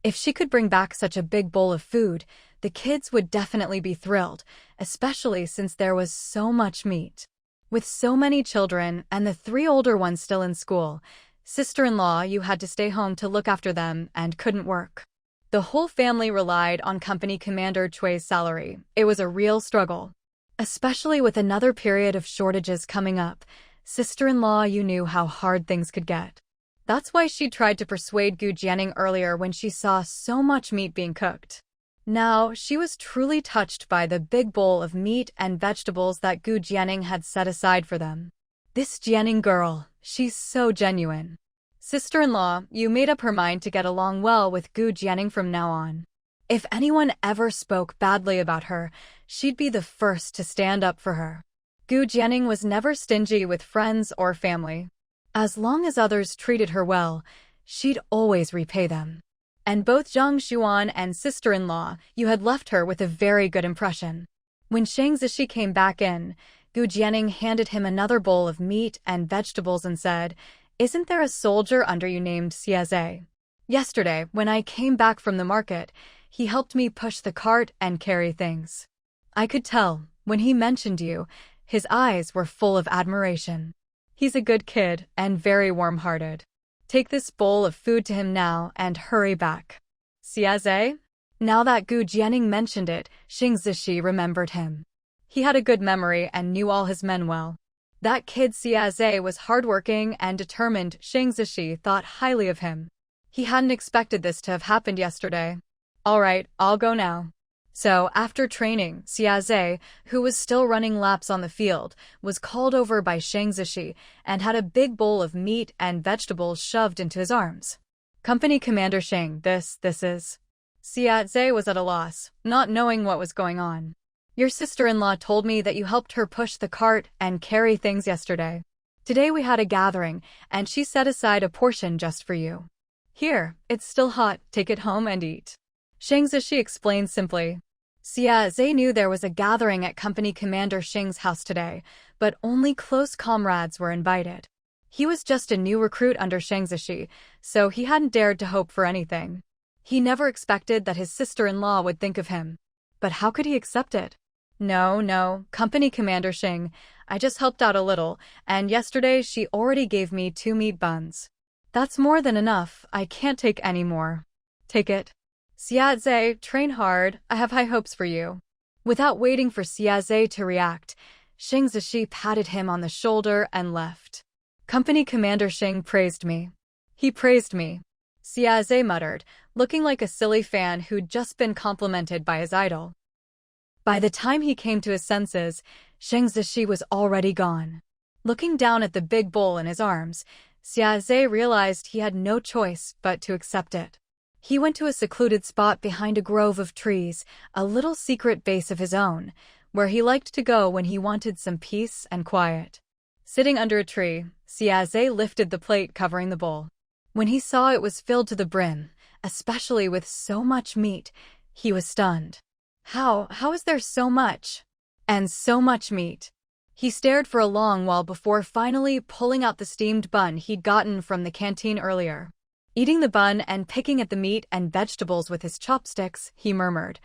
If she could bring back such a big bowl of food, the kids would definitely be thrilled, especially since there was so much meat. With so many children and the 3 older ones still in school, sister-in-law Yu had to stay home to look after them and couldn't work. The whole family relied on Company Commander Cui's salary. It was a real struggle. Especially with another period of shortages coming up, sister-in-law Yu knew how hard things could get. That's why she tried to persuade Gu Jianing earlier when she saw so much meat being cooked. Now, she was truly touched by the big bowl of meat and vegetables that Gu Jianing had set aside for them. This Jianing girl, she's so genuine. Sister-in-law Yu made up her mind to get along well with Gu Jianing from now on. If anyone ever spoke badly about her, she'd be the first to stand up for her. Gu Jianing was never stingy with friends or family. As long as others treated her well, she'd always repay them. And both Zhang Xuan and sister-in-law Yu had left her with a very good impression. When Shang Zishi came back in, Gu Jianing handed him another bowl of meat and vegetables and said, Isn't there a soldier under you named Xiaze? Yesterday, when I came back from the market, he helped me push the cart and carry things. I could tell, when he mentioned you, his eyes were full of admiration. He's a good kid and very warm-hearted. Take this bowl of food to him now and hurry back. Xiaze? Now that Gu Jianing mentioned it, Xing Zishi remembered him. He had a good memory and knew all his men well. That kid Xiaze was hardworking and determined. Xing Zishi thought highly of him. He hadn't expected this to have happened yesterday. Alright, I'll go now. So, after training, Xiaze, who was still running laps on the field, was called over by Shang Zishi and had a big bowl of meat and vegetables shoved into his arms. Company Commander Shang, this is... Xiaze was at a loss, not knowing what was going on. Your sister-in-law told me that you helped her push the cart and carry things yesterday. Today we had a gathering, and she set aside a portion just for you. Here, it's still hot, take it home and eat. Shang Zishi explained simply. Xiaze knew there was a gathering at Company Commander Shing's house today, but only close comrades were invited. He was just a new recruit under Shang Zishi, so he hadn't dared to hope for anything. He never expected that his sister-in-law would think of him. But how could he accept it? No, Company Commander Shing, I just helped out a little, and yesterday she already gave me 2 meat buns. That's more than enough, I can't take any more. Take it. Xiaze, train hard, I have high hopes for you. Without waiting for Xiaze to react, Shang Zishi patted him on the shoulder and left. Company Commander Shing praised me. He praised me. Xiaze muttered, looking like a silly fan who'd just been complimented by his idol. By the time he came to his senses, Shang Zishi was already gone. Looking down at the big bowl in his arms, Xiaze realized he had no choice but to accept it. He went to a secluded spot behind a grove of trees, a little secret base of his own, where he liked to go when he wanted some peace and quiet. Sitting under a tree, Xiaze lifted the plate covering the bowl. When he saw it was filled to the brim, especially with so much meat, he was stunned. How is there so much? And so much meat? He stared for a long while before finally pulling out the steamed bun he'd gotten from the canteen earlier. Eating the bun and picking at the meat and vegetables with his chopsticks, he murmured,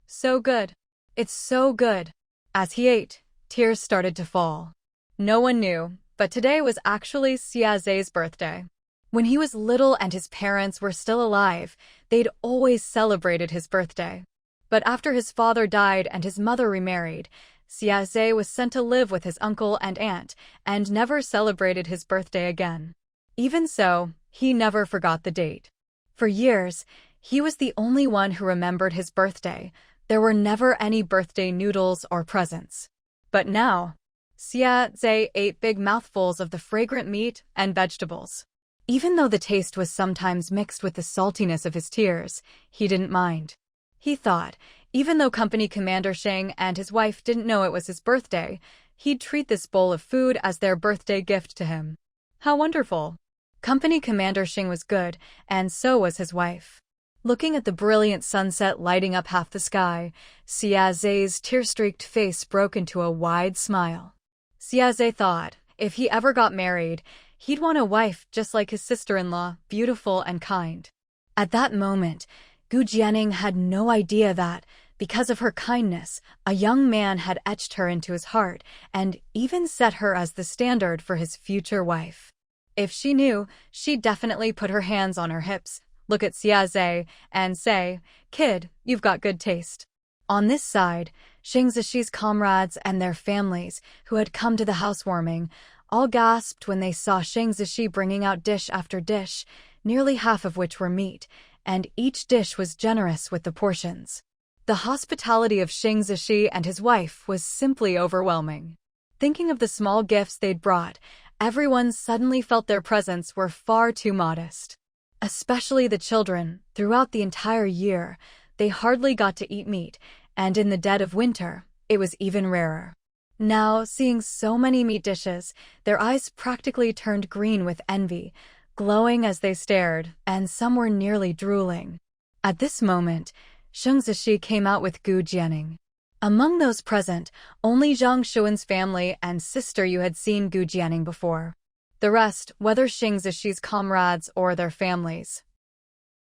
So good. It's so good. As he ate, tears started to fall. No one knew, but today was actually Xiaze's birthday. When he was little and his parents were still alive, they'd always celebrated his birthday. But after his father died and his mother remarried, Xiaze was sent to live with his uncle and aunt and never celebrated his birthday again. Even so, He never forgot the date. For years, he was the only one who remembered his birthday. There were never any birthday noodles or presents. But now, Xia Zhe ate big mouthfuls of the fragrant meat and vegetables. Even though the taste was sometimes mixed with the saltiness of his tears, he didn't mind. He thought, even though Company Commander Sheng and his wife didn't know it was his birthday, he'd treat this bowl of food as their birthday gift to him. How wonderful! Company Commander Sheng was good, and so was his wife. Looking at the brilliant sunset lighting up half the sky, Xia Zhe's tear-streaked face broke into a wide smile. Xia Zhe thought, if he ever got married, he'd want a wife just like his sister-in-law, beautiful and kind. At that moment, Gu Jianing had no idea that, because of her kindness, a young man had etched her into his heart and even set her as the standard for his future wife. If she knew, she'd definitely put her hands on her hips, look at Xia Zhe, and say, "Kid, you've got good taste." On this side, Sheng Zishi's comrades and their families, who had come to the housewarming, all gasped when they saw Sheng Zishi bringing out dish after dish, nearly half of which were meat, and each dish was generous with the portions. The hospitality of Sheng Zishi and his wife was simply overwhelming. Thinking of the small gifts they'd brought, everyone suddenly felt their presents were far too modest. Especially the children. Throughout the entire year, they hardly got to eat meat, and in the dead of winter, it was even rarer. Now, seeing so many meat dishes, their eyes practically turned green with envy, glowing as they stared, and some were nearly drooling. At this moment, Sheng Zishi came out with Gu Jianing. Among those present, only Zhang Shuan's family and sister Yu had seen Gu Jianing before. The rest, whether Sheng Zishi's comrades or their families,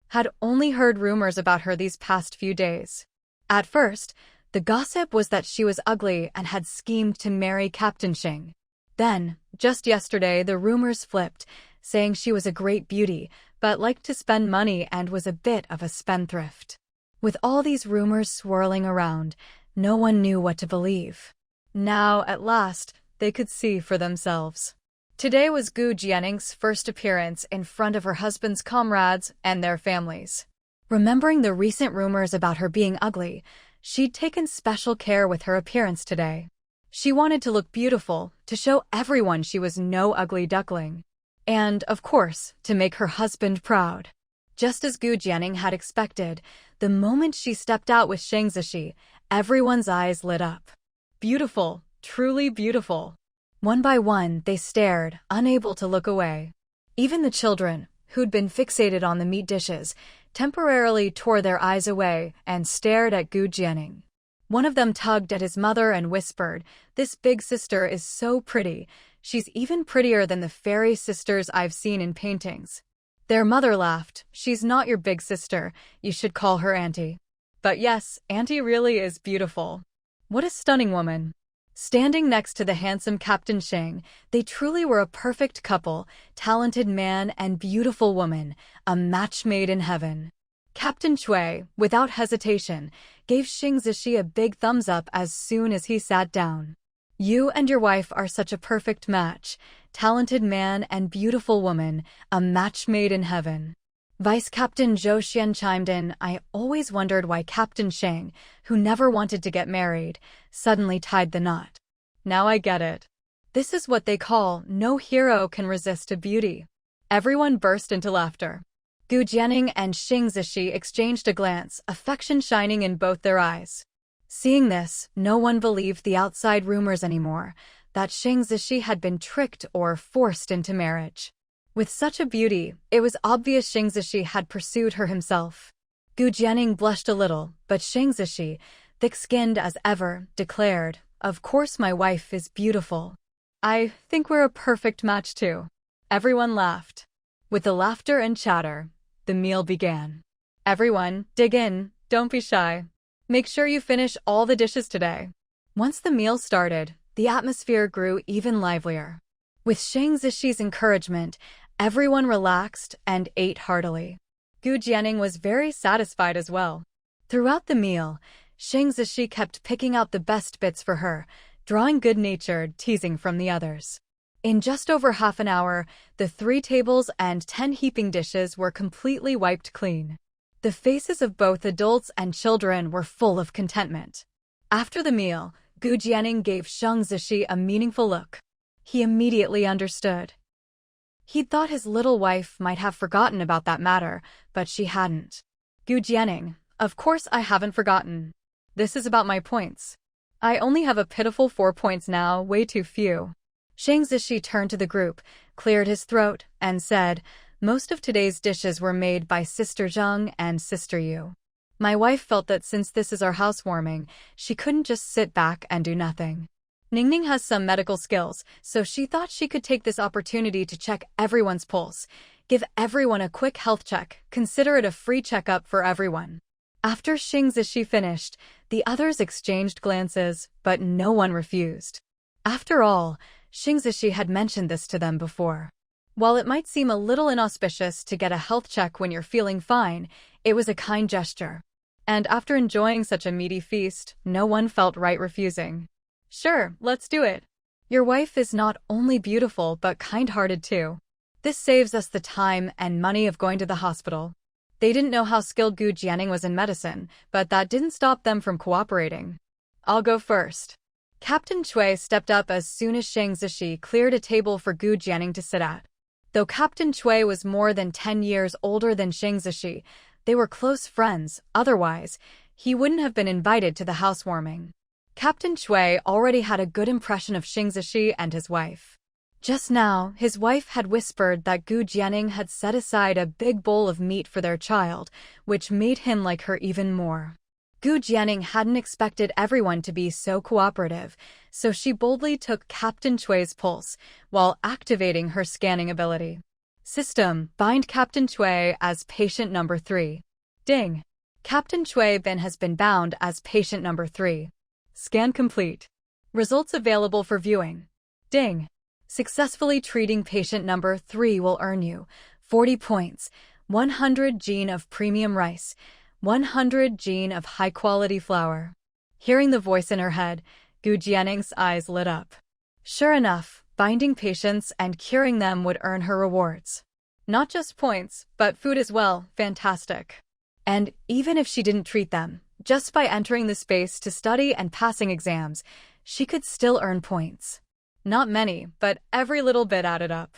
had only heard rumors about her these past few days. At first, the gossip was that she was ugly and had schemed to marry Captain Sheng. Then, just yesterday, the rumors flipped, saying she was a great beauty, but liked to spend money and was a bit of a spendthrift. With all these rumors swirling around, no one knew what to believe. Now, at last, they could see for themselves. Today was Gu Jianing's first appearance in front of her husband's comrades and their families. Remembering the recent rumors about her being ugly, she'd taken special care with her appearance today. She wanted to look beautiful, to show everyone she was no ugly duckling. And, of course, to make her husband proud. Just as Gu Jianing had expected, the moment she stepped out with Sheng Zishi, everyone's eyes lit up. Beautiful, truly beautiful. One by one, they stared, unable to look away. Even the children, who'd been fixated on the meat dishes, temporarily tore their eyes away and stared at Gu Jianing. One of them tugged at his mother and whispered, "This big sister is so pretty. She's even prettier than the fairy sisters I've seen in paintings." Their mother laughed. "She's not your big sister. You should call her Auntie." But yes, Auntie really is beautiful. What a stunning woman. Standing next to the handsome Captain Sheng, they truly were a perfect couple, talented man and beautiful woman, a match made in heaven. Captain Chui, without hesitation, gave Sheng Zishi a big thumbs up as soon as he sat down. "You and your wife are such a perfect match, talented man and beautiful woman, a match made in heaven." Vice Captain Zhou Xian chimed in. "I always wondered why Captain Sheng, who never wanted to get married, suddenly tied the knot. Now I get it. This is what they call no hero can resist a beauty." Everyone burst into laughter. Gu Jianing and Sheng Zishi exchanged a glance, affection shining in both their eyes. Seeing this, no one believed the outside rumors anymore, that Sheng Zishi had been tricked or forced into marriage. With such a beauty, it was obvious Sheng Zishi had pursued her himself. Gu Jianing blushed a little, but Sheng Zishi, thick-skinned as ever, declared, "Of course my wife is beautiful. I think we're a perfect match too." Everyone laughed. With the laughter and chatter, the meal began. "Everyone, dig in, don't be shy. Make sure you finish all the dishes today." Once the meal started, the atmosphere grew even livelier. With Sheng Zishi's encouragement, everyone relaxed and ate heartily. Gu Jianing was very satisfied as well. Throughout the meal, Sheng Zishi kept picking out the best bits for her, drawing good-natured teasing from the others. In just over half an hour, the 3 tables and 10 heaping dishes were completely wiped clean. The faces of both adults and children were full of contentment. After the meal, Gu Jianing gave Sheng Zishi a meaningful look. He immediately understood. He'd thought his little wife might have forgotten about that matter, but she hadn't. Gu Jianing, of course I haven't forgotten. This is about my points. I only have a pitiful 4 points now, way too few. Sheng Zishi turned to the group, cleared his throat, and said, most of today's dishes were made by Sister Zheng and Sister Yu. My wife felt that since this is our housewarming, she couldn't just sit back and do nothing. Ningning has some medical skills, so she thought she could take this opportunity to check everyone's pulse, give everyone a quick health check, consider it a free checkup for everyone. After Sheng Zishi finished, the others exchanged glances, but no one refused. After all, Sheng Zishi had mentioned this to them before. While it might seem a little inauspicious to get a health check when you're feeling fine, it was a kind gesture. And after enjoying such a meaty feast, no one felt right refusing. Sure, let's do it. Your wife is not only beautiful but kind-hearted too. This saves us the time and money of going to the hospital. They didn't know how skilled Gu Jianing was in medicine, but that didn't stop them from cooperating. I'll go first. Captain Chui stepped up as soon as Sheng Zishi cleared a table for Gu Jianing to sit at. Though Captain Chui was more than 10 years older than Sheng Zishi, they were close friends, otherwise, he wouldn't have been invited to the housewarming. Captain Chui already had a good impression of Sheng Zishi and his wife. Just now, his wife had whispered that Gu Jianing had set aside a big bowl of meat for their child, which made him like her even more. Gu Jianing hadn't expected everyone to be so cooperative, so she boldly took Captain Chui's pulse, while activating her scanning ability. System, bind Captain Chui as patient number 3. Ding! Captain Chui has been bound as patient number 3. Scan complete. Results available for viewing. Ding! Successfully treating patient number 3 will earn you 40 points, 100 gene of premium rice, 100 gene of high-quality flour. Hearing the voice in her head, Gu Jianing's eyes lit up. Sure enough, binding patients and curing them would earn her rewards. Not just points, but food as well, fantastic. And even if she didn't treat them, just by entering the space to study and passing exams, she could still earn points. Not many, but every little bit added up.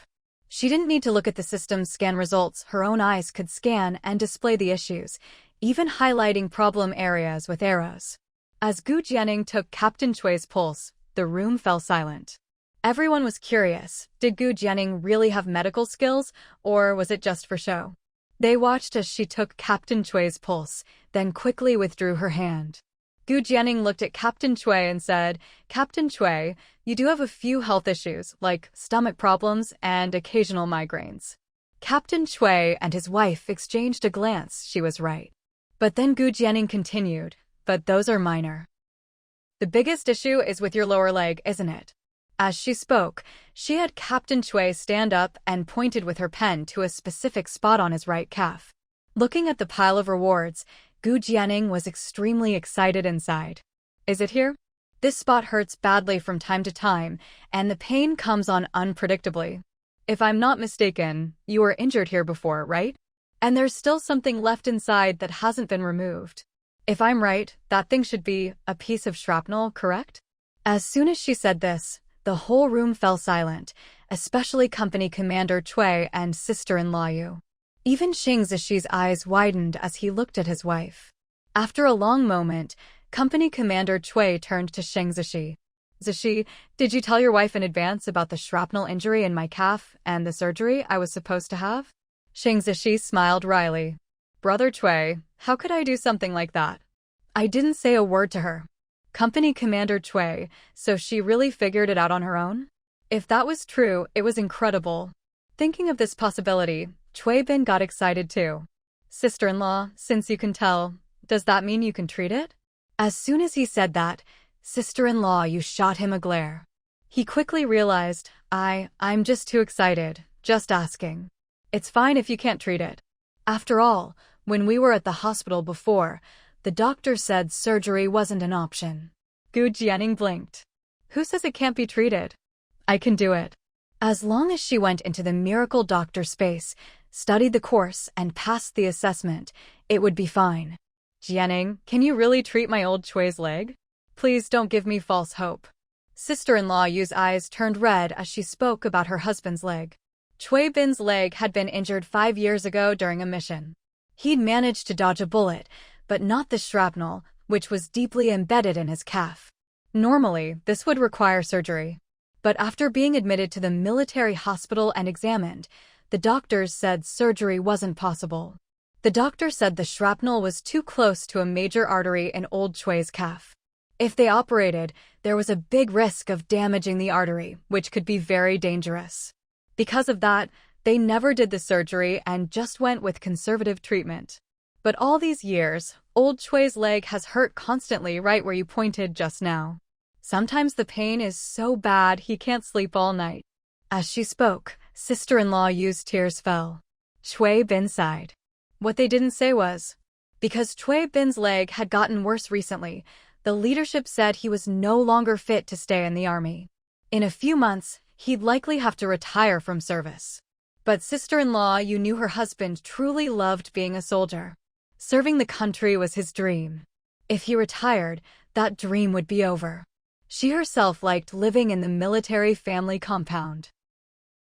She didn't need to look at the system's scan results, her own eyes could scan and display the issues, even highlighting problem areas with arrows. As Gu Jianing took Captain Chui's pulse, the room fell silent. Everyone was curious, did Gu Jianing really have medical skills, or was it just for show? They watched as she took Captain Chui's pulse, then quickly withdrew her hand. Gu Jianing looked at Captain Chui and said, Captain Chui, you do have a few health issues, like stomach problems and occasional migraines. Captain Chui and his wife exchanged a glance, she was right. But then Gu Jianing continued, but those are minor. The biggest issue is with your lower leg, isn't it? As she spoke, she had Captain Chui stand up and pointed with her pen to a specific spot on his right calf. Looking at the pile of rewards, Gu Jianing was extremely excited inside. Is it here? This spot hurts badly from time to time, and the pain comes on unpredictably. If I'm not mistaken, you were injured here before, right? And there's still something left inside that hasn't been removed. If I'm right, that thing should be a piece of shrapnel, correct? As soon as she said this, the whole room fell silent, especially Company Commander Chui and sister-in-law Yu. Even Sheng Zishi's eyes widened as he looked at his wife. After a long moment, Company Commander Chui turned to Sheng Zishi. Zishi, did you tell your wife in advance about the shrapnel injury in my calf and the surgery I was supposed to have? Sheng Zishi smiled wryly. Brother Chui, how could I do something like that? I didn't say a word to her. Company Commander Chui, so she really figured it out on her own? If that was true, it was incredible. Thinking of this possibility, Chui Bin got excited too. Sister-in-law, since you can tell, does that mean you can treat it? As soon as he said that, sister-in-law Yu shot him a glare. He quickly realized, I'm just too excited, just asking. It's fine if you can't treat it. After all, when we were at the hospital before, the doctor said surgery wasn't an option. Gu Jianing blinked. Who says it can't be treated? I can do it. As long as she went into the miracle doctor space, studied the course, and passed the assessment, it would be fine. Jianing, can you really treat my old Chui's leg? Please don't give me false hope. Sister-in-law Yu's eyes turned red as she spoke about her husband's leg. Chui Bin's leg had been injured 5 years ago during a mission. He'd managed to dodge a bullet, but not the shrapnel, which was deeply embedded in his calf. Normally, this would require surgery. But after being admitted to the military hospital and examined, the doctors said surgery wasn't possible. The doctor said the shrapnel was too close to a major artery in old Chui's calf. If they operated, there was a big risk of damaging the artery, which could be very dangerous. Because of that, they never did the surgery and just went with conservative treatment. But all these years, old Chui's leg has hurt constantly right where you pointed just now. Sometimes the pain is so bad he can't sleep all night. As she spoke, sister-in-law Yu's tears fell. Chui Bin sighed. What they didn't say was, because Chui Bin's leg had gotten worse recently, the leadership said he was no longer fit to stay in the army. In a few months, he'd likely have to retire from service. But sister-in-law Yu knew her husband truly loved being a soldier. Serving the country was his dream. If he retired, that dream would be over. She herself liked living in the military family compound.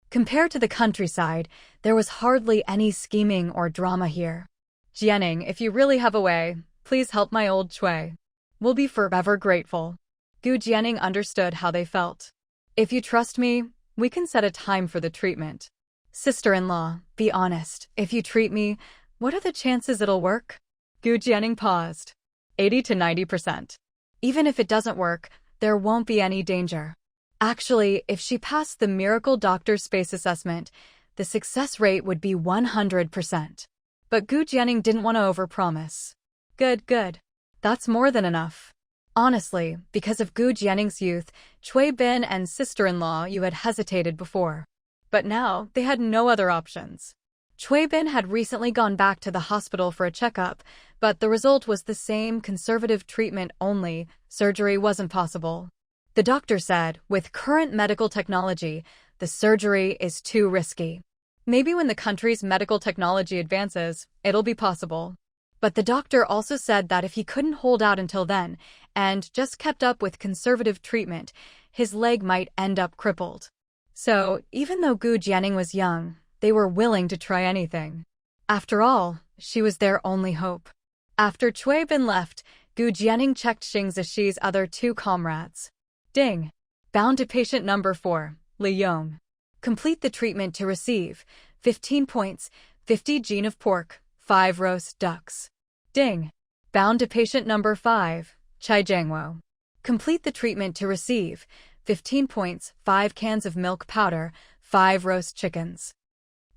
Compared to the countryside, there was hardly any scheming or drama here. Jianing, if you really have a way, please help my old Chui. We'll be forever grateful. Gu Jianing understood how they felt. If you trust me, we can set a time for the treatment. Sister-in-law, be honest, if you treat me, what are the chances it'll work? Gu Jianing paused. 80 to 90%. Even if it doesn't work, there won't be any danger. Actually, if she passed the Miracle Doctor Space Assessment, the success rate would be 100%. But Gu Jianing didn't want to overpromise. Good. That's more than enough. Honestly, because of Gu Jianing's youth, Chui Bin and sister-in-law Yu had hesitated before. But now, they had no other options. Chui Bin had recently gone back to the hospital for a checkup, but the result was the same conservative treatment only, surgery wasn't possible. The doctor said, with current medical technology, the surgery is too risky. Maybe when the country's medical technology advances, it'll be possible. But the doctor also said that if he couldn't hold out until then, and just kept up with conservative treatment, his leg might end up crippled. So, even though Gu Jianing was young, they were willing to try anything. After all, she was their only hope. After Chui Bin left, Gu Jianing checked Xing Zishi's other 2 comrades. Ding! Bound to patient number 4, Li Yong. Complete the treatment to receive 15 points, 50 gene of pork, 5 roast ducks. Ding! Bound to patient number 5, Chai Jiangwo. Complete the treatment to receive 15 points, 5 cans of milk powder, 5 roast chickens.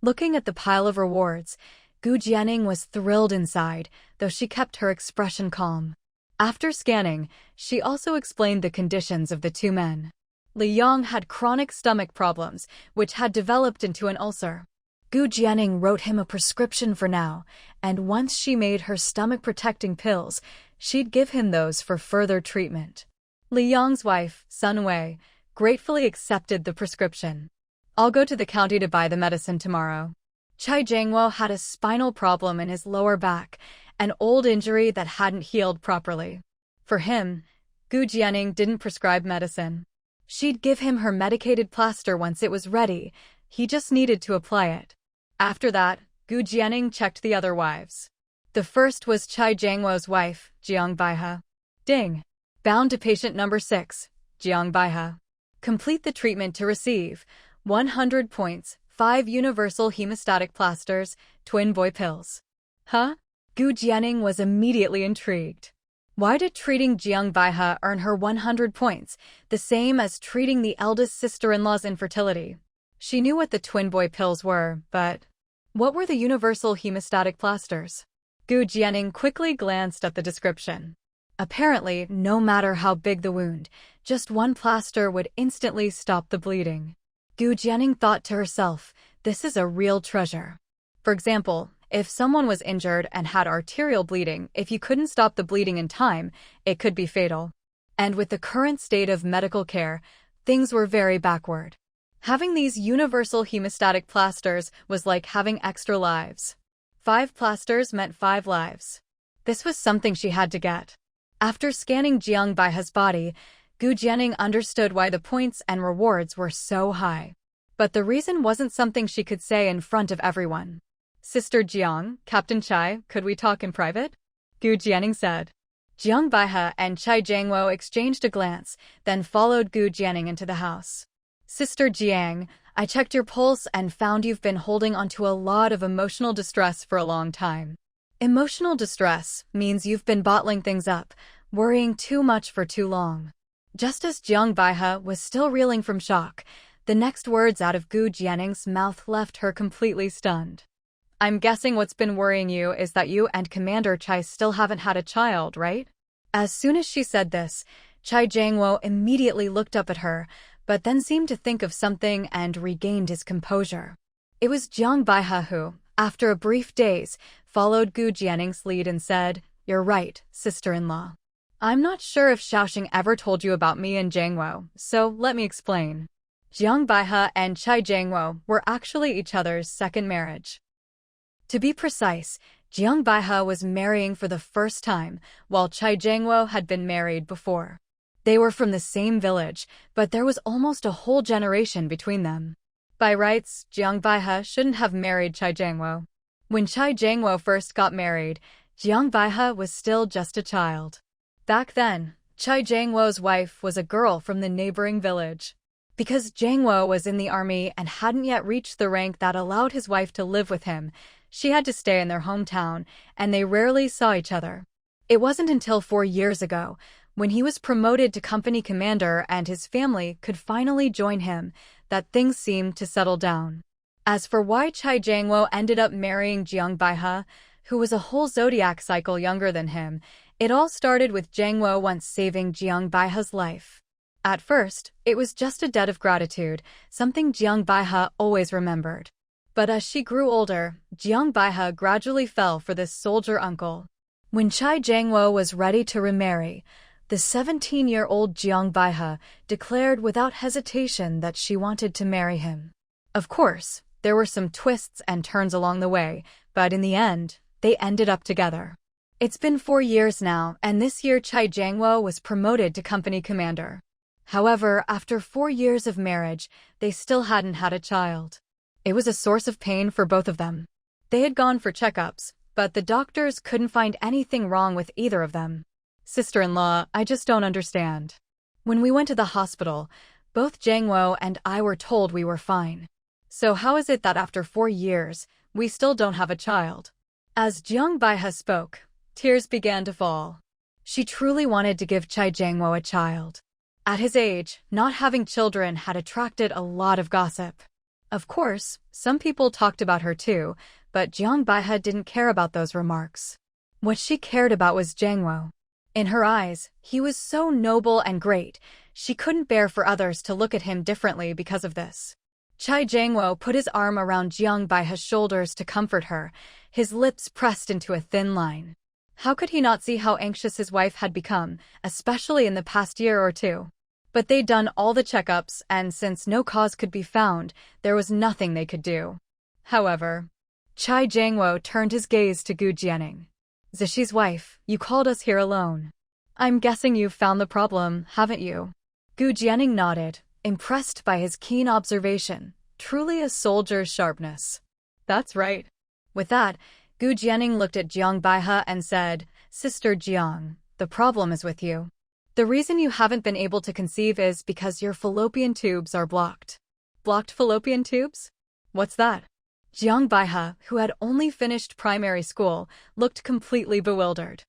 Looking at the pile of rewards, Gu Jianing was thrilled inside, though she kept her expression calm. After scanning, she also explained the conditions of the 2 men. Li Yong had chronic stomach problems, which had developed into an ulcer. Gu Jianing wrote him a prescription for now, and once she made her stomach-protecting pills, she'd give him those for further treatment. Li Yong's wife, Sun Wei, gratefully accepted the prescription. I'll go to the county to buy the medicine tomorrow. Chai Jiangwo had a spinal problem in his lower back, an old injury that hadn't healed properly. For him, Gu Jianing didn't prescribe medicine. She'd give him her medicated plaster once it was ready, he just needed to apply it. After that, Gu Jianing checked the other wives. The first was Chai Jiangwo's wife, Jiang Baihe. Ding! Bound to patient number 6, Jiang Baihe. Complete the treatment to receive 100 points, 5 universal hemostatic plasters, twin boy pills. Huh? Gu Jianing was immediately intrigued. Why did treating Jiang Baihe earn her 100 points, the same as treating the eldest sister-in-law's infertility? She knew what the twin boy pills were, but what were the universal hemostatic plasters? Gu Jianing quickly glanced at the description. Apparently, no matter how big the wound, just one plaster would instantly stop the bleeding. Gu Jianing thought to herself, this is a real treasure. For example, if someone was injured and had arterial bleeding, if you couldn't stop the bleeding in time, it could be fatal. And with the current state of medical care, things were very backward. Having these universal hemostatic plasters was like having extra lives. 5 plasters meant 5 lives. This was something she had to get. After scanning Jiang Baihe's body, Gu Jianing understood why the points and rewards were so high. But the reason wasn't something she could say in front of everyone. "Sister Jiang, Captain Chai, could we talk in private?" Gu Jianing said. Jiang Baihe and Chai Jiangwo exchanged a glance, then followed Gu Jianing into the house. "Sister Jiang, I checked your pulse and found you've been holding onto a lot of emotional distress for a long time. Emotional distress means you've been bottling things up, worrying too much for too long." Just as Jiang Baihe was still reeling from shock, the next words out of Gu Jianing's mouth left her completely stunned. "I'm guessing what's been worrying you is that you and Commander Chai still haven't had a child, right?" As soon as she said this, Chai Jiangwo immediately looked up at her, but then seemed to think of something and regained his composure. It was Jiang Baihe who, after a brief daze, followed Gu Jianing's lead and said, "You're right, sister-in-law. I'm not sure if Xiaoxing ever told you about me and Jiangwo, so let me explain." Jiang Baihe and Chai Jiangwo were actually each other's second marriage. To be precise, Jiang Baihe was marrying for the first time, while Chai Jiangwo had been married before. They were from the same village, but there was almost a whole generation between them. By rights, Jiang Baihe shouldn't have married Chai Jiangwo. When Chai Jiangwo first got married, Jiang Baihe was still just a child. Back then, Chai Jiangwo's wife was a girl from the neighboring village. Because Jiangwo was in the army and hadn't yet reached the rank that allowed his wife to live with him, she had to stay in their hometown, and they rarely saw each other. It wasn't until 4 years ago, when he was promoted to company commander and his family could finally join him, that things seemed to settle down. As for why Chai Jiangwo ended up marrying Jiang Baihe, who was a whole zodiac cycle younger than him, it all started with Jiangwo once saving Jiang Baihe's life. At first, it was just a debt of gratitude, something Jiang Baihe always remembered. But as she grew older, Jiang Baihe gradually fell for this soldier uncle. When Chai Jiangwo was ready to remarry, the 17-year-old Jiang Baihe declared without hesitation that she wanted to marry him. Of course, there were some twists and turns along the way, but in the end, they ended up together. It's been 4 years now, and this year Chai Jiangwo was promoted to company commander. However, after 4 years of marriage, they still hadn't had a child. It was a source of pain for both of them. They had gone for checkups, but the doctors couldn't find anything wrong with either of them. "Sister-in-law, I just don't understand. When we went to the hospital, both Jiangwo and I were told we were fine. So how is it that after 4 years, we still don't have a child?" As Jiang Baihe spoke, tears began to fall. She truly wanted to give Chai Jiangwo a child. At his age, not having children had attracted a lot of gossip. Of course, some people talked about her too, but Jiang Baihe didn't care about those remarks. What she cared about was Jiangwo. In her eyes, he was so noble and great, she couldn't bear for others to look at him differently because of this. Chai Jiangwo put his arm around Jiang Baihe's shoulders to comfort her, his lips pressed into a thin line. How could he not see how anxious his wife had become, especially in the past year or two? But they'd done all the checkups, and since no cause could be found, there was nothing they could do. However, Chai Jiangwo turned his gaze to Gu Jianing. "Zishi's wife, you called us here alone. I'm guessing you've found the problem, haven't you?" Gu Jianing nodded, impressed by his keen observation, truly a soldier's sharpness. "That's right." With that, Gu Jianing looked at Jiang Baihe and said, "Sister Jiang, the problem is with you. The reason you haven't been able to conceive is because your fallopian tubes are blocked." "Blocked fallopian tubes? What's that?" Jiang Baihe, who had only finished primary school, looked completely bewildered.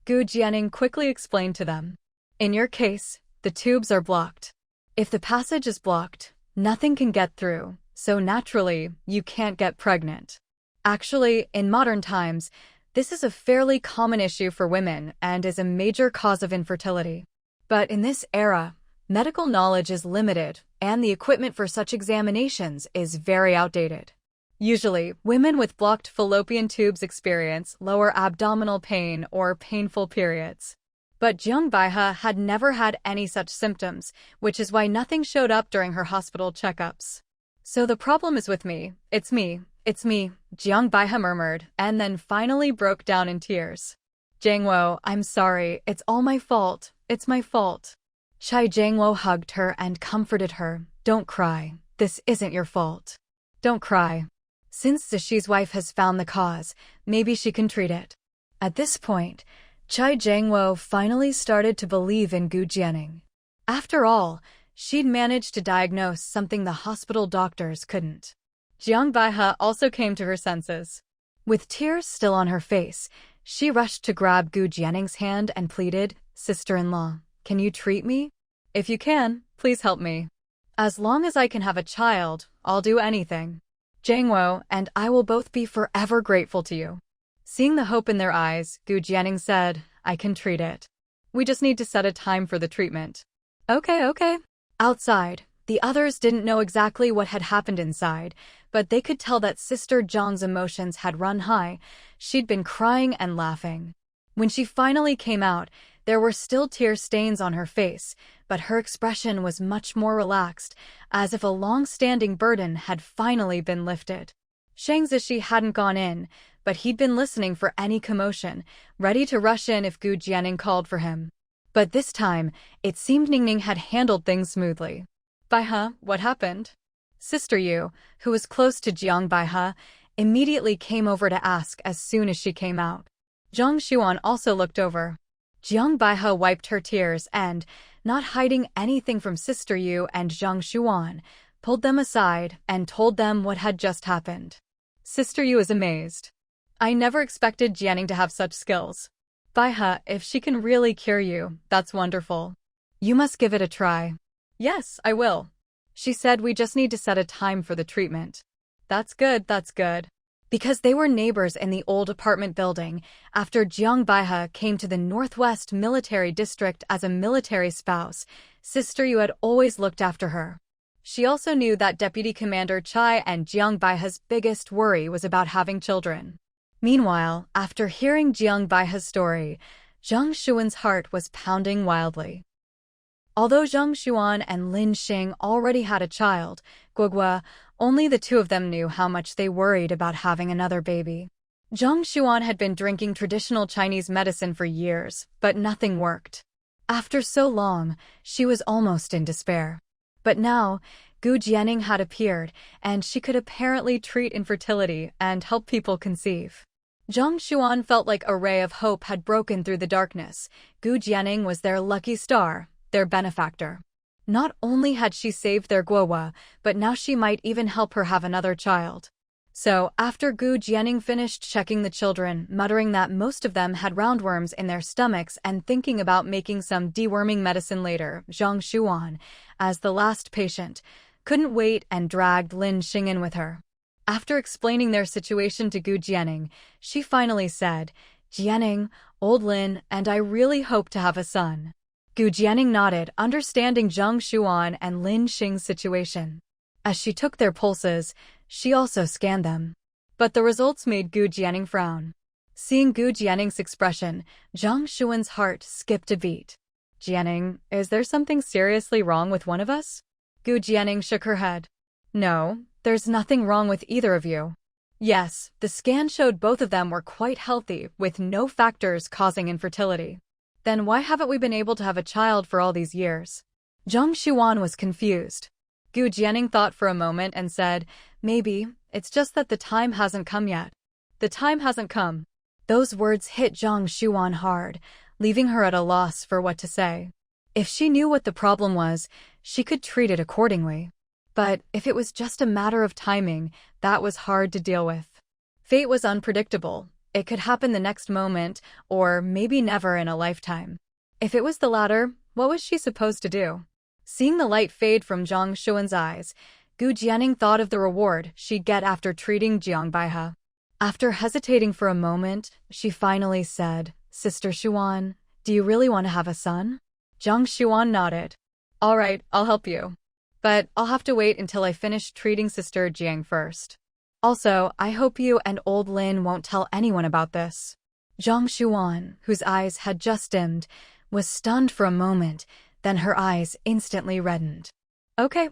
Gu Jianing quickly explained to them. "In your case, the tubes are blocked. If the passage is blocked, nothing can get through, so naturally, you can't get pregnant. Actually, in modern times, this is a fairly common issue for women and is a major cause of infertility. But in this era, medical knowledge is limited, and the equipment for such examinations is very outdated. Usually, women with blocked fallopian tubes experience lower abdominal pain or painful periods. But Jiang Baihe had never had any such symptoms, which is why nothing showed up during her hospital checkups. So the problem is with me, it's me, Jiang Baihe murmured, and then finally broke down in tears. Jiangwo, I'm sorry, it's all my fault, it's my fault. Chai Jiangwo hugged her and comforted her. Don't cry, this isn't your fault. Don't cry. Since Zishi's wife has found the cause, maybe she can treat it. At this point, Chai Jiangwo finally started to believe in Gu Jianing. After all, she'd managed to diagnose something the hospital doctors couldn't. Jiang Baihe also came to her senses. With tears still on her face, she rushed to grab Gu Jianing's hand and pleaded, "Sister-in-law, can you treat me? If you can, please help me. As long as I can have a child, I'll do anything. Jiangwo and I will both be forever grateful to you." Seeing the hope in their eyes, Gu Jianing said, "I can treat it. We just need to set a time for the treatment." Okay. Outside, the others didn't know exactly what had happened inside, but they could tell that Sister Zhang's emotions had run high. She'd been crying and laughing. When she finally came out, there were still tear stains on her face, but her expression was much more relaxed, as if a long-standing burden had finally been lifted. Shang Zishi hadn't gone in, but he'd been listening for any commotion, ready to rush in if Gu Jianing called for him. But this time, it seemed Ningning had handled things smoothly. "Baihe, what happened?" Sister Yu, who was close to Jiang Baihe, immediately came over to ask as soon as she came out. Zhang Xuan also looked over. Jiang Baihe wiped her tears and, not hiding anything from Sister Yu and Zhang Xuan, pulled them aside and told them what had just happened. Sister Yu is amazed. "I never expected Jianing to have such skills. Baihe, if she can really cure you, that's wonderful. You must give it a try." "Yes, I will." She said, "We just need to set a time for the treatment." That's good. Because they were neighbors in the old apartment building, after Jiang Baihe came to the Northwest Military District as a military spouse, Sister Yu had always looked after her. She also knew that Deputy Commander Chai and Jiang Baihe's biggest worry was about having children. Meanwhile, after hearing Jiang Baihe's story, Zhang Xuan's heart was pounding wildly. Although Zhang Xuan and Lin Xing already had a child, Guogua, only the two of them knew how much they worried about having another baby. Zhang Xuan had been drinking traditional Chinese medicine for years, but nothing worked. After so long, she was almost in despair. But now, Gu Jianing had appeared, and she could apparently treat infertility and help people conceive. Zhang Xuan felt like a ray of hope had broken through the darkness. Gu Jianing was their lucky star, their benefactor. Not only had she saved their Guowa, but now she might even help her have another child. So, after Gu Jianing finished checking the children, muttering that most of them had roundworms in their stomachs and thinking about making some deworming medicine later, Zhang Xuan, as the last patient, couldn't wait and dragged Lin Xing in with her. After explaining their situation to Gu Jianing, she finally said, "Jianing, old Lin, and I really hope to have a son." Gu Jianing nodded, understanding Zhang Xuan and Lin Xing's situation. As she took their pulses, she also scanned them. But the results made Gu Jianing frown. Seeing Gu Jianing's expression, Zhang Xuan's heart skipped a beat. "Jianing, is there something seriously wrong with one of us?" Gu Jianing shook her head. "No, there's nothing wrong with either of you." Yes, the scan showed both of them were quite healthy, with no factors causing infertility. Then why haven't we been able to have a child for all these years? Zhang Xuan was confused. Gu Jianing thought for a moment and said, "Maybe, it's just that the time hasn't come yet." The time hasn't come. Those words hit Zhang Xuan hard, leaving her at a loss for what to say. If she knew what the problem was, she could treat it accordingly. But if it was just a matter of timing, that was hard to deal with. Fate was unpredictable. It could happen the next moment, or maybe never in a lifetime. If it was the latter, what was she supposed to do? Seeing the light fade from Zhang Xuan's eyes, Gu Jianing thought of the reward she'd get after treating Jiang Baihe. After hesitating for a moment, she finally said, "Sister Xuan, do you really want to have a son?" Zhang Xuan nodded. "All right, I'll help you. But I'll have to wait until I finish treating Sister Jiang first. Also, I hope you and old Lin won't tell anyone about this." Zhang Xuan, whose eyes had just dimmed, was stunned for a moment, then her eyes instantly reddened. Okay,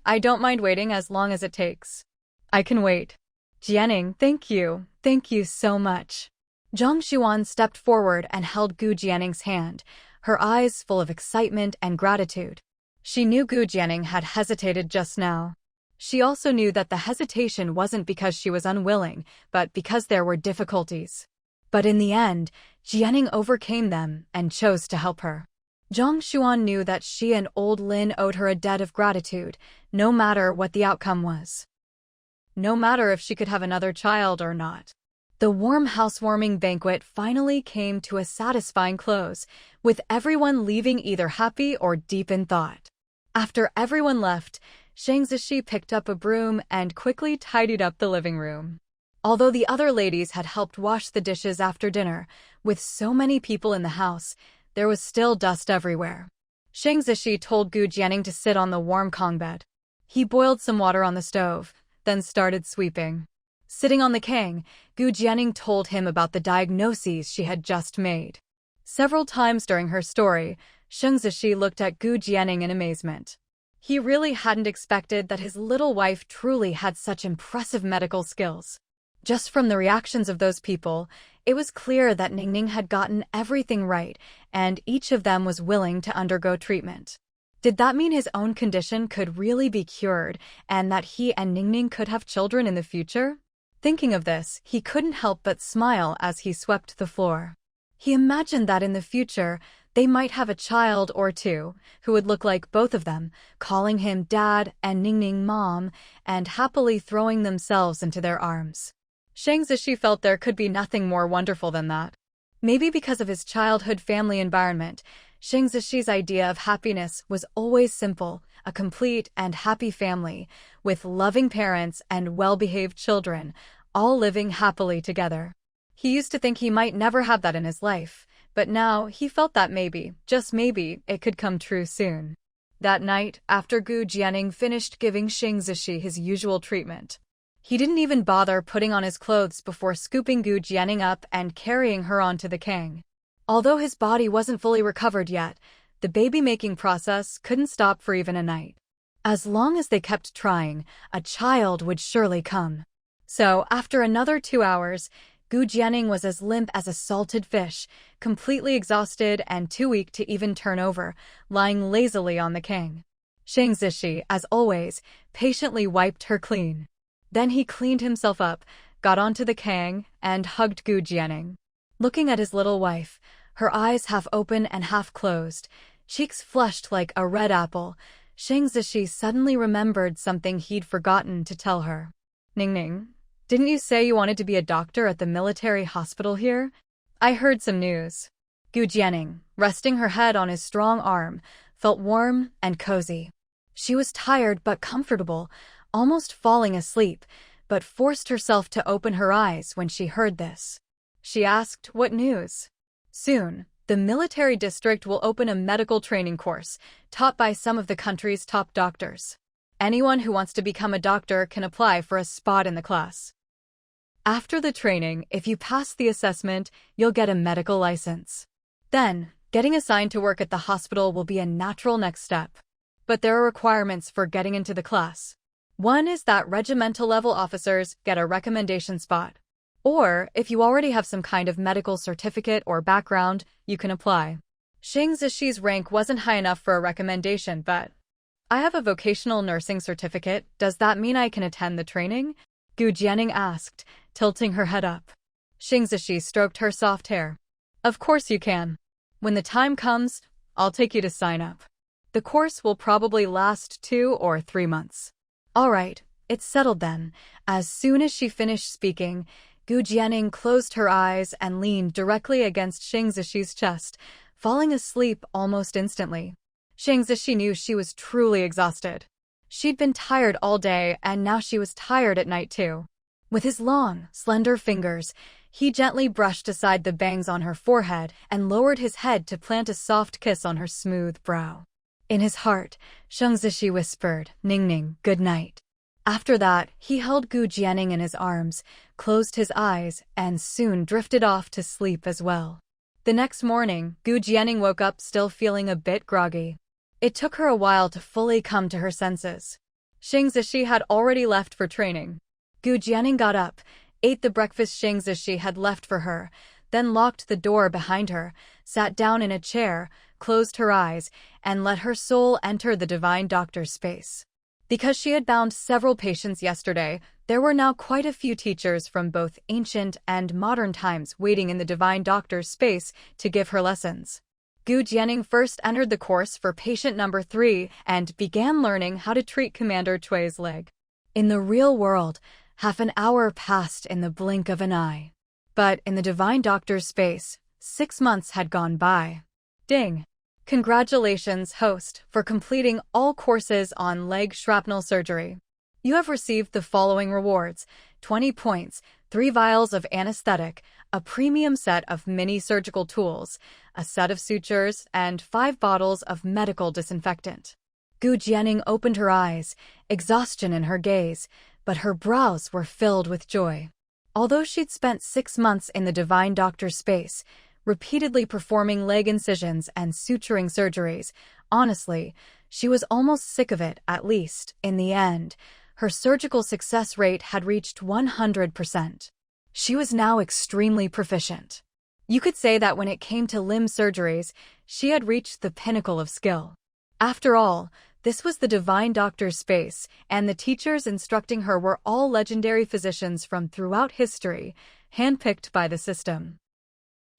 I don't mind waiting as long as it takes. I can wait. Jianing, thank you so much. Zhang Xuan stepped forward and held Gu Jianing's hand, her eyes full of excitement and gratitude. She knew Gu Jianing had hesitated just now. She also knew that the hesitation wasn't because she was unwilling, but because there were difficulties. But in the end, Jianing overcame them and chose to help her. Zhang Xuan knew that she and old Lin owed her a debt of gratitude, no matter what the outcome was. No matter if she could have another child or not. The warm housewarming banquet finally came to a satisfying close, with everyone leaving either happy or deep in thought. After everyone left, Shang Zishi picked up a broom and quickly tidied up the living room. Although the other ladies had helped wash the dishes after dinner, with so many people in the house, there was still dust everywhere. Shang Zishi told Gu Jianing to sit on the warm Kong bed. He boiled some water on the stove, then started sweeping. Sitting on the Kang, Gu Jianing told him about the diagnoses she had just made. Several times during her story, Shang Zishi looked at Gu Jianing in amazement. He really hadn't expected that his little wife truly had such impressive medical skills. Just from the reactions of those people, it was clear that Ningning had gotten everything right, and each of them was willing to undergo treatment. Did that mean his own condition could really be cured, and that he and Ningning could have children in the future? Thinking of this, he couldn't help but smile as he swept the floor. He imagined that in the future, they might have a child or two, who would look like both of them, calling him Dad and Ningning Mom, and happily throwing themselves into their arms. Shang Zishi felt there could be nothing more wonderful than that. Maybe because of his childhood family environment, Shang Zishi's idea of happiness was always simple, a complete and happy family, with loving parents and well-behaved children, all living happily together. He used to think he might never have that in his life, but now he felt that maybe, just maybe, it could come true soon. That night, after Gu Jianing finished giving Shang Zishi his usual treatment, he didn't even bother putting on his clothes before scooping Gu Jianing up and carrying her onto the Kang. Although his body wasn't fully recovered yet, the baby-making process couldn't stop for even a night. As long as they kept trying, a child would surely come. So, after another 2 hours, Gu Jianing was as limp as a salted fish, completely exhausted and too weak to even turn over, lying lazily on the Kang. Shang Zishi, as always, patiently wiped her clean. Then he cleaned himself up, got onto the Kang, and hugged Gu Jianing. Looking at his little wife, her eyes half open and half closed, cheeks flushed like a red apple, Shang Zishi suddenly remembered something he'd forgotten to tell her. Ningning, didn't you say you wanted to be a doctor at the military hospital here? I heard some news. Gu Jianing, resting her head on his strong arm, felt warm and cozy. She was tired but comfortable, almost falling asleep, but forced herself to open her eyes when she heard this. She asked, "What news?" Soon, the military district will open a medical training course, taught by some of the country's top doctors. Anyone who wants to become a doctor can apply for a spot in the class. After the training, if you pass the assessment, you'll get a medical license. Then, getting assigned to work at the hospital will be a natural next step. But there are requirements for getting into the class. One is that regimental-level officers get a recommendation spot. Or, if you already have some kind of medical certificate or background, you can apply. Shang Zishi's rank wasn't high enough for a recommendation, but I have a vocational nursing certificate. Does that mean I can attend the training? Gu Jianing asked, tilting her head up. Shang Zishi stroked her soft hair. Of course you can. When the time comes, I'll take you to sign up. The course will probably last 2 or 3 months. All right, it's settled then. As soon as she finished speaking, Gu Jianing closed her eyes and leaned directly against Shang Zishi's chest, falling asleep almost instantly. Shang Zishi knew she was truly exhausted. She'd been tired all day, and now she was tired at night too. With his long, slender fingers, he gently brushed aside the bangs on her forehead and lowered his head to plant a soft kiss on her smooth brow. In his heart, Shang Zishi whispered, "Ningning, good night." After that, he held Gu Jianing in his arms, closed his eyes, and soon drifted off to sleep as well. The next morning, Gu Jianing woke up still feeling a bit groggy. It took her a while to fully come to her senses. Xing Zishi had already left for training. Gu Jianing got up, ate the breakfast Xing Zishi had left for her, then locked the door behind her, sat down in a chair, closed her eyes, and let her soul enter the divine doctor's space. Because she had bound several patients yesterday, there were now quite a few teachers from both ancient and modern times waiting in the divine doctor's space to give her lessons. Gu Jianing first entered the course for patient number 3 and began learning how to treat Commander Chui's leg. In the real world, half an hour passed in the blink of an eye. But in the divine doctor's space, 6 months had gone by. Ding! Congratulations, host, for completing all courses on leg shrapnel surgery. You have received the following rewards: 20 points, 3 vials of anesthetic, a premium set of mini surgical tools, a set of sutures, and 5 bottles of medical disinfectant. Gu Jianing opened her eyes, exhaustion in her gaze, but her brows were filled with joy. Although she'd spent 6 months in the divine doctor's space, repeatedly performing leg incisions and suturing surgeries, honestly, she was almost sick of it. At least, in the end, her surgical success rate had reached 100%. She was now extremely proficient. You could say that when it came to limb surgeries, she had reached the pinnacle of skill. After all, this was the divine doctor's space, and the teachers instructing her were all legendary physicians from throughout history, handpicked by the system.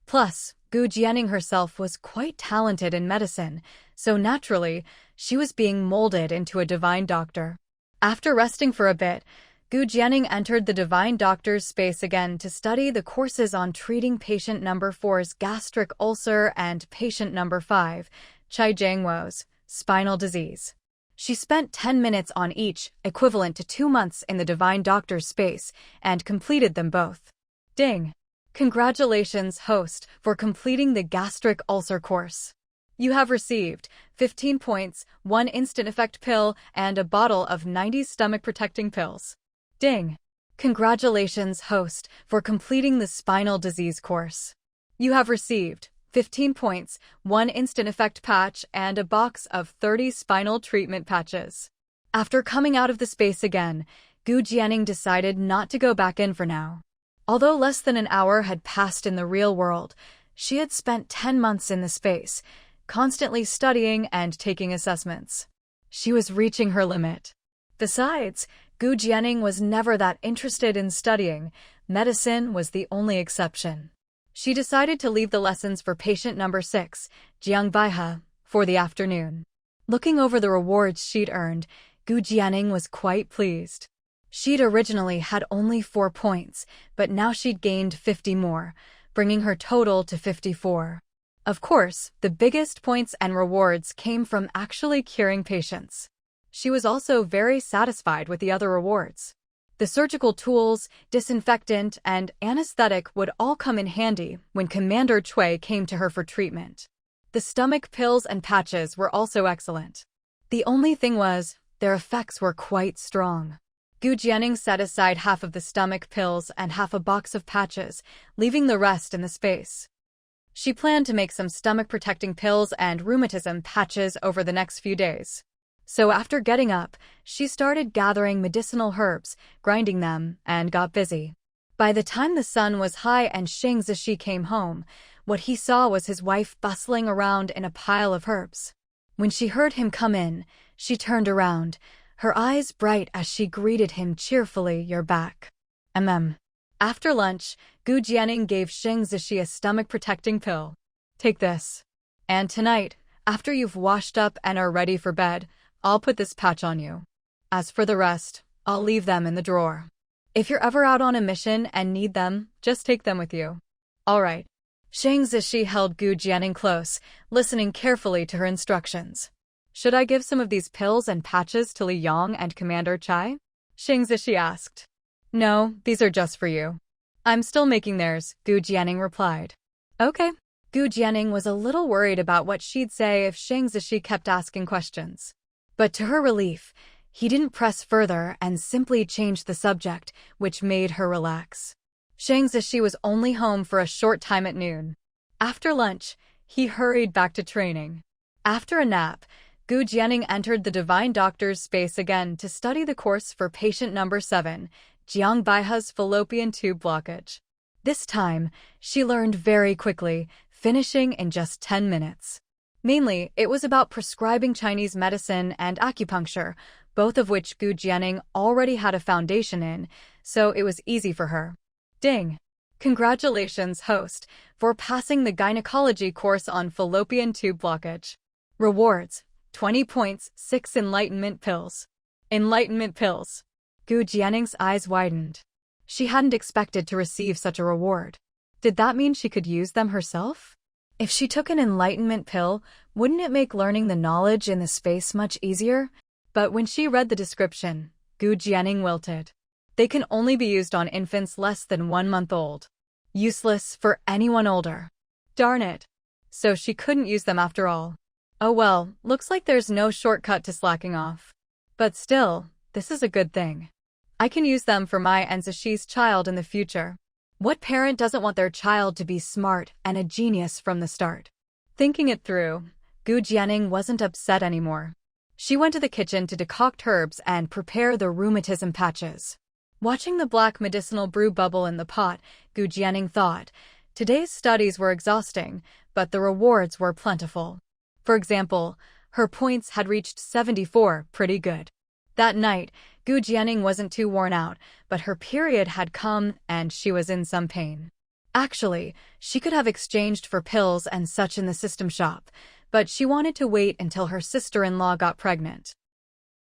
Plus, Gu Jianing herself was quite talented in medicine, so naturally, she was being molded into a divine doctor. After resting for a bit, Gu Jianing entered the divine doctor's space again to study the courses on treating patient number 4's gastric ulcer and patient number 5, Chai Jiangwo's spinal disease. She spent 10 minutes on each, equivalent to 2 months in the divine doctor's space, and completed them both. Ding! Congratulations, host, for completing the gastric ulcer course. You have received 15 points, 1 instant effect pill, and a bottle of 90 stomach-protecting pills. Ding! Congratulations, host, for completing the spinal disease course. You have received 15 points, 1 instant effect patch, and a box of 30 spinal treatment patches. After coming out of the space again, Gu Jianing decided not to go back in for now. Although less than an hour had passed in the real world, she had spent 10 months in the space, constantly studying and taking assessments. She was reaching her limit. Besides, Gu Jianing was never that interested in studying. Medicine was the only exception. She decided to leave the lessons for patient number 6, Jiang Baihe, for the afternoon. Looking over the rewards she'd earned, Gu Jianing was quite pleased. She'd originally had only 4 points, but now she'd gained 50 more, bringing her total to 54. Of course, the biggest points and rewards came from actually curing patients. She was also very satisfied with the other rewards. The surgical tools, disinfectant, and anesthetic would all come in handy when Commander Chui came to her for treatment. The stomach pills and patches were also excellent. The only thing was, their effects were quite strong. Gu Jianing set aside half of the stomach pills and half a box of patches, leaving the rest in the space. She planned to make some stomach-protecting pills and rheumatism patches over the next few days. So after getting up, she started gathering medicinal herbs, grinding them, and got busy. By the time the sun was high and Xing Zishi came home, what he saw was his wife bustling around in a pile of herbs. When she heard him come in, she turned around, her eyes bright as she greeted him cheerfully. "You're back." After lunch, Gu Jianing gave Xing Zishi a stomach-protecting pill. "Take this. And tonight, after you've washed up and are ready for bed, I'll put this patch on you. As for the rest, I'll leave them in the drawer. If you're ever out on a mission and need them, just take them with you." "All right." Xing Zishi held Gu Jianing close, listening carefully to her instructions. "Should I give some of these pills and patches to Li Yang and Commander Chai?" Xing Zishi asked. "No, these are just for you. I'm still making theirs," Gu Jianing replied. "Okay." Gu Jianing was a little worried about what she'd say if Xing Zishi kept asking questions. But to her relief, he didn't press further and simply changed the subject, which made her relax. Xing Zishi was only home for a short time at noon. After lunch, he hurried back to training. After a nap, Gu Jianing entered the Divine Doctor's space again to study the course for patient number 7, Jiang Baihe's fallopian tube blockage. This time, she learned very quickly, finishing in just 10 minutes. Mainly, it was about prescribing Chinese medicine and acupuncture, both of which Gu Jianing already had a foundation in, so it was easy for her. Ding! Congratulations, host, for passing the gynecology course on fallopian tube blockage. Rewards: 20 points, 6 enlightenment pills. Enlightenment pills. Gu Jianing's eyes widened. She hadn't expected to receive such a reward. Did that mean she could use them herself? If she took an enlightenment pill, wouldn't it make learning the knowledge in the space much easier? But when she read the description, Gu Jianing wilted. They can only be used on infants less than 1 month old. Useless for anyone older. Darn it. So she couldn't use them after all. Oh well, looks like there's no shortcut to slacking off. But still, this is a good thing. I can use them for my and Zishi's child in the future. What parent doesn't want their child to be smart and a genius from the start? Thinking it through, Gu Jianing wasn't upset anymore. She went to the kitchen to decoct herbs and prepare the rheumatism patches. Watching the black medicinal brew bubble in the pot, Gu Jianing thought, today's studies were exhausting, but the rewards were plentiful. For example, her points had reached 74, pretty good. That night, Gu Jianing wasn't too worn out, but her period had come and she was in some pain. Actually, she could have exchanged for pills and such in the system shop, but she wanted to wait until her sister-in-law got pregnant.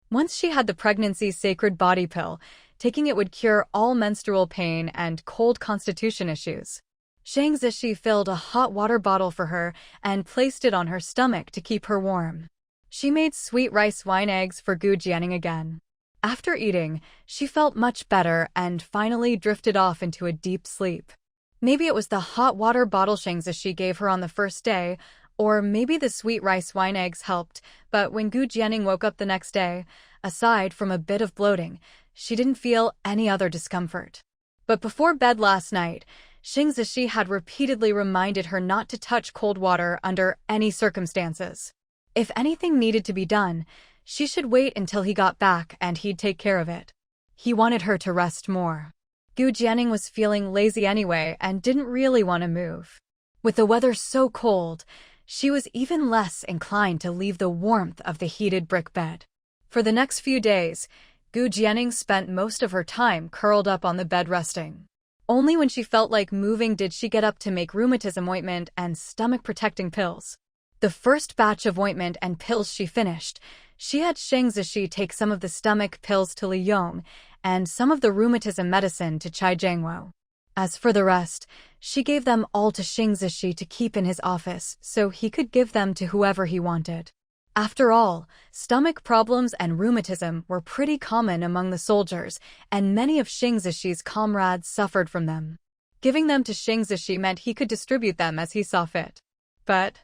Once she had the pregnancy sacred body pill, taking it would cure all menstrual pain and cold constitution issues. Shang Zishi filled a hot water bottle for her and placed it on her stomach to keep her warm. She made sweet rice wine eggs for Gu Jianing again. After eating, she felt much better and finally drifted off into a deep sleep. Maybe it was the hot water bottle Shang Zishi gave her on the first day, or maybe the sweet rice wine eggs helped, but when Gu Jianing woke up the next day, aside from a bit of bloating, she didn't feel any other discomfort. But before bed last night, Shang Zishi had repeatedly reminded her not to touch cold water under any circumstances. If anything needed to be done, she should wait until he got back and he'd take care of it. He wanted her to rest more. Gu Jianing was feeling lazy anyway and didn't really want to move. With the weather so cold, she was even less inclined to leave the warmth of the heated brick bed. For the next few days, Gu Jianing spent most of her time curled up on the bed resting. Only when she felt like moving did she get up to make rheumatism ointment and stomach-protecting pills. The first batch of ointment and pills she finished, she had Shang Zishi take some of the stomach pills to Li Yong and some of the rheumatism medicine to Chai Jiangwo. As for the rest, she gave them all to Shang Zishi to keep in his office so he could give them to whoever he wanted. After all, stomach problems and rheumatism were pretty common among the soldiers, and many of Shang Zishi's comrades suffered from them. Giving them to Shang Zishi meant he could distribute them as he saw fit. But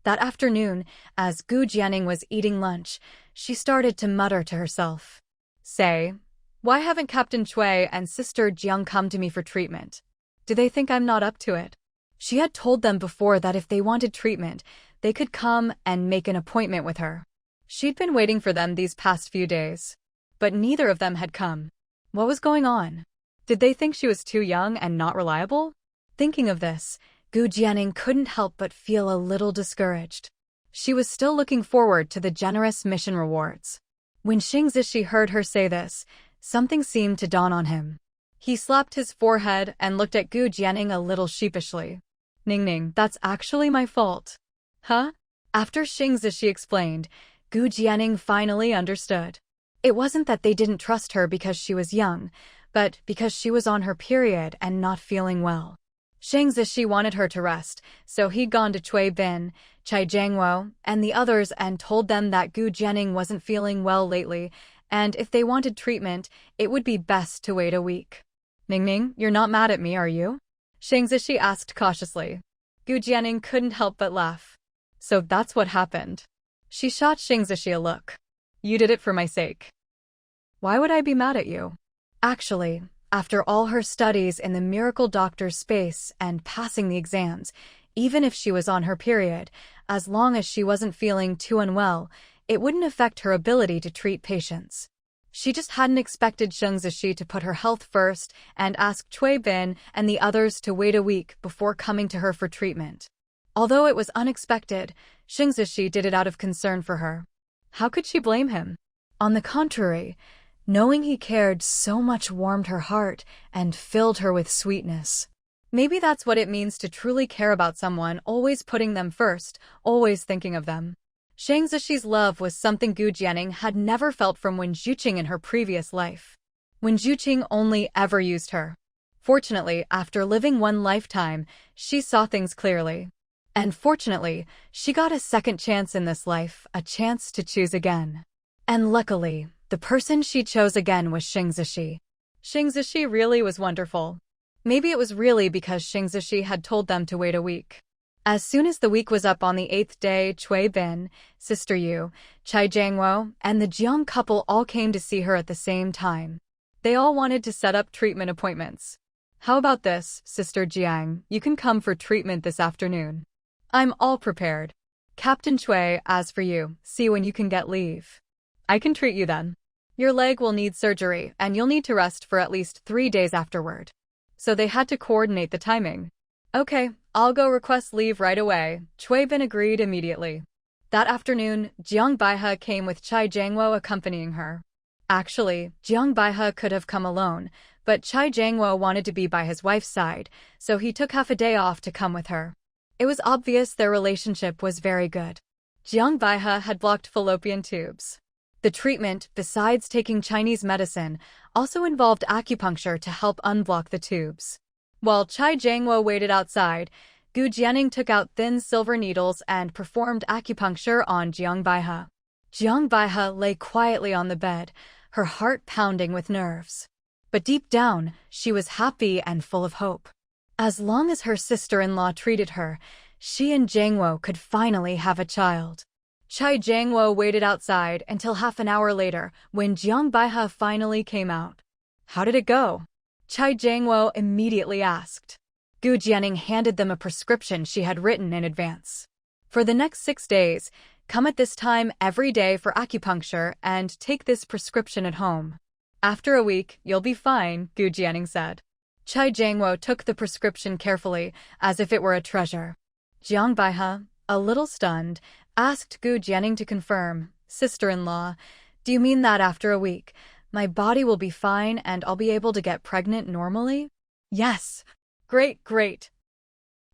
that afternoon, as Gu Jianing was eating lunch, she started to mutter to herself. Say, why haven't Captain Cui and Sister Jiang come to me for treatment? Do they think I'm not up to it? She had told them before that if they wanted treatment, they could come and make an appointment with her. She'd been waiting for them these past few days. But neither of them had come. What was going on? Did they think she was too young and not reliable? Thinking of this, Gu Jianing couldn't help but feel a little discouraged. She was still looking forward to the generous mission rewards. When Shang Zishi heard her say this, something seemed to dawn on him. He slapped his forehead and looked at Gu Jianing a little sheepishly. Ning, that's actually my fault. Huh? After Shang Zishi explained, Gu Jianing finally understood. It wasn't that they didn't trust her because she was young, but because she was on her period and not feeling well. Shang Zishi wanted her to rest, so he'd gone to Cui Bin, Chai Jiangwo, and the others and told them that Gu Jianing wasn't feeling well lately, and if they wanted treatment, it would be best to wait a week. Ning, you're not mad at me, are you? Shang Zishi asked cautiously. Gu Jianing couldn't help but laugh. So that's what happened. She shot Shang Zishi a look. You did it for my sake. Why would I be mad at you? Actually, after all her studies in the miracle doctor's space and passing the exams, Even if she was on her period, as long as she wasn't feeling too unwell, it wouldn't affect her ability to treat patients. She just hadn't expected Sheng Zishi to put her health first and ask Cui Bin and the others to wait a week before coming to her for treatment. Although it was unexpected, Sheng Zishi did it out of concern for her. How could she blame him? On the contrary, knowing he cared so much warmed her heart and filled her with sweetness. Maybe that's what it means to truly care about someone, always putting them first, always thinking of them. Shang Zishi's love was something Gu Jianing had never felt from Wen Zhuqing in her previous life. Wen Zhuqing only ever used her. Fortunately, after living one lifetime, she saw things clearly. And fortunately, she got a second chance in this life, a chance to choose again. And luckily, the person she chose again was Shang Zishi. Shang Zishi really was wonderful. Maybe it was really because Shang Zishi had told them to wait a week. As soon as the week was up on the 8th day, Cui Bin, Sister Yu, Chai Jiangwo, and the Jiang couple all came to see her at the same time. They all wanted to set up treatment appointments. How about this, Sister Jiang? You can come for treatment this afternoon. I'm all prepared. Captain Cui, as for you, see when you can get leave. I can treat you then. Your leg will need surgery, and you'll need to rest for at least 3 days afterward. So they had to coordinate the timing. Okay, I'll go request leave right away. Cui Bin agreed immediately. That afternoon, Jiang Baihe came with Chai Jiangwo accompanying her. Actually, Jiang Baihe could have come alone, but Chai Jiangwo wanted to be by his wife's side, so he took half a day off to come with her. It was obvious their relationship was very good. Jiang Baihe had blocked fallopian tubes. The treatment, besides taking Chinese medicine, also involved acupuncture to help unblock the tubes. While Chai Jiangwo waited outside, Gu Jianing took out thin silver needles and performed acupuncture on Jiang Baihe. Jiang Baihe lay quietly on the bed, her heart pounding with nerves. But deep down, she was happy and full of hope. As long as her sister-in-law treated her, she and Jiangwo could finally have a child. Chai Jiangwo waited outside until half an hour later when Jiang Baihe finally came out. How did it go? Chai Jiangwo immediately asked. Gu Jianing handed them a prescription she had written in advance. For the next 6 days, come at this time every day for acupuncture and take this prescription at home. After a week, you'll be fine, Gu Jianing said. Chai Jiangwo took the prescription carefully, as if it were a treasure. Jiang Baihe, a little stunned, asked Gu Jianing to confirm, Sister-in-law, do you mean that after a week, my body will be fine and I'll be able to get pregnant normally? Yes. Great, great.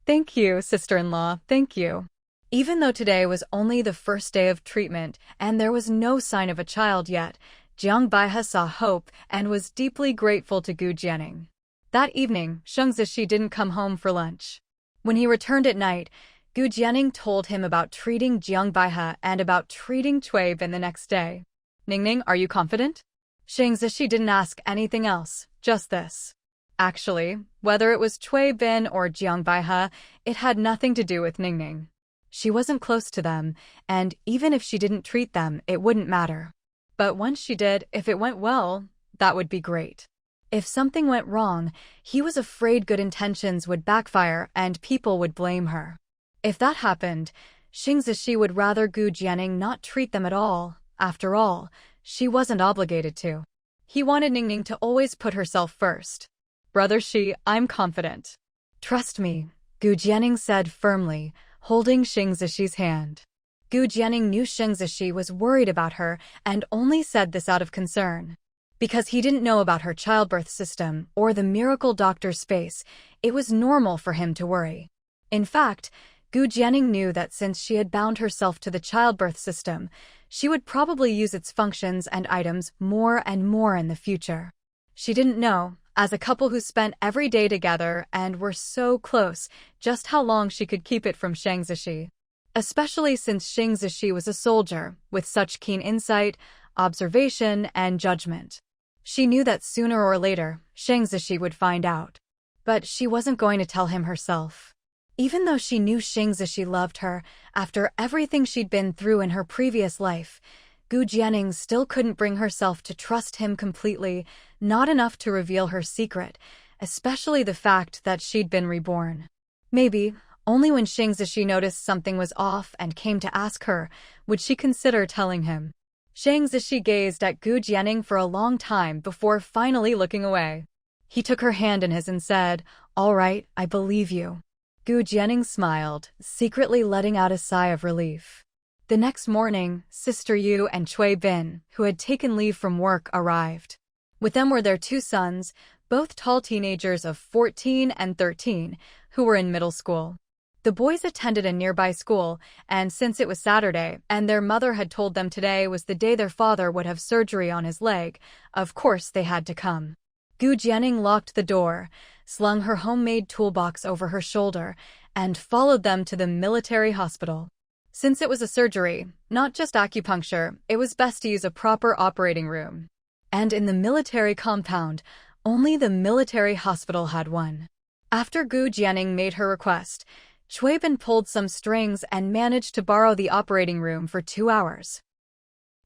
Thank you, sister-in-law, thank you. Even though today was only the first day of treatment and there was no sign of a child yet, Jiang Baihe saw hope and was deeply grateful to Gu Jianing. That evening, Sheng Zishi didn't come home for lunch. When he returned at night, Gu Jianing told him about treating Jiang Baihe and about treating Cui Bin the next day. Ningning, are you confident? Sheng Zishi didn't ask anything else, just this. Actually, whether it was Cui Bin or Jiang Baihe, it had nothing to do with Ningning. She wasn't close to them, and even if she didn't treat them, it wouldn't matter. But once she did, if it went well, that would be great. If something went wrong, he was afraid good intentions would backfire and people would blame her. If that happened, Sheng Zishi would rather Gu Jianing not treat them at all. After all, she wasn't obligated to. He wanted Ningning to always put herself first. Brother Shi, I'm confident. Trust me, Gu Jianing said firmly, holding Sheng Zishi's hand. Gu Jianing knew Sheng Zishi was worried about her and only said this out of concern. Because he didn't know about her childbirth system or the miracle doctor's space, it was normal for him to worry. In fact, Gu Jianing knew that since she had bound herself to the childbirth system, she would probably use its functions and items more and more in the future. She didn't know, as a couple who spent every day together and were so close, just how long she could keep it from Sheng Zishi. Especially since Sheng Zishi was a soldier, with such keen insight, observation, and judgment. She knew that sooner or later, Sheng Zishi would find out. But she wasn't going to tell him herself. Even though she knew Sheng Zishi loved her, after everything she'd been through in her previous life, Gu Jianing still couldn't bring herself to trust him completely, not enough to reveal her secret, especially the fact that she'd been reborn. Maybe, Only when Xing Zishi noticed something was off and came to ask her, would she consider telling him. Xing Zishi gazed at Gu Jianing for a long time before finally looking away. He took her hand in his and said, "All right, I believe you." Gu Jianing smiled, secretly letting out a sigh of relief. The next morning, Sister Yu and Cui Bin, who had taken leave from work, arrived. With them were their 2 sons, both tall teenagers of 14 and 13, who were in middle school. The boys attended a nearby school, and since it was Saturday, and their mother had told them today was the day their father would have surgery on his leg, of course they had to come. Gu Jianing locked the door, slung her homemade toolbox over her shoulder, and followed them to the military hospital. Since it was a surgery, not just acupuncture, it was best to use a proper operating room. And in the military compound, only the military hospital had one. After Gu Jianing made her request, Cui Bin pulled some strings and managed to borrow the operating room for 2 hours.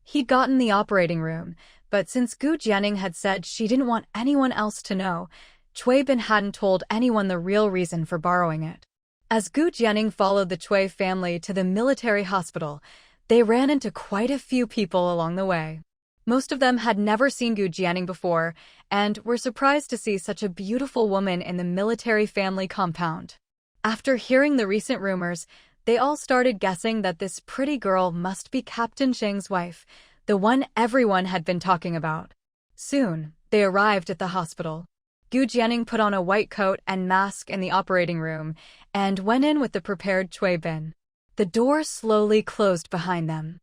He'd gotten the operating room, but since Gu Jianing had said she didn't want anyone else to know, Cui Bin hadn't told anyone the real reason for borrowing it. As Gu Jianing followed the Cui family to the military hospital, they ran into quite a few people along the way. Most of them had never seen Gu Jianing before and were surprised to see such a beautiful woman in the military family compound. After hearing the recent rumors, they all started guessing that this pretty girl must be Captain Sheng's wife, the one everyone had been talking about. Soon, they arrived at the hospital. Gu Jianing put on a white coat and mask in the operating room and went in with the prepared Cui Bin. The door slowly closed behind them.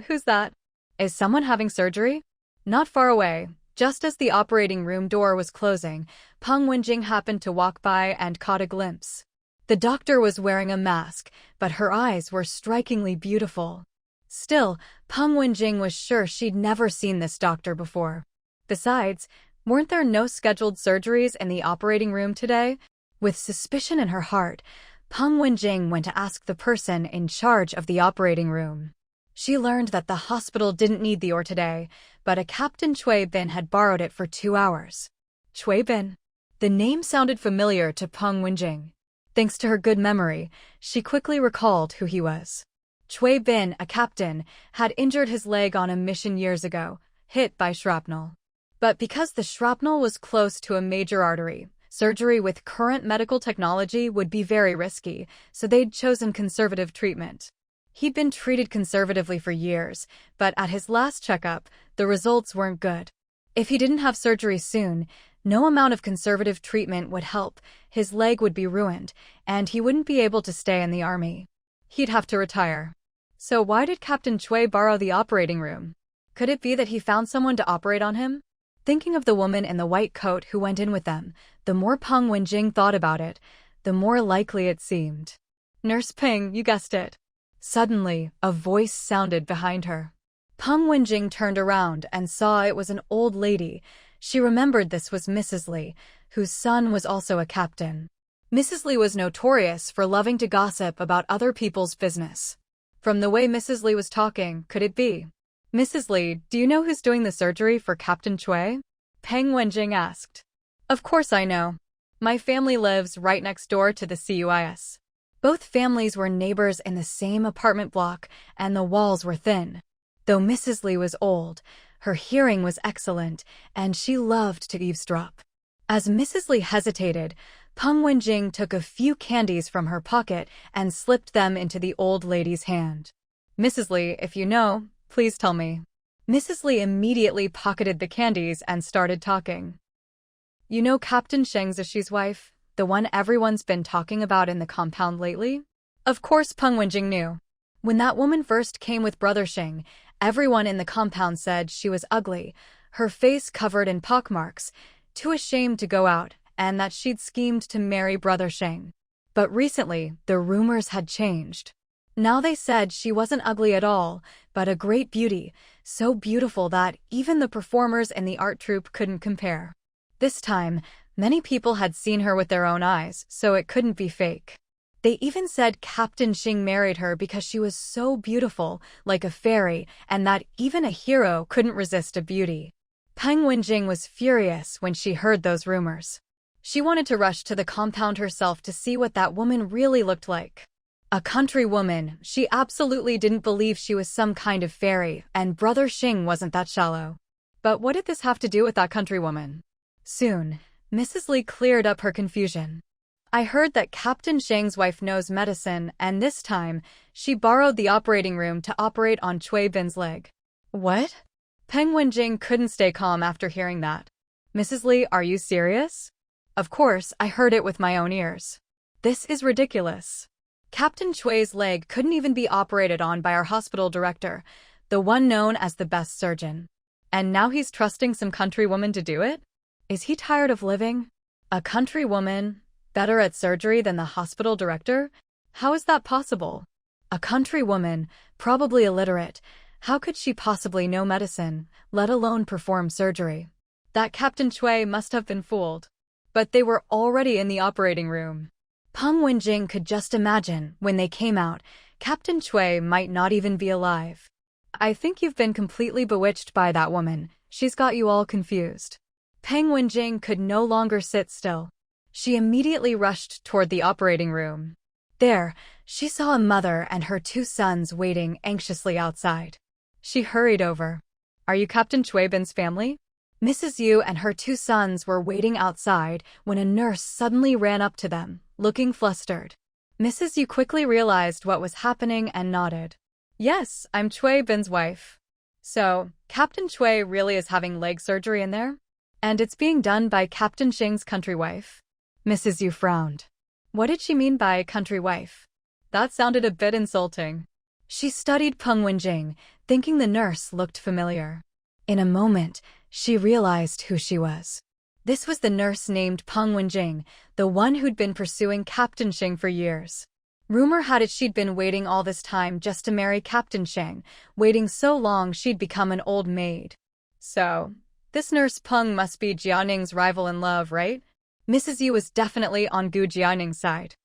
Who's that? Is someone having surgery? Not far away, just as the operating room door was closing, Peng Wenjing happened to walk by and caught a glimpse. The doctor was wearing a mask, but her eyes were strikingly beautiful. Still, Peng Wenjing was sure she'd never seen this doctor before. Besides, weren't there no scheduled surgeries in the operating room today? With suspicion in her heart, Peng Wenjing went to ask the person in charge of the operating room. She learned that the hospital didn't need the oar today, but a Captain Cui Bin had borrowed it for 2 hours. Cui Bin? The name sounded familiar to Peng Wenjing. Thanks to her good memory, she quickly recalled who he was. Cui Bin, a captain, had injured his leg on a mission years ago, hit by shrapnel. But because the shrapnel was close to a major artery, surgery with current medical technology would be very risky, so they'd chosen conservative treatment. He'd been treated conservatively for years, but at his last checkup, the results weren't good. If he didn't have surgery soon, no amount of conservative treatment would help, his leg would be ruined, and he wouldn't be able to stay in the army. He'd have to retire. So why did Captain Cui borrow the operating room? Could it be that he found someone to operate on him? Thinking of the woman in the white coat who went in with them, the more Peng Wenjing thought about it, the more likely it seemed. "Nurse Peng, you guessed it." Suddenly, a voice sounded behind her. Peng Wenjing turned around and saw it was an old lady. She remembered this was Mrs. Li, whose son was also a captain. Mrs. Li was notorious for loving to gossip about other people's business. From the way Mrs. Li was talking, could it be? "Mrs. Li, do you know who's doing the surgery for Captain Cui?" Peng Wenjing asked. "Of course I know. My family lives right next door to the CUIS." Both families were neighbors in the same apartment block, and the walls were thin. Though Mrs. Li was old, her hearing was excellent, and she loved to eavesdrop. As Mrs. Li hesitated, Peng Wenjing took a few candies from her pocket and slipped them into the old lady's hand. "Mrs. Li, if you know, please tell me." Mrs. Li immediately pocketed the candies and started talking. "You know Captain Sheng Zishi's wife, the one everyone's been talking about in the compound lately?" Of course Peng Wenjing knew. When that woman first came with Brother Sheng, everyone in the compound said she was ugly, her face covered in pockmarks, too ashamed to go out, and that she'd schemed to marry Brother Sheng. But recently, the rumors had changed. Now they said she wasn't ugly at all, but a great beauty, so beautiful that even the performers in the art troupe couldn't compare. This time, many people had seen her with their own eyes, so it couldn't be fake. They even said Captain Xing married her because she was so beautiful, like a fairy, and that even a hero couldn't resist a beauty. Peng Wenjing was furious when she heard those rumors. She wanted to rush to the compound herself to see what that woman really looked like. A country woman, she absolutely didn't believe she was some kind of fairy, and Brother Xing wasn't that shallow. But what did this have to do with that country woman? Soon, Mrs. Li cleared up her confusion. I heard that Captain Shang's wife knows medicine, and this time, she borrowed the operating room to operate on Cui Bin's leg. What? Peng Wenjing couldn't stay calm after hearing that. Mrs. Li, are you serious? Of course, I heard it with my own ears. This is ridiculous. Captain Chui's leg couldn't even be operated on by our hospital director, the one known as the best surgeon. And now he's trusting some country woman to do it? Is he tired of living? A country woman, better at surgery than the hospital director? How is that possible? A country woman, probably illiterate, how could she possibly know medicine, let alone perform surgery? That Captain Chui must have been fooled. But they were already in the operating room. Peng Wenjing could just imagine, when they came out, Captain Chui might not even be alive. I think you've been completely bewitched by that woman. She's got you all confused. Peng Wenjing could no longer sit still. She immediately rushed toward the operating room. There, she saw a mother and her 2 sons waiting anxiously outside. She hurried over. Are you Captain Chui Bin's family? Mrs. Yu and her 2 sons were waiting outside when a nurse suddenly ran up to them, looking flustered. Mrs. Yu quickly realized what was happening and nodded. Yes, I'm Chui Bin's wife. So, Captain Chui really is having leg surgery in there? And it's being done by Captain Shing's country wife? Mrs. Yu frowned. What did she mean by country wife? That sounded a bit insulting. She studied Peng Wenjing, thinking the nurse looked familiar. In a moment, she realized who she was. This was the nurse named Peng Wenjing, the one who'd been pursuing Captain Shing for years. Rumor had it she'd been waiting all this time just to marry Captain Shing, waiting so long she'd become an old maid. So, this nurse Peng must be Jianing's rival in love, right? Mrs. Yu was definitely on Gu Jianing's side.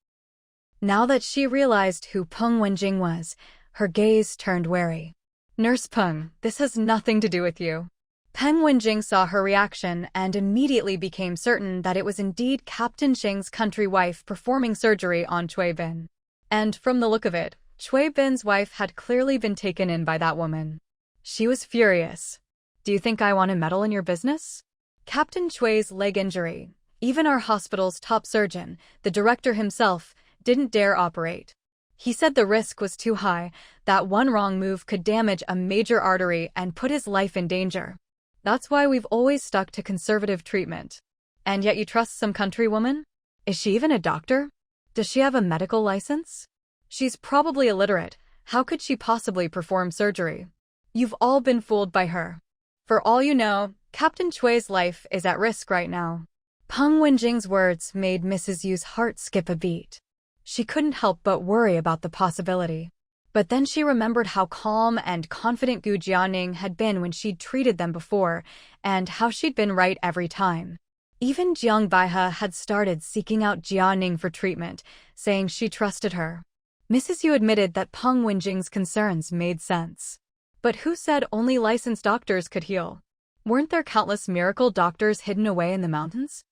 Now that she realized who Peng Wenjing was, her gaze turned wary. Nurse Peng, this has nothing to do with you. Peng Wenjing saw her reaction and immediately became certain that it was indeed Captain Shing's country wife performing surgery on Chui Bin. And from the look of it, Chui Bin's wife had clearly been taken in by that woman. She was furious. Do you think I want to meddle in your business? Captain Chui's leg injury, even our hospital's top surgeon, the director himself, didn't dare operate. He said the risk was too high, that one wrong move could damage a major artery and put his life in danger. That's why we've always stuck to conservative treatment. And yet you trust some country woman? Is she even a doctor? Does she have a medical license? She's probably illiterate. How could she possibly perform surgery? You've all been fooled by her. For all you know, Captain Chui's life is at risk right now. Peng Wenjing's words made Mrs. Yu's heart skip a beat. She couldn't help but worry about the possibility. But then she remembered how calm and confident Gu Jianing had been when she'd treated them before, and how she'd been right every time. Even Jiang Baihe had started seeking out Jianing for treatment, saying she trusted her. Mrs. Yu admitted that Peng Wenjing's concerns made sense. But who said only licensed doctors could heal? Weren't there countless miracle doctors hidden away in the mountains?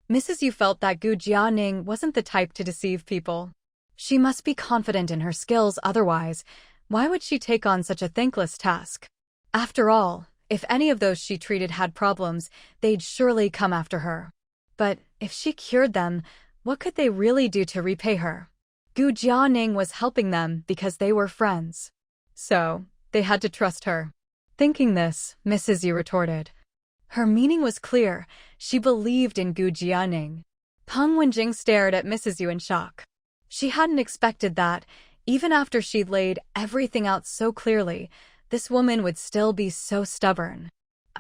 Mrs. Yu felt that Gu Jianing wasn't the type to deceive people. She must be confident in her skills, otherwise, why would she take on such a thankless task? After all, if any of those she treated had problems, they'd surely come after her. But if she cured them, what could they really do to repay her? Gu Jianing was helping them because they were friends. So, they had to trust her. Thinking this, Mrs. Yu retorted. Her meaning was clear. She believed in Gu Jianing. Peng Wenjing stared at Mrs. Yu in shock. She hadn't expected that, even after she'd laid everything out so clearly, this woman would still be so stubborn.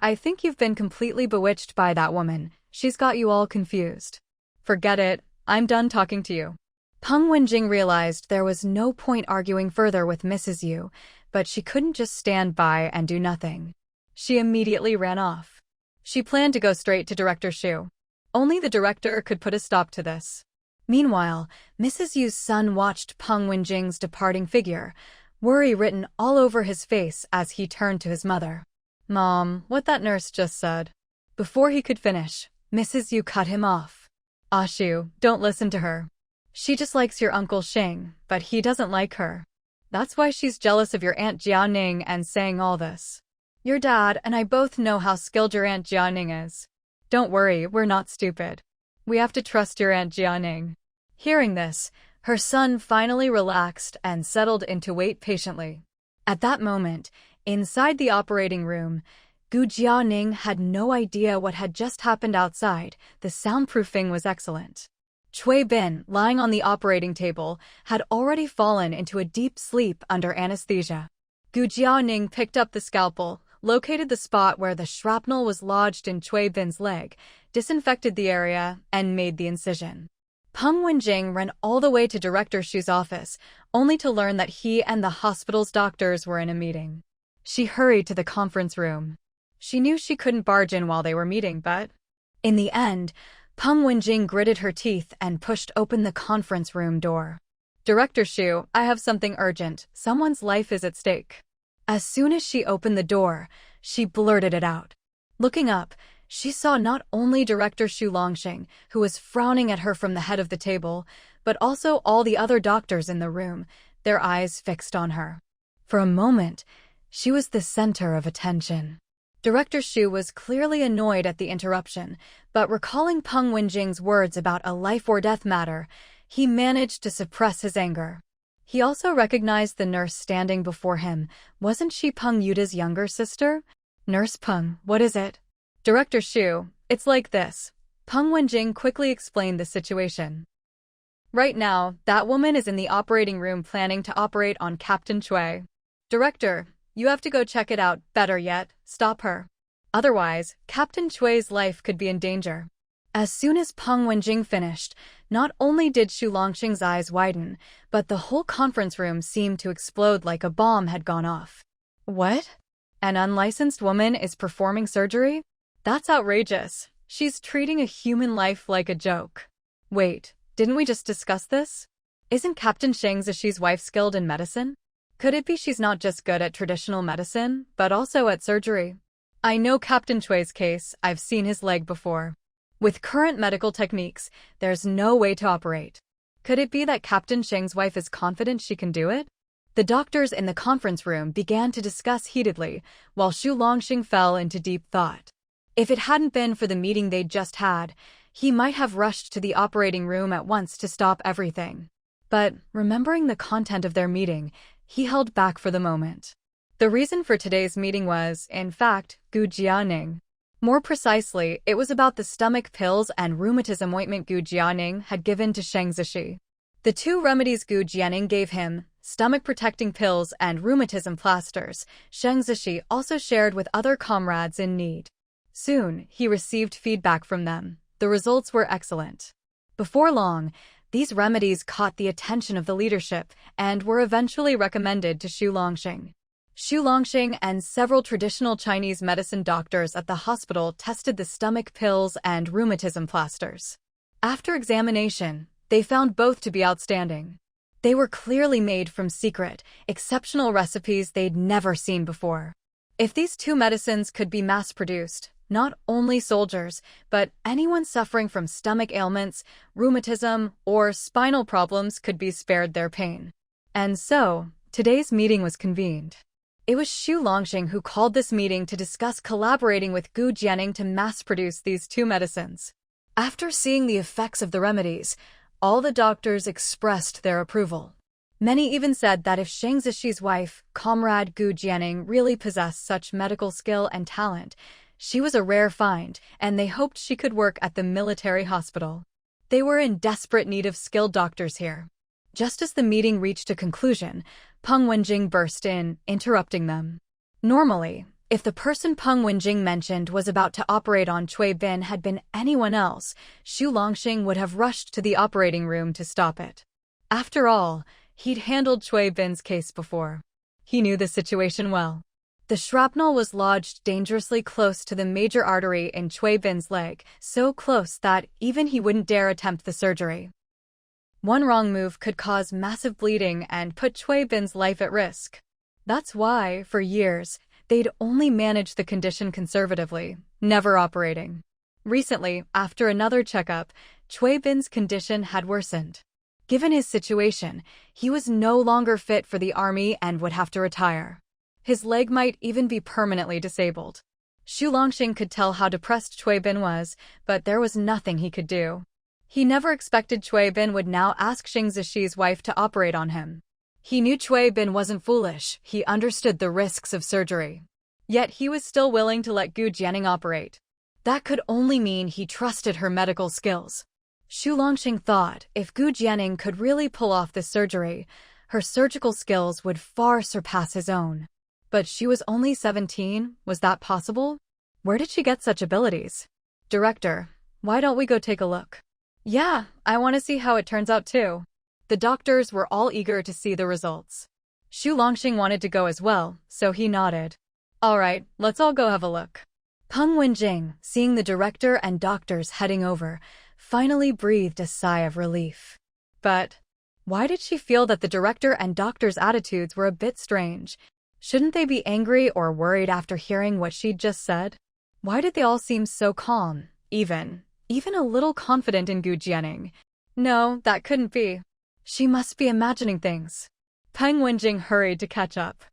I think you've been completely bewitched by that woman. She's got you all confused. Forget it. I'm done talking to you. Peng Wenjing realized there was no point arguing further with Mrs. Yu, but she couldn't just stand by and do nothing. She immediately ran off. She planned to go straight to Director Xu. Only the director could put a stop to this. Meanwhile, Mrs. Yu's son watched Peng Wenjing's departing figure, worry written all over his face as he turned to his mother. Mom, what that nurse just said. Before he could finish, Mrs. Yu cut him off. "Ah Shu, don't listen to her. She just likes your Uncle Shing, but he doesn't like her. That's why she's jealous of your Aunt Jianing and saying all this. Your dad and I both know how skilled your Aunt Jianing is. Don't worry, we're not stupid. We have to trust your Aunt Jianing." Hearing this, her son finally relaxed and settled into wait patiently. At that moment, inside the operating room, Gu Jianing had no idea what had just happened outside. The soundproofing was excellent. Cui Bin, lying on the operating table, had already fallen into a deep sleep under anesthesia. Gu Jianing picked up the scalpel, located the spot where the shrapnel was lodged in Cui Bin's leg, disinfected the area, and made the incision. Peng Wenjing ran all the way to Director Shu's office, only to learn that he and the hospital's doctors were in a meeting. She hurried to the conference room. She knew she couldn't barge in while they were meeting, but in the end, Peng Wenjing gritted her teeth and pushed open the conference room door. "Director Shu, I have something urgent. Someone's life is at stake." As soon as she opened the door, she blurted it out. Looking up, she saw not only Director Shu Longxing, who was frowning at her from the head of the table, but also all the other doctors in the room, their eyes fixed on her. For a moment, she was the center of attention. Director Shu was clearly annoyed at the interruption, but recalling Peng Wenjing's words about a life-or-death matter, he managed to suppress his anger. He also recognized the nurse standing before him. Wasn't she Peng Yuda's younger sister? "Nurse Peng, what is it?" "Director Shu, it's like this." Peng Wenjing quickly explained the situation. "Right now, that woman is in the operating room planning to operate on Captain Cui. Director, you have to go check it out. Better yet, stop her. Otherwise, Captain Cui's life could be in danger." As soon as Peng Wenjing finished, not only did Shu Longxing's eyes widen, but the whole conference room seemed to explode like a bomb had gone off. "What? An unlicensed woman is performing surgery? That's outrageous. She's treating a human life like a joke. Wait, didn't we just discuss this? Isn't Captain Shang Zishi's wife skilled in medicine? Could it be she's not just good at traditional medicine, but also at surgery? I know Captain Cui's case. I've seen his leg before. With current medical techniques, there's no way to operate. Could it be that Captain Shang's wife is confident she can do it?" The doctors in the conference room began to discuss heatedly, while Shu Longxing fell into deep thought. If it hadn't been for the meeting they'd just had, he might have rushed to the operating room at once to stop everything. But, remembering the content of their meeting, he held back for the moment. The reason for today's meeting was, in fact, Gu Jianing. More precisely, it was about the stomach pills and rheumatism ointment Gu Jianing had given to Shang Zishi. The two remedies Gu Jianing gave him, stomach-protecting pills and rheumatism plasters, Shang Zishi also shared with other comrades in need. Soon, he received feedback from them. The results were excellent. Before long, these remedies caught the attention of the leadership and were eventually recommended to Shu Longxing. Shu Longxing and several traditional Chinese medicine doctors at the hospital tested the stomach pills and rheumatism plasters. After examination, they found both to be outstanding. They were clearly made from secret, exceptional recipes they'd never seen before. If these two medicines could be mass-produced, not only soldiers, but anyone suffering from stomach ailments, rheumatism, or spinal problems could be spared their pain. And so, today's meeting was convened. It was Shu Longxing who called this meeting to discuss collaborating with Gu Jianing to mass-produce these two medicines. After seeing the effects of the remedies, all the doctors expressed their approval. Many even said that if Shang Zishi's wife, Comrade Gu Jianing, really possessed such medical skill and talent, she was a rare find, and they hoped she could work at the military hospital. They were in desperate need of skilled doctors here. Just as the meeting reached a conclusion, Peng Wenjing burst in, interrupting them. Normally, if the person Peng Wenjing mentioned was about to operate on Cui Bin had been anyone else, Shu Longxing would have rushed to the operating room to stop it. After all, he'd handled Cui Bin's case before. He knew the situation well. The shrapnel was lodged dangerously close to the major artery in Cui Bin's leg, so close that even he wouldn't dare attempt the surgery. One wrong move could cause massive bleeding and put Cui Bin's life at risk. That's why, for years, they'd only managed the condition conservatively, never operating. Recently, after another checkup, Chui Bin's condition had worsened. Given his situation, he was no longer fit for the army and would have to retire. His leg might even be permanently disabled. Xu Longxing could tell how depressed Chui Bin was, but there was nothing he could do. He never expected Chui Bin would now ask Xing Zishi's wife to operate on him. He knew Chui Bin wasn't foolish, he understood the risks of surgery. Yet he was still willing to let Gu Jianing operate. That could only mean he trusted her medical skills. Xu Longxing thought if Gu Jianing could really pull off this surgery, her surgical skills would far surpass his own. But she was only 17, was that possible? Where did she get such abilities? Director, why don't we go take a look? Yeah, I want to see how it turns out too. The doctors were all eager to see the results. Xu Longxing wanted to go as well, so he nodded. All right, let's all go have a look. Peng Wenjing, seeing the director and doctors heading over, finally breathed a sigh of relief. But why did she feel that the director and doctors' attitudes were a bit strange? Shouldn't they be angry or worried after hearing what she'd just said? Why did they all seem so calm, even a little confident in Gu Jianing? No, that couldn't be. She must be imagining things. Peng Wenjing hurried to catch up.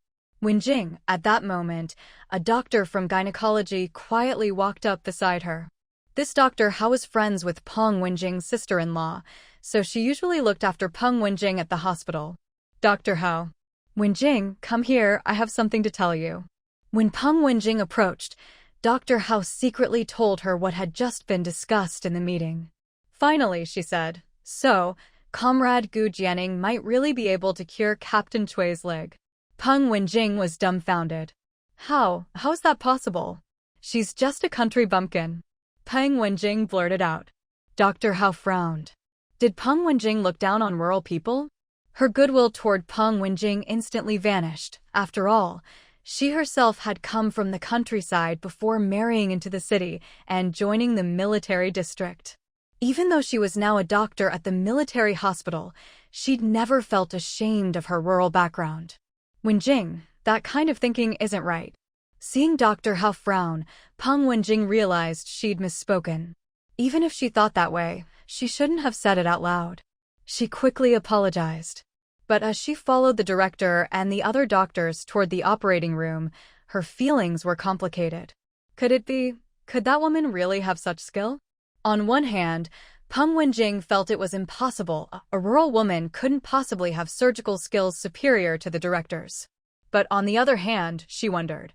Wenjing, at that moment, a doctor from gynecology quietly walked up beside her. This doctor Hao was friends with Peng Wenjing's sister-in-law, so she usually looked after Peng Wenjing at the hospital. Dr. Hao. Wenjing, come here, I have something to tell you. When Peng Wenjing approached, Dr. Hao secretly told her what had just been discussed in the meeting. Finally, she said, so, Comrade Gu Jianing might really be able to cure Captain Chui's leg. Peng Wenjing was dumbfounded. How's that possible? She's just a country bumpkin. Peng Wenjing blurted out. Dr. Hao frowned. Did Peng Wenjing look down on rural people? Her goodwill toward Peng Wenjing instantly vanished. After all, she herself had come from the countryside before marrying into the city and joining the military district. Even though she was now a doctor at the military hospital, she'd never felt ashamed of her rural background. Wenjing, that kind of thinking isn't right. Seeing Dr. Hao frown, Peng Wenjing realized she'd misspoken. Even if she thought that way, she shouldn't have said it out loud. She quickly apologized. But as she followed the director and the other doctors toward the operating room, her feelings were complicated. Could that woman really have such skill? On one hand, Peng Wenjing felt it was impossible. A rural woman couldn't possibly have surgical skills superior to the director's. But on the other hand, she wondered.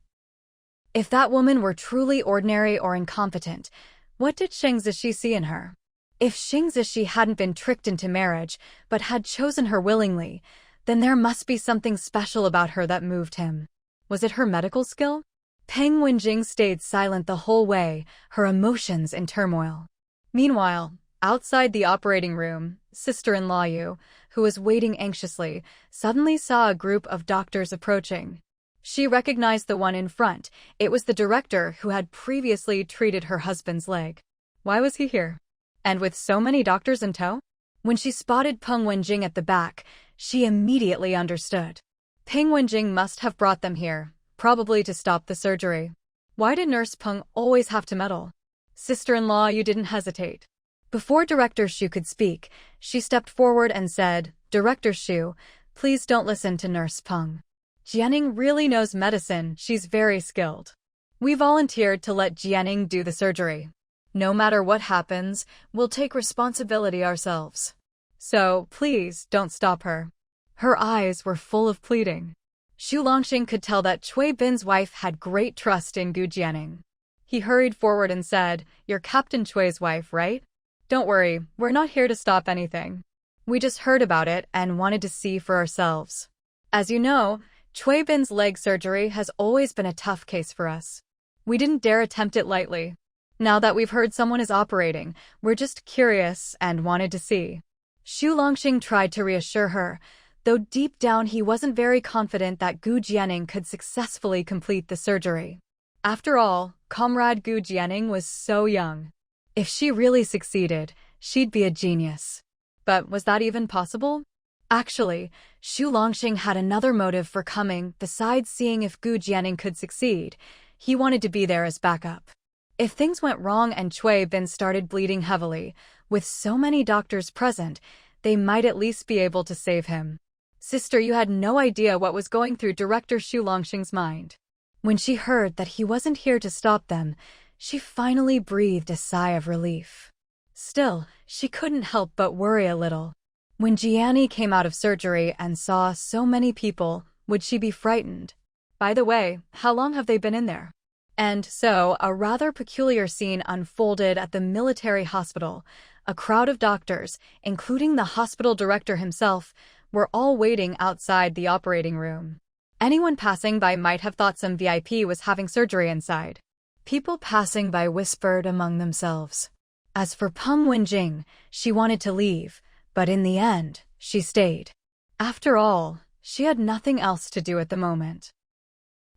If that woman were truly ordinary or incompetent, what did Xing Zishi see in her? If Xing Zishi hadn't been tricked into marriage, but had chosen her willingly, then there must be something special about her that moved him. Was it her medical skill? Peng Wenjing stayed silent the whole way, her emotions in turmoil. Meanwhile, outside the operating room, sister-in-law Yu, who was waiting anxiously, suddenly saw a group of doctors approaching. She recognized the one in front. It was the director who had previously treated her husband's leg. Why was he here? And with so many doctors in tow? When she spotted Peng Wenjing at the back, she immediately understood. Peng Wenjing must have brought them here, probably to stop the surgery. Why did Nurse Peng always have to meddle? Sister-in-law, you didn't hesitate. Before Director Xu could speak, she stepped forward and said, Director Xu, please don't listen to Nurse Peng. Jianing really knows medicine, she's very skilled. We volunteered to let Jianing do the surgery. No matter what happens, we'll take responsibility ourselves. So, please, don't stop her. Her eyes were full of pleading. Xu Longxing could tell that Chui Bin's wife had great trust in Gu Jianing. He hurried forward and said, You're Captain Chui's wife, right? Don't worry, we're not here to stop anything. We just heard about it and wanted to see for ourselves. As you know, Chui Bin's leg surgery has always been a tough case for us. We didn't dare attempt it lightly. Now that we've heard someone is operating, we're just curious and wanted to see. Xu Longxing tried to reassure her, though deep down he wasn't very confident that Gu Jianing could successfully complete the surgery. After all, Comrade Gu Jianing was so young. If she really succeeded, she'd be a genius. But was that even possible? Actually, Xu Longxing had another motive for coming besides seeing if Gu Jianing could succeed. He wanted to be there as backup. If things went wrong and Chui Bin started bleeding heavily, With so many doctors present, they might at least be able to save him. Sister, you had no idea what was going through Director Xu Longxing's mind. When she heard that he wasn't here to stop them, she finally breathed a sigh of relief. Still, she couldn't help but worry a little. When Jiani came out of surgery and saw so many people, would she be frightened? By the way, how long have they been in there? And so, a rather peculiar scene unfolded at the military hospital. A crowd of doctors, including the hospital director himself, were all waiting outside the operating room. Anyone passing by might have thought some VIP was having surgery inside. People passing by whispered among themselves. As for Peng Wenjing, she wanted to leave, but in the end, she stayed. After all, she had nothing else to do at the moment.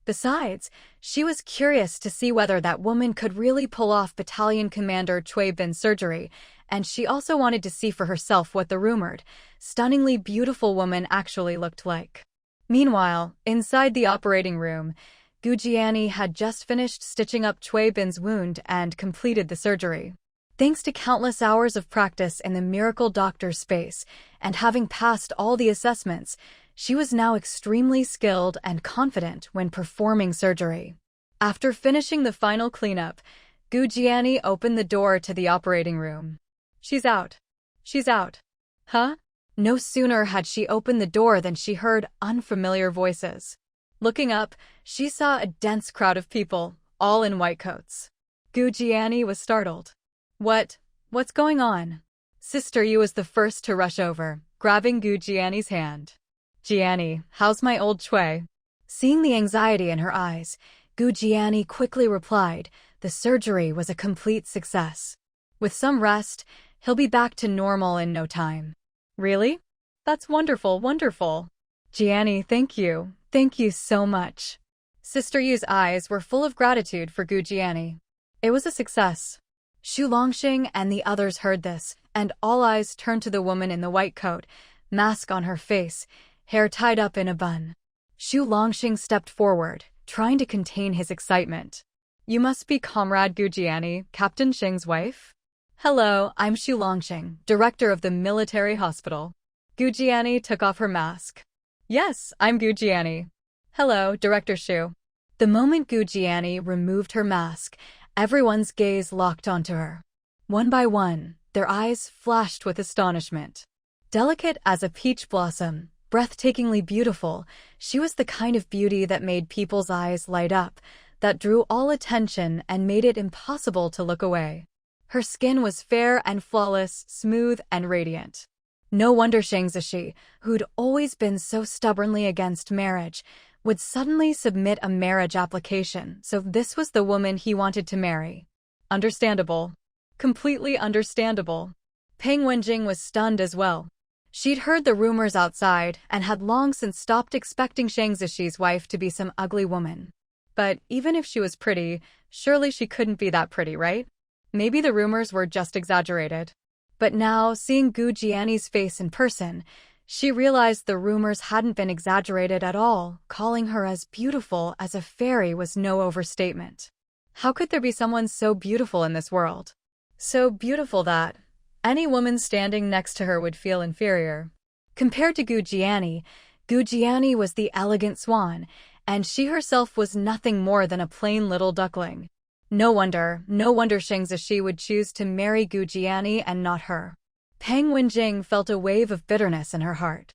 Besides, she was curious to see whether that woman could really pull off Battalion Commander Cui Bin's surgery, and she also wanted to see for herself what the rumored, stunningly beautiful woman actually looked like. Meanwhile, inside the operating room, Gu Jiani had just finished stitching up Cui Bin's wound and completed the surgery. Thanks to countless hours of practice in the miracle doctor space and having passed all the assessments, she was now extremely skilled and confident when performing surgery. After finishing the final cleanup, Gu Jiani opened the door to the operating room. She's out. She's out. Huh? No sooner had she opened the door than she heard unfamiliar voices. Looking up, she saw a dense crowd of people, all in white coats. Gu Jiani was startled. What's going on? Sister Yu was the first to rush over, grabbing Gu Jiani's hand. Jiani, how's my old Cui? Seeing the anxiety in her eyes, Gu Jiani quickly replied, the surgery was a complete success. With some rest, he'll be back to normal in no time. Really? That's wonderful, wonderful. Jiani, thank you. Thank you so much. Sister Yu's eyes were full of gratitude for Gu Jiani. It was a success. Xu Longxing and the others heard this, and all eyes turned to the woman in the white coat, mask on her face, hair tied up in a bun. Xu Longxing stepped forward, trying to contain his excitement. You must be Comrade Gu Jiani, Captain Sheng's wife? Hello, I'm Xu Longxing, director of the military hospital. Gu Jiani took off her mask. Yes, I'm Gu Jiani. Hello, Director Xu. The moment Gu Jiani removed her mask, everyone's gaze locked onto her. One by one, their eyes flashed with astonishment. Delicate as a peach blossom, breathtakingly beautiful, she was the kind of beauty that made people's eyes light up, that drew all attention and made it impossible to look away. Her skin was fair and flawless, smooth and radiant. No wonder Shang Zishi, who'd always been so stubbornly against marriage, would suddenly submit a marriage application, so this was the woman he wanted to marry. Understandable. Completely understandable. Peng Wenjing was stunned as well. She'd heard the rumors outside and had long since stopped expecting Shang Zishi's wife to be some ugly woman. But even if she was pretty, surely she couldn't be that pretty, right? Maybe the rumors were just exaggerated. But now, seeing Gu Jiani's face in person, she realized the rumors hadn't been exaggerated at all. Calling her as beautiful as a fairy was no overstatement. How could there be someone so beautiful in this world? So beautiful that any woman standing next to her would feel inferior. Compared to Gu Jiani was the elegant swan, and she herself was nothing more than a plain little duckling. No wonder Shang Zishi would choose to marry Gu Jiani and not her. Peng Wenjing felt a wave of bitterness in her heart.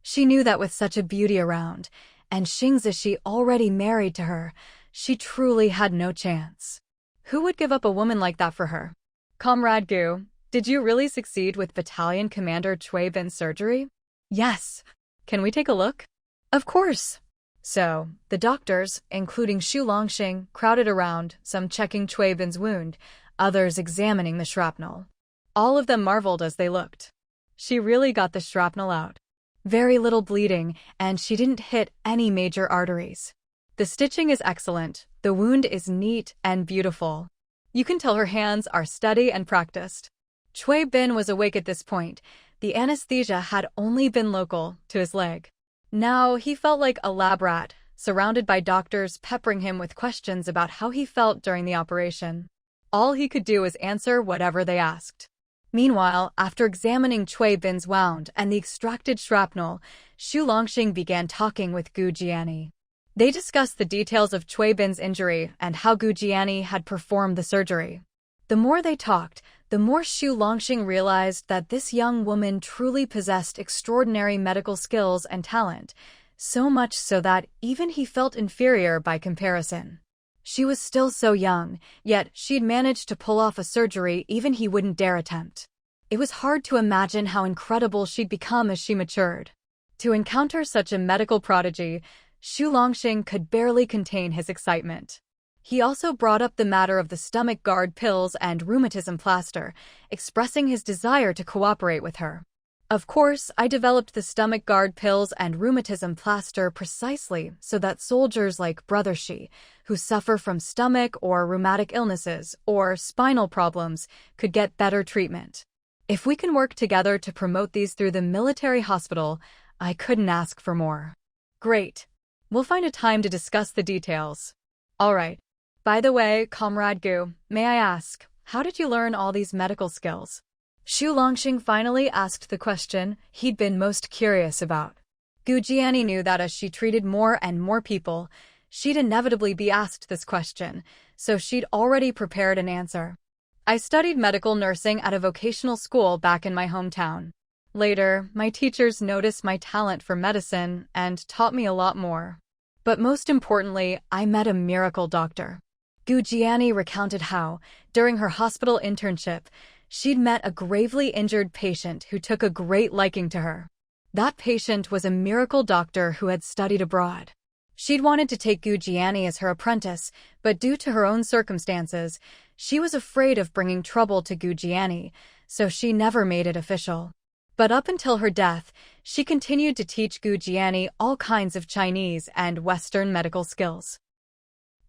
She knew that with such a beauty around, and Shang Zishi already married to her, she truly had no chance. Who would give up a woman like that for her? Comrade Gu, did you really succeed with Battalion Commander Cui Bin's surgery? Yes. Can we take a look? Of course. So, the doctors, including Xu Longxing, crowded around, some checking Cui Bin's wound, others examining the shrapnel. All of them marveled as they looked. She really got the shrapnel out. Very little bleeding, and she didn't hit any major arteries. The stitching is excellent, the wound is neat and beautiful. You can tell her hands are steady and practiced. Cui Bin was awake at this point. The anesthesia had only been local, to his leg. Now he felt like a lab rat, surrounded by doctors peppering him with questions about how he felt during the operation. All he could do was answer whatever they asked. Meanwhile, after examining Cui Bin's wound and the extracted shrapnel, Xu Longxing began talking with Gu Jiani. They discussed the details of Cui Bin's injury and how Gu Jiani had performed the surgery. The more they talked, the more Xu Longxing realized that this young woman truly possessed extraordinary medical skills and talent, so much so that even he felt inferior by comparison. She was still so young, yet she'd managed to pull off a surgery even he wouldn't dare attempt. It was hard to imagine how incredible she'd become as she matured. To encounter such a medical prodigy, Xu Longxing could barely contain his excitement. He also brought up the matter of the stomach guard pills and rheumatism plaster, expressing his desire to cooperate with her. Of course, I developed the stomach guard pills and rheumatism plaster precisely so that soldiers like Brother Shi, who suffer from stomach or rheumatic illnesses or spinal problems, could get better treatment. If we can work together to promote these through the military hospital, I couldn't ask for more. Great. We'll find a time to discuss the details. All right. By the way, Comrade Gu, may I ask, how did you learn all these medical skills? Xu Longxing finally asked the question he'd been most curious about. Gu Jiani knew that as she treated more and more people, she'd inevitably be asked this question, so she'd already prepared an answer. I studied medical nursing at a vocational school back in my hometown. Later, my teachers noticed my talent for medicine and taught me a lot more. But most importantly, I met a miracle doctor. Gu Jiani recounted how, during her hospital internship, she'd met a gravely injured patient who took a great liking to her. That patient was a miracle doctor who had studied abroad. She'd wanted to take Gu Jiani as her apprentice, but due to her own circumstances, she was afraid of bringing trouble to Gu Jiani, so she never made it official. But up until her death, she continued to teach Gu Jiani all kinds of Chinese and Western medical skills.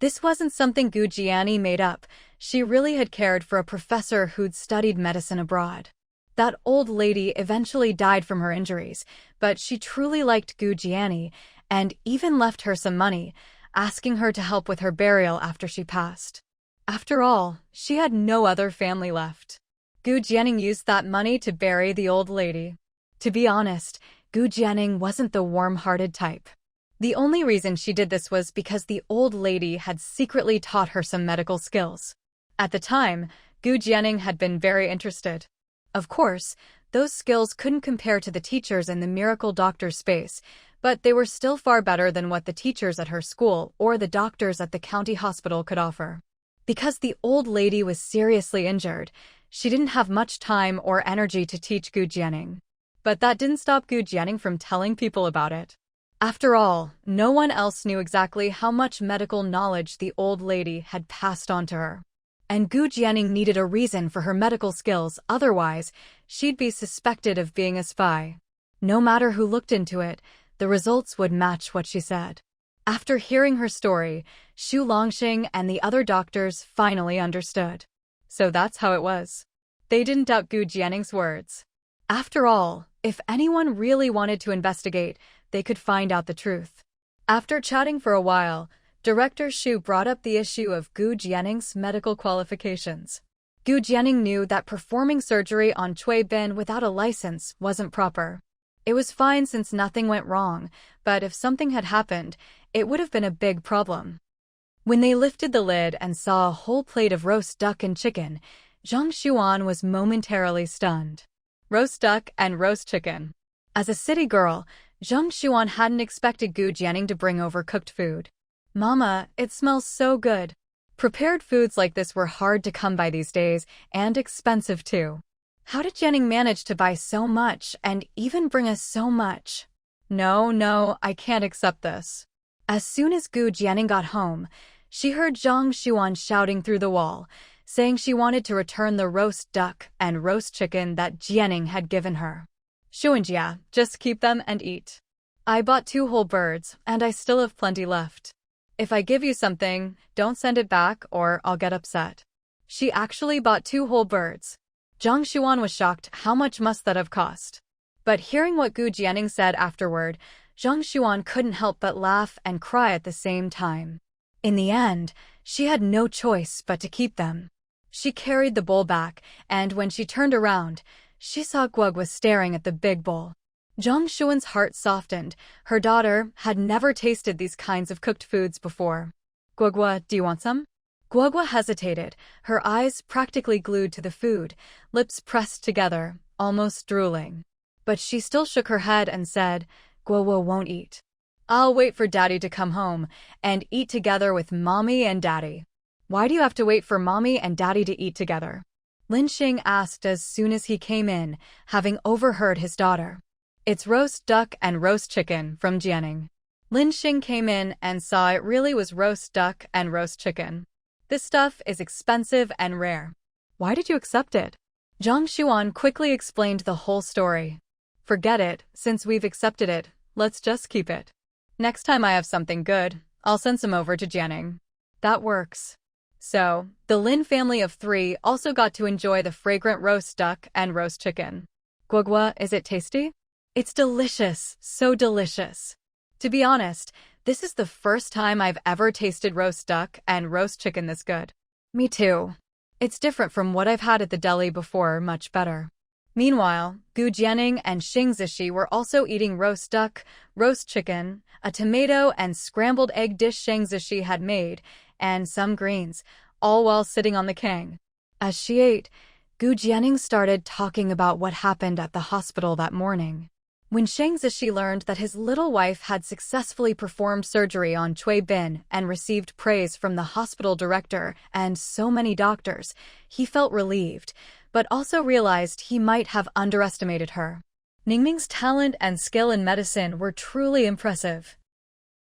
This wasn't something Gu Jiani made up. She really had cared for a professor who'd studied medicine abroad. That old lady eventually died from her injuries, but she truly liked Gu Jiani and even left her some money, asking her to help with her burial after she passed. After all, she had no other family left. Gu Jianing used that money to bury the old lady. To be honest, Gu Jianing wasn't the warm-hearted type. The only reason she did this was because the old lady had secretly taught her some medical skills. At the time, Gu Jianing had been very interested. Of course, those skills couldn't compare to the teachers in the miracle doctor space, but they were still far better than what the teachers at her school or the doctors at the county hospital could offer. Because the old lady was seriously injured, she didn't have much time or energy to teach Gu Jianing. But that didn't stop Gu Jianing from telling people about it. After all, no one else knew exactly how much medical knowledge the old lady had passed on to her. And Gu Jianing needed a reason for her medical skills, otherwise, she'd be suspected of being a spy. No matter who looked into it, the results would match what she said. After hearing her story, Xu Longxing and the other doctors finally understood. So that's how it was. They didn't doubt Gu Jianing's words. After all, if anyone really wanted to investigate, they could find out the truth. After chatting for a while, Director Xu brought up the issue of Gu Jianing's medical qualifications. Gu Jianing knew that performing surgery on Cui Bin without a license wasn't proper. It was fine since nothing went wrong, but if something had happened, it would have been a big problem. When they lifted the lid and saw a whole plate of roast duck and chicken, Zhang Xuan was momentarily stunned. Roast duck and roast chicken. As a city girl, Zhang Xuan hadn't expected Gu Jianing to bring over cooked food. Mama, it smells so good. Prepared foods like this were hard to come by these days, and expensive too. How did Jianing manage to buy so much and even bring us so much? No, I can't accept this. As soon as Gu Jianing got home, she heard Zhang Xuan shouting through the wall, saying she wanted to return the roast duck and roast chicken that Jianing had given her. Xuanjia, just keep them and eat. I bought 2 whole birds, and I still have plenty left. If I give you something, don't send it back or I'll get upset. She actually bought 2 whole birds. Zhang Xuan was shocked. How much must that have cost? But hearing what Gu Jianing said afterward, Zhang Xuan couldn't help but laugh and cry at the same time. In the end, she had no choice but to keep them. She carried the bowl back, and when she turned around, she saw Guogwa staring at the big bowl. Zhang Xuan's heart softened. Her daughter had never tasted these kinds of cooked foods before. Guogwa, do you want some? Guogwa hesitated, her eyes practically glued to the food, lips pressed together, almost drooling. But she still shook her head and said, Guogwa won't eat. I'll wait for Daddy to come home and eat together with Mommy and Daddy. Why do you have to wait for Mommy and Daddy to eat together? Lin Xing asked as soon as he came in, having overheard his daughter. It's roast duck and roast chicken from Jianing. Lin Xing came in and saw it really was roast duck and roast chicken. This stuff is expensive and rare. Why did you accept it? Zhang Xuan quickly explained the whole story. Forget it, since we've accepted it, let's just keep it. Next time I have something good, I'll send some over to Jianing. That works. So, the Lin family of 3 also got to enjoy the fragrant roast duck and roast chicken. Guogwa, is it tasty? It's delicious, so delicious. To be honest, this is the first time I've ever tasted roast duck and roast chicken this good. Me too. It's different from what I've had at the deli before, much better. Meanwhile, Gu Jianing and Xing Zishi were also eating roast duck, roast chicken, a tomato and scrambled egg dish Xing Zishi had made, and some greens, all while sitting on the kang. As she ate, Gu Jianing started talking about what happened at the hospital that morning. When Xing Zishi learned that his little wife had successfully performed surgery on Cui Bin and received praise from the hospital director and so many doctors, he felt relieved, but also realized he might have underestimated her. Ningming's talent and skill in medicine were truly impressive.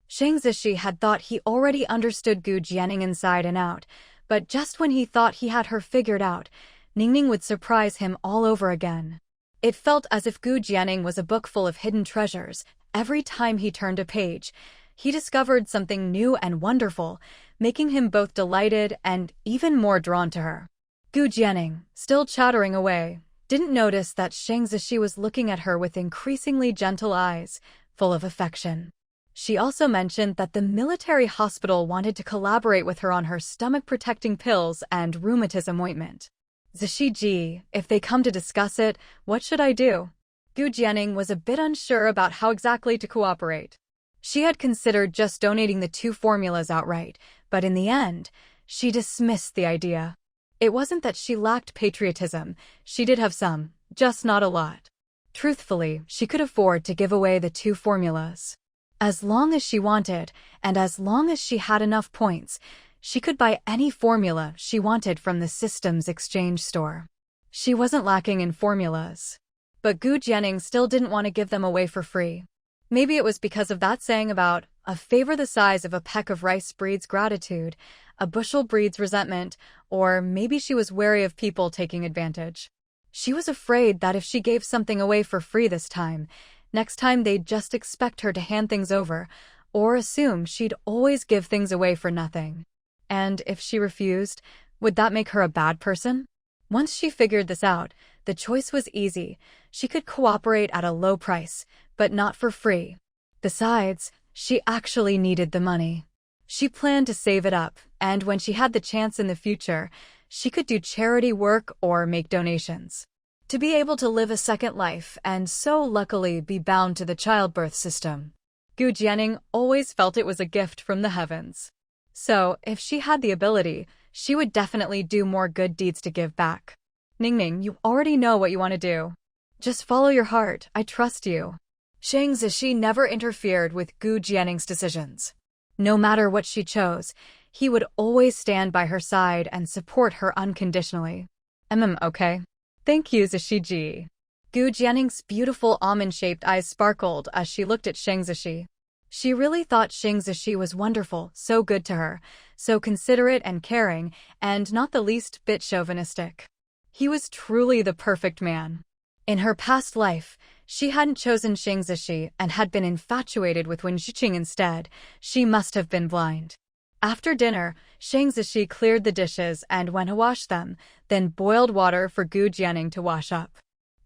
Xing Zishi had thought he already understood Gu Jianing inside and out, but just when he thought he had her figured out, Ningming would surprise him all over again. It felt as if Gu Jianing was a book full of hidden treasures. Every time he turned a page, he discovered something new and wonderful, making him both delighted and even more drawn to her. Gu Jianing, still chattering away, didn't notice that Xing Zishi was looking at her with increasingly gentle eyes, full of affection. She also mentioned that the military hospital wanted to collaborate with her on her stomach-protecting pills and rheumatism ointment. Zishi ji, if they come to discuss it, what should I do? Gu Jianing was a bit unsure about how exactly to cooperate. She had considered just donating the 2 formulas outright, but in the end, she dismissed the idea. It wasn't that she lacked patriotism, she did have some, just not a lot. Truthfully, she could afford to give away the 2 formulas. As long as she wanted, and as long as she had enough points, she could buy any formula she wanted from the systems exchange store. She wasn't lacking in formulas. But Gu Jianing still didn't want to give them away for free. Maybe it was because of that saying about, a favor the size of a peck of rice breeds gratitude, a bushel breeds resentment, or maybe she was wary of people taking advantage. She was afraid that if she gave something away for free this time, next time they'd just expect her to hand things over, or assume she'd always give things away for nothing. And if she refused, would that make her a bad person? Once she figured this out, the choice was easy. She could cooperate at a low price, but not for free. Besides, she actually needed the money. She planned to save it up, and when she had the chance in the future, she could do charity work or make donations. To be able to live a second life and so luckily be bound to the childbirth system. Gu Jianing always felt it was a gift from the heavens. So, if she had the ability, she would definitely do more good deeds to give back. Ningming, you already know what you want to do. Just follow your heart, I trust you. Xing Zishi never interfered with Gu Jianing's decisions. No matter what she chose, he would always stand by her side and support her unconditionally. Okay. Thank you, Zishi ji. Gu Jianing's beautiful almond-shaped eyes sparkled as she looked at Xing Zishi. She really thought Xing Zishi was wonderful, so good to her, so considerate and caring, and not the least bit chauvinistic. He was truly the perfect man. In her past life, she hadn't chosen Xing Zishi and had been infatuated with Wen Zhiqing instead. She must have been blind. After dinner, Xing Zishi cleared the dishes and went to wash them, then boiled water for Gu Jianing to wash up.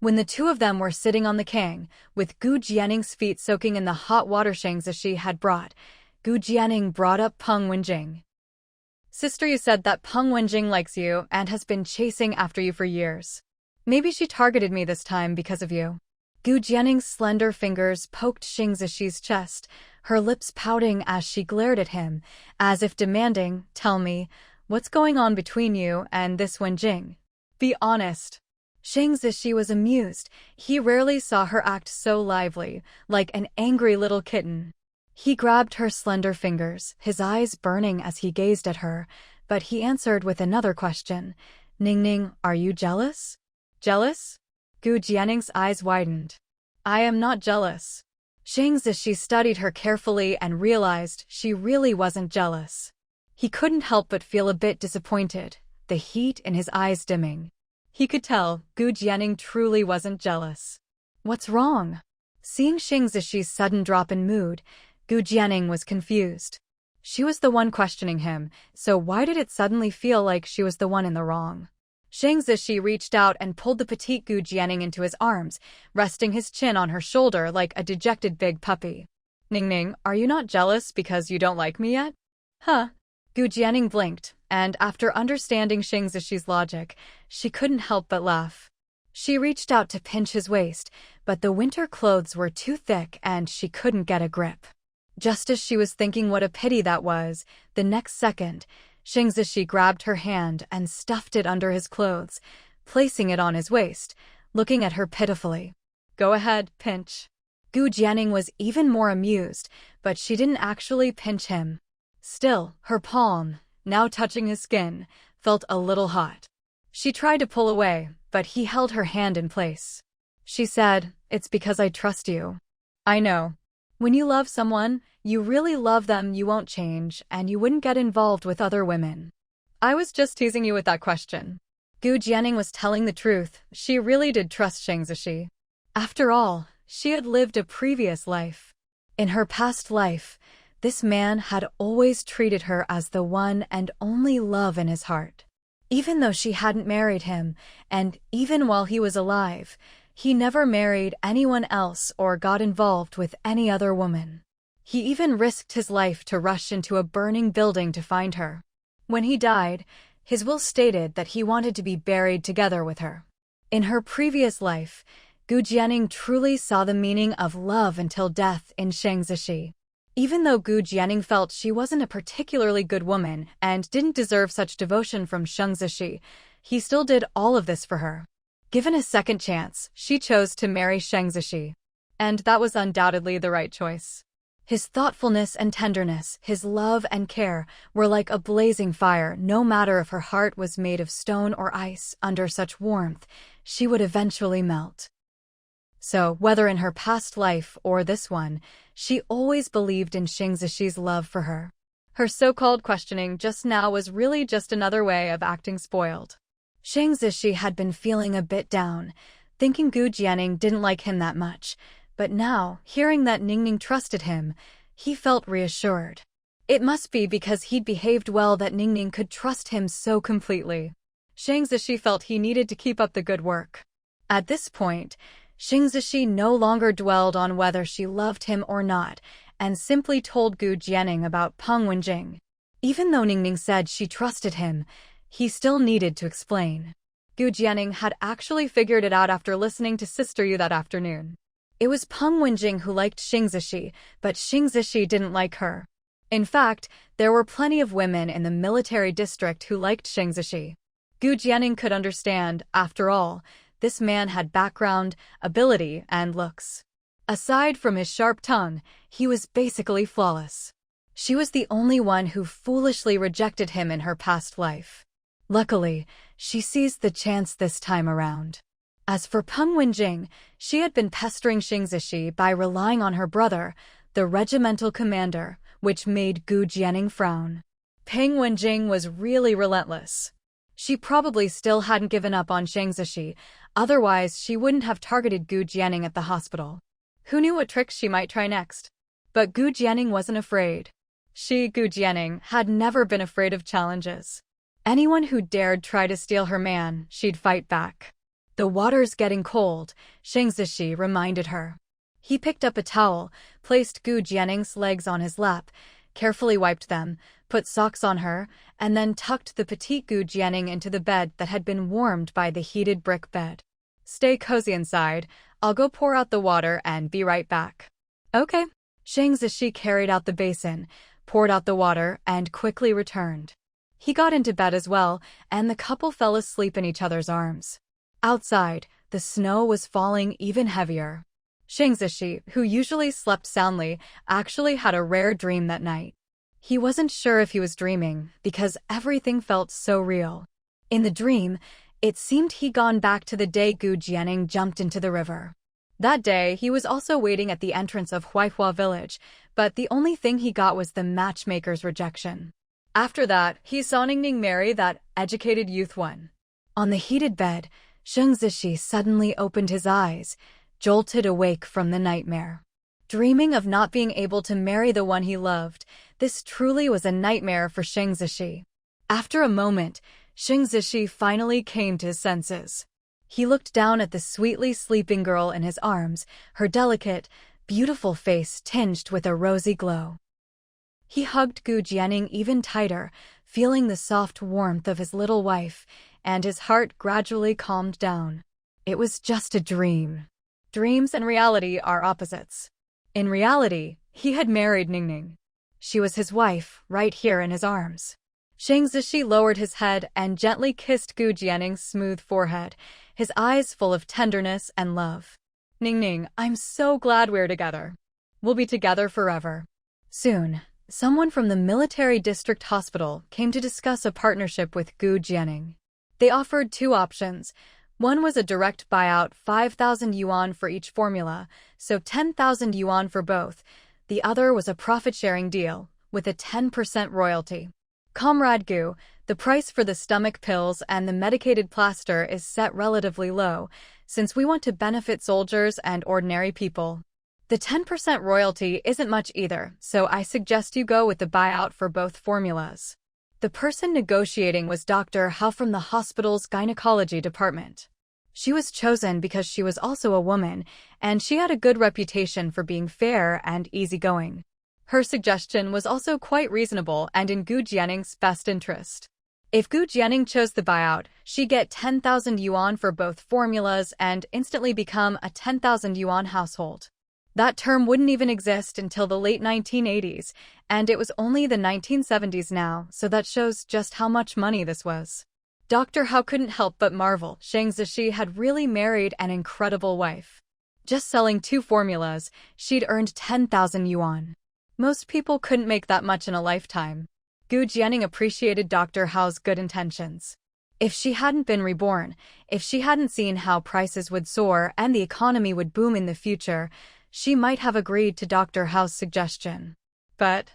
When the 2 of them were sitting on the kang, with Gu Jianing's feet soaking in the hot water Xing Zishi had brought, Gu Jianing brought up Peng Wenjing. Sister, you said that Peng Wenjing likes you and has been chasing after you for years. Maybe she targeted me this time because of you. Gu Jianning's slender fingers poked Xing Zishi's chest, her lips pouting as she glared at him, as if demanding, "Tell me, what's going on between you and this Wenjing? Be honest." Xing Zishi was amused. He rarely saw her act so lively, like an angry little kitten. He grabbed her slender fingers, his eyes burning as he gazed at her, but he answered with another question. "Ningning, are you jealous?" "Jealous?" Gu Jianning's eyes widened. "I am not jealous." Xing Zishi studied her carefully and realized she really wasn't jealous. He couldn't help but feel a bit disappointed, the heat in his eyes dimming. He could tell Gu Jianning truly wasn't jealous. What's wrong? Seeing Xing Zishi's sudden drop in mood, Gu Jianning was confused. She was the one questioning him, so why did it suddenly feel like she was the one in the wrong? Xing Zishi reached out and pulled the petite Gu Jianning into his arms, resting his chin on her shoulder like a dejected big puppy. "Ningning, are you not jealous because you don't like me yet?" "Huh?" Gu Jianning blinked, and after understanding Xing Zishi's logic, she couldn't help but laugh. She reached out to pinch his waist, but the winter clothes were too thick and she couldn't get a grip. Just as she was thinking what a pity that was, the next second, Xing Zishi grabbed her hand and stuffed it under his clothes, placing it on his waist, looking at her pitifully. "Go ahead, pinch." Gu Jianning was even more amused, but she didn't actually pinch him. Still, her palm, now touching his skin, felt a little hot. She tried to pull away, but he held her hand in place. She said, "It's because I trust you. I know. When you love someone, you really love them, you won't change, and you wouldn't get involved with other women." "I was just teasing you with that question." Gu Jianning was telling the truth. She really did trust Xing Zishi. After all, she had lived a previous life. In her past life, this man had always treated her as the one and only love in his heart. Even though she hadn't married him, and even while he was alive, he never married anyone else or got involved with any other woman. He even risked his life to rush into a burning building to find her. When he died, his will stated that he wanted to be buried together with her. In her previous life, Gu Jianning truly saw the meaning of love until death in Xing Zishi. Even though Gu Jianning felt she wasn't a particularly good woman and didn't deserve such devotion from Xing Zishi, he still did all of this for her. Given a second chance, she chose to marry Xing Zishi. And that was undoubtedly the right choice. His thoughtfulness and tenderness, his love and care, were like a blazing fire. No matter if her heart was made of stone or ice, under such warmth, she would eventually melt. So, whether in her past life or this one, she always believed in Xing Zishi's love for her. Her so-called questioning just now was really just another way of acting spoiled. Xing Zishi had been feeling a bit down, thinking Gu Jianning didn't like him that much, but now, hearing that Ningning trusted him, he felt reassured. It must be because he'd behaved well that Ningning could trust him so completely. Xing Zishi felt he needed to keep up the good work. At this point, Xing Zishi no longer dwelled on whether she loved him or not, and simply told Gu Jianning about Peng Wenjing. Even though Ningning said she trusted him, he still needed to explain. Gu Jianning had actually figured it out after listening to Sister Yu that afternoon. It was Peng Wenjing who liked Xing Zishi, but Xing Zishi didn't like her. In fact, there were plenty of women in the military district who liked Xing Zishi. Gu Jianning could understand, after all, this man had background, ability, and looks. Aside from his sharp tongue, he was basically flawless. She was the only one who foolishly rejected him in her past life. Luckily, she seized the chance this time around. As for Peng Wenjing, she had been pestering Xing Zishi by relying on her brother, the regimental commander, which made Gu Jianning frown. Peng Wenjing was really relentless. She probably still hadn't given up on Xing Zishi, otherwise she wouldn't have targeted Gu Jianning at the hospital. Who knew what tricks she might try next? But Gu Jianning wasn't afraid. She, Gu Jianning, had never been afraid of challenges. Anyone who dared try to steal her man, she'd fight back. "The water's getting cold," Xing Zishi reminded her. He picked up a towel, placed Gu Jianning's legs on his lap, carefully wiped them, put socks on her, and then tucked the petite Gu Jianing into the bed that had been warmed by the heated brick bed. "Stay cozy inside. I'll go pour out the water and be right back." "Okay." Shang Zishi carried out the basin, poured out the water, and quickly returned. He got into bed as well, and the couple fell asleep in each other's arms. Outside, the snow was falling even heavier. Shang Zishi, who usually slept soundly, actually had a rare dream that night. He wasn't sure if he was dreaming, because everything felt so real. In the dream, it seemed he'd gone back to the day Gu Jianing jumped into the river. That day, he was also waiting at the entrance of Huaihua village, but the only thing he got was the matchmaker's rejection. After that, he saw Ningning marry that educated youth one. On the heated bed, Shang Zishi suddenly opened his eyes, jolted awake from the nightmare. Dreaming of not being able to marry the one he loved, this truly was a nightmare for Shang Zishi. After a moment, Shang Zishi finally came to his senses. He looked down at the sweetly sleeping girl in his arms, her delicate, beautiful face tinged with a rosy glow. He hugged Gu Jianing even tighter, feeling the soft warmth of his little wife, and his heart gradually calmed down. It was just a dream. Dreams and reality are opposites. In reality, he had married Ningning. She was his wife, right here in his arms. Shang Zishi lowered his head and gently kissed Gu Jianing's smooth forehead, his eyes full of tenderness and love. "Ningning, I'm so glad we're together. We'll be together forever." Soon, someone from the military district hospital came to discuss a partnership with Gu Jianing. They offered two options. One was a direct buyout, 5,000 yuan for each formula, so 10,000 yuan for both. The other was a profit-sharing deal, with a 10% royalty. "Comrade Gu, the price for the stomach pills and the medicated plaster is set relatively low, since we want to benefit soldiers and ordinary people. The 10% royalty isn't much either, so I suggest you go with the buyout for both formulas." The person negotiating was Dr. Hao from the hospital's gynecology department. She was chosen because she was also a woman, and she had a good reputation for being fair and easygoing. Her suggestion was also quite reasonable and in Gu Jianing's best interest. If Gu Jianing chose the buyout, she'd get 10,000 yuan for both formulas and instantly become a 10,000 yuan household. That term wouldn't even exist until the late 1980s, and it was only the 1970s now, so that shows just how much money this was. Dr. Hao couldn't help but marvel. Shang Zishi had really married an incredible wife. Just selling two formulas, she'd earned 10,000 yuan. Most people couldn't make that much in a lifetime. Gu Jianing appreciated Dr. Hao's good intentions. If she hadn't been reborn, if she hadn't seen how prices would soar and the economy would boom in the future, she might have agreed to Dr. Hao's suggestion. But,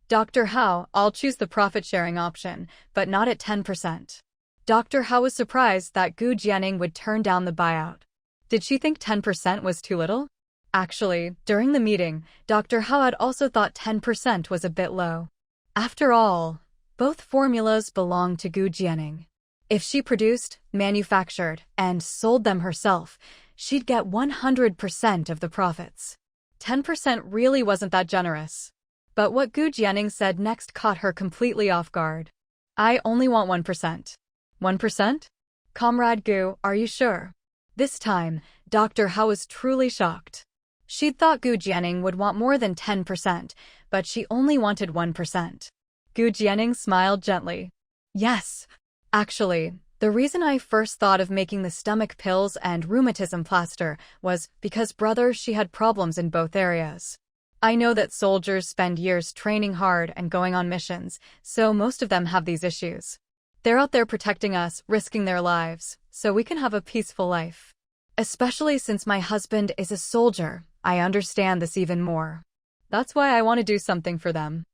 "Dr. Hao, I'll choose the profit-sharing option, but not at 10%. Dr. Hao was surprised that Gu Jianing would turn down the buyout. Did she think 10% was too little? Actually, during the meeting, Dr. Hao had also thought 10% was a bit low. After all, both formulas belonged to Gu Jianing. If she produced, manufactured, and sold them herself, she'd get 100% of the profits. 10% really wasn't that generous. But what Gu Jianing said next caught her completely off guard. "I only want 1%. 1%? Comrade Gu, are you sure?" This time, Dr. Hao was truly shocked. She'd thought Gu Jianing would want more than 10%, but she only wanted 1%. Gu Jianing smiled gently. "Yes. Actually, the reason I first thought of making the stomach pills and rheumatism plaster was because she had problems in both areas. I know that soldiers spend years training hard and going on missions, so most of them have these issues. They're out there protecting us, risking their lives, so we can have a peaceful life. Especially since my husband is a soldier, I understand this even more. That's why I want to do something for them.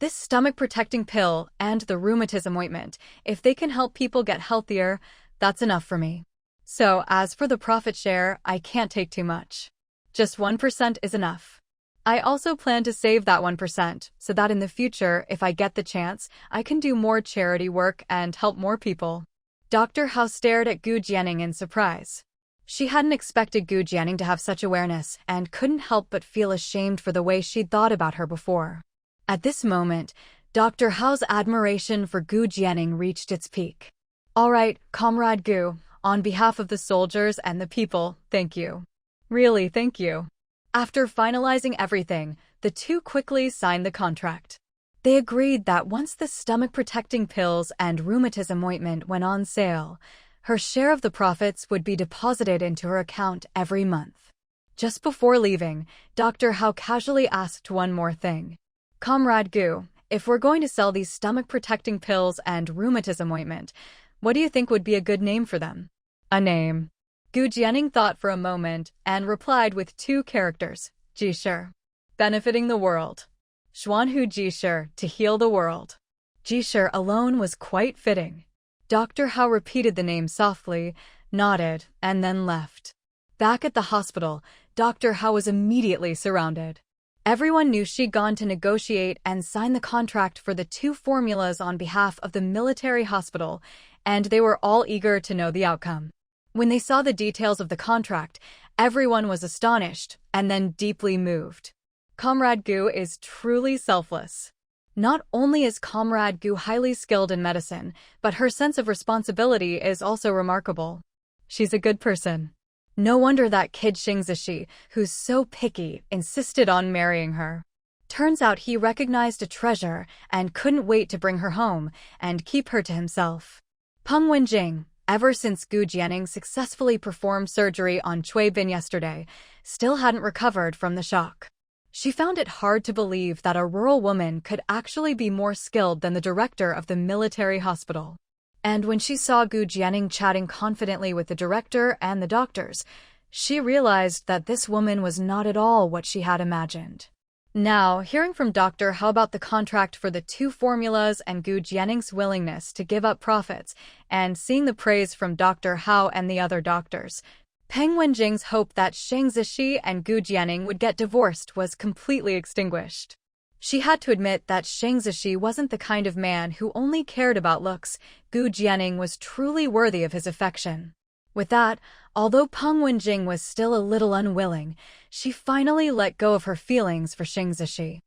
This stomach-protecting pill and the rheumatism ointment, if they can help people get healthier, that's enough for me. So as for the profit share, I can't take too much. Just 1% is enough. I also plan to save that 1% so that in the future, if I get the chance, I can do more charity work and help more people." Dr. Hao stared at Gu Jianing in surprise. She hadn't expected Gu Jianing to have such awareness and couldn't help but feel ashamed for the way she'd thought about her before. At this moment, Dr. Hao's admiration for Gu Jianing reached its peak. "All right, Comrade Gu, on behalf of the soldiers and the people, thank you. Really, thank you." After finalizing everything, the two quickly signed the contract. They agreed that once the stomach-protecting pills and rheumatism ointment went on sale, her share of the profits would be deposited into her account every month. Just before leaving, Dr. Hao casually asked one more thing. "Comrade Gu, if we're going to sell these stomach-protecting pills and rheumatism ointment, what do you think would be a good name for them?" "A name." Gu Jianing thought for a moment and replied with 2 characters, Jisher. Benefiting the world. Xuanhu Jisher, to heal the world. Jisher alone was quite fitting. Dr. Hao repeated the name softly, nodded, and then left. Back at the hospital, Dr. Hao was immediately surrounded. Everyone knew she'd gone to negotiate and sign the contract for the 2 formulas on behalf of the military hospital, and they were all eager to know the outcome. When they saw the details of the contract, everyone was astonished and then deeply moved. Comrade Gu is truly selfless. Not only is Comrade Gu highly skilled in medicine, but her sense of responsibility is also remarkable. She's a good person. No wonder that kid Xing Zishi, who's so picky, insisted on marrying her. Turns out he recognized a treasure and couldn't wait to bring her home and keep her to himself. Peng Wenjing, ever since Gu Jianing successfully performed surgery on Cui Bin yesterday, still hadn't recovered from the shock. She found it hard to believe that a rural woman could actually be more skilled than the director of the military hospital. And when she saw Gu Jianing chatting confidently with the director and the doctors, she realized that this woman was not at all what she had imagined. Now, hearing from Dr. Hao about the contract for the 2 formulas and Gu Jianing's willingness to give up profits, and seeing the praise from Dr. Hao and the other doctors, Peng Wenjing's hope that Shang Zishi and Gu Jianing would get divorced was completely extinguished. She had to admit that Shang Zishi wasn't the kind of man who only cared about looks. Gu Jianing was truly worthy of his affection. With that, although Peng Wenjing was still a little unwilling, she finally let go of her feelings for Shang Zishi.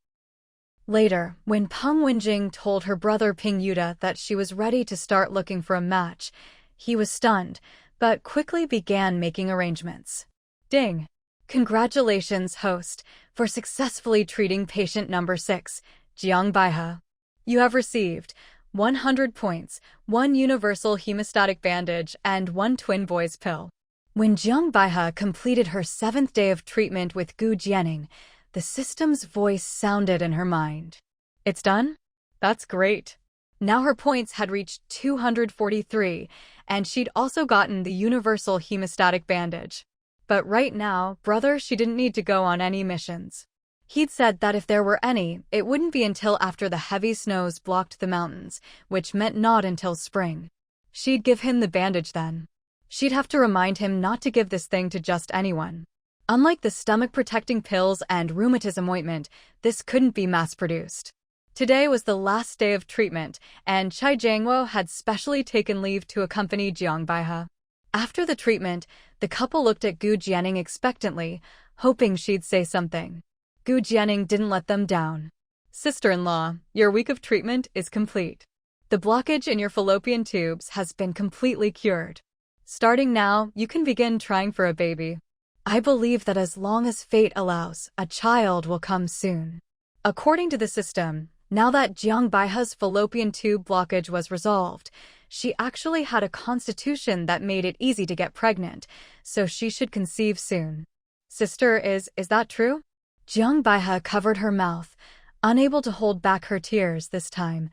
Later, when Peng Wenjing told her brother Ping Yuda that she was ready to start looking for a match, he was stunned, but quickly began making arrangements. Ding! Congratulations, host, for successfully treating patient number 6, Jiang Baihe. You have received 100 points, 1 universal hemostatic bandage, and 1 twin boys pill. When Jiang Baihe completed her 7th day of treatment with Gu Jianing, the system's voice sounded in her mind. It's done? That's great. Now her points had reached 243, and she'd also gotten the universal hemostatic bandage. But right now, brother, she didn't need to go on any missions. He'd said that if there were any, it wouldn't be until after the heavy snows blocked the mountains, which meant not until spring. She'd give him the bandage then. She'd have to remind him not to give this thing to just anyone. Unlike the stomach-protecting pills and rheumatism ointment, this couldn't be mass-produced. Today was the last day of treatment, and Chai Jiangwo had specially taken leave to accompany Jiang Baihe. After the treatment, the couple looked at Gu Jianing expectantly, hoping she'd say something. Gu Jianing didn't let them down. Sister-in-law, your week of treatment is complete. The blockage in your fallopian tubes has been completely cured. Starting now, you can begin trying for a baby. I believe that as long as fate allows, a child will come soon. According to the system, now that Jiang Baihe's fallopian tube blockage was resolved, she actually had a constitution that made it easy to get pregnant, so she should conceive soon. Sister, is that true? Jiang Baihe covered her mouth, unable to hold back her tears this time,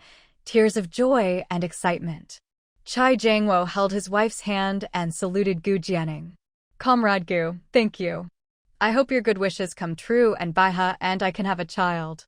tears of joy and excitement. Chai Jiangwo held his wife's hand and saluted Gu Jianing. Comrade Gu, thank you. I hope your good wishes come true and Baihe and I can have a child.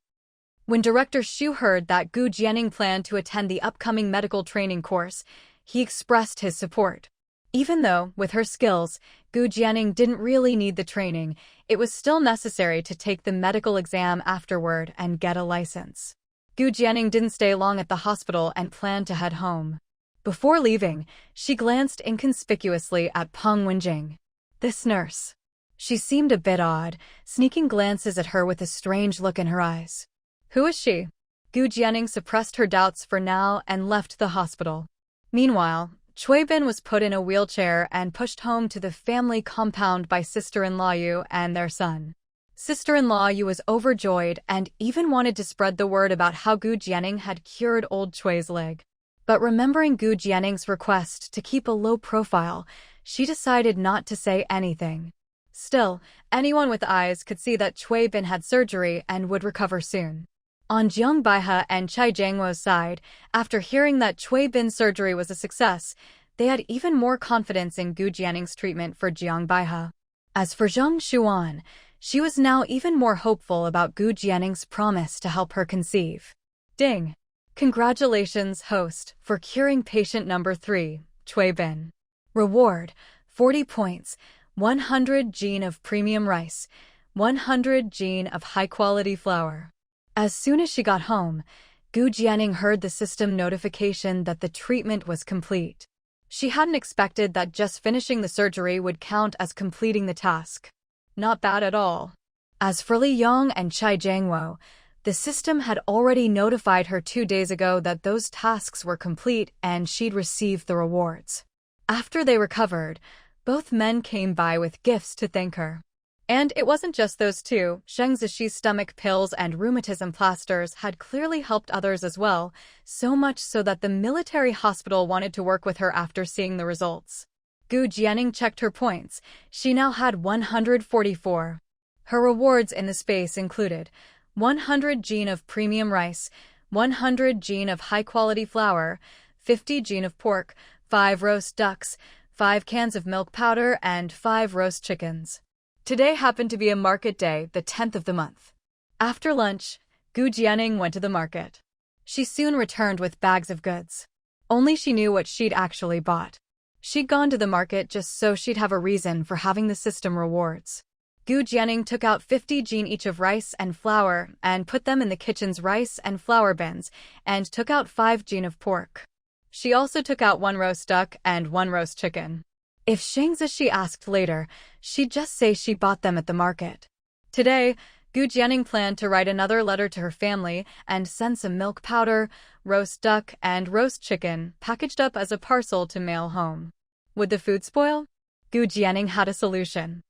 When Director Xu heard that Gu Jianing planned to attend the upcoming medical training course, he expressed his support. Even though, with her skills, Gu Jianing didn't really need the training, it was still necessary to take the medical exam afterward and get a license. Gu Jianing didn't stay long at the hospital and planned to head home. Before leaving, she glanced inconspicuously at Peng Wenjing. This nurse. She seemed a bit odd, sneaking glances at her with a strange look in her eyes. Who is she? Gu Jianing suppressed her doubts for now and left the hospital. Meanwhile, Cui Bin was put in a wheelchair and pushed home to the family compound by sister-in-law Yu and their son. Sister-in-law Yu was overjoyed and even wanted to spread the word about how Gu Jianing had cured old Cui's leg. But remembering Gu Jianing's request to keep a low profile, she decided not to say anything. Still, anyone with eyes could see that Cui Bin had surgery and would recover soon. On Jiang Baihe and Chai Jiangwo's side, after hearing that Cui Bin's surgery was a success, they had even more confidence in Gu Jianing's treatment for Jiang Baihe. As for Zhang Xuan, she was now even more hopeful about Gu Jianing's promise to help her conceive. Ding! Congratulations, host, for curing patient number 3, Cui Bin. Reward: 40 points, 100 gene of premium rice, 100 gene of high-quality flour. As soon as she got home, Gu Jianing heard the system notification that the treatment was complete. She hadn't expected that just finishing the surgery would count as completing the task. Not bad at all. As for Li Yong and Chai Jiangwo, the system had already notified her 2 days ago that those tasks were complete and she'd received the rewards. After they recovered, both men came by with gifts to thank her. And it wasn't just those two. Sheng Zishi's stomach pills and rheumatism plasters had clearly helped others as well, so much so that the military hospital wanted to work with her after seeing the results. Gu Jianing checked her points. She now had 144. Her rewards in the space included 100 gene of premium rice, 100 gene of high-quality flour, 50 gene of pork, 5 roast ducks, 5 cans of milk powder, and 5 roast chickens. Today happened to be a market day, the 10th of the month. After lunch, Gu Jianing went to the market. She soon returned with bags of goods. Only she knew what she'd actually bought. She'd gone to the market just so she'd have a reason for having the system rewards. Gu Jianing took out 50 gene each of rice and flour and put them in the kitchen's rice and flour bins and took out 5 gene of pork. She also took out 1 roast duck and 1 roast chicken. If Sheng Zishi asked later, she'd just say she bought them at the market. Today, Gu Jianing planned to write another letter to her family and send some milk powder, roast duck, and roast chicken packaged up as a parcel to mail home. Would the food spoil? Gu Jianing had a solution.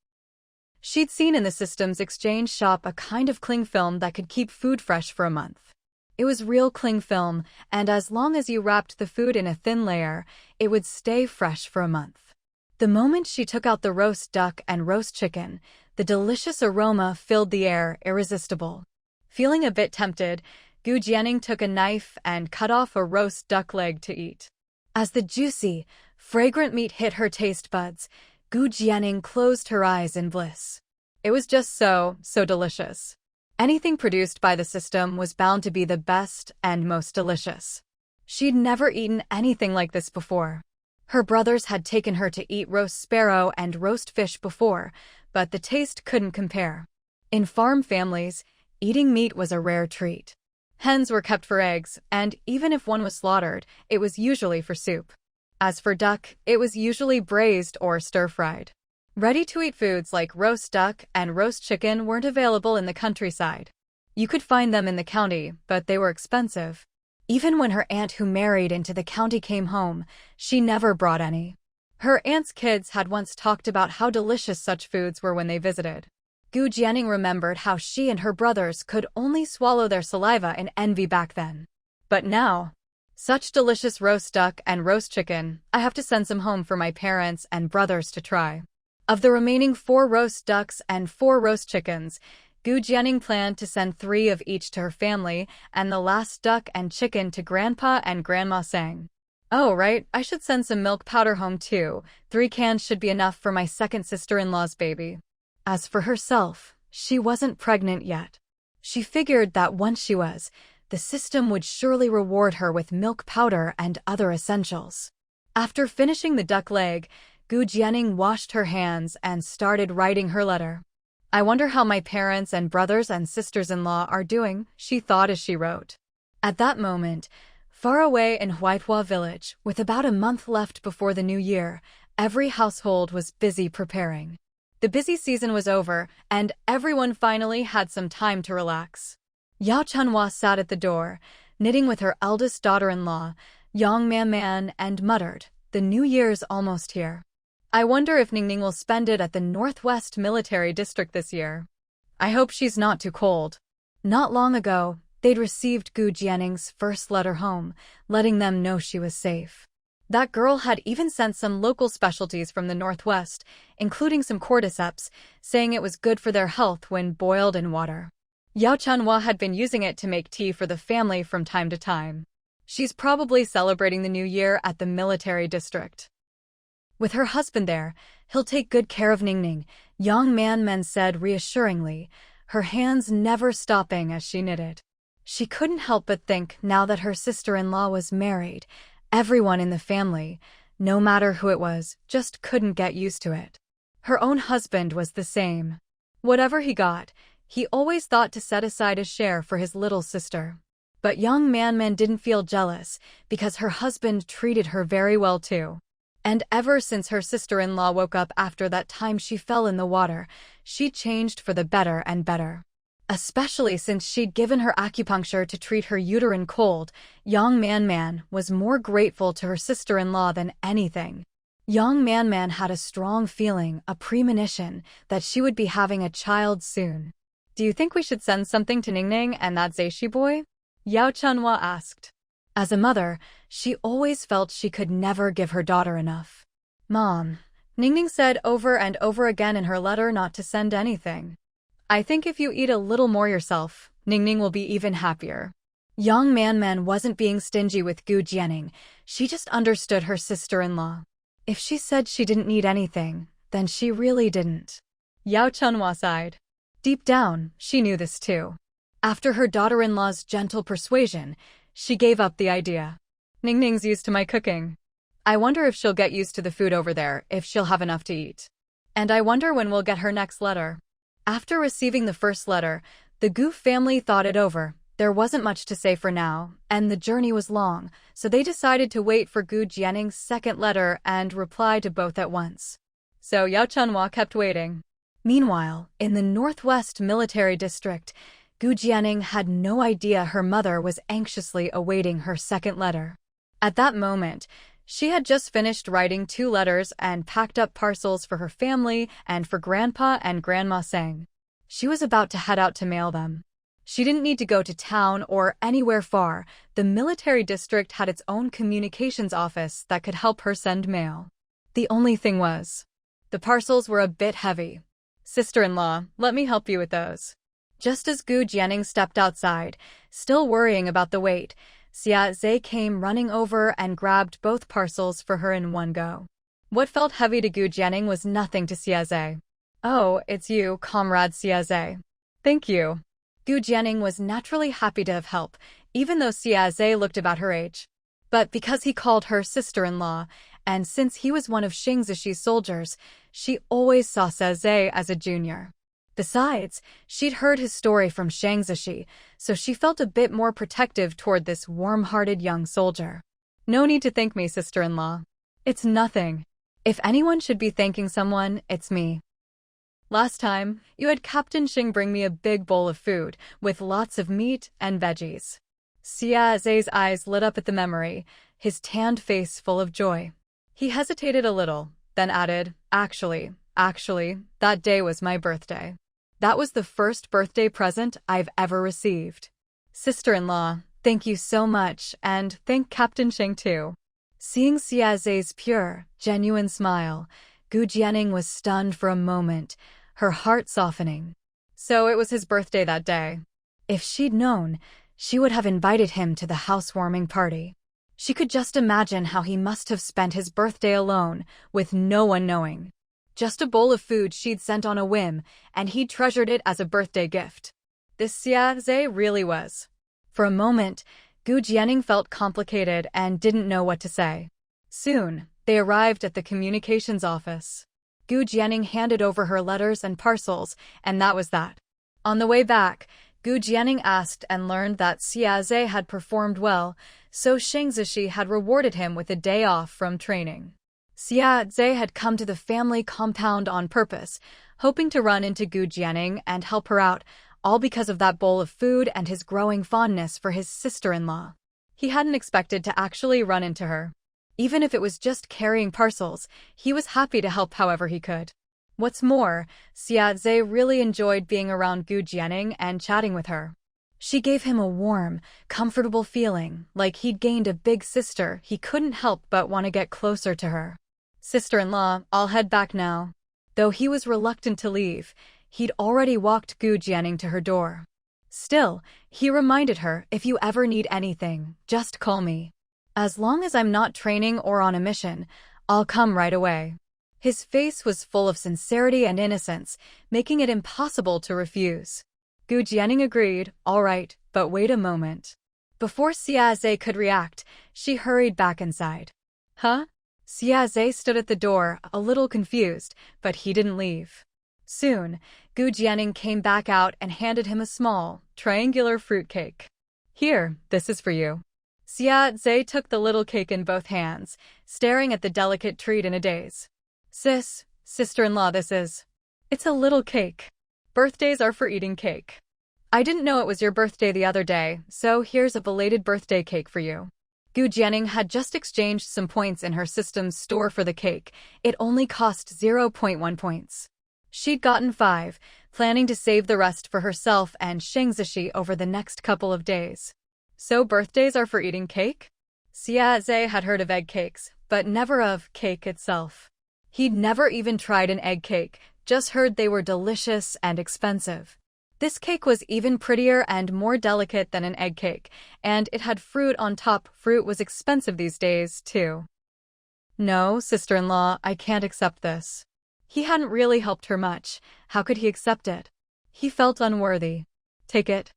She'd seen in the system's exchange shop a kind of cling film that could keep food fresh for a month. It was real cling film, and as long as you wrapped the food in a thin layer, it would stay fresh for a month. The moment she took out the roast duck and roast chicken, the delicious aroma filled the air, irresistible. Feeling a bit tempted, Gu Jianing took a knife and cut off a roast duck leg to eat. As the juicy, fragrant meat hit her taste buds, Gu Jianing closed her eyes in bliss. It was just so delicious. Anything produced by the system was bound to be the best and most delicious. She'd never eaten anything like this before. Her brothers had taken her to eat roast sparrow and roast fish before, but the taste couldn't compare. In farm families, eating meat was a rare treat. Hens were kept for eggs, and even if one was slaughtered, it was usually for soup. As for duck, it was usually braised or stir-fried. Ready-to-eat foods like roast duck and roast chicken weren't available in the countryside. You could find them in the county, but they were expensive. Even when her aunt who married into the county came home, she never brought any. Her aunt's kids had once talked about how delicious such foods were when they visited. Gu Jianing remembered how she and her brothers could only swallow their saliva in envy back then. But now, such delicious roast duck and roast chicken, I have to send some home for my parents and brothers to try. Of the remaining 4 roast ducks and 4 roast chickens, Gu Jianing planned to send 3 of each to her family and the last duck and chicken to Grandpa and Grandma Sang. Oh, right, I should send some milk powder home too. 3 cans should be enough for my second sister-in-law's baby. As for herself, she wasn't pregnant yet. She figured that once she was, the system would surely reward her with milk powder and other essentials. After finishing the duck leg, Gu Jianing washed her hands and started writing her letter. I wonder how my parents and brothers and sisters-in-law are doing, she thought as she wrote. At that moment, far away in Huaihua village, with about a month left before the new year, every household was busy preparing. The busy season was over, and everyone finally had some time to relax. Yao Chunhua sat at the door, knitting with her eldest daughter-in-law, Yang Man, and muttered, "The new year's almost here. I wonder if Ningning will spend it at the Northwest Military District this year. I hope she's not too cold." Not long ago, they'd received Gu Jianning's first letter home, letting them know she was safe. That girl had even sent some local specialties from the Northwest, including some cordyceps, saying it was good for their health when boiled in water. Yao Chunhua had been using it to make tea for the family from time to time. She's probably celebrating the new year at the military district. With her husband there, he'll take good care of Ningning, Yang Man said reassuringly, her hands never stopping as she knitted. She couldn't help but think, now that her sister-in-law was married, everyone in the family, no matter who it was, just couldn't get used to it. Her own husband was the same. Whatever he got, he always thought to set aside a share for his little sister. But Yang Man didn't feel jealous, because her husband treated her very well too. And ever since her sister-in-law woke up after that time she fell in the water, she changed for the better and better. Especially since she'd given her acupuncture to treat her uterine cold, Yang Man was more grateful to her sister-in-law than anything. Yang Man had a strong feeling, a premonition, that she would be having a child soon. "Do you think we should send something to Ningning and that Zaishi boy?" Yao Chunhua asked. As a mother, she always felt she could never give her daughter enough. "Mom," Ningning said over and over again in her letter not to send anything. "I think if you eat a little more yourself, Ningning will be even happier." Yang Man wasn't being stingy with Gu Jianning, she just understood her sister-in-law. If she said she didn't need anything, then she really didn't. Yao Chunhua sighed. Deep down, she knew this too. After her daughter-in-law's gentle persuasion, she gave up the idea. "Ningning's used to my cooking. I wonder if she'll get used to the food over there, if she'll have enough to eat. And I wonder when we'll get her next letter." After receiving the first letter, the Gu family thought it over. There wasn't much to say for now, and the journey was long, so they decided to wait for Gu Jianning's second letter and reply to both at once. So Yao Chunhua kept waiting. Meanwhile, in the Northwest Military District, Gu Jianning had no idea her mother was anxiously awaiting her second letter. At that moment, she had just finished writing 2 letters and packed up parcels for her family and for Grandpa and Grandma Sang. She was about to head out to mail them. She didn't need to go to town or anywhere far. The military district had its own communications office that could help her send mail. The only thing was, the parcels were a bit heavy. "Sister-in-law, let me help you with those." Just as Gu Jianning stepped outside, still worrying about the weight, Xia Zhe came running over and grabbed both parcels for her in one go. What felt heavy to Gu Jianning was nothing to Xia Zhe. "Oh, it's you, comrade Xia Zhe. Thank you." Gu Jianning was naturally happy to have help, even though Xia Zhe looked about her age. But because he called her sister-in-law, and since he was one of Xing Zishi's soldiers, she always saw Xia Zhe as a junior. Besides, she'd heard his story from Shang Zishi, so she felt a bit more protective toward this warm-hearted young soldier. "No need to thank me, sister-in-law. It's nothing. If anyone should be thanking someone, it's me. Last time, you had Captain Xing bring me a big bowl of food, with lots of meat and veggies." Xia Zhe's eyes lit up at the memory, his tanned face full of joy. He hesitated a little, then added, Actually, that day was my birthday. That was the first birthday present I've ever received. Sister-in-law, thank you so much, and thank Captain Xing too." Seeing Xia Zhe's pure, genuine smile, Gu Jianning was stunned for a moment, her heart softening. So it was his birthday that day. If she'd known, she would have invited him to the housewarming party. She could just imagine how he must have spent his birthday alone, with no one knowing. Just a bowl of food she'd sent on a whim, and he'd treasured it as a birthday gift. This Xia Zhe really was. For a moment, Gu Jianning felt complicated and didn't know what to say. Soon, they arrived at the communications office. Gu Jianning handed over her letters and parcels, and that was that. On the way back, Gu Jianning asked and learned that Xia Zhe had performed well, so Shang Zishi had rewarded him with a day off from training. Xia Zhe had come to the family compound on purpose, hoping to run into Gu Jianning and help her out, all because of that bowl of food and his growing fondness for his sister-in-law. He hadn't expected to actually run into her. Even if it was just carrying parcels, he was happy to help however he could. What's more, Xiaozhe really enjoyed being around Gu Jianing and chatting with her. She gave him a warm, comfortable feeling, like he'd gained a big sister. He couldn't help but want to get closer to her. Sister-in-law, I'll head back now. Though he was reluctant to leave, he'd already walked Gu Jianing to her door. Still, he reminded her, if you ever need anything, just call me. As long as I'm not training or on a mission, I'll come right away. His face was full of sincerity and innocence, making it impossible to refuse. Gu Jianing agreed, all right, but wait a moment. Before Xiaozhe could react, she hurried back inside. Huh? Xiaozhe stood at the door, a little confused, but he didn't leave. Soon, Gu Jianing came back out and handed him a small, triangular fruitcake. Here, this is for you. Xiaozhe took the little cake in both hands, staring at the delicate treat in a daze. Sister-in-law, this is. It's a little cake. Birthdays are for eating cake. I didn't know it was your birthday the other day, so here's a belated birthday cake for you. Gu Jianing had just exchanged some points in her system's store for the cake. It only cost 0.1 points. She'd gotten 5, planning to save the rest for herself and Sheng Zishi over the next couple of days. So birthdays are for eating cake? Xiaozhe had heard of egg cakes, but never of cake itself. He'd never even tried an egg cake, just heard they were delicious and expensive. This cake was even prettier and more delicate than an egg cake, and it had fruit on top. Fruit was expensive these days, too. No, sister-in-law, I can't accept this. He hadn't really helped her much. How could he accept it? He felt unworthy. Take it.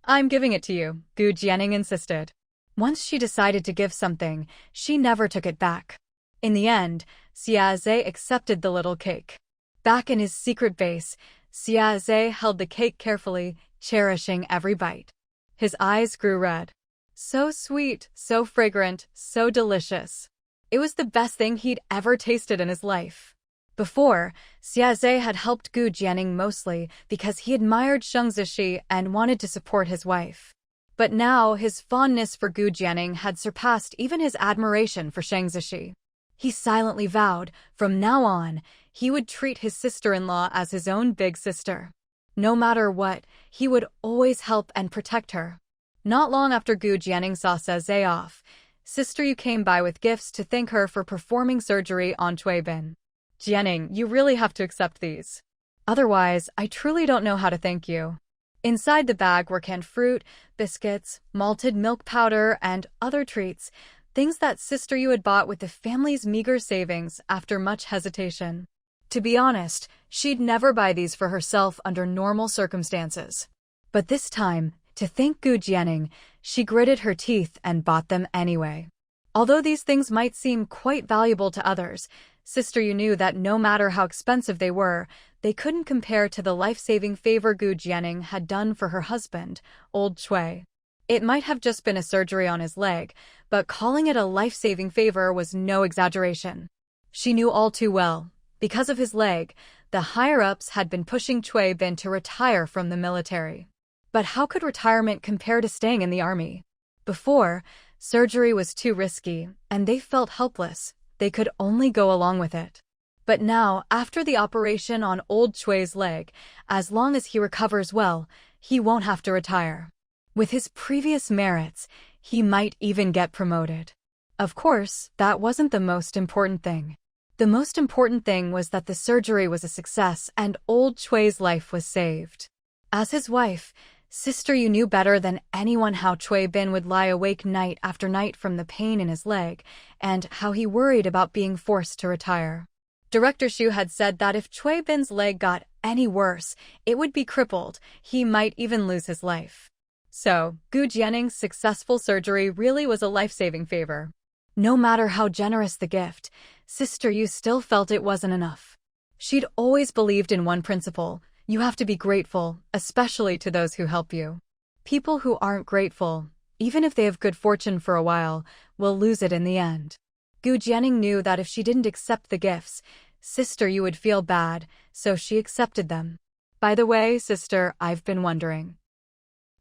I'm giving it to you, Gu Jianing insisted. Once she decided to give something, she never took it back. In the end, Xiaozhe accepted the little cake. Back in his secret base, Xiaozhe held the cake carefully, cherishing every bite. His eyes grew red. So sweet, so fragrant, so delicious. It was the best thing he'd ever tasted in his life. Before, Xiaozhe had helped Gu Jianing mostly because he admired Sheng Zishi and wanted to support his wife. But now his fondness for Gu Jianing had surpassed even his admiration for Sheng Zishi. He silently vowed, from now on, he would treat his sister-in-law as his own big sister. No matter what, he would always help and protect her. Not long after Gu Jianing saw Xiaozhe off, Sister Yu came by with gifts to thank her for performing surgery on Cui Bin. Jianing, you really have to accept these. Otherwise, I truly don't know how to thank you. Inside the bag were canned fruit, biscuits, malted milk powder, and other treats, things that Sister Yu had bought with the family's meager savings after much hesitation. To be honest, she'd never buy these for herself under normal circumstances. But this time, to thank Gu Jianing, she gritted her teeth and bought them anyway. Although these things might seem quite valuable to others, Sister Yu knew that no matter how expensive they were, they couldn't compare to the life-saving favor Gu Jianing had done for her husband, old Cui. It might have just been a surgery on his leg, but calling it a life-saving favor was no exaggeration. She knew all too well. Because of his leg, the higher-ups had been pushing Cui Bin to retire from the military. But how could retirement compare to staying in the army? Before, surgery was too risky, and they felt helpless. They could only go along with it. But now, after the operation on old Cui's leg, as long as he recovers well, he won't have to retire. With his previous merits, he might even get promoted. Of course, that wasn't the most important thing. The most important thing was that the surgery was a success and old Cui's life was saved. As his wife, Sister Yu knew better than anyone how Cui Bin would lie awake night after night from the pain in his leg, and how he worried about being forced to retire. Director Xu had said that if Cui Bin's leg got any worse, it would be crippled. He might even lose his life. So, Gu Jianing's successful surgery really was a life-saving favor. No matter how generous the gift, Sister Yu still felt it wasn't enough. She'd always believed in one principle: you have to be grateful, especially to those who help you. People who aren't grateful, even if they have good fortune for a while, will lose it in the end. Gu Jianing knew that if she didn't accept the gifts, Sister Yu would feel bad, so she accepted them. By the way, sister, I've been wondering.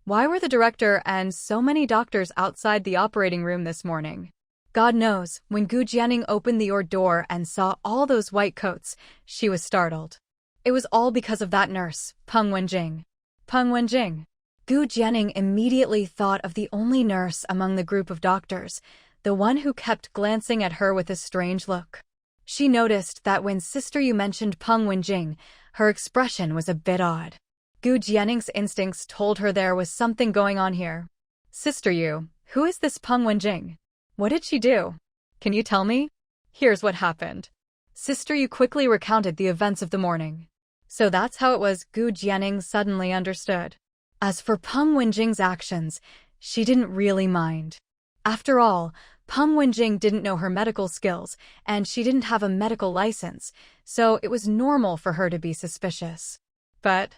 Why were the director and so many doctors outside the operating room this morning? God knows, when Gu Jianing opened the door and saw all those white coats, she was startled. It was all because of that nurse, Peng Wenjing. Peng Wenjing. Gu Jianing immediately thought of the only nurse among the group of doctors, the one who kept glancing at her with a strange look. She noticed that when Sister Yu mentioned Peng Wenjing, her expression was a bit odd. Gu Jianing's instincts told her there was something going on here. Sister Yu, who is this Peng Wenjing? What did she do? Can you tell me? Here's what happened. Sister Yu quickly recounted the events of the morning. So that's how it was. Gu Jianing suddenly understood. As for Peng Wenjing's actions, she didn't really mind. After all, Peng Wenjing didn't know her medical skills, and she didn't have a medical license, so it was normal for her to be suspicious. But,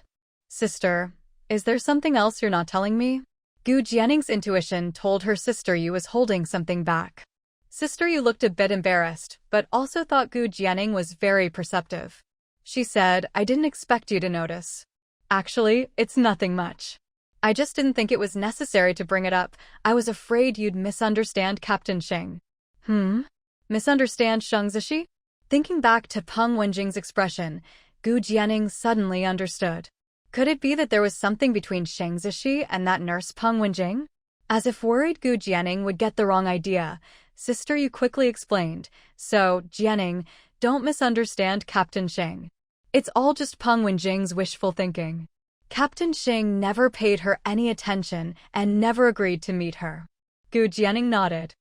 sister, is there something else you're not telling me? Gu Jianing's intuition told her Sister Yu was holding something back. Sister Yu looked a bit embarrassed, but also thought Gu Jianing was very perceptive. She said, I didn't expect you to notice. Actually, it's nothing much. I just didn't think it was necessary to bring it up. I was afraid you'd misunderstand Captain Sheng. Misunderstand Sheng Zishi? Thinking back to Peng Wenjing's expression, Gu Jianing suddenly understood. Could it be that there was something between Sheng Zishi and that nurse Peng Wenjing? As if worried Gu Jianing would get the wrong idea, Sister Yu quickly explained, so, Jianing, don't misunderstand Captain Sheng. It's all just Peng Wenjing's wishful thinking. Captain Sheng never paid her any attention and never agreed to meet her. Gu Jianing nodded.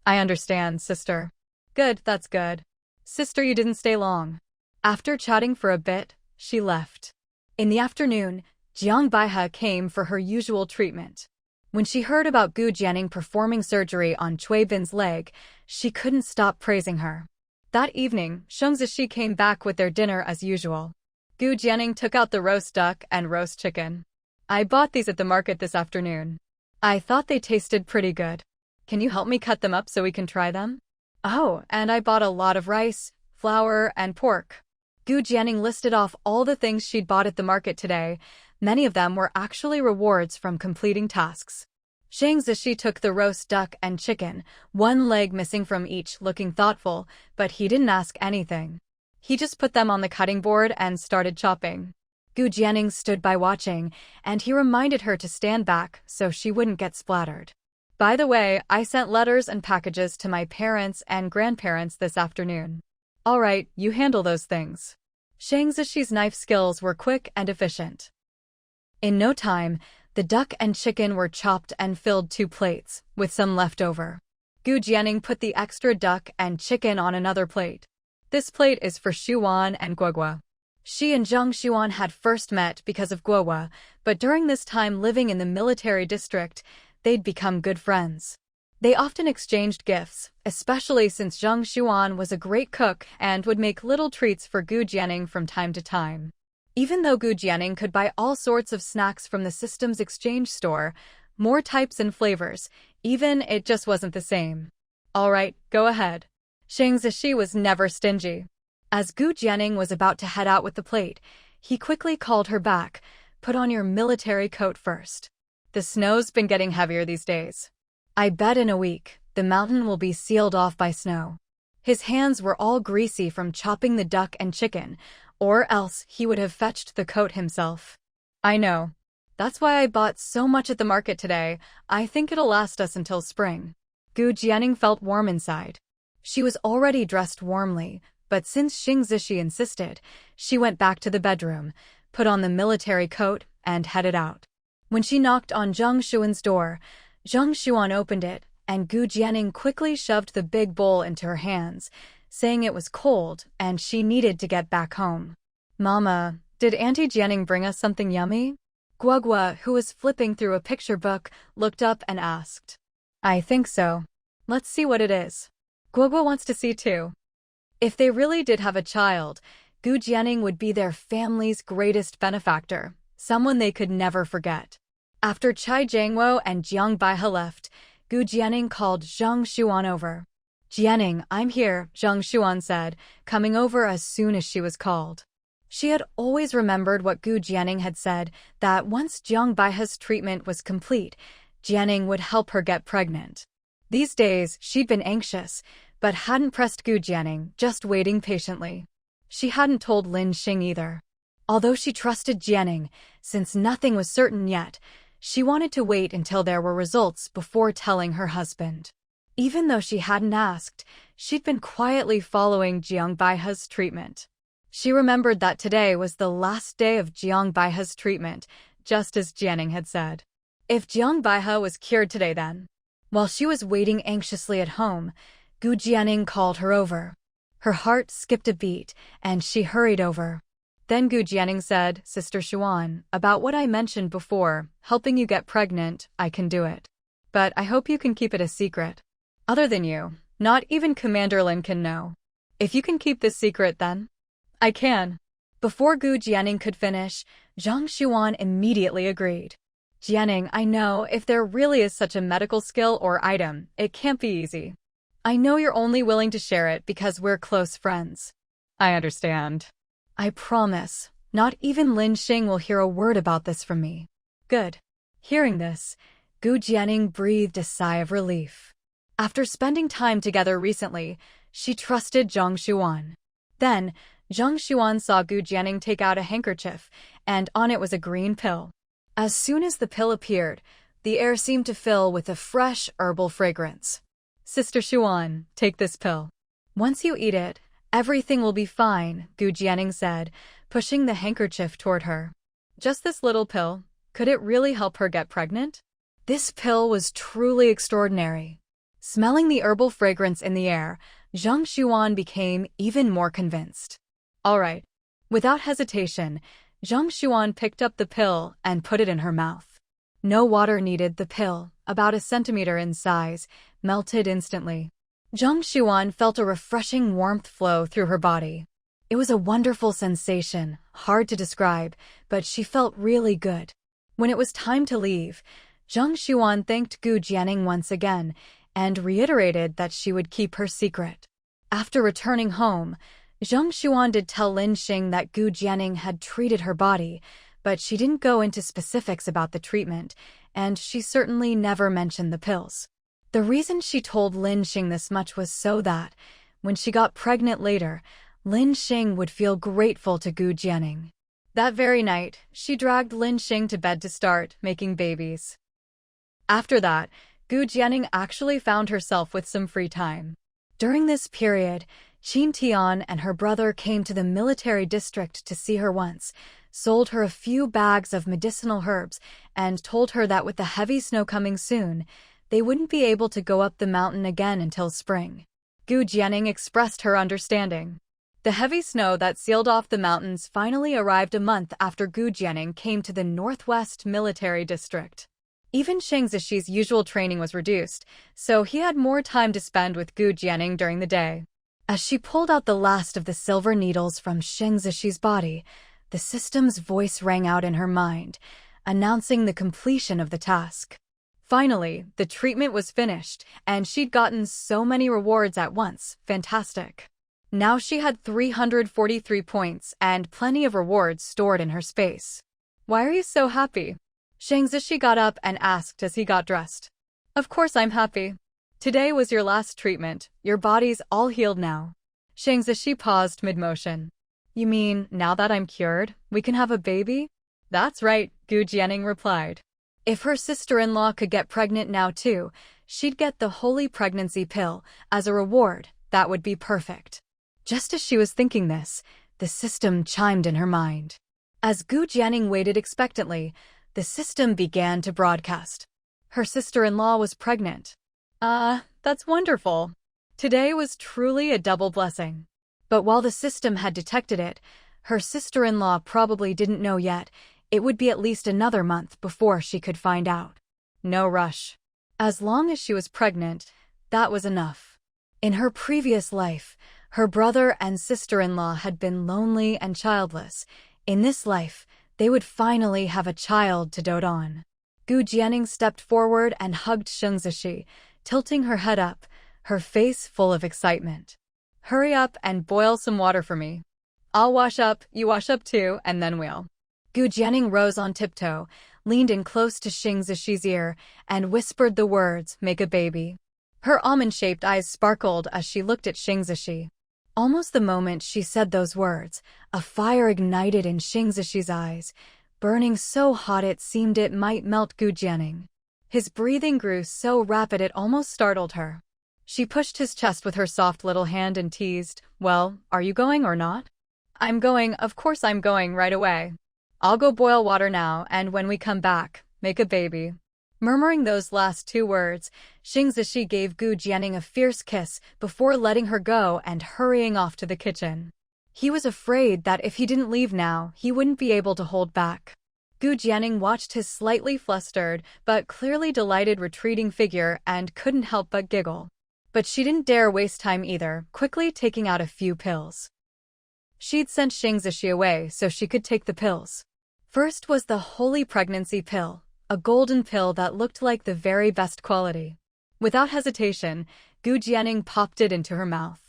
I understand, sister. Good, that's good. Sister, you didn't stay long. After chatting for a bit, she left. In the afternoon, Jiang Baihe came for her usual treatment. When she heard about Gu Jianing performing surgery on Cui Bin's leg, she couldn't stop praising her. That evening, Sheng Zishi came back with their dinner as usual. Gu Jianing took out the roast duck and roast chicken. I bought these at the market this afternoon. I thought they tasted pretty good. Can you help me cut them up so we can try them? Oh, and I bought a lot of rice, flour, and pork. Gu Jianing listed off all the things she'd bought at the market today. Many of them were actually rewards from completing tasks. Sheng Zishi took the roast duck and chicken, one leg missing from each, looking thoughtful, but he didn't ask anything. He just put them on the cutting board and started chopping. Gu Jianing stood by watching, and he reminded her to stand back so she wouldn't get splattered. By the way, I sent letters and packages to my parents and grandparents this afternoon. All right, you handle those things. Sheng Zishi's knife skills were quick and efficient. In no time, the duck and chicken were chopped and filled 2 plates, with some left over. Gu Jianing put the extra duck and chicken on another plate. This plate is for Xuan and Guogua. She and Zhang Xuan had first met because of Guogua, but during this time living in the military district, they'd become good friends. They often exchanged gifts, especially since Zhang Xuan was a great cook and would make little treats for Gu Jianing from time to time. Even though Gu Jianing could buy all sorts of snacks from the system's exchange store, more types and flavors, even it just wasn't the same. All right, go ahead. Sheng Zishi was never stingy. As Gu Jianing was about to head out with the plate, he quickly called her back. Put on your military coat first. The snow's been getting heavier these days. I bet in a week, the mountain will be sealed off by snow. His hands were all greasy from chopping the duck and chicken, or else he would have fetched the coat himself. I know. That's why I bought so much at the market today. I think it'll last us until spring. Gu Jianing felt warm inside. She was already dressed warmly, but since Sheng Zishi insisted, she went back to the bedroom, put on the military coat, and headed out. When she knocked on Zhang Xuan's door, Zhang Xuan opened it, and Gu Jianing quickly shoved the big bowl into her hands, saying it was cold and she needed to get back home. Mama, did Auntie Jianing bring us something yummy? Guogua, who was flipping through a picture book, looked up and asked. I think so. Let's see what it is. Guogua wants to see too. If they really did have a child, Gu Jianing would be their family's greatest benefactor, someone they could never forget. After Chai Jiangwo and Jiang Baihe left, Gu Jianing called Zhang Xuan over. Jianing, I'm here, Zhang Xuan said, coming over as soon as she was called. She had always remembered what Gu Jianing had said, that once Jiang Baihe's treatment was complete, Jianing would help her get pregnant. These days, she'd been anxious, but hadn't pressed Gu Jianing, just waiting patiently. She hadn't told Lin Xing either. Although she trusted Jianing, since nothing was certain yet, she wanted to wait until there were results before telling her husband. Even though she hadn't asked, she'd been quietly following Jiang Baihe's treatment. She remembered that today was the last day of Jiang Baihe's treatment, just as Jianing had said. If Jiang Baihe was cured today then. While she was waiting anxiously at home, Gu Jianing called her over. Her heart skipped a beat, and she hurried over. Then Gu Jianing said, "Sister Xuan, about what I mentioned before, helping you get pregnant, I can do it. But I hope you can keep it a secret. Other than you, not even Commander Lin can know. If you can keep this secret then, I can." Before Gu Jianing could finish, Zhang Xuan immediately agreed. "Jianing, I know if there really is such a medical skill or item, it can't be easy. I know you're only willing to share it because we're close friends. I understand. I promise, not even Lin Xing will hear a word about this from me." Good. Hearing this, Gu Jianing breathed a sigh of relief. After spending time together recently, she trusted Zhang Xuan. Then, Zhang Xuan saw Gu Jianing take out a handkerchief, and on it was a green pill. As soon as the pill appeared, the air seemed to fill with a fresh herbal fragrance. "Sister Xuan, take this pill. Once you eat it, everything will be fine," Gu Jianing said, pushing the handkerchief toward her. Just this little pill, could it really help her get pregnant? This pill was truly extraordinary. Smelling the herbal fragrance in the air, Zhang Xuan became even more convinced. All right. Without hesitation, Zhang Xuan picked up the pill and put it in her mouth. No water needed. The pill, about a centimeter in size, melted instantly. Zhang Xuan felt a refreshing warmth flow through her body. It was a wonderful sensation, hard to describe, but she felt really good. When it was time to leave, Zhang Xuan thanked Gu Jianing once again and reiterated that she would keep her secret. After returning home, Zhang Xuan did tell Lin Xing that Gu Jianing had treated her body, but she didn't go into specifics about the treatment, and she certainly never mentioned the pills. The reason she told Lin Xing this much was so that, when she got pregnant later, Lin Xing would feel grateful to Gu Jianing. That very night, she dragged Lin Xing to bed to start making babies. After that, Gu Jianing actually found herself with some free time. During this period, Qin Tian and her brother came to the military district to see her once, sold her a few bags of medicinal herbs, and told her that with the heavy snow coming soon, they wouldn't be able to go up the mountain again until spring. Gu Jianing expressed her understanding. The heavy snow that sealed off the mountains finally arrived a month after Gu Jianing came to the Northwest Military District. Even Shang Zishi's usual training was reduced, so he had more time to spend with Gu Jianing during the day. As she pulled out the last of the silver needles from Shang Zishi's body, the system's voice rang out in her mind, announcing the completion of the task. Finally, the treatment was finished, and she'd gotten so many rewards at once. Fantastic. Now she had 343 points and plenty of rewards stored in her space. "Why are you so happy?" Shang Zishi got up and asked as he got dressed. "Of course I'm happy. Today was your last treatment. Your body's all healed now." Shang Zishi paused mid-motion. "You mean, now that I'm cured, we can have a baby?" "That's right," Gu Jianing replied. If her sister-in-law could get pregnant now too, she'd get the holy pregnancy pill as a reward. That would be perfect. Just as she was thinking this, the system chimed in her mind. As Gu Jianing waited expectantly, the system began to broadcast. Her sister-in-law was pregnant. That's wonderful. Today was truly a double blessing. But while the system had detected it, her sister-in-law probably didn't know yet. It would be at least another month before she could find out. No rush. As long as she was pregnant, that was enough. In her previous life, her brother and sister-in-law had been lonely and childless. In this life, they would finally have a child to dote on. Gu Jianing stepped forward and hugged Shang Zishi, tilting her head up, her face full of excitement. "Hurry up and boil some water for me." I'll wash up, you wash up too, and then we'll. Gu Jianing rose on tiptoe, leaned in close to Xing Zishi's ear, and whispered the words, "Make a baby." Her almond-shaped eyes sparkled as she looked at Xing Zishi. Almost the moment she said those words, a fire ignited in Xing Zishi's eyes, burning so hot it seemed it might melt Gu Jianing. His breathing grew so rapid it almost startled her. She pushed his chest with her soft little hand and teased, "Well, are you going or not?" "I'm going, of course I'm going right away. I'll go boil water now, and when we come back, make a baby." Murmuring those last two words, Xing Zishi gave Gu Jianing a fierce kiss before letting her go and hurrying off to the kitchen. He was afraid that if he didn't leave now, he wouldn't be able to hold back. Gu Jianing watched his slightly flustered but clearly delighted retreating figure and couldn't help but giggle. But she didn't dare waste time either, quickly taking out a few pills. She'd sent Xing Zishi away so she could take the pills. First was the Holy Pregnancy Pill, a golden pill that looked like the very best quality. Without hesitation, Gu Jianing popped it into her mouth.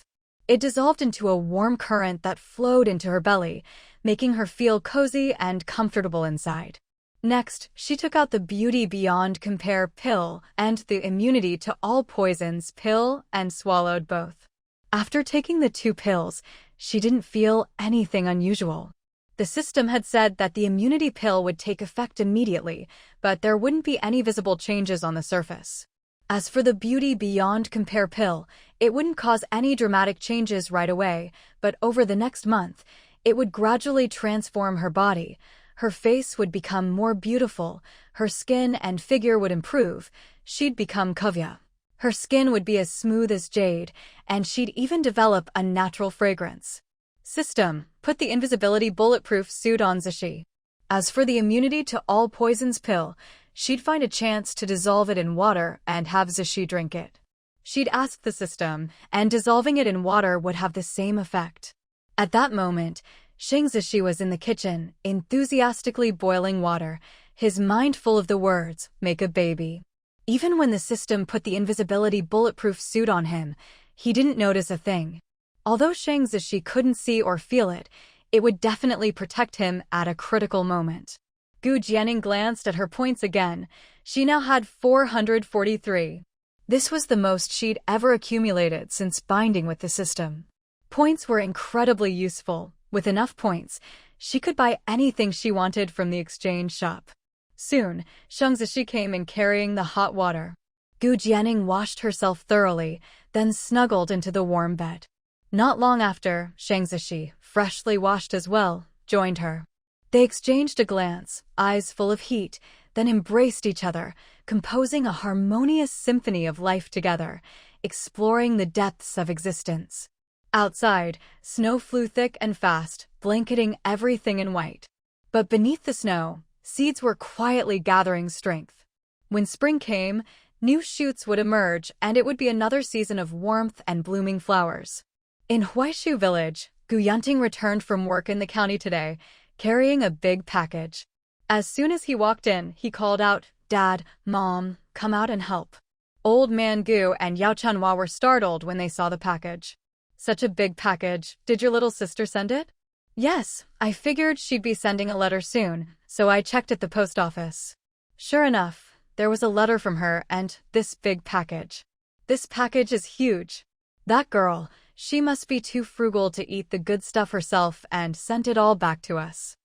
It dissolved into a warm current that flowed into her belly, making her feel cozy and comfortable inside. Next, she took out the Beauty Beyond Compare pill and the Immunity to All Poisons pill and swallowed both. After taking the two pills, she didn't feel anything unusual. The system had said that the immunity pill would take effect immediately, but there wouldn't be any visible changes on the surface. As for the Beauty Beyond Compare pill, it wouldn't cause any dramatic changes right away, but over the next month, it would gradually transform her body. Her face would become more beautiful, her skin and figure would improve, she'd become Kavya. Her skin would be as smooth as jade, and she'd even develop a natural fragrance. System, put the invisibility bulletproof suit on Zishi. As for the Immunity to All Poisons pill, she'd find a chance to dissolve it in water and have Zishi drink it. She'd ask the system, and dissolving it in water would have the same effect. At that moment, Xing Zishi was in the kitchen, enthusiastically boiling water, his mind full of the words, "Make a baby." Even when the system put the invisibility bulletproof suit on him, he didn't notice a thing. Although Xing Zishi couldn't see or feel it, it would definitely protect him at a critical moment. Gu Jianing glanced at her points again. She now had 443. This was the most she'd ever accumulated since binding with the system. Points were incredibly useful. With enough points, she could buy anything she wanted from the exchange shop. Soon, Xing Zishi came in carrying the hot water. Gu Jianing washed herself thoroughly, then snuggled into the warm bed. Not long after, Xing Zishi, freshly washed as well, joined her. They exchanged a glance, eyes full of heat, then embraced each other, composing a harmonious symphony of life together, exploring the depths of existence. Outside, snow flew thick and fast, blanketing everything in white. But beneath the snow, seeds were quietly gathering strength. When spring came, new shoots would emerge and it would be another season of warmth and blooming flowers. In Huaishu village, Gu Yunting returned from work in the county today, carrying a big package. As soon as he walked in, he called out, "Dad, Mom, come out and help." Old Man Gu and Yao Chanhua were startled when they saw the package. "Such a big package. Did your little sister send it?" "Yes, I figured she'd be sending a letter soon, so I checked at the post office." Sure enough, there was a letter from her and this big package. "This package is huge. That girl, she must be too frugal to eat the good stuff herself and sent it all back to us."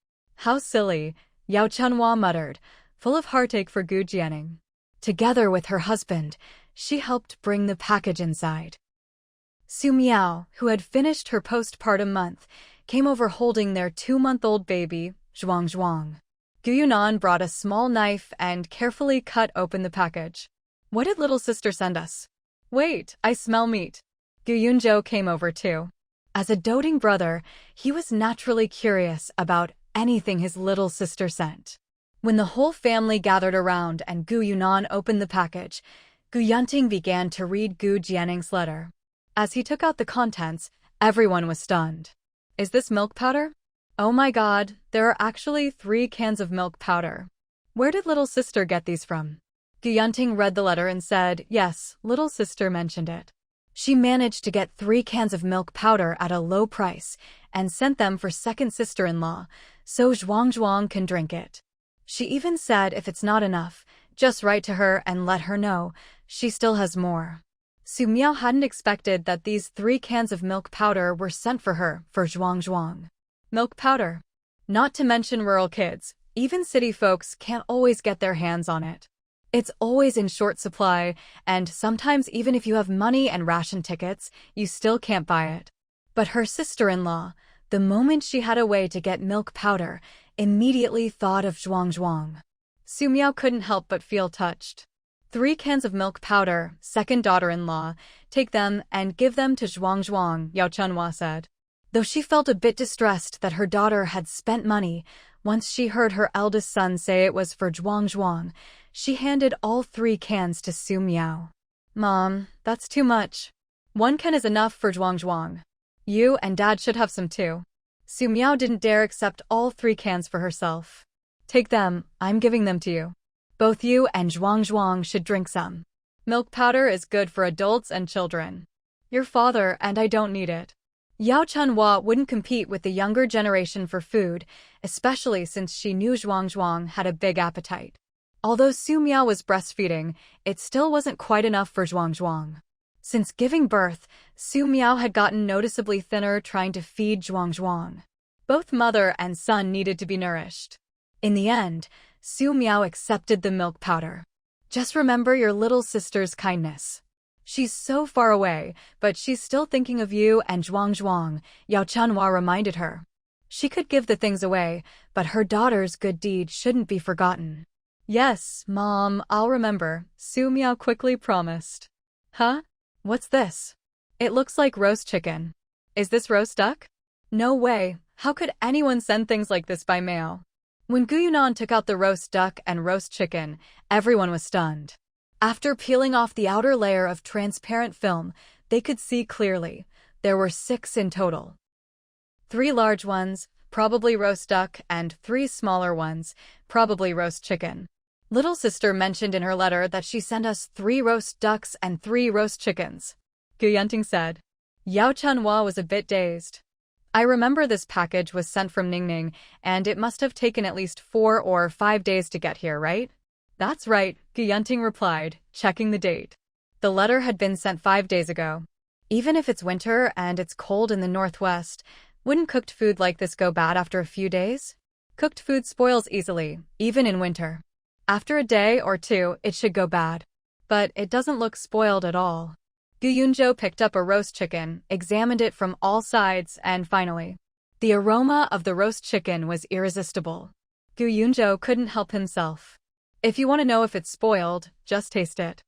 "How silly," Yao Chanhua muttered, full of heartache for Gu Jianing. Together with her husband, she helped bring the package inside. Su Miao, who had finished her postpartum month, came over holding their 2-month-old baby, Zhuang Zhuang. Gu Yunan brought a small knife and carefully cut open the package. "What did little sister send us?" "Wait, I smell meat." Gu Yunzhou came over too. As a doting brother, he was naturally curious about anything his little sister sent. When the whole family gathered around and Gu Yunan opened the package, Gu Yunting began to read Gu Jianing's letter. As he took out the contents, everyone was stunned. "Is this milk powder? Oh my god, there are actually 3 cans of milk powder. Where did little sister get these from?" Gu Yunting read the letter and said, "Yes, little sister mentioned it. She managed to get 3 cans of milk powder at a low price and sent them for second sister-in-law, so Zhuang can drink it. She even said if it's not enough, just write to her and let her know she still has more. Su Miao hadn't expected that these 3 cans of milk powder were sent for her for Zhuang. Milk powder. Not to mention rural kids, even city folks can't always get their hands on it. It's always in short supply, and sometimes even if you have money and ration tickets, you still can't buy it. But her sister-in-law, the moment she had a way to get milk powder, immediately thought of Zhuang. Su Miao couldn't help but feel touched. 3 cans of milk powder, second daughter-in-law, take them and give them to Zhuang, Yao Chunhua said. Though she felt a bit distressed that her daughter had spent money, once she heard her eldest son say it was for Zhuang, she handed all 3 cans to Su Miao. Mom, that's too much. 1 can is enough for Zhuang. You and Dad should have some too. Su Miao didn't dare accept all 3 cans for herself. Take them, I'm giving them to you. Both you and Zhuang should drink some. Milk powder is good for adults and children. Your father and I don't need it. Yao Chunhua wouldn't compete with the younger generation for food, especially since she knew Zhuang had a big appetite. Although Su Miao was breastfeeding, it still wasn't quite enough for Zhuang. Since giving birth, Su Miao had gotten noticeably thinner trying to feed Zhuang. Both mother and son needed to be nourished. In the end, Su Miao accepted the milk powder. Just remember your little sister's kindness. She's so far away, but she's still thinking of you and Zhuang, Yao Chunhua reminded her. She could give the things away, but her daughter's good deed shouldn't be forgotten. Yes, Mom, I'll remember, Su Miao quickly promised. Huh? What's this? It looks like roast chicken. Is this roast duck? No way, how could anyone send things like this by mail? When Gu Yunan took out the roast duck and roast chicken, everyone was stunned. After peeling off the outer layer of transparent film, they could see clearly. There were 6 in total. 3 large ones, probably roast duck, and 3 smaller ones, probably roast chicken. Little sister mentioned in her letter that she sent us 3 roast ducks and 3 roast chickens, Gu Yunting said. Yao Chunhua was a bit dazed. I remember this package was sent from Ningning, and it must have taken at least 4 or 5 days to get here, right? That's right, Gu Yunting replied, checking the date. The letter had been sent 5 days ago. Even if it's winter and it's cold in the northwest, wouldn't cooked food like this go bad after a few days? Cooked food spoils easily, even in winter. After a day or 2, it should go bad. But it doesn't look spoiled at all. Gu Yunzhou picked up a roast chicken, examined it from all sides, and finally, the aroma of the roast chicken was irresistible. Gu Yunzhou couldn't help himself. If you want to know if it's spoiled, just taste it.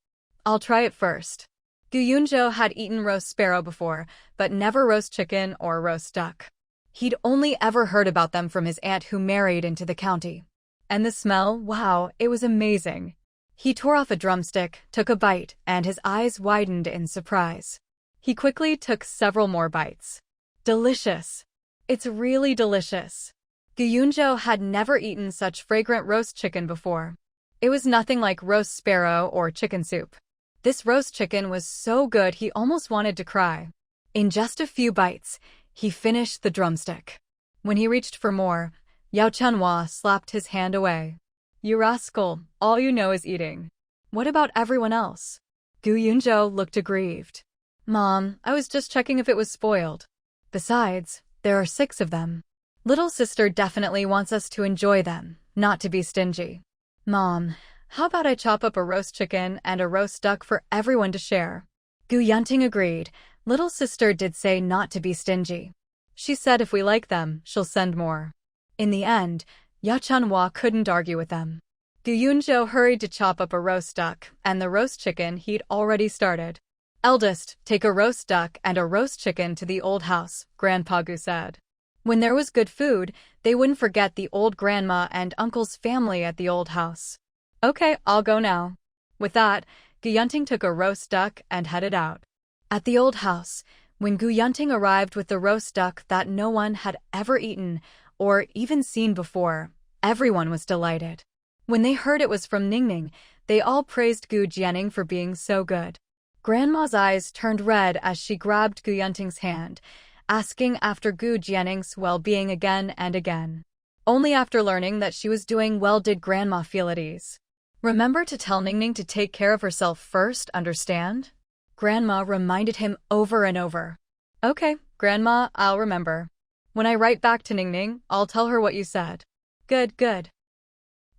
I'll try it first. Gu Yunzhou had eaten roast sparrow before, but never roast chicken or roast duck. He'd only ever heard about them from his aunt who married into the county. And the smell, wow, it was amazing. He tore off a drumstick, took a bite, and his eyes widened in surprise. He quickly took several more bites. Delicious. It's really delicious. Gu Yunzhou had never eaten such fragrant roast chicken before. It was nothing like roast sparrow or chicken soup. This roast chicken was so good he almost wanted to cry. In just a few bites, he finished the drumstick. When he reached for more, Yao Chunhua slapped his hand away. You rascal, all you know is eating. What about everyone else? Gu Yunzhou looked aggrieved. Mom, I was just checking if it was spoiled. Besides, there are 6 of them. Little sister definitely wants us to enjoy them, not to be stingy. Mom, how about I chop up a roast chicken and a roast duck for everyone to share? Gu Yunting agreed. Little sister did say not to be stingy. She said if we like them, she'll send more. In the end, Yao Chunhua couldn't argue with them. Gu Yunzhou hurried to chop up a roast duck and the roast chicken he'd already started. Eldest, take a roast duck and a roast chicken to the old house, Grandpa Gu said. When there was good food, they wouldn't forget the old grandma and uncle's family at the old house. Okay, I'll go now. With that, Gu Yunting took a roast duck and headed out. At the old house, when Gu Yunting arrived with the roast duck that no one had ever eaten or even seen before, everyone was delighted. When they heard it was from Ningning, they all praised Gu Jianing for being so good. Grandma's eyes turned red as she grabbed Gu Yunting's hand, asking after Gu Jianning's well-being again and again. Only after learning that she was doing well did Grandma feel at ease. Remember to tell Ningning to take care of herself first, understand? Grandma reminded him over and over. Okay, Grandma, I'll remember. When I write back to Ningning, I'll tell her what you said. Good, good.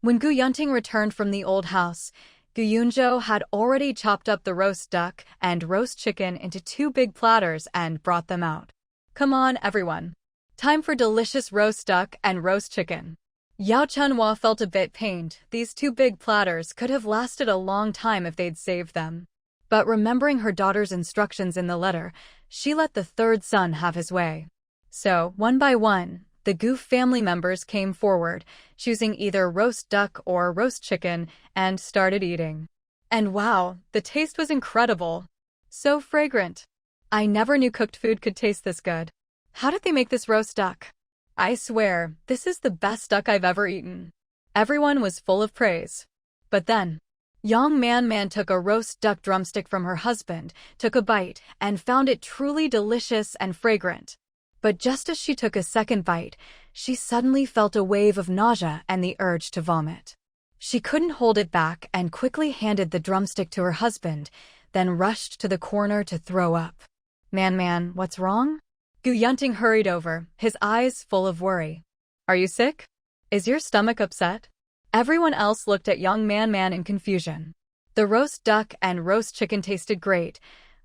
When Gu Yunting returned from the old house, Gu Yunzhou had already chopped up the roast duck and roast chicken into 2 big platters and brought them out. Come on, everyone. Time for delicious roast duck and roast chicken. Yao Chunhua felt a bit pained. These 2 big platters could have lasted a long time if they'd saved them. But remembering her daughter's instructions in the letter, she let the 3rd son have his way. So, one by one, the Gu family members came forward, choosing either roast duck or roast chicken, and started eating. And wow, the taste was incredible. So fragrant. I never knew cooked food could taste this good. How did they make this roast duck? I swear, this is the best duck I've ever eaten. Everyone was full of praise. But then, Yang Man took a roast duck drumstick from her husband, took a bite, and found it truly delicious and fragrant. But just as she took a second bite, she suddenly felt a wave of nausea and the urge to vomit. She couldn't hold it back and quickly handed the drumstick to her husband, then rushed to the corner to throw up. Man, what's wrong? Gu Yunting hurried over, his eyes full of worry. Are you sick? Is your stomach upset? Everyone else looked at young Man in confusion. The roast duck and roast chicken tasted great.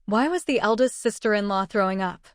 Why was the eldest sister-in-law throwing up?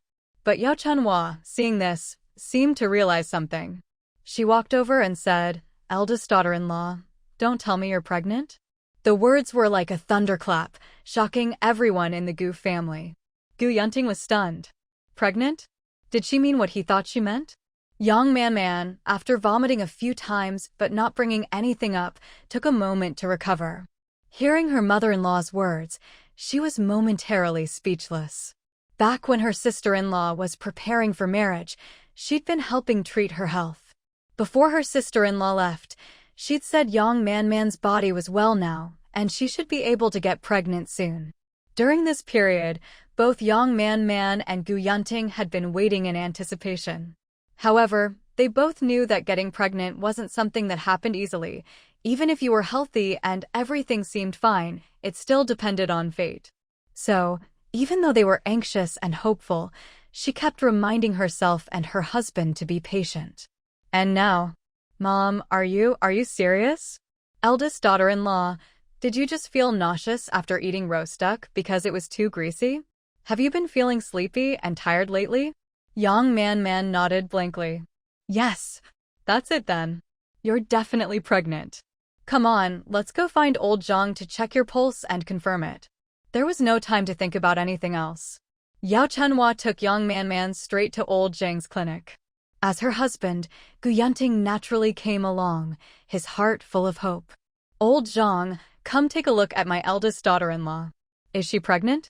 But Yao Chunhua, seeing this, seemed to realize something. She walked over and said, Eldest daughter-in-law, don't tell me you're pregnant? The words were like a thunderclap, shocking everyone in the Gu family. Gu Yunting was stunned. Pregnant? Did she mean what he thought she meant? Yang Man, after vomiting a few times but not bringing anything up, took a moment to recover. Hearing her mother-in-law's words, she was momentarily speechless. Back when her sister-in-law was preparing for marriage, she'd been helping treat her health. Before her sister-in-law left, she'd said Yang Man's body was well now, and she should be able to get pregnant soon. During this period, both Yang Man and Gu Yunting had been waiting in anticipation. However, they both knew that getting pregnant wasn't something that happened easily. Even if you were healthy and everything seemed fine, it still depended on fate. So, even though they were anxious and hopeful, she kept reminding herself and her husband to be patient. And now, Mom, are you serious? Eldest daughter-in-law, did you just feel nauseous after eating roast duck because it was too greasy? Have you been feeling sleepy and tired lately? Yang Man nodded blankly. Yes, that's it then. You're definitely pregnant. Come on, let's go find old Zhang to check your pulse and confirm it. There was no time to think about anything else. Yao Chunhua took Yang Man straight to old Zhang's clinic. As her husband, Gu Yunting naturally came along, his heart full of hope. Old Zhang, come take a look at my eldest daughter-in-law. Is she pregnant?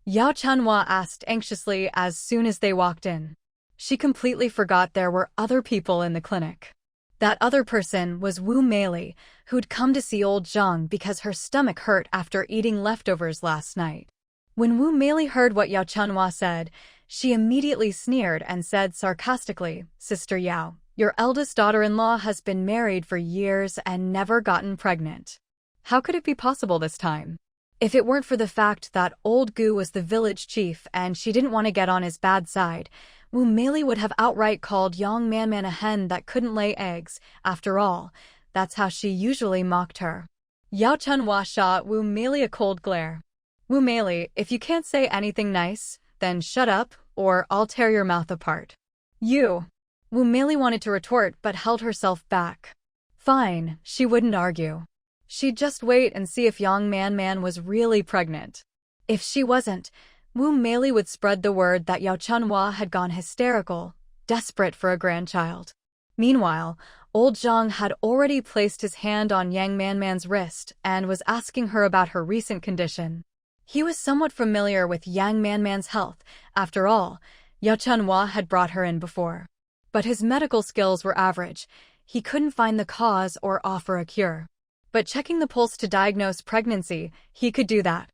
Yao Chunhua asked anxiously as soon as they walked in. She completely forgot there were other people in the clinic. That other person was Wu Meili, who'd come to see old Zhang because her stomach hurt after eating leftovers last night. When Wu Meili heard what Yao Chunhua said, she immediately sneered and said sarcastically, Sister Yao, your eldest daughter-in-law has been married for years and never gotten pregnant. How could it be possible this time? If it weren't for the fact that old Gu was the village chief and she didn't want to get on his bad side, Wu Meili would have outright called Yang Man a hen that couldn't lay eggs. After all, that's how she usually mocked her. Yao Chunhua shot Wu Meili a cold glare. Wu Meili, if you can't say anything nice, then shut up, or I'll tear your mouth apart. You. Wu Meili wanted to retort but held herself back. Fine, she wouldn't argue. She'd just wait and see if Yang Man was really pregnant. If she wasn't, Wu Meili would spread the word that Yao Chunhua had gone hysterical, desperate for a grandchild. Meanwhile, old Zhang had already placed his hand on Yang Man's wrist and was asking her about her recent condition. He was somewhat familiar with Yang Man's health. After all, Yao Chunhua had brought her in before. But his medical skills were average. He couldn't find the cause or offer a cure. But checking the pulse to diagnose pregnancy, he could do that.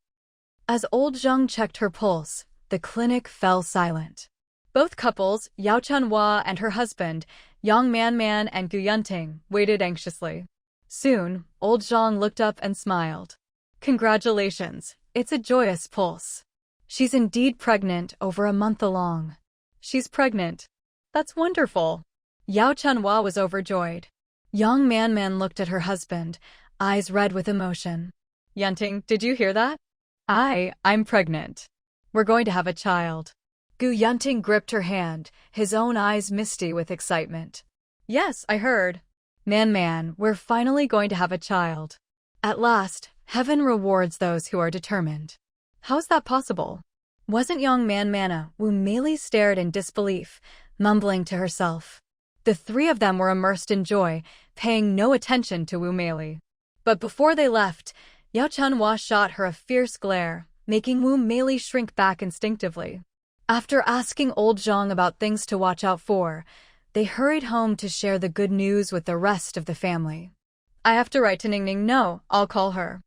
As old Zhang checked her pulse, the clinic fell silent. Both couples, Yao Chunhua and her husband, Yang Manman and Gu Yunting, waited anxiously. Soon, old Zhang looked up and smiled. Congratulations, it's a joyous pulse. She's indeed pregnant over a month along. She's pregnant. That's wonderful. Yao Chunhua was overjoyed. Yang Manman looked at her husband, eyes red with emotion. Yunting, did you hear that? I'm pregnant. We're going to have a child. Gu Yunting gripped her hand, his own eyes misty with excitement. Yes, I heard. Man, we're finally going to have a child. At last, heaven rewards those who are determined. How's that possible? Wasn't young Manmana? Wu Meili stared in disbelief, mumbling to herself. The three of them were immersed in joy, paying no attention to Wu Meili. But before they left, Yao Chunhua shot her a fierce glare, making Wu Meili shrink back instinctively. After asking old Zhang about things to watch out for, they hurried home to share the good news with the rest of the family. I have to write to Ningning. No, I'll call her.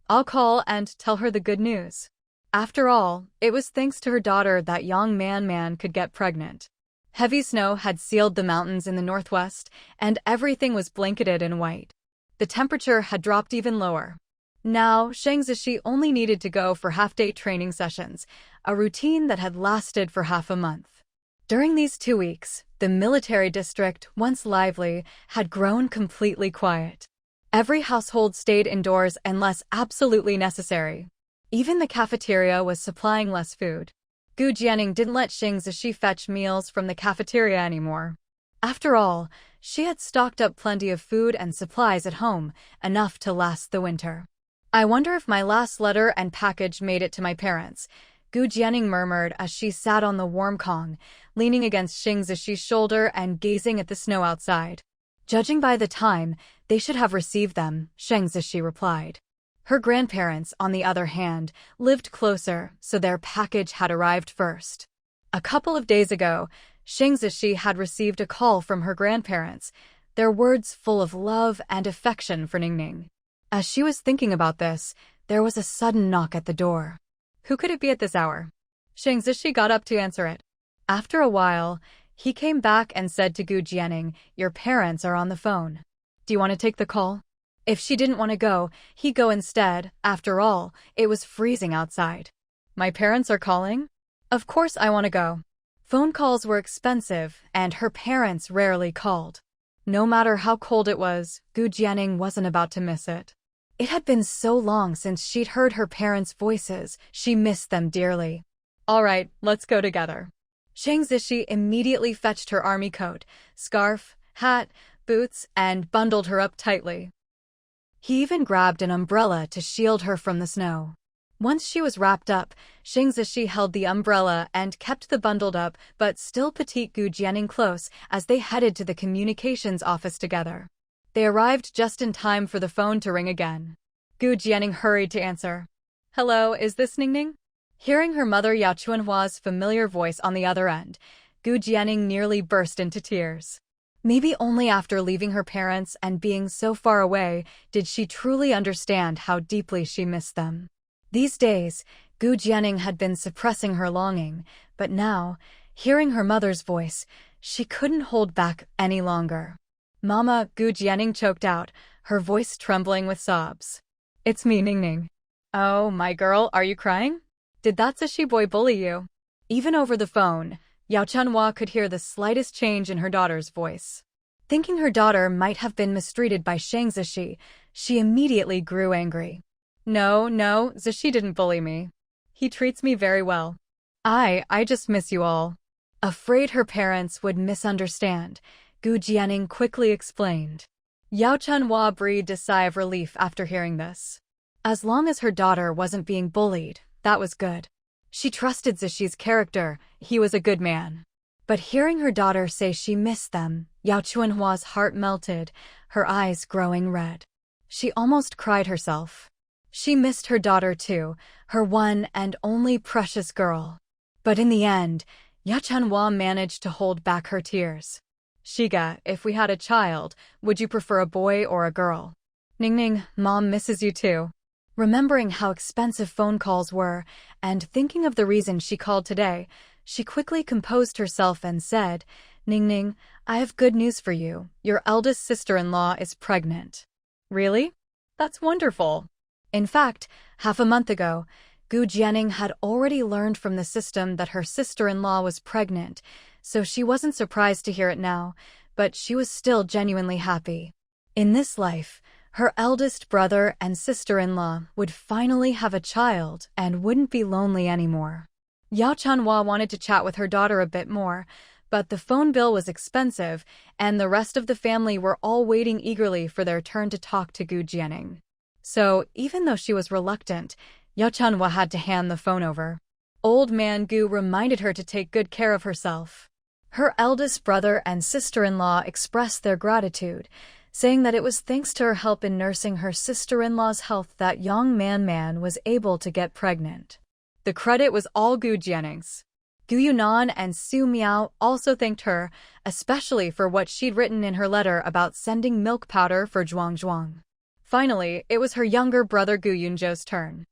I'll call and tell her the good news. After all, it was thanks to her daughter that young Man could get pregnant. Heavy snow had sealed the mountains in the northwest, and everything was blanketed in white. The temperature had dropped even lower. Now, Shang Zishi only needed to go for half-day training sessions, a routine that had lasted for half a month. During these 2 weeks, the military district, once lively, had grown completely quiet. Every household stayed indoors unless absolutely necessary. Even the cafeteria was supplying less food. Gu Jianing didn't let Shang Zishi fetch meals from the cafeteria anymore. After all, she had stocked up plenty of food and supplies at home, enough to last the winter. I wonder if my last letter and package made it to my parents, Gu Jianing murmured as she sat on the warm kong, leaning against Shang Zishi's shoulder and gazing at the snow outside. Judging by the time, they should have received them, Shang Zishi replied. Her grandparents, on the other hand, lived closer, so their package had arrived first. A couple of days ago, Shang Zishi had received a call from her grandparents, their words full of love and affection for Ningning. As she was thinking about this, there was a sudden knock at the door. Who could it be at this hour? Shang Zishi got up to answer it. After a while, he came back and said to Gu Jianing, "Your parents are on the phone. Do you want to take the call?" If she didn't want to go, he'd go instead. After all, it was freezing outside. My parents are calling? Of course I want to go. Phone calls were expensive, and her parents rarely called. No matter how cold it was, Gu Jianing wasn't about to miss it. It had been so long since she'd heard her parents' voices, she missed them dearly. All right, let's go together. Shang Zishi immediately fetched her army coat, scarf, hat, boots, and bundled her up tightly. He even grabbed an umbrella to shield her from the snow. Once she was wrapped up, Shang Zishi held the umbrella and kept the bundled up but still petite Gu Jianing close as they headed to the communications office together. They arrived just in time for the phone to ring again. Gu Jianing hurried to answer. Hello, is this Ningning? Hearing her mother Yao Chunhua's familiar voice on the other end, Gu Jianing nearly burst into tears. Maybe only after leaving her parents and being so far away did she truly understand how deeply she missed them. These days, Gu Jianing had been suppressing her longing, but now, hearing her mother's voice, she couldn't hold back any longer. Mama, Gu Jianing choked out, her voice trembling with sobs. It's me, Ningning. Oh, my girl, are you crying? Did that Zishi boy bully you? Even over the phone, Yao Chunhua could hear the slightest change in her daughter's voice. Thinking her daughter might have been mistreated by Shang Zishi, she immediately grew angry. No, Zishi didn't bully me. He treats me very well. I just miss you all. Afraid her parents would misunderstand, Gu Jianing quickly explained. Yao Chunhua breathed a sigh of relief after hearing this. As long as her daughter wasn't being bullied, that was good. She trusted Zishi's character, he was a good man. But hearing her daughter say she missed them, Yao Chunhua's heart melted, her eyes growing red. She almost cried herself. She missed her daughter too, her one and only precious girl. But in the end, Yao Chunhua managed to hold back her tears. Shiga, if we had a child, would you prefer a boy or a girl? Ningning, Mom misses you too. Remembering how expensive phone calls were, and thinking of the reason she called today, she quickly composed herself and said, "Ningning, I have good news for you. Your eldest sister-in-law is pregnant." "Really? That's wonderful." In fact, half a month ago, Gu Jianing had already learned from the system that her sister-in-law was pregnant, so she wasn't surprised to hear it now, but she was still genuinely happy. In this life, her eldest brother and sister-in-law would finally have a child and wouldn't be lonely anymore. Yao Chanhua wanted to chat with her daughter a bit more, but the phone bill was expensive, and the rest of the family were all waiting eagerly for their turn to talk to Gu Jianing. So, even though she was reluctant, Yao Chanhua had to hand the phone over. Old man Gu reminded her to take good care of herself. Her eldest brother and sister-in-law expressed their gratitude, saying that it was thanks to her help in nursing her sister-in-law's health that young Man was able to get pregnant. The credit was all Gu Jianing's. Gu Yunan and Su Miao also thanked her, especially for what she'd written in her letter about sending milk powder for Zhuang. Finally, it was her younger brother Gu Yunzhou's turn.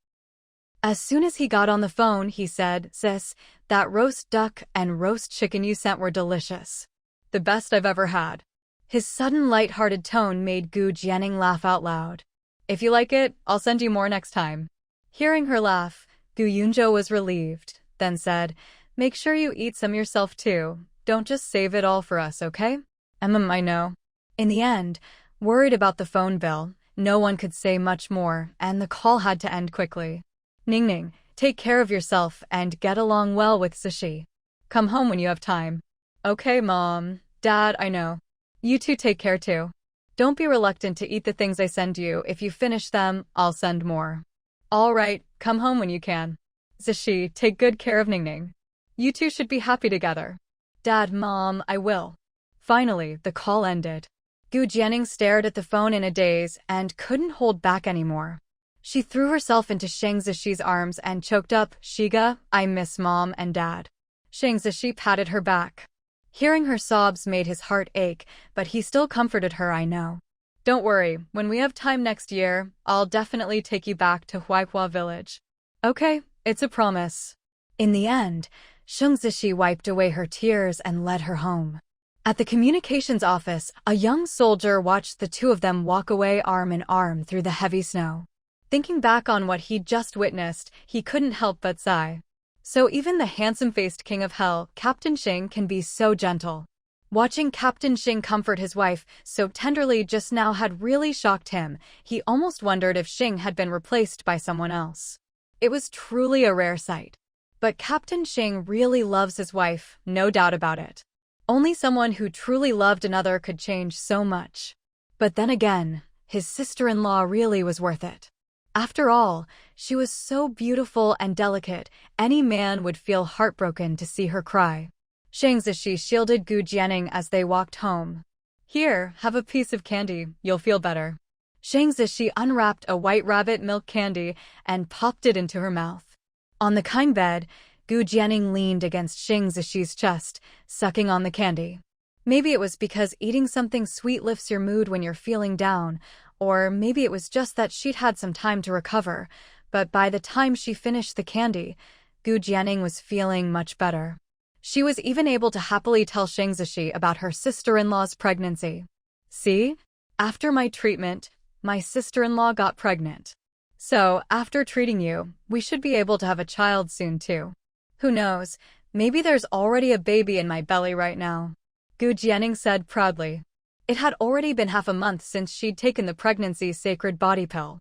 As soon as he got on the phone, he said, "Sis, that roast duck and roast chicken you sent were delicious. The best I've ever had." His sudden light-hearted tone made Gu Jianing laugh out loud. "If you like it, I'll send you more next time." Hearing her laugh, Gu Yunzhou was relieved, then said, "Make sure you eat some yourself too. Don't just save it all for us, okay?" I know." In the end, worried about the phone bill, no one could say much more, and the call had to end quickly. "Ningning, take care of yourself and get along well with Zishi. Come home when you have time." "Okay, Mom. Dad, I know. You two take care too. Don't be reluctant to eat the things I send you. If you finish them, I'll send more." "All right, come home when you can. Zishi, take good care of Ningning. You two should be happy together." "Dad, Mom, I will." Finally, the call ended. Gu Jianing stared at the phone in a daze and couldn't hold back anymore. She threw herself into Shang Zishi's arms and choked up, "Shiga, I miss Mom and Dad." Shang Zishi patted her back. Hearing her sobs made his heart ache, but he still comforted her. "I know. Don't worry, when we have time next year, I'll definitely take you back to Huaihua village." "Okay, it's a promise." In the end, Shang Zishi wiped away her tears and led her home. At the communications office, a young soldier watched the two of them walk away arm in arm through the heavy snow. Thinking back on what he'd just witnessed, he couldn't help but sigh. So even the handsome-faced king of hell, Captain Xing, can be so gentle. Watching Captain Xing comfort his wife so tenderly just now had really shocked him. He almost wondered if Xing had been replaced by someone else. It was truly a rare sight. But Captain Xing really loves his wife, no doubt about it. Only someone who truly loved another could change so much. But then again, his sister-in-law really was worth it. After all, she was so beautiful and delicate, any man would feel heartbroken to see her cry. Shang Zishi shielded Gu Jianing as they walked home. "Here, have a piece of candy, you'll feel better." Shang Zishi unwrapped a white rabbit milk candy and popped it into her mouth. On the kind bed, Gu Jianing leaned against Shang Zishi's chest, sucking on the candy. Maybe it was because eating something sweet lifts your mood when you're feeling down, or maybe it was just that she'd had some time to recover, but by the time she finished the candy, Gu Jianing was feeling much better. She was even able to happily tell Shang Zishi about her sister-in-law's pregnancy. "See? After my treatment, my sister-in-law got pregnant. So, after treating you, we should be able to have a child soon too. Who knows, maybe there's already a baby in my belly right now," Gu Jianing said proudly. It had already been half a month since she'd taken the pregnancy sacred body pill.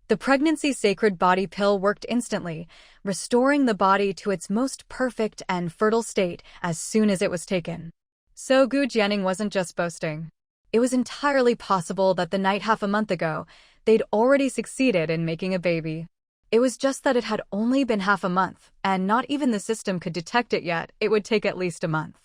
The pregnancy sacred body pill worked instantly, restoring the body to its most perfect and fertile state as soon as it was taken. So Gu Jianing wasn't just boasting. It was entirely possible that the night half a month ago, they'd already succeeded in making a baby. It was just that it had only been half a month, and not even the system could detect it yet. It would take at least a month.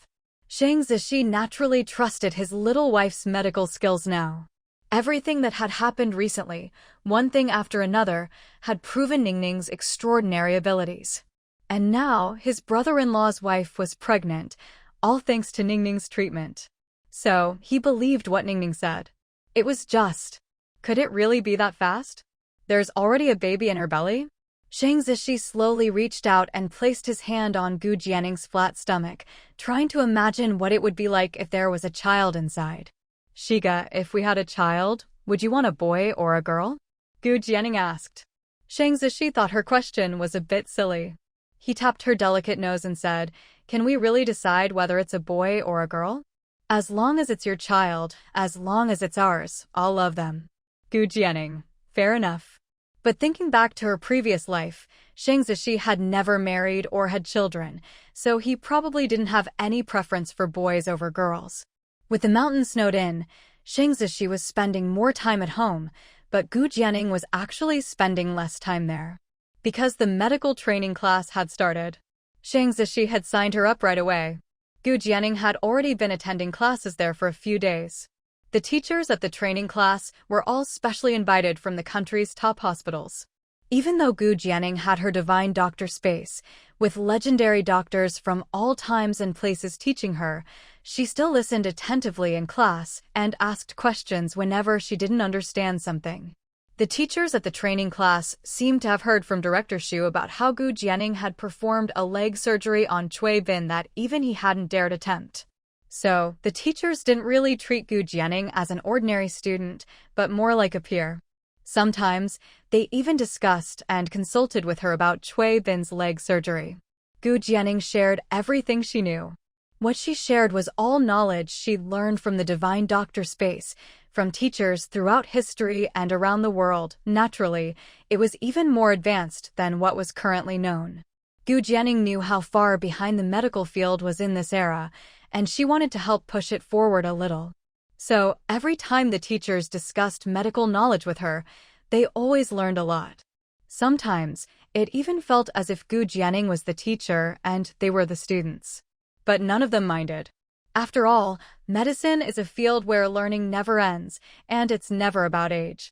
Shang Zishi naturally trusted his little wife's medical skills now. Everything that had happened recently, one thing after another, had proven Ningning's extraordinary abilities. And now, his brother-in-law's wife was pregnant, all thanks to Ningning's treatment. So, he believed what Ningning said. It was just. Could it really be that fast? There's already a baby in her belly? Shang Zishi slowly reached out and placed his hand on Gu Jianning's flat stomach, trying to imagine what it would be like if there was a child inside. Shiga, if we had a child, would you want a boy or a girl? Gu Jianning asked. Shang Zishi thought her question was a bit silly. He tapped her delicate nose and said, "Can we really decide whether it's a boy or a girl? As long as it's your child, as long as it's ours, I'll love them." Gu Jianning. Fair enough. But thinking back to her previous life, Shang Zishi had never married or had children, so he probably didn't have any preference for boys over girls. With the mountains snowed in, Shang Zishi was spending more time at home, but Gu Jianning was actually spending less time there. Because the medical training class had started. Shang Zishi had signed her up right away. Gu Jianning had already been attending classes there for a few days. The teachers at the training class were all specially invited from the country's top hospitals. Even though Gu Jianning had her divine doctor space, with legendary doctors from all times and places teaching her, she still listened attentively in class and asked questions whenever she didn't understand something. The teachers at the training class seemed to have heard from Director Xu about how Gu Jianning had performed a leg surgery on Cui Bin that even he hadn't dared attempt. So, the teachers didn't really treat Gu Jianning as an ordinary student, but more like a peer. Sometimes, they even discussed and consulted with her about Cui Bin's leg surgery. Gu Jianning shared everything she knew. What she shared was all knowledge she'd learned from the divine doctor space, from teachers throughout history and around the world. Naturally, it was even more advanced than what was currently known. Gu Jianning knew how far behind the medical field was in this era, and she wanted to help push it forward a little. So, every time the teachers discussed medical knowledge with her, they always learned a lot. Sometimes, it even felt as if Gu Jianning was the teacher and they were the students. But none of them minded. After all, medicine is a field where learning never ends, and it's never about age.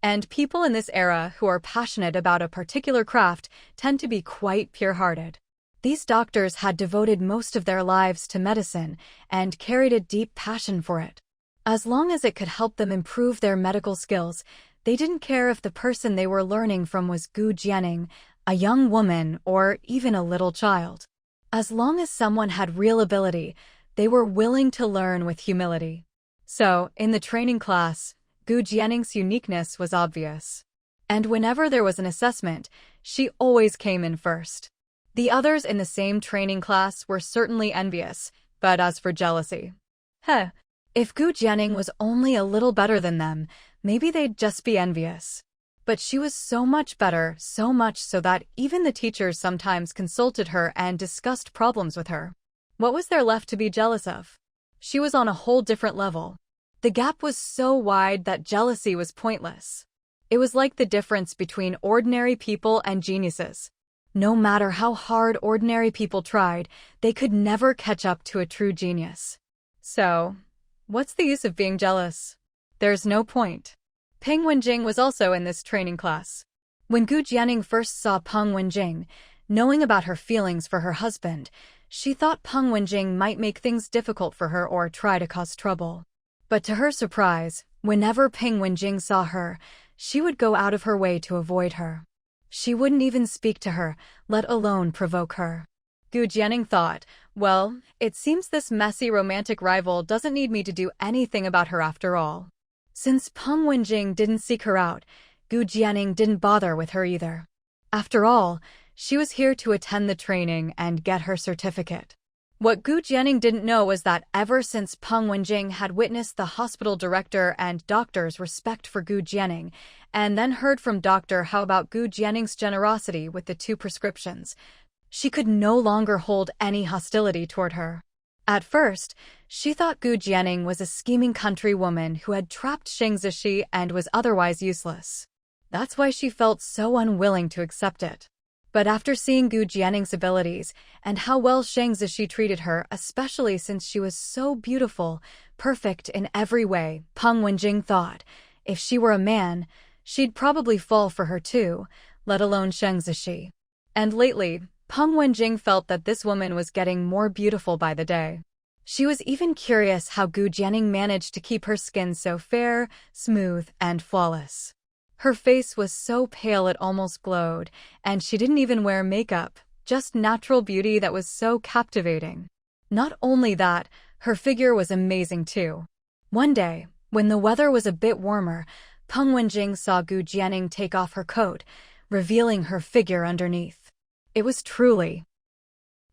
And people in this era who are passionate about a particular craft tend to be quite pure-hearted. These doctors had devoted most of their lives to medicine and carried a deep passion for it. As long as it could help them improve their medical skills, they didn't care if the person they were learning from was Gu Jianning, a young woman, or even a little child. As long as someone had real ability, they were willing to learn with humility. So, in the training class, Gu Jianning's uniqueness was obvious. And whenever there was an assessment, she always came in first. The others in the same training class were certainly envious, but as for jealousy, if Gu Jianning was only a little better than them, maybe they'd just be envious. But she was so much better, so much so that even the teachers sometimes consulted her and discussed problems with her. What was there left to be jealous of? She was on a whole different level. The gap was so wide that jealousy was pointless. It was like the difference between ordinary people and geniuses. No matter how hard ordinary people tried, they could never catch up to a true genius. So, what's the use of being jealous? There's no point. Peng Wenjing was also in this training class. When Gu Jianning first saw Peng Wenjing, knowing about her feelings for her husband, she thought Peng Wenjing might make things difficult for her or try to cause trouble. But to her surprise, whenever Peng Wenjing saw her, she would go out of her way to avoid her. She wouldn't even speak to her, let alone provoke her. Gu Jianning thought, well, it seems this messy romantic rival doesn't need me to do anything about her after all. Since Peng Wenjing didn't seek her out, Gu Jianning didn't bother with her either. After all, she was here to attend the training and get her certificate. What Gu Jianning didn't know was that ever since Peng Wenjing had witnessed the hospital director and doctor's respect for Gu Jianning, and then heard from Doctor How about Gu Jianning's generosity with the 2 prescriptions, she could no longer hold any hostility toward her. At first, she thought Gu Jianning was a scheming country woman who had trapped Shang Zishi and was otherwise useless. That's why she felt so unwilling to accept it. But after seeing Gu Jianning's abilities and how well Shang Zishi treated her, especially since she was so beautiful, perfect in every way, Peng Wenjing thought, if she were a man, she'd probably fall for her too, let alone Shang Zishi. And lately, Peng Wenjing felt that this woman was getting more beautiful by the day. She was even curious how Gu Jianning managed to keep her skin so fair, smooth, and flawless. Her face was so pale it almost glowed, and she didn't even wear makeup, just natural beauty that was so captivating. Not only that, her figure was amazing too. One day, when the weather was a bit warmer, Peng Wenjing saw Gu Jianing take off her coat, revealing her figure underneath. It was truly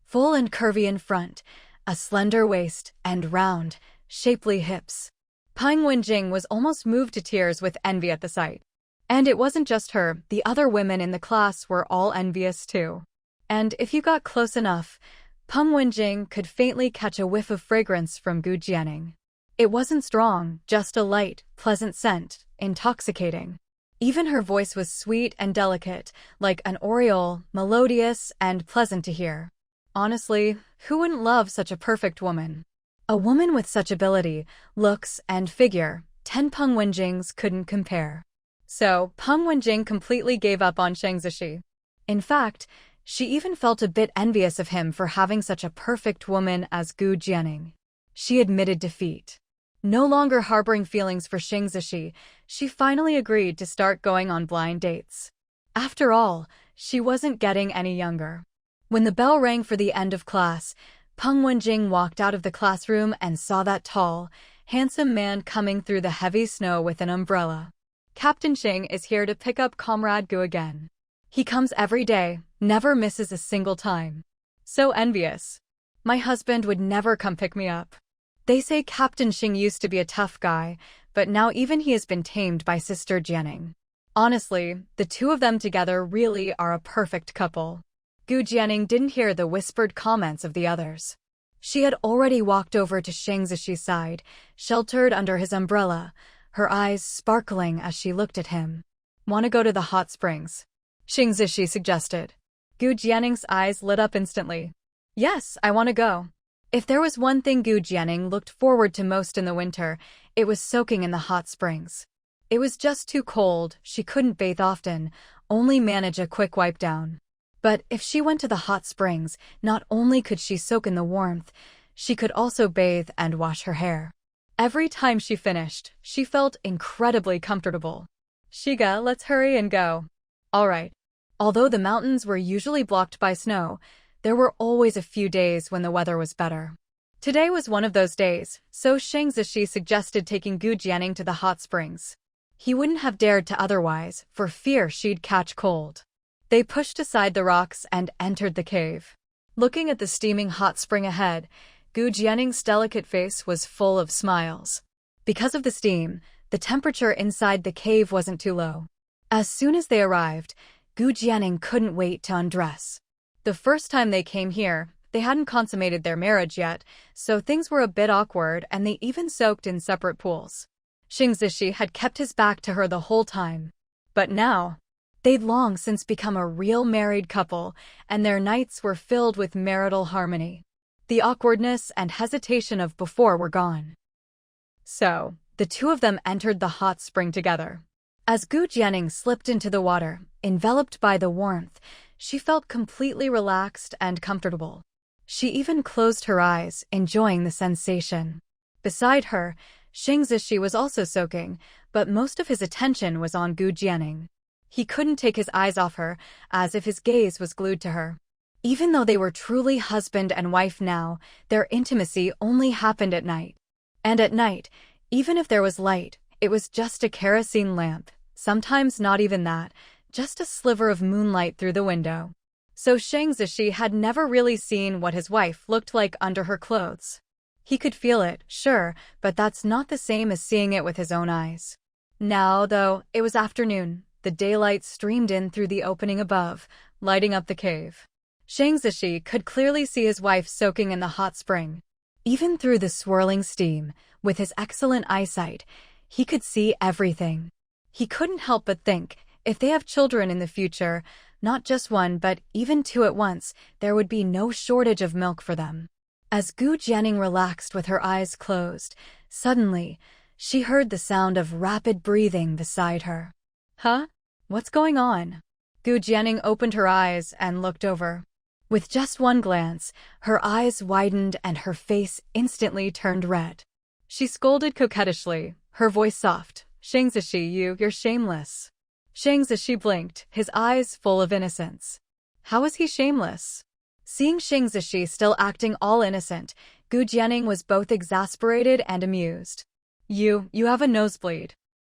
full and curvy in front, a slender waist, and round, shapely hips. Peng Wenjing was almost moved to tears with envy at the sight. And it wasn't just her, the other women in the class were all envious too. And if you got close enough, Peng Wenjing could faintly catch a whiff of fragrance from Gu Jianing. It wasn't strong, just a light, pleasant scent, intoxicating. Even her voice was sweet and delicate, like an aureole, melodious and pleasant to hear. Honestly, who wouldn't love such a perfect woman? A woman with such ability, looks, and figure, 10 Peng Wenjings couldn't compare. So, Peng Wenjing completely gave up on Shang Zishi. In fact, she even felt a bit envious of him for having such a perfect woman as Gu Jianing. She admitted defeat. No longer harboring feelings for Shang Zishi, she finally agreed to start going on blind dates. After all, she wasn't getting any younger. When the bell rang for the end of class, Peng Wenjing walked out of the classroom and saw that tall, handsome man coming through the heavy snow with an umbrella. Captain Xing is here to pick up Comrade Gu again. He comes every day, never misses a single time. So envious. My husband would never come pick me up. They say Captain Xing used to be a tough guy, but now even he has been tamed by Sister Jianing. Honestly, the two of them together really are a perfect couple. Gu Jianing didn't hear the whispered comments of the others. She had already walked over to Shang Zishi's side, sheltered under his umbrella, her eyes sparkling as she looked at him. Want to go to the hot springs? Shang Zishi suggested. Gu Jianing's eyes lit up instantly. Yes, I want to go. If there was one thing Gu Jianing looked forward to most in the winter, it was soaking in the hot springs. It was just too cold, she couldn't bathe often, only manage a quick wipe down. But if she went to the hot springs, not only could she soak in the warmth, she could also bathe and wash her hair. Every time she finished, she felt incredibly comfortable. Shiga, let's hurry and go. All right. Although the mountains were usually blocked by snow, there were always a few days when the weather was better. Today was one of those days, so Shang Zishi suggested taking Gu Jianing to the hot springs. He wouldn't have dared to otherwise, for fear she'd catch cold. They pushed aside the rocks and entered the cave. Looking at the steaming hot spring ahead, Gu Jianing's delicate face was full of smiles. Because of the steam, the temperature inside the cave wasn't too low. As soon as they arrived, Gu Jianing couldn't wait to undress. The first time they came here, they hadn't consummated their marriage yet, so things were a bit awkward and they even soaked in separate pools. Shang Zishi had kept his back to her the whole time. But now, they'd long since become a real married couple, and their nights were filled with marital harmony. The awkwardness and hesitation of before were gone. So, the two of them entered the hot spring together. As Gu Jianing slipped into the water, enveloped by the warmth, she felt completely relaxed and comfortable. She even closed her eyes, enjoying the sensation. Beside her, Shang Zishi was also soaking, but most of his attention was on Gu Jianing. He couldn't take his eyes off her, as if his gaze was glued to her. Even though they were truly husband and wife now, their intimacy only happened at night. And at night, even if there was light, it was just a kerosene lamp, sometimes not even that, just a sliver of moonlight through the window. So Shang Zishi had never really seen what his wife looked like under her clothes. He could feel it, sure, but that's not the same as seeing it with his own eyes. Now, though, it was afternoon. The daylight streamed in through the opening above, lighting up the cave. Shang Zishi could clearly see his wife soaking in the hot spring. Even through the swirling steam, with his excellent eyesight, he could see everything. He couldn't help but think, if they have children in the future, not just one but even two at once, there would be no shortage of milk for them. As Gu Jianing relaxed with her eyes closed, suddenly, she heard the sound of rapid breathing beside her. Huh? What's going on? Gu Jianing opened her eyes and looked over. With just one glance, her eyes widened and her face instantly turned red. She scolded coquettishly, her voice soft. Shang Zishi, you're shameless. Shang Zishi blinked, his eyes full of innocence. How is he shameless? Seeing Shang Zishi still acting all innocent, Gu Jianing was both exasperated and amused. You have a nosebleed.